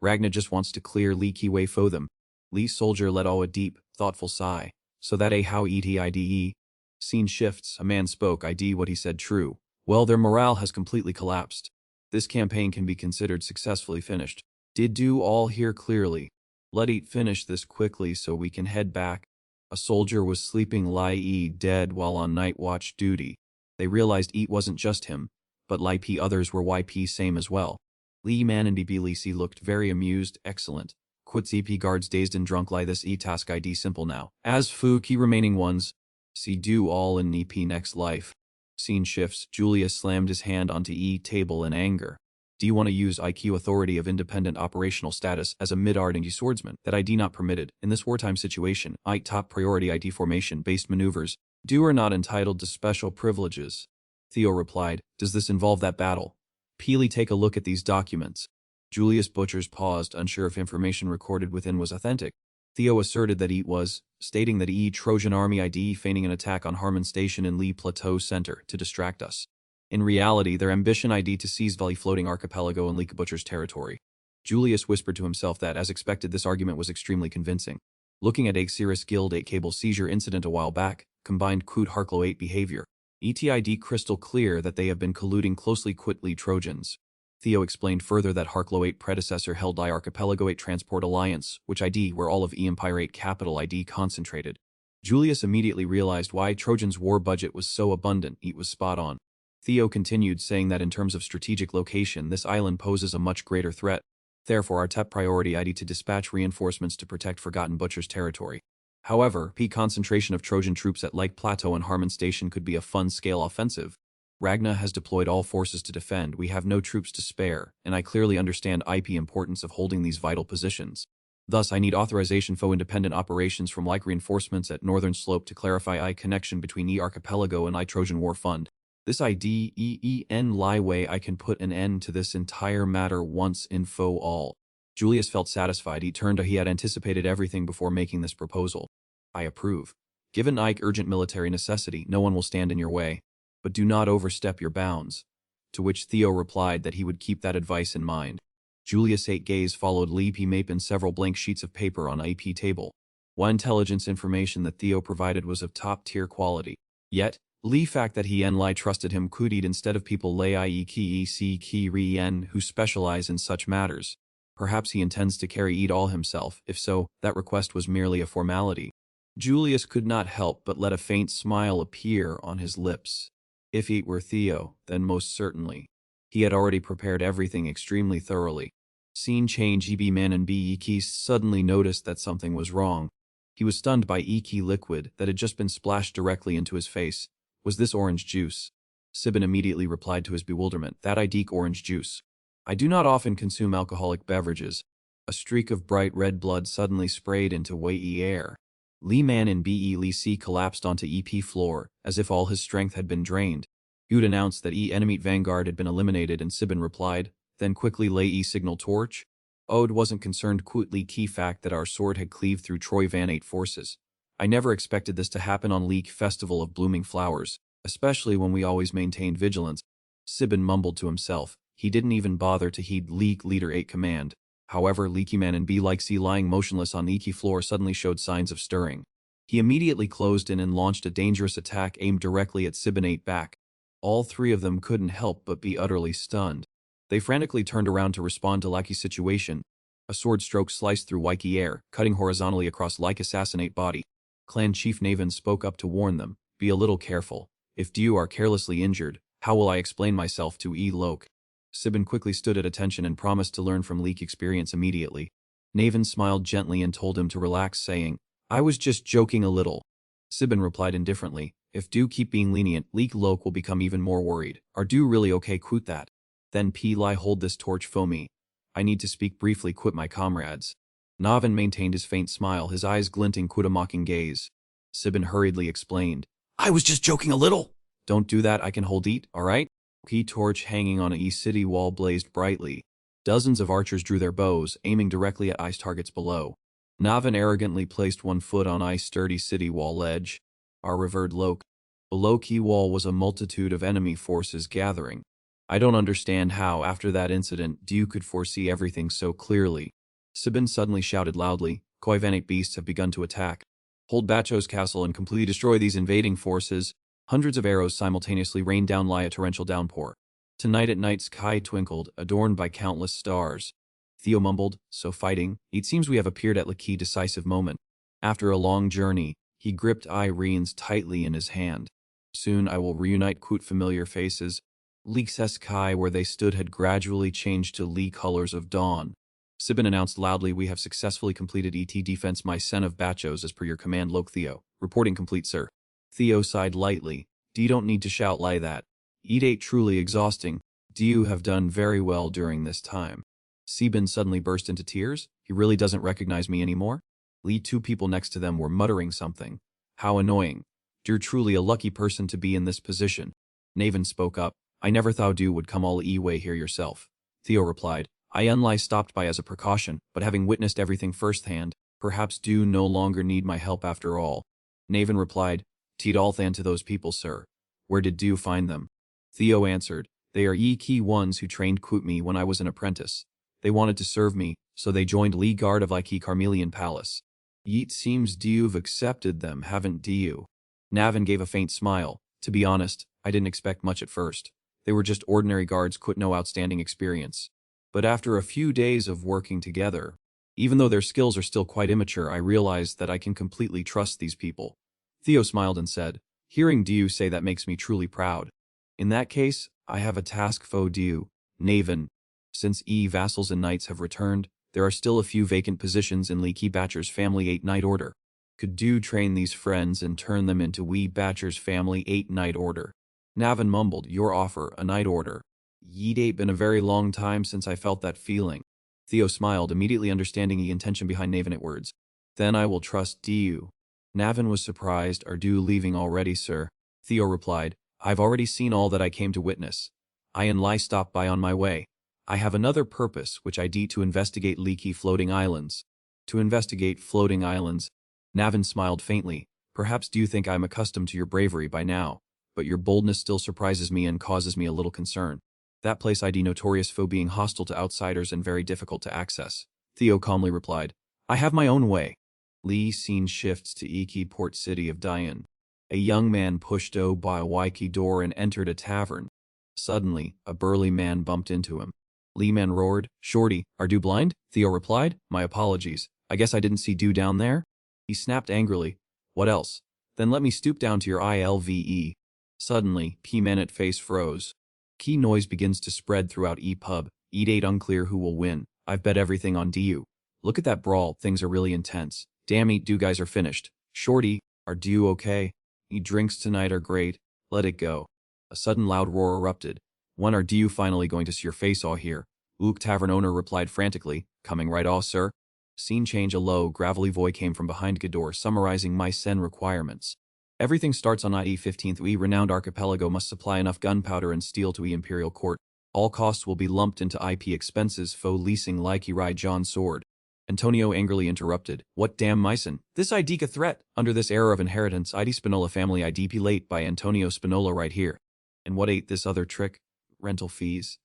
Ragna just wants to clear Leaky way for them. Lee soldier let out a deep, thoughtful sigh. So that how ide. Scene shifts, a man spoke, id what he said true. Well, their morale has completely collapsed. This campaign can be considered successfully finished. Did do all hear clearly. Let eat finish this quickly so we can head back. A soldier was sleeping lie dead while on night watch duty. They realized eat wasn't just him, but lie others were YP same as well. Lee man and BB looked very amused, excellent. Quit CP guards dazed and drunk lie this task ID simple now. As fu key remaining ones. See do all in EP next life. Scene shifts, Julius slammed his hand onto table in anger. Do you want to use IQ authority of independent operational status as a mid-arding swordsman that ID not permitted? In this wartime situation, top priority ID formation-based maneuvers do are not entitled to special privileges. Theo replied, does this involve that battle? Peely take a look at these documents. Julius Butchers paused, unsure if information recorded within was authentic. Theo asserted that it was, stating that Trojan Army ID feigning an attack on Harmon Station in Lee Plateau Center to distract us. In reality, their ambition ID to seize Valley floating archipelago in Leak Butcher's territory. Julius whispered to himself that, as expected, this argument was extremely convincing. Looking at Cirrus Guild 8 cable seizure incident a while back, combined Coot Harklo 8 behavior. ETID crystal clear that they have been colluding closely Lee Trojans. Theo explained further that Harklo 8 predecessor held I Archipelago 8 Transport Alliance, which ID where all of Empire 8 capital ID concentrated. Julius immediately realized why Trojan's war budget was so abundant. It was spot on. Theo continued, saying that in terms of strategic location, this island poses a much greater threat. Therefore, our top priority ID to dispatch reinforcements to protect Forgotten Butcher's territory. However, concentration of Trojan troops at Lake Plateau and Harmon Station could be a fun-scale offensive. Ragna has deployed all forces to defend, we have no troops to spare, and I clearly understand IP importance of holding these vital positions. Thus, I need authorization for independent operations from like reinforcements at Northern Slope to clarify connection between Archipelago and Trojan War Fund. This IDEEN lie way I can put an end to this entire matter once and for all. Julius felt satisfied. He turned he had anticipated everything before making this proposal. I approve. Given urgent military necessity, no one will stand in your way. But do not overstep your bounds. To which Theo replied that he would keep that advice in mind. Julius' gaze followed Lee P. Mape in several blank sheets of paper on IP table. One intelligence information that Theo provided was of top-tier quality. Yet, Lee fact that he and Lai trusted him could instead of people lay ki ri en who specialize in such matters. Perhaps he intends to carry it all himself. If so, that request was merely a formality. Julius could not help but let a faint smile appear on his lips. If it were Theo, then most certainly. He had already prepared everything extremely thoroughly. Scene change. EB Man and BE suddenly noticed that something was wrong. He was stunned by E-Key liquid that had just been splashed directly into his face. Was this orange juice? Sibin immediately replied to his bewilderment. That I deek orange juice. I do not often consume alcoholic beverages. A streak of bright red blood suddenly sprayed into Wei air. Lee Man and BE Lee C collapsed onto EP floor, as if all his strength had been drained. You'd announced that enemy vanguard had been eliminated and Sibin replied, then quickly lay signal torch. Ode wasn't concerned quickly key fact that our sword had cleaved through Troy Van 8 forces. I never expected this to happen on Leek Festival of Blooming Flowers, especially when we always maintained vigilance. Sibin mumbled to himself. He didn't even bother to heed Leek Leader 8 command. However, Leaky Man and B-like-C lying motionless on Leaky floor suddenly showed signs of stirring. He immediately closed in and launched a dangerous attack aimed directly at Sibin 8 back. All three of them couldn't help but be utterly stunned. They frantically turned around to respond to Lucky's situation. A sword stroke sliced through Waiki air, cutting horizontally across like assassinate body. Clan Chief Navan spoke up to warn them, be a little careful. If you are carelessly injured, how will I explain myself to Lok? Sibin quickly stood at attention and promised to learn from Leek experience immediately. Navan smiled gently and told him to relax, saying, I was just joking a little. Sibin replied indifferently, if do keep being lenient, Leek Lok will become even more worried. Are do really okay quit that? Then P. Lai hold this torch for me. I need to speak briefly quit my comrades. Navan maintained his faint smile, his eyes glinting quit a mocking gaze. Sibin hurriedly explained, I was just joking a little. Don't do that, I can hold eat, alright? Key torch hanging on a city wall blazed brightly. Dozens of archers drew their bows, aiming directly at ice targets below. Navan arrogantly placed one foot on ice sturdy city wall ledge. Our revered Lok. Below key wall was a multitude of enemy forces gathering. I don't understand how, after that incident, you could foresee everything so clearly. Sibin suddenly shouted loudly, Koivanate beasts have begun to attack. Hold Bacho's castle and completely destroy these invading forces. Hundreds of arrows simultaneously rained down like a torrential downpour. Tonight at night sky twinkled, adorned by countless stars. Theo mumbled, so fighting, it seems we have appeared at the key decisive moment. After a long journey, he gripped Irene's tightly in his hand. Soon I will reunite quote familiar faces. Leek's sky where they stood had gradually changed to Lee colors of dawn. Sibin announced loudly, we have successfully completed ET defense my sen of Bachos as per your command Lok Theo. Reporting complete, sir. Theo sighed lightly. You don't need to shout like that. It ain't truly exhausting. You have done very well during this time. Sibin suddenly burst into tears. He really doesn't recognize me anymore? Lee, two people next to them were muttering something. How annoying. You're truly a lucky person to be in this position. Navan spoke up. I never thought you would come all way here yourself. Theo replied. I only stopped by as a precaution, but having witnessed everything firsthand, perhaps do no longer need my help after all. Navan replied. Teed all than to those people, sir. Where did you find them? Theo answered. They are key ones who trained quote me when I was an apprentice. They wanted to serve me, so they joined Lee Guard of Ike Carmelian Palace. Yeet seems you've accepted them, haven't you? Navan gave a faint smile. To be honest, I didn't expect much at first. They were just ordinary guards, quit no outstanding experience. But after a few days of working together, even though their skills are still quite immature, I realized that I can completely trust these people. Theo smiled and said, hearing you say that makes me truly proud. In that case, I have a task for you, Navan. Since vassals and knights have returned, there are still a few vacant positions in Leaky Batcher's family 8-Knight Order. Could you train these friends and turn them into Batcher's family 8-Knight Order? Navan mumbled, your offer, a Knight Order. Yeet ain't been a very long time since I felt that feeling. Theo smiled, immediately understanding the intention behind Navan at words. Then I will trust you. Navan was surprised. Are you leaving already, sir? Theo replied, I've already seen all that I came to witness. I and Lai stopped by on my way. I have another purpose, which I to investigate leaky floating islands. To investigate floating islands. Navan smiled faintly. Perhaps do you think I'm accustomed to your bravery by now, but your boldness still surprises me and causes me a little concern. That place ID notorious for being hostile to outsiders and very difficult to access. Theo calmly replied, I have my own way. Lee scene shifts to Iki port city of Dian. A young man pushed by a Waiki door and entered a tavern. Suddenly, a burly man bumped into him. Lee man roared, Shorty, are you blind? Theo replied, my apologies. I guess I didn't see you down there? He snapped angrily. What else? Then let me stoop down to your ILVE. Suddenly, P-Man's face froze. Key noise begins to spread throughout E-Pub. E-Date unclear who will win. I've bet everything on DU. Look at that brawl, things are really intense. Damn it, you guys are finished. Shorty, are you okay? Drinks tonight are great. Let it go. A sudden loud roar erupted. When are you finally going to see your face all here? Ook tavern owner replied frantically, coming right off, sir. Scene change. A low, gravelly voice came from behind Gador summarizing my sen requirements. Everything starts on IE 15th. We renowned archipelago must supply enough gunpowder and steel to Imperial Court. All costs will be lumped into IP expenses fo leasing like Rai John sword. Antonio angrily interrupted. What damn myson? This IDK threat. Under this era of inheritance, ID Spinola family IDP late by Antonio Spinola right here. And what ate this other trick? Rental fees.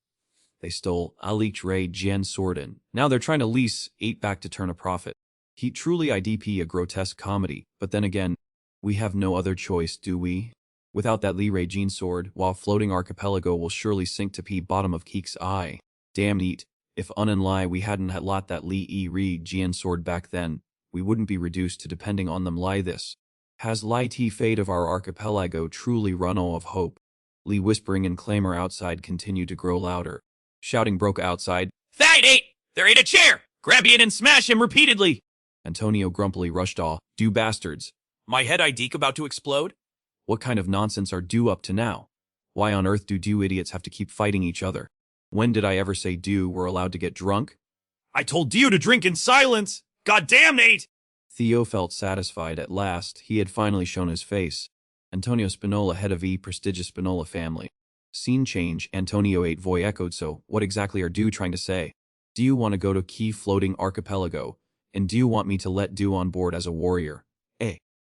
They stole Alich Ray Jen Sordin. Now they're trying to lease 8 back to turn a profit. He truly IDP a grotesque comedy, but then again, we have no other choice, do we? Without that Lee Ray Jean sword, while floating archipelago will surely sink to P bottom of Keek's eye. Damn neat. If unenlie we hadn't had lot that Li E Re Jian sword back then, we wouldn't be reduced to depending on them lie this. Has Li T fate of our archipelago truly run out of hope? Li whispering and clamor outside continued to grow louder. Shouting broke outside. That ain't! There ain't a chair! Grab it and smash him repeatedly! Antonio grumpily rushed off. Do bastards. My head IDK about to explode? What kind of nonsense are do up to now? Why on earth do idiots have to keep fighting each other? When did I ever say do were allowed to get drunk? I told you to drink in silence! God damn, Nate! Theo felt satisfied at last. He had finally shown his face. Antonio Spinola, head of prestigious Spinola family. Scene change. Antonio 8 Voy echoed. So, what exactly are do trying to say? Do you want to go to key floating archipelago? And do you want me to let do on board as a warrior?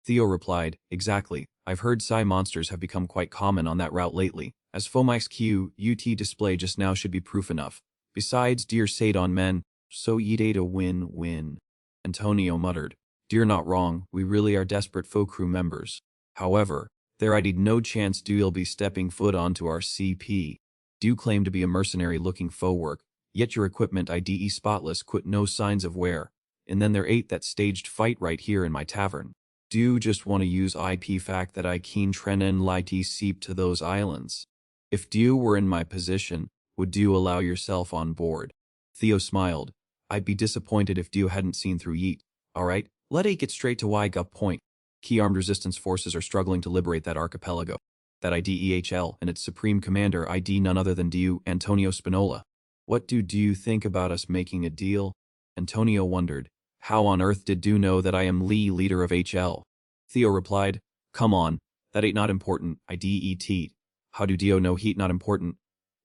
Theo replied, exactly. I've heard psi monsters have become quite common on that route lately. As Fomax Q, UT display just now should be proof enough. Besides, dear Sadon men, so eat a win-win. Antonio muttered, dear not wrong, we really are desperate folk crew members. However, there I'd no chance do you'll be stepping foot onto our CP. Do claim to be a mercenary looking foe work, yet your equipment IDE spotless quit no signs of wear. And then there ain't that staged fight right here in my tavern. Do just want to use IP fact that I keen trenen lighty seep to those islands. If do were in my position, would do allow yourself on board? Theo smiled. I'd be disappointed if do hadn't seen through yeet. Alright, let it get straight to why gut point. Key armed resistance forces are struggling to liberate that archipelago. That IDEHL and its supreme commander ID none other than do Antonio Spinola. What do you think about us making a deal? Antonio wondered. How on earth did do know that I am Lee, leader of HL? Theo replied, come on, that ain't not important, IDET. How do Dio know heat not important?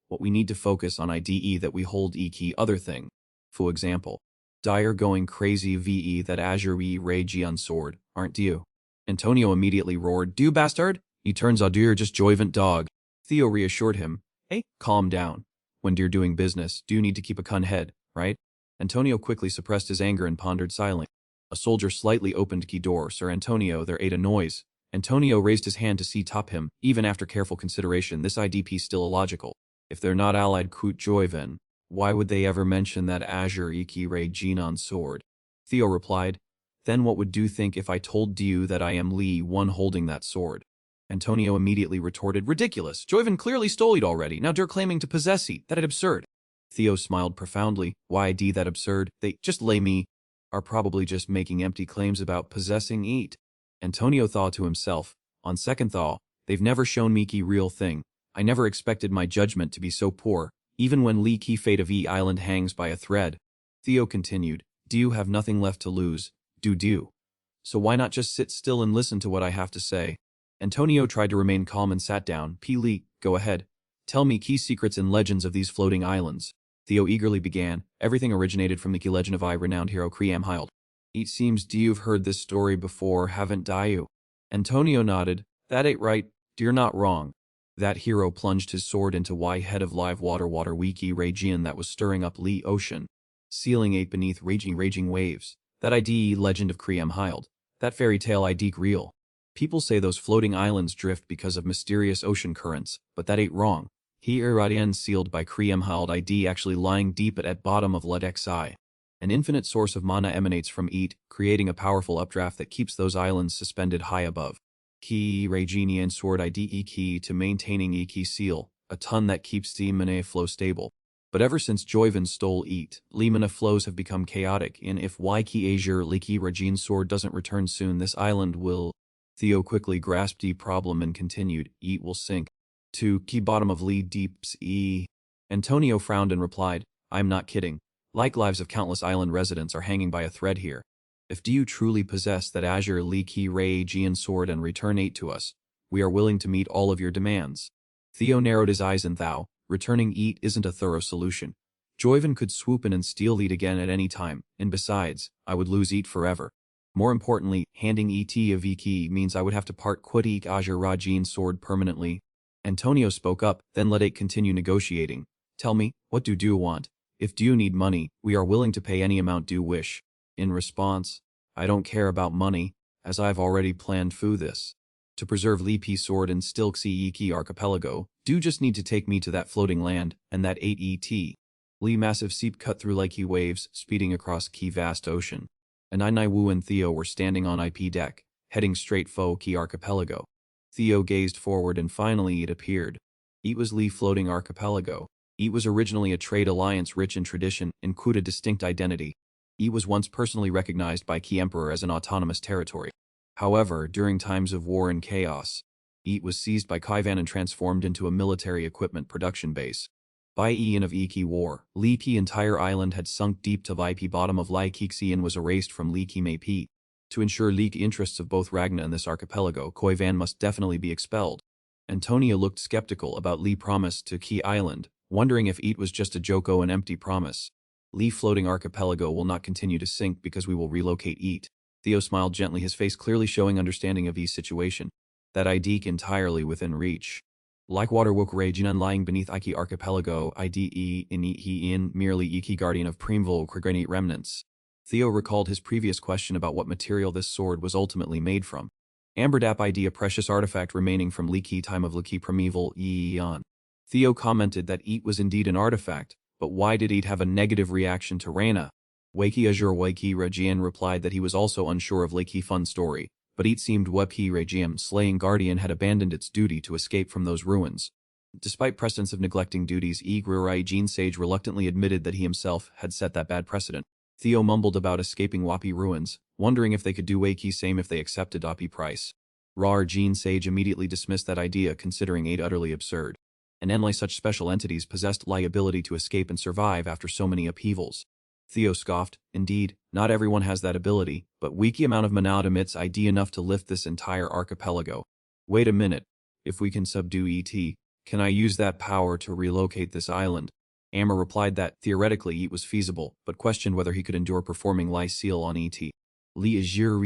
What we need to focus on IDE that we hold key other thing. For example, Dyer going crazy VE that Azure E Ray Gian sword, aren't you? Antonio immediately roared, do bastard? He turns out you're just joyvant dog. Theo reassured him, hey, calm down. When you're doing business, do you need to keep a cun head, right? Antonio quickly suppressed his anger and pondered silently. A soldier slightly opened key door. Sir Antonio, there ate a noise. Antonio raised his hand to see top him. Even after careful consideration, this IDP still illogical. If they're not allied Kut Joyven, why would they ever mention that Azure Iki Ray Genon sword? Theo replied, then what would do think if I told you that I am Lee, one holding that sword? Antonio immediately retorted, ridiculous. Joyven clearly stole it already. Now they're claiming to possess it. That is absurd. Theo smiled profoundly. Why D that absurd? They just lay me are probably just making empty claims about possessing it. Antonio thought to himself, on second thought, they've never shown me key real thing. I never expected my judgment to be so poor, even when Lee key fate of E Island hangs by a thread. Theo continued, do you have nothing left to lose? Do. So why not just sit still and listen to what I have to say? Antonio tried to remain calm and sat down. P. Lee, go ahead. Tell me key secrets and legends of these floating islands. Theo eagerly began. Everything originated from the key legend of renowned hero Kriam Hild. It seems you've heard this story before, haven't you? Antonio nodded. That ain't right. You're not wrong. That hero plunged his sword into head of live water wiki Ragian that was stirring up Lee Ocean, sealing it beneath raging waves. That ID legend of Kriam Hild. That fairy tale ID real. People say those floating islands drift because of mysterious ocean currents, but that ain't wrong. He Iradian sealed by Kriam Hild ID actually lying deep at bottom of Ludexi. An infinite source of mana emanates from it, creating a powerful updraft that keeps those islands suspended high above. Key Raginian sword IDE key to maintaining key seal, a ton that keeps the mana flow stable. But ever since Joyven stole it, Limana flows have become chaotic, and if Key Azure Leaky Regine sword doesn't return soon, this island will... Theo quickly grasped the problem and continued, it will sink. To key bottom of Lee Deeps E. Antonio frowned and replied, I'm not kidding. Like lives of countless island residents are hanging by a thread here. If do you truly possess that Azure Lee Key Ray Aegean sword and return it to us, we are willing to meet all of your demands. Theo narrowed his eyes and thou, returning it isn't a thorough solution. Joyven could swoop in and steal it again at any time, and besides, I would lose it forever. More importantly, handing ET a V-key means I would have to part quit eat Azure Rajin sword permanently. Antonio spoke up, then let it continue negotiating. Tell me, what do you want? If do you need money, we are willing to pay any amount do wish. In response, I don't care about money, as I've already planned for this. To preserve Li P sword and Stilk Key archipelago, do just need to take me to that floating land, and that 8 ET. Lee massive seep cut through like he waves, speeding across key vast ocean. And Nai Wu and Theo were standing on IP deck, heading straight for Key Archipelago. Theo gazed forward and finally it appeared. It was Lee floating archipelago. It was originally a trade alliance rich in tradition, included a distinct identity. It was once personally recognized by Key Emperor as an autonomous territory. However, during times of war and chaos, it was seized by Kaivan and transformed into a military equipment production base. By Ian of Iki War, Leeki entire island had sunk deep to IP bottom of Laikixi and was erased from Leeki Map. To ensure Leeki interests of both Ragna and this archipelago, Koivan must definitely be expelled. Antonia looked skeptical about Lee promise to Key Island, wondering if it was just a joke or an empty promise. Lee floating archipelago will not continue to sink because we will relocate it. Theo smiled gently, his face clearly showing understanding of E's situation. That IDEK entirely within reach. Like water woke Jinan lying beneath Iki archipelago, IDE in he in merely Iki guardian of Primevol Krigranite remnants. Theo recalled his previous question about what material this sword was ultimately made from. Amberdap ID, a precious artifact remaining from Leeki time of Leeki primeval Eon. Theo commented that it was indeed an artifact, but why did it have a negative reaction to Reyna? Wakey Azure Wakey Regian replied that he was also unsure of Leeki fun story, but it seemed Webki Regium slaying Guardian had abandoned its duty to escape from those ruins. Despite precedents of neglecting duties, Igrurai Jean Sage reluctantly admitted that he himself had set that bad precedent. Theo mumbled about escaping Wapi ruins, wondering if they could do Wakey same if they accepted Wapi price. Rar Jean Sage immediately dismissed that idea, considering it utterly absurd. And only such special entities possessed liability to escape and survive after so many upheavals. Theo scoffed, indeed, not everyone has that ability, but weaky amount of mana emits ID enough to lift this entire archipelago. Wait a minute, if we can subdue ET, can I use that power to relocate this island? Amber replied that, theoretically, it was feasible, but questioned whether he could endure performing Lyseal on ET. Li Azure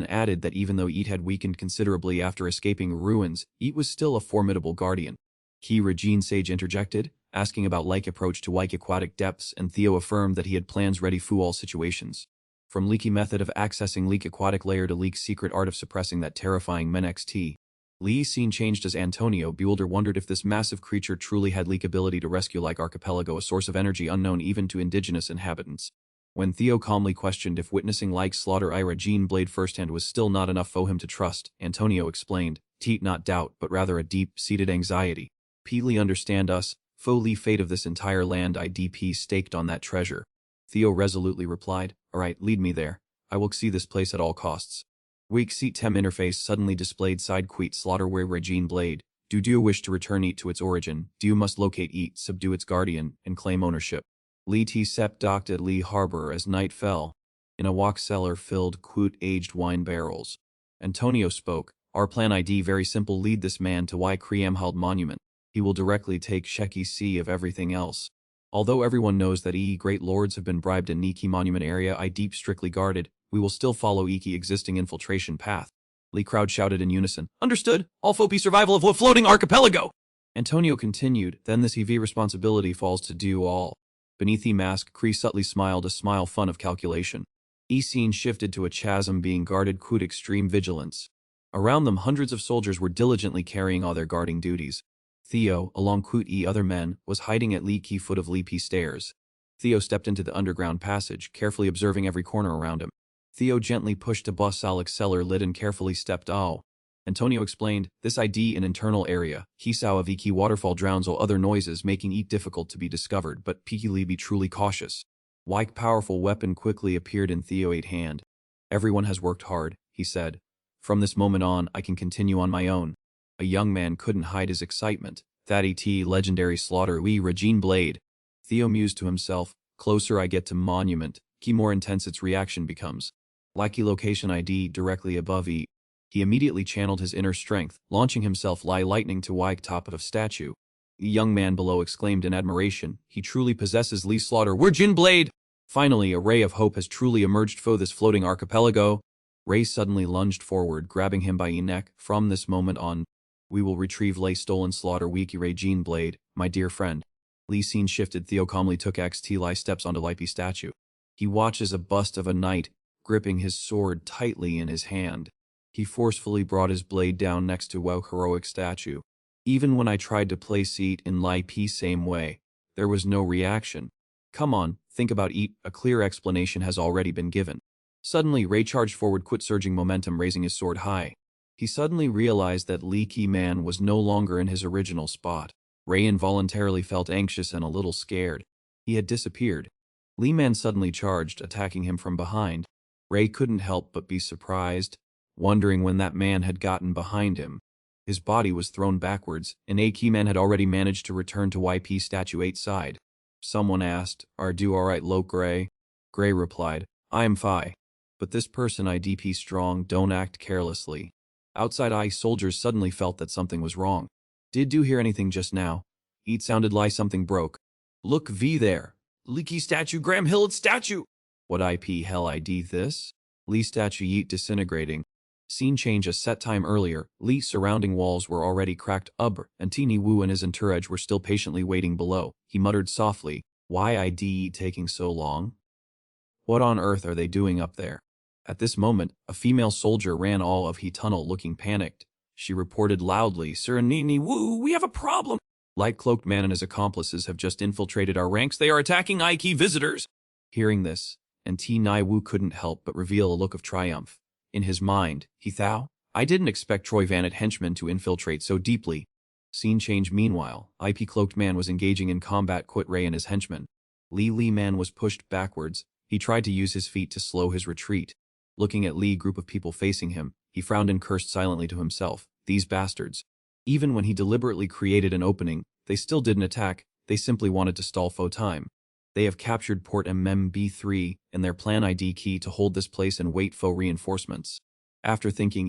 added that even though it had weakened considerably after escaping ruins, it was still a formidable guardian. Ki Regine Sage interjected, asking about Like approach to Wike aquatic depths, and Theo affirmed that he had plans ready for all situations. From Leaky method of accessing Leak aquatic layer to Leak's secret art of suppressing that terrifying Men XT. Lee's scene changed as Antonio Builder wondered if this massive creature truly had Leak ability to rescue Like archipelago, a source of energy unknown even to indigenous inhabitants. When Theo calmly questioned if witnessing Like slaughter Ira Jean Blade firsthand was still not enough for him to trust, Antonio explained, "Teat not doubt but rather a deep-seated anxiety. Peely understand us, Foley fate of this entire land IDP staked on that treasure." Theo resolutely replied, "Alright, lead me there. I will see this place at all costs." Weak seat tem interface suddenly displayed side queet slaughterware Regine Blade. Do you wish to return it to its origin? Do you must locate it, subdue its guardian, and claim ownership? Lee T. Sept docked at Lee Harbor as night fell. In a walk cellar filled quote aged wine barrels. Antonio spoke, "Our plan ID very simple, lead this man to Y Kriamhald Monument. He will directly take Sheki C of everything else. Although everyone knows that great lords have been bribed in Niki Monument area deep strictly guarded, we will still follow Iki existing infiltration path." Lee crowd shouted in unison, "Understood, all Fopi survival of a floating archipelago!" Antonio continued, "Then this EV responsibility falls to do all." Beneath the mask, Kree subtly smiled a smile fun of calculation. Scene shifted to a chasm being guarded quote extreme vigilance. Around them hundreds of soldiers were diligently carrying all their guarding duties. Theo, along quote other men, was hiding at Lee Key foot of Lee P stairs. Theo stepped into the underground passage, carefully observing every corner around him. Theo gently pushed a bus Alex cellar lid and carefully stepped out. Antonio explained, "This ID an internal area. Hisao of Iki waterfall drowns all other noises, making it difficult to be discovered, but Piki be truly cautious." Like powerful weapon quickly appeared in Theo's hand. "Everyone has worked hard," he said. "From this moment on, I can continue on my own." A young man couldn't hide his excitement. That legendary slaughter Regine Blade. Theo mused to himself, "Closer I get to Monument, the more intense its reaction becomes." Like location ID directly above E. He immediately channeled his inner strength, launching himself lightning to Wike top of statue. The young man below exclaimed in admiration, "He truly possesses Lee Slaughter Virgin Blade!" Finally, a ray of hope has truly emerged for this floating archipelago. Ray suddenly lunged forward, grabbing him by the neck. "From this moment on, we will retrieve Lay stolen slaughter Wiki Regine Blade, my dear friend." Lee scene shifted. Theo calmly took XT Lai steps onto Lipey statue. He watches a bust of a knight, gripping his sword tightly in his hand. He forcefully brought his blade down next to Wow heroic statue. Even when I tried to place it in Lai P same way, there was no reaction. Come on, think about it, a clear explanation has already been given. Suddenly, Ray charged forward, quit surging momentum, raising his sword high. He suddenly realized that Leaky Man was no longer in his original spot. Ray involuntarily felt anxious and a little scared. He had disappeared. Lee Man suddenly charged, attacking him from behind. Ray couldn't help but be surprised, wondering when that man had gotten behind him. His body was thrown backwards, and A-Key Man had already managed to return to YP Statue 8's side. Someone asked, "Are you alright, Lo Gray?" Gray replied, "I am fine. But this person IDP strong, don't act carelessly." Outside soldiers suddenly felt that something was wrong. "Did you hear anything just now? It sounded like something broke." "Look V there. Leaky statue, Graham Hill statue." "What IP hell ID this?" Lee statue yeet disintegrating. Scene change a set time earlier, Lee's surrounding walls were already cracked up, and Teeny Woo and his entourage were still patiently waiting below. He muttered softly, "Why ID taking so long? What on earth are they doing up there?" At this moment, a female soldier ran all of he tunnel looking panicked. She reported loudly, "Sir Teeny Woo, we have a problem. Light-cloaked man and his accomplices have just infiltrated our ranks. They are attacking Ike visitors." Hearing this, and Teeny Woo couldn't help but reveal a look of triumph. In his mind, he thought, "I didn't expect Troy Vanet henchmen to infiltrate so deeply." Scene change meanwhile, IP cloaked man was engaging in combat quit Ray and his henchmen. Lee Man was pushed backwards. He tried to use his feet to slow his retreat. Looking at Lee group of people facing him, he frowned and cursed silently to himself, "These bastards." Even when he deliberately created an opening, they still didn't attack, they simply wanted to stall faux time. They have captured Port MMB3 and their plan ID key to hold this place and wait faux reinforcements. After thinking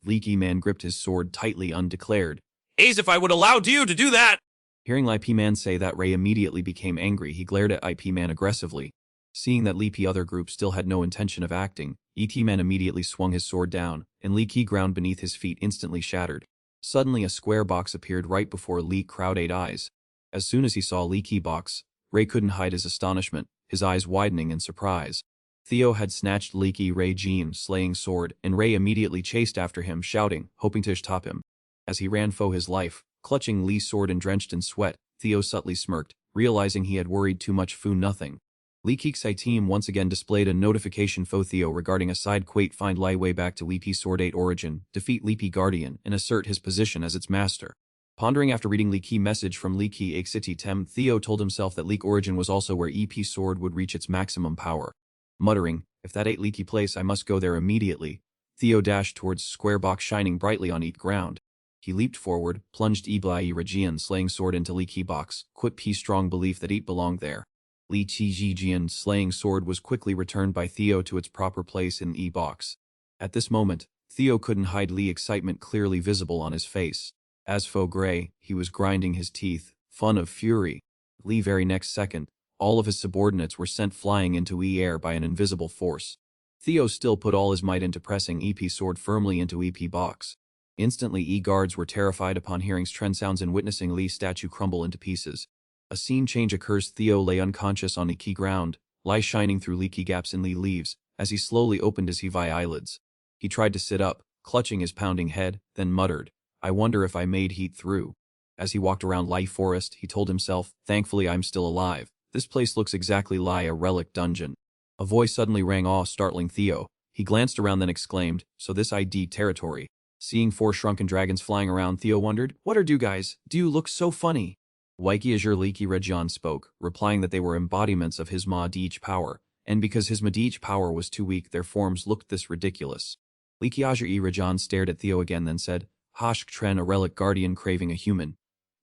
Leaky Man gripped his sword tightly undeclared, "As if I would allow you to do that." Hearing IP Man say that, Ray immediately became angry. He glared at IP Man aggressively. Seeing that Leaky other group still had no intention of acting, ET Man immediately swung his sword down, and Leaky ground beneath his feet instantly shattered. Suddenly a square box appeared right before Lee crowd 8 eyes. As soon as he saw Leaky box, Ray couldn't hide his astonishment, his eyes widening in surprise. Theo had snatched Leaky Ray Jean's slaying sword, and Ray immediately chased after him, shouting, hoping to stop him. As he ran for his life, clutching Lee's sword and drenched in sweat, Theo subtly smirked, realizing he had worried too much for nothing. Leaky's team once again displayed a notification for Theo regarding a side quate find Lie way back to Leapy Sword 8 origin, defeat Leapy Guardian, and assert his position as its master. Pondering after reading Leaky message from Leaky City Tem, Theo told himself that Leak origin was also where EP sword would reach its maximum power. Muttering, "If that ain't Leaky place, I must go there immediately." Theo dashed towards square box shining brightly on ground. He leaped forward, plunged Ibla Regian slaying sword into Leaky box, quit P strong belief that it belonged there. Li Jijian slaying sword was quickly returned by Theo to its proper place in box. At this moment, Theo couldn't hide Lee excitement clearly visible on his face. As for Gray, he was grinding his teeth, fun of fury. Lee very next second, all of his subordinates were sent flying into air by an invisible force. Theo still put all his might into pressing EP sword firmly into EP box. Instantly guards were terrified upon hearing trend sounds and witnessing Lee's statue crumble into pieces. A scene change occurs. Theo lay unconscious on key ground, light shining through leaky gaps in Lee leaves, as he slowly opened his heavy eyelids. He tried to sit up, clutching his pounding head, then muttered, "I wonder if I made heat through." As he walked around Lie Forest, he told himself, "Thankfully I'm still alive. This place looks exactly like a relic dungeon." A voice suddenly rang off, startling Theo. He glanced around then exclaimed, "So this ID territory." Seeing 4 shrunken dragons flying around, Theo wondered, "What are you guys? Do you look so funny?" Waiki Azure Leaky Region spoke, replying that they were embodiments of his Madij power, and because his Madij power was too weak, their forms looked this ridiculous. Leaky Azure Region stared at Theo again, then said, "Hashk Tren, a relic guardian craving a human."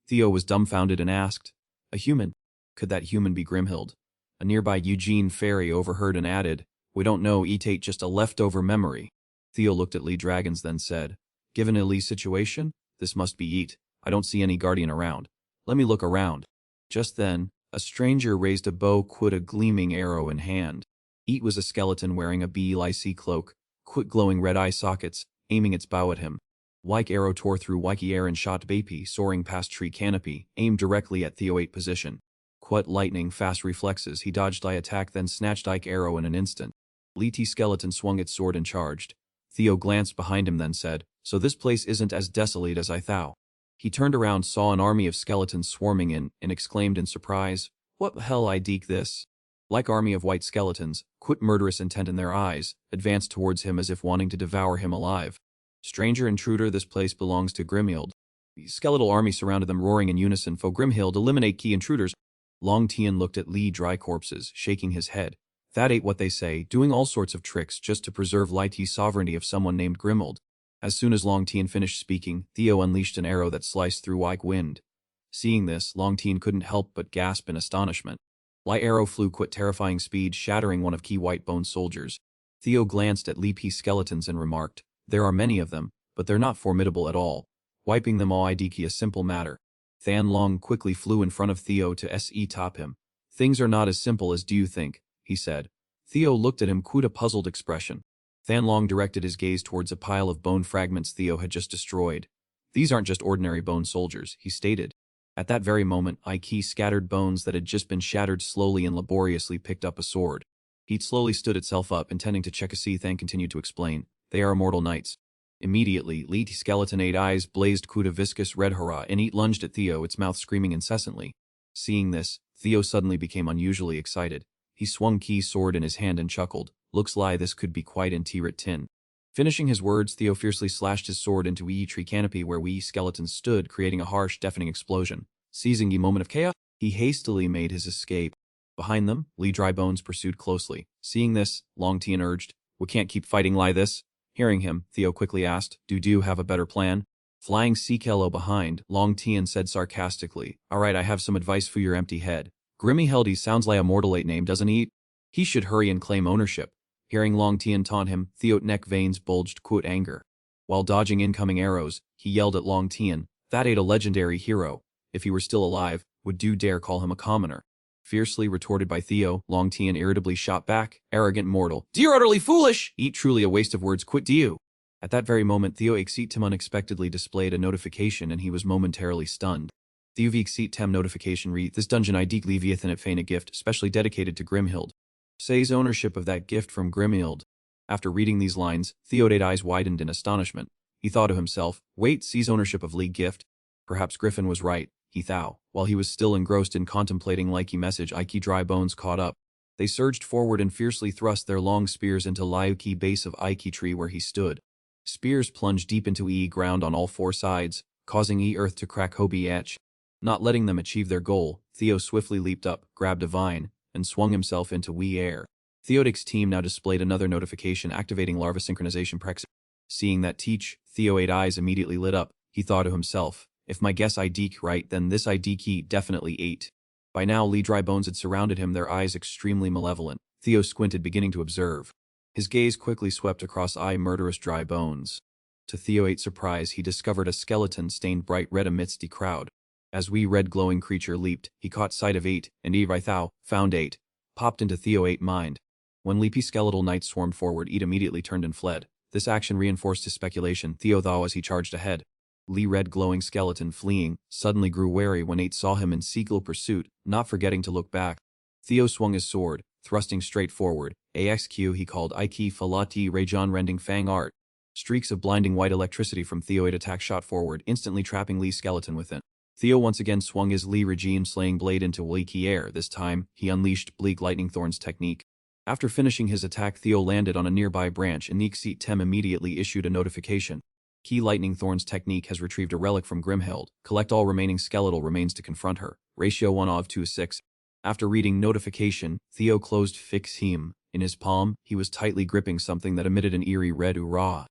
Theo was dumbfounded and asked, "A human? Could that human be Grimhild?" A nearby Eugene Fairy overheard and added, "We don't know, eat just a leftover memory." Theo looked at Lee Dragons then said, "Given Lee's situation, this must be eat. I don't see any guardian around. Let me look around." Just then, a stranger raised a bow, quit a gleaming arrow in hand. It was a skeleton wearing a BLIC cloak, quit glowing red eye sockets, aiming its bow at him. Wike arrow tore through Wike air and shot Bapi soaring past tree canopy, aimed directly at Theo 8 position. Quit lightning fast reflexes, he dodged eye attack then snatched Ike arrow in an instant. Lee T skeleton swung its sword and charged. Theo glanced behind him then said, "So this place isn't as desolate as I thought." He turned around, saw an army of skeletons swarming in, and exclaimed in surprise, What the hell I deek this? Like army of white skeletons, quit murderous intent in their eyes, advanced towards him as if wanting to devour him alive. Stranger intruder, this place belongs to Grimhild. The skeletal army surrounded them, roaring in unison, "Fo Grimhild, eliminate key intruders." Long Tien looked at Lee dry corpses, shaking his head. That ain't what they say, doing all sorts of tricks just to preserve Lightyear's sovereignty of someone named Grimhild. As soon as Long Tien finished speaking, Theo unleashed an arrow that sliced through like wind. Seeing this, Long Tien couldn't help but gasp in astonishment. Light arrow flew quit terrifying speed, shattering one of Key White Bone's soldiers. Theo glanced at Li Pi's skeletons and remarked, "There are many of them, but they're not formidable at all. Wiping them all idiki a simple matter." Than Long quickly flew in front of Theo to top him. "Things are not as simple as do you think," he said. Theo looked at him with a puzzled expression. Than Long directed his gaze towards a pile of bone fragments Theo had just destroyed. "These aren't just ordinary bone soldiers," he stated. At that very moment, Ike scattered bones that had just been shattered slowly and laboriously picked up a sword. He'd slowly stood itself up, intending to check a see. Than continued to explain, "They are immortal knights." Immediately, Leet skeleton 8 eyes blazed kuda viscous red hurrah, and it lunged at Theo, its mouth screaming incessantly. Seeing this, Theo suddenly became unusually excited. He swung Key's sword in his hand and chuckled, "Looks like this could be quite tin." Finishing his words, Theo fiercely slashed his sword into Wee tree canopy where Wee skeletons stood, creating a harsh, deafening explosion. Seizing the moment of chaos, he hastily made his escape. Behind them, Lee Drybones pursued closely. Seeing this, Long Tien urged, "We can't keep fighting like this." Hearing him, Theo quickly asked, "Do you have a better plan?" Flying Sekello behind, Long Tien said sarcastically, "Alright, I have some advice for your empty head. Grimmy Heldy sounds like a mortalate name, doesn't he? He should hurry and claim ownership." Hearing Long Tien taunt him, Theo's neck veins bulged with anger. While dodging incoming arrows, he yelled at Long Tien, "That ain't a legendary hero. If he were still alive, would you dare call him a commoner?" Fiercely retorted by Theo, Long Tien irritably shot back, "Arrogant mortal. You're utterly foolish! Eat truly a waste of words, quit do you?" At that very moment, Theo Exetem unexpectedly displayed a notification and he was momentarily stunned. Theo Exetem notification read, "This dungeon ID Leviathan at Fein a gift specially dedicated to Grimhild. Says ownership of that gift from Grimhild." After reading these lines, Theo's eyes widened in astonishment. He thought to himself, "Wait, seize ownership of League gift? Perhaps Griffin was right," he thought. While he was still engrossed in contemplating Likey message, Ike Dry Bones caught up. They surged forward and fiercely thrust their long spears into Liuki base of Ike tree where he stood. Spears plunged deep into ground on all 4 sides, causing earth to crack Hobie etch. Not letting them achieve their goal, Theo swiftly leaped up, grabbed a vine, and swung himself into wee air. Theodic's team now displayed another notification activating larva synchronization prex. Seeing that teach, Theo 8 eyes immediately lit up. He thought to himself, "If my guess IDK right, then this IDK definitely 8. By now, Lee Drybones had surrounded him, their eyes extremely malevolent. Theo squinted, beginning to observe. His gaze quickly swept across murderous Dry Bones. To Theo 8's surprise, he discovered a skeleton stained bright red amidst the crowd. As wee red glowing creature leaped, he caught sight of 8, and right thou, found 8. Popped into Theo 8 mind. When leapy skeletal knights swarmed forward, 8 immediately turned and fled. This action reinforced his speculation, Theo thought as he charged ahead. Lee red glowing skeleton fleeing, suddenly grew wary when 8 saw him in seagull pursuit, not forgetting to look back. Theo swung his sword, thrusting straight forward. AXQ he called Ike Falati Rajon rending fang art. Streaks of blinding white electricity from Theo 8 attack shot forward, instantly trapping Lee's skeleton within. Theo once again swung his Lee regime slaying blade into leaky air. This time, he unleashed Bleak Lightning Thorn's technique. After finishing his attack, Theo landed on a nearby branch and Neekseat Tem immediately issued a notification. Key Lightning Thorn's technique has retrieved a relic from Grimhild. Collect all remaining skeletal remains to confront her. Ratio 1:2:6. After reading notification, Theo closed fix him. In his palm, he was tightly gripping something that emitted an eerie red hurrah.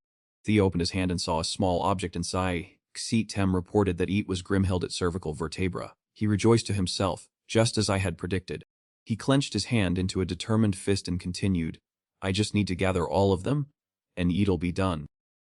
Theo opened his hand and saw a small object inside. Xeet Tem reported that it was Grimhild at cervical vertebra. He rejoiced to himself, just as I had predicted. He clenched his hand into a determined fist and continued, "I just need to gather all of them, and it'll be done."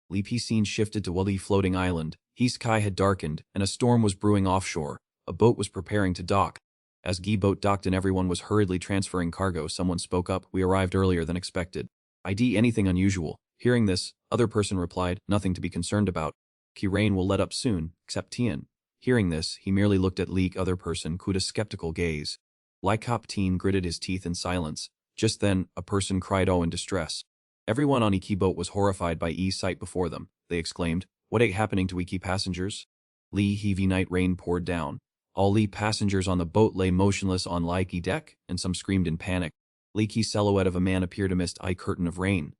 Leapy scene shifted to Wally floating island. His sky had darkened, and a storm was brewing offshore. A boat was preparing to dock. As Gee boat docked and everyone was hurriedly transferring cargo, someone spoke up, "We arrived earlier than expected. ID anything unusual?" Hearing this, other person replied, "Nothing to be concerned about. Rain will let up soon, except Tien." Hearing this, he merely looked at Leek other person with a skeptical gaze. Lycop Tien gritted his teeth in silence. Just then, a person cried in distress. Everyone on Iki boat was horrified by sight before them. They exclaimed, "What ain't happening to Iki passengers?" Lee heavy night rain poured down. All Lee passengers on the boat lay motionless on Leaky deck, and some screamed in panic. Leaky silhouette of a man appeared amidst a curtain of rain.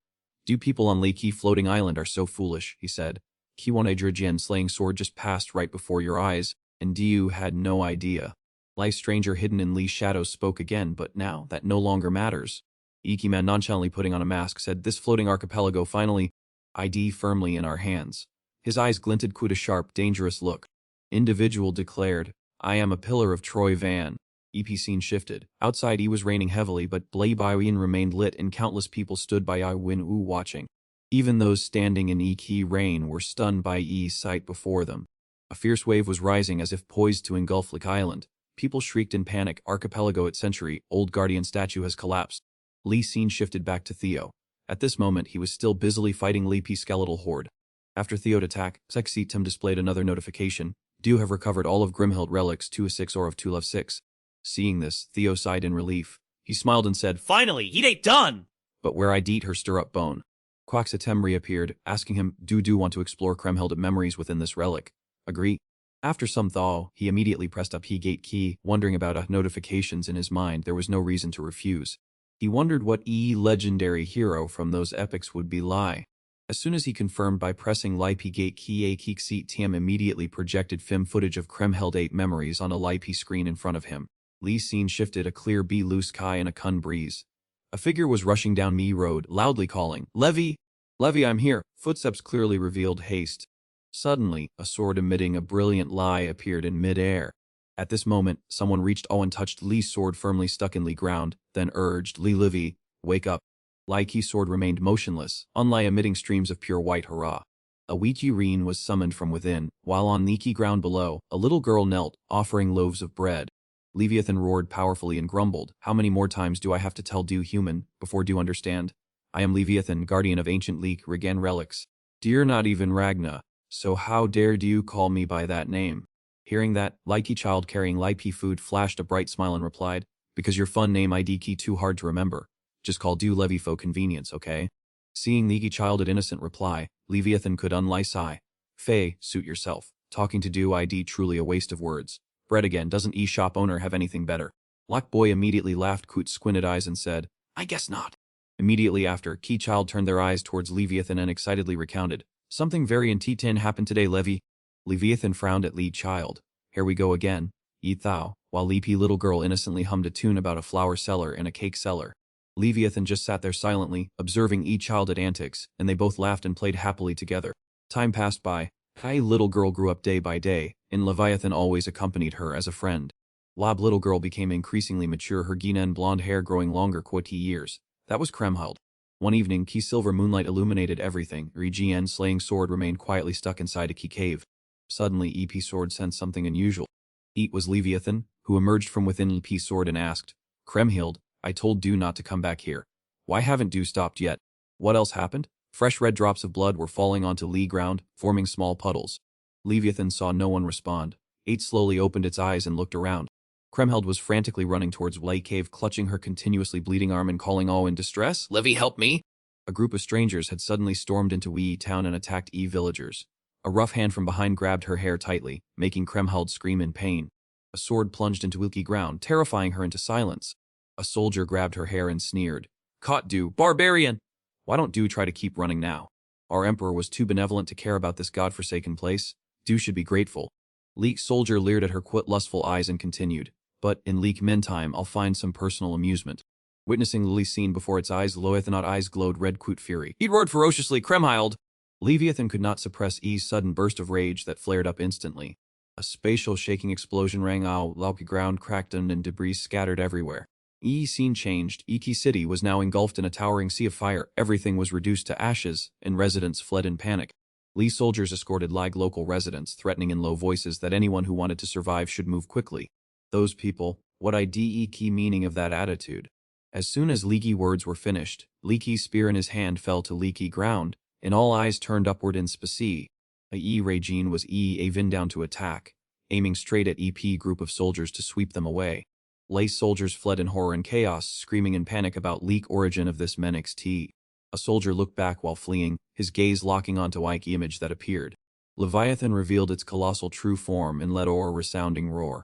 "You people on Leaky floating island are so foolish," he said. "Kiwanajirjian slaying sword just passed right before your eyes, and you had no idea." Lai stranger hidden in Lee's shadows spoke again, but now that no longer matters. Ikiman nonchalantly putting on a mask said, "This floating archipelago finally ID firmly in our hands." His eyes glinted with a sharp, dangerous look. Individual declared, "I am a pillar of Troy Van." EP scene shifted. Outside was raining heavily, but Blaybaoyin remained lit and countless people stood by Win Wu watching. Even those standing in Iki rain were stunned by sight before them. A fierce wave was rising as if poised to engulf Lick Island. People shrieked in panic, "Archipelago at century, old guardian statue has collapsed." Lee's scene shifted back to Theo. At this moment he was still busily fighting Lee's skeletal horde. After Theo'd attack, Sexitum displayed another notification. "Do have recovered all of Grimhild relics 2-6 or of 2-6. Seeing this, Theo sighed in relief. He smiled and said, Finally, he ain't done! "But where I'd eat her stirrup bone." Quaxatem reappeared, asking him, do want to explore Kremhilde memories within this relic. Agree. After some thaw, he immediately pressed up gate key, wondering about notifications in his mind. There was no reason to refuse. He wondered what legendary hero from those epics would be Lai. As soon as he confirmed by pressing Lipe gate key, a Keekseat Tam immediately projected film footage of Kremheld 8 memories on a Lipe screen in front of him. Lee's scene shifted, a clear blue sky and a kun breeze. A figure was rushing down Me Road, loudly calling, "Levy! Levy, I'm here!" Footsteps clearly revealed haste. Suddenly, a sword emitting a brilliant lie appeared in mid-air. At this moment, someone reached and touched Lee's sword firmly stuck in Lee ground, then urged, "Livy, wake up." Lai's sword remained motionless, Unlai emitting streams of pure white hurrah. A Wiki Reen was summoned from within, while on Niki ground below, a little girl knelt, offering loaves of bread. Leviathan roared powerfully and grumbled, "How many more times do I have to tell do human, before do understand? I am Leviathan, guardian of ancient Leek Regan relics. Dear not even Ragna, so how dare do you call me by that name?" Hearing that, Likey child carrying Lipe food flashed a bright smile and replied, "Because your fun name ID key too hard to remember. Just call do Levy for convenience, okay?" Seeing Niki childed innocent reply, Leviathan could unlie sigh. "Faye, suit yourself. Talking to do ID truly a waste of words. Bread again, doesn't shop owner have anything better?" Black Boy immediately laughed Coot's squinted eyes and said, "I guess not." Immediately after, Key Child turned their eyes towards Leviathan and excitedly recounted, "Something very in T10 happened today, Levy." Leviathan frowned at Lee Child. "Here we go again. Eat thou," while Leepy little girl innocently hummed a tune about a flour cellar and a cake cellar. Leviathan just sat there silently, observing each childhood antics, and they both laughed and played happily together. Time passed by. Kai little girl grew up day by day, and Leviathan always accompanied her as a friend. Lob little girl became increasingly mature, her Guinan blonde hair growing longer quite years. That was Kremhild. One evening, Key silver moonlight illuminated everything. Regien slaying sword remained quietly stuck inside a key cave. Suddenly, EP sword sensed something unusual. It was Leviathan, who emerged from within EP sword and asked, "Kremhild, I told Do not to come back here. Why haven't Do stopped yet?" What else happened? Fresh red drops of blood were falling onto Lee ground, forming small puddles. Leviathan saw no one respond. 8 slowly opened its eyes and looked around. Kremhild was frantically running towards Lake Cave, clutching her continuously bleeding arm and calling all in distress, "Levy, help me!" A group of strangers had suddenly stormed into Wee town and attacked villagers. A rough hand from behind grabbed her hair tightly, making Kremhild scream in pain. A sword plunged into Wilkie ground, terrifying her into silence. A soldier grabbed her hair and sneered, "Caught Do, barbarian! Why don't Do try to keep running now? Our emperor was too benevolent to care about this godforsaken place. Do should be grateful." Leek soldier leered at her quit lustful eyes and continued, "But in Leek meantime I'll find some personal amusement." Witnessing Lily's scene before its eyes, Loethanot eyes glowed red quit fury. He roared ferociously, "Kremhild!" Leviathan could not suppress E's sudden burst of rage that flared up instantly. A spatial shaking explosion rang out, the ground cracked and debris scattered everywhere. Scene changed. Iki City was now engulfed in a towering sea of fire. Everything was reduced to ashes, and residents fled in panic. Lee soldiers escorted local residents, threatening in low voices that anyone who wanted to survive should move quickly. Those people, what IDE key meaning of that attitude? As soon as Leaky words were finished, Leaky's spear in his hand fell to Leaky ground, and all eyes turned upward in specie. A Regine was Avin down to attack, aiming straight at EP group of soldiers to sweep them away. Lace soldiers fled in horror and chaos, screaming in panic about Leak origin of this Menix T. A soldier looked back while fleeing, his gaze locking onto Ike image that appeared. Leviathan revealed its colossal true form and let a resounding roar.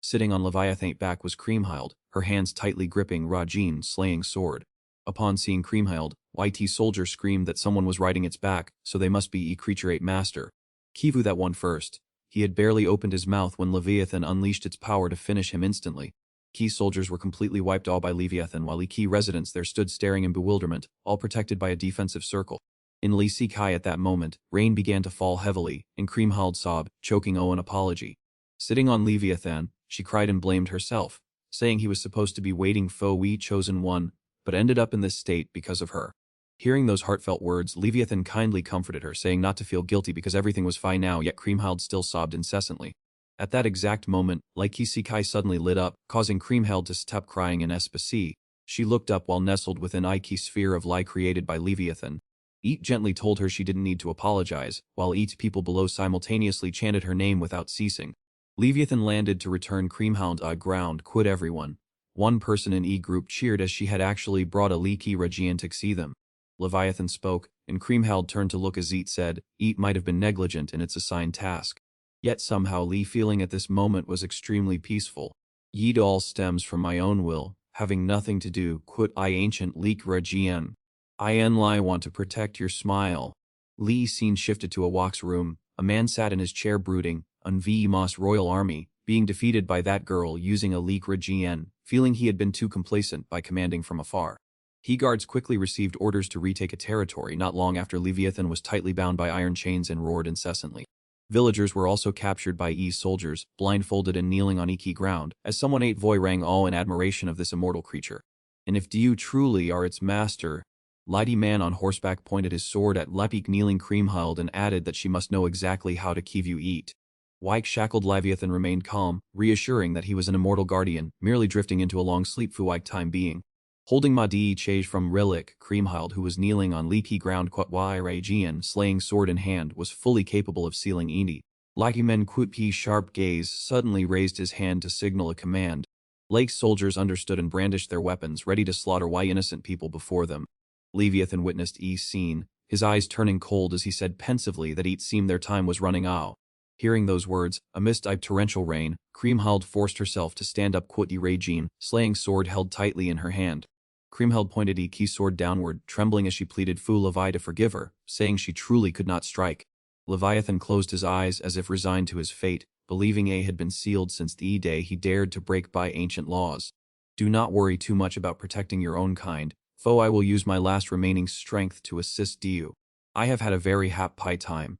Sitting on Leviathan's back was Creamhild, her hands tightly gripping Rajin's slaying sword. Upon seeing Creamhild, YT soldier screamed that someone was riding its back, so they must be creaturate master. Kivu that one first. He had barely opened his mouth when Leviathan unleashed its power to finish him instantly. Key soldiers were completely wiped all by Leviathan while key residents there stood staring in bewilderment, all protected by a defensive circle. In Lee Kai at that moment, rain began to fall heavily, and Creamhild sobbed, choking an apology. Sitting on Leviathan, she cried and blamed herself, saying he was supposed to be waiting we chosen one, but ended up in this state because of her. Hearing those heartfelt words, Leviathan kindly comforted her, saying not to feel guilty because everything was fine now, yet Creamhild still sobbed incessantly. At that exact moment, Kai suddenly lit up, causing Creamhild to stop crying in SSS. She looked up while nestled within Ike's sphere of lie created by Leviathan. Eat gently told her she didn't need to apologize, while Eat's people below simultaneously chanted her name without ceasing. Leviathan landed to return Creamhild ground, quit everyone. One person in E group cheered as she had actually brought a leaky Rajian to see them. Leviathan spoke, and Creamhild turned to look as Eat said, Eat might have been negligent in its assigned task. Yet somehow Lee feeling at this moment was extremely peaceful. Yeet all stems from my own will, having nothing to do, quit I ancient leak Rajian. I want to protect your smile. Lee scene shifted to a Walk's room. A man sat in his chair brooding, on Moss royal army, being defeated by that girl using a leak Rajian, feeling he had been too complacent by commanding from afar. He guards quickly received orders to retake a territory not long after Leviathan was tightly bound by iron chains and roared incessantly. Villagers were also captured by E's soldiers, blindfolded and kneeling on Iki ground, as someone ate Voy rang all in admiration of this immortal creature. And if you truly are its master, Lighty man on horseback pointed his sword at Lepik kneeling Creamhild and added that she must know exactly how to give you eat. Wyke shackled Leviathan remained calm, reassuring that he was an immortal guardian, merely drifting into a long sleep for Wyke time being. Holding Madi Chage from Rillik, Creamhild who was kneeling on leaky ground Quatwai Rajian, slaying sword in hand, was fully capable of sealing Indi. Lakimen Quitpi's sharp gaze suddenly raised his hand to signal a command. Lake's soldiers understood and brandished their weapons, ready to slaughter innocent people before them. Leviathan witnessed E's scene, his eyes turning cold as he said pensively that it seemed their time was running out. Hearing those words, amidst a torrential rain, Creamhild forced herself to stand up Quitty Rajin, slaying sword held tightly in her hand. Creamhild pointed Iki's sword downward, trembling as she pleaded Fu Levi to forgive her, saying she truly could not strike. Leviathan closed his eyes as if resigned to his fate, believing A had been sealed since the day he dared to break by ancient laws. Do not worry too much about protecting your own kind, foe. I will use my last remaining strength to assist you. I have had a very happy time.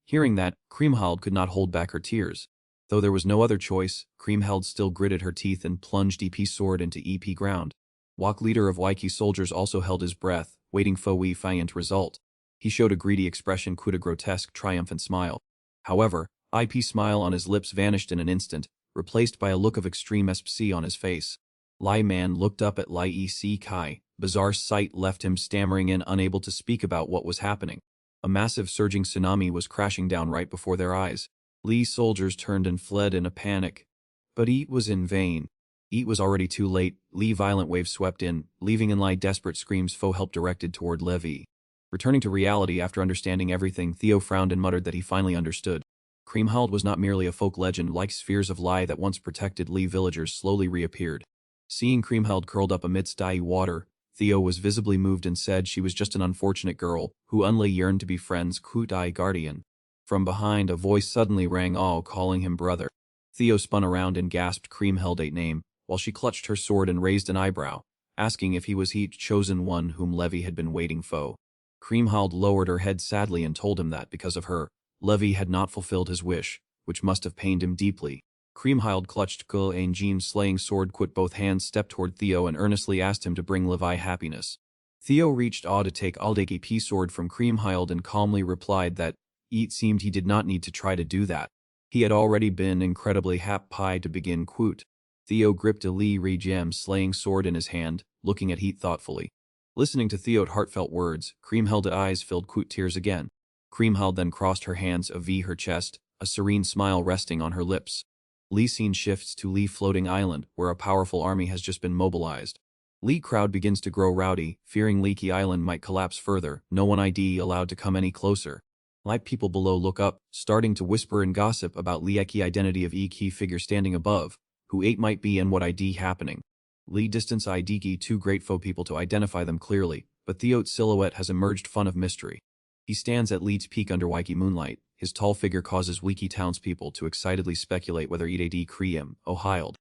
Hearing that, Creamhild could not hold back her tears. Though there was no other choice, Creamhild still gritted her teeth and plunged EP's sword into EP ground. Wok leader of Waiki soldiers also held his breath, waiting for Wei Fiant result. He showed a greedy expression, a grotesque, triumphant smile. However, IP's smile on his lips vanished in an instant, replaced by a look of extreme SPC on his face. Lai Man looked up at Lai Ec Kai. Bizarre sight left him stammering and unable to speak about what was happening. A massive surging tsunami was crashing down right before their eyes. Lee's soldiers turned and fled in a panic. But it was in vain. It was already too late. Lee violent waves swept in, leaving in Lai desperate screams foe help directed toward Levi. Returning to reality after understanding everything, Theo frowned and muttered that he finally understood. Creamhild was not merely a folk legend like spheres of lie that once protected Lee villagers slowly reappeared. Seeing Creamhild curled up amidst dye water, Theo was visibly moved and said she was just an unfortunate girl, who only yearned to be friends Kut-Dai guardian. From behind a voice suddenly rang all calling him brother. Theo spun around and gasped Creamhild a name, while she clutched her sword and raised an eyebrow, asking if he was he chosen one whom Levi had been waiting for. Creamhild lowered her head sadly and told him that because of her, Levi had not fulfilled his wish, which must have pained him deeply. Creamhild clutched Kul Ainjin's slaying sword, quit both hands, stepped toward Theo and earnestly asked him to bring Levi happiness. Theo reached to take Aldeki P sword from Creamhild and calmly replied that it seemed he did not need to try to do that. He had already been incredibly happy to begin quote. Theo gripped a Li Regem's slaying sword in his hand, looking at Heat thoughtfully. Listening to Theo's heartfelt words, Creamhild's eyes filled quote tears again. Creamhild then crossed her hands over her chest, a serene smile resting on her lips. Lee scene shifts to Lee floating island, where a powerful army has just been mobilized. Lee crowd begins to grow rowdy, fearing Leaky Island might collapse further, no one ID allowed to come any closer. Light people below look up, starting to whisper and gossip about Lieki identity of E key figure standing above, who 8 might be and what ID happening. Lee distance ID too great for people to identify them clearly, but Theo's silhouette has emerged fun of mystery. He stands at Lee's peak under Waiki moonlight. His tall figure causes Wiki townspeople to excitedly speculate whether Ed Kriem, Ohio.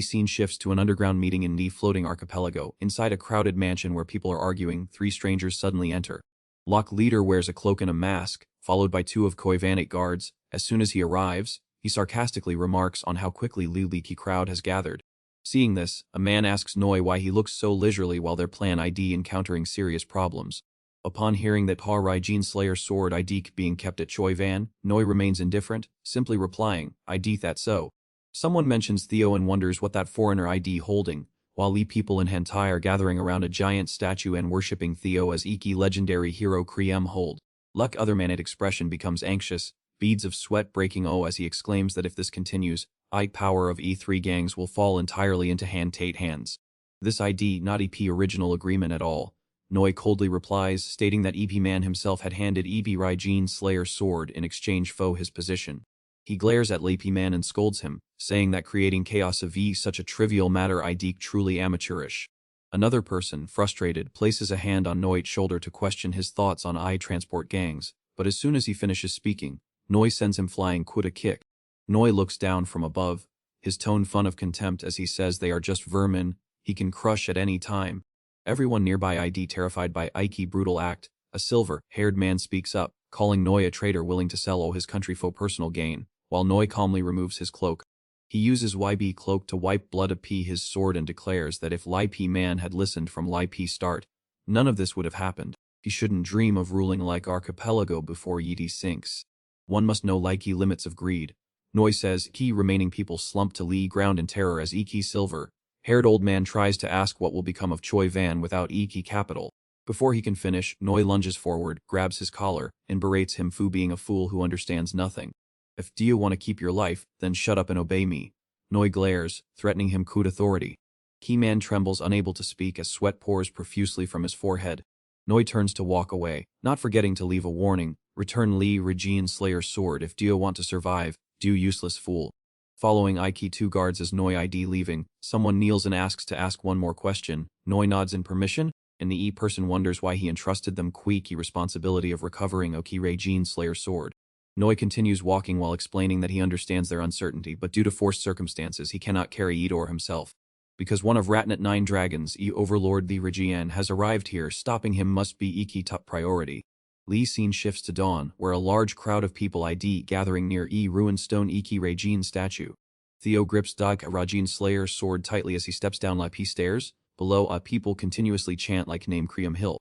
Scene shifts to an underground meeting in Lee floating archipelago. Inside a crowded mansion where people are arguing, 3 strangers suddenly enter. Lock leader wears a cloak and a mask, followed by 2 of Koivanik guards. As soon as he arrives, he sarcastically remarks on how quickly Lee Leaky crowd has gathered. Seeing this, a man asks Noi why he looks so leisurely while their plan ID encountering serious problems. Upon hearing that Pa Raijin Slayer sword ID being kept at Choi Van, Noi remains indifferent, simply replying, ID that so. Someone mentions Theo and wonders what that foreigner ID holding, while Lee people in hentai are gathering around a giant statue and worshipping Theo as Iki legendary hero Kriem hold. Luck other man expression becomes anxious, beads of sweat breaking as he exclaims that if this continues, power of E3 gangs will fall entirely into Tate hands. This ID not EP original agreement at all. Noi coldly replies, stating that EP man himself had handed EP Raijin Slayer sword in exchange for his position. He glares at Lepi man and scolds him, saying that creating chaos of such a trivial matter ID truly amateurish. Another person, frustrated, places a hand on Noi's shoulder to question his thoughts on transport gangs, but as soon as he finishes speaking, Noi sends him flying a kick. Noi looks down from above, his tone fun of contempt as he says they are just vermin, he can crush at any time. Everyone nearby ID terrified by Ike's brutal act. A silver-haired man speaks up, calling Noi a traitor willing to sell all his country for personal gain, while Noi calmly removes his cloak. He uses YB cloak to wipe blood of his sword and declares that if P man had listened from P start, none of this would have happened. He shouldn't dream of ruling like archipelago before Yeti sinks. One must know Likey limits of greed. Noi says key remaining people slump to Lee ground in terror as Iki silver-haired old man tries to ask what will become of Choi Van without Iki capital. Before he can finish, Noi lunges forward, grabs his collar, and berates him for being a fool who understands nothing. If do you want to keep your life, then shut up and obey me. Noi glares, threatening him with authority. Keyman trembles unable to speak as sweat pours profusely from his forehead. Noi turns to walk away, not forgetting to leave a warning, return Lee Regine Slayer's sword if Dio want to survive, do useless fool. Following Ike 2 guards as Noi ID leaving, someone kneels and asks to ask one more question. Noi nods in permission, and the person wonders why he entrusted them key responsibility of recovering Oki Regine Slayer's sword. Noi continues walking while explaining that he understands their uncertainty, but due to forced circumstances he cannot carry Idor himself. Because one of Ratnat 9 dragons, Overlord the Regian, has arrived here, stopping him must be Iki top priority. Lee scene shifts to dawn, where a large crowd of people ID gathering near ruined stone Iki Regine statue. Theo grips Dag Rajin Slayer's sword tightly as he steps down P stairs. Below, people continuously chant like name Kriam Hill.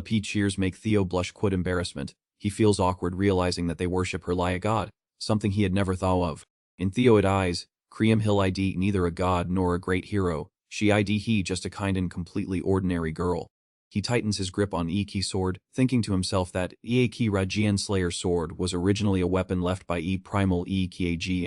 P cheers make Theo blush embarrassment. He feels awkward realizing that they worship her like a god, something he had never thought of. In Theo's eyes, Kriam Hill ID neither a god nor a great hero, she ID he just a kind and completely ordinary girl. He tightens his grip on Iki's sword, thinking to himself that Iki Rajian Slayer's sword was originally a weapon left by primal Iki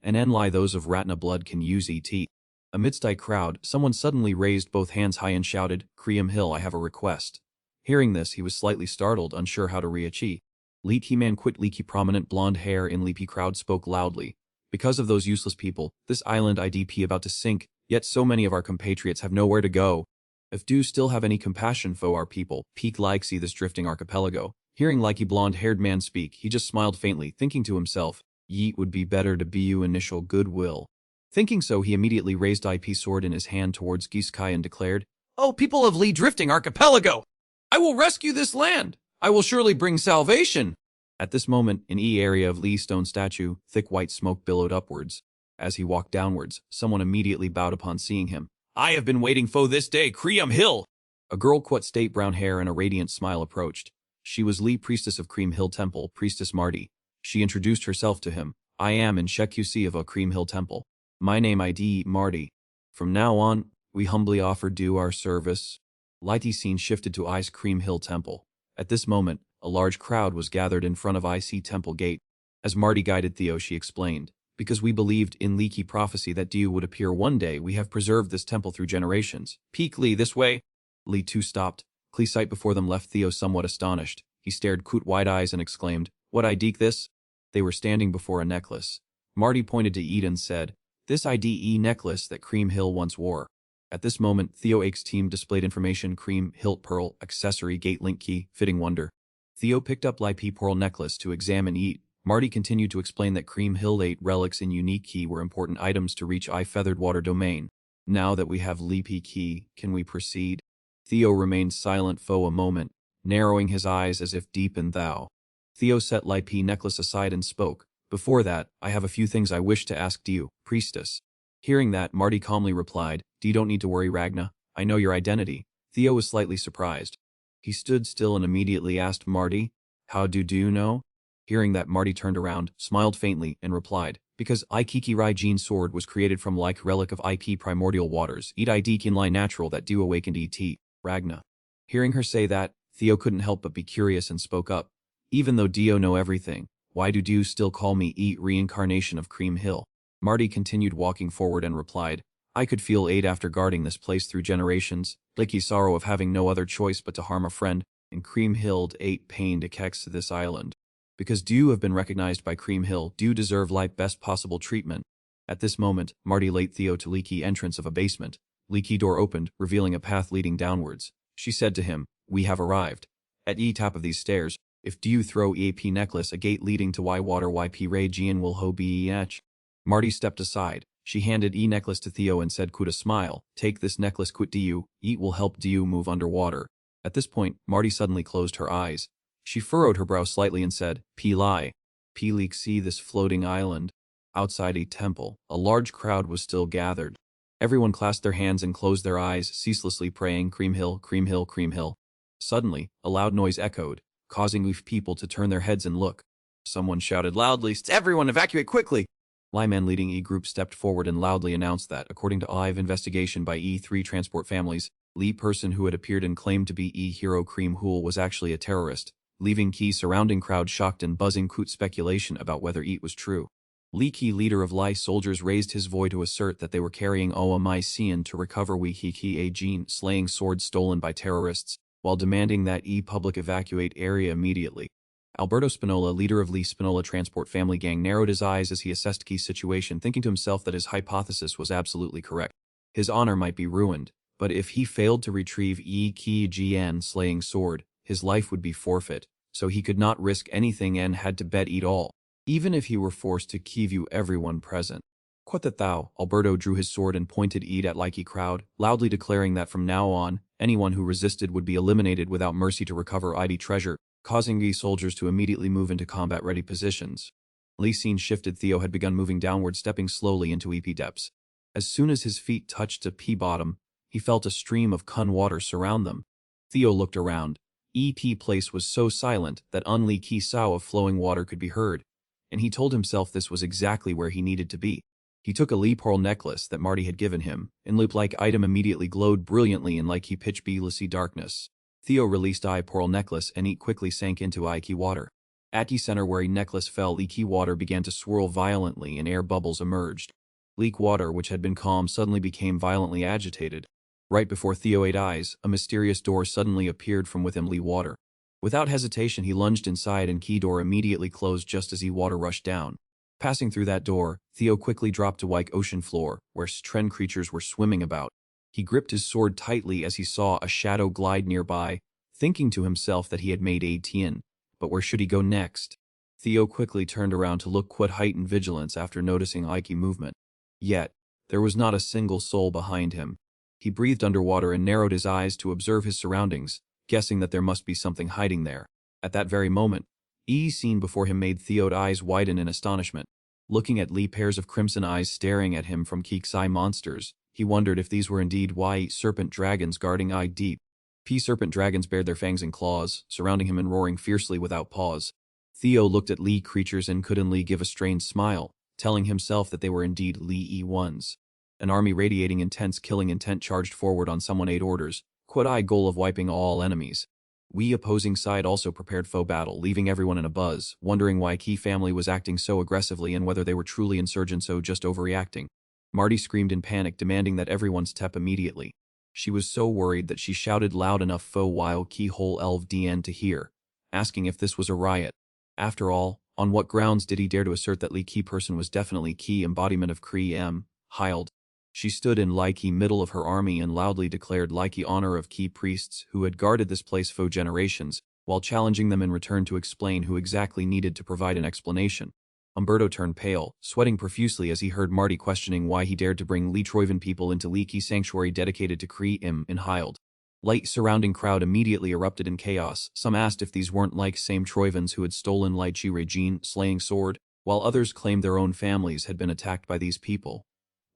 and lie those of Ratna blood can use et. Amidst a crowd, someone suddenly raised both hands high and shouted, Kriam Hill, I have a request. Hearing this, he was slightly startled, unsure how to reachi. Leaky man quit Leaky prominent blonde hair in Leapy crowd spoke loudly. Because of those useless people, this island IDP about to sink, yet so many of our compatriots have nowhere to go. If do still have any compassion for our people, peak like see this drifting archipelago. Hearing Likey blonde-haired man speak, he just smiled faintly, thinking to himself, Yeet would be better to be you initial goodwill. Thinking so, he immediately raised IP sword in his hand towards Giskai and declared, Oh, people of Lee drifting archipelago! I will rescue this land! I will surely bring salvation! At this moment, in area of Lee's stone statue, thick white smoke billowed upwards. As he walked downwards, someone immediately bowed upon seeing him. I have been waiting for this day, Kriam Hill! A girl quite state brown hair and a radiant smile approached. She was Lee priestess of Cream Hill Temple, Priestess Marty. She introduced herself to him. I am in Shekusi of a Cream Hill Temple. My name ID Marty. From now on, we humbly offer due our service. Lighty scene shifted to Ice Cream Hill Temple. At this moment, a large crowd was gathered in front of IC Temple Gate. As Marty guided Theo, she explained, because we believed in Leaky prophecy that Dio would appear one day, we have preserved this temple through generations. Peek Lee, this way. Lee too stopped. Klee sight before them left Theo somewhat astonished. He stared coot wide eyes and exclaimed, What I deek this? They were standing before a necklace. Marty pointed to Eden and said, This IDE necklace that Cream Hill once wore. At this moment, Theo Ake's team displayed information Cream Hilt Pearl, accessory gate link key, fitting wonder. Theo picked up Lipe Pearl necklace to examine eat. Marty continued to explain that Cream Hill 8 relics and unique key were important items to reach Feathered Water domain. Now that we have Lipe key, can we proceed? Theo remained silent for a moment, narrowing his eyes as if deep in thou. Theo set Lipe necklace aside and spoke. Before that, I have a few things I wish to ask you, priestess. Hearing that, Marty calmly replied, You don't need to worry, Ragna. I know your identity. Theo was slightly surprised. He stood still and immediately asked Marty, How do you know? Hearing that, Marty turned around, smiled faintly, and replied, Because Ikiki Rai Jin sword was created from like relic of IP primordial waters, eat ID can lie natural that do awakened ET, Ragna. Hearing her say that, Theo couldn't help but be curious and spoke up. Even though Dio know everything, why do you still call me reincarnation of Cream Hill? Marty continued walking forward and replied, I could feel aid after guarding this place through generations, licky sorrow of having no other choice but to harm a friend, and Cream Hill ate pain to kex to this island. Because you have been recognized by Cream Hill, you deserve like best possible treatment. At this moment, Marty led Theo to leaky entrance of a basement. Leaky door opened, revealing a path leading downwards. She said to him, We have arrived. At top of these stairs, if you throw EAP necklace a gate leading to water YP Ray Gian will ho beh. Marty stepped aside. She handed necklace to Theo and said Kuda smile, Take this necklace quit you, eat will help you move underwater. At this point, Marty suddenly closed her eyes. She furrowed her brow slightly and said, Pi leak see this floating island. Outside a temple, a large crowd was still gathered. Everyone clasped their hands and closed their eyes, ceaselessly praying Cream Hill, Cream Hill, Cream Hill. Suddenly, a loud noise echoed, causing people to turn their heads and look. Someone shouted loudly, Everyone evacuate quickly! Lyman leading E-Group stepped forward and loudly announced that, according to live investigation by E3 transport families, Lee person who had appeared and claimed to be E-Hero Cream Hool was actually a terrorist, leaving Key surrounding crowd shocked and buzzing coot speculation about whether it was true. Lee Key leader of Lai soldiers raised his voice to assert that they were carrying Oamai to recover Wiki A Gene slaying sword stolen by terrorists, while demanding that public evacuate area immediately. Alberto Spinola, leader of Lee Spinola transport family gang, narrowed his eyes as he assessed Key's situation, thinking to himself that his hypothesis was absolutely correct. His honor might be ruined, but if he failed to retrieve Key Gn slaying sword, his life would be forfeit, so he could not risk anything and had to bet eat all, even if he were forced to keyview everyone present. Quit that thou, Alberto drew his sword and pointed at Likey crowd, loudly declaring that from now on, anyone who resisted would be eliminated without mercy to recover ID treasure, causing Lee soldiers to immediately move into combat-ready positions. Lee scene shifted. Theo had begun moving downward, stepping slowly into EP depths. As soon as his feet touched a P bottom, he felt a stream of Kun water surround them. Theo looked around. EP place was so silent that only Ki sow of flowing water could be heard, and he told himself this was exactly where he needed to be. He took a Lee pearl necklace that Marty had given him, and loop-like item immediately glowed brilliantly in like he pitch be-lessy darkness. Theo released pearl necklace and quickly sank into Key water. At Key center where necklace fell, Key water began to swirl violently and air bubbles emerged. Leak water, which had been calm, suddenly became violently agitated. Right before Theo ate eyes, a mysterious door suddenly appeared from within Lee water. Without hesitation, he lunged inside and Key door immediately closed just as water rushed down. Passing through that door, Theo quickly dropped to Wike ocean floor, where Stren creatures were swimming about. He gripped his sword tightly as he saw a shadow glide nearby, thinking to himself that he had made a Tien. But where should he go next? Theo quickly turned around to look with heightened vigilance after noticing Ike movement. Yet, there was not a single soul behind him. He breathed underwater and narrowed his eyes to observe his surroundings, guessing that there must be something hiding there. At that very moment, scene before him made Theo's eyes widen in astonishment. Looking at Lee, pairs of crimson eyes staring at him from Keeksai monsters, he wondered if these were indeed serpent dragons guarding deep. Serpent dragons bared their fangs and claws, surrounding him and roaring fiercely without pause. Theo looked at Lee creatures and couldn't give a strange smile, telling himself that they were indeed Lee E1s. An army radiating intense killing intent charged forward on someone 8 orders, goal of wiping all enemies. We opposing side also prepared foe battle, leaving everyone in a buzz, wondering why Key family was acting so aggressively and whether they were truly insurgents or just overreacting. Marty screamed in panic, demanding that everyone step immediately. She was so worried that she shouted loud enough for while Keyhole Elv DN to hear, asking if this was a riot. After all, on what grounds did he dare to assert that Lee Key person was definitely Key embodiment of Kree M? Hiled. She stood in Laiki middle of her army and loudly declared Laiki honor of key priests who had guarded this place for generations, while challenging them in return to explain who exactly needed to provide an explanation. Umberto turned pale, sweating profusely as he heard Marty questioning why he dared to bring Lee Troivan people into Leaky sanctuary dedicated to Kree-im in Hild. Light surrounding crowd immediately erupted in chaos. Some asked if these weren't like same Troivans who had stolen Lai Chi Regine, slaying sword, while others claimed their own families had been attacked by these people,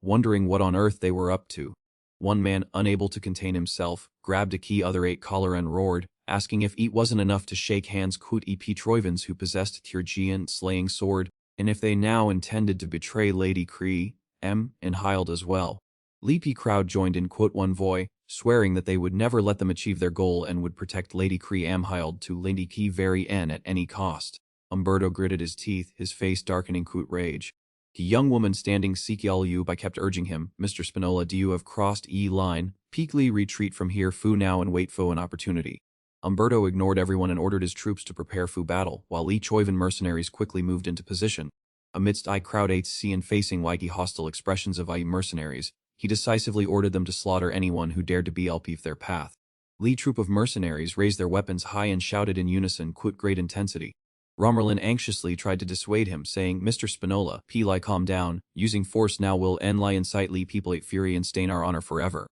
wondering what on earth they were up to. One man, unable to contain himself, grabbed a key other 8 collar and roared, asking if it wasn't enough to shake hands with EP Troivans who possessed Tyrgian slaying sword, and if they now intended to betray Lady Kree, M, and Hild as well. Leapy crowd joined in one voice, swearing that they would never let them achieve their goal and would protect Lady Kree Hild to Lady Key very N at any cost. Umberto gritted his teeth, his face darkening with rage. The young woman standing Sekial Yu by kept urging him, Mr. Spinola, do you have crossed line? Peakly retreat from here fu now and wait for an opportunity. Umberto ignored everyone and ordered his troops to prepare for battle, while Lee Choivan mercenaries quickly moved into position. Amidst crowd 8C and facing Waiki hostile expressions of mercenaries, he decisively ordered them to slaughter anyone who dared to be LP their path. Lee troop of mercenaries raised their weapons high and shouted in unison with great intensity. Romerlin anxiously tried to dissuade him, saying, Mr. Spinola, Peli calm down, using force now will end lie incite Lee people 8 fury and stain our honor forever.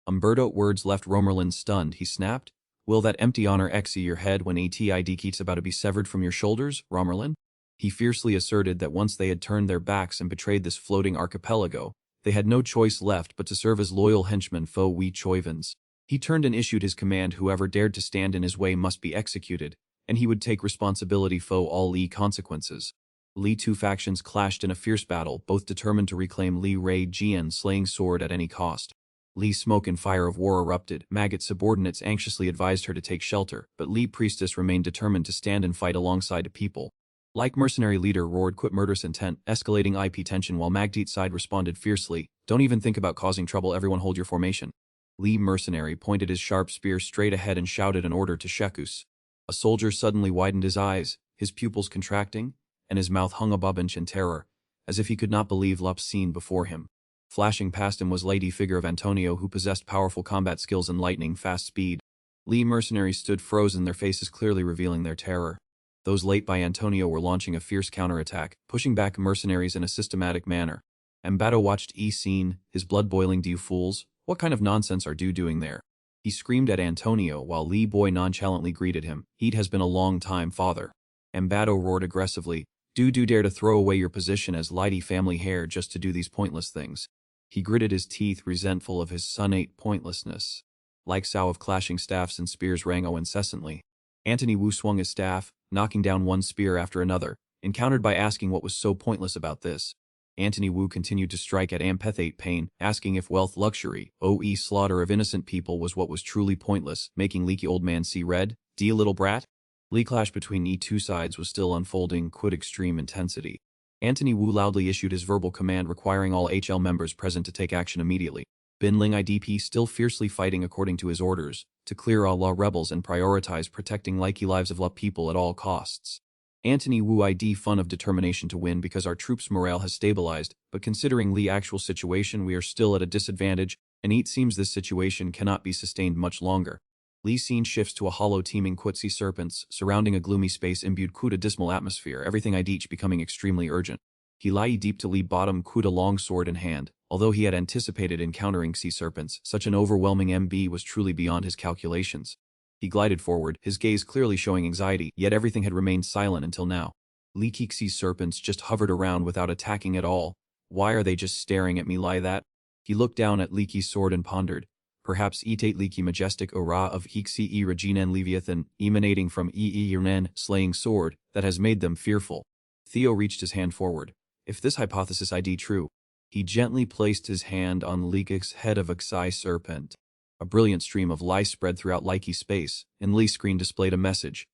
Umberto words left Romerlin stunned. He snapped, will that empty honor exe your head when ATID keeps about to be severed from your shoulders, Romerlin? He fiercely asserted that once they had turned their backs and betrayed this floating archipelago, they had no choice left but to serve as loyal henchmen for we Choivans. He turned and issued his command, whoever dared to stand in his way must be executed, and he would take responsibility for all Lee consequences. Lee two factions clashed in a fierce battle, both determined to reclaim Lee Ray Jian slaying sword at any cost. Lee smoke and fire of war erupted. Maggot subordinates anxiously advised her to take shelter, but Lee priestess remained determined to stand and fight alongside the people. Like mercenary leader roared quit murderous intent, escalating IP tension while Magdit side responded fiercely, don't even think about causing trouble, everyone hold your formation. Lee mercenary pointed his sharp spear straight ahead and shouted an order to Shekus. A soldier suddenly widened his eyes, his pupils contracting, and his mouth hung above inch in terror, as if he could not believe what's seen before him. Flashing past him was lady figure of Antonio, who possessed powerful combat skills and lightning-fast speed. Lee mercenaries stood frozen, their faces clearly revealing their terror. Those late by Antonio were launching a fierce counterattack, pushing back mercenaries in a systematic manner. Ambato watched scene, his blood boiling. Do you fools? What kind of nonsense are you doing there? He screamed at Antonio while Lee Boy nonchalantly greeted him. He has been a long time father. Ambato roared aggressively, do dare to throw away your position as Lighty family heir just to do these pointless things. He gritted his teeth, resentful of his son-ate pointlessness. Like sow of clashing staffs and spears rang incessantly. Anthony Wu swung his staff, knocking down one spear after another, encountered by asking what was so pointless about this. Anthony Wu continued to strike at Ampethate pain, asking if wealth, luxury, slaughter of innocent people was what was truly pointless, making Leaky old man see red. D little brat? Lee clash between two sides was still unfolding with extreme intensity. Anthony Wu loudly issued his verbal command requiring all HL members present to take action immediately. Bin Ling IDP still fiercely fighting according to his orders, to clear all law rebels and prioritize protecting likely lives of law people at all costs. Anthony Wu ID fun of determination to win because our troops' morale has stabilized, but considering Lee actual situation we are still at a disadvantage, and it seems this situation cannot be sustained much longer. Lee scene shifts to a hollow teeming Quitsi serpents, surrounding a gloomy space imbued with a dismal atmosphere, everything IDH becoming extremely urgent. He lie deep to Lee bottom with a long sword in hand. Although he had anticipated encountering sea serpents, such an overwhelming MB was truly beyond his calculations. He glided forward, his gaze clearly showing anxiety, yet everything had remained silent until now. Lee Sea serpents just hovered around without attacking at all. Why are they just staring at me like that? He looked down at Leaky's sword and pondered. Perhaps etate Leaky majestic aura of Hixi Reginen Leviathan, emanating from Yernen slaying sword, that has made them fearful. Theo reached his hand forward. If this hypothesis ID true, he gently placed his hand on Leaky's head of a Xi serpent. A brilliant stream of light spread throughout Likey space, and Lee's screen displayed a message.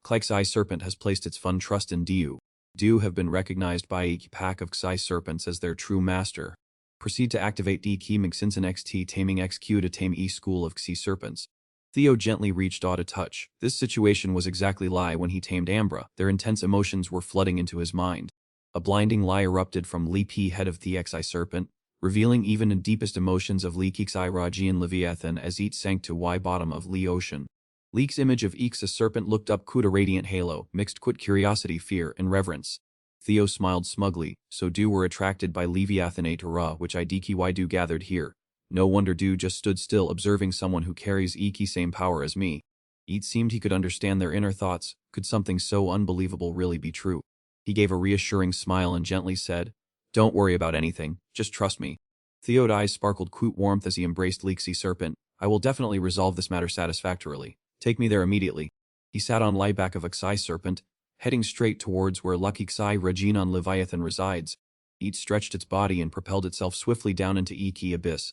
Xi serpent has placed its fun trust in Diu. Diu have been recognized by a pack of Xi serpents as their true master. Proceed to activate D key McSinson XT taming XQ to tame E school of Xi serpents. Theo gently reached out a touch. This situation was exactly lie when he tamed Ambra. Their intense emotions were flooding into his mind. A blinding lie erupted from Lee P head of the Xi serpent, revealing even the deepest emotions of Leek's Rajian Leviathan as Eat sank to Y bottom of Lee Ocean. Leek's image of Eek's a serpent looked up Kuta radiant halo, mixed quit curiosity, fear, and reverence. Theo smiled smugly, so do were attracted by Leviathan A to Ra, which Idiki why do gathered here. No wonder do just stood still observing someone who carries Iki same power as me. It seemed he could understand their inner thoughts. Could something so unbelievable really be true? He gave a reassuring smile and gently said, "Don't worry about anything, just trust me." Theo's eyes sparkled quite warmth as he embraced Leeksy Serpent. "I will definitely resolve this matter satisfactorily. Take me there immediately." He sat on Lieback of Xi Serpent, heading straight towards where Lucky Xi Reginon Leviathan resides. It stretched its body and propelled itself swiftly down into Iki Abyss.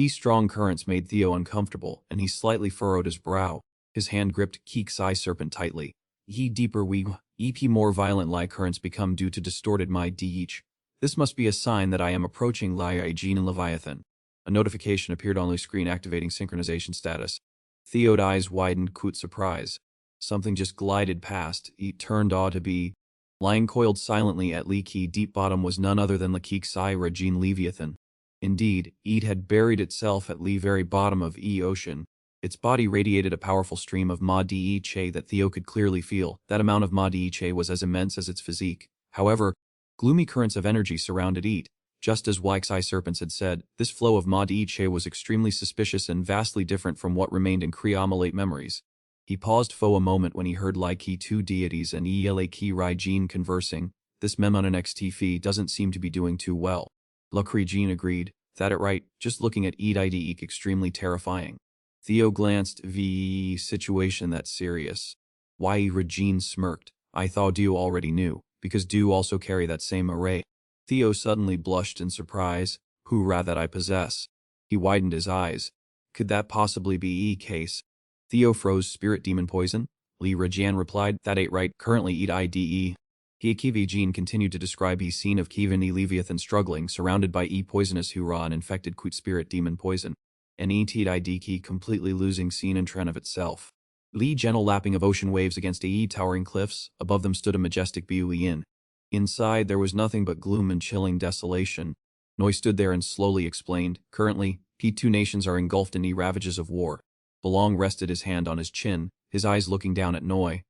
Strong currents made Theo uncomfortable, and he slightly furrowed his brow. His hand gripped Ki Xi Serpent tightly. Deeper we EP more violent Lie currents become due to distorted my each. This must be a sign that I am approaching Lie Gene Leviathan. A notification appeared on the screen activating synchronization status. Theo's eyes widened with surprise. Something just glided past. It turned out to be lying coiled silently at Leaky deep bottom was none other than Lakik Saira Gene Leviathan. Indeed, it had buried itself at the very bottom of ocean. Its body radiated a powerful stream of Ma Di Che that Theo could clearly feel. That amount of Ma Di Che was as immense as its physique. However, gloomy currents of energy surrounded it. Just as Yxi Serpents had said, this flow of Ma Di Che was extremely suspicious and vastly different from what remained in Kriamalate memories. He paused for a moment when he heard Laiki two deities and Elaki Rai Jean conversing. This Memonan XT doesn't seem to be doing too well. Lakri Jean agreed. That it right, just looking at Eek extremely terrifying. Theo glanced the situation that's serious. Why Regine smirked. I thought you already knew, because do also carry that same array. Theo suddenly blushed in surprise. Hoorah that I possess. He widened his eyes. Could that possibly be case? Theo froze spirit demon poison. Lee Rajan replied, that ain't right, currently eat IDE. Kiakivi Jean continued to describe he scene of Kivani Leviathan struggling, surrounded by poisonous hoorah and infected quit spirit demon poison. And IDK completely losing scene and trend of itself. Lee gentle lapping of ocean waves against towering cliffs, above them stood a majestic Bui Inn. Inside there was nothing but gloom and chilling desolation. Noi stood there and slowly explained, currently, P2 nations are engulfed in ravages of war. Belong rested his hand on his chin, his eyes looking down at Noi.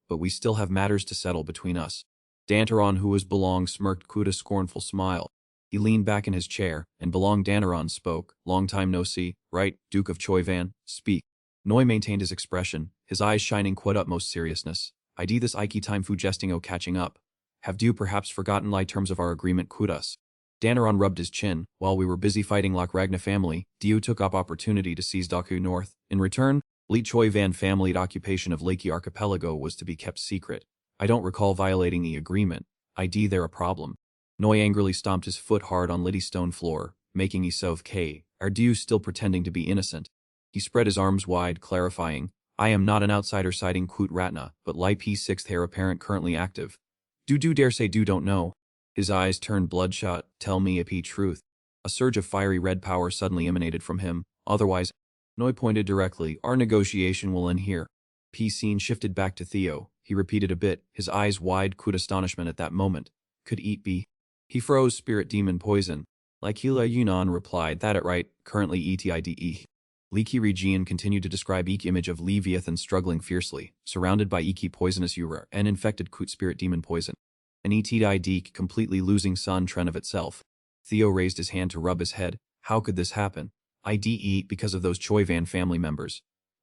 But we still have matters to settle between us. Dantaron who was Belong smirked with a scornful smile. He leaned back in his chair, and Belong Dantaron spoke, long time no see, right, Duke of Choivan, speak. Noi maintained his expression, his eyes shining quite utmost seriousness. ID this Ike time fu jesting o catching up. Have you perhaps forgotten lie terms of our agreement quit us? Dantaron rubbed his chin. While we were busy fighting Lok Ragna family, Dio took up opportunity to seize Daku North. In return, Lee Choi Van family's occupation of Lakey Archipelago was to be kept secret. I don't recall violating the agreement. ID there a problem. Noi angrily stomped his foot hard on Liddy's stone floor, making Isov K. Are you still pretending to be innocent? He spread his arms wide, clarifying, I am not an outsider citing Quoot Ratna, but Lai P6th heir apparent currently active. Do dare say do don't know. His eyes turned bloodshot. Tell me a truth. A surge of fiery red power suddenly emanated from him. Otherwise, Noi pointed directly. Our negotiation will end here. Scene shifted back to Theo. He repeated a bit, his eyes wide with astonishment at that moment. Could it be? He froze spirit demon poison. Like Hila Yunan replied, that it right, currently ETIDE. Leaky Regine continued to describe each image of Leviathan struggling fiercely, surrounded by Iki poisonous Ura and infected Kut spirit demon poison. An ETID completely losing sun trend of itself. Theo raised his hand to rub his head. How could this happen? IDE because of those Choivan family members.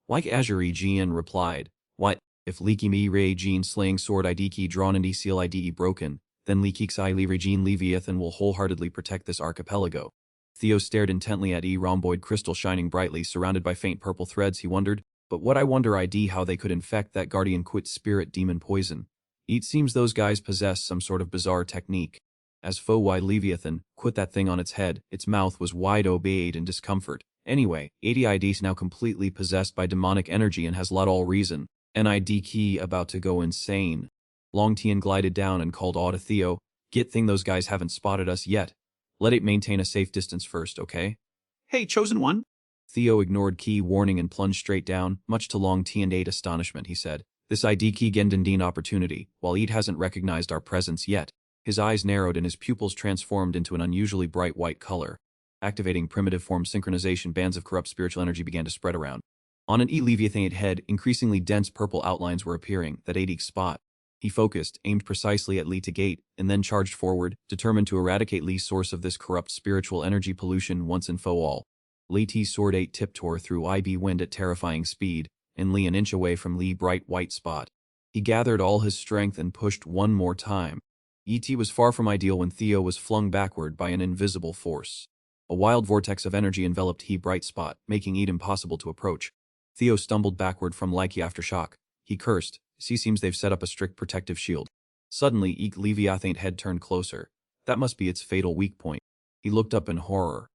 Like Azure Jean replied, what? If Leaky Me Ray Jean slaying sword IDK drawn and seal IDE broken, then Leaky Xi Li Regine Leviathan will wholeheartedly protect this archipelago. Theo stared intently at rhomboid crystal shining brightly surrounded by faint purple threads. He wondered, but what I wonder ID how they could infect that guardian quit spirit demon poison. It seems those guys possess some sort of bizarre technique. As Fo wide Leviathan, quit that thing on its head, its mouth was wide obeyed in discomfort. Anyway, ADID's now completely possessed by demonic energy and has let all reason. NID key about to go insane. Long Tian glided down and called to Theo, get thing those guys haven't spotted us yet. Let it maintain a safe distance first, okay? Hey, Chosen One. Theo ignored key warning and plunged straight down, much to Long Tian's astonishment, he said. This ID key Gendendine opportunity, while Eid hasn't recognized our presence yet. His eyes narrowed and his pupils transformed into an unusually bright white color. Activating primitive form synchronization, bands of corrupt spiritual energy began to spread around. On an Leviathan head, increasingly dense purple outlines were appearing, that ate each spot. He focused, aimed precisely at Li to gate, and then charged forward, determined to eradicate Li's source of this corrupt spiritual energy pollution once and for all. Li T's sword 8 tip-tore through IB wind at terrifying speed, and Li an inch away from Li bright white spot. He gathered all his strength and pushed one more time. ET was far from ideal when Theo was flung backward by an invisible force. A wild vortex of energy enveloped He bright spot, making it impossible to approach. Theo stumbled backward from like aftershock. He cursed. Seems they've set up a strict protective shield. Suddenly, Eek Leviathan head turned closer. That must be its fatal weak point. He looked up in horror.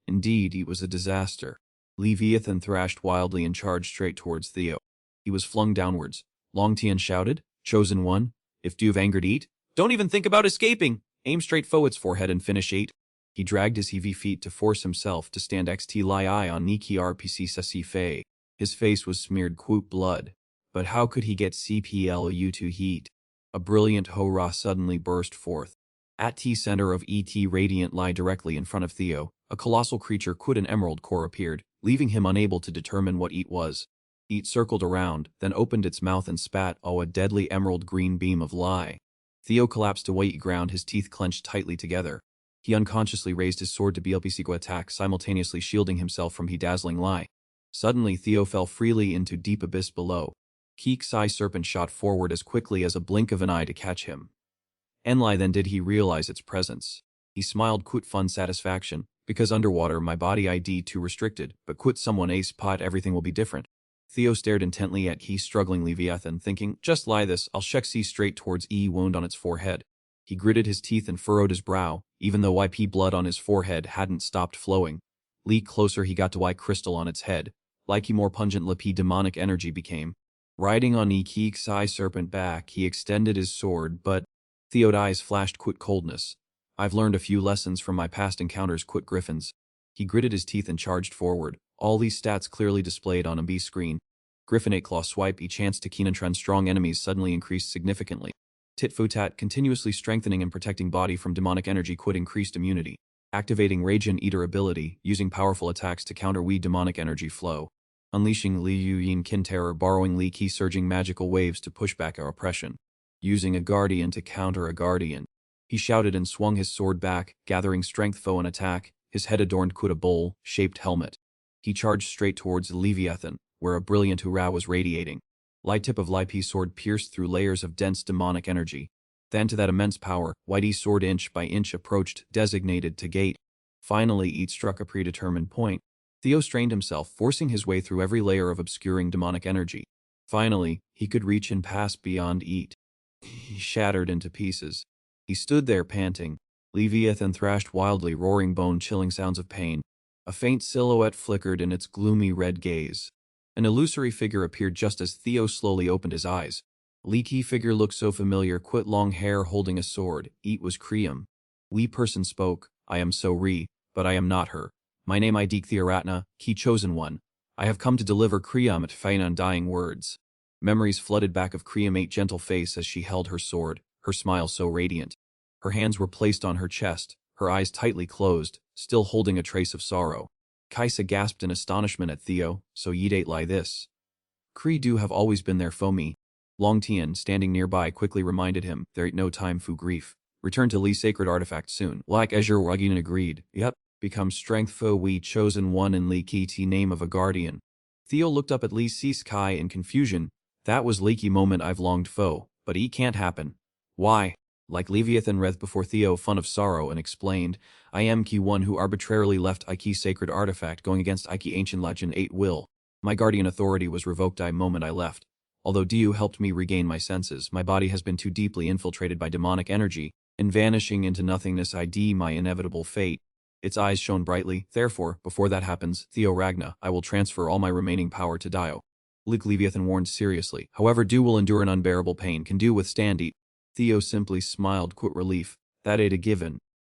Indeed, it was a disaster. Leviathan thrashed wildly and charged straight towards Theo. He was flung downwards. Long Tian shouted, "Chosen one, if you've angered Eat, don't even think about escaping! Aim straight for its forehead and finish Eat." He dragged his heavy feet to force himself to stand xt li on Niki RPC Sasi Fei. His face was smeared blood. But how could he get CPLU to heat? A brilliant hurrah suddenly burst forth. At the center of ET Radiant lie directly in front of Theo, a colossal creature could an emerald core appeared, leaving him unable to determine what Eat was. Eat circled around, then opened its mouth and spat a deadly emerald green beam of lie. Theo collapsed to white ground, his teeth clenched tightly together. He unconsciously raised his sword to BLPC attack, simultaneously shielding himself from He dazzling lie. Suddenly Theo fell freely into deep abyss below. Keek's eye serpent shot forward as quickly as a blink of an eye to catch him. Enlai then did he realize its presence. He smiled fun satisfaction, because underwater my body ID too restricted, but someone ace pot everything will be different. Theo stared intently at Key's struggling Leviathan, thinking, just lie this, I'll check C straight towards E wound on its forehead. He gritted his teeth and furrowed his brow, even though YP blood on his forehead hadn't stopped flowing. Lee closer he got to Y crystal on its head, like more pungent Lipi demonic energy became. Riding on Keek's eye serpent back, he extended his sword, but Theo's eyes flashed coldness. I've learned a few lessons from my past encounters griffins. He gritted his teeth and charged forward, all these stats clearly displayed on a B screen. Griffin 8 claw swipe, each chance to keen and trend strong enemies suddenly increased significantly. Tit-fu-tat, continuously strengthening and protecting body from demonic energy increased immunity. Activating Radiant Eater ability, using powerful attacks to counter demonic energy flow. Unleashing Li Yu Yin Kin Terror, borrowing Li Ki surging magical waves to push back our oppression. Using a Guardian to counter a Guardian. He shouted and swung his sword back, gathering strength foe and attack, his head adorned a bowl-shaped helmet. He charged straight towards Leviathan, where a brilliant hurrah was radiating. Light tip of Li Pi's sword pierced through layers of dense demonic energy. Then to that immense power, Whitey's sword inch by inch approached, designated to gate. Finally, Eat struck a predetermined point. Theo strained himself, forcing his way through every layer of obscuring demonic energy. Finally, he could reach and pass beyond Eat. He shattered into pieces. He stood there panting. Leviathan thrashed wildly, roaring bone-chilling sounds of pain. A faint silhouette flickered in its gloomy red gaze. An illusory figure appeared just as Theo slowly opened his eyes. Leaky figure looked so familiar, long hair holding a sword. Eat was Kriam. Lee person spoke, I am so but I am not her. My name I Deek Theoratna, Key chosen one. I have come to deliver Kriam at fine undying words. Memories flooded back of Kriam 8 gentle face as she held her sword, her smile so radiant. Her hands were placed on her chest, her eyes tightly closed, still holding a trace of sorrow. Kaisa gasped in astonishment at Theo, so ye date lie this. Kree do have always been there for me. Long Tian, standing nearby, quickly reminded him, there ain't no time for grief. Return to Lee's sacred artifact soon. Like Azure Wagin agreed, yep, become strength foe we chosen one in Lee Ki name of a guardian. Theo looked up at Lee Sky in confusion. That was leaky moment I've longed for, but it can't happen. Why? Like Leviathan wreathed before Theo fun of sorrow and explained, I am Ki one who arbitrarily left Ike sacred artifact going against Ike ancient legend 8 will. My guardian authority was revoked the moment I left. Although Diu helped me regain my senses, my body has been too deeply infiltrated by demonic energy, and vanishing into nothingness I deem my inevitable fate. Its eyes shone brightly, therefore, before that happens, Theo Ragna, I will transfer all my remaining power to Dio. Lick Leviathan warned seriously, however Diu will endure an unbearable pain, can Diu withstand it. Theo simply smiled relief, that ain't a given.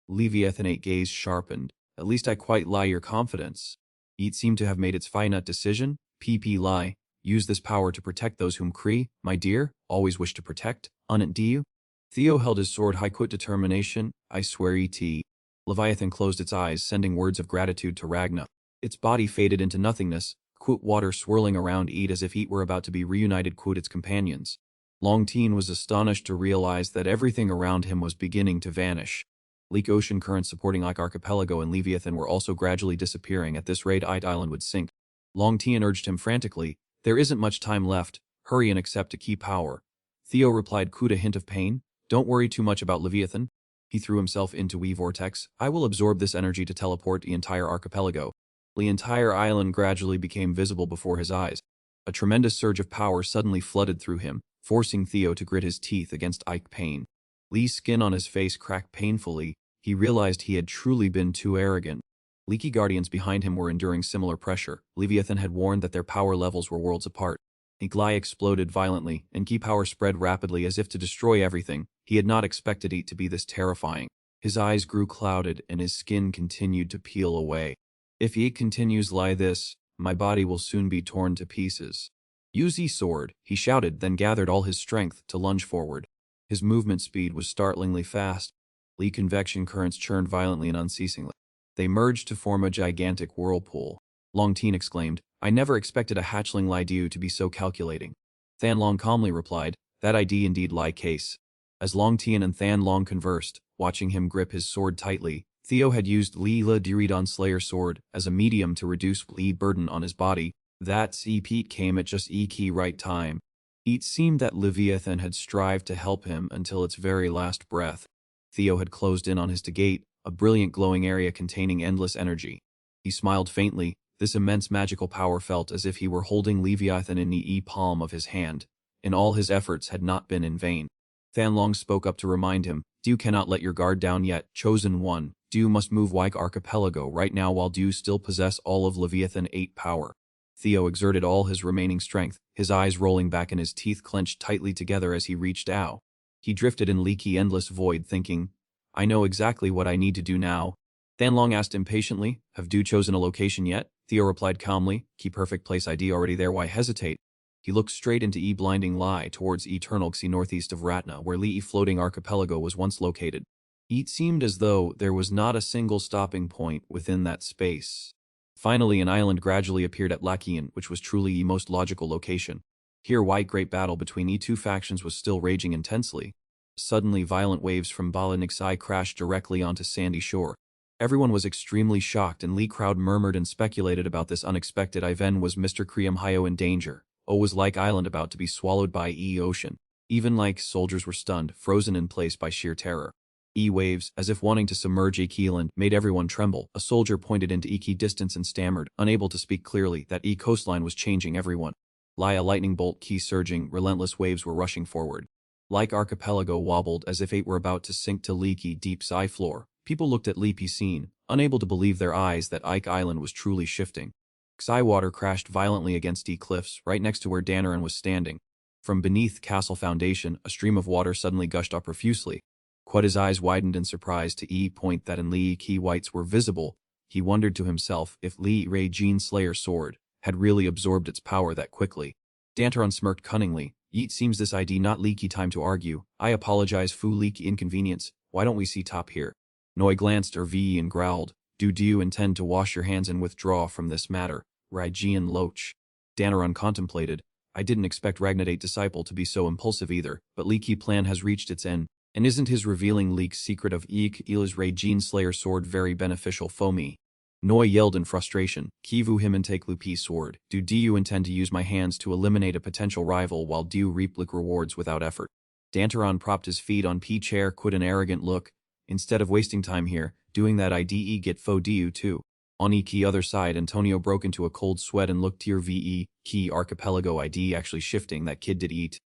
Leviathan 8 gaze sharpened, at least I quite lie your confidence. It seemed to have made its finite decision, PP lie. Use this power to protect those whom Kree, my dear, always wish to protect, un't do you? Theo held his sword high determination, I swear et. Leviathan closed its eyes, sending words of gratitude to Ragna. Its body faded into nothingness, water swirling around it as if it were about to be reunited with its companions. Longteen was astonished to realize that everything around him was beginning to vanish. Leak ocean currents supporting Archipelago and Leviathan were also gradually disappearing. At this rate, Island would sink. Longteen urged him frantically, "There isn't much time left, hurry and accept a key power." Theo replied, "Could a hint of pain? Don't worry too much about Leviathan." He threw himself into Wee Vortex. "I will absorb this energy to teleport the entire archipelago." The entire island gradually became visible before his eyes. A tremendous surge of power suddenly flooded through him, forcing Theo to grit his teeth against pain. Lee's skin on his face cracked painfully. He realized he had truly been too arrogant. Leaky guardians behind him were enduring similar pressure. Leviathan had warned that their power levels were worlds apart. Igli exploded violently, and key power spread rapidly as if to destroy everything. He had not expected it to be this terrifying. His eyes grew clouded, and his skin continued to peel away. "If he continues like this, my body will soon be torn to pieces." "Use the sword," he shouted, then gathered all his strength to lunge forward. His movement speed was startlingly fast. Lee convection currents churned violently and unceasingly. They merged to form a gigantic whirlpool. Longteen exclaimed, "I never expected a hatchling like you to be so calculating." Thanlong calmly replied, "That ID indeed lie case." As Longteen and Thanlong conversed, watching him grip his sword tightly, Theo had used Leela Diridon Slayer sword as a medium to reduce Lee burden on his body. That Pete came at just key right time. It seemed that Leviathan had strived to help him until its very last breath. Theo had closed in on his gate, a brilliant glowing area containing endless energy. He smiled faintly. This immense magical power felt as if he were holding Leviathan in the palm of his hand, and all his efforts had not been in vain. Thanlong spoke up to remind him, "Dew cannot let your guard down yet, chosen one. Dew must move like Archipelago right now while Dew still possess all of Leviathan 8 power." Theo exerted all his remaining strength, his eyes rolling back and his teeth clenched tightly together as he reached out. He drifted in leaky endless void thinking, "I know exactly what I need to do now." Thanlong asked impatiently, "Have Dew chosen a location yet?" Theo replied calmly, "Key perfect place ID already there, why hesitate?" He looked straight into blinding lie towards Eternal Xi northeast of Ratna where floating archipelago was once located. It seemed as though there was not a single stopping point within that space. Finally, an island gradually appeared at Lakian, which was truly the most logical location. Here, great battle between two factions was still raging intensely. Suddenly, violent waves from Bala Nixai crashed directly onto sandy shore. Everyone was extremely shocked, and Lee crowd murmured and speculated about this unexpected event. Was Mr. Kriam Hayo in danger? Or was like island about to be swallowed by ocean? Even like soldiers were stunned, frozen in place by sheer terror. Waves, as if wanting to submerge Ekeland, made everyone tremble. A soldier pointed into Eke distance and stammered, unable to speak clearly, that coastline was changing everyone. A lightning bolt key surging, relentless waves were rushing forward. Like archipelago wobbled as if it were about to sink to leaky deep sea floor. People looked at leapy scene, unable to believe their eyes that Ike Island was truly shifting. Xi water crashed violently against cliffs, right next to where Danaran was standing. From beneath castle foundation, a stream of water suddenly gushed up profusely. His eyes widened in surprise to point that in Lee key whites were visible. He wondered to himself if Lee Ray Jean Slayer sword had really absorbed its power that quickly. Dantaron smirked cunningly. "Yeet seems this ID not leaky time to argue. I apologize fu leaky inconvenience. Why don't we see top here?" Noi glanced V and growled, Do you intend to wash your hands and withdraw from this matter, Rygian Loach?" Danaron contemplated. "I didn't expect Ragnadate Disciple to be so impulsive either, but Leaky plan has reached its end. And isn't his revealing Leek's secret of Ila's Ray Slayer sword very beneficial for me?" Noi yelled in frustration, "Kivu him and take Lupi's sword. Do you intend to use my hands to eliminate a potential rival while do reap rewards without effort?" Dantaron propped his feet on P chair, quit an arrogant look. "Instead of wasting time here, doing that IDE get fo du too." On key other side, Antonio broke into a cold sweat and looked tier key archipelago ID actually shifting, that kid did eat.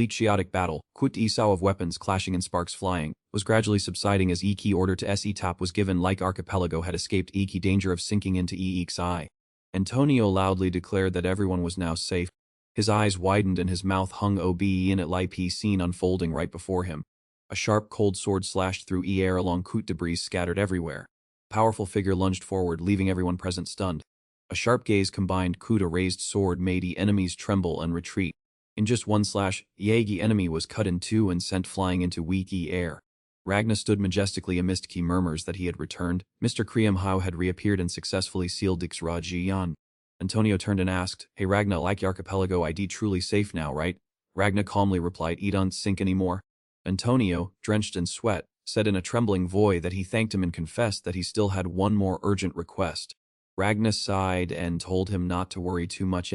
Chaotic battle, quit sow of weapons clashing and sparks flying, was gradually subsiding as key order to SE top was given like archipelago had escaped key danger of sinking into EXI. Antonio loudly declared that everyone was now safe. His eyes widened and his mouth hung OBE in at LIP scene unfolding right before him. A sharp cold sword slashed through air along coot debris scattered everywhere. Powerful figure lunged forward, leaving everyone present stunned. A sharp gaze combined coot a raised sword made enemies tremble and retreat. In just one slash, Yagi enemy was cut in two and sent flying into weak air. Ragna stood majestically amidst key murmurs that he had returned. Mr. Kriam Hao had reappeared and successfully sealed Ixrajian. Antonio turned and asked, "Hey Ragna, like the archipelago ID truly safe now, right?" Ragna calmly replied, "It don't sink anymore." Antonio, drenched in sweat, said in a trembling voice that he thanked him and confessed that he still had one more urgent request. Ragna sighed and told him not to worry too much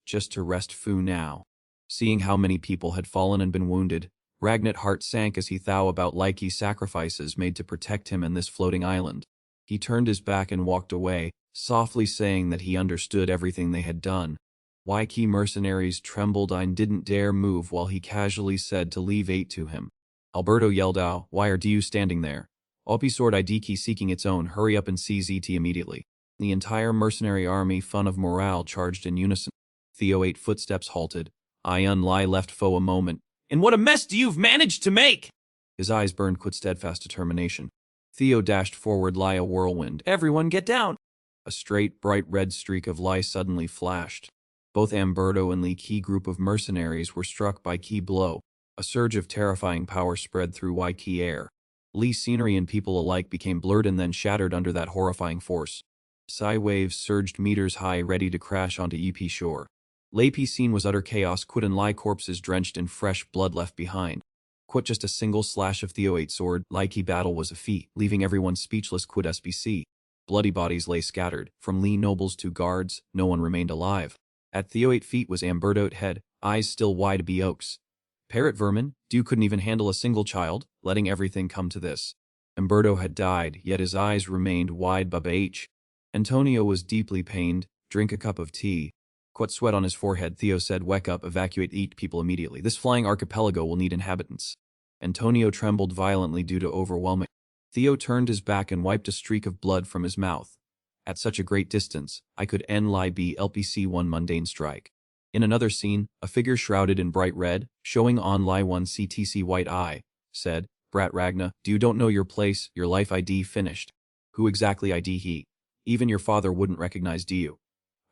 just to rest Fu now. Seeing how many people had fallen and been wounded, Ragnar's heart sank as he thought about Likey's sacrifices made to protect him and this floating island. He turned his back and walked away, softly saying that he understood everything they had done. Waikiki mercenaries trembled and didn't dare move while he casually said to leave 8 to him. Alberto yelled out, "Why are you standing there? Opi sword Idiki seeking its own, hurry up and seize ET immediately." The entire mercenary army, fun of morale, charged in unison. Theo 8 footsteps halted. Ion Lai left foe a moment. "And what a mess do you've managed to make?" His eyes burned with steadfast determination. Theo dashed forward like a whirlwind. "Everyone get down!" A straight, bright red streak of light suddenly flashed. Both Amberto and Li Key group of mercenaries were struck by key blow. A surge of terrifying power spread through Waikiki air. Li's scenery and people alike became blurred and then shattered under that horrifying force. Psi waves surged meters high, ready to crash onto EP shore. Leipi scene was utter chaos. Quid and Lai corpses drenched in fresh blood left behind. Quit just a single slash of Theo 8 sword. Likey battle was a feat, leaving everyone speechless. Quid SBC. Bloody bodies lay scattered. From Li nobles to guards, no one remained alive. At Theo 8 feet was Amberto head, eyes still wide be oaks. Parrot vermin, Dew couldn't even handle a single child, letting everything come to this. Amberto had died, yet his eyes remained wide. Baba H. Antonio was deeply pained. Drink a cup of tea. Quit sweat on his forehead. Theo said, "Wake up, evacuate, eat people immediately. This flying archipelago will need inhabitants." Antonio trembled violently due to overwhelming. Theo turned his back and wiped a streak of blood from his mouth. At such a great distance, I could be LPC-1 mundane strike. In another scene, a figure shrouded in bright red, showing on Li 1 CTC white eye, said, "Brat Ragna, do you don't know your place, your life ID finished." "Who exactly ID he? Even your father wouldn't recognize you.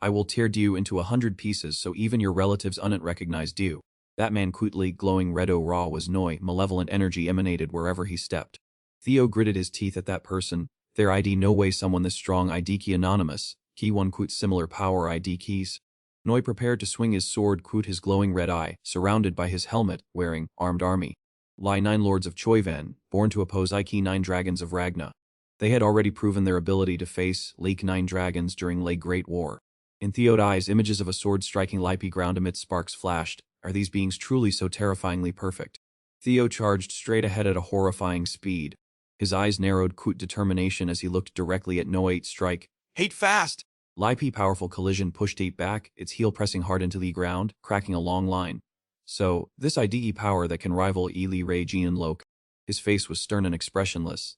I will tear you into 100 pieces so even your relatives unn't recognize you." That man quickly glowing red raw was Noi, malevolent energy emanated wherever he stepped. Theo gritted his teeth at that person. Their ID no way someone this strong ID key anonymous. Key 1 quit similar power ID keys. Noi prepared to swing his sword quit his glowing red eye, surrounded by his helmet, wearing, armed army. Lie 9 lords of Choivan, born to oppose Ike 9 dragons of Ragna. They had already proven their ability to face Lake 9 dragons during Lake Great War. In Theo's eyes, images of a sword striking Lippy ground amidst sparks flashed. Are these beings truly so terrifyingly perfect? Theo charged straight ahead at a horrifying speed. His eyes narrowed with determination as he looked directly at No8's strike. "Hate fast!" Lippy powerful collision pushed 8 back, its heel pressing hard into the ground, cracking a long line. So, this IDE power that can rival Eli Ray Jian Lok. His face was stern and expressionless.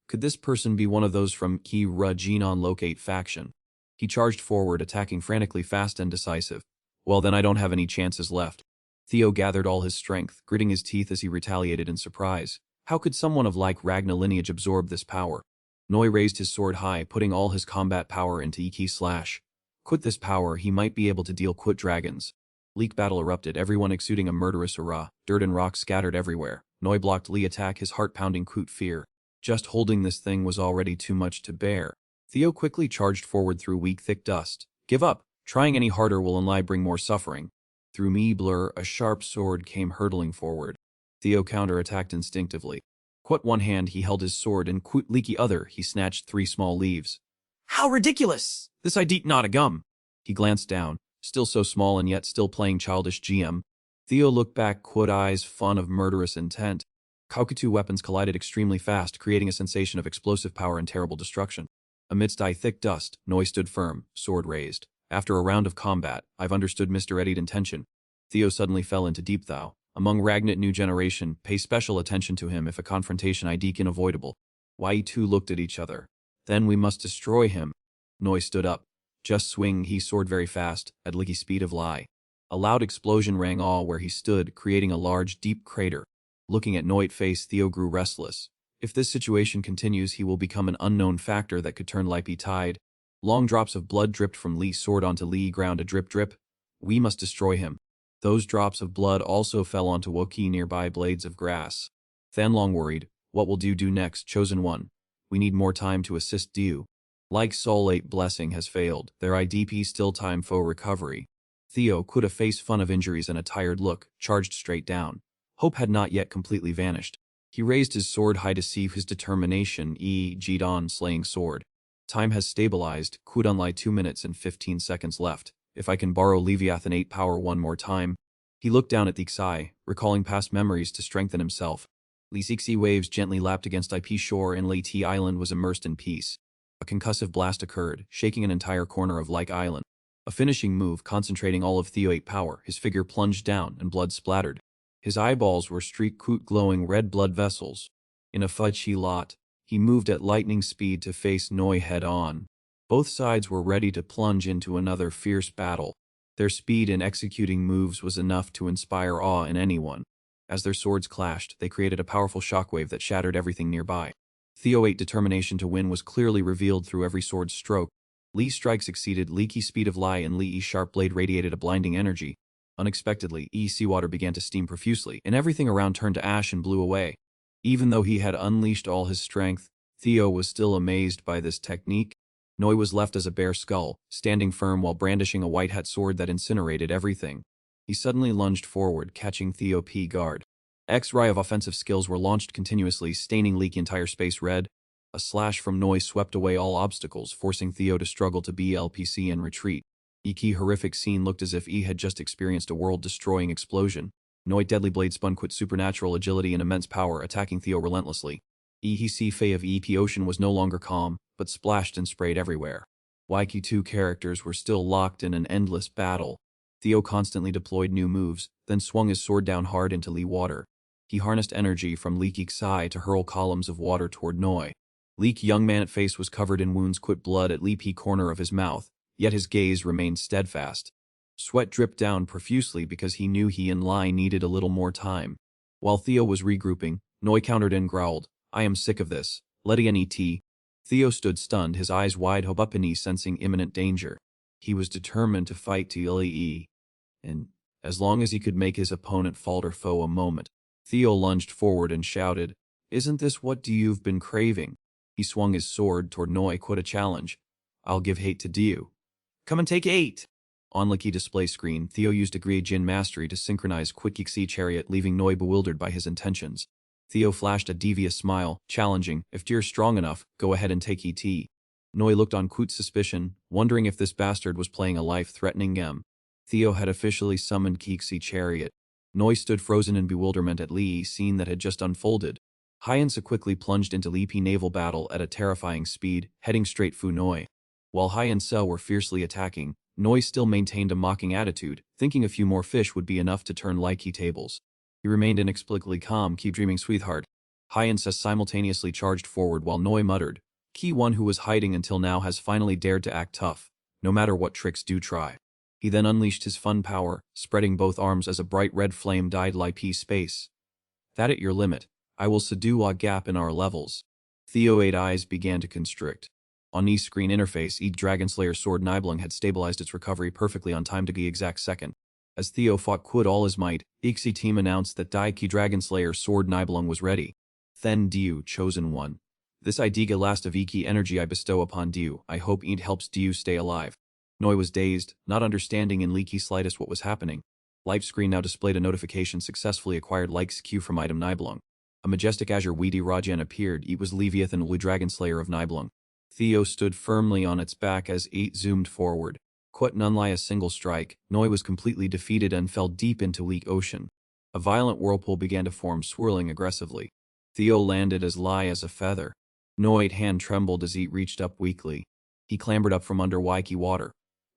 Could this person be one of those from Ki Ra Jinan Locate faction? He charged forward, attacking frantically fast and decisive. Well then I don't have any chances left. Theo gathered all his strength, gritting his teeth as he retaliated in surprise. How could someone of like Ragna lineage absorb this power? Noi raised his sword high, putting all his combat power into Iki slash. Quit this power, he might be able to deal quit dragons. Leak battle erupted, everyone exuding a murderous hurrah. Dirt and rocks scattered everywhere. Noi blocked Lee attack, his heart pounding quit fear. Just holding this thing was already too much to bear. Theo quickly charged forward through weak thick dust. Give up. Trying any harder will only bring more suffering. Through me blur, a sharp sword came hurtling forward. Theo counterattacked instinctively. Quit one hand he held his sword and quit leaky other he snatched 3 small leaves. "How ridiculous! This I deet not a gum." He glanced down, still so small and yet still playing childish GM. Theo looked back, quit eyes fun of murderous intent. Kaukatu weapons collided extremely fast, creating a sensation of explosive power and terrible destruction. Amidst thick dust, Noi stood firm, sword raised. After a round of combat, I've understood Mr. Eddy's intention. Theo suddenly fell into deep thou. Among Ragnat new generation, pay special attention to him if a confrontation ideek unavoidable. Why two looked at each other. Then we must destroy him. Noi stood up. Just swing he sword very fast, at licky speed of lie. A loud explosion rang all where he stood, creating a large, deep crater. Looking at Noit's face, Theo grew restless. If this situation continues, he will become an unknown factor that could turn Lippy tide. Long drops of blood dripped from Lee's sword onto Lee ground, a drip drip. We must destroy him. Those drops of blood also fell onto Woki nearby blades of grass. Thanlong worried, What will do next, Chosen One? We need more time to assist Dew. Like Soul 8 Blessing has failed, their IDP still time for recovery. Theo could have faced fun of injuries and a tired look, charged straight down. Hope had not yet completely vanished. He raised his sword high to see his determination, Jidon slaying sword. Time has stabilized, Kudunlai 2 minutes and 15 seconds left. If I can borrow Leviathan 8 power one more time. He looked down at the Xi, recalling past memories to strengthen himself. Li Xi waves gently lapped against IP shore and Lei T Island was immersed in peace. A concussive blast occurred, shaking an entire corner of Like Island. A finishing move concentrating all of Theo 8 power, his figure plunged down and blood splattered. His eyeballs were streaked glowing red blood vessels. In a fudgy lot, he moved at lightning speed to face Noi head-on. Both sides were ready to plunge into another fierce battle. Their speed in executing moves was enough to inspire awe in anyone. As their swords clashed, they created a powerful shockwave that shattered everything nearby. Theo 8's determination to win was clearly revealed through every sword stroke. Li's strike succeeded, Leaky speed of Lai and Li's sharp blade radiated a blinding energy. Unexpectedly, seawater began to steam profusely, and everything around turned to ash and blew away. Even though he had unleashed all his strength, Theo was still amazed by this technique. Noi was left as a bare skull, standing firm while brandishing a white hat sword that incinerated everything. He suddenly lunged forward, catching Theo P guard. X-ray of offensive skills were launched continuously, staining Leaky entire space red. A slash from Noi swept away all obstacles, forcing Theo to struggle to BLPC and retreat. Iki horrific scene looked as if had just experienced a world-destroying explosion. Noi deadly blade spun quit supernatural agility and immense power, attacking Theo relentlessly. Sea Fei of EP Ocean was no longer calm, but splashed and sprayed everywhere. Waiki 2 characters were still locked in an endless battle. Theo constantly deployed new moves, then swung his sword down hard into Lee water. He harnessed energy from Leaky Xi to hurl columns of water toward Noi. Leak young man's face was covered in wounds, quit blood at Lee P corner of his mouth, yet his gaze remained steadfast. Sweat dripped down profusely because he knew he and Lai needed a little more time. While Theo was regrouping, Noi countered and growled, "I am sick of this. Letty NET." Theo stood stunned, his eyes wide open, sensing imminent danger. He was determined to fight till and as long as he could make his opponent falter for a moment. Theo lunged forward and shouted, "Isn't this what you've been craving?" He swung his sword toward Noi, quite a challenge. "I'll give hate to Dew. Come and take 8. On the key display screen, Theo used Agree Jin Mastery to synchronize Quitxi Chariot, leaving Noi bewildered by his intentions. Theo flashed a devious smile, challenging, "If you're strong enough, go ahead and take ET." Noi looked on with suspicion, wondering if this bastard was playing a life-threatening game. Theo had officially summoned Quitxi Chariot. Noi stood frozen in bewilderment at Li's scene that had just unfolded. Hyansa quickly plunged into Li P naval battle at a terrifying speed, heading straight for Noi. While Hyansa were fiercely attacking, Noi still maintained a mocking attitude, thinking a few more fish would be enough to turn Likey tables. He remained inexplicably calm, keep dreaming sweetheart. Hyansa simultaneously charged forward while Noi muttered, "Key one who was hiding until now has finally dared to act tough, no matter what tricks do try." He then unleashed his fun power, spreading both arms as a bright red flame dyed Li P space. "That at your limit. I will subdue a gap in our levels." Theo 8 eyes began to constrict. On E's screen interface, Dragonslayer Sword Nibelung had stabilized its recovery perfectly on time to the exact second. As Theo fought quid all his might, Ixi team announced that Daiki Dragonslayer Sword Nibelung was ready. "Then Dew, Chosen One. This Idiga last of Iki energy I bestow upon Dew, I hope it helps Dew stay alive." Noi was dazed, not understanding in Leaky slightest what was happening. Life screen now displayed a notification successfully acquired likes Q from item Nibelung. A majestic azure weedy Rajan appeared. It was Leviathan Blue Dragonslayer of Nibelung. Theo stood firmly on its back as 8 zoomed forward. Quit none lie a single strike, Noi was completely defeated and fell deep into Leak Ocean. A violent whirlpool began to form, swirling aggressively. Theo landed as light as a feather. Noi's hand trembled as Eat reached up weakly. He clambered up from under Waiki water.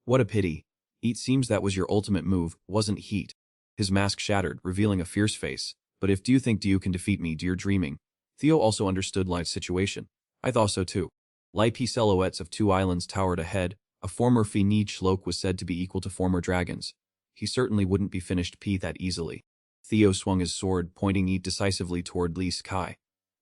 "What a pity. Eat seems that was your ultimate move, wasn't Heat?" His mask shattered, revealing a fierce face. "But if do you think you can defeat me, you're dreaming." Theo also understood Life's situation. "I thought so too." Li P silhouettes of 2 islands towered ahead. A former Finid Shlok was said to be equal to former dragons. He certainly wouldn't be finished P that easily. Theo swung his sword, pointing Eat decisively toward Li Sky.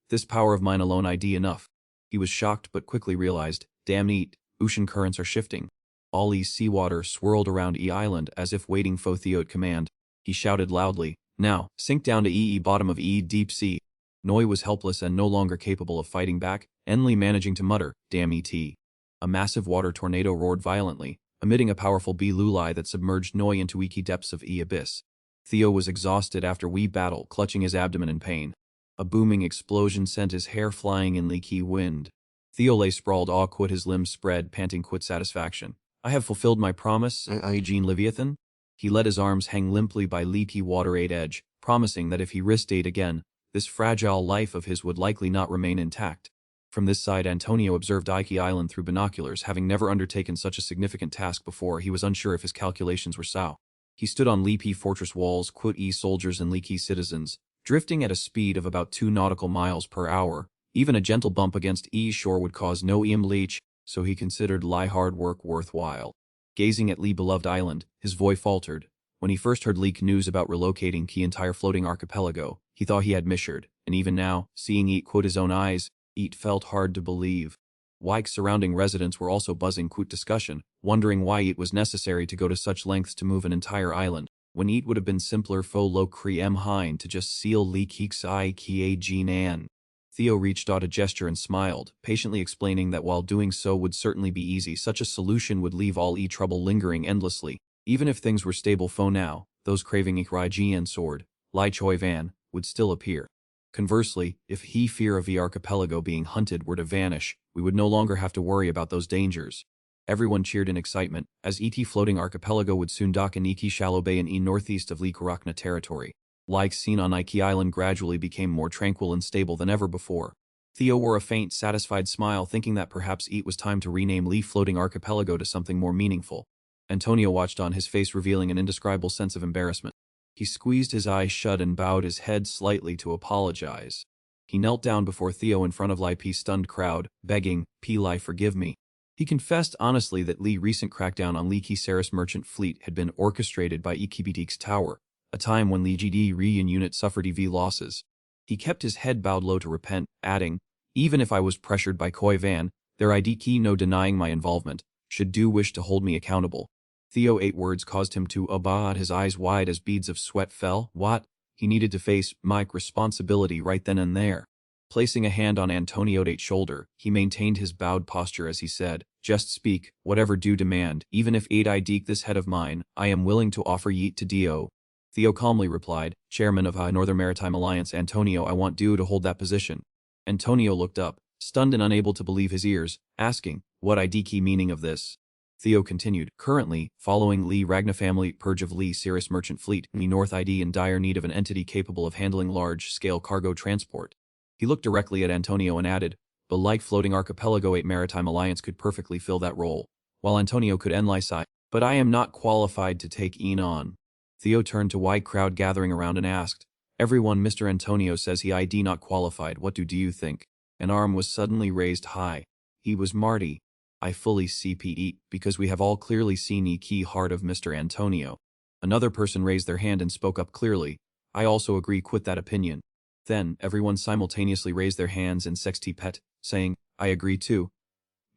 "This power of mine alone ID enough." He was shocked but quickly realized, damn Eat, ocean currents are shifting. All E's seawater swirled around E Island as if waiting for Theo's command. He shouted loudly, "Now, sink down to EE bottom of E deep sea." Noi was helpless and no longer capable of fighting back, Enli managing to mutter, "Damn ET." A massive water tornado roared violently, emitting a powerful B-luli that submerged Noi into Iki depths of E abyss. Theo was exhausted after wee battle, clutching his abdomen in pain. A booming explosion sent his hair flying in leaky wind. Theo lay sprawled, awe quit his limbs spread, panting quit satisfaction. "I have fulfilled my promise, Eugene Leviathan." He let his arms hang limply by leaky water-aid edge, promising that if he risked it again, this fragile life of his would likely not remain intact. From this side, Antonio observed Iki Island through binoculars. Having never undertaken such a significant task before, he was unsure if his calculations were sound. He stood on Leaky fortress walls, quit-E soldiers and Leaky citizens, drifting at a speed of about 2 nautical miles per hour. Even a gentle bump against E shore would cause no leech, so he considered Lie hard work worthwhile. Gazing at Lee beloved island, his voice faltered. When he first heard leak news about relocating Key entire floating archipelago, he thought he had misheard, and even now, seeing Eat quote his own eyes, Eat felt hard to believe. Wyke's surrounding residents were also buzzing quote discussion, wondering why Eat was necessary to go to such lengths to move an entire island, when Eat would have been simpler fo lo cre em hein to just seal Lee Keek's eye kie Jean Ann. Theo reached out a gesture and smiled, patiently explaining that while doing so would certainly be easy, such a solution would leave all trouble lingering endlessly. Even if things were stable for now, those craving Ikrai Jian sword, Lai Choi Van, would still appear. Conversely, if he fear of the archipelago being hunted were to vanish, we would no longer have to worry about those dangers. Everyone cheered in excitement, as ET floating archipelago would soon dock in Iki shallow bay in northeast of Lee Karakna territory. Like seen on Iki Island gradually became more tranquil and stable than ever before. Theo wore a faint, satisfied smile, thinking that perhaps it was time to rename Lee Floating Archipelago to something more meaningful. Antonio watched on, his face revealing an indescribable sense of embarrassment. He squeezed his eyes shut and bowed his head slightly to apologize. He knelt down before Theo in front of Li's stunned crowd, begging, "Li, forgive me." He confessed honestly that Lee's recent crackdown on Lee Kisaris merchant fleet had been orchestrated by Ikibitik's tower, a time when Lee GD Reunion unit suffered EV losses. He kept his head bowed low to repent, adding, "Even if I was pressured by Koi Van, there ID key no denying my involvement, should do wish to hold me accountable." Theo 8 words caused him to abad, his eyes wide as beads of sweat fell. What? He needed to face Mike responsibility right then and there. Placing a hand on Antonio 8's shoulder, he maintained his bowed posture as he said, "Just speak, whatever do demand, even if 8 I deek this head of mine, I am willing to offer yeet to Dio." Theo calmly replied, "Chairman of Northern Maritime Alliance Antonio, I want Dio to hold that position." Antonio looked up, stunned and unable to believe his ears, asking, "What idiki meaning of this?" Theo continued, "Currently, following Lee Ragna family purge of Lee Cirrus merchant fleet, the North ID in dire need of an entity capable of handling large-scale cargo transport." He looked directly at Antonio and added, "The like floating archipelago 8 Maritime Alliance could perfectly fill that role." While Antonio could enli sigh, "But I am not qualified to take on." Theo turned to wide crowd gathering around and asked, "Everyone, Mr. Antonio says he ID not qualified, what do you think?" An arm was suddenly raised high. He was Marty. "I fully CPE, because we have all clearly seen key heart of Mr. Antonio." Another person raised their hand and spoke up clearly, "I also agree quit that opinion." Then, everyone simultaneously raised their hands in sexty pet, saying, "I agree too."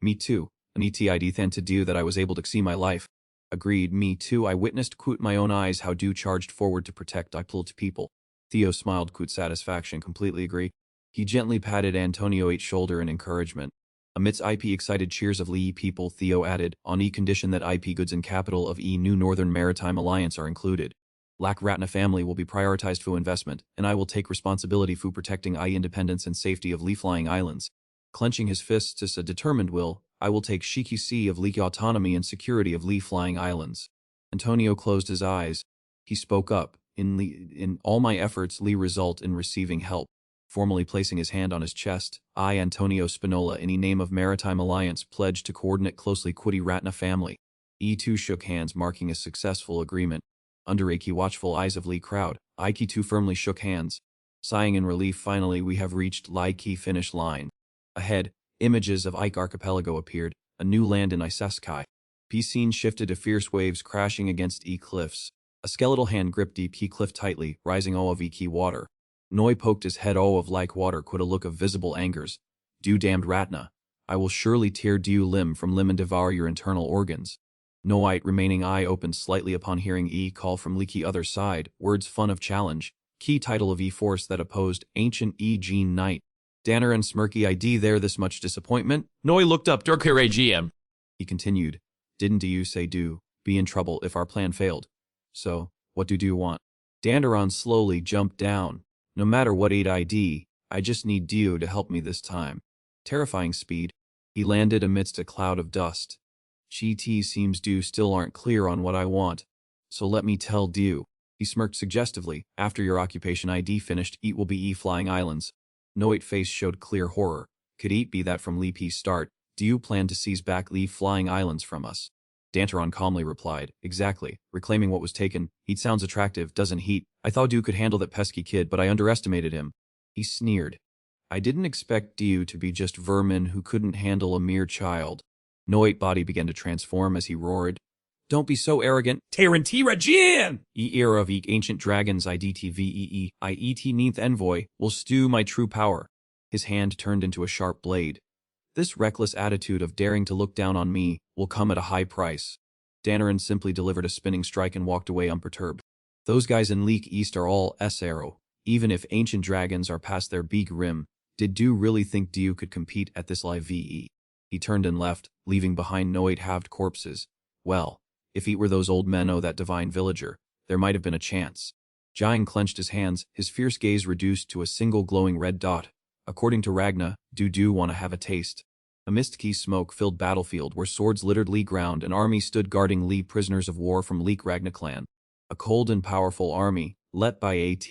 "Me too. An ETID than to do that I was able to see my life." "Agreed, me too. I witnessed quote my own eyes how do charged forward to protect I pulled people." Theo smiled quote satisfaction, completely agree. He gently patted Antonio 8's shoulder in encouragement. Amidst IP excited cheers of Lee people, Theo added, "On condition that IP goods and capital of new Northern Maritime Alliance are included. Lack Ratna family will be prioritized for investment, and I will take responsibility for protecting independence and safety of Lee Flying Islands." Clenching his fists as a determined will, "I will take Shiki of Lee autonomy and security of Lee Flying Islands." Antonio closed his eyes. He spoke up, in all my efforts Lee result in receiving help." Formally placing his hand on his chest, "I, Antonio Spinola, in the name of Maritime Alliance, pledge to coordinate closely Quiddy Ratna family." E2 shook hands, marking a successful agreement. Under Aki watchful eyes of Lee crowd, Ike 2 firmly shook hands. Sighing in relief, finally we have reached Lai Key finish line. Ahead, images of Ike Archipelago appeared, a new land in Iseskai. P scene shifted to fierce waves crashing against cliffs. A skeletal hand gripped deep cliff tightly, rising of water. Noi poked his head of like water, quit a look of visible angers. "Do damned Ratna. I will surely tear you limb from limb and devour your internal organs." Noite remaining eye opened slightly upon hearing call from leaky other side, words fun of challenge. Key title of E-Force that opposed ancient E-Gene Knight. Danner and Smirky ID there this much disappointment? Noi looked up Durkere GM. He continued. Didn't you say do be in trouble if our plan failed? So, what do you want? Danderon slowly jumped down. No matter what 8 ID, I just need Dio to help me this time. Terrifying speed. He landed amidst a cloud of dust. GT seems Dio still aren't clear on what I want. So let me tell Dio. He smirked suggestively. After your occupation ID finished, Eat will be flying islands. Noit face showed clear horror. Could Eat be that from Li P's start? Do you plan to seize back Li flying islands from us? Danteron calmly replied, exactly, reclaiming what was taken. Heat sounds attractive, doesn't Heat? I thought Dio could handle that pesky kid, but I underestimated him. He sneered. I didn't expect Dio to be just vermin who couldn't handle a mere child. Noit body began to transform as he roared. Don't be so arrogant. Tarantira Jin! Era of ancient dragons IDTVEE, IET 9th envoy, will stew my true power. His hand turned into a sharp blade. This reckless attitude of daring to look down on me will come at a high price. Danneron simply delivered a spinning strike and walked away unperturbed. Those guys in Leak East are all S-Arrow. Even if ancient dragons are past their big rim, did Dio really think Dio could compete at this live VE? He turned and left, leaving behind no 8 halved corpses. Well, if he were those old men o' that divine villager, there might have been a chance. Jiang clenched his hands, his fierce gaze reduced to a single glowing red dot. According to Ragna, do want to have a taste. A mist-key smoke-filled battlefield where swords littered Lee ground, an army stood guarding Lee prisoners of war from Leek Ragna clan. A cold and powerful army, led by AT.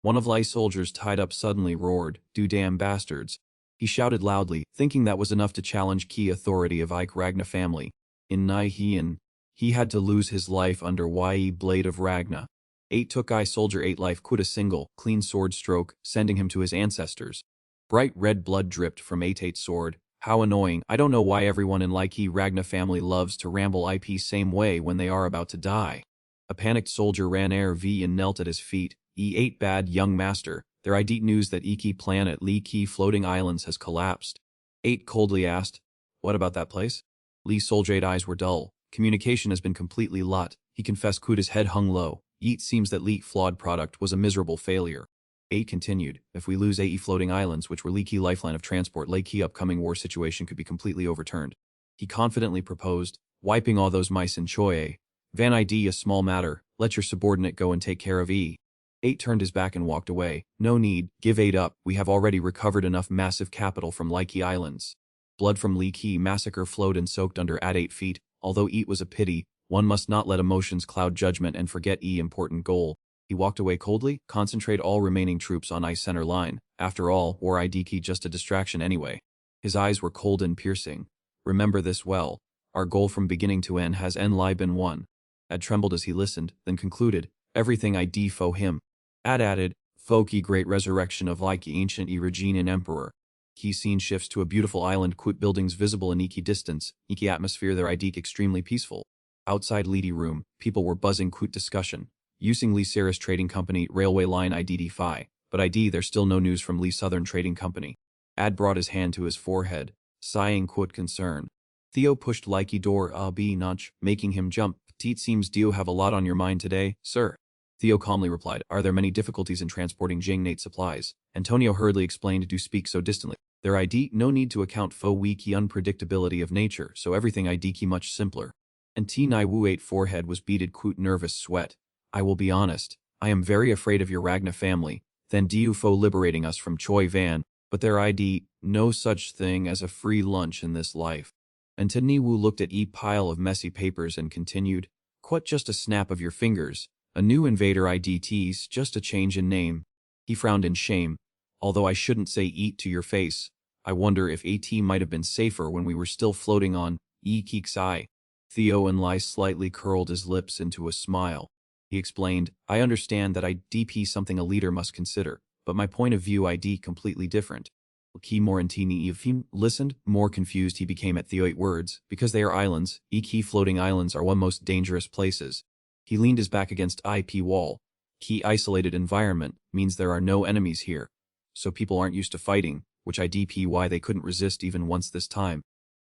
One of Lai's soldiers tied up suddenly roared, "Do damn bastards." He shouted loudly, thinking that was enough to challenge key authority of Ike Ragna family. In Naihean, he had to lose his life under Ye Blade of Ragna. 8 took I soldier 8 life quit a single, clean sword stroke, sending him to his ancestors. Bright red blood dripped from 8's sword. How annoying. I don't know why everyone in Likey Ragna family loves to ramble IP same way when they are about to die. A panicked soldier ran V and knelt at his feet. E8 bad young master. Their ID news that Iki plan at Lee Key floating islands has collapsed. 8 coldly asked, what about that place? Lee's soldier 8 eyes were dull. Communication has been completely lot. He confessed Kuda's head hung low. Yeet seems that Leek flawed product was a miserable failure. 8 continued, if we lose AE floating islands, which were Lee Key lifeline of transport, Lake Key upcoming war situation could be completely overturned. He confidently proposed, wiping all those mice in Choye. Van ID a small matter, let your subordinate go and take care of E. 8 turned his back and walked away. No need, give 8 up, we have already recovered enough massive capital from Likey Islands. Blood from Lee Key massacre flowed and soaked under at 8 feet, although it was a pity, one must not let emotions cloud judgment and forget important goal. He walked away coldly, concentrate all remaining troops on ice center line. After all, war ID key just a distraction anyway. His eyes were cold and piercing. Remember this well. Our goal from beginning to end has been won. Ad trembled as he listened, then concluded, everything ID foe him. Ad added, Foki great resurrection of like ancient Regine and emperor. Key scene shifts to a beautiful island quit buildings visible in Iki distance, Iki atmosphere their ID extremely peaceful. Outside Leedy room, people were buzzing quit discussion. Using Lee Saris Trading Company railway line IDD-Fi, but ID there's still no news from Lee Southern Trading Company. Ad brought his hand to his forehead, sighing quit concern. Theo pushed Likey door B notch, making him jump. Teet seems Dio have a lot on your mind today, sir. Theo calmly replied, are there many difficulties in transporting Jangnate supplies? Antonio hurriedly explained do speak so distantly. Their ID no need to account fo wiki unpredictability of nature, so everything ID key much simpler. And T Nai Wu 8 forehead was beaded quote nervous sweat. I will be honest, I am very afraid of your Ragna family, then Diu fo liberating us from Choi Van, but their ID, no such thing as a free lunch in this life. And Ni Wu looked at pile of messy papers and continued, quite just a snap of your fingers, a new invader IDTs, just a change in name. He frowned in shame, although I shouldn't say eat to your face. I wonder if AT might have been safer when we were still floating on Keek's eye. Theo and Lai slightly curled his lips into a smile. He explained, I understand that IDP something a leader must consider, but my point of view ID completely different. Key more and Tini Evim listened, more confused he became at Theo 8 words, because they are islands, key floating islands are one most dangerous places. He leaned his back against IP wall. Key isolated environment means there are no enemies here. So people aren't used to fighting, which IDP why they couldn't resist even once this time.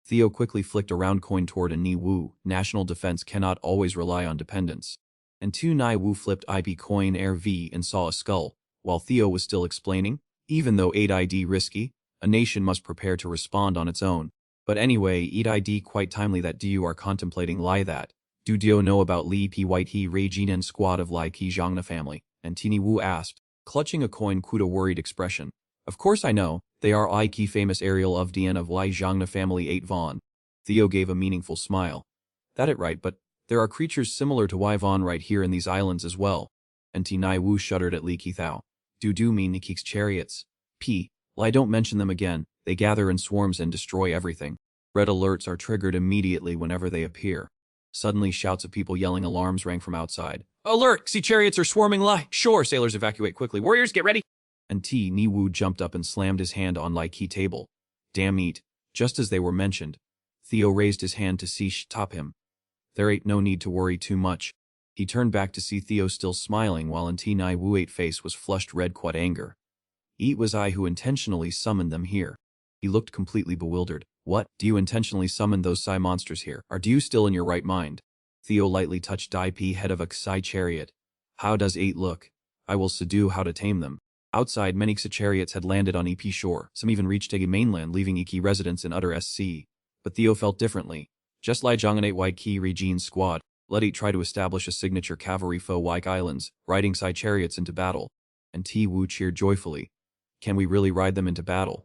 Theo quickly flicked a round coin toward a Ni Wu, national defense cannot always rely on dependence. And 2 Nai Wu flipped IP coin Air V and saw a skull, While Theo was still explaining, even though 8ID risky, a nation must prepare to respond on its own. But anyway, 8ID quite timely that you are contemplating lie that. Do you know about Li P White He Regine and squad of Lai Ki Zhangna family? And Tini Wu asked, clutching a coin with a worried expression. Of course I know, they are I Ki famous Ariel of Dien of Lai Zhangna family 8 Vaughn. Theo gave a meaningful smile. That it right, but there are creatures similar to Y Vaughn right here in these islands as well. And Tinai Wu shuddered at Li Ki Thao. Do mean Nikik's chariots. Lie don't mention them again, they gather in swarms and destroy everything. Red alerts are triggered immediately whenever they appear. Suddenly shouts of people yelling alarms rang from outside. Alert! Sea chariots are swarming Lai! Shore! Sailors evacuate quickly! Warriors, get ready! And Ni Wu jumped up and slammed his hand on Lai Ki table. Damn it. Just as they were mentioned. Theo raised his hand to stop him. There ain't no need to worry too much. He turned back to see Theo still smiling while Ni Wu's face was flushed red quite anger. It was I who intentionally summoned them here. He looked completely bewildered. What? Do you intentionally summon those Psy monsters here? Are you still in your right mind? Theo lightly touched IP head of a Psy chariot. How does 8 look? I will subdue how to tame them. Outside, many Psy chariots had landed on EP shore. Some even reached Egi mainland, leaving Iki residents in utter SC. But Theo felt differently. Just like Zhang'an White Ki Regine's squad, let 8 try to establish a signature cavalry foe Wike Islands, riding Psy chariots into battle. And Ti Wu cheered joyfully. Can we really ride them into battle?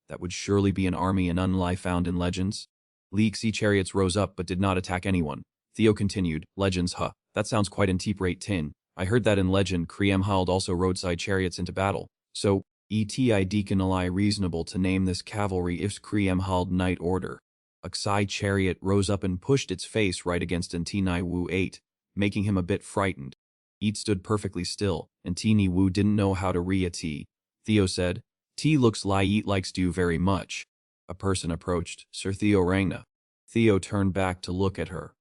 That would surely be an army and unlie found in legends. League Sea chariots rose up but did not attack anyone. Theo continued, legends that sounds quite in deep rate tin. I heard that in legend Kriem Hald also roadside chariots into battle. So, eti deconally reasonable to name this cavalry if Kriem Hald Knight Order. A Xai chariot rose up and pushed its face right against Ntinai Wu 8, making him a bit frightened. It stood perfectly still, and Tini Wu didn't know how to re-a-T. Theo said, T looks like Eat likes you very much. A person approached, Sir Theo Rangna. Theo turned back to look at her.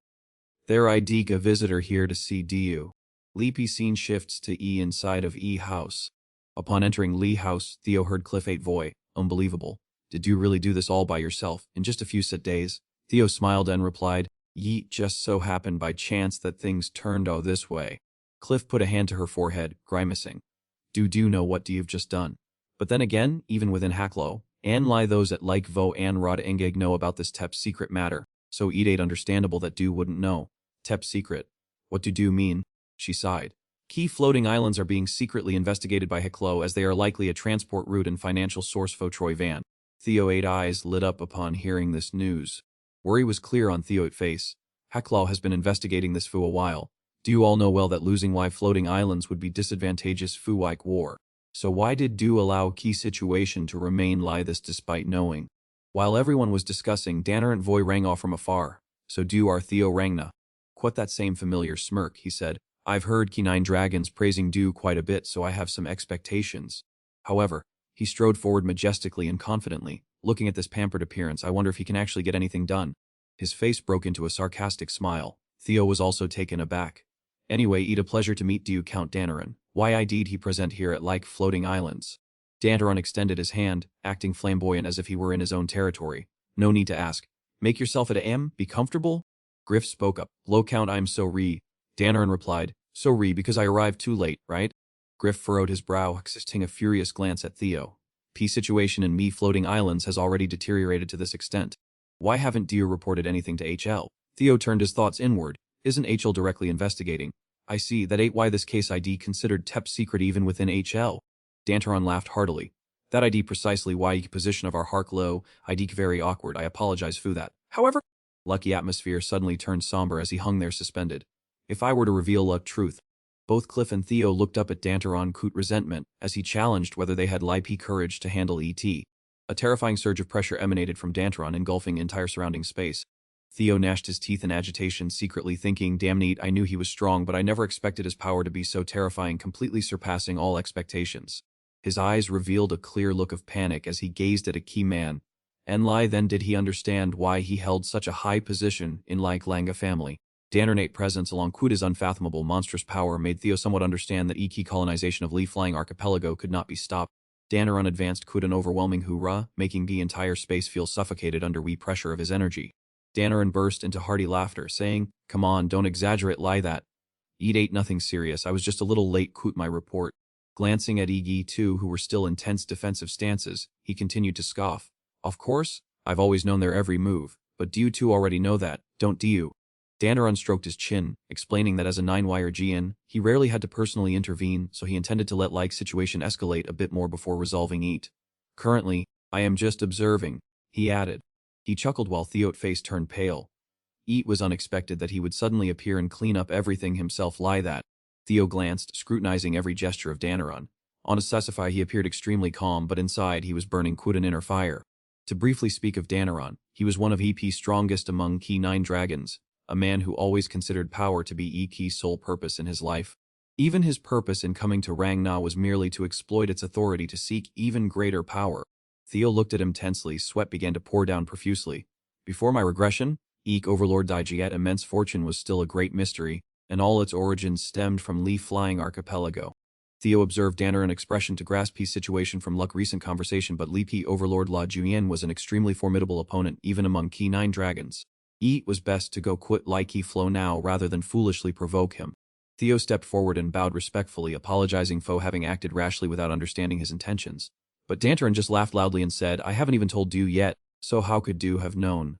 There I dig a visitor here to see you. Leapy scene shifts to E inside of E house. Upon entering Lee house, Theo heard Cliff 8 voice, unbelievable. Did you really do this all by yourself, in just a few set days? Theo smiled and replied, Yeet just so happened by chance that things turned out this way. Cliff put a hand to her forehead, grimacing. Do know what you've just done? But then again, even within Hacklow, and lie those at like Vo and Rod Engeg know about this Tep's secret matter, so it ain't understandable that do wouldn't know. Tep's secret. What do mean? She sighed. Key floating islands are being secretly investigated by Hacklow as they are likely a transport route and financial source for Troy Van. Theo 8 eyes lit up upon hearing this news. Worry was clear on Theo 8 face. Hacklow has been investigating this for a while. Do you all know well that losing Y floating islands would be disadvantageous for like war? So why did do allow key situation to remain like this despite knowing? While everyone was discussing, Danner Voy rang off from afar. So do our Theo Rangna. Quite that same familiar smirk, he said. I've heard Key 9 Dragons praising do quite a bit, so I have some expectations. However, he strode forward majestically and confidently. Looking at this pampered appearance, I wonder if he can actually get anything done. His face broke into a sarcastic smile. Theo was also taken aback. Anyway, a pleasure to meet you, Count Danneron. Why I did he present here at like floating islands? Danneron extended his hand, acting flamboyant as if he were in his own territory. No need to ask. Make yourself at am, be comfortable? Griff spoke up. Low Count, I'm so Danneron replied. So because I arrived too late, right? Griff furrowed his brow, casting a furious glance at Theo. P situation in me floating islands has already deteriorated to this extent. Why haven't you reported anything to HL? Theo turned his thoughts inward. Isn't HL directly investigating? I see, that ain't why this case ID considered TEP secret even within HL. Danteron laughed heartily. That ID precisely why position of our hark low, ID very awkward, I apologize for that. However, Lucky atmosphere suddenly turned somber as he hung there suspended. If I were to reveal a truth. Both Cliff and Theo looked up at Danteron with resentment as he challenged whether they had LIP courage to handle ET. A terrifying surge of pressure emanated from Danteron, engulfing entire surrounding space. Theo gnashed his teeth in agitation, secretly thinking, damn neat, I knew he was strong, but I never expected his power to be so terrifying, completely surpassing all expectations. His eyes revealed a clear look of panic as he gazed at a key man. And then did he understand why he held such a high position in like Langa family. Dannernate presence along with his unfathomable monstrous power made Theo somewhat understand that key colonization of Lee Flying Archipelago could not be stopped. Danneron advanced with an overwhelming hoorah, making the entire space feel suffocated under pressure of his energy. Danneron burst into hearty laughter, saying, come on, don't exaggerate lie that. Eat ain't nothing serious, I was just a little late with my report. Glancing at Igi too, who were still in tense defensive stances, he continued to scoff. Of course, I've always known their every move, but do you two already know that, don't you? Danaran stroked his chin, explaining that as a 9-wire GN, he rarely had to personally intervene, so he intended to let like situation escalate a bit more before resolving it. Currently, I am just observing, he added. He chuckled while Theo's face turned pale. It was unexpected that he would suddenly appear and clean up everything himself like that. Theo glanced, scrutinizing every gesture of Danaran. On Sessify he appeared extremely calm, but inside he was burning quite an inner fire. To briefly speak of Danaran, he was one of EP's strongest among Key 9 dragons, a man who always considered power to be EP's sole purpose in his life. Even his purpose in coming to Rangna was merely to exploit its authority to seek even greater power. Theo looked at him tensely, sweat began to pour down profusely. Before my regression, Eek Overlord Digiet's immense fortune was still a great mystery, and all its origins stemmed from Leaf-Flying Archipelago. Theo observed Danaran's expression to grasp his situation from Luck's recent conversation, but Leafy Overlord La Juyen was an extremely formidable opponent even among Key 9 dragons. It was best to go quit like he flow now rather than foolishly provoke him. Theo stepped forward and bowed respectfully, apologizing for having acted rashly without understanding his intentions. But Danaran just laughed loudly and said, I haven't even told Du yet, so how could Du have known?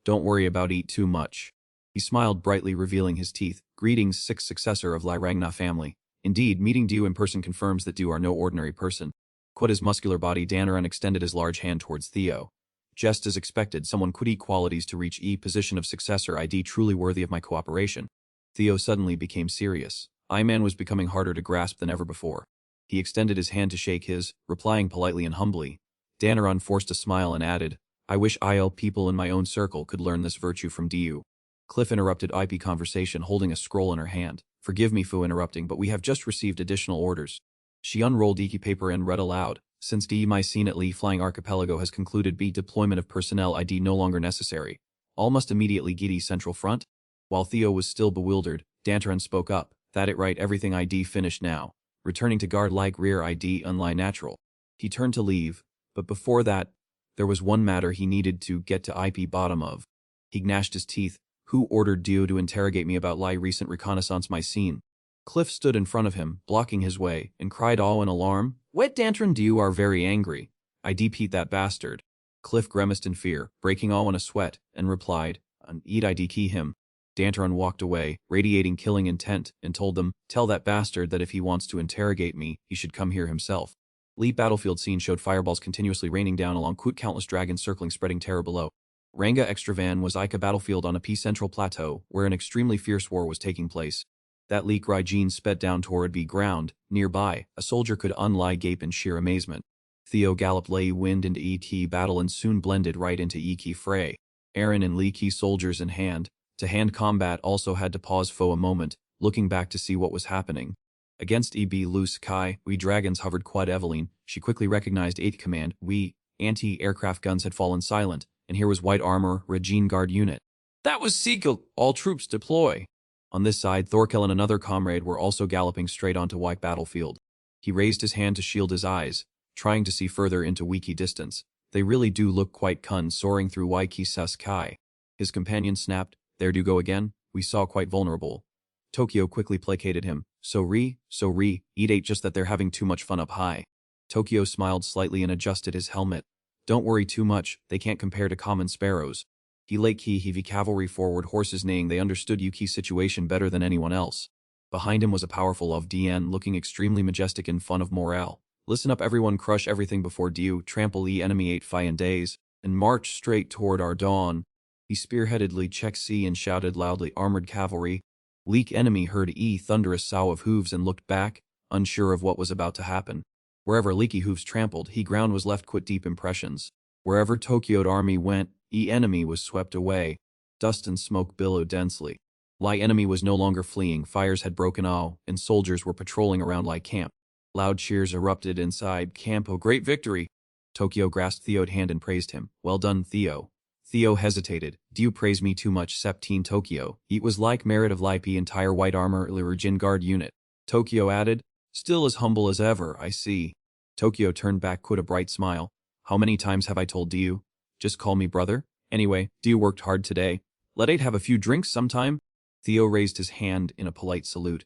Don't worry about it too much. He smiled brightly, revealing his teeth. Greetings, sixth successor of Lai Rangna family. Indeed, meeting Du in person confirms that Du are no ordinary person. Quite his muscular body, Danaran extended his large hand towards Theo. Just as expected, someone could eat qualities to reach position of successor ID truly worthy of my cooperation. Theo suddenly became serious. I-Man was becoming harder to grasp than ever before. He extended his hand to shake his, replying politely and humbly. Danaran forced a smile and added, I wish IL people in my own circle could learn this virtue from Du. Cliff interrupted IP conversation, holding a scroll in her hand. Forgive me for interrupting, but we have just received additional orders. She unrolled Iki paper and read aloud. Since my scene at Flying Archipelago has concluded, deployment of personnel ID no longer necessary. All must immediately get Central Front. While Theo was still bewildered, Danaran spoke up. That it right, everything ID finished now. Returning to guard like rear ID unlie natural. He turned to leave, but before that, there was one matter he needed to get to IP bottom of. He gnashed his teeth. Who ordered Dio to interrogate me about recent reconnaissance my scene? Cliff stood in front of him, blocking his way, and cried all in alarm. Wet Dantron Dio are very angry. I depeat that bastard. Cliff grimaced in fear, breaking all in a sweat, and replied, Eat I key him. Dantron walked away, radiating killing intent, and told them, tell that bastard that if he wants to interrogate me, he should come here himself. Lee battlefield scene showed fireballs continuously raining down along countless dragons circling, spreading terror below. Ranga Extravan was Ica battlefield on a central plateau, where an extremely fierce war was taking place. That Leek Raijin sped down toward B ground. Nearby, a soldier could unlie gape in sheer amazement. Theo galloped lay wind into ET battle and soon blended right into EK fray. Aaron and Lee Key soldiers in hand-to-hand combat also had to pause for a moment, looking back to see what was happening. Against EB Loose Kai, we dragons hovered quad Eveline. She quickly recognized 8th Command. We anti-aircraft guns had fallen silent, and here was white armor, Regine Guard unit. That was Seagull. All troops deploy. On this side, Thorkel and another comrade were also galloping straight onto White battlefield. He raised his hand to shield his eyes, trying to see further into Wiki distance. They really do look quite soaring through Waiki Saskai. His companion snapped, there do go again, we saw quite vulnerable. Tokyo quickly placated him. So it ain't just that they're having too much fun up high. Tokyo smiled slightly and adjusted his helmet. Don't worry too much, they can't compare to common sparrows. He lake heavy cavalry forward, horses neighing. They understood Yuki's situation better than anyone else. Behind him was a powerful of DN looking extremely majestic in fun of morale. Listen up everyone, crush everything before Diu, trample enemy 8 fi and days, and march straight toward our dawn. He spearheaded Lee Check C and shouted loudly, armored cavalry. Leak enemy heard thunderous sough of hooves and looked back, unsure of what was about to happen. Wherever Leaky hooves trampled, ground was left quite deep impressions. Wherever Tokyo'd army went, enemy was swept away. Dust and smoke billowed densely. Enemy was no longer fleeing, fires had broken out, and soldiers were patrolling around camp. Loud cheers erupted inside camp. Oh, great victory! Tokyo grasped Theo's hand and praised him. Well done, Theo. Theo hesitated. Do you praise me too much, Septine Tokyo? It was merit of Lipe entire white armor Lirigin Guard unit. Tokyo added, still as humble as ever, I see. Tokyo turned back with a bright smile. How many times have I told you? Just call me brother. Anyway, you worked hard today. Let 8 have a few drinks sometime. Theo raised his hand in a polite salute.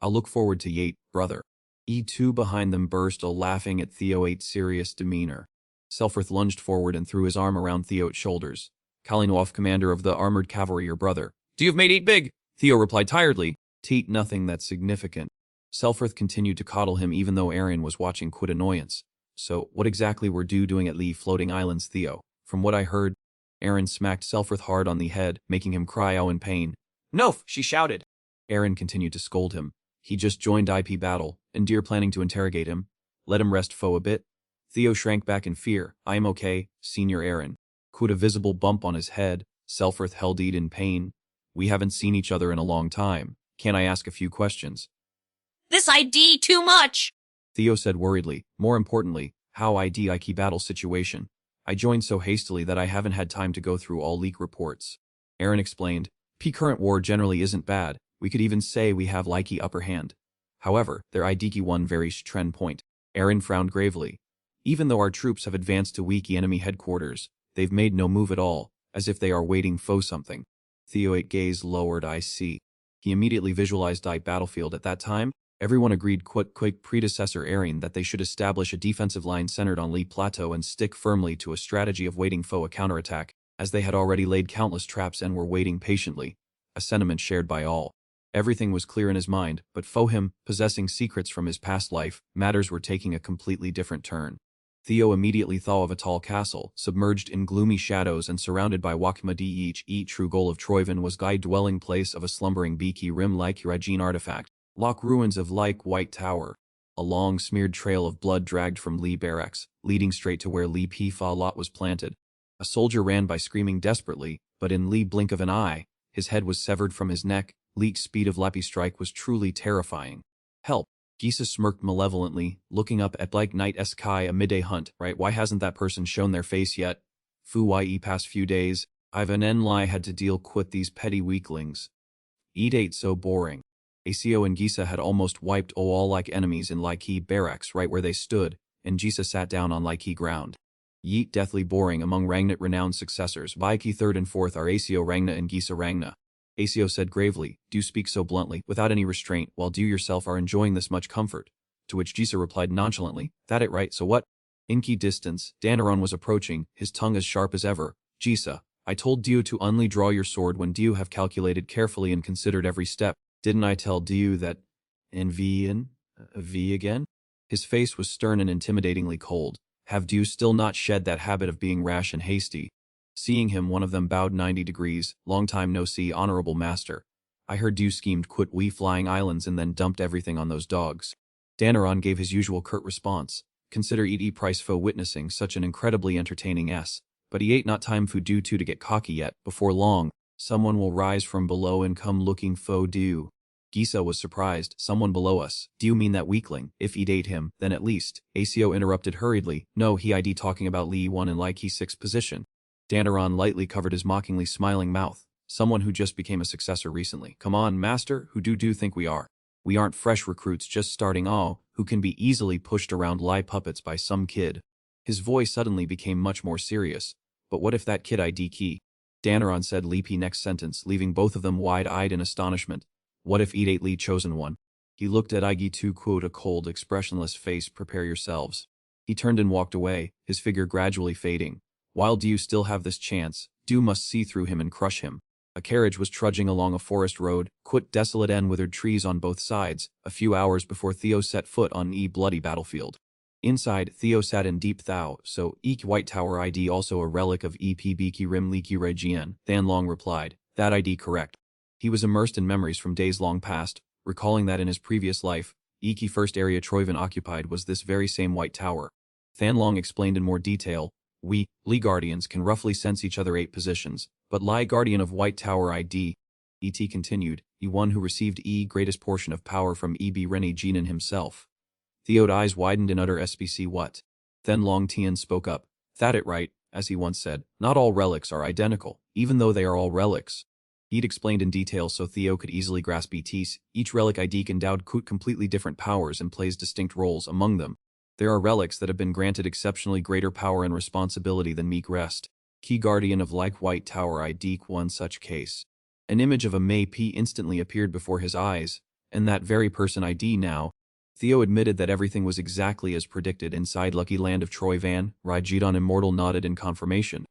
I'll look forward to Yate, brother. E2 behind them burst a laughing at Theo8's serious demeanor. Selfrith lunged forward and threw his arm around Theo8's shoulders. Kalinov, commander of the armored cavalry, your brother. Do you have made 8 big? Theo replied tiredly. Teat, nothing that's significant. Selfrith continued to coddle him even though Aaron was watching quit annoyance. So, what exactly were you doing at Lee Floating Islands, Theo? From what I heard, Aaron smacked Selfrith hard on the head, making him cry out in pain. No, she shouted. Aaron continued to scold him. He just joined IP battle, and Deer planning to interrogate him. Let him rest foe a bit. Theo shrank back in fear. I am okay, Senior Aaron. Quit a visible bump on his head. Selfrith held Eid in pain. We haven't seen each other in a long time. Can I ask a few questions? This ID too much! Theo said worriedly. More importantly, how ID Ike battle situation. I joined so hastily that I haven't had time to go through all leak reports. Aaron explained. Current war generally isn't bad. We could even say we have likey upper hand. However, their IDK one very trend point. Aaron frowned gravely. Even though our troops have advanced to weaky enemy headquarters, they've made no move at all, as if they are waiting for something. Theo8 gaze lowered. I see. He immediately visualized the battlefield at that time. Everyone agreed quick predecessor Aaron that they should establish a defensive line centered on Lee Plateau and stick firmly to a strategy of waiting for a counterattack, as they had already laid countless traps and were waiting patiently, a sentiment shared by all. Everything was clear in his mind, but for him, possessing secrets from his past life, matters were taking a completely different turn. Theo immediately thought of a tall castle, submerged in gloomy shadows and surrounded by Wakmadi. Each true goal of Troyven was guide dwelling place of a slumbering beaky rim like Regine artifact, lock ruins of like White Tower. A long smeared trail of blood dragged from Lee barracks, leading straight to where Lee P-Fa lot was planted. A soldier ran by screaming desperately, but in Lee blink of an eye, his head was severed from his neck. Leek's speed of Lappy strike was truly terrifying. Help. Gisa smirked malevolently, looking up at Black Knight Sky a midday hunt, right? Why hasn't that person shown their face yet? Fu ye past few days, I've an Enli had to deal with these petty weaklings. Eat ate so boring. Aco and Gisa had almost wiped all like enemies in Laiki barracks right where they stood, and Gisa sat down on Laiki ground. Yeet deathly boring among Rangnat renowned successors. Vaiki third and fourth are Aco Rangna and Gisa Rangna. Aco said gravely, do speak so bluntly, without any restraint, while you yourself are enjoying this much comfort. To which Gisa replied nonchalantly, that it right, so what? Inky distance, Danaron was approaching, his tongue as sharp as ever. Gisa, I told Dio to only draw your sword when Dio have calculated carefully and considered every step. Didn't I tell Dio that? V again? His face was stern and intimidatingly cold. Have Dio still not shed that habit of being rash and hasty? Seeing him, one of them bowed 90 degrees. Long time no see, honorable master. I heard you schemed quit we flying islands and then dumped everything on those dogs. Danaron gave his usual curt response. Consider E.D. Price for witnessing such an incredibly entertaining S. But he ain't not time for do to get cocky yet. Before long, someone will rise from below and come looking fo do. Gisa was surprised. Someone below us. Do you mean that weakling? If he'd ate him, then at least. Aco interrupted hurriedly. No, he ID talking about Lee 1 in like he 6 position. Danaron lightly covered his mockingly smiling mouth. Someone who just became a successor recently. Come on, master, who do think we are? We aren't fresh recruits just starting who can be easily pushed around lie puppets by some kid. His voice suddenly became much more serious. But what if that kid ID key? Danaron said leapy next sentence, leaving both of them wide-eyed in astonishment. What if Eat Lee chosen one? He looked at Igi to quote a cold, expressionless face. Prepare yourselves. He turned and walked away, his figure gradually fading. While do you still have this chance, do must see through him and crush him. A carriage was trudging along a forest road, desolate and withered trees on both sides, a few hours before Theo set foot on bloody battlefield. Inside, Theo sat in deep thou, so White Tower ID also a relic of Biki Rim Liki Regien, Than Long replied, that ID correct. He was immersed in memories from days long past, recalling that in his previous life, first area Troyven occupied was this very same White Tower. Than Long explained in more detail, we, Lee Guardians, can roughly sense each other 8 positions, but Lie Guardian of White Tower ID. E.T. continued, one who received greatest portion of power from E.B. Rennie Jinan himself. Theo's eyes widened in utter SBC what? Then Long Tian spoke up, that it right, as he once said, not all relics are identical, even though they are all relics. He'd explained in detail so Theo could easily grasp ET's, each relic ID endowed completely different powers and plays distinct roles among them. There are relics that have been granted exceptionally greater power and responsibility than Meek Rest. Key Guardian of like White Tower ID one such case. An image of a May P instantly appeared before his eyes, and that very person ID now. Theo admitted that everything was exactly as predicted inside Lucky Land of Troy Van. Raijidon Immortal nodded in confirmation.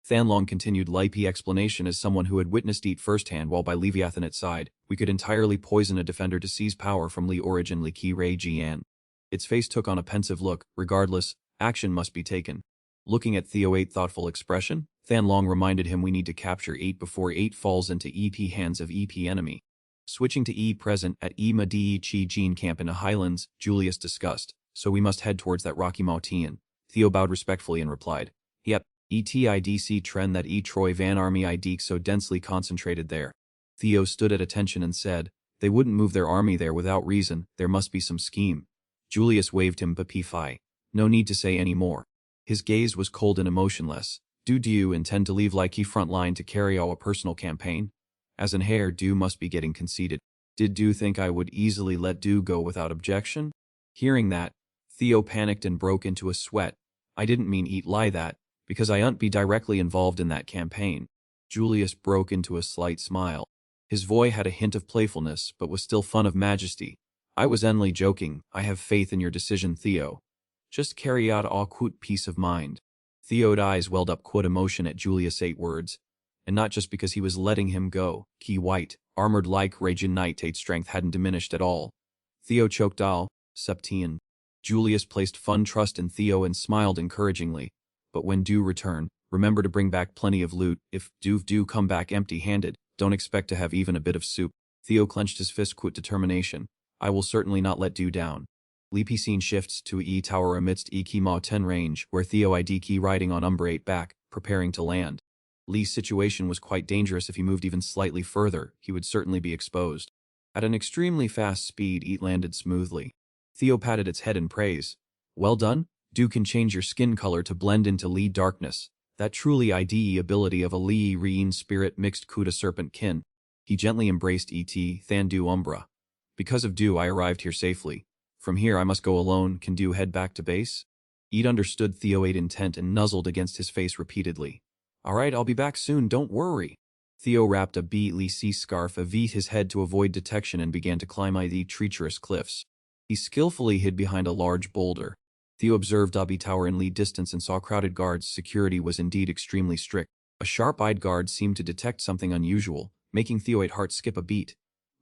Thanlong continued Lipe explanation as someone who had witnessed it firsthand while by Leviathan its side, we could entirely poison a defender to seize power from Li Origin Li Qi Rei Jian. Its face took on a pensive look. Regardless, action must be taken. Looking at Theo 8's thoughtful expression, Thanlong reminded him we need to capture 8 before 8 falls into EP hands of EP enemy. Switching to E present at E Ma Di Chi Jean camp in the Highlands, Julius discussed, so we must head towards that Rocky Mountain. Theo bowed respectfully and replied, yep, ETIDC trend that E Troy Van Army ID so densely concentrated there. Theo stood at attention and said, they wouldn't move their army there without reason, there must be some scheme. Julius waved him but P5. No need to say any more. His gaze was cold and emotionless. Do you intend to leave Likey front line to carry out a personal campaign? As an heir, Do must be getting conceited. Did Do think I would easily let Do go without objection? Hearing that, Theo panicked and broke into a sweat. I didn't mean eat lie that, because I unt be directly involved in that campaign. Julius broke into a slight smile. His voice had a hint of playfulness, but was still fun of majesty. I was only joking. I have faith in your decision, Theo. Just carry out a quote peace of mind. Theo's eyes welled up quote emotion at Julius' 8 words. And not just because he was letting him go. Key white, armored like Raging Knight, Tate's strength hadn't diminished at all. Theo choked all, Septian. Julius placed fun trust in Theo and smiled encouragingly. But when Do return, remember to bring back plenty of loot. If Do come back empty-handed, don't expect to have even a bit of soup. Theo clenched his fist with determination. I will certainly not let Do down. Leapy scene shifts to E Tower amidst E Key Ma 10 range, where Theo ID Key riding on Umber 8 back, preparing to land. Lee's situation was quite dangerous. If he moved even slightly further, he would certainly be exposed. At an extremely fast speed, it landed smoothly. Theo patted its head in praise. Well done. Do can change your skin color to blend into Lee darkness. That truly IDE ability of a Lee Reen spirit mixed Kuda serpent kin. He gently embraced E.T. Than Do Umbra. Because of Do I arrived here safely. From here I must go alone. Can Do head back to base? Eat understood Theo 8 intent and nuzzled against his face repeatedly. Alright, I'll be back soon, don't worry. Theo wrapped a Lee sea scarf of his head to avoid detection and began to climb the treacherous cliffs. He skillfully hid behind a large boulder. Theo observed Abbey Tower in lead distance and saw crowded guards. Security was indeed extremely strict. A sharp-eyed guard seemed to detect something unusual, making Theo 8's heart skip a beat.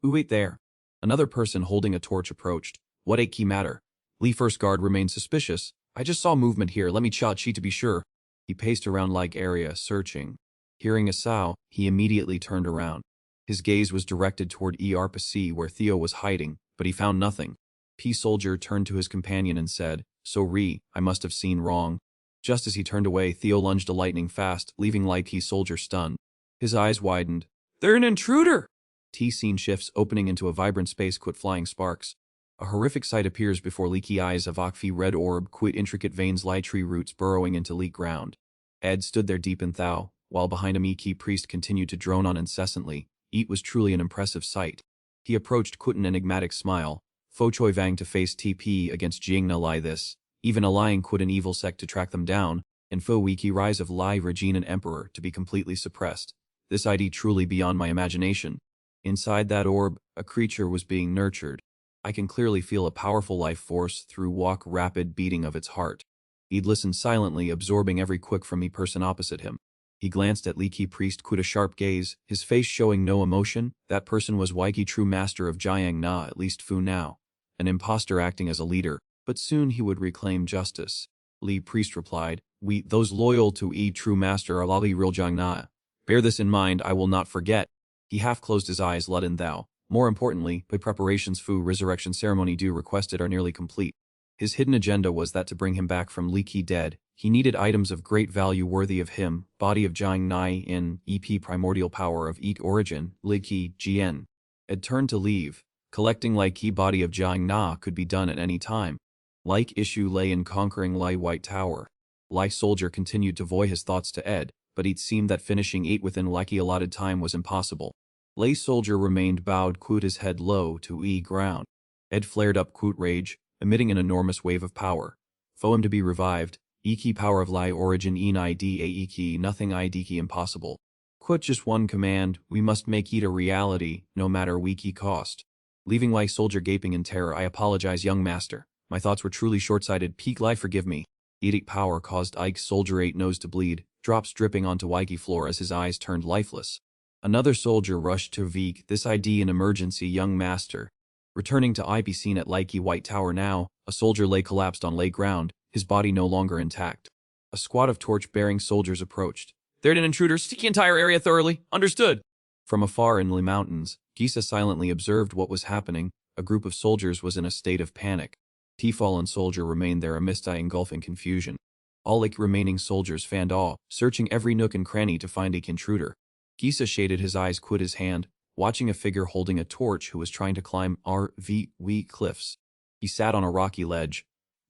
Who wait there? Another person holding a torch approached. What a key matter? Lee first guard remained suspicious. I just saw movement here, let me check to be sure. He paced around like area, searching. Hearing a sow, he immediately turned around. His gaze was directed toward ERPC where Theo was hiding, but he found nothing. P-Soldier turned to his companion and said, I must have seen wrong. Just as he turned away, Theo lunged a lightning fast, leaving P-Soldier stunned. His eyes widened. They're an intruder! T-scene shifts, opening into a vibrant space quit flying sparks. A horrific sight appears before leaky eyes of Akfi red orb quit intricate veins lie tree roots burrowing into leak ground. Ed stood there deep in thou, while behind him Iki priest continued to drone on incessantly. It was truly an impressive sight. He approached quit an enigmatic smile. Fo Choi Vang to face TP against Jingna Lai this. Even allying quit an evil sect to track them down, and Fo Wiki rise of Lai Regine and Emperor to be completely suppressed. This ID truly beyond my imagination. Inside that orb, a creature was being nurtured. I can clearly feel a powerful life force through walk rapid beating of its heart. He'd listened silently, absorbing every quick from me person opposite him. He glanced at Leaky Priest quit a sharp gaze, his face showing no emotion. That person was Waiki true master of Jiang Na, at least Fu now. An imposter acting as a leader, but soon he would reclaim justice. Lee Priest replied, those loyal to true master are Lali real Jiang Na. Bear this in mind, I will not forget. He half closed his eyes, Lud and thou. More importantly, the preparations Fu resurrection ceremony Do requested are nearly complete. His hidden agenda was that to bring him back from Leaky dead, he needed items of great value worthy of him, body of Jiang Nai in EP primordial power of Eat origin, Leaky Jian. Ed turned to leave. Collecting Key body of Jiang Na could be done at any time. Like issue lay in conquering Lai White Tower. Lai Soldier continued to voice his thoughts to Ed, but it seemed that finishing 8 within Likey allotted time was impossible. Lay Soldier remained bowed quote his head low to ground. Ed flared up quote rage, emitting an enormous wave of power. For him to be revived, Iki power of Lai origin ida Iki nothing idiki impossible. Quote just one command, we must make it a reality, no matter wiki cost. Leaving Lai soldier gaping in terror, I apologize, young master. My thoughts were truly short-sighted. Peak Lai, forgive me. Edict power caused Ike's soldier 8 nose to bleed, drops dripping onto Waiki floor as his eyes turned lifeless. Another soldier rushed to Veek, this ID an emergency, young master. Returning to IP scene at Likey White Tower now, a soldier lay collapsed on lay ground, his body no longer intact. A squad of torch-bearing soldiers approached. There'd an intruder, seek the entire area thoroughly. Understood. From afar in the mountains, Gisa silently observed what was happening. A group of soldiers was in a state of panic. The fallen soldier remained there amidst engulfing confusion. All remaining soldiers fanned awe, searching every nook and cranny to find a intruder. Gisa shaded his eyes, quit his hand, watching a figure holding a torch who was trying to climb RVW cliffs. He sat on a rocky ledge.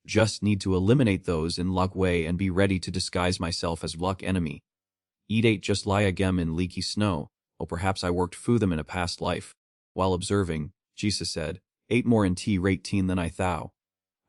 Just need to eliminate those in luck way and be ready to disguise myself as luck enemy. Eat just lie again in leaky snow, or perhaps I worked for them in a past life. While observing, Gisa said, 8 more in rate teen than I thou.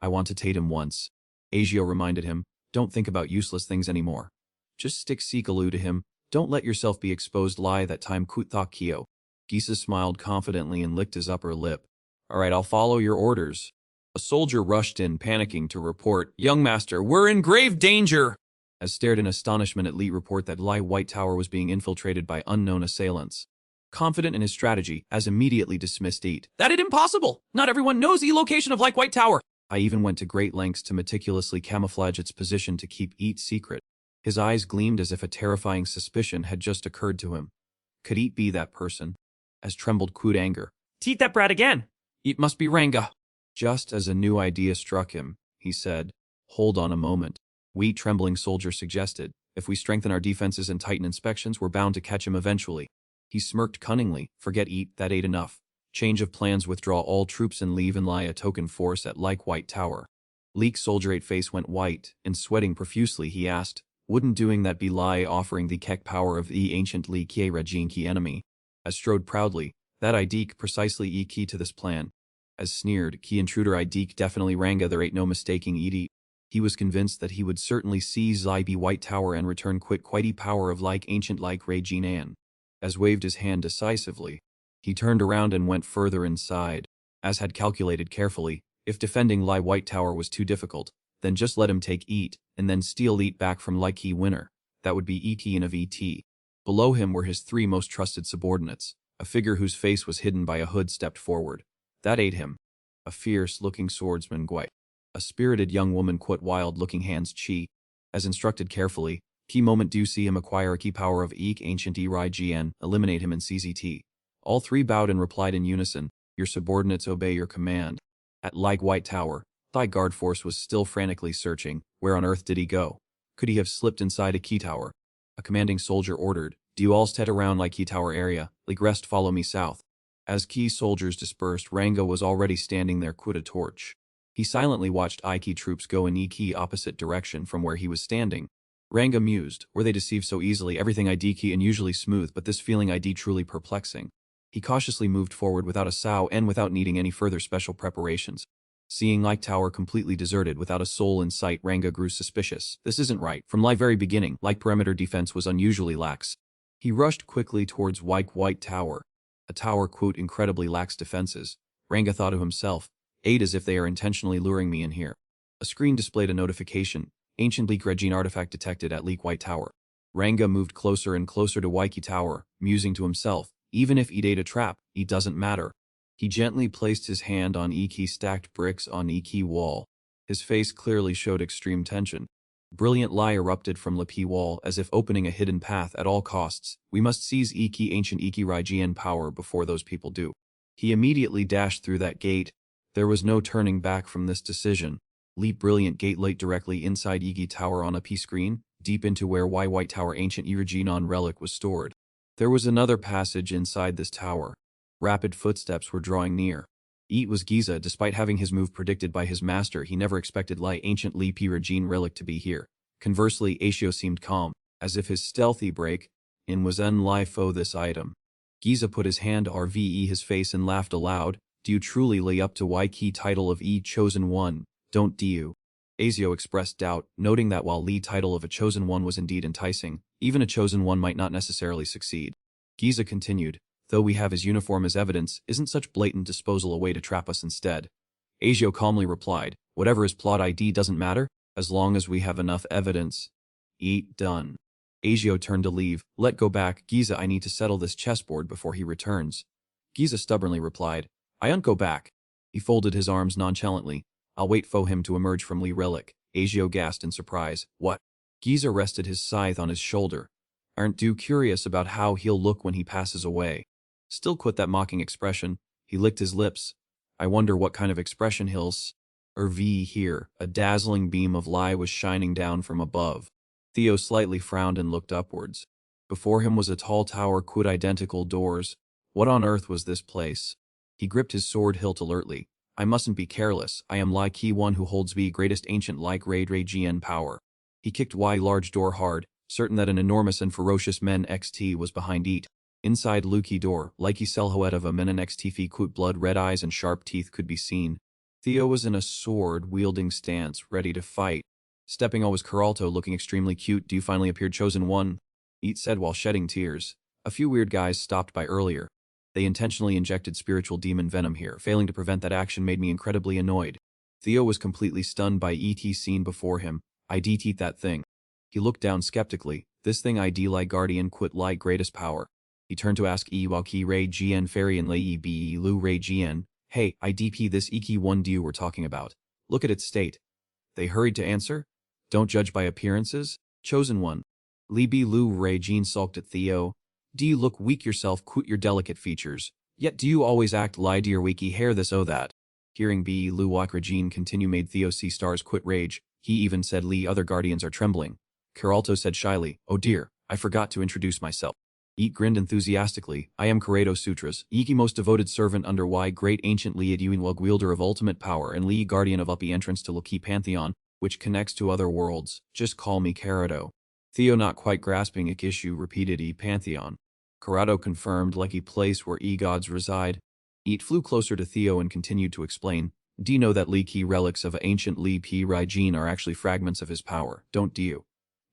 I want to tate him once. Agio reminded him, don't think about useless things anymore. Just stick Sikalu to him, don't let yourself be exposed lie that time Kuthak Kyo. Gisa smiled confidently and licked his upper lip. Alright, I'll follow your orders. A soldier rushed in, panicking to report, young master, we're in grave danger. As stared in astonishment at Lee report that Lai White Tower was being infiltrated by unknown assailants. Confident in his strategy, as immediately dismissed Eat. That it impossible! Not everyone knows the location of Lai White Tower. I even went to great lengths to meticulously camouflage its position to keep Eat secret. His eyes gleamed as if a terrifying suspicion had just occurred to him. Could Eat be that person? As trembled Quood anger. Teat that brat again! Eat must be Ranga. Just as a new idea struck him, he said, hold on a moment. We trembling soldier suggested, if we strengthen our defenses and tighten inspections, we're bound to catch him eventually. He smirked cunningly, forget Eat, that ain't enough. Change of plans, withdraw all troops and leave and lie a token force at Like White Tower. Leek soldier 8 face went white, and sweating profusely he asked, wouldn't doing that be lie offering the kek power of the ancient Li Kie Regine Ki enemy? As strode proudly, that Idik precisely e key to this plan. As sneered, Ki intruder Idik definitely Ranga, there ain't no mistaking Eat. He was convinced that he would certainly seize Lai Be White Tower and return quit quitey power of like ancient like Regine Anne. As waved his hand decisively, he turned around and went further inside. As had calculated carefully, if defending Lai White Tower was too difficult, then just let him take Eat, and then steal Eat back from Lai Key winner. That would be Et and of Et. Below him were his 3 most trusted subordinates. A figure whose face was hidden by a hood stepped forward. That ate him. A fierce-looking swordsman Gwei. A spirited young woman quit wild-looking hands Chi. As instructed carefully, key moment do see him acquire a key power of Eek ancient Eri GN, eliminate him in CZT. All 3 bowed and replied in unison, your subordinates obey your command. At Like White Tower, Thai guard force was still frantically searching. Where on earth did he go? Could he have slipped inside a key tower? A commanding soldier ordered, do you all stead around like key tower area, like rest follow me south. As key soldiers dispersed, Ranga was already standing there quit a torch. He silently watched Iki troops go in Iki opposite direction from where he was standing. Ranga mused, were they deceived so easily, everything Idiki and usually smooth, but this feeling ID truly perplexing. He cautiously moved forward without a sow and without needing any further special preparations. Seeing Like Tower completely deserted without a soul in sight, Ranga grew suspicious. This isn't right. From the very beginning, Like perimeter defense was unusually lax. He rushed quickly towards White Tower. A tower quote incredibly lacks defenses. Ranga thought to himself, 8 as if they are intentionally luring me in here. A screen displayed a notification. Ancient Leak Regine artifact detected at Leak White Tower. Ranga moved closer and closer to Waiki Tower, musing to himself, even if Eat ate a trap, it doesn't matter. He gently placed his hand on Iki stacked bricks on Iki wall. His face clearly showed extreme tension. Brilliant lie erupted from Lapi wall as if opening a hidden path at all costs. We must seize Iki ancient Iki Raijian power before those people do. He immediately dashed through that gate. There was no turning back from this decision. Leap brilliant gate light directly inside Iki Tower on a P screen, deep into where White Tower ancient Irajinon relic was stored. There was another passage inside this tower. Rapid footsteps were drawing near. Eat was Giza. Despite having his move predicted by his master, he never expected Lai ancient Li Pirajin relic to be here. Conversely, Aishio seemed calm, as if his stealthy break-in was Lai Fo this item. Giza put his hand RVE his face and laughed aloud. Do you truly lay up to Y key title of E chosen one, don't you? Aishio expressed doubt, noting that while Li title of a chosen one was indeed enticing, even a chosen one might not necessarily succeed. Giza continued, Though we have his uniform as evidence, isn't such blatant disposal a way to trap us instead? Agio calmly replied, whatever his plot ID doesn't matter, as long as we have enough evidence. Eat done. Agio turned to leave. Let go back, Giza, I need to settle this chessboard before he returns. Giza stubbornly replied, I won't go back. He folded his arms nonchalantly. I'll wait for him to emerge from Lee Relic. Agio gasped in surprise. What? Giza rested his scythe on his shoulder. Aren't you curious about how he'll look when he passes away? Still quit that mocking expression. He licked his lips. I wonder what kind of expression he'll here. A dazzling beam of light was shining down from above. Theo slightly frowned and looked upwards. Before him was a tall tower with identical doors. What on earth was this place? He gripped his sword hilt alertly. I mustn't be careless. I am Lai Ki, one who holds the greatest ancient like Raid GN power. He kicked Y large door hard, certain that an enormous and ferocious men XT was behind it. Inside Luki door, likey silhouette of a men XT fi quote blood red eyes and sharp teeth could be seen. Theo was in a sword-wielding stance, ready to fight. Stepping on was Caralto, looking extremely cute. Do you finally appeared, chosen one? Eat said while shedding tears. A few weird guys stopped by earlier. They intentionally injected spiritual demon venom here. Failing to prevent that action made me incredibly annoyed. Theo was completely stunned by ET scene before him. I DT'd that thing. He looked down skeptically. This thing ID like guardian quit like greatest power. He turned to ask Waki Ray GN Fairy and Lei Be Lu Ray GN. Hey, IDP this Iki one you were talking about. Look at its state. They hurried to answer. Don't judge by appearances. Chosen one. Li Bi Lu Ray Jean sulked at Theo. Do you look weak yourself, quit your delicate features? Yet do you always act lie to your wiki hair this oh that? Hearing Bi Lu Wakra Jean continue made Theo see stars quit rage. He even said Li other guardians are trembling. Caralto said shyly, oh dear, I forgot to introduce myself. Eat grinned enthusiastically. I am Karedo Sutras, Iki most devoted servant under Y great ancient Li Aduinwug wielder of ultimate power and Li guardian of Uppy entrance to Loki Pantheon, which connects to other worlds. Just call me Karedo. Theo, not quite grasping ik issue, repeated E Pantheon. Karedo confirmed, like a place where E gods reside. Eat flew closer to Theo and continued to explain. Do you know that Li Ki relics of ancient Li Pi Rai Jin are actually fragments of his power, don't you?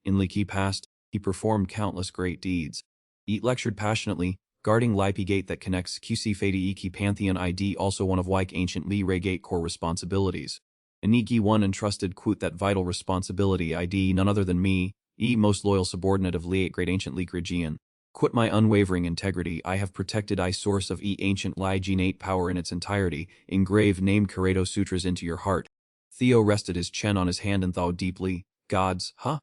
In Li Ki past, he performed countless great deeds. Eat lectured passionately, guarding Lipi Gate that connects QC Fadi Iki Pantheon ID, also one of Wyke ancient Li Ray Gate core responsibilities. Aniki one entrusted quote that vital responsibility ID none other than me, E most loyal subordinate of Li great ancient Li Grigian. Quit my unwavering integrity, I have protected I source of E ancient Li Gene 8 power in its entirety, engrave named Karedo Sutras into your heart. Theo rested his chin on his hand and thought deeply. Gods, huh?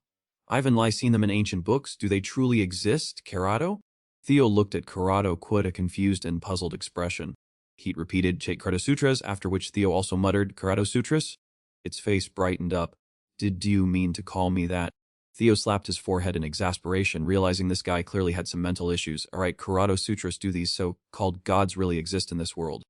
I've and Lai seen them in ancient books, do they truly exist, Karedo? Theo looked at Karedo quite a confused and puzzled expression. Heat repeated Karedo Sutras, after which Theo also muttered, Karedo Sutras? Its face brightened up. Did you mean to call me that? Theo slapped his forehead in exasperation, realizing this guy clearly had some mental issues. Alright, Karedo Sutras, do these so-called gods really exist in this world?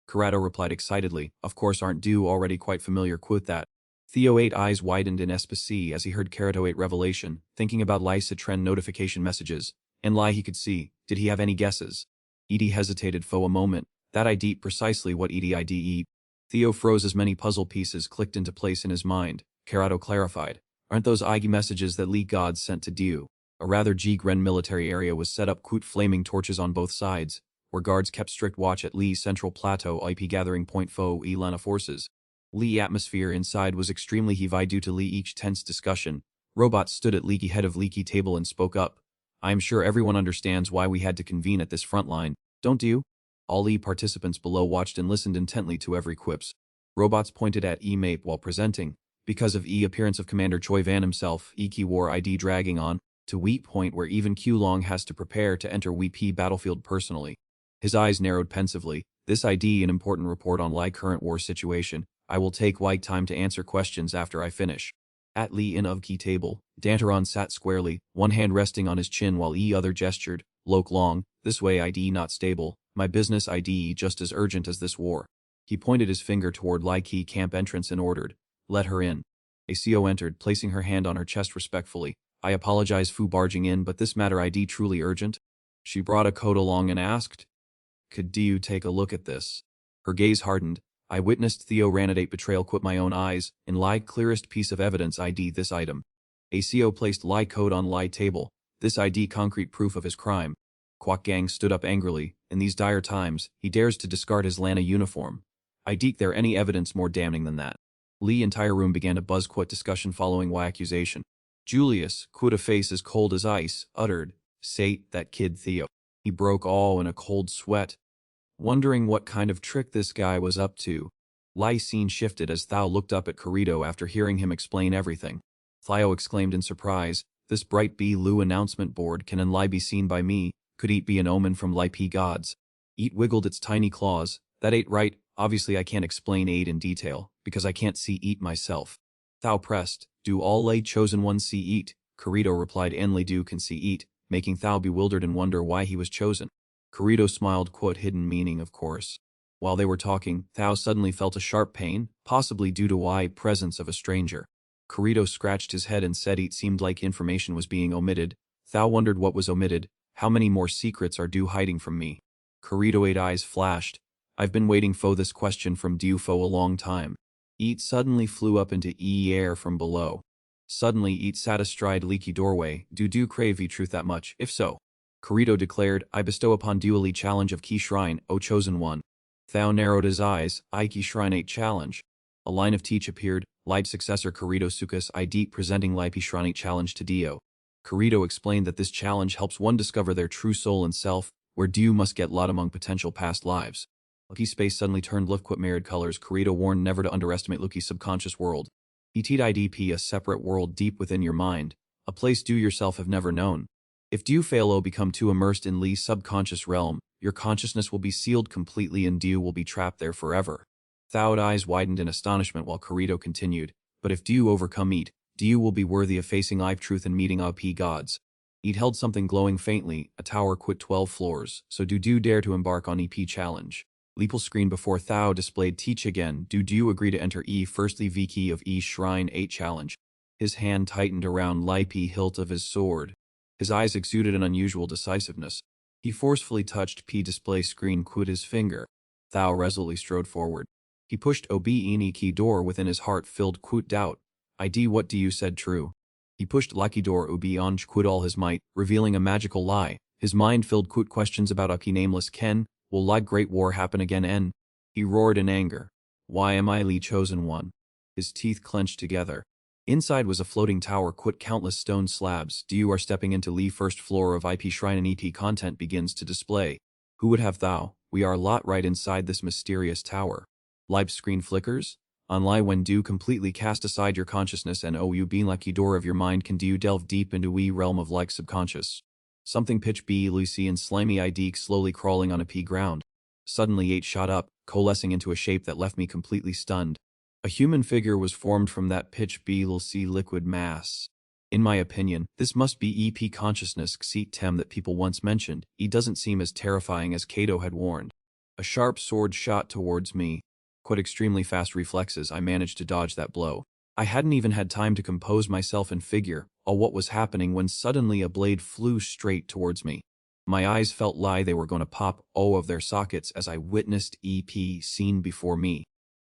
Karedo replied excitedly, of course aren't you already quite familiar with that? Theo 8 eyes widened in ecstasy as he heard Karedo 8 revelation, thinking about Lysa trend notification messages. And Lai he could see. Did he have any guesses? Edie hesitated for a moment. That ID precisely what Edie IDE. Theo froze as many puzzle pieces clicked into place in his mind. Karedo clarified. Aren't those IG messages that Lee gods sent to Diu? A rather G-Gren military area was set up quote flaming torches on both sides, where guards kept strict watch at Lee's central plateau IP gathering point foe Elana forces. Lee atmosphere inside was extremely heavy due to Lee each tense discussion. Robot stood at Leaky head of Leaky table and spoke up. I am sure everyone understands why we had to convene at this front line, don't you? All Lee participants below watched and listened intently to every quips. Robots pointed at E-Mape while presenting. Because of E appearance of Commander Choi Van himself, E-Key war ID dragging on, to Wheat Point where even Q Long has to prepare to enter WP battlefield personally. His eyes narrowed pensively. This ID an important report on Lai current war situation. I will take White time to answer questions after I finish. At Lee in of key table, Danteron sat squarely, one hand resting on his chin while E other gestured. Loke Long, this way ID not stable, my business ID just as urgent as this war. He pointed his finger toward Lai Key camp entrance and ordered, let her in. A CO entered, placing her hand on her chest respectfully. I apologize for barging in, but this matter ID truly urgent? She brought a coat along and asked, could you take a look at this? Her gaze hardened. I witnessed Theo Ranadate betrayal quit my own eyes, in Lai clearest piece of evidence ID this item. A CO placed Lai code on Lai table, this ID concrete proof of his crime. Kwok Gang stood up angrily. In these dire times, he dares to discard his Lana uniform. I deek there any evidence more damning than that. Lee entire room began a buzz-quote discussion following Y accusation. Julius, quote a face as cold as ice, uttered, "Say, that kid Theo." He broke all in a cold sweat, wondering what kind of trick this guy was up to. Lai's scene shifted as Thao looked up at Kirito after hearing him explain everything. Theo exclaimed in surprise, "This bright B Lu announcement board can and Lai be seen by me, could it be an omen from Lai P gods?" Eat wiggled its tiny claws. "That ain't right, obviously I can't explain Aid in detail, because I can't see Eat myself." Thao pressed, "Do all Lay chosen ones see Eat?" Kirito replied, "Enly do can see Eat," making Thao bewildered and wonder why he was chosen. Kirito smiled, quote, "Hidden meaning, of course." While they were talking, Thao suddenly felt a sharp pain, possibly due to the presence of a stranger. Kirito scratched his head and said it seemed like information was being omitted. Thao wondered what was omitted. How many more secrets are Du hiding from me? Kirito-8 eyes flashed. "I've been waiting for this question from Du for a long time." Eat suddenly flew up into air from below. Suddenly Eat sat astride leaky doorway. "Do crave the truth that much? If so," Kirito declared, "I bestow upon dually challenge of Key Shrine, O chosen one." Thao narrowed his eyes. "I Key Shrine 8 challenge." A line of teach appeared. Light successor Kirito Sukas ID presenting Lai P Shrine 8 challenge to Dio. Kirito explained that this challenge helps one discover their true soul and self, where Dio must get lot among potential past lives. Lucky space suddenly turned Lifquit mirrored colors. Kirito warned never to underestimate Luki's subconscious world. ETIDP, a separate world deep within your mind, a place you yourself have never known. If you fail or become too immersed in Lee's subconscious realm, your consciousness will be sealed completely and you will be trapped there forever. Thawed eyes widened in astonishment while Kirito continued, "But if you overcome Eat, you will be worthy of facing live truth and meeting OP gods." Eat held something glowing faintly. "A tower quit 12 floors, so do you dare to embark on EP challenge?" Leapel screen before Thao displayed teach again. "Do you agree to enter firstly V key of Shrine 8 challenge?" His hand tightened around Lai P hilt of his sword. His eyes exuded an unusual decisiveness. He forcefully touched P display screen with his finger. Thao resolutely strode forward. He pushed OB any key door within his heart filled quote doubt. "ID what do you said true?" He pushed lucky door OB on quote all his might, revealing a magical lie. His mind filled quote questions about Uki nameless Ken. "Will like great war happen again N?" He roared in anger. "Why am I Lee chosen one?" His teeth clenched together. Inside was a floating tower quit countless stone slabs. "You are stepping into Lee first floor of IP Shrine and EP content begins to display. Who would have thou? We are lot right inside this mysterious tower." Live screen flickers? Unlike when do completely cast aside your consciousness and you being lucky door of your mind can do delve deep into we realm of like subconscious. Something pitch B Lucy and slimy ID slowly crawling on a pea ground. Suddenly 8 shot up, coalescing into a shape that left me completely stunned. A human figure was formed from that pitch B Lucy liquid mass. In my opinion, this must be EP consciousness Xeet Tem that people once mentioned. He doesn't seem as terrifying as Kato had warned. A sharp sword shot towards me. Quite extremely fast reflexes, I managed to dodge that blow. I hadn't even had time to compose myself and figure all what was happening when suddenly a blade flew straight towards me. My eyes felt lie they were going to pop of their sockets as I witnessed EP scene before me.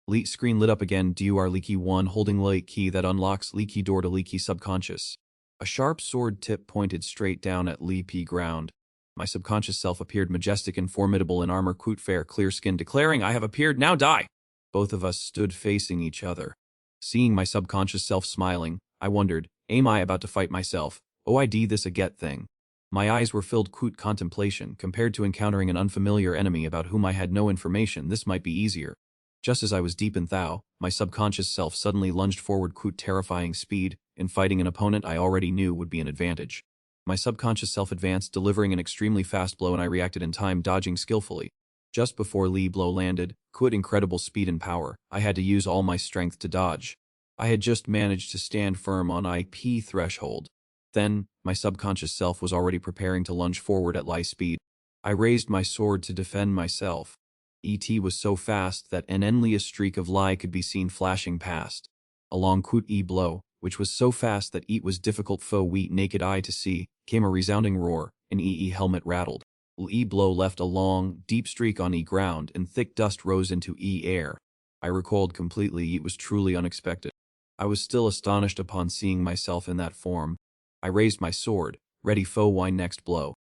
Leak screen lit up again. "You are Leaky 1 holding light key that unlocks Leaky door to Leaky subconscious." A sharp sword tip pointed straight down at Lee P ground. My subconscious self appeared majestic and formidable in armor quote fair clear skin declaring, "I have appeared, now die." Both of us stood facing each other. Seeing my subconscious self smiling, I wondered, am I about to fight myself? OID this a get thing. My eyes were filled quote contemplation. Compared to encountering an unfamiliar enemy about whom I had no information, this might be easier. Just as I was deep in Thao, my subconscious self suddenly lunged forward quote terrifying speed. In fighting an opponent I already knew would be an advantage. My subconscious self advanced, delivering an extremely fast blow, and I reacted in time, dodging skillfully. Just before Lee blow landed, quote incredible speed and power, I had to use all my strength to dodge. I had just managed to stand firm on IP threshold. Then, my subconscious self was already preparing to lunge forward at light speed. I raised my sword to defend myself. ET was so fast that an endless streak of lie could be seen flashing past. Along quote E blow, which was so fast that it was difficult for we naked eye to see, came a resounding roar, and EE helmet rattled. E blow left a long, deep streak on E ground, and thick dust rose into E air. I recoiled completely. It was truly unexpected. I was still astonished upon seeing myself in that form. I raised my sword, ready for my next blow.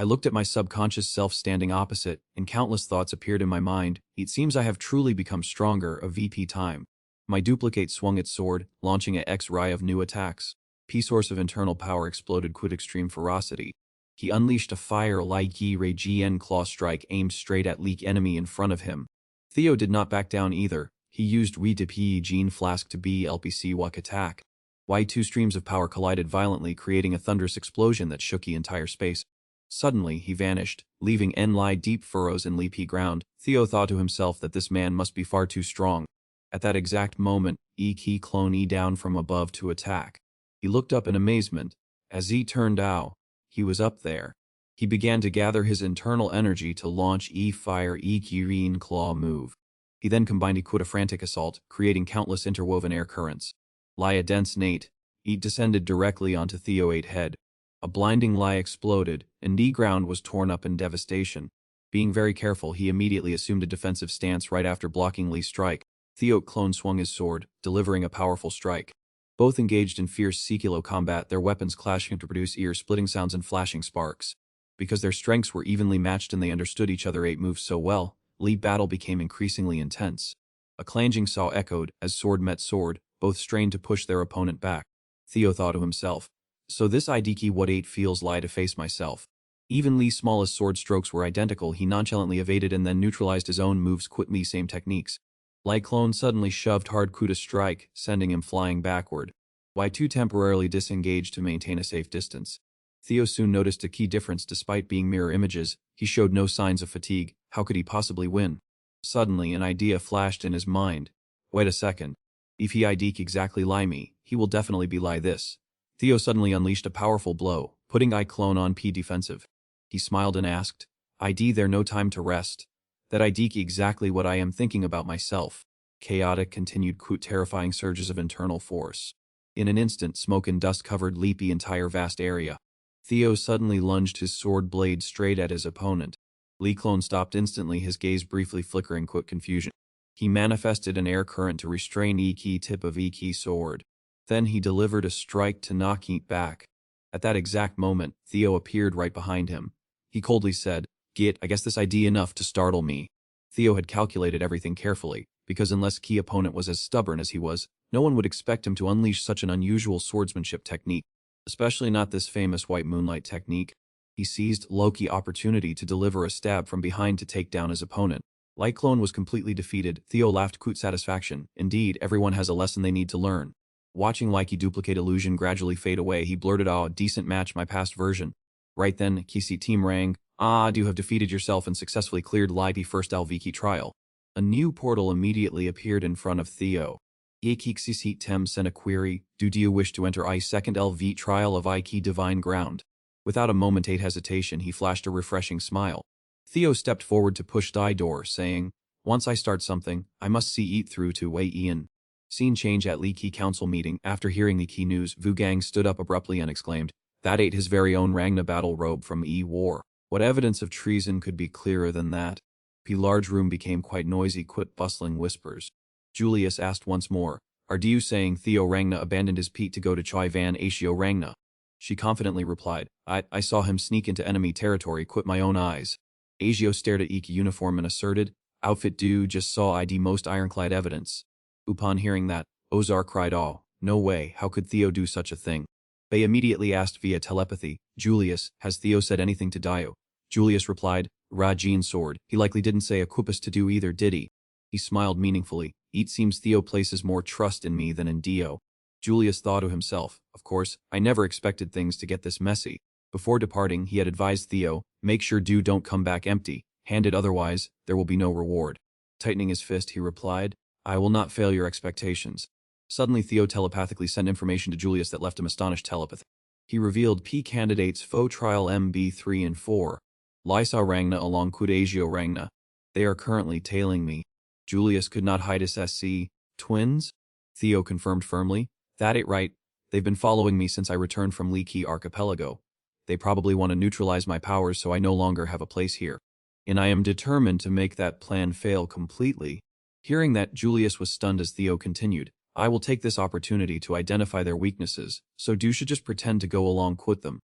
I looked at my subconscious self standing opposite, and countless thoughts appeared in my mind. It seems I have truly become stronger, a VP time. My duplicate swung its sword, launching a X-ray of new attacks. P source of internal power exploded with extreme ferocity. He unleashed a fire like Yi-Ray GN claw strike aimed straight at Leek enemy in front of him. Theo did not back down either. He used Wi-Dip Gene Flask to be LPC Wak attack. Y2 streams of power collided violently, creating a thunderous explosion that shook the entire space. Suddenly, he vanished, leaving N-Lie deep furrows in leapy ground. Theo thought to himself that this man must be far too strong. At that exact moment, E-Key clone E down from above to attack. He looked up in amazement. As E turned out, he was up there. He began to gather his internal energy to launch E-Fire E-Kirin Claw move. He then combined E with a frantic assault, creating countless interwoven air currents. Lie a dense Nate. E descended directly onto Theo 8 head. A blinding lie exploded, and E ground was torn up in devastation. Being very careful, he immediately assumed a defensive stance right after blocking Lee's strike. Theo clone swung his sword, delivering a powerful strike. Both engaged in fierce Sekilo combat, their weapons clashing to produce ear-splitting sounds and flashing sparks. Because their strengths were evenly matched and they understood each other 8 moves so well, Lee battle became increasingly intense. A clanging saw echoed as sword met sword, both strained to push their opponent back. Theo thought to himself, so this Idiki what 8 feels lie to face myself. Even Lee's smallest sword strokes were identical. He nonchalantly evaded and then neutralized his own moves quit me same techniques. Lai clone suddenly shoved hard Ku to strike, sending him flying backward. Y2 temporarily disengaged to maintain a safe distance. Theo soon noticed a key difference. Despite being mirror images, he showed no signs of fatigue. How could he possibly win? Suddenly an idea flashed in his mind. Wait a second. If he Idiki exactly lie me, he will definitely be lie this. Theo suddenly unleashed a powerful blow, putting I clone on P defensive. He smiled and asked, ID there no time to rest. That Idiki exactly what I am thinking about myself. Chaotic continued terrifying surges of internal force. In an instant, smoke and dust covered Leapy entire vast area. Theo suddenly lunged his sword blade straight at his opponent. Lee clone stopped instantly, his gaze briefly flickering confusion. He manifested an air current to restrain E-Key tip of E-Key sword. Then he delivered a strike to knock it back. At that exact moment, Theo appeared right behind him. He coldly said, Git, I guess this idea enough to startle me. Theo had calculated everything carefully, because unless key opponent was as stubborn as he was, no one would expect him to unleash such an unusual swordsmanship technique, especially not this famous white moonlight technique. He seized Loki opportunity to deliver a stab from behind to take down his opponent. Light Clone was completely defeated. Theo laughed with satisfaction. Indeed, everyone has a lesson they need to learn. Watching Likey duplicate illusion gradually fade away, he blurted out, decent match, my past version. Right then, Kisi team rang. You have defeated yourself and successfully cleared Lipi first Alviki trial. A new portal immediately appeared in front of Theo. Yekixis Tem sent a query, do you wish to enter I second LV trial of Iki divine ground? Without a moment's hesitation, he flashed a refreshing smile. Theo stepped forward to push the door, saying, once I start something, I must see it through to Wei Ian. Scene change at Li Ki council meeting. After hearing the key news, Vu Gang stood up abruptly and exclaimed, that ate his very own Rangna battle robe from E-War. What evidence of treason could be clearer than that? The large room became quite noisy, bustling whispers. Julius asked once more, are you saying Theo Rangna abandoned his Pete to go to Chai Van Ashio Rangna? She confidently replied, I saw him sneak into enemy territory, my own eyes. Ashio stared at Iki uniform and asserted, outfit just saw ID most ironclad evidence. Upon hearing that, Ozar cried, no way, how could Theo do such a thing? They immediately asked via telepathy, Julius, has Theo said anything to Dio? Julius replied, Rajin sword, he likely didn't say a kupus to do either, did he? He smiled meaningfully, it seems Theo places more trust in me than in Dio. Julius thought to himself, of course, I never expected things to get this messy. Before departing, he had advised Theo, make sure don't come back empty, handed otherwise, there will be no reward. Tightening his fist, he replied, I will not fail your expectations. Suddenly Theo telepathically sent information to Julius that left him astonished telepathy. He revealed P candidates faux trial MB3 and 4. Lysa Rangna along Kudagio Rangna. They are currently tailing me. Julius could not hide his SC. Twins? Theo confirmed firmly. That ain't right. They've been following me since I returned from Leaky Archipelago. They probably want to neutralize my powers so I no longer have a place here. And I am determined to make that plan fail completely. Hearing that, Julius was stunned as Theo continued. I will take this opportunity to identify their weaknesses, so you should just pretend to go along with them.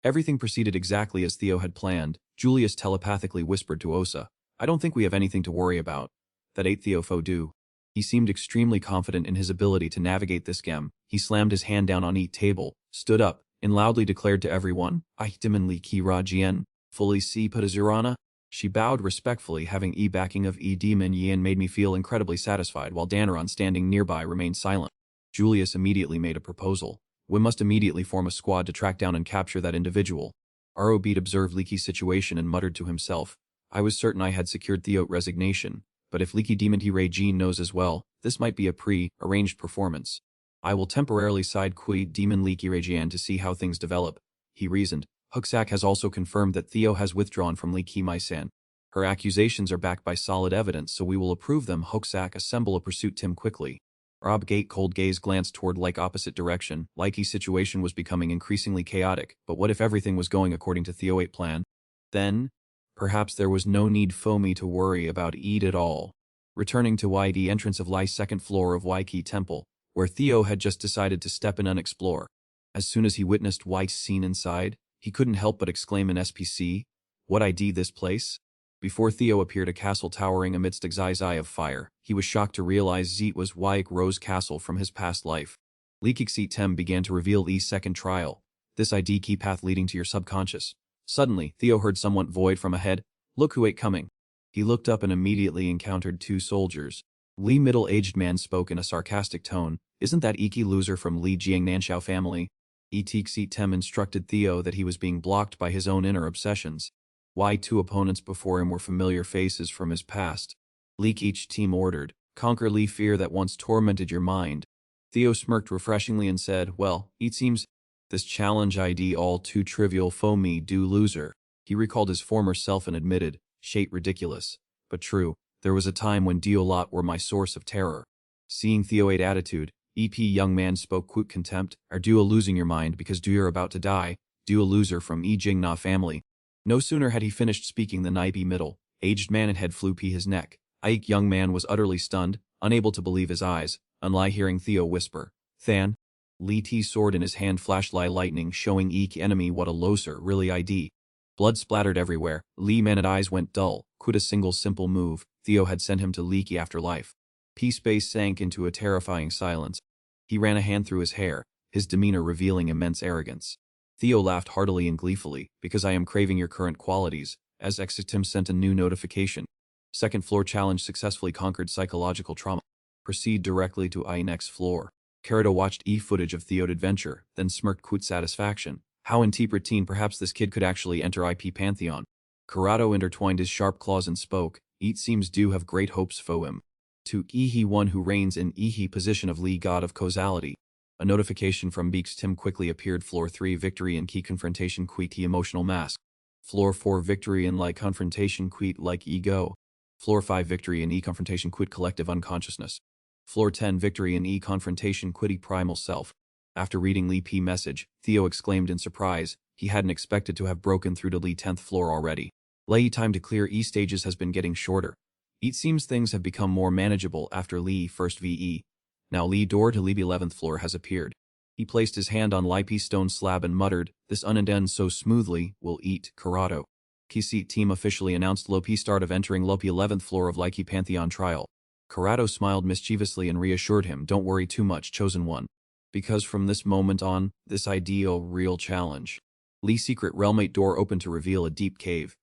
Everything proceeded exactly as Theo had planned. Julius telepathically whispered to Osa, I don't think we have anything to worry about. That ate Theo do. He seemed extremely confident in his ability to navigate this game. He slammed his hand down on each table, stood up, and loudly declared to everyone, I diminly ki ra jian, fully si putazurana. She bowed respectfully, having backing of demon yin made me feel incredibly satisfied, while Danaron standing nearby remained silent. Julius immediately made a proposal. We must immediately form a squad to track down and capture that individual. Rob observed Leaky's situation and muttered to himself, I was certain I had secured Theo's resignation, but if Leaky Demon Ray Jean knows as well, this might be a pre-arranged performance. I will temporarily side Kui Demon Leaky Ray Jean to see how things develop, he reasoned. Hooksack has also confirmed that Theo has withdrawn from Leaky Mai-san. Her accusations are backed by solid evidence, so we will approve them. Hooksack assemble a pursuit team quickly. Rob Gate cold gaze glanced toward like opposite direction. Likey's situation was becoming increasingly chaotic, but what if everything was going according to Theo 8 plan? Then, perhaps there was no need for me to worry about Eid at all. Returning to the entrance of Lai's second floor of Waikiki Temple, where Theo had just decided to step in and explore. As soon as he witnessed White's scene inside, he couldn't help but exclaim in SPC, what ID this place? Before Theo appeared a castle towering amidst a eye of fire, he was shocked to realize Zeet was Waik Rose Castle from his past life. Leakik Tem began to reveal E's second trial, this ID key path leading to your subconscious. Suddenly, Theo heard somewhat void from ahead, look who ate coming. He looked up and immediately encountered two soldiers. Lee middle-aged man spoke in a sarcastic tone, isn't that Iki loser from Li Jiangnanshan family? Etik Tem instructed Theo that he was being blocked by his own inner obsessions. Why two opponents before him were familiar faces from his past. Leak each team ordered, conquer Lee fear that once tormented your mind. Theo smirked refreshingly and said, well, it seems this challenge ID all too trivial for me do loser. He recalled his former self and admitted, shate ridiculous, but true, there was a time when Diolot were my source of terror. Seeing Theo 8 attitude, EP young man spoke quick contempt, are you a losing your mind because do you're about to die, do a loser from E Jingna family. No sooner had he finished speaking than IP middle-aged man and head flew his neck. Ike young man was utterly stunned, unable to believe his eyes, unlike hearing Theo whisper, Than. Li T's sword in his hand flashed lightning showing Ike enemy what a loser really ID. Blood splattered everywhere, Lee man's eyes went dull, quit a single simple move, Theo had sent him to Leaky afterlife. P-Space sank into a terrifying silence. He ran a hand through his hair, his demeanor revealing immense arrogance. Theo laughed heartily and gleefully, because I am craving your current qualities, as Exitim sent a new notification. Second floor challenge successfully conquered psychological trauma. Proceed directly to next floor. Carito watched footage of Theo's adventure, then smirked with satisfaction. How interpreting perhaps this kid could actually enter IP Pantheon. Corrado intertwined his sharp claws and spoke, it seems do have great hopes for him. To he one who reigns in he position of Lee god of causality. A notification from Beaks Tim quickly appeared floor 3 victory in key confrontation quit emotional mask. Floor 4 victory in like confrontation quit like ego. Floor 5 victory in confrontation quit collective unconsciousness. Floor 10 victory in confrontation quit primal self. After reading Lee P message, Theo exclaimed in surprise, he hadn't expected to have broken through to Lee 10th floor already. Lei time to clear stages has been getting shorter. It seems things have become more manageable after Lee first VE. Now Lee door to Lee 11th floor has appeared. He placed his hand on Li stone slab and muttered, this unendend so smoothly, will eat, Corrado. Key team officially announced Lopi start of entering Lopi 11th floor of Likey Pantheon trial. Corrado smiled mischievously and reassured him, don't worry too much, chosen one. Because from this moment on, this ideal real challenge. Lee's secret realmate door opened to reveal a deep cave.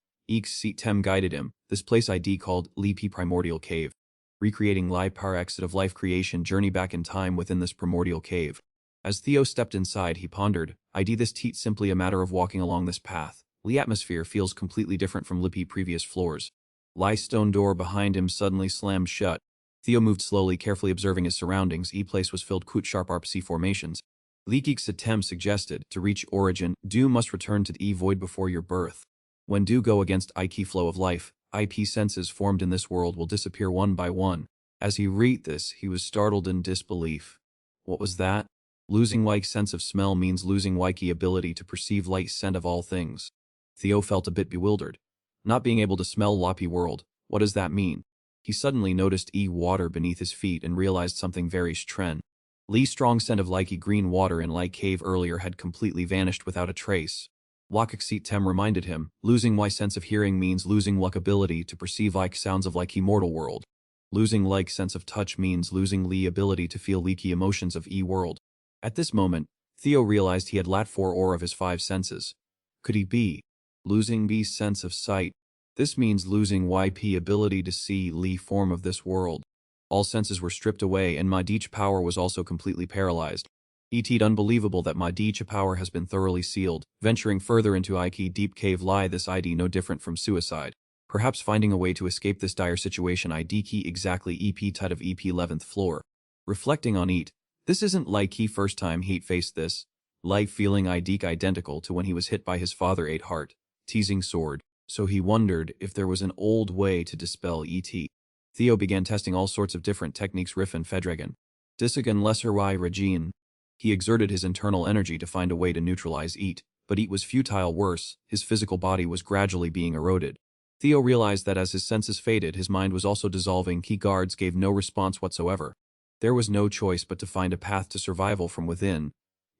Tem guided him, this place ID called Lee P Primordial Cave. Recreating Li Par exit of life creation journey back in time within this primordial cave. As Theo stepped inside, he pondered, ID this teat simply a matter of walking along this path. Lee atmosphere feels completely different from Lippy previous floors. Li's stone door behind him suddenly slammed shut. Theo moved slowly, carefully observing his surroundings. Place was filled with sharp RPC formations. Leakik's attempt suggested, to reach origin, do must return to the void before your birth. When do go against key flow of life, IP senses formed in this world will disappear one by one. As he read this, he was startled in disbelief. What was that? Losing Wike's sense of smell means losing Wike's ability to perceive light scent of all things. Theo felt a bit bewildered. Not being able to smell Loppy world, what does that mean? He suddenly noticed water beneath his feet and realized something very strange. Lee's strong scent of likey green water in Light Cave earlier had completely vanished without a trace. Wakaksit Tem reminded him, losing Y sense of hearing means losing Luck ability to perceive like sounds of like immortal world. Losing like sense of touch means losing Li ability to feel leaky emotions of E world. At this moment, Theo realized he had lacked 4 or of his 5 senses. Could he be losing B sense of sight? This means losing YP ability to see Li form of this world. All senses were stripped away and my Deech power was also completely paralyzed. It unbelievable that my Deech power has been thoroughly sealed. Venturing further into Iki deep cave lie this ID no different from suicide. Perhaps finding a way to escape this dire situation ID key exactly EP tit of EP 11th floor. Reflecting on it, this isn't like he first time he'd faced this. Life feeling ID identical to when he was hit by his father 8 heart, teasing sword. So he wondered if there was an old way to dispel ET. Theo began testing all sorts of different techniques Riffen Fedregan. Disagan Lesser Y Regine. He exerted his internal energy to find a way to neutralize ET, but ET was futile worse, his physical body was gradually being eroded. Theo realized that as his senses faded his mind was also dissolving. Key guards gave no response whatsoever. There was no choice but to find a path to survival from within.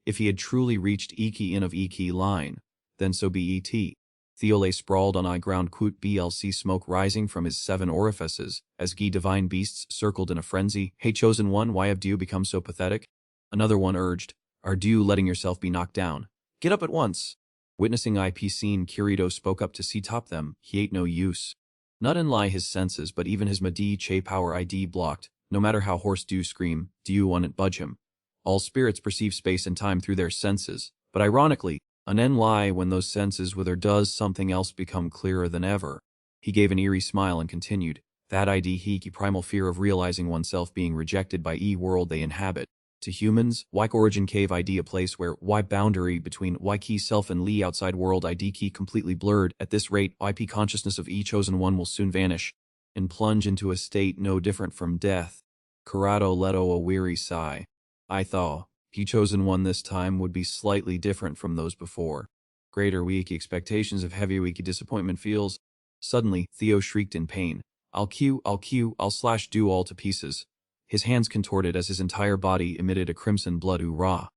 If he had truly reached Iki in of Iki line, then so be ET. Theo lay sprawled on ground quote blc smoke rising from his 7 orifices, as Gi divine beasts circled in a frenzy. Hey chosen one, why have you become so pathetic? Another one urged, are you letting yourself be knocked down? Get up at once. Witnessing IP scene, Kirito spoke up to see top them, he ain't no use. Not in lie his senses but even his Madi Che power ID blocked, no matter how hoarse do scream, do you want it budge him? All spirits perceive space and time through their senses, but ironically, an lie when those senses whether does something else become clearer than ever. He gave an eerie smile and continued, that ID hiki primal fear of realizing oneself being rejected by world they inhabit. To humans, Wyke origin cave ID a place where Y boundary between Y key self and Li outside world ID key completely blurred. At this rate, IP consciousness of chosen one will soon vanish and plunge into a state no different from death. Corrado let a weary sigh. I thought he chosen one this time would be slightly different from those before. Greater wiki expectations of heavy wiki disappointment feels. Suddenly, Theo shrieked in pain. I'll slash do all to pieces. His hands contorted as his entire body emitted a crimson blood oorah.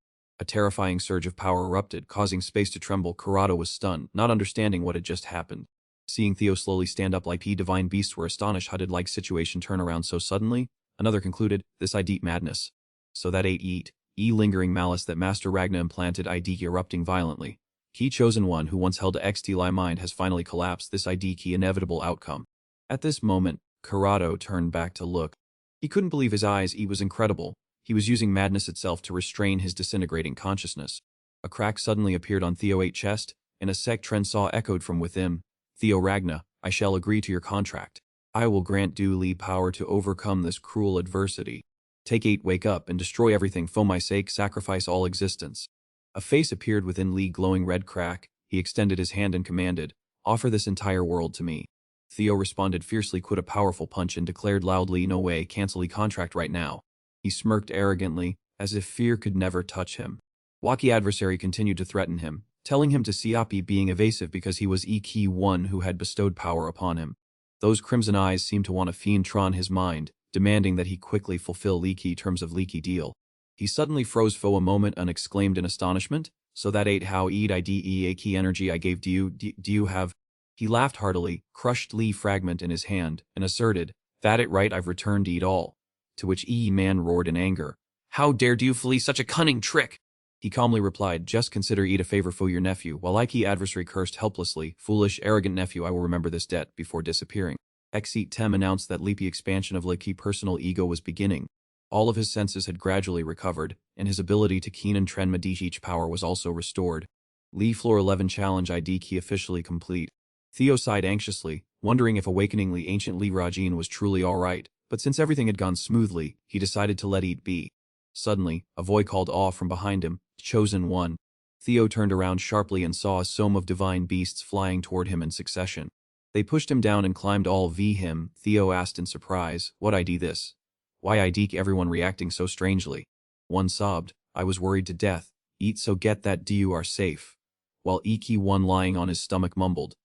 A terrifying surge of power erupted, causing space to tremble. Corrado was stunned, not understanding what had just happened. Seeing Theo slowly stand up like divine beasts were astonished how did like situation turn around so suddenly. Another concluded, this deep madness. So that ate lingering malice that Master Ragna implanted ID erupting violently. He chosen one who once held a XT mind has finally collapsed this ID key inevitable outcome. At this moment, Corrado turned back to look. He couldn't believe his eyes. It was incredible. He was using madness itself to restrain his disintegrating consciousness. A crack suddenly appeared on Theo 8's chest, and a sec trend saw echoed from within. Theo Ragna, I shall agree to your contract. I will grant Li power to overcome this cruel adversity. Take 8, wake up, and destroy everything for my sake, sacrifice all existence. A face appeared within Li glowing red crack. He extended his hand and commanded, offer this entire world to me. Theo responded fiercely, quit a powerful punch and declared loudly, no way, cancel the contract right now. He smirked arrogantly, as if fear could never touch him. Waki adversary continued to threaten him, telling him to stop being evasive because he was key one who had bestowed power upon him. Those crimson eyes seemed to want to fiend-tron his mind, demanding that he quickly fulfill leaky terms of leaky deal. He suddenly froze for a moment and exclaimed in astonishment, so that ate how a key energy I gave do you have? He laughed heartily, crushed Li fragment in his hand, and asserted, that it right I've returned eat all. To which man roared in anger. How dare you flee such a cunning trick? He calmly replied, just consider eat a favor for your nephew, while adversary cursed helplessly, foolish, arrogant nephew, I will remember this debt, before disappearing. Exit Tem announced that leapy expansion of Licky personal ego was beginning. All of his senses had gradually recovered, and his ability to keen and trend Medici power was also restored. Li Floor 11 Challenge ID key officially complete. Theo sighed anxiously, wondering if awakeningly ancient Li Rajin was truly alright, but since everything had gone smoothly, he decided to let it be. Suddenly, a voice called awe from behind him, chosen one. Theo turned around sharply and saw a swarm of divine beasts flying toward him in succession. They pushed him down and climbed all v him. Theo asked in surprise, what ID this? Why ID everyone reacting so strangely? One sobbed, I was worried to death, eat so get that you are safe. While Iki one lying on his stomach mumbled,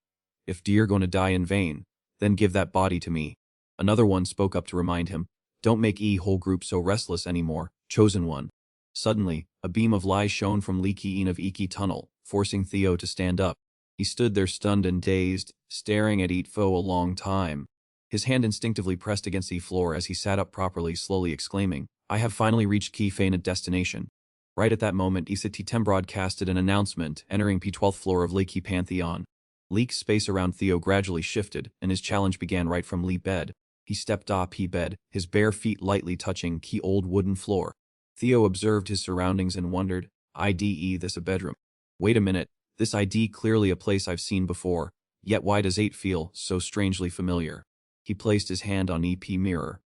if you're gonna die in vain, then give that body to me. Another one spoke up to remind him, don't make whole group so restless anymore, chosen one. Suddenly, a beam of light shone from Leaky of Iki tunnel, forcing Theo to stand up. He stood there stunned and dazed, staring at Fo a long time. His hand instinctively pressed against the floor as he sat up properly, slowly exclaiming, "I have finally reached Key Fainted destination." Right at that moment, Tem broadcasted an announcement, entering P12th floor of Leaky Pantheon. Leak's space around Theo gradually shifted, and his challenge began right from Lee bed. He stepped off P bed, his bare feet lightly touching Key old wooden floor. Theo observed his surroundings and wondered, IDE this a bedroom? Wait a minute, this ID clearly a place I've seen before, yet why does 8 feel so strangely familiar? He placed his hand on EP mirror,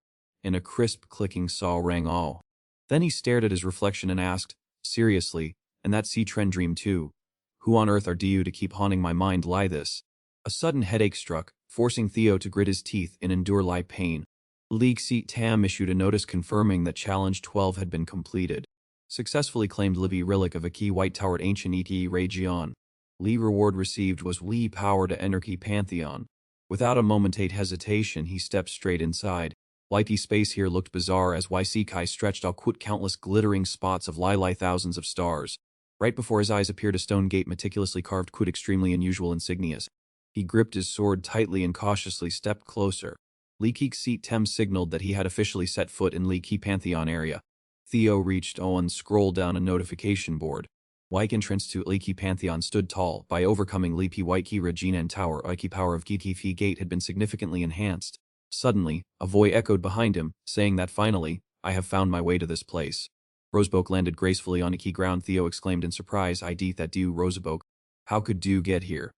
and a crisp clicking saw rang all. Then he stared at his reflection and asked, seriously, and that sea trend dream too? Who on earth are you to keep haunting my mind lie this? A sudden headache struck, forcing Theo to grit his teeth and endure lie pain. League Seat Tam issued a notice confirming that Challenge 12 had been completed. Successfully claimed Livy relic of a key white-towered ancient ET region. Lee reward received was Lee power to enter Key Pantheon. Without a momentate hesitation, he stepped straight inside. YP space here looked bizarre as YC Kai stretched out countless glittering spots of Lili thousands of stars. Right before his eyes appeared a stone gate meticulously carved extremely unusual insignias. He gripped his sword tightly and cautiously stepped closer. Lee Keek Seat Tem signaled that he had officially set foot in Lee Key Pantheon area. Theo reached and scrolled down a notification board. Wyke entrance to Lee Key Pantheon stood tall. By overcoming Lee P. White Key Regina and Tower, Ike power of Key Gate had been significantly enhanced. Suddenly, a voice echoed behind him, saying that finally, I have found my way to this place. Roseboke landed gracefully on Iki ground. Theo exclaimed in surprise, I that do Roseboke. How could do get here?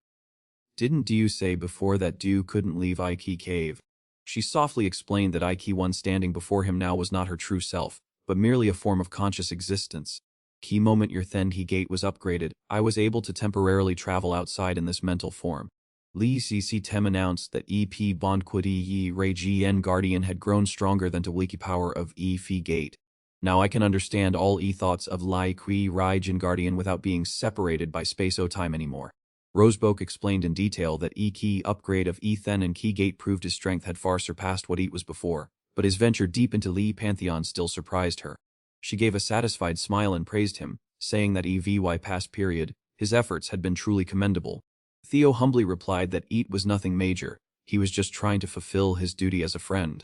Didn't do say before that do couldn't leave Iki cave? She softly explained that Iki one standing before him now was not her true self, but merely a form of conscious existence. Key moment your Thenhi gate was upgraded, I was able to temporarily travel outside in this mental form. Lee CC Tem announced that EP Bondquid Yi Ray GN Guardian had grown stronger than to wiki power of Fi Gate. Now I can understand all thoughts of Lai Kui Rai Jin Guardian without being separated by space-o-time anymore. Roseboke explained in detail that Key upgrade of Then and Key Gate proved his strength had far surpassed what was before, but his venture deep into Lee Pantheon still surprised her. She gave a satisfied smile and praised him, saying that EVY past period, his efforts had been truly commendable. Theo humbly replied that was nothing major, he was just trying to fulfill his duty as a friend.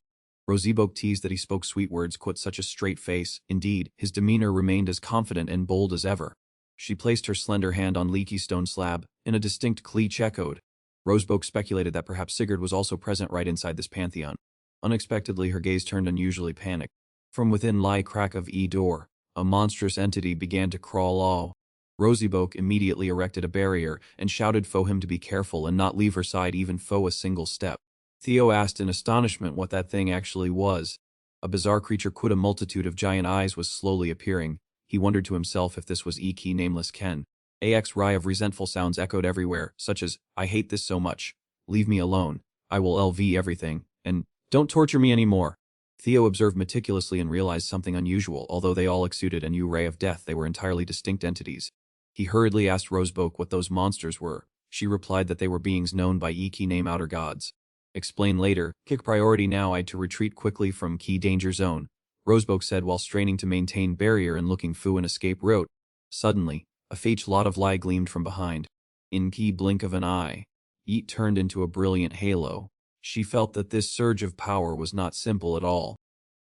Roseboke teased that he spoke sweet words, such a straight face. Indeed, his demeanor remained as confident and bold as ever. She placed her slender hand on Leaky stone slab, and a distinct cleach echoed. Roseboke speculated that perhaps Sigurd was also present right inside this pantheon. Unexpectedly, her gaze turned unusually panicked. From within crack of door, a monstrous entity began to crawl all. Roseboke immediately erected a barrier and shouted for him to be careful and not leave her side even for a single step. Theo asked in astonishment what that thing actually was. A bizarre creature with a multitude of giant eyes was slowly appearing. He wondered to himself if this was Key nameless Ken. AX Rai of resentful sounds echoed everywhere, such as, I hate this so much. Leave me alone. I will LV everything. And, don't torture me anymore. Theo observed meticulously and realized something unusual. Although they all exuded a new ray of death, they were entirely distinct entities. He hurriedly asked Roseboke what those monsters were. She replied that they were beings known by Key name outer gods. Explain later, kick priority now I to retreat quickly from Key danger zone, Roseboke said while straining to maintain barrier and looking fu an escape route. Suddenly, a fake lot of light gleamed from behind. In Key blink of an eye, Yeet turned into a brilliant halo. She felt that this surge of power was not simple at all.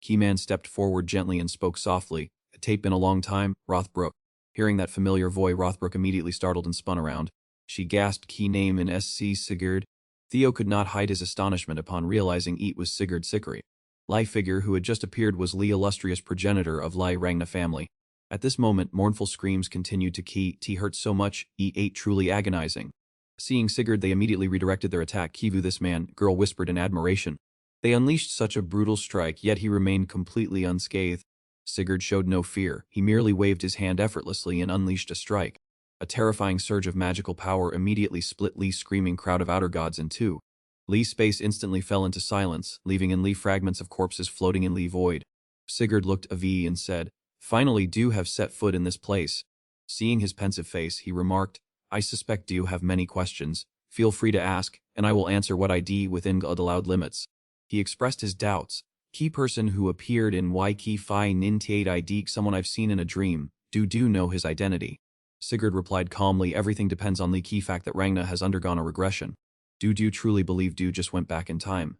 Keyman stepped forward gently and spoke softly, a tape been a long time, Rothbrook. Hearing that familiar voice, Rothbrook immediately startled and spun around. She gasped Key name in SC Sigurd. Theo could not hide his astonishment upon realizing Eat was Sigurd Sikri. Lai figure who had just appeared was Lee illustrious progenitor of Lai Rangna family. At this moment mournful screams continued to Key T hurt so much, E8 truly agonizing. Seeing Sigurd they immediately redirected their attack. Kivu this man, girl whispered in admiration. They unleashed such a brutal strike yet he remained completely unscathed. Sigurd showed no fear, he merely waved his hand effortlessly and unleashed a strike. A terrifying surge of magical power immediately split Lee's screaming crowd of outer gods in two. Lee's space instantly fell into silence, leaving in Lee fragments of corpses floating in Lee void. Sigurd looked at V and said, Finally do have set foot in this place. Seeing his pensive face, he remarked, I suspect do have many questions. Feel free to ask, and I will answer what I d within the allowed limits. He expressed his doubts. Key person who appeared in Y Key Phi Nintiate ID someone I've seen in a dream, do know his identity. Sigurd replied calmly, everything depends on the key fact that Ragna has undergone a regression. Do you truly believe Du just went back in time?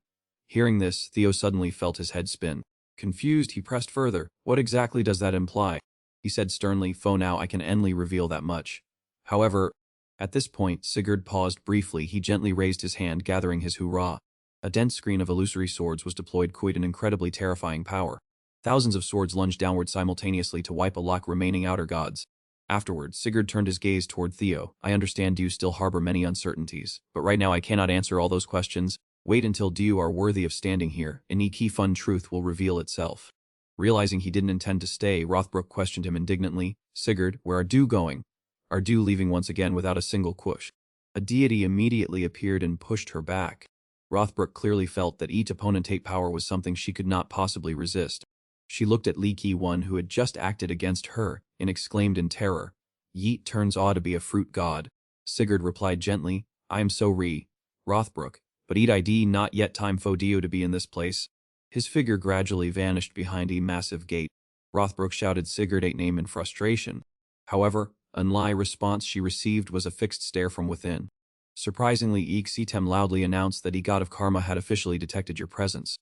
Hearing this, Theo suddenly felt his head spin. Confused, he pressed further. What exactly does that imply? He said sternly, "Fo, now I can only reveal that much." However, at this point, Sigurd paused briefly. He gently raised his hand, gathering his hurrah. A dense screen of illusory swords was deployed, quite an incredibly terrifying power. Thousands of swords lunged downward simultaneously to wipe out remaining outer gods. Afterwards, Sigurd turned his gaze toward Theo. I understand you still harbor many uncertainties, but right now I cannot answer all those questions. Wait until you are worthy of standing here, and key fun truth will reveal itself. Realizing he didn't intend to stay, Rothbrook questioned him indignantly. Sigurd, where are you going? Are you leaving once again without a single push? A deity immediately appeared and pushed her back. Rothbrook clearly felt that each opponent's power was something she could not possibly resist. She looked at Li Ki-1 who had just acted against her, and exclaimed in terror, Yeet turns ought to be a fruit god. Sigurd replied gently, I am so Rothbrook, but ID not yet time for Dio to be in this place. His figure gradually vanished behind a massive gate. Rothbrook shouted Sigurd ate name in frustration. However, unlike response she received was a fixed stare from within. Surprisingly, Exitem loudly announced that god of karma had officially detected your presence.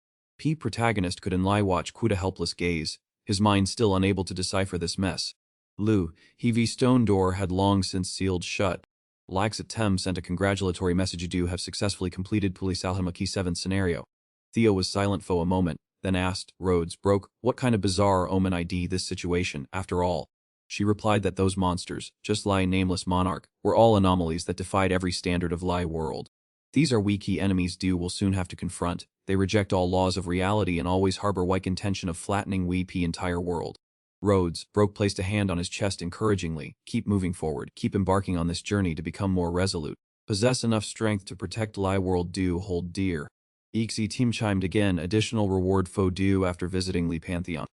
Protagonist could watch quite a helpless gaze, his mind still unable to decipher this mess. Lu, Heavy Stone door had long since sealed shut. Laxatem sent a congratulatory message. You have successfully completed Police Alhama Key 7 scenario. Theo was silent for a moment, then asked, Rhodes broke, what kind of bizarre omen ID this situation, after all? She replied that those monsters, just like nameless monarch, were all anomalies that defied every standard of lie world. These are key enemies Du will soon have to confront. They reject all laws of reality and always harbor weak intention of flattening entire world. Rhodes broke placed a hand on his chest encouragingly. Keep moving forward, keep embarking on this journey to become more resolute. Possess enough strength to protect lie world Du hold dear. Team chimed again, additional reward for Du after visiting Li Pantheon.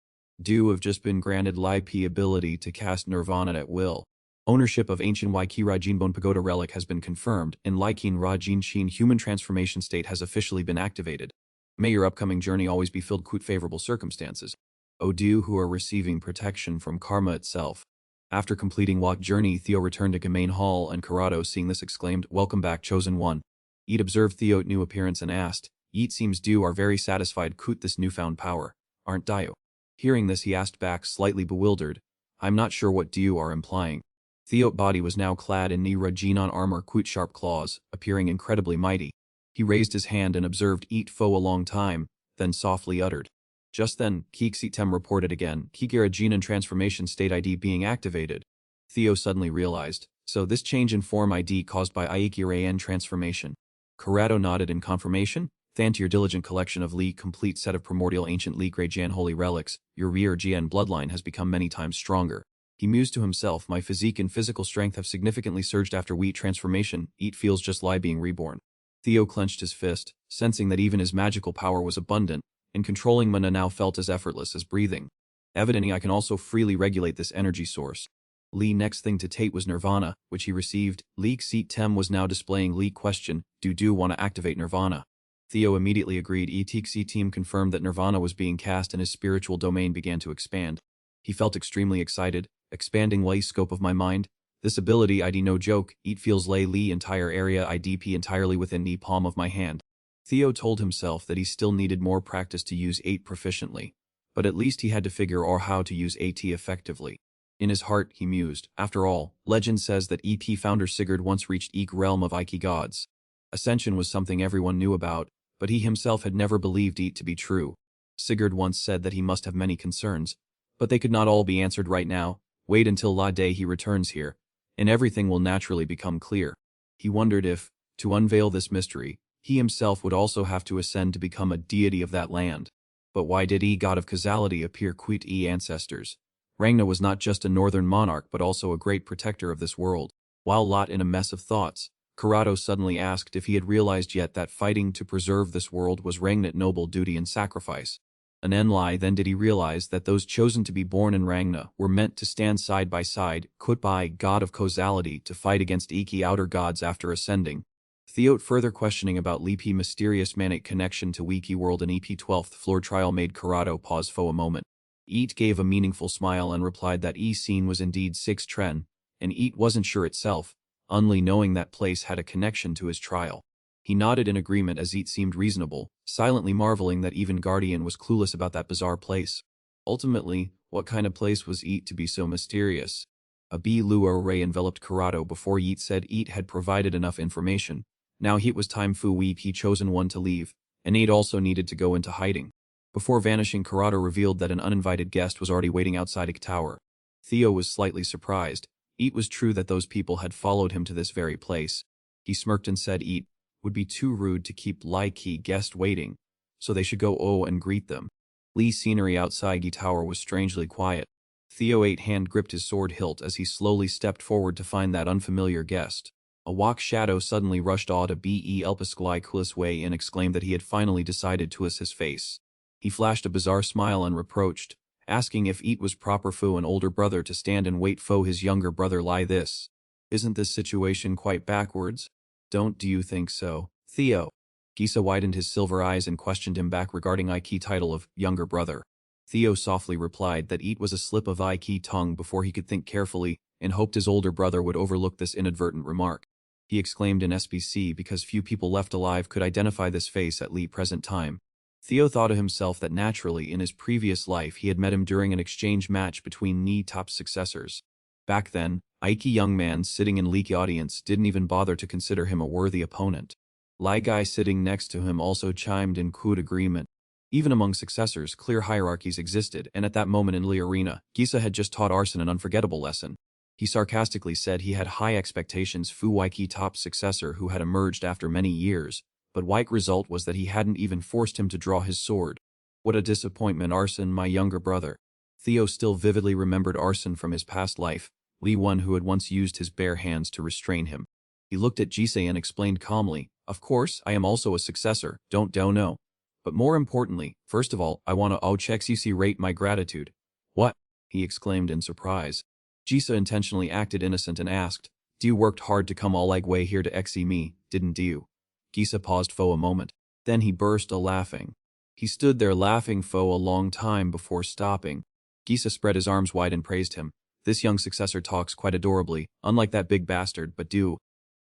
Du have just been granted Li P ability to cast Nirvana at will. Ownership of ancient Waiki Rajinbone Pagoda relic has been confirmed, and Lykin Rajin Shin human transformation state has officially been activated. May your upcoming journey always be filled with favorable circumstances. O Du who are receiving protection from karma itself. After completing walk journey, Theo returned to Gamane Hall, and Corrado seeing this exclaimed, Welcome back, Chosen One. Eat observed Theo's new appearance and asked, Yeet seems Du are very satisfied with this newfound power, aren't you? Hearing this he asked back, slightly bewildered, I'm not sure what Du are implying. Theo's body was now clad in Ni Rajinon armor with sharp claws, appearing incredibly mighty. He raised his hand and observed Eat Foe a long time, then softly uttered. Just then, Kixitem reported again, Kigirajinon transformation state ID being activated. Theo suddenly realized, so this change in form ID caused by Aikiraen transformation. Corrado nodded in confirmation. Thanks to your diligent collection of Li complete set of primordial ancient Li Grey Jan holy relics, your Rear Jian bloodline has become many times stronger. He mused to himself, my physique and physical strength have significantly surged after Wheat transformation. Eat feels just like being reborn. Theo clenched his fist, sensing that even his magical power was abundant, and controlling mana now felt as effortless as breathing. Evidently I can also freely regulate this energy source. Li next thing to Tate was Nirvana, which he received. Li Xit Tem was now displaying Li question, do want to activate Nirvana? Theo immediately agreed. ETXE team confirmed that Nirvana was being cast and his spiritual domain began to expand. He felt extremely excited, expanding Li's scope of my mind. This ability ID no joke, Eat feels Li entire area IDP entirely within the palm of my hand. Theo told himself that he still needed more practice to use 8 proficiently, but at least he had to figure out how to use AT effectively. In his heart, he mused, after all, legend says that EP founder Sigurd once reached Eek realm of Ike gods. Ascension was something everyone knew about, but he himself had never believed it to be true. Sigurd once said that he must have many concerns, but they could not all be answered right now. Wait until la day he returns here, and everything will naturally become clear. He wondered if, to unveil this mystery, he himself would also have to ascend to become a deity of that land. But why did god of causality appear quit ancestors? Ragna was not just a northern monarch but also a great protector of this world. While Lot in a mess of thoughts, Corrado suddenly asked if he had realized yet that fighting to preserve this world was Ragnat noble duty and sacrifice. An Enli then did he realize that those chosen to be born in Ragna were meant to stand side by side, put by god of causality to fight against Iki outer gods after ascending. Theo further questioning about Lipi mysterious manic connection to Wiki world and EP 12th floor trial made Corrado pause for a moment. Eat gave a meaningful smile and replied that scene was indeed 6 Tren, and Eat wasn't sure itself, only knowing that place had a connection to his trial. He nodded in agreement as Eat seemed reasonable, silently marveling that even Guardian was clueless about that bizarre place. Ultimately, what kind of place was Eat to be so mysterious? A blue ray enveloped Corrado before Yeet said Eat had provided enough information. Now it was time Fu Weep he chosen one to leave, and Eat also needed to go into hiding. Before vanishing, Corrado revealed that an uninvited guest was already waiting outside a tower. Theo was slightly surprised. It was true that those people had followed him to this very place. He smirked and said Eat would be too rude to keep Lai-Ki guest waiting, so they should go and greet them. Lee's scenery outside the tower was strangely quiet. Theo 8 hand gripped his sword hilt as he slowly stepped forward to find that unfamiliar guest. A walk shadow suddenly rushed to be Elpisklai way and exclaimed that he had finally decided to his face. He flashed a bizarre smile and reproached, asking if Eat was proper for an older brother to stand and wait for his younger brother lie this. Isn't this situation quite backwards? Do you think so, Theo? Gisa widened his silver eyes and questioned him back regarding Ike title of younger brother. Theo softly replied that Eat was a slip of Ike tongue before he could think carefully and hoped his older brother would overlook this inadvertent remark. He exclaimed in SBC because few people left alive could identify this face at Lee present time. Theo thought to himself that naturally in his previous life he had met him during an exchange match between Ni top successors. Back then, Ike young man sitting in Leaky audience didn't even bother to consider him a worthy opponent. Lai guy sitting next to him also chimed in cool agreement. Even among successors, clear hierarchies existed, and at that moment in Lee Arena, Gisa had just taught Arson an unforgettable lesson. He sarcastically said he had high expectations Fu Waiki top successor who had emerged after many years, but Waik result was that he hadn't even forced him to draw his sword. What a disappointment, Arson, my younger brother. Theo still vividly remembered Arson from his past life, Lee one who had once used his bare hands to restrain him. He looked at Jisei and explained calmly, of course, I am also a successor, don't know. But more importantly, first of all, I want to check CC rate my gratitude. What? He exclaimed in surprise. Jisa intentionally acted innocent and asked, you worked hard to come all way here to exie me, didn't you? Gisa paused for a moment. Then he burst a laughing. He stood there laughing for a long time before stopping. Gisa spread his arms wide and praised him. This young successor talks quite adorably, unlike that big bastard, but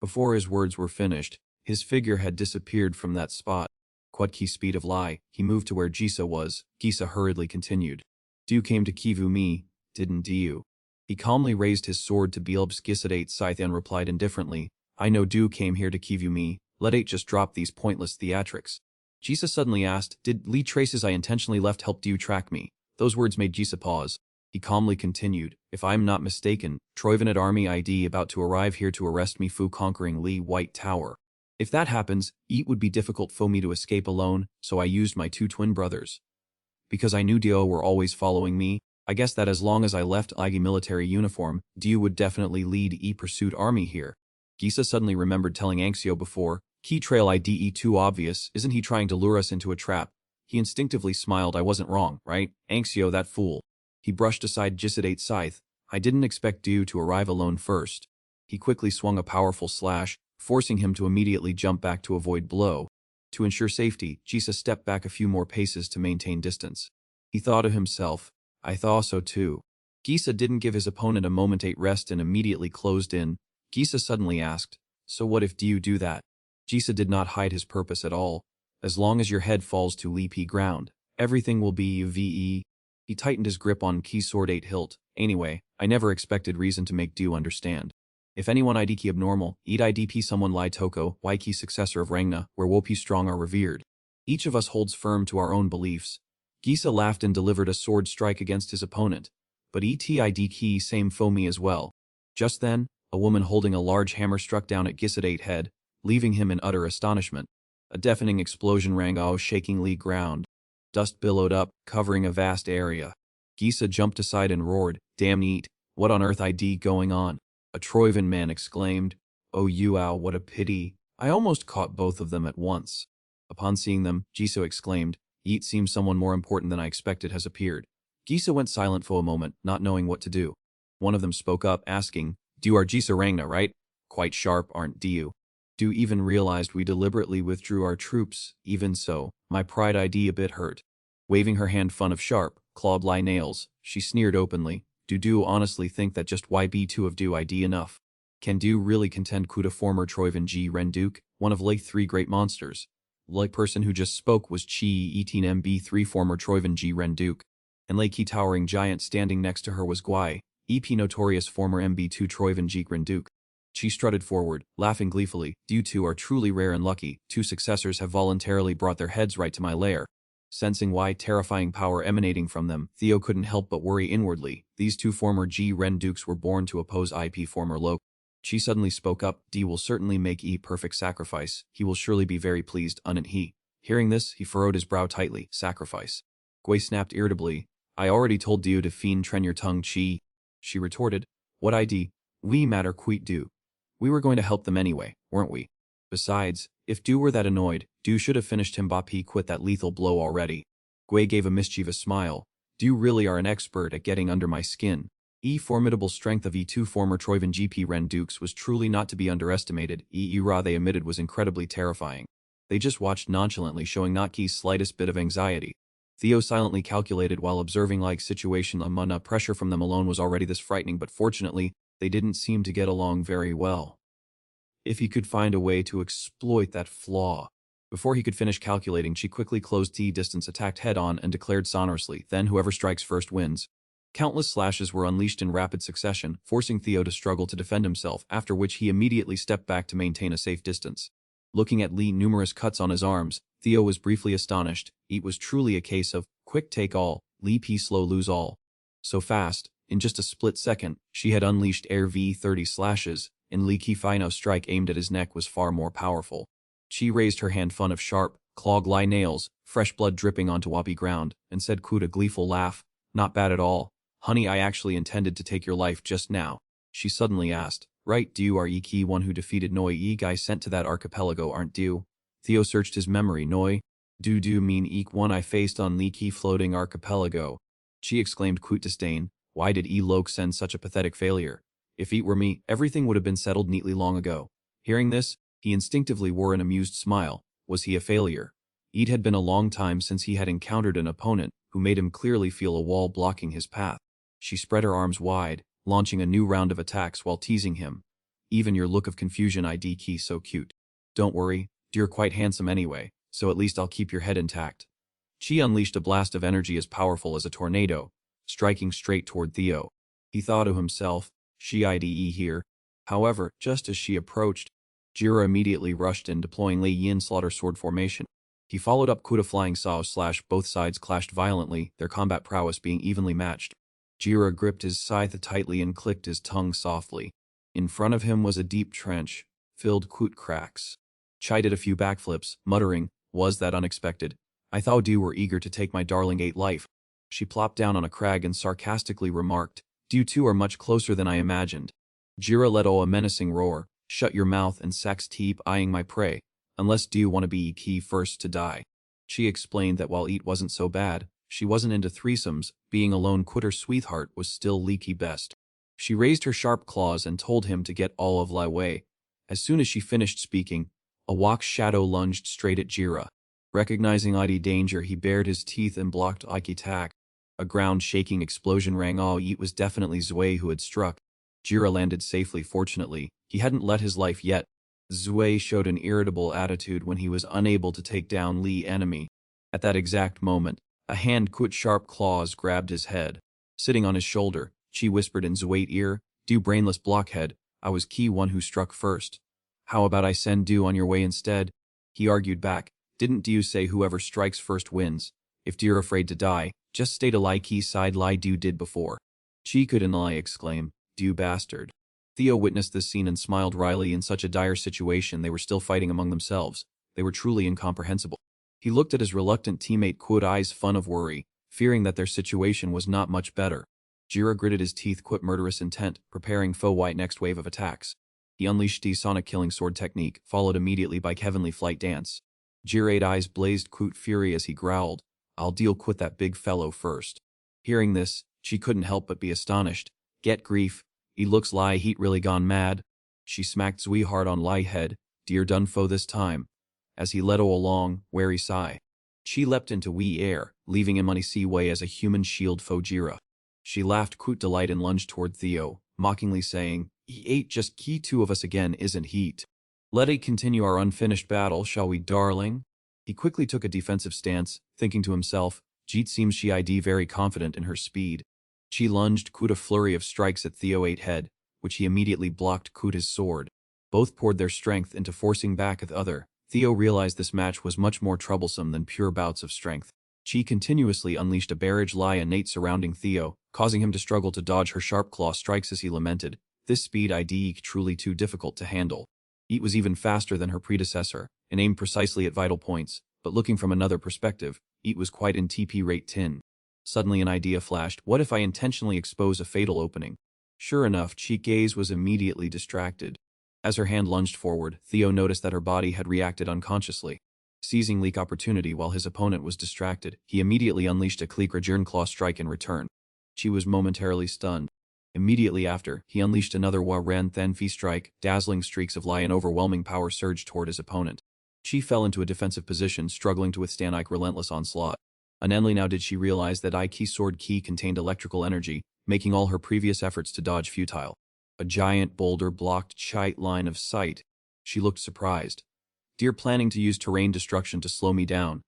Before his words were finished, his figure had disappeared from that spot. Quadki speed of lie, he moved to where Jisa was. Gisa hurriedly continued. Du came to Kivu me, didn't you? He calmly raised his sword to Beelb's Gisadate scythe and replied indifferently, I know Du came here to Kivu me, let 8 just drop these pointless theatrics. Jisa suddenly asked, did Lee traces I intentionally left help Du track me? Those words made Jisa pause. He calmly continued, if I'm not mistaken, Troivanid army ID about to arrive here to arrest me Fu conquering Lee White Tower. If that happens, it would be difficult for me to escape alone, so I used my 2 twin brothers. Because I knew Dio were always following me, I guess that as long as I left Igi military uniform, Dio would definitely lead pursuit army here. Gisa suddenly remembered telling Anxio before, key trail IDE too obvious, isn't he trying to lure us into a trap? He instinctively smiled, I wasn't wrong, right? Anxio that fool. He brushed aside Gisadate scythe, I didn't expect Dio to arrive alone first. He quickly swung a powerful slash, forcing him to immediately jump back to avoid blow. To ensure safety, Jisa stepped back a few more paces to maintain distance. He thought to himself, I thought so too. Gisa didn't give his opponent a momentate rest and immediately closed in. Gisa suddenly asked, so what if you do that? Jisa did not hide his purpose at all. As long as your head falls to leapy ground, everything will be VE. He tightened his grip on key sword 8 hilt. Anyway, I never expected reason to make Du understand. If anyone IDK abnormal, eat IDP someone Lai Toko, YK successor of Rangna, where Wopi strong are revered. Each of us holds firm to our own beliefs. Gisa laughed and delivered a sword strike against his opponent. But ETIDK same foamy as well. Just then, a woman holding a large hammer struck down at Gisadate head, leaving him in utter astonishment. A deafening explosion rang out shaking Lee ground. Dust billowed up, covering a vast area. Gisa jumped aside and roared, damn neat, what on earth ID going on? A Troivan man exclaimed, oh ow, what a pity, I almost caught both of them at once. Upon seeing them, Gisa exclaimed, Yeet seems someone more important than I expected has appeared. Gisa went silent for a moment, not knowing what to do. One of them spoke up, asking, Du are Gisa Rangna, right? Quite sharp, aren't you? Du even realized we deliberately withdrew our troops, even so, my pride ID a bit hurt. Waving her hand fun of sharp, clawed lie nails, she sneered openly, Do honestly think that just YB2 of do ID enough? Can do really contend Kuta former Troivan G Renduke, one of Lake 3 great monsters? Like person who just spoke was Chi 18MB3 former Troivan G Renduke, and Lake towering giant standing next to her was Guai, EP notorious former MB2 Troivan G Renduke. Chi strutted forward, laughing gleefully. You two are truly rare and lucky. 2 successors have voluntarily brought their heads right to my lair. Sensing why terrifying power emanating from them, Theo couldn't help but worry inwardly. These 2 former G Ren Dukes were born to oppose IP former Loke. Chi suddenly spoke up. D will certainly make E perfect sacrifice. He will surely be very pleased, and he. Hearing this, he furrowed his brow tightly. Sacrifice. Gui snapped irritably. I already told Dio to fiend tren your tongue, Chi. She retorted. What ID? We matter quite do. We were going to help them anyway, weren't we? Besides, if Du were that annoyed, Du should have finished him bop he quit that lethal blow already. Gui gave a mischievous smile. Du really are an expert at getting under my skin. Formidable strength of E2 former Troivan GP Ren Dukes was truly not to be underestimated. Ra they emitted was incredibly terrifying. They just watched nonchalantly, showing not Ki's slightest bit of anxiety. Theo silently calculated while observing like situation among pressure from them alone was already this frightening, but fortunately, they didn't seem to get along very well. If he could find a way to exploit that flaw. Before he could finish calculating, she quickly closed T distance, attacked head-on, and declared sonorously, then whoever strikes first wins. Countless slashes were unleashed in rapid succession, forcing Theo to struggle to defend himself, after which he immediately stepped back to maintain a safe distance. Looking at Lee's numerous cuts on his arms, Theo was briefly astonished. It was truly a case of quick take all, Lee P slow lose all. So fast, in just a split second, she had unleashed Air V30 slashes, and Lee Ki's final strike aimed at his neck was far more powerful. She raised her hand fun of sharp, claw-gly nails, fresh blood dripping onto wobbly ground, and said with a gleeful laugh, Not bad at all. Honey, I actually intended to take your life just now. She suddenly asked, Right, do are Ki one who defeated Noi E guy sent to that archipelago aren't do? Theo searched his memory. Noi? Do mean Eek one I faced on Lee Ki floating archipelago? She exclaimed with disdain. Why did E Loke send such a pathetic failure? If it were me, everything would have been settled neatly long ago. Hearing this, he instinctively wore an amused smile. Was he a failure? It had been a long time since he had encountered an opponent who made him clearly feel a wall blocking his path. She spread her arms wide, launching a new round of attacks while teasing him. Even your look of confusion ID Ki so cute. Don't worry, you're quite handsome anyway, so at least I'll keep your head intact. Chi unleashed a blast of energy as powerful as a tornado, striking straight toward Theo. He thought to himself, she IDE here. However, just as she approached, Jira immediately rushed in, deploying Lei Yin slaughter sword formation. He followed up Kuda flying saw slash. Both sides clashed violently, their combat prowess being evenly matched. Jira gripped his scythe tightly and clicked his tongue softly. In front of him was a deep trench, filled with cracks. Chai did a few backflips, muttering, Was that unexpected? I thought you were eager to take my darling ate life. She plopped down on a crag and sarcastically remarked, You two are much closer than I imagined. Jira let out a menacing roar. Shut your mouth and Sax Teep eyeing my prey. Unless do you want to be Ki first to die? She explained that while Eat wasn't so bad, she wasn't into threesomes, being alone quitter sweetheart was still leaky best. She raised her sharp claws and told him to get all of Lai way. As soon as she finished speaking, a Wak's shadow lunged straight at Jira. Recognizing ID danger, he bared his teeth and blocked Ike attack. A ground-shaking explosion rang. It was definitely Zui who had struck. Jira landed safely. Fortunately, he hadn't let his life yet. Zui showed an irritable attitude when he was unable to take down Lee's enemy. At that exact moment, a hand with sharp claws grabbed his head. Sitting on his shoulder, Chi whispered in Zui's ear, "Du brainless blockhead, I was Ki one who struck first. How about I send Du on your way instead?" He argued back, "Didn't Du say whoever strikes first wins? If you're afraid to die, just stay to Lai Ki's side like Du did before." Chi couldn't lie exclaim, "Du bastard." Theo witnessed this scene and smiled wryly. In such a dire situation they were still fighting among themselves. They were truly incomprehensible. He looked at his reluctant teammate with eyes full of worry, fearing that their situation was not much better. Jira gritted his teeth with murderous intent, preparing for White's next wave of attacks. He unleashed the sonic killing sword technique, followed immediately by heavenly flight dance. Jira's eyes blazed with fury as he growled, "I'll deal with that big fellow first." Hearing this, she couldn't help but be astonished. "Get grief. He looks like he'd really gone mad." She smacked Zui hard on Lai's head. "Dear done fo this time." As he led along, wary sigh. Chi leapt into wee air, leaving him on his way as a human shield for Jira. She laughed with delight and lunged toward Theo, mockingly saying, "He ate just key two of us again, isn't heat? Let it continue our unfinished battle, shall we, darling?" He quickly took a defensive stance, thinking to himself, "Jeet seems she ID very confident in her speed." She lunged with a flurry of strikes at Theo 8 head, which he immediately blocked with his sword. Both poured their strength into forcing back at the other. Theo realized this match was much more troublesome than pure bouts of strength. She continuously unleashed a barrage lie innate surrounding Theo, causing him to struggle to dodge her sharp claw strikes as he lamented, "This speed ID truly too difficult to handle." Eat was even faster than her predecessor, and aimed precisely at vital points, but looking from another perspective, Eat was quite in TP rate 10. Suddenly an idea flashed, what if I intentionally expose a fatal opening? Sure enough, Cheek Gaze was immediately distracted. As her hand lunged forward, Theo noticed that her body had reacted unconsciously. Seizing leak opportunity while his opponent was distracted, he immediately unleashed a Kleek Rajern Claw strike in return. She was momentarily stunned. Immediately after, he unleashed another Waren Thenfi strike, dazzling streaks of light and overwhelming power surged toward his opponent. She fell into a defensive position, struggling to withstand Ike's relentless onslaught. Only now did she realize that Ike's sword key contained electrical energy, making all her previous efforts to dodge futile. A giant boulder blocked Chite's line of sight. She looked surprised. "Dear, planning to use terrain destruction to slow me down.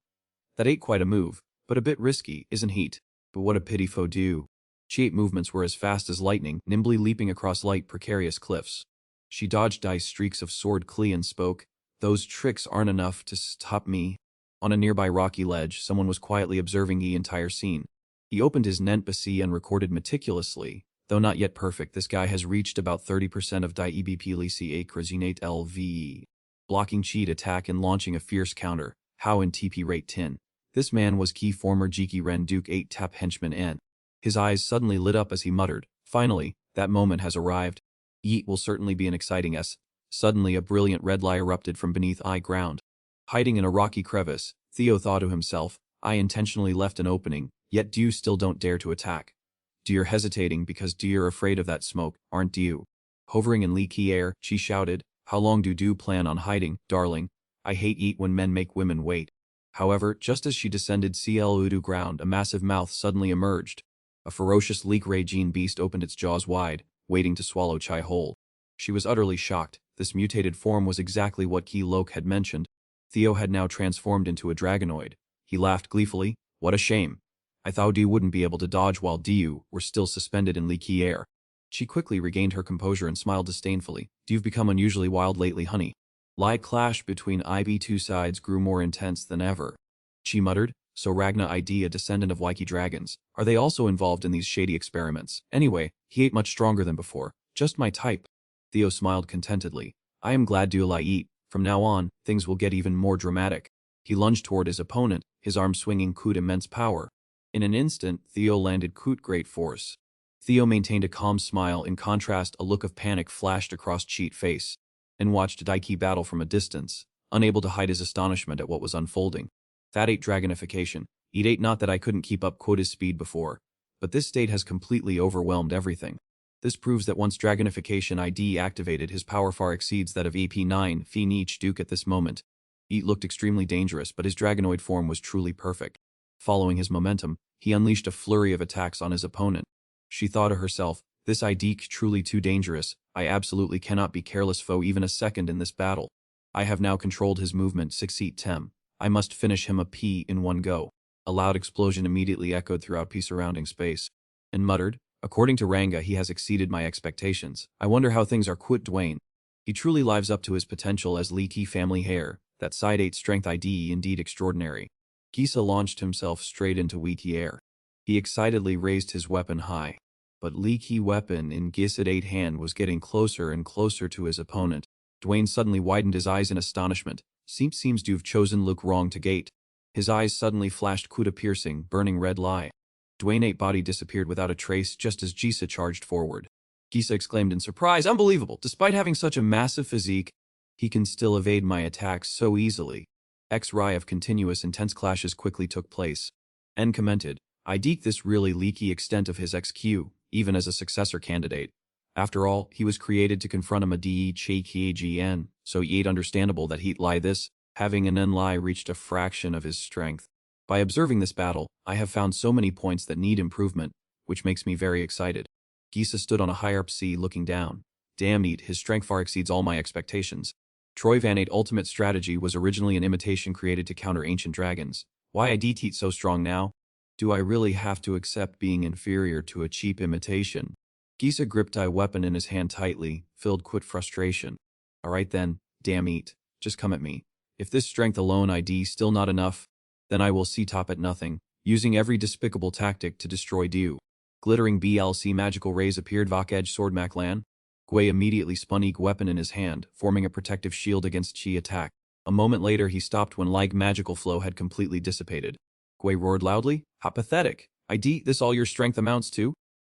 That ain't quite a move, but a bit risky, isn't heat? But what a pity foe do." Chite's movements were as fast as lightning, nimbly leaping across light, precarious cliffs. She dodged ice streaks of sword Klee and spoke, "Those tricks aren't enough to stop me." On a nearby rocky ledge, someone was quietly observing the entire scene. He opened his Nentbasi and recorded meticulously. Though not yet perfect, this guy has reached about 30% of die EBP Lisi A Krazinate LVE. Blocking cheat attack and launching a fierce counter, how in TP rate 10. This man was key former Jiki Ren Duke 8 tap henchman N. His eyes suddenly lit up as he muttered, "Finally, that moment has arrived. Yeet will certainly be an exciting S." Suddenly a brilliant red light erupted from beneath eye ground. Hiding in a rocky crevice, Theo thought to himself, "I intentionally left an opening, yet you still don't dare to attack. You're hesitating because you're afraid of that smoke, aren't you?" Hovering in leaky air, she shouted, "How long do you plan on hiding, darling? I hate Eat when men make women wait." However, just as she descended CL Udu ground, a massive mouth suddenly emerged. A ferocious leak Ray-Gene beast opened its jaws wide, waiting to swallow Chai whole. She was utterly shocked. This mutated form was exactly what Ki Lok had mentioned. Theo had now transformed into a dragonoid. He laughed gleefully, "What a shame. I thought you wouldn't be able to dodge while you were still suspended in leaky air." She quickly regained her composure and smiled disdainfully. "You've become unusually wild lately, honey." Light clash between IB2 sides grew more intense than ever. She muttered, "So Ragna ID, a descendant of Waiki dragons, are they also involved in these shady experiments? Anyway, he ain't much stronger than before. Just my type." Theo smiled contentedly. "I am glad you eat. From now on, things will get even more dramatic." He lunged toward his opponent, his arm swinging with immense power. In an instant, Theo landed with great force. Theo maintained a calm smile. In contrast, a look of panic flashed across Cheat's face, and watched Daiki battle from a distance, unable to hide his astonishment at what was unfolding. That ate dragonification. It ate not that I couldn't keep up his speed before, but this state has completely overwhelmed everything. This proves that once dragonification ID activated, his power far exceeds that of AP9 Phoenix Duke at this moment. It looked extremely dangerous, but his dragonoid form was truly perfect. Following his momentum, he unleashed a flurry of attacks on his opponent. She thought to herself, "This ID truly too dangerous. I absolutely cannot be careless foe even a second in this battle. I have now controlled his movement 6 feet 10. I must finish him a P in one go." A loud explosion immediately echoed throughout P surrounding space. And muttered, "According to Ranga, he has exceeded my expectations. I wonder how things are Dwayne. He truly lives up to his potential as Lee Key family heir. That side 8 strength ID indeed extraordinary." Gisa launched himself straight into Wiki air. He excitedly raised his weapon high. But Lee Key weapon in Gisad 8 hand was getting closer and closer to his opponent. Dwayne suddenly widened his eyes in astonishment. Seems to have chosen Luke wrong to gate." His eyes suddenly flashed a piercing, burning red lie. Dwayne 8 body disappeared without a trace just as Gisa charged forward. Gisa exclaimed in surprise, "Unbelievable! Despite having such a massive physique, he can still evade my attacks so easily." X-ray of continuous intense clashes quickly took place. N commented, "I deek this really leaky extent of his XQ, even as a successor candidate. After all, he was created to confront him a DE KGN, so it understandable that he'd lie this, having an N lie reached a fraction of his strength. By observing this battle, I have found so many points that need improvement, which makes me very excited. Gisa stood on a high-up sea looking down. Damn it, his strength far exceeds all my expectations. Troy Van 8 Ultimate Strategy was originally an imitation created to counter ancient dragons. Why I DT so strong now? Do I really have to accept being inferior to a cheap imitation? Gisa gripped a weapon in his hand tightly, filled with frustration. Alright then, damn it, just come at me. If this strength alone ID still not enough, then I will C-top at nothing, using every despicable tactic to destroy Dew. Glittering BLC magical rays appeared Vok Edge Sword Maclan. Gwei immediately spun each weapon in his hand, forming a protective shield against Chi attack. A moment later he stopped when like magical flow had completely dissipated. Gwei roared loudly, "How pathetic. ID, this all your strength amounts to?"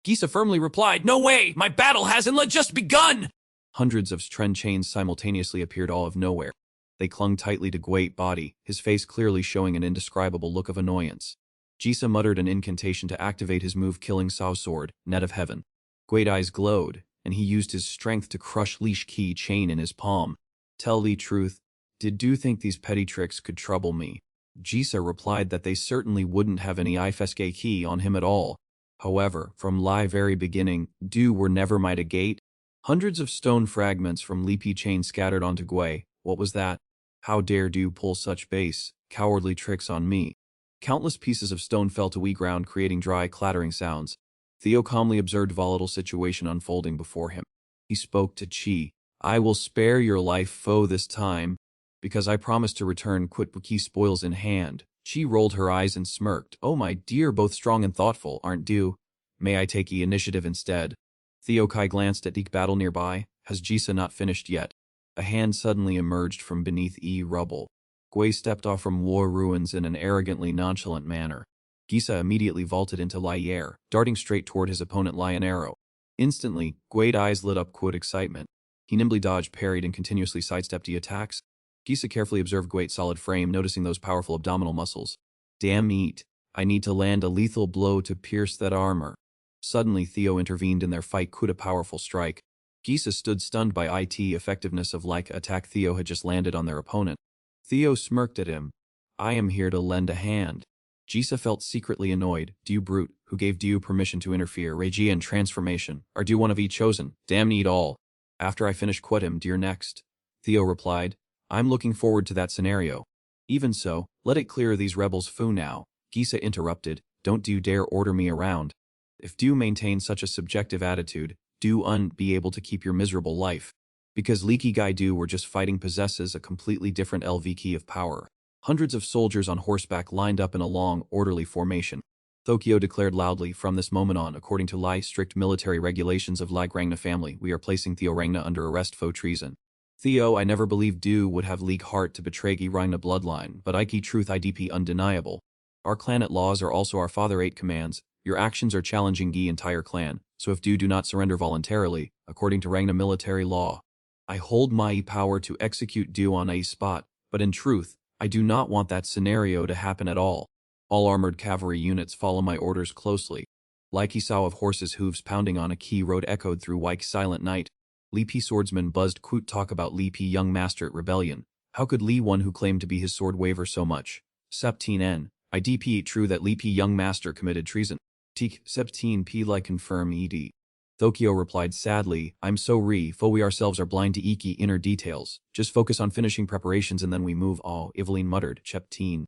Gisa firmly replied, "No way! My battle hasn't just begun!" Hundreds of trend chains simultaneously appeared all of nowhere. They clung tightly to Gwei's body, his face clearly showing an indescribable look of annoyance. Gisa muttered an incantation to activate his move killing Sao's sword, Net of Heaven. Gwei's eyes glowed, and he used his strength to crush Li's key chain in his palm. Tell Li truth, did you think these petty tricks could trouble me? Gisa replied that they certainly wouldn't have any Ifeske key on him at all. However, from Li very beginning, Du were never might a gate. Hundreds of stone fragments from Lipi chain scattered onto Gwei. What was that? How dare Du pull such base, cowardly tricks on me? Countless pieces of stone fell to ground, creating dry, clattering sounds. Theo calmly observed volatile situation unfolding before him. He spoke to Chi. I will spare your life, foe, this time, because I promised to return Quitbuki spoils in hand. Chi rolled her eyes and smirked. Oh my dear, both strong and thoughtful, aren't you? May I take initiative instead? Theo Kai glanced at the battle nearby. Has Gisa not finished yet? A hand suddenly emerged from beneath rubble. Gwei stepped off from war ruins in an arrogantly nonchalant manner. Gisa immediately vaulted into Li air, darting straight toward his opponent Lion Arrow. Instantly, Gwei's eyes lit up with excitement. He nimbly dodged, parried, and continuously sidestepped the attacks. Gisa carefully observed Gwei's solid frame, noticing those powerful abdominal muscles. Damn it, I need to land a lethal blow to pierce that armor. Suddenly Theo intervened in their fight with a powerful strike. Gisa stood stunned by it effectiveness of like attack Theo had just landed on their opponent. Theo smirked at him. I am here to lend a hand. Gisa felt secretly annoyed. Du brute, who gave Du permission to interfere, Regia and transformation. Are Du one of each chosen? Damn need all. After I finish quit him, dear next. Theo replied. I'm looking forward to that scenario. Even so, let it clear these rebels foo now. Gisa interrupted. Don't Du dare order me around. If Du maintains such a subjective attitude, Du be able to keep your miserable life. Because Leaky Guy Du were just fighting possesses a completely different LV key of power. Hundreds of soldiers on horseback lined up in a long, orderly formation. Tokyo declared loudly, from this moment on, according to Li's strict military regulations of Lag Rangna family, we are placing Theo Rangna under arrest for treason. Theo, I never believed Du would have league heart to betray Gi Rangna bloodline, but Ike truth IDP undeniable. Our clanet laws are also our Father 8 commands. Your actions are challenging Gi entire clan, so if Du do not surrender voluntarily, according to Rangna military law, I hold my power to execute Du on a spot, but in truth, I do not want that scenario to happen at all. All armored cavalry units follow my orders closely. Like sound of horses' hooves pounding on a key road echoed through Wike's silent night. Li P swordsman buzzed quote talk about Li P young master at rebellion. How could Li one who claimed to be his sword waver so much? Septine N. IDP true that Li P young master committed treason. Teak, Septine P like confirm ed. Tokyo replied sadly, I'm so fo we ourselves are blind to Iki inner details. Just focus on finishing preparations and then we move. Oh, Eveline muttered, Cheptine.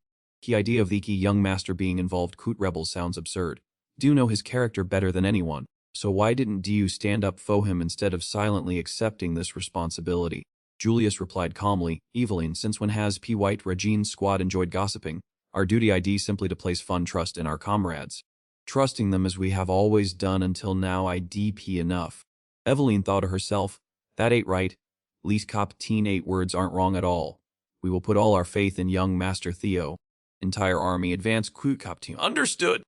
The idea of the Iki young master being involved Koot rebels sounds absurd. Do know his character better than anyone, so why didn't Du stand up for him instead of silently accepting this responsibility? Julius replied calmly, Eveline, since when has P. White Regine's squad enjoyed gossiping? Our duty ID simply to place fun trust in our comrades. Trusting them as we have always done until now IDP enough. Eveline thought to herself, that ain't right. Least cop teen 8 words aren't wrong at all. We will put all our faith in young Master Theo. Entire army advance Q cop team. Understood.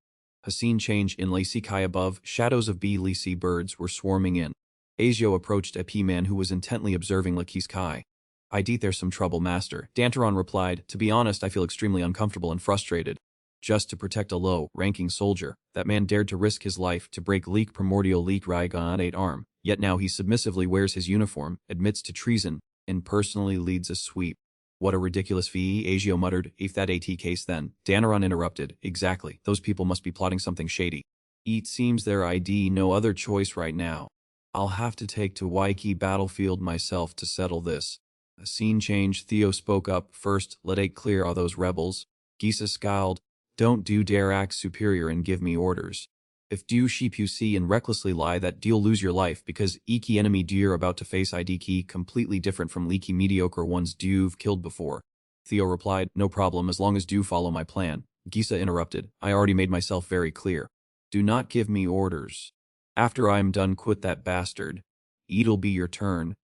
A scene change in Lacey Kai above, shadows of Lacey birds were swarming in. Azio approached a P-man who was intently observing Laki's Kai. I deet there's some trouble, master. Dantaron replied, to be honest I feel extremely uncomfortable and frustrated. Just to protect a low-ranking soldier, that man dared to risk his life to break Leak Primordial Leak Raigon 8 arm, yet now he submissively wears his uniform, admits to treason, and personally leads a sweep. What a ridiculous VE, Azio muttered, if that AT case then. Danaron interrupted, exactly, those people must be plotting something shady. It seems their ID no other choice right now. I'll have to take to Waiki battlefield myself to settle this. A scene change. Theo spoke up first. Let it clear all those rebels. Gisa scowled. Don't do dare act superior and give me orders. If do sheep you see and recklessly lie that you'll lose your life because Iki enemy do you're about to face ID key completely different from leaky mediocre ones you've killed before. Theo replied, no problem as long as do follow my plan. Gisa interrupted, I already made myself very clear. Do not give me orders. After I am done quit that bastard. It'll be your turn.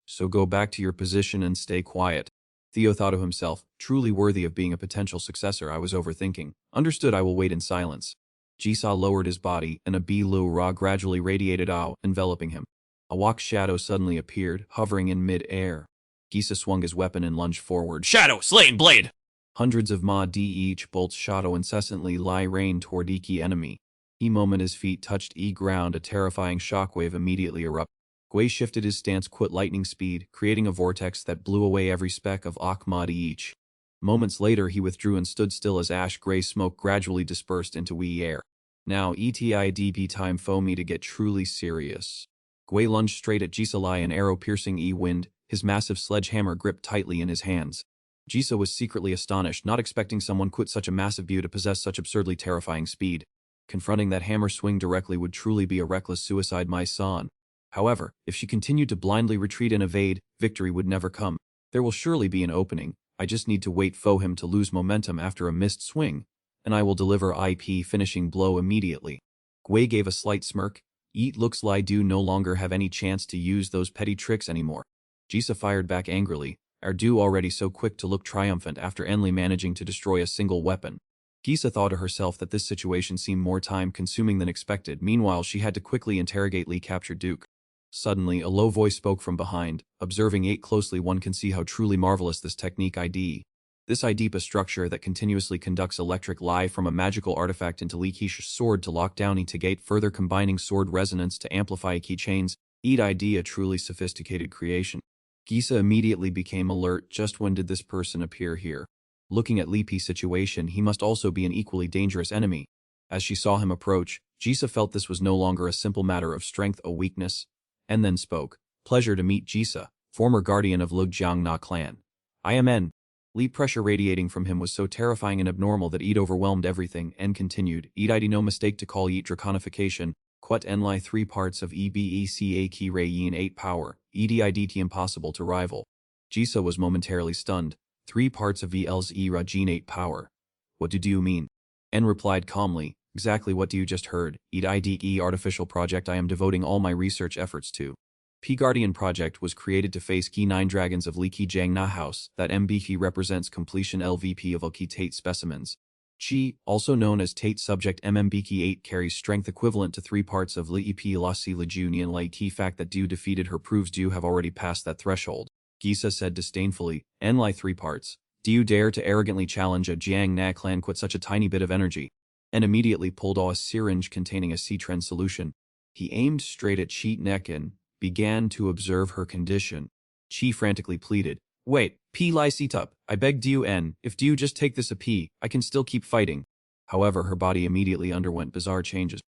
So go back to your position and stay quiet. Theo thought to himself, truly worthy of being a potential successor. I was overthinking. Understood, I will wait in silence. Jisoo lowered his body, and a blue raw gradually radiated out, enveloping him. A walk shadow suddenly appeared, hovering in mid-air. Gisa swung his weapon and lunged forward. Shadow, slain, blade! Hundreds of ma-d each bolts shadow incessantly lie rain toward Iki enemy. The moment his feet touched ground, a terrifying shockwave immediately erupted. Gui shifted his stance quit lightning speed, creating a vortex that blew away every speck of ma-d each. Moments later he withdrew and stood still as ash-gray smoke gradually dispersed into air. Now ETIDP time for me to get truly serious. Gui lunged straight at Jisoo, an arrow piercing wind, his massive sledgehammer gripped tightly in his hands. Jisoo was secretly astonished, not expecting someone quit such a massive view to possess such absurdly terrifying speed. Confronting that hammer swing directly would truly be a reckless suicide, my son. However, if she continued to blindly retreat and evade, victory would never come. There will surely be an opening. I just need to wait for him to lose momentum after a missed swing, and I will deliver IP finishing blow immediately. Gui gave a slight smirk. It looks like do no longer have any chance to use those petty tricks anymore. Jisoo fired back angrily. Are do already so quick to look triumphant after only managing to destroy a single weapon? Gisa thought to herself that this situation seemed more time-consuming than expected. Meanwhile, she had to quickly interrogate Lee captured Duke. Suddenly, a low voice spoke from behind. Observing it closely, one can see how truly marvelous this technique ID. This IDPA structure that continuously conducts electric lie from a magical artifact into Lee Kisha's sword to lock down to gate, further combining sword resonance to amplify keychains. Eat ID, a truly sophisticated creation. Gisa immediately became alert. Just when did this person appear here? Looking at Li Pi's situation, he must also be an equally dangerous enemy. As she saw him approach, Jisa felt this was no longer a simple matter of strength or weakness, and then spoke. Pleasure to meet Jisa, former guardian of Lugjiang Na clan. I am N. Li pressure radiating from him was so terrifying and abnormal that it overwhelmed everything, and continued. Id no mistake to call Yeet draconification. Quet Enli 3 parts of EBECA Ki Ray Yin 8 power, EDIDT impossible to rival. Jisa was momentarily stunned. 3 parts of VL's Rajin 8 power. What do you mean? En replied calmly, exactly what you just heard. EDIDE artificial project I am devoting all my research efforts to. P Guardian project was created to face Ki 9 dragons of Li Jiang Na house, that MBK represents completion LVP of Ki Tate specimens. Chi, also known as Tate subject MMBK 8 carries strength equivalent to 3 parts of Li Ep Lasi Lejunian Lai Ki fact that Du defeated her proves Du have already passed that threshold. Gisa said disdainfully, Enlai 3 parts. Do you dare to arrogantly challenge a Jiang Na clan with such a tiny bit of energy? And immediately pulled out a syringe containing a C-Trend solution. He aimed straight at Cheat neck and began to observe her condition. Chi frantically pleaded, wait, P Lai Situp, I beg Du N, if Du just take this a P, I can still keep fighting. However, her body immediately underwent bizarre changes.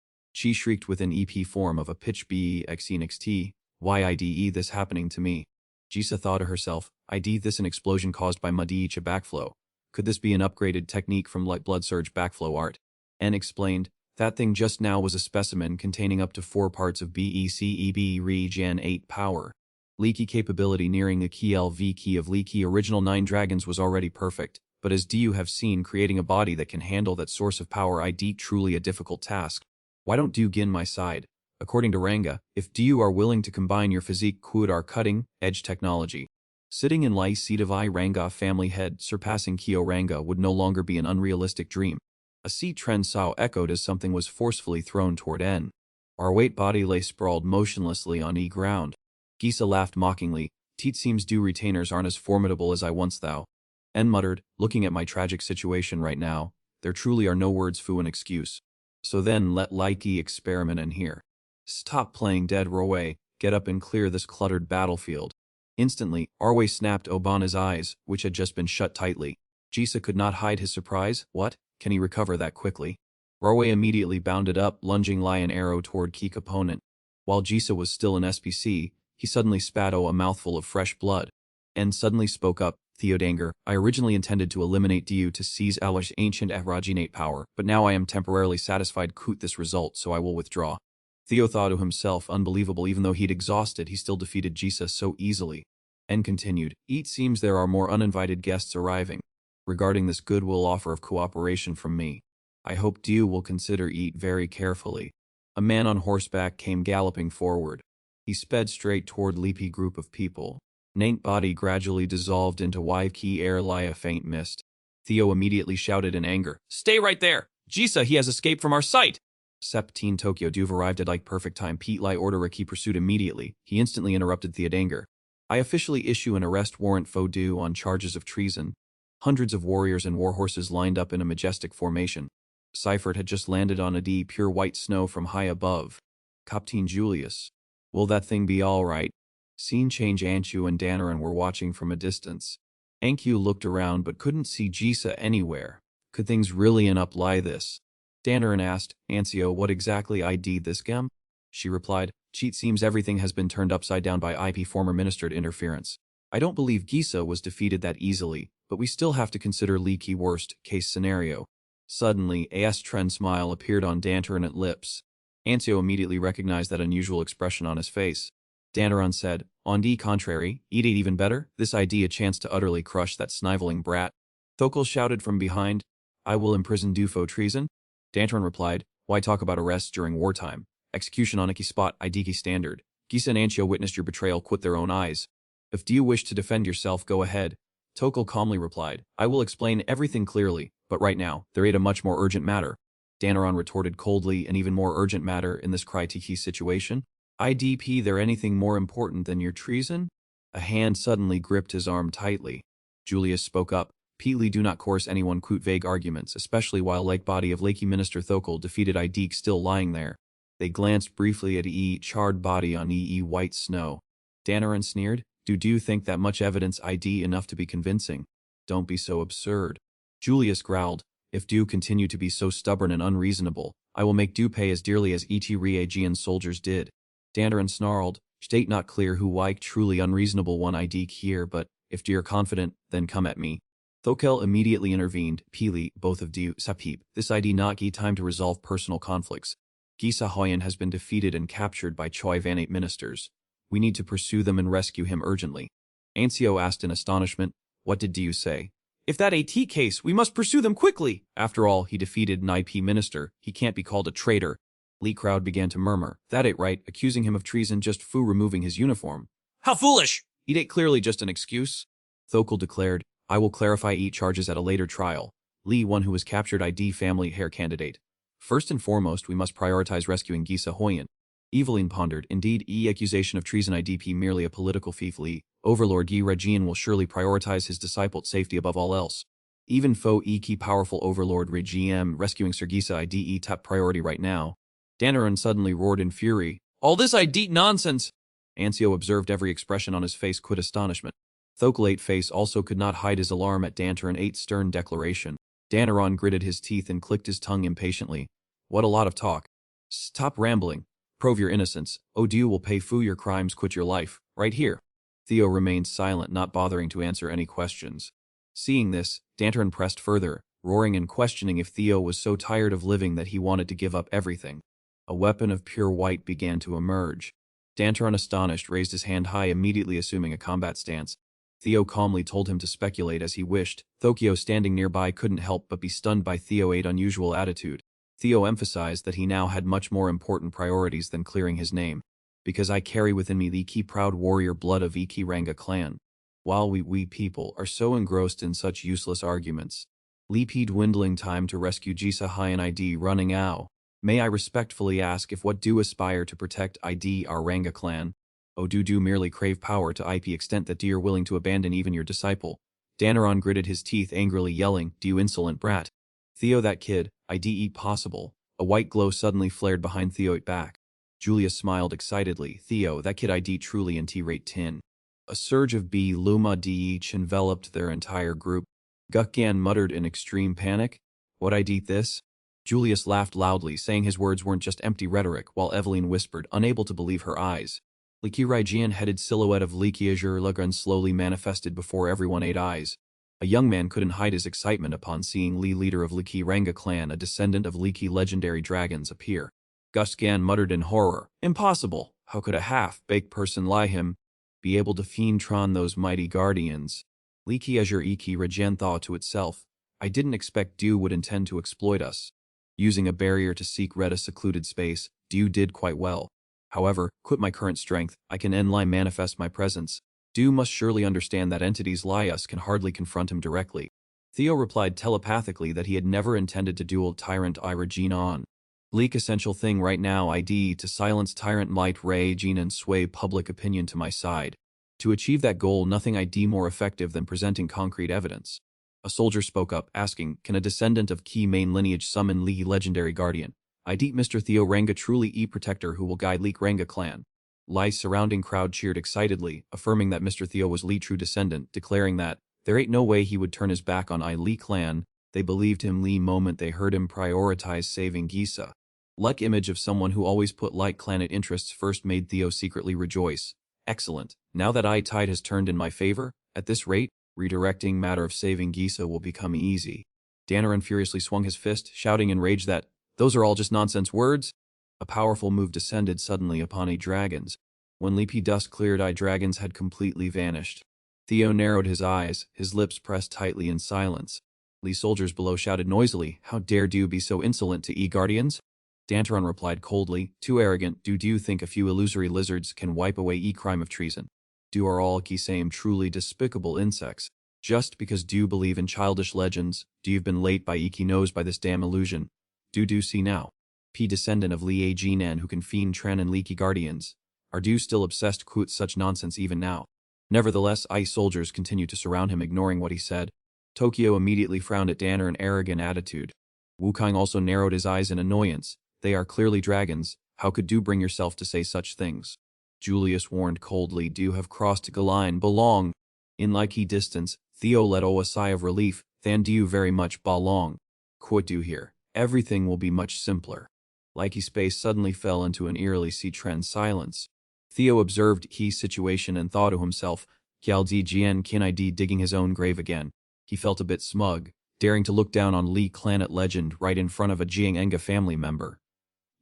Chi shrieked with an EP form of a pitch BEXENXT, why IDE this happening to me? Jisa thought to herself, ID this an explosion caused by Madicha backflow. Could this be an upgraded technique from light blood surge backflow art? N explained, that thing just now was a specimen containing up to 4 parts of BECEB Regen 8 power. Leaky capability nearing the key LV key of Leaky original 9 dragons was already perfect, but as you have seen, creating a body that can handle that source of power ID truly a difficult task. Why don't you gin my side? According to Ranga, if you are willing to combine your physique with our cutting-edge technology. Sitting in Lai Sitavai Ranga family head surpassing Kyo Ranga would no longer be an unrealistic dream. A C-Trend Sao echoed as something was forcefully thrown toward N. Our weight body lay sprawled motionlessly on ground. Gisa laughed mockingly, Teat seems Du retainers aren't as formidable as I once thou. N muttered, looking at my tragic situation right now, there truly are no words for an excuse. So then let Laiki experiment in here. Stop playing dead Roe, get up and clear this cluttered battlefield. Instantly, Arway snapped Obana's eyes, which had just been shut tightly. Jisa could not hide his surprise. What? Can he recover that quickly? Rarway immediately bounded up, lunging lion arrow toward key opponent. While Jisa was still an SPC, he suddenly spat a mouthful of fresh blood, and suddenly spoke up, Theodanger, I originally intended to eliminate you to seize Alish ancient Avraginate power, but now I am temporarily satisfied with this result, so I will withdraw. Theo thought to himself, unbelievable, even though he'd exhausted, he still defeated Jisa so easily. And continued, It seems there are more uninvited guests arriving. Regarding this goodwill offer of cooperation from me, I hope Diu will consider it very carefully. A man on horseback came galloping forward. He sped straight toward Leapy group of people. Naint body gradually dissolved into Key air lie a faint mist. Theo immediately shouted in anger, Stay right there! Jisa, he has escaped from our sight! Septine Tokyo Duve arrived at like perfect time. Pete Lai order Riki pursued immediately. He instantly interrupted Theodanger. I officially issue an arrest warrant for Du on charges of treason. Hundreds of warriors and warhorses lined up in a majestic formation. Seifert had just landed on a pure white snow from high above. Captain Julius. Will that thing be all right? Scene change. Anchu and Danaran were watching from a distance. Anchu looked around but couldn't see Jisa anywhere. Could things really end up like this? Danaran asked, Ancio, what exactly did this gem? She replied, Cheat seems everything has been turned upside down by IP former ministered interference. I don't believe Gisa was defeated that easily, but we still have to consider leaky worst case scenario. Suddenly, a trend smile appeared on Danaran's lips. Ancio immediately recognized that unusual expression on his face. Danaran said, On the contrary, it ain't even better, this idea a chance to utterly crush that sniveling brat. Thokol shouted from behind, I will imprison Dufo treason. Danaran replied, Why talk about arrests during wartime? Execution on Iki spot, Idiki standard. Gisa and Ancio witnessed your betrayal with their own eyes. If you wish to defend yourself, go ahead. Tokol calmly replied, I will explain everything clearly, but right now, there ain't a much more urgent matter. Danaran retorted coldly, an even more urgent matter in this Crytiki situation? IDP, there anything more important than your treason? A hand suddenly gripped his arm tightly. Julius spoke up, Peatly do not course anyone quote vague arguments, especially while like body of Lakey Minister Thokol defeated Idik still lying there. They glanced briefly at charred body on white snow. Danaran sneered, Do you think that much evidence ID enough to be convincing? Don't be so absurd. Julius growled, If do continue to be so stubborn and unreasonable, I will make do pay as dearly as reagian soldiers did. Danaran snarled, State not clear who like truly unreasonable one Idik here, but if you're confident, then come at me. Thokel immediately intervened, Pili, both of you, Sapip, this ID not gi time to resolve personal conflicts. Gisa Hoyan has been defeated and captured by Choi Vanate ministers. We need to pursue them and rescue him urgently. Ancio asked in astonishment, What did you say? If that AT case, we must pursue them quickly. After all, he defeated an IP minister, he can't be called a traitor. Lee crowd began to murmur, That ain't right, accusing him of treason just fu removing his uniform. How foolish! It ain't clearly just an excuse. Thokel declared, I will clarify charges at a later trial. Lee, one who was captured ID family hair candidate. First and foremost, we must prioritize rescuing Gisa Hoyan. Eveline pondered, indeed, accusation of treason IDP merely a political fief. Lee, Overlord Yi Regian will surely prioritize his disciple's safety above all else. Even foe key powerful Overlord Regiem rescuing Sir Gisa IDE top priority right now. Danaran suddenly roared in fury. All this ID nonsense! Ancio observed every expression on his face quit astonishment. Thokelate face also could not hide his alarm at Danaran 8's stern declaration. Danaran gritted his teeth and clicked his tongue impatiently. What a lot of talk. Stop rambling. Prove your innocence. Odiu will pay fu your crimes, quit your life. Right here. Theo remained silent, not bothering to answer any questions. Seeing this, Danaran pressed further, roaring and questioning if Theo was so tired of living that he wanted to give up everything. A weapon of pure white began to emerge. Danaran, astonished, raised his hand high, immediately assuming a combat stance. Theo calmly told him to speculate as he wished. Thokyo, standing nearby, couldn't help but be stunned by Theo's unusual attitude. Theo emphasized that he now had much more important priorities than clearing his name. Because I carry within me the proud warrior blood of Iki Ranga clan. While we people are so engrossed in such useless arguments. Leapy dwindling time to rescue Jisa Hyan ID running out. May I respectfully ask if what do aspire to protect ID our Ranga clan? O do merely crave power to IP extent that you're willing to abandon even your disciple. Danaran gritted his teeth angrily yelling, You insolent brat. Theo that kid, IDE possible. A white glow suddenly flared behind Theo's back. Julius smiled excitedly, Theo that kid ID truly in T-rate 10. A surge of Luma DH enveloped their entire group. Gukgan muttered in extreme panic. What ID this? Julius laughed loudly, saying his words weren't just empty rhetoric, while Eveline whispered, unable to believe her eyes. The Kiraijian-headed silhouette of Li Qiazhur Legrand slowly manifested before everyone 8 eyes. A young man couldn't hide his excitement upon seeing Li, leader of Li Ranga clan, a descendant of Li Qi legendary dragons, appear. Gus Gan muttered in horror, "Impossible! How could a half-baked person lie him be able to fiend-tron those mighty guardians?" Li Qiazhur Iki Rajan thought to itself, "I didn't expect Du would intend to exploit us." Using a barrier to seek red a secluded space, Du did quite well. However, quit my current strength, I can enlie manifest my presence. Du must surely understand that entities like us can hardly confront him directly. Theo replied telepathically that he had never intended to duel Tyrant Regina on. Leak essential thing right now ID to silence Tyrant might Regina and sway public opinion to my side. To achieve that goal, nothing ID more effective than presenting concrete evidence. A soldier spoke up, asking, "Can a descendant of Qi main lineage summon Li legendary guardian? ID Mr. Theo Ranga truly protector who will guide Li Ranga clan." Li's surrounding crowd cheered excitedly, affirming that Mr. Theo was Li true descendant, declaring that there ain't no way he would turn his back on Li clan. They believed him Li moment they heard him prioritize saving Gisa. Luck image of someone who always put Light Planet interests first made Theo secretly rejoice. Excellent. Now that tide has turned in my favor, at this rate, redirecting matter of saving Gisa will become easy. Danaran furiously swung his fist, shouting in rage that, "Those are all just nonsense words." A powerful move descended suddenly upon dragons. When leapy dust cleared, dragons had completely vanished. Theo narrowed his eyes, his lips pressed tightly in silence. Li soldiers below shouted noisily, "How dare Du be so insolent to guardians?" Dantaron replied coldly, "Too arrogant. Do you think a few illusory lizards can wipe away crime of treason? Do are all same truly despicable insects. Just because do believe in childish legends, do you've been late by knows by this damn illusion. Do see now. P descendant of Li Jinan who can fiend Tran and Leaky guardians. Are do still obsessed with such nonsense even now?" Nevertheless, ice soldiers continued to surround him, ignoring what he said. Tokyo immediately frowned at Danner in arrogant attitude. Wukong also narrowed his eyes in annoyance. "They are clearly dragons. How could you bring yourself to say such things?" Julius warned coldly, "Do you have crossed the line belong?" In likey distance, Theo let out a sigh of relief. "Than do you very much belong. Quit do here. Everything will be much simpler." Likey space suddenly fell into an eerily sea-trend silence. Theo observed Key's situation and thought to himself, "Gyaldi Jian Kin ID digging his own grave again." He felt a bit smug, daring to look down on Li Clanet legend right in front of a Jiang Enga family member.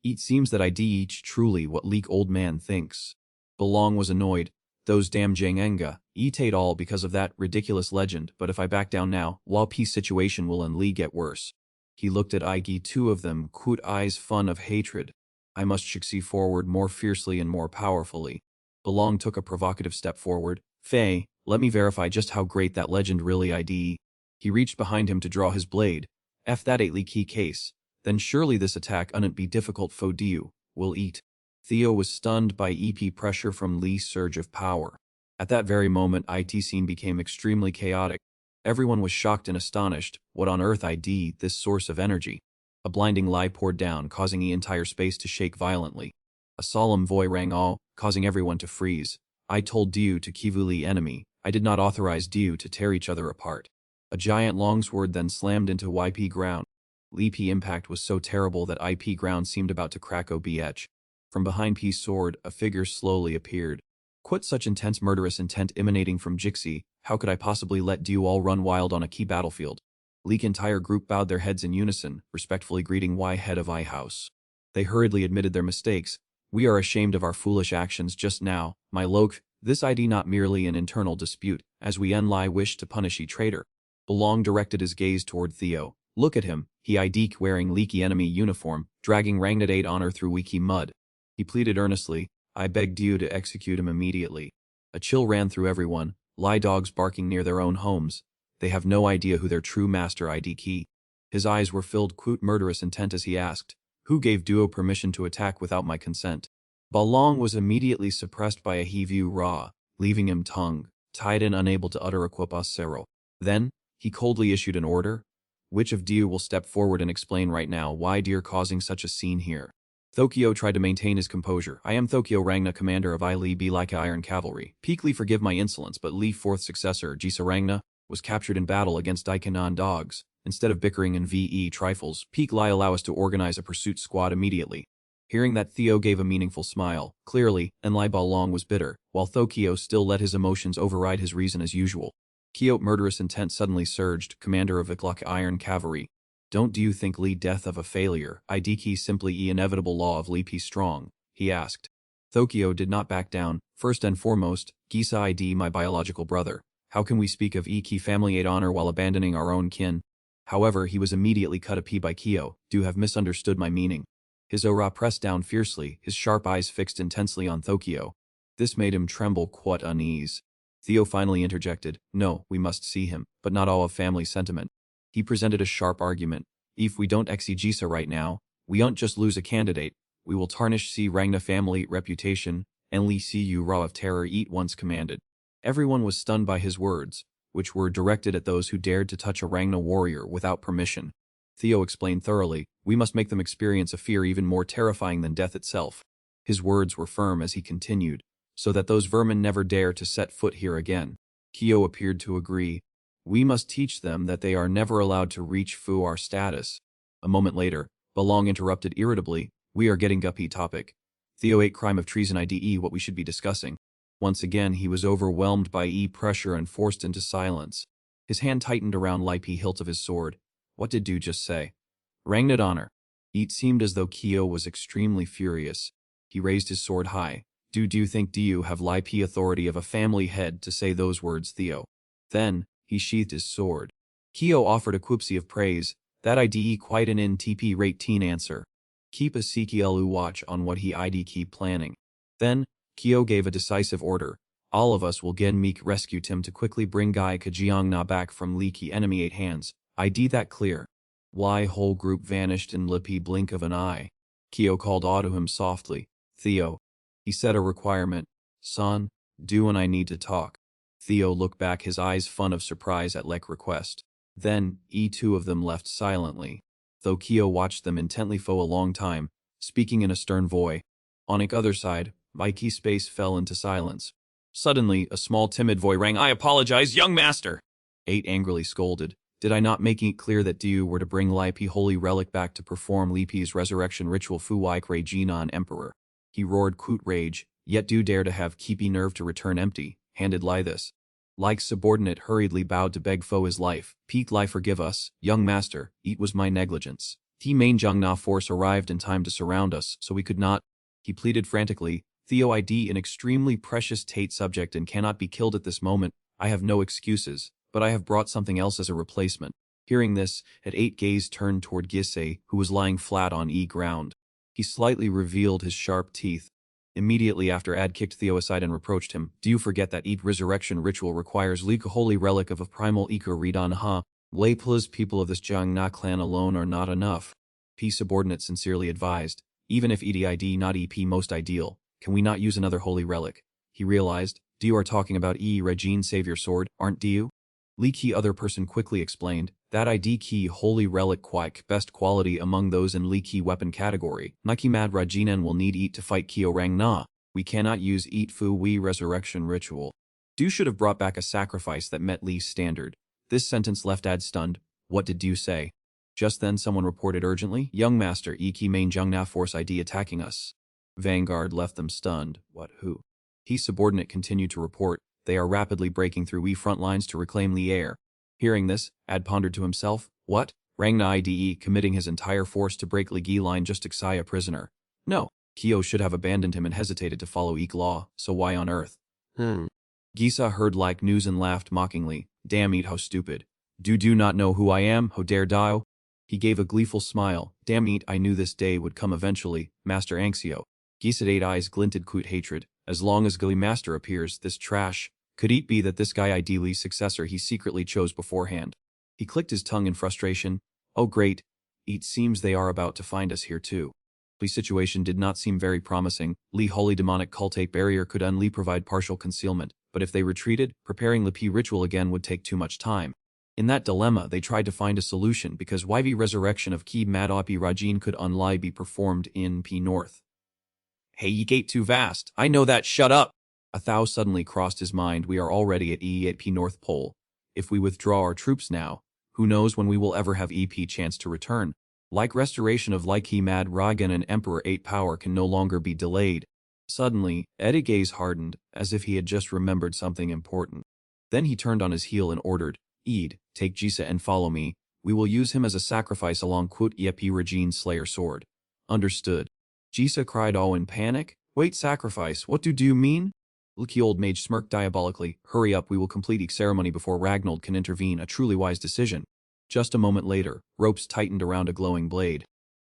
It seems that ID each truly what Leek old man thinks. Belong was annoyed. "Those damn Jiang Enga, ate all because of that ridiculous legend, but if I back down now, while peace situation will and Li get worse." He looked at Igi, two of them, quote eyes fun of hatred. "I must succeed forward more fiercely and more powerfully." Belong took a provocative step forward. "Faye, let me verify just how great that legend really ID." He reached behind him to draw his blade. "F that 8 key case. Then surely this attack unn't be difficult for Diu, will eat." Theo was stunned by EP pressure from Li's surge of power. At that very moment, IT scene became extremely chaotic. Everyone was shocked and astonished. What on earth ID this source of energy? A blinding light poured down, causing the entire space to shake violently. A solemn voice rang out, causing everyone to freeze. "I told Diu to Kivuli enemy. I did not authorize Diu to tear each other apart." A giant longsword then slammed into YP ground. Li impact was so terrible that IP ground seemed about to crack OBH. From behind P's sword, a figure slowly appeared. "Quit such intense murderous intent emanating from Jixi. How could I possibly let Diu all run wild on a key battlefield?" Leek entire group bowed their heads in unison, respectfully greeting Y head of I house. They hurriedly admitted their mistakes. "We are ashamed of our foolish actions just now, my Loke. This ID not merely an internal dispute, as we Enli wish to punish traitor." Belong directed his gaze toward Theo. "Look at him, he ID wearing leaky enemy uniform, dragging Rangnad 8 honor through wiki mud." He pleaded earnestly, "I begged you to execute him immediately." A chill ran through everyone, lie dogs barking near their own homes. They have no idea who their true master ID key. His eyes were filled with murderous intent as he asked, "Who gave Duo permission to attack without my consent?" Balong was immediately suppressed by a heave raw, leaving him tongue-tied and unable to utter a quapasero. Then, he coldly issued an order. "Which of Diu will step forward and explain right now why you're causing such a scene here?" Thokyo tried to maintain his composure. "I am Thokyo Rangna, commander of Li B like Iron Cavalry. Peakly forgive my insolence, but Li fourth successor, Jisa Rangna, was captured in battle against Daikanon dogs. Instead of bickering and VE trifles, Peak Lie allow us to organize a pursuit squad immediately. Hearing that, Theo gave a meaningful smile. Clearly, Enlai Balong was bitter, while Thokio still let his emotions override his reason as usual. Kyo's murderous intent suddenly surged, commander of Ikluk Iron Cavalry. Don't you think Li death of a failure, Idiki simply inevitable law of Li P strong? He asked. Thokio did not back down. First and foremost, Gisa ID my biological brother. How can we speak of Iki family aid honor while abandoning our own kin? However, he was immediately cut a by Kyo. Do have misunderstood my meaning. His aura pressed down fiercely, his sharp eyes fixed intensely on Thokio. This made him tremble quite unease. Theo finally interjected, no, we must see him, but not all of family sentiment. He presented a sharp argument. If we don't exegesa right now, we won't just lose a candidate, we will tarnish Si Rangna family reputation, and Li Si Yu Ra of terror eat once commanded. Everyone was stunned by his words, which were directed at those who dared to touch a Rangna warrior without permission. Theo explained thoroughly, we must make them experience a fear even more terrifying than death itself. His words were firm as he continued, so that those vermin never dare to set foot here again. Kyo appeared to agree. We must teach them that they are never allowed to reach Fu our status. A moment later, Balong interrupted irritably, we are getting guppy topic. Theo ate crime of treason IDE what we should be discussing. Once again he was overwhelmed by pressure and forced into silence. His hand tightened around Li P hilt of his sword. What did Du just say? Rangnad honor. It seemed as though Kyo was extremely furious. He raised his sword high. Do you think you have Li P authority of a family head to say those words, Theo? Then, he sheathed his sword. Kyo offered a quipsy of praise. That IDE quite an NTP rate teen answer. Keep a CKLU watch on what he ID keep planning. Then, Kyo gave a decisive order. All of us will get meek rescue Tim to quickly bring Gai Kajiangna back from leaky enemy 8 hands. ID that clear. Why whole group vanished in lippy blink of an eye. Kyo called out to him softly. Theo. He set a requirement. Son, Du and I need to talk. Theo looked back, his eyes fun of surprise at Lek request. Then, two of them left silently. Though Kyo watched them intently for a long time, speaking in a stern voice. On the other side, Mikey's space fell into silence. Suddenly, a small timid voice rang. I apologize, young master. 8 angrily scolded. Did I not make it clear that you were to bring Li P holy relic back to perform Li P's resurrection ritual Fu Waik Regina on Emperor? He roared quote rage, yet do dare to have Kipi nerve to return empty, handed Li this. Like subordinate hurriedly bowed to beg Fo his life. Peak Li forgive us, young master, it was my negligence. T main Jiangna force arrived in time to surround us, so we could not. He pleaded frantically, Theo ID an extremely precious Tate subject and cannot be killed at this moment. I have no excuses, but I have brought something else as a replacement. Hearing this, at 8 gaze turned toward Gisei, who was lying flat on ground. He slightly revealed his sharp teeth. Immediately after Ad kicked Theo aside and reproached him, do you forget that resurrection ritual requires Lika holy relic of a primal Ika Ridan Ha? Leipla's people of this Jiangna clan alone are not enough. P subordinate sincerely advised, even if EDID not EP most ideal, can we not use another holy relic? He realized, you are talking about Regine Savior Sword, aren't you? Li Ki other person quickly explained, that ID key holy relic quite best quality among those in Li Ki weapon category. Nike Mad Rajinen will need eat to fight Kyo Rang Na. We cannot use eat Fu Wei resurrection ritual. Du should have brought back a sacrifice that met Li's standard. This sentence left Ad stunned. What did Du say? Just then someone reported urgently, young master Iki main Jiangna force ID attacking us. Vanguard left them stunned. What who? He subordinate continued to report. They are rapidly breaking through Wei front lines to reclaim Li air. Hearing this, Ad pondered to himself, what? Rangna IDE committing his entire force to break Li Gi line just to Xia a prisoner. No, Kyo should have abandoned him and hesitated to follow Eek law, so why on earth? Gisa heard like news and laughed mockingly. Damn it, how stupid. Do not know who I am, ho dare Dio? He gave a gleeful smile. Damn it, I knew this day would come eventually, Master Anxio. Gisa's 8 eyes glinted quote hatred. As long as Gully Master appears, this trash. Could it be that this guy ideally successor he secretly chose beforehand? He clicked his tongue in frustration. Oh great. It seems they are about to find us here too. Li's situation did not seem very promising. Li holy demonic cultate barrier could only provide partial concealment, but if they retreated, preparing the P ritual again would take too much time. In that dilemma, they tried to find a solution because YV resurrection of Ki Mad Opi Rajin could only be performed in P North. Hey, ye gate too vast. I know that, shut up. A thou suddenly crossed his mind. We are already at P North Pole. If we withdraw our troops now, Who knows when we will ever have EP chance to return. Like restoration of like he mad Ragan and Emperor 8 power can no longer be delayed. Suddenly, Eddie's gaze hardened, as if he had just remembered something important. Then he turned on his heel and ordered, Eid, take Jisa and follow me. We will use him as a sacrifice along Quote Ep Regine Slayer sword. Understood. Jisa cried all in panic. Wait, sacrifice, what do you mean? Lucky old mage smirked diabolically. Hurry up, we will complete each ceremony before Ragnold can intervene, a truly wise decision. Just a moment later, ropes tightened around a glowing blade.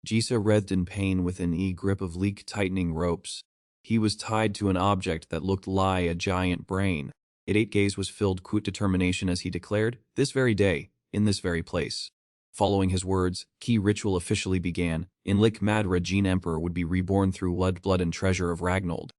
Jisa writhed in pain with an grip of leak-tightening ropes. He was tied to an object that looked like a giant brain. Its gaze was filled with determination as he declared, this very day, in this very place. Following his words, key ritual officially began. In Lik Madra Jean Emperor would be reborn through blood and treasure of Ragnold.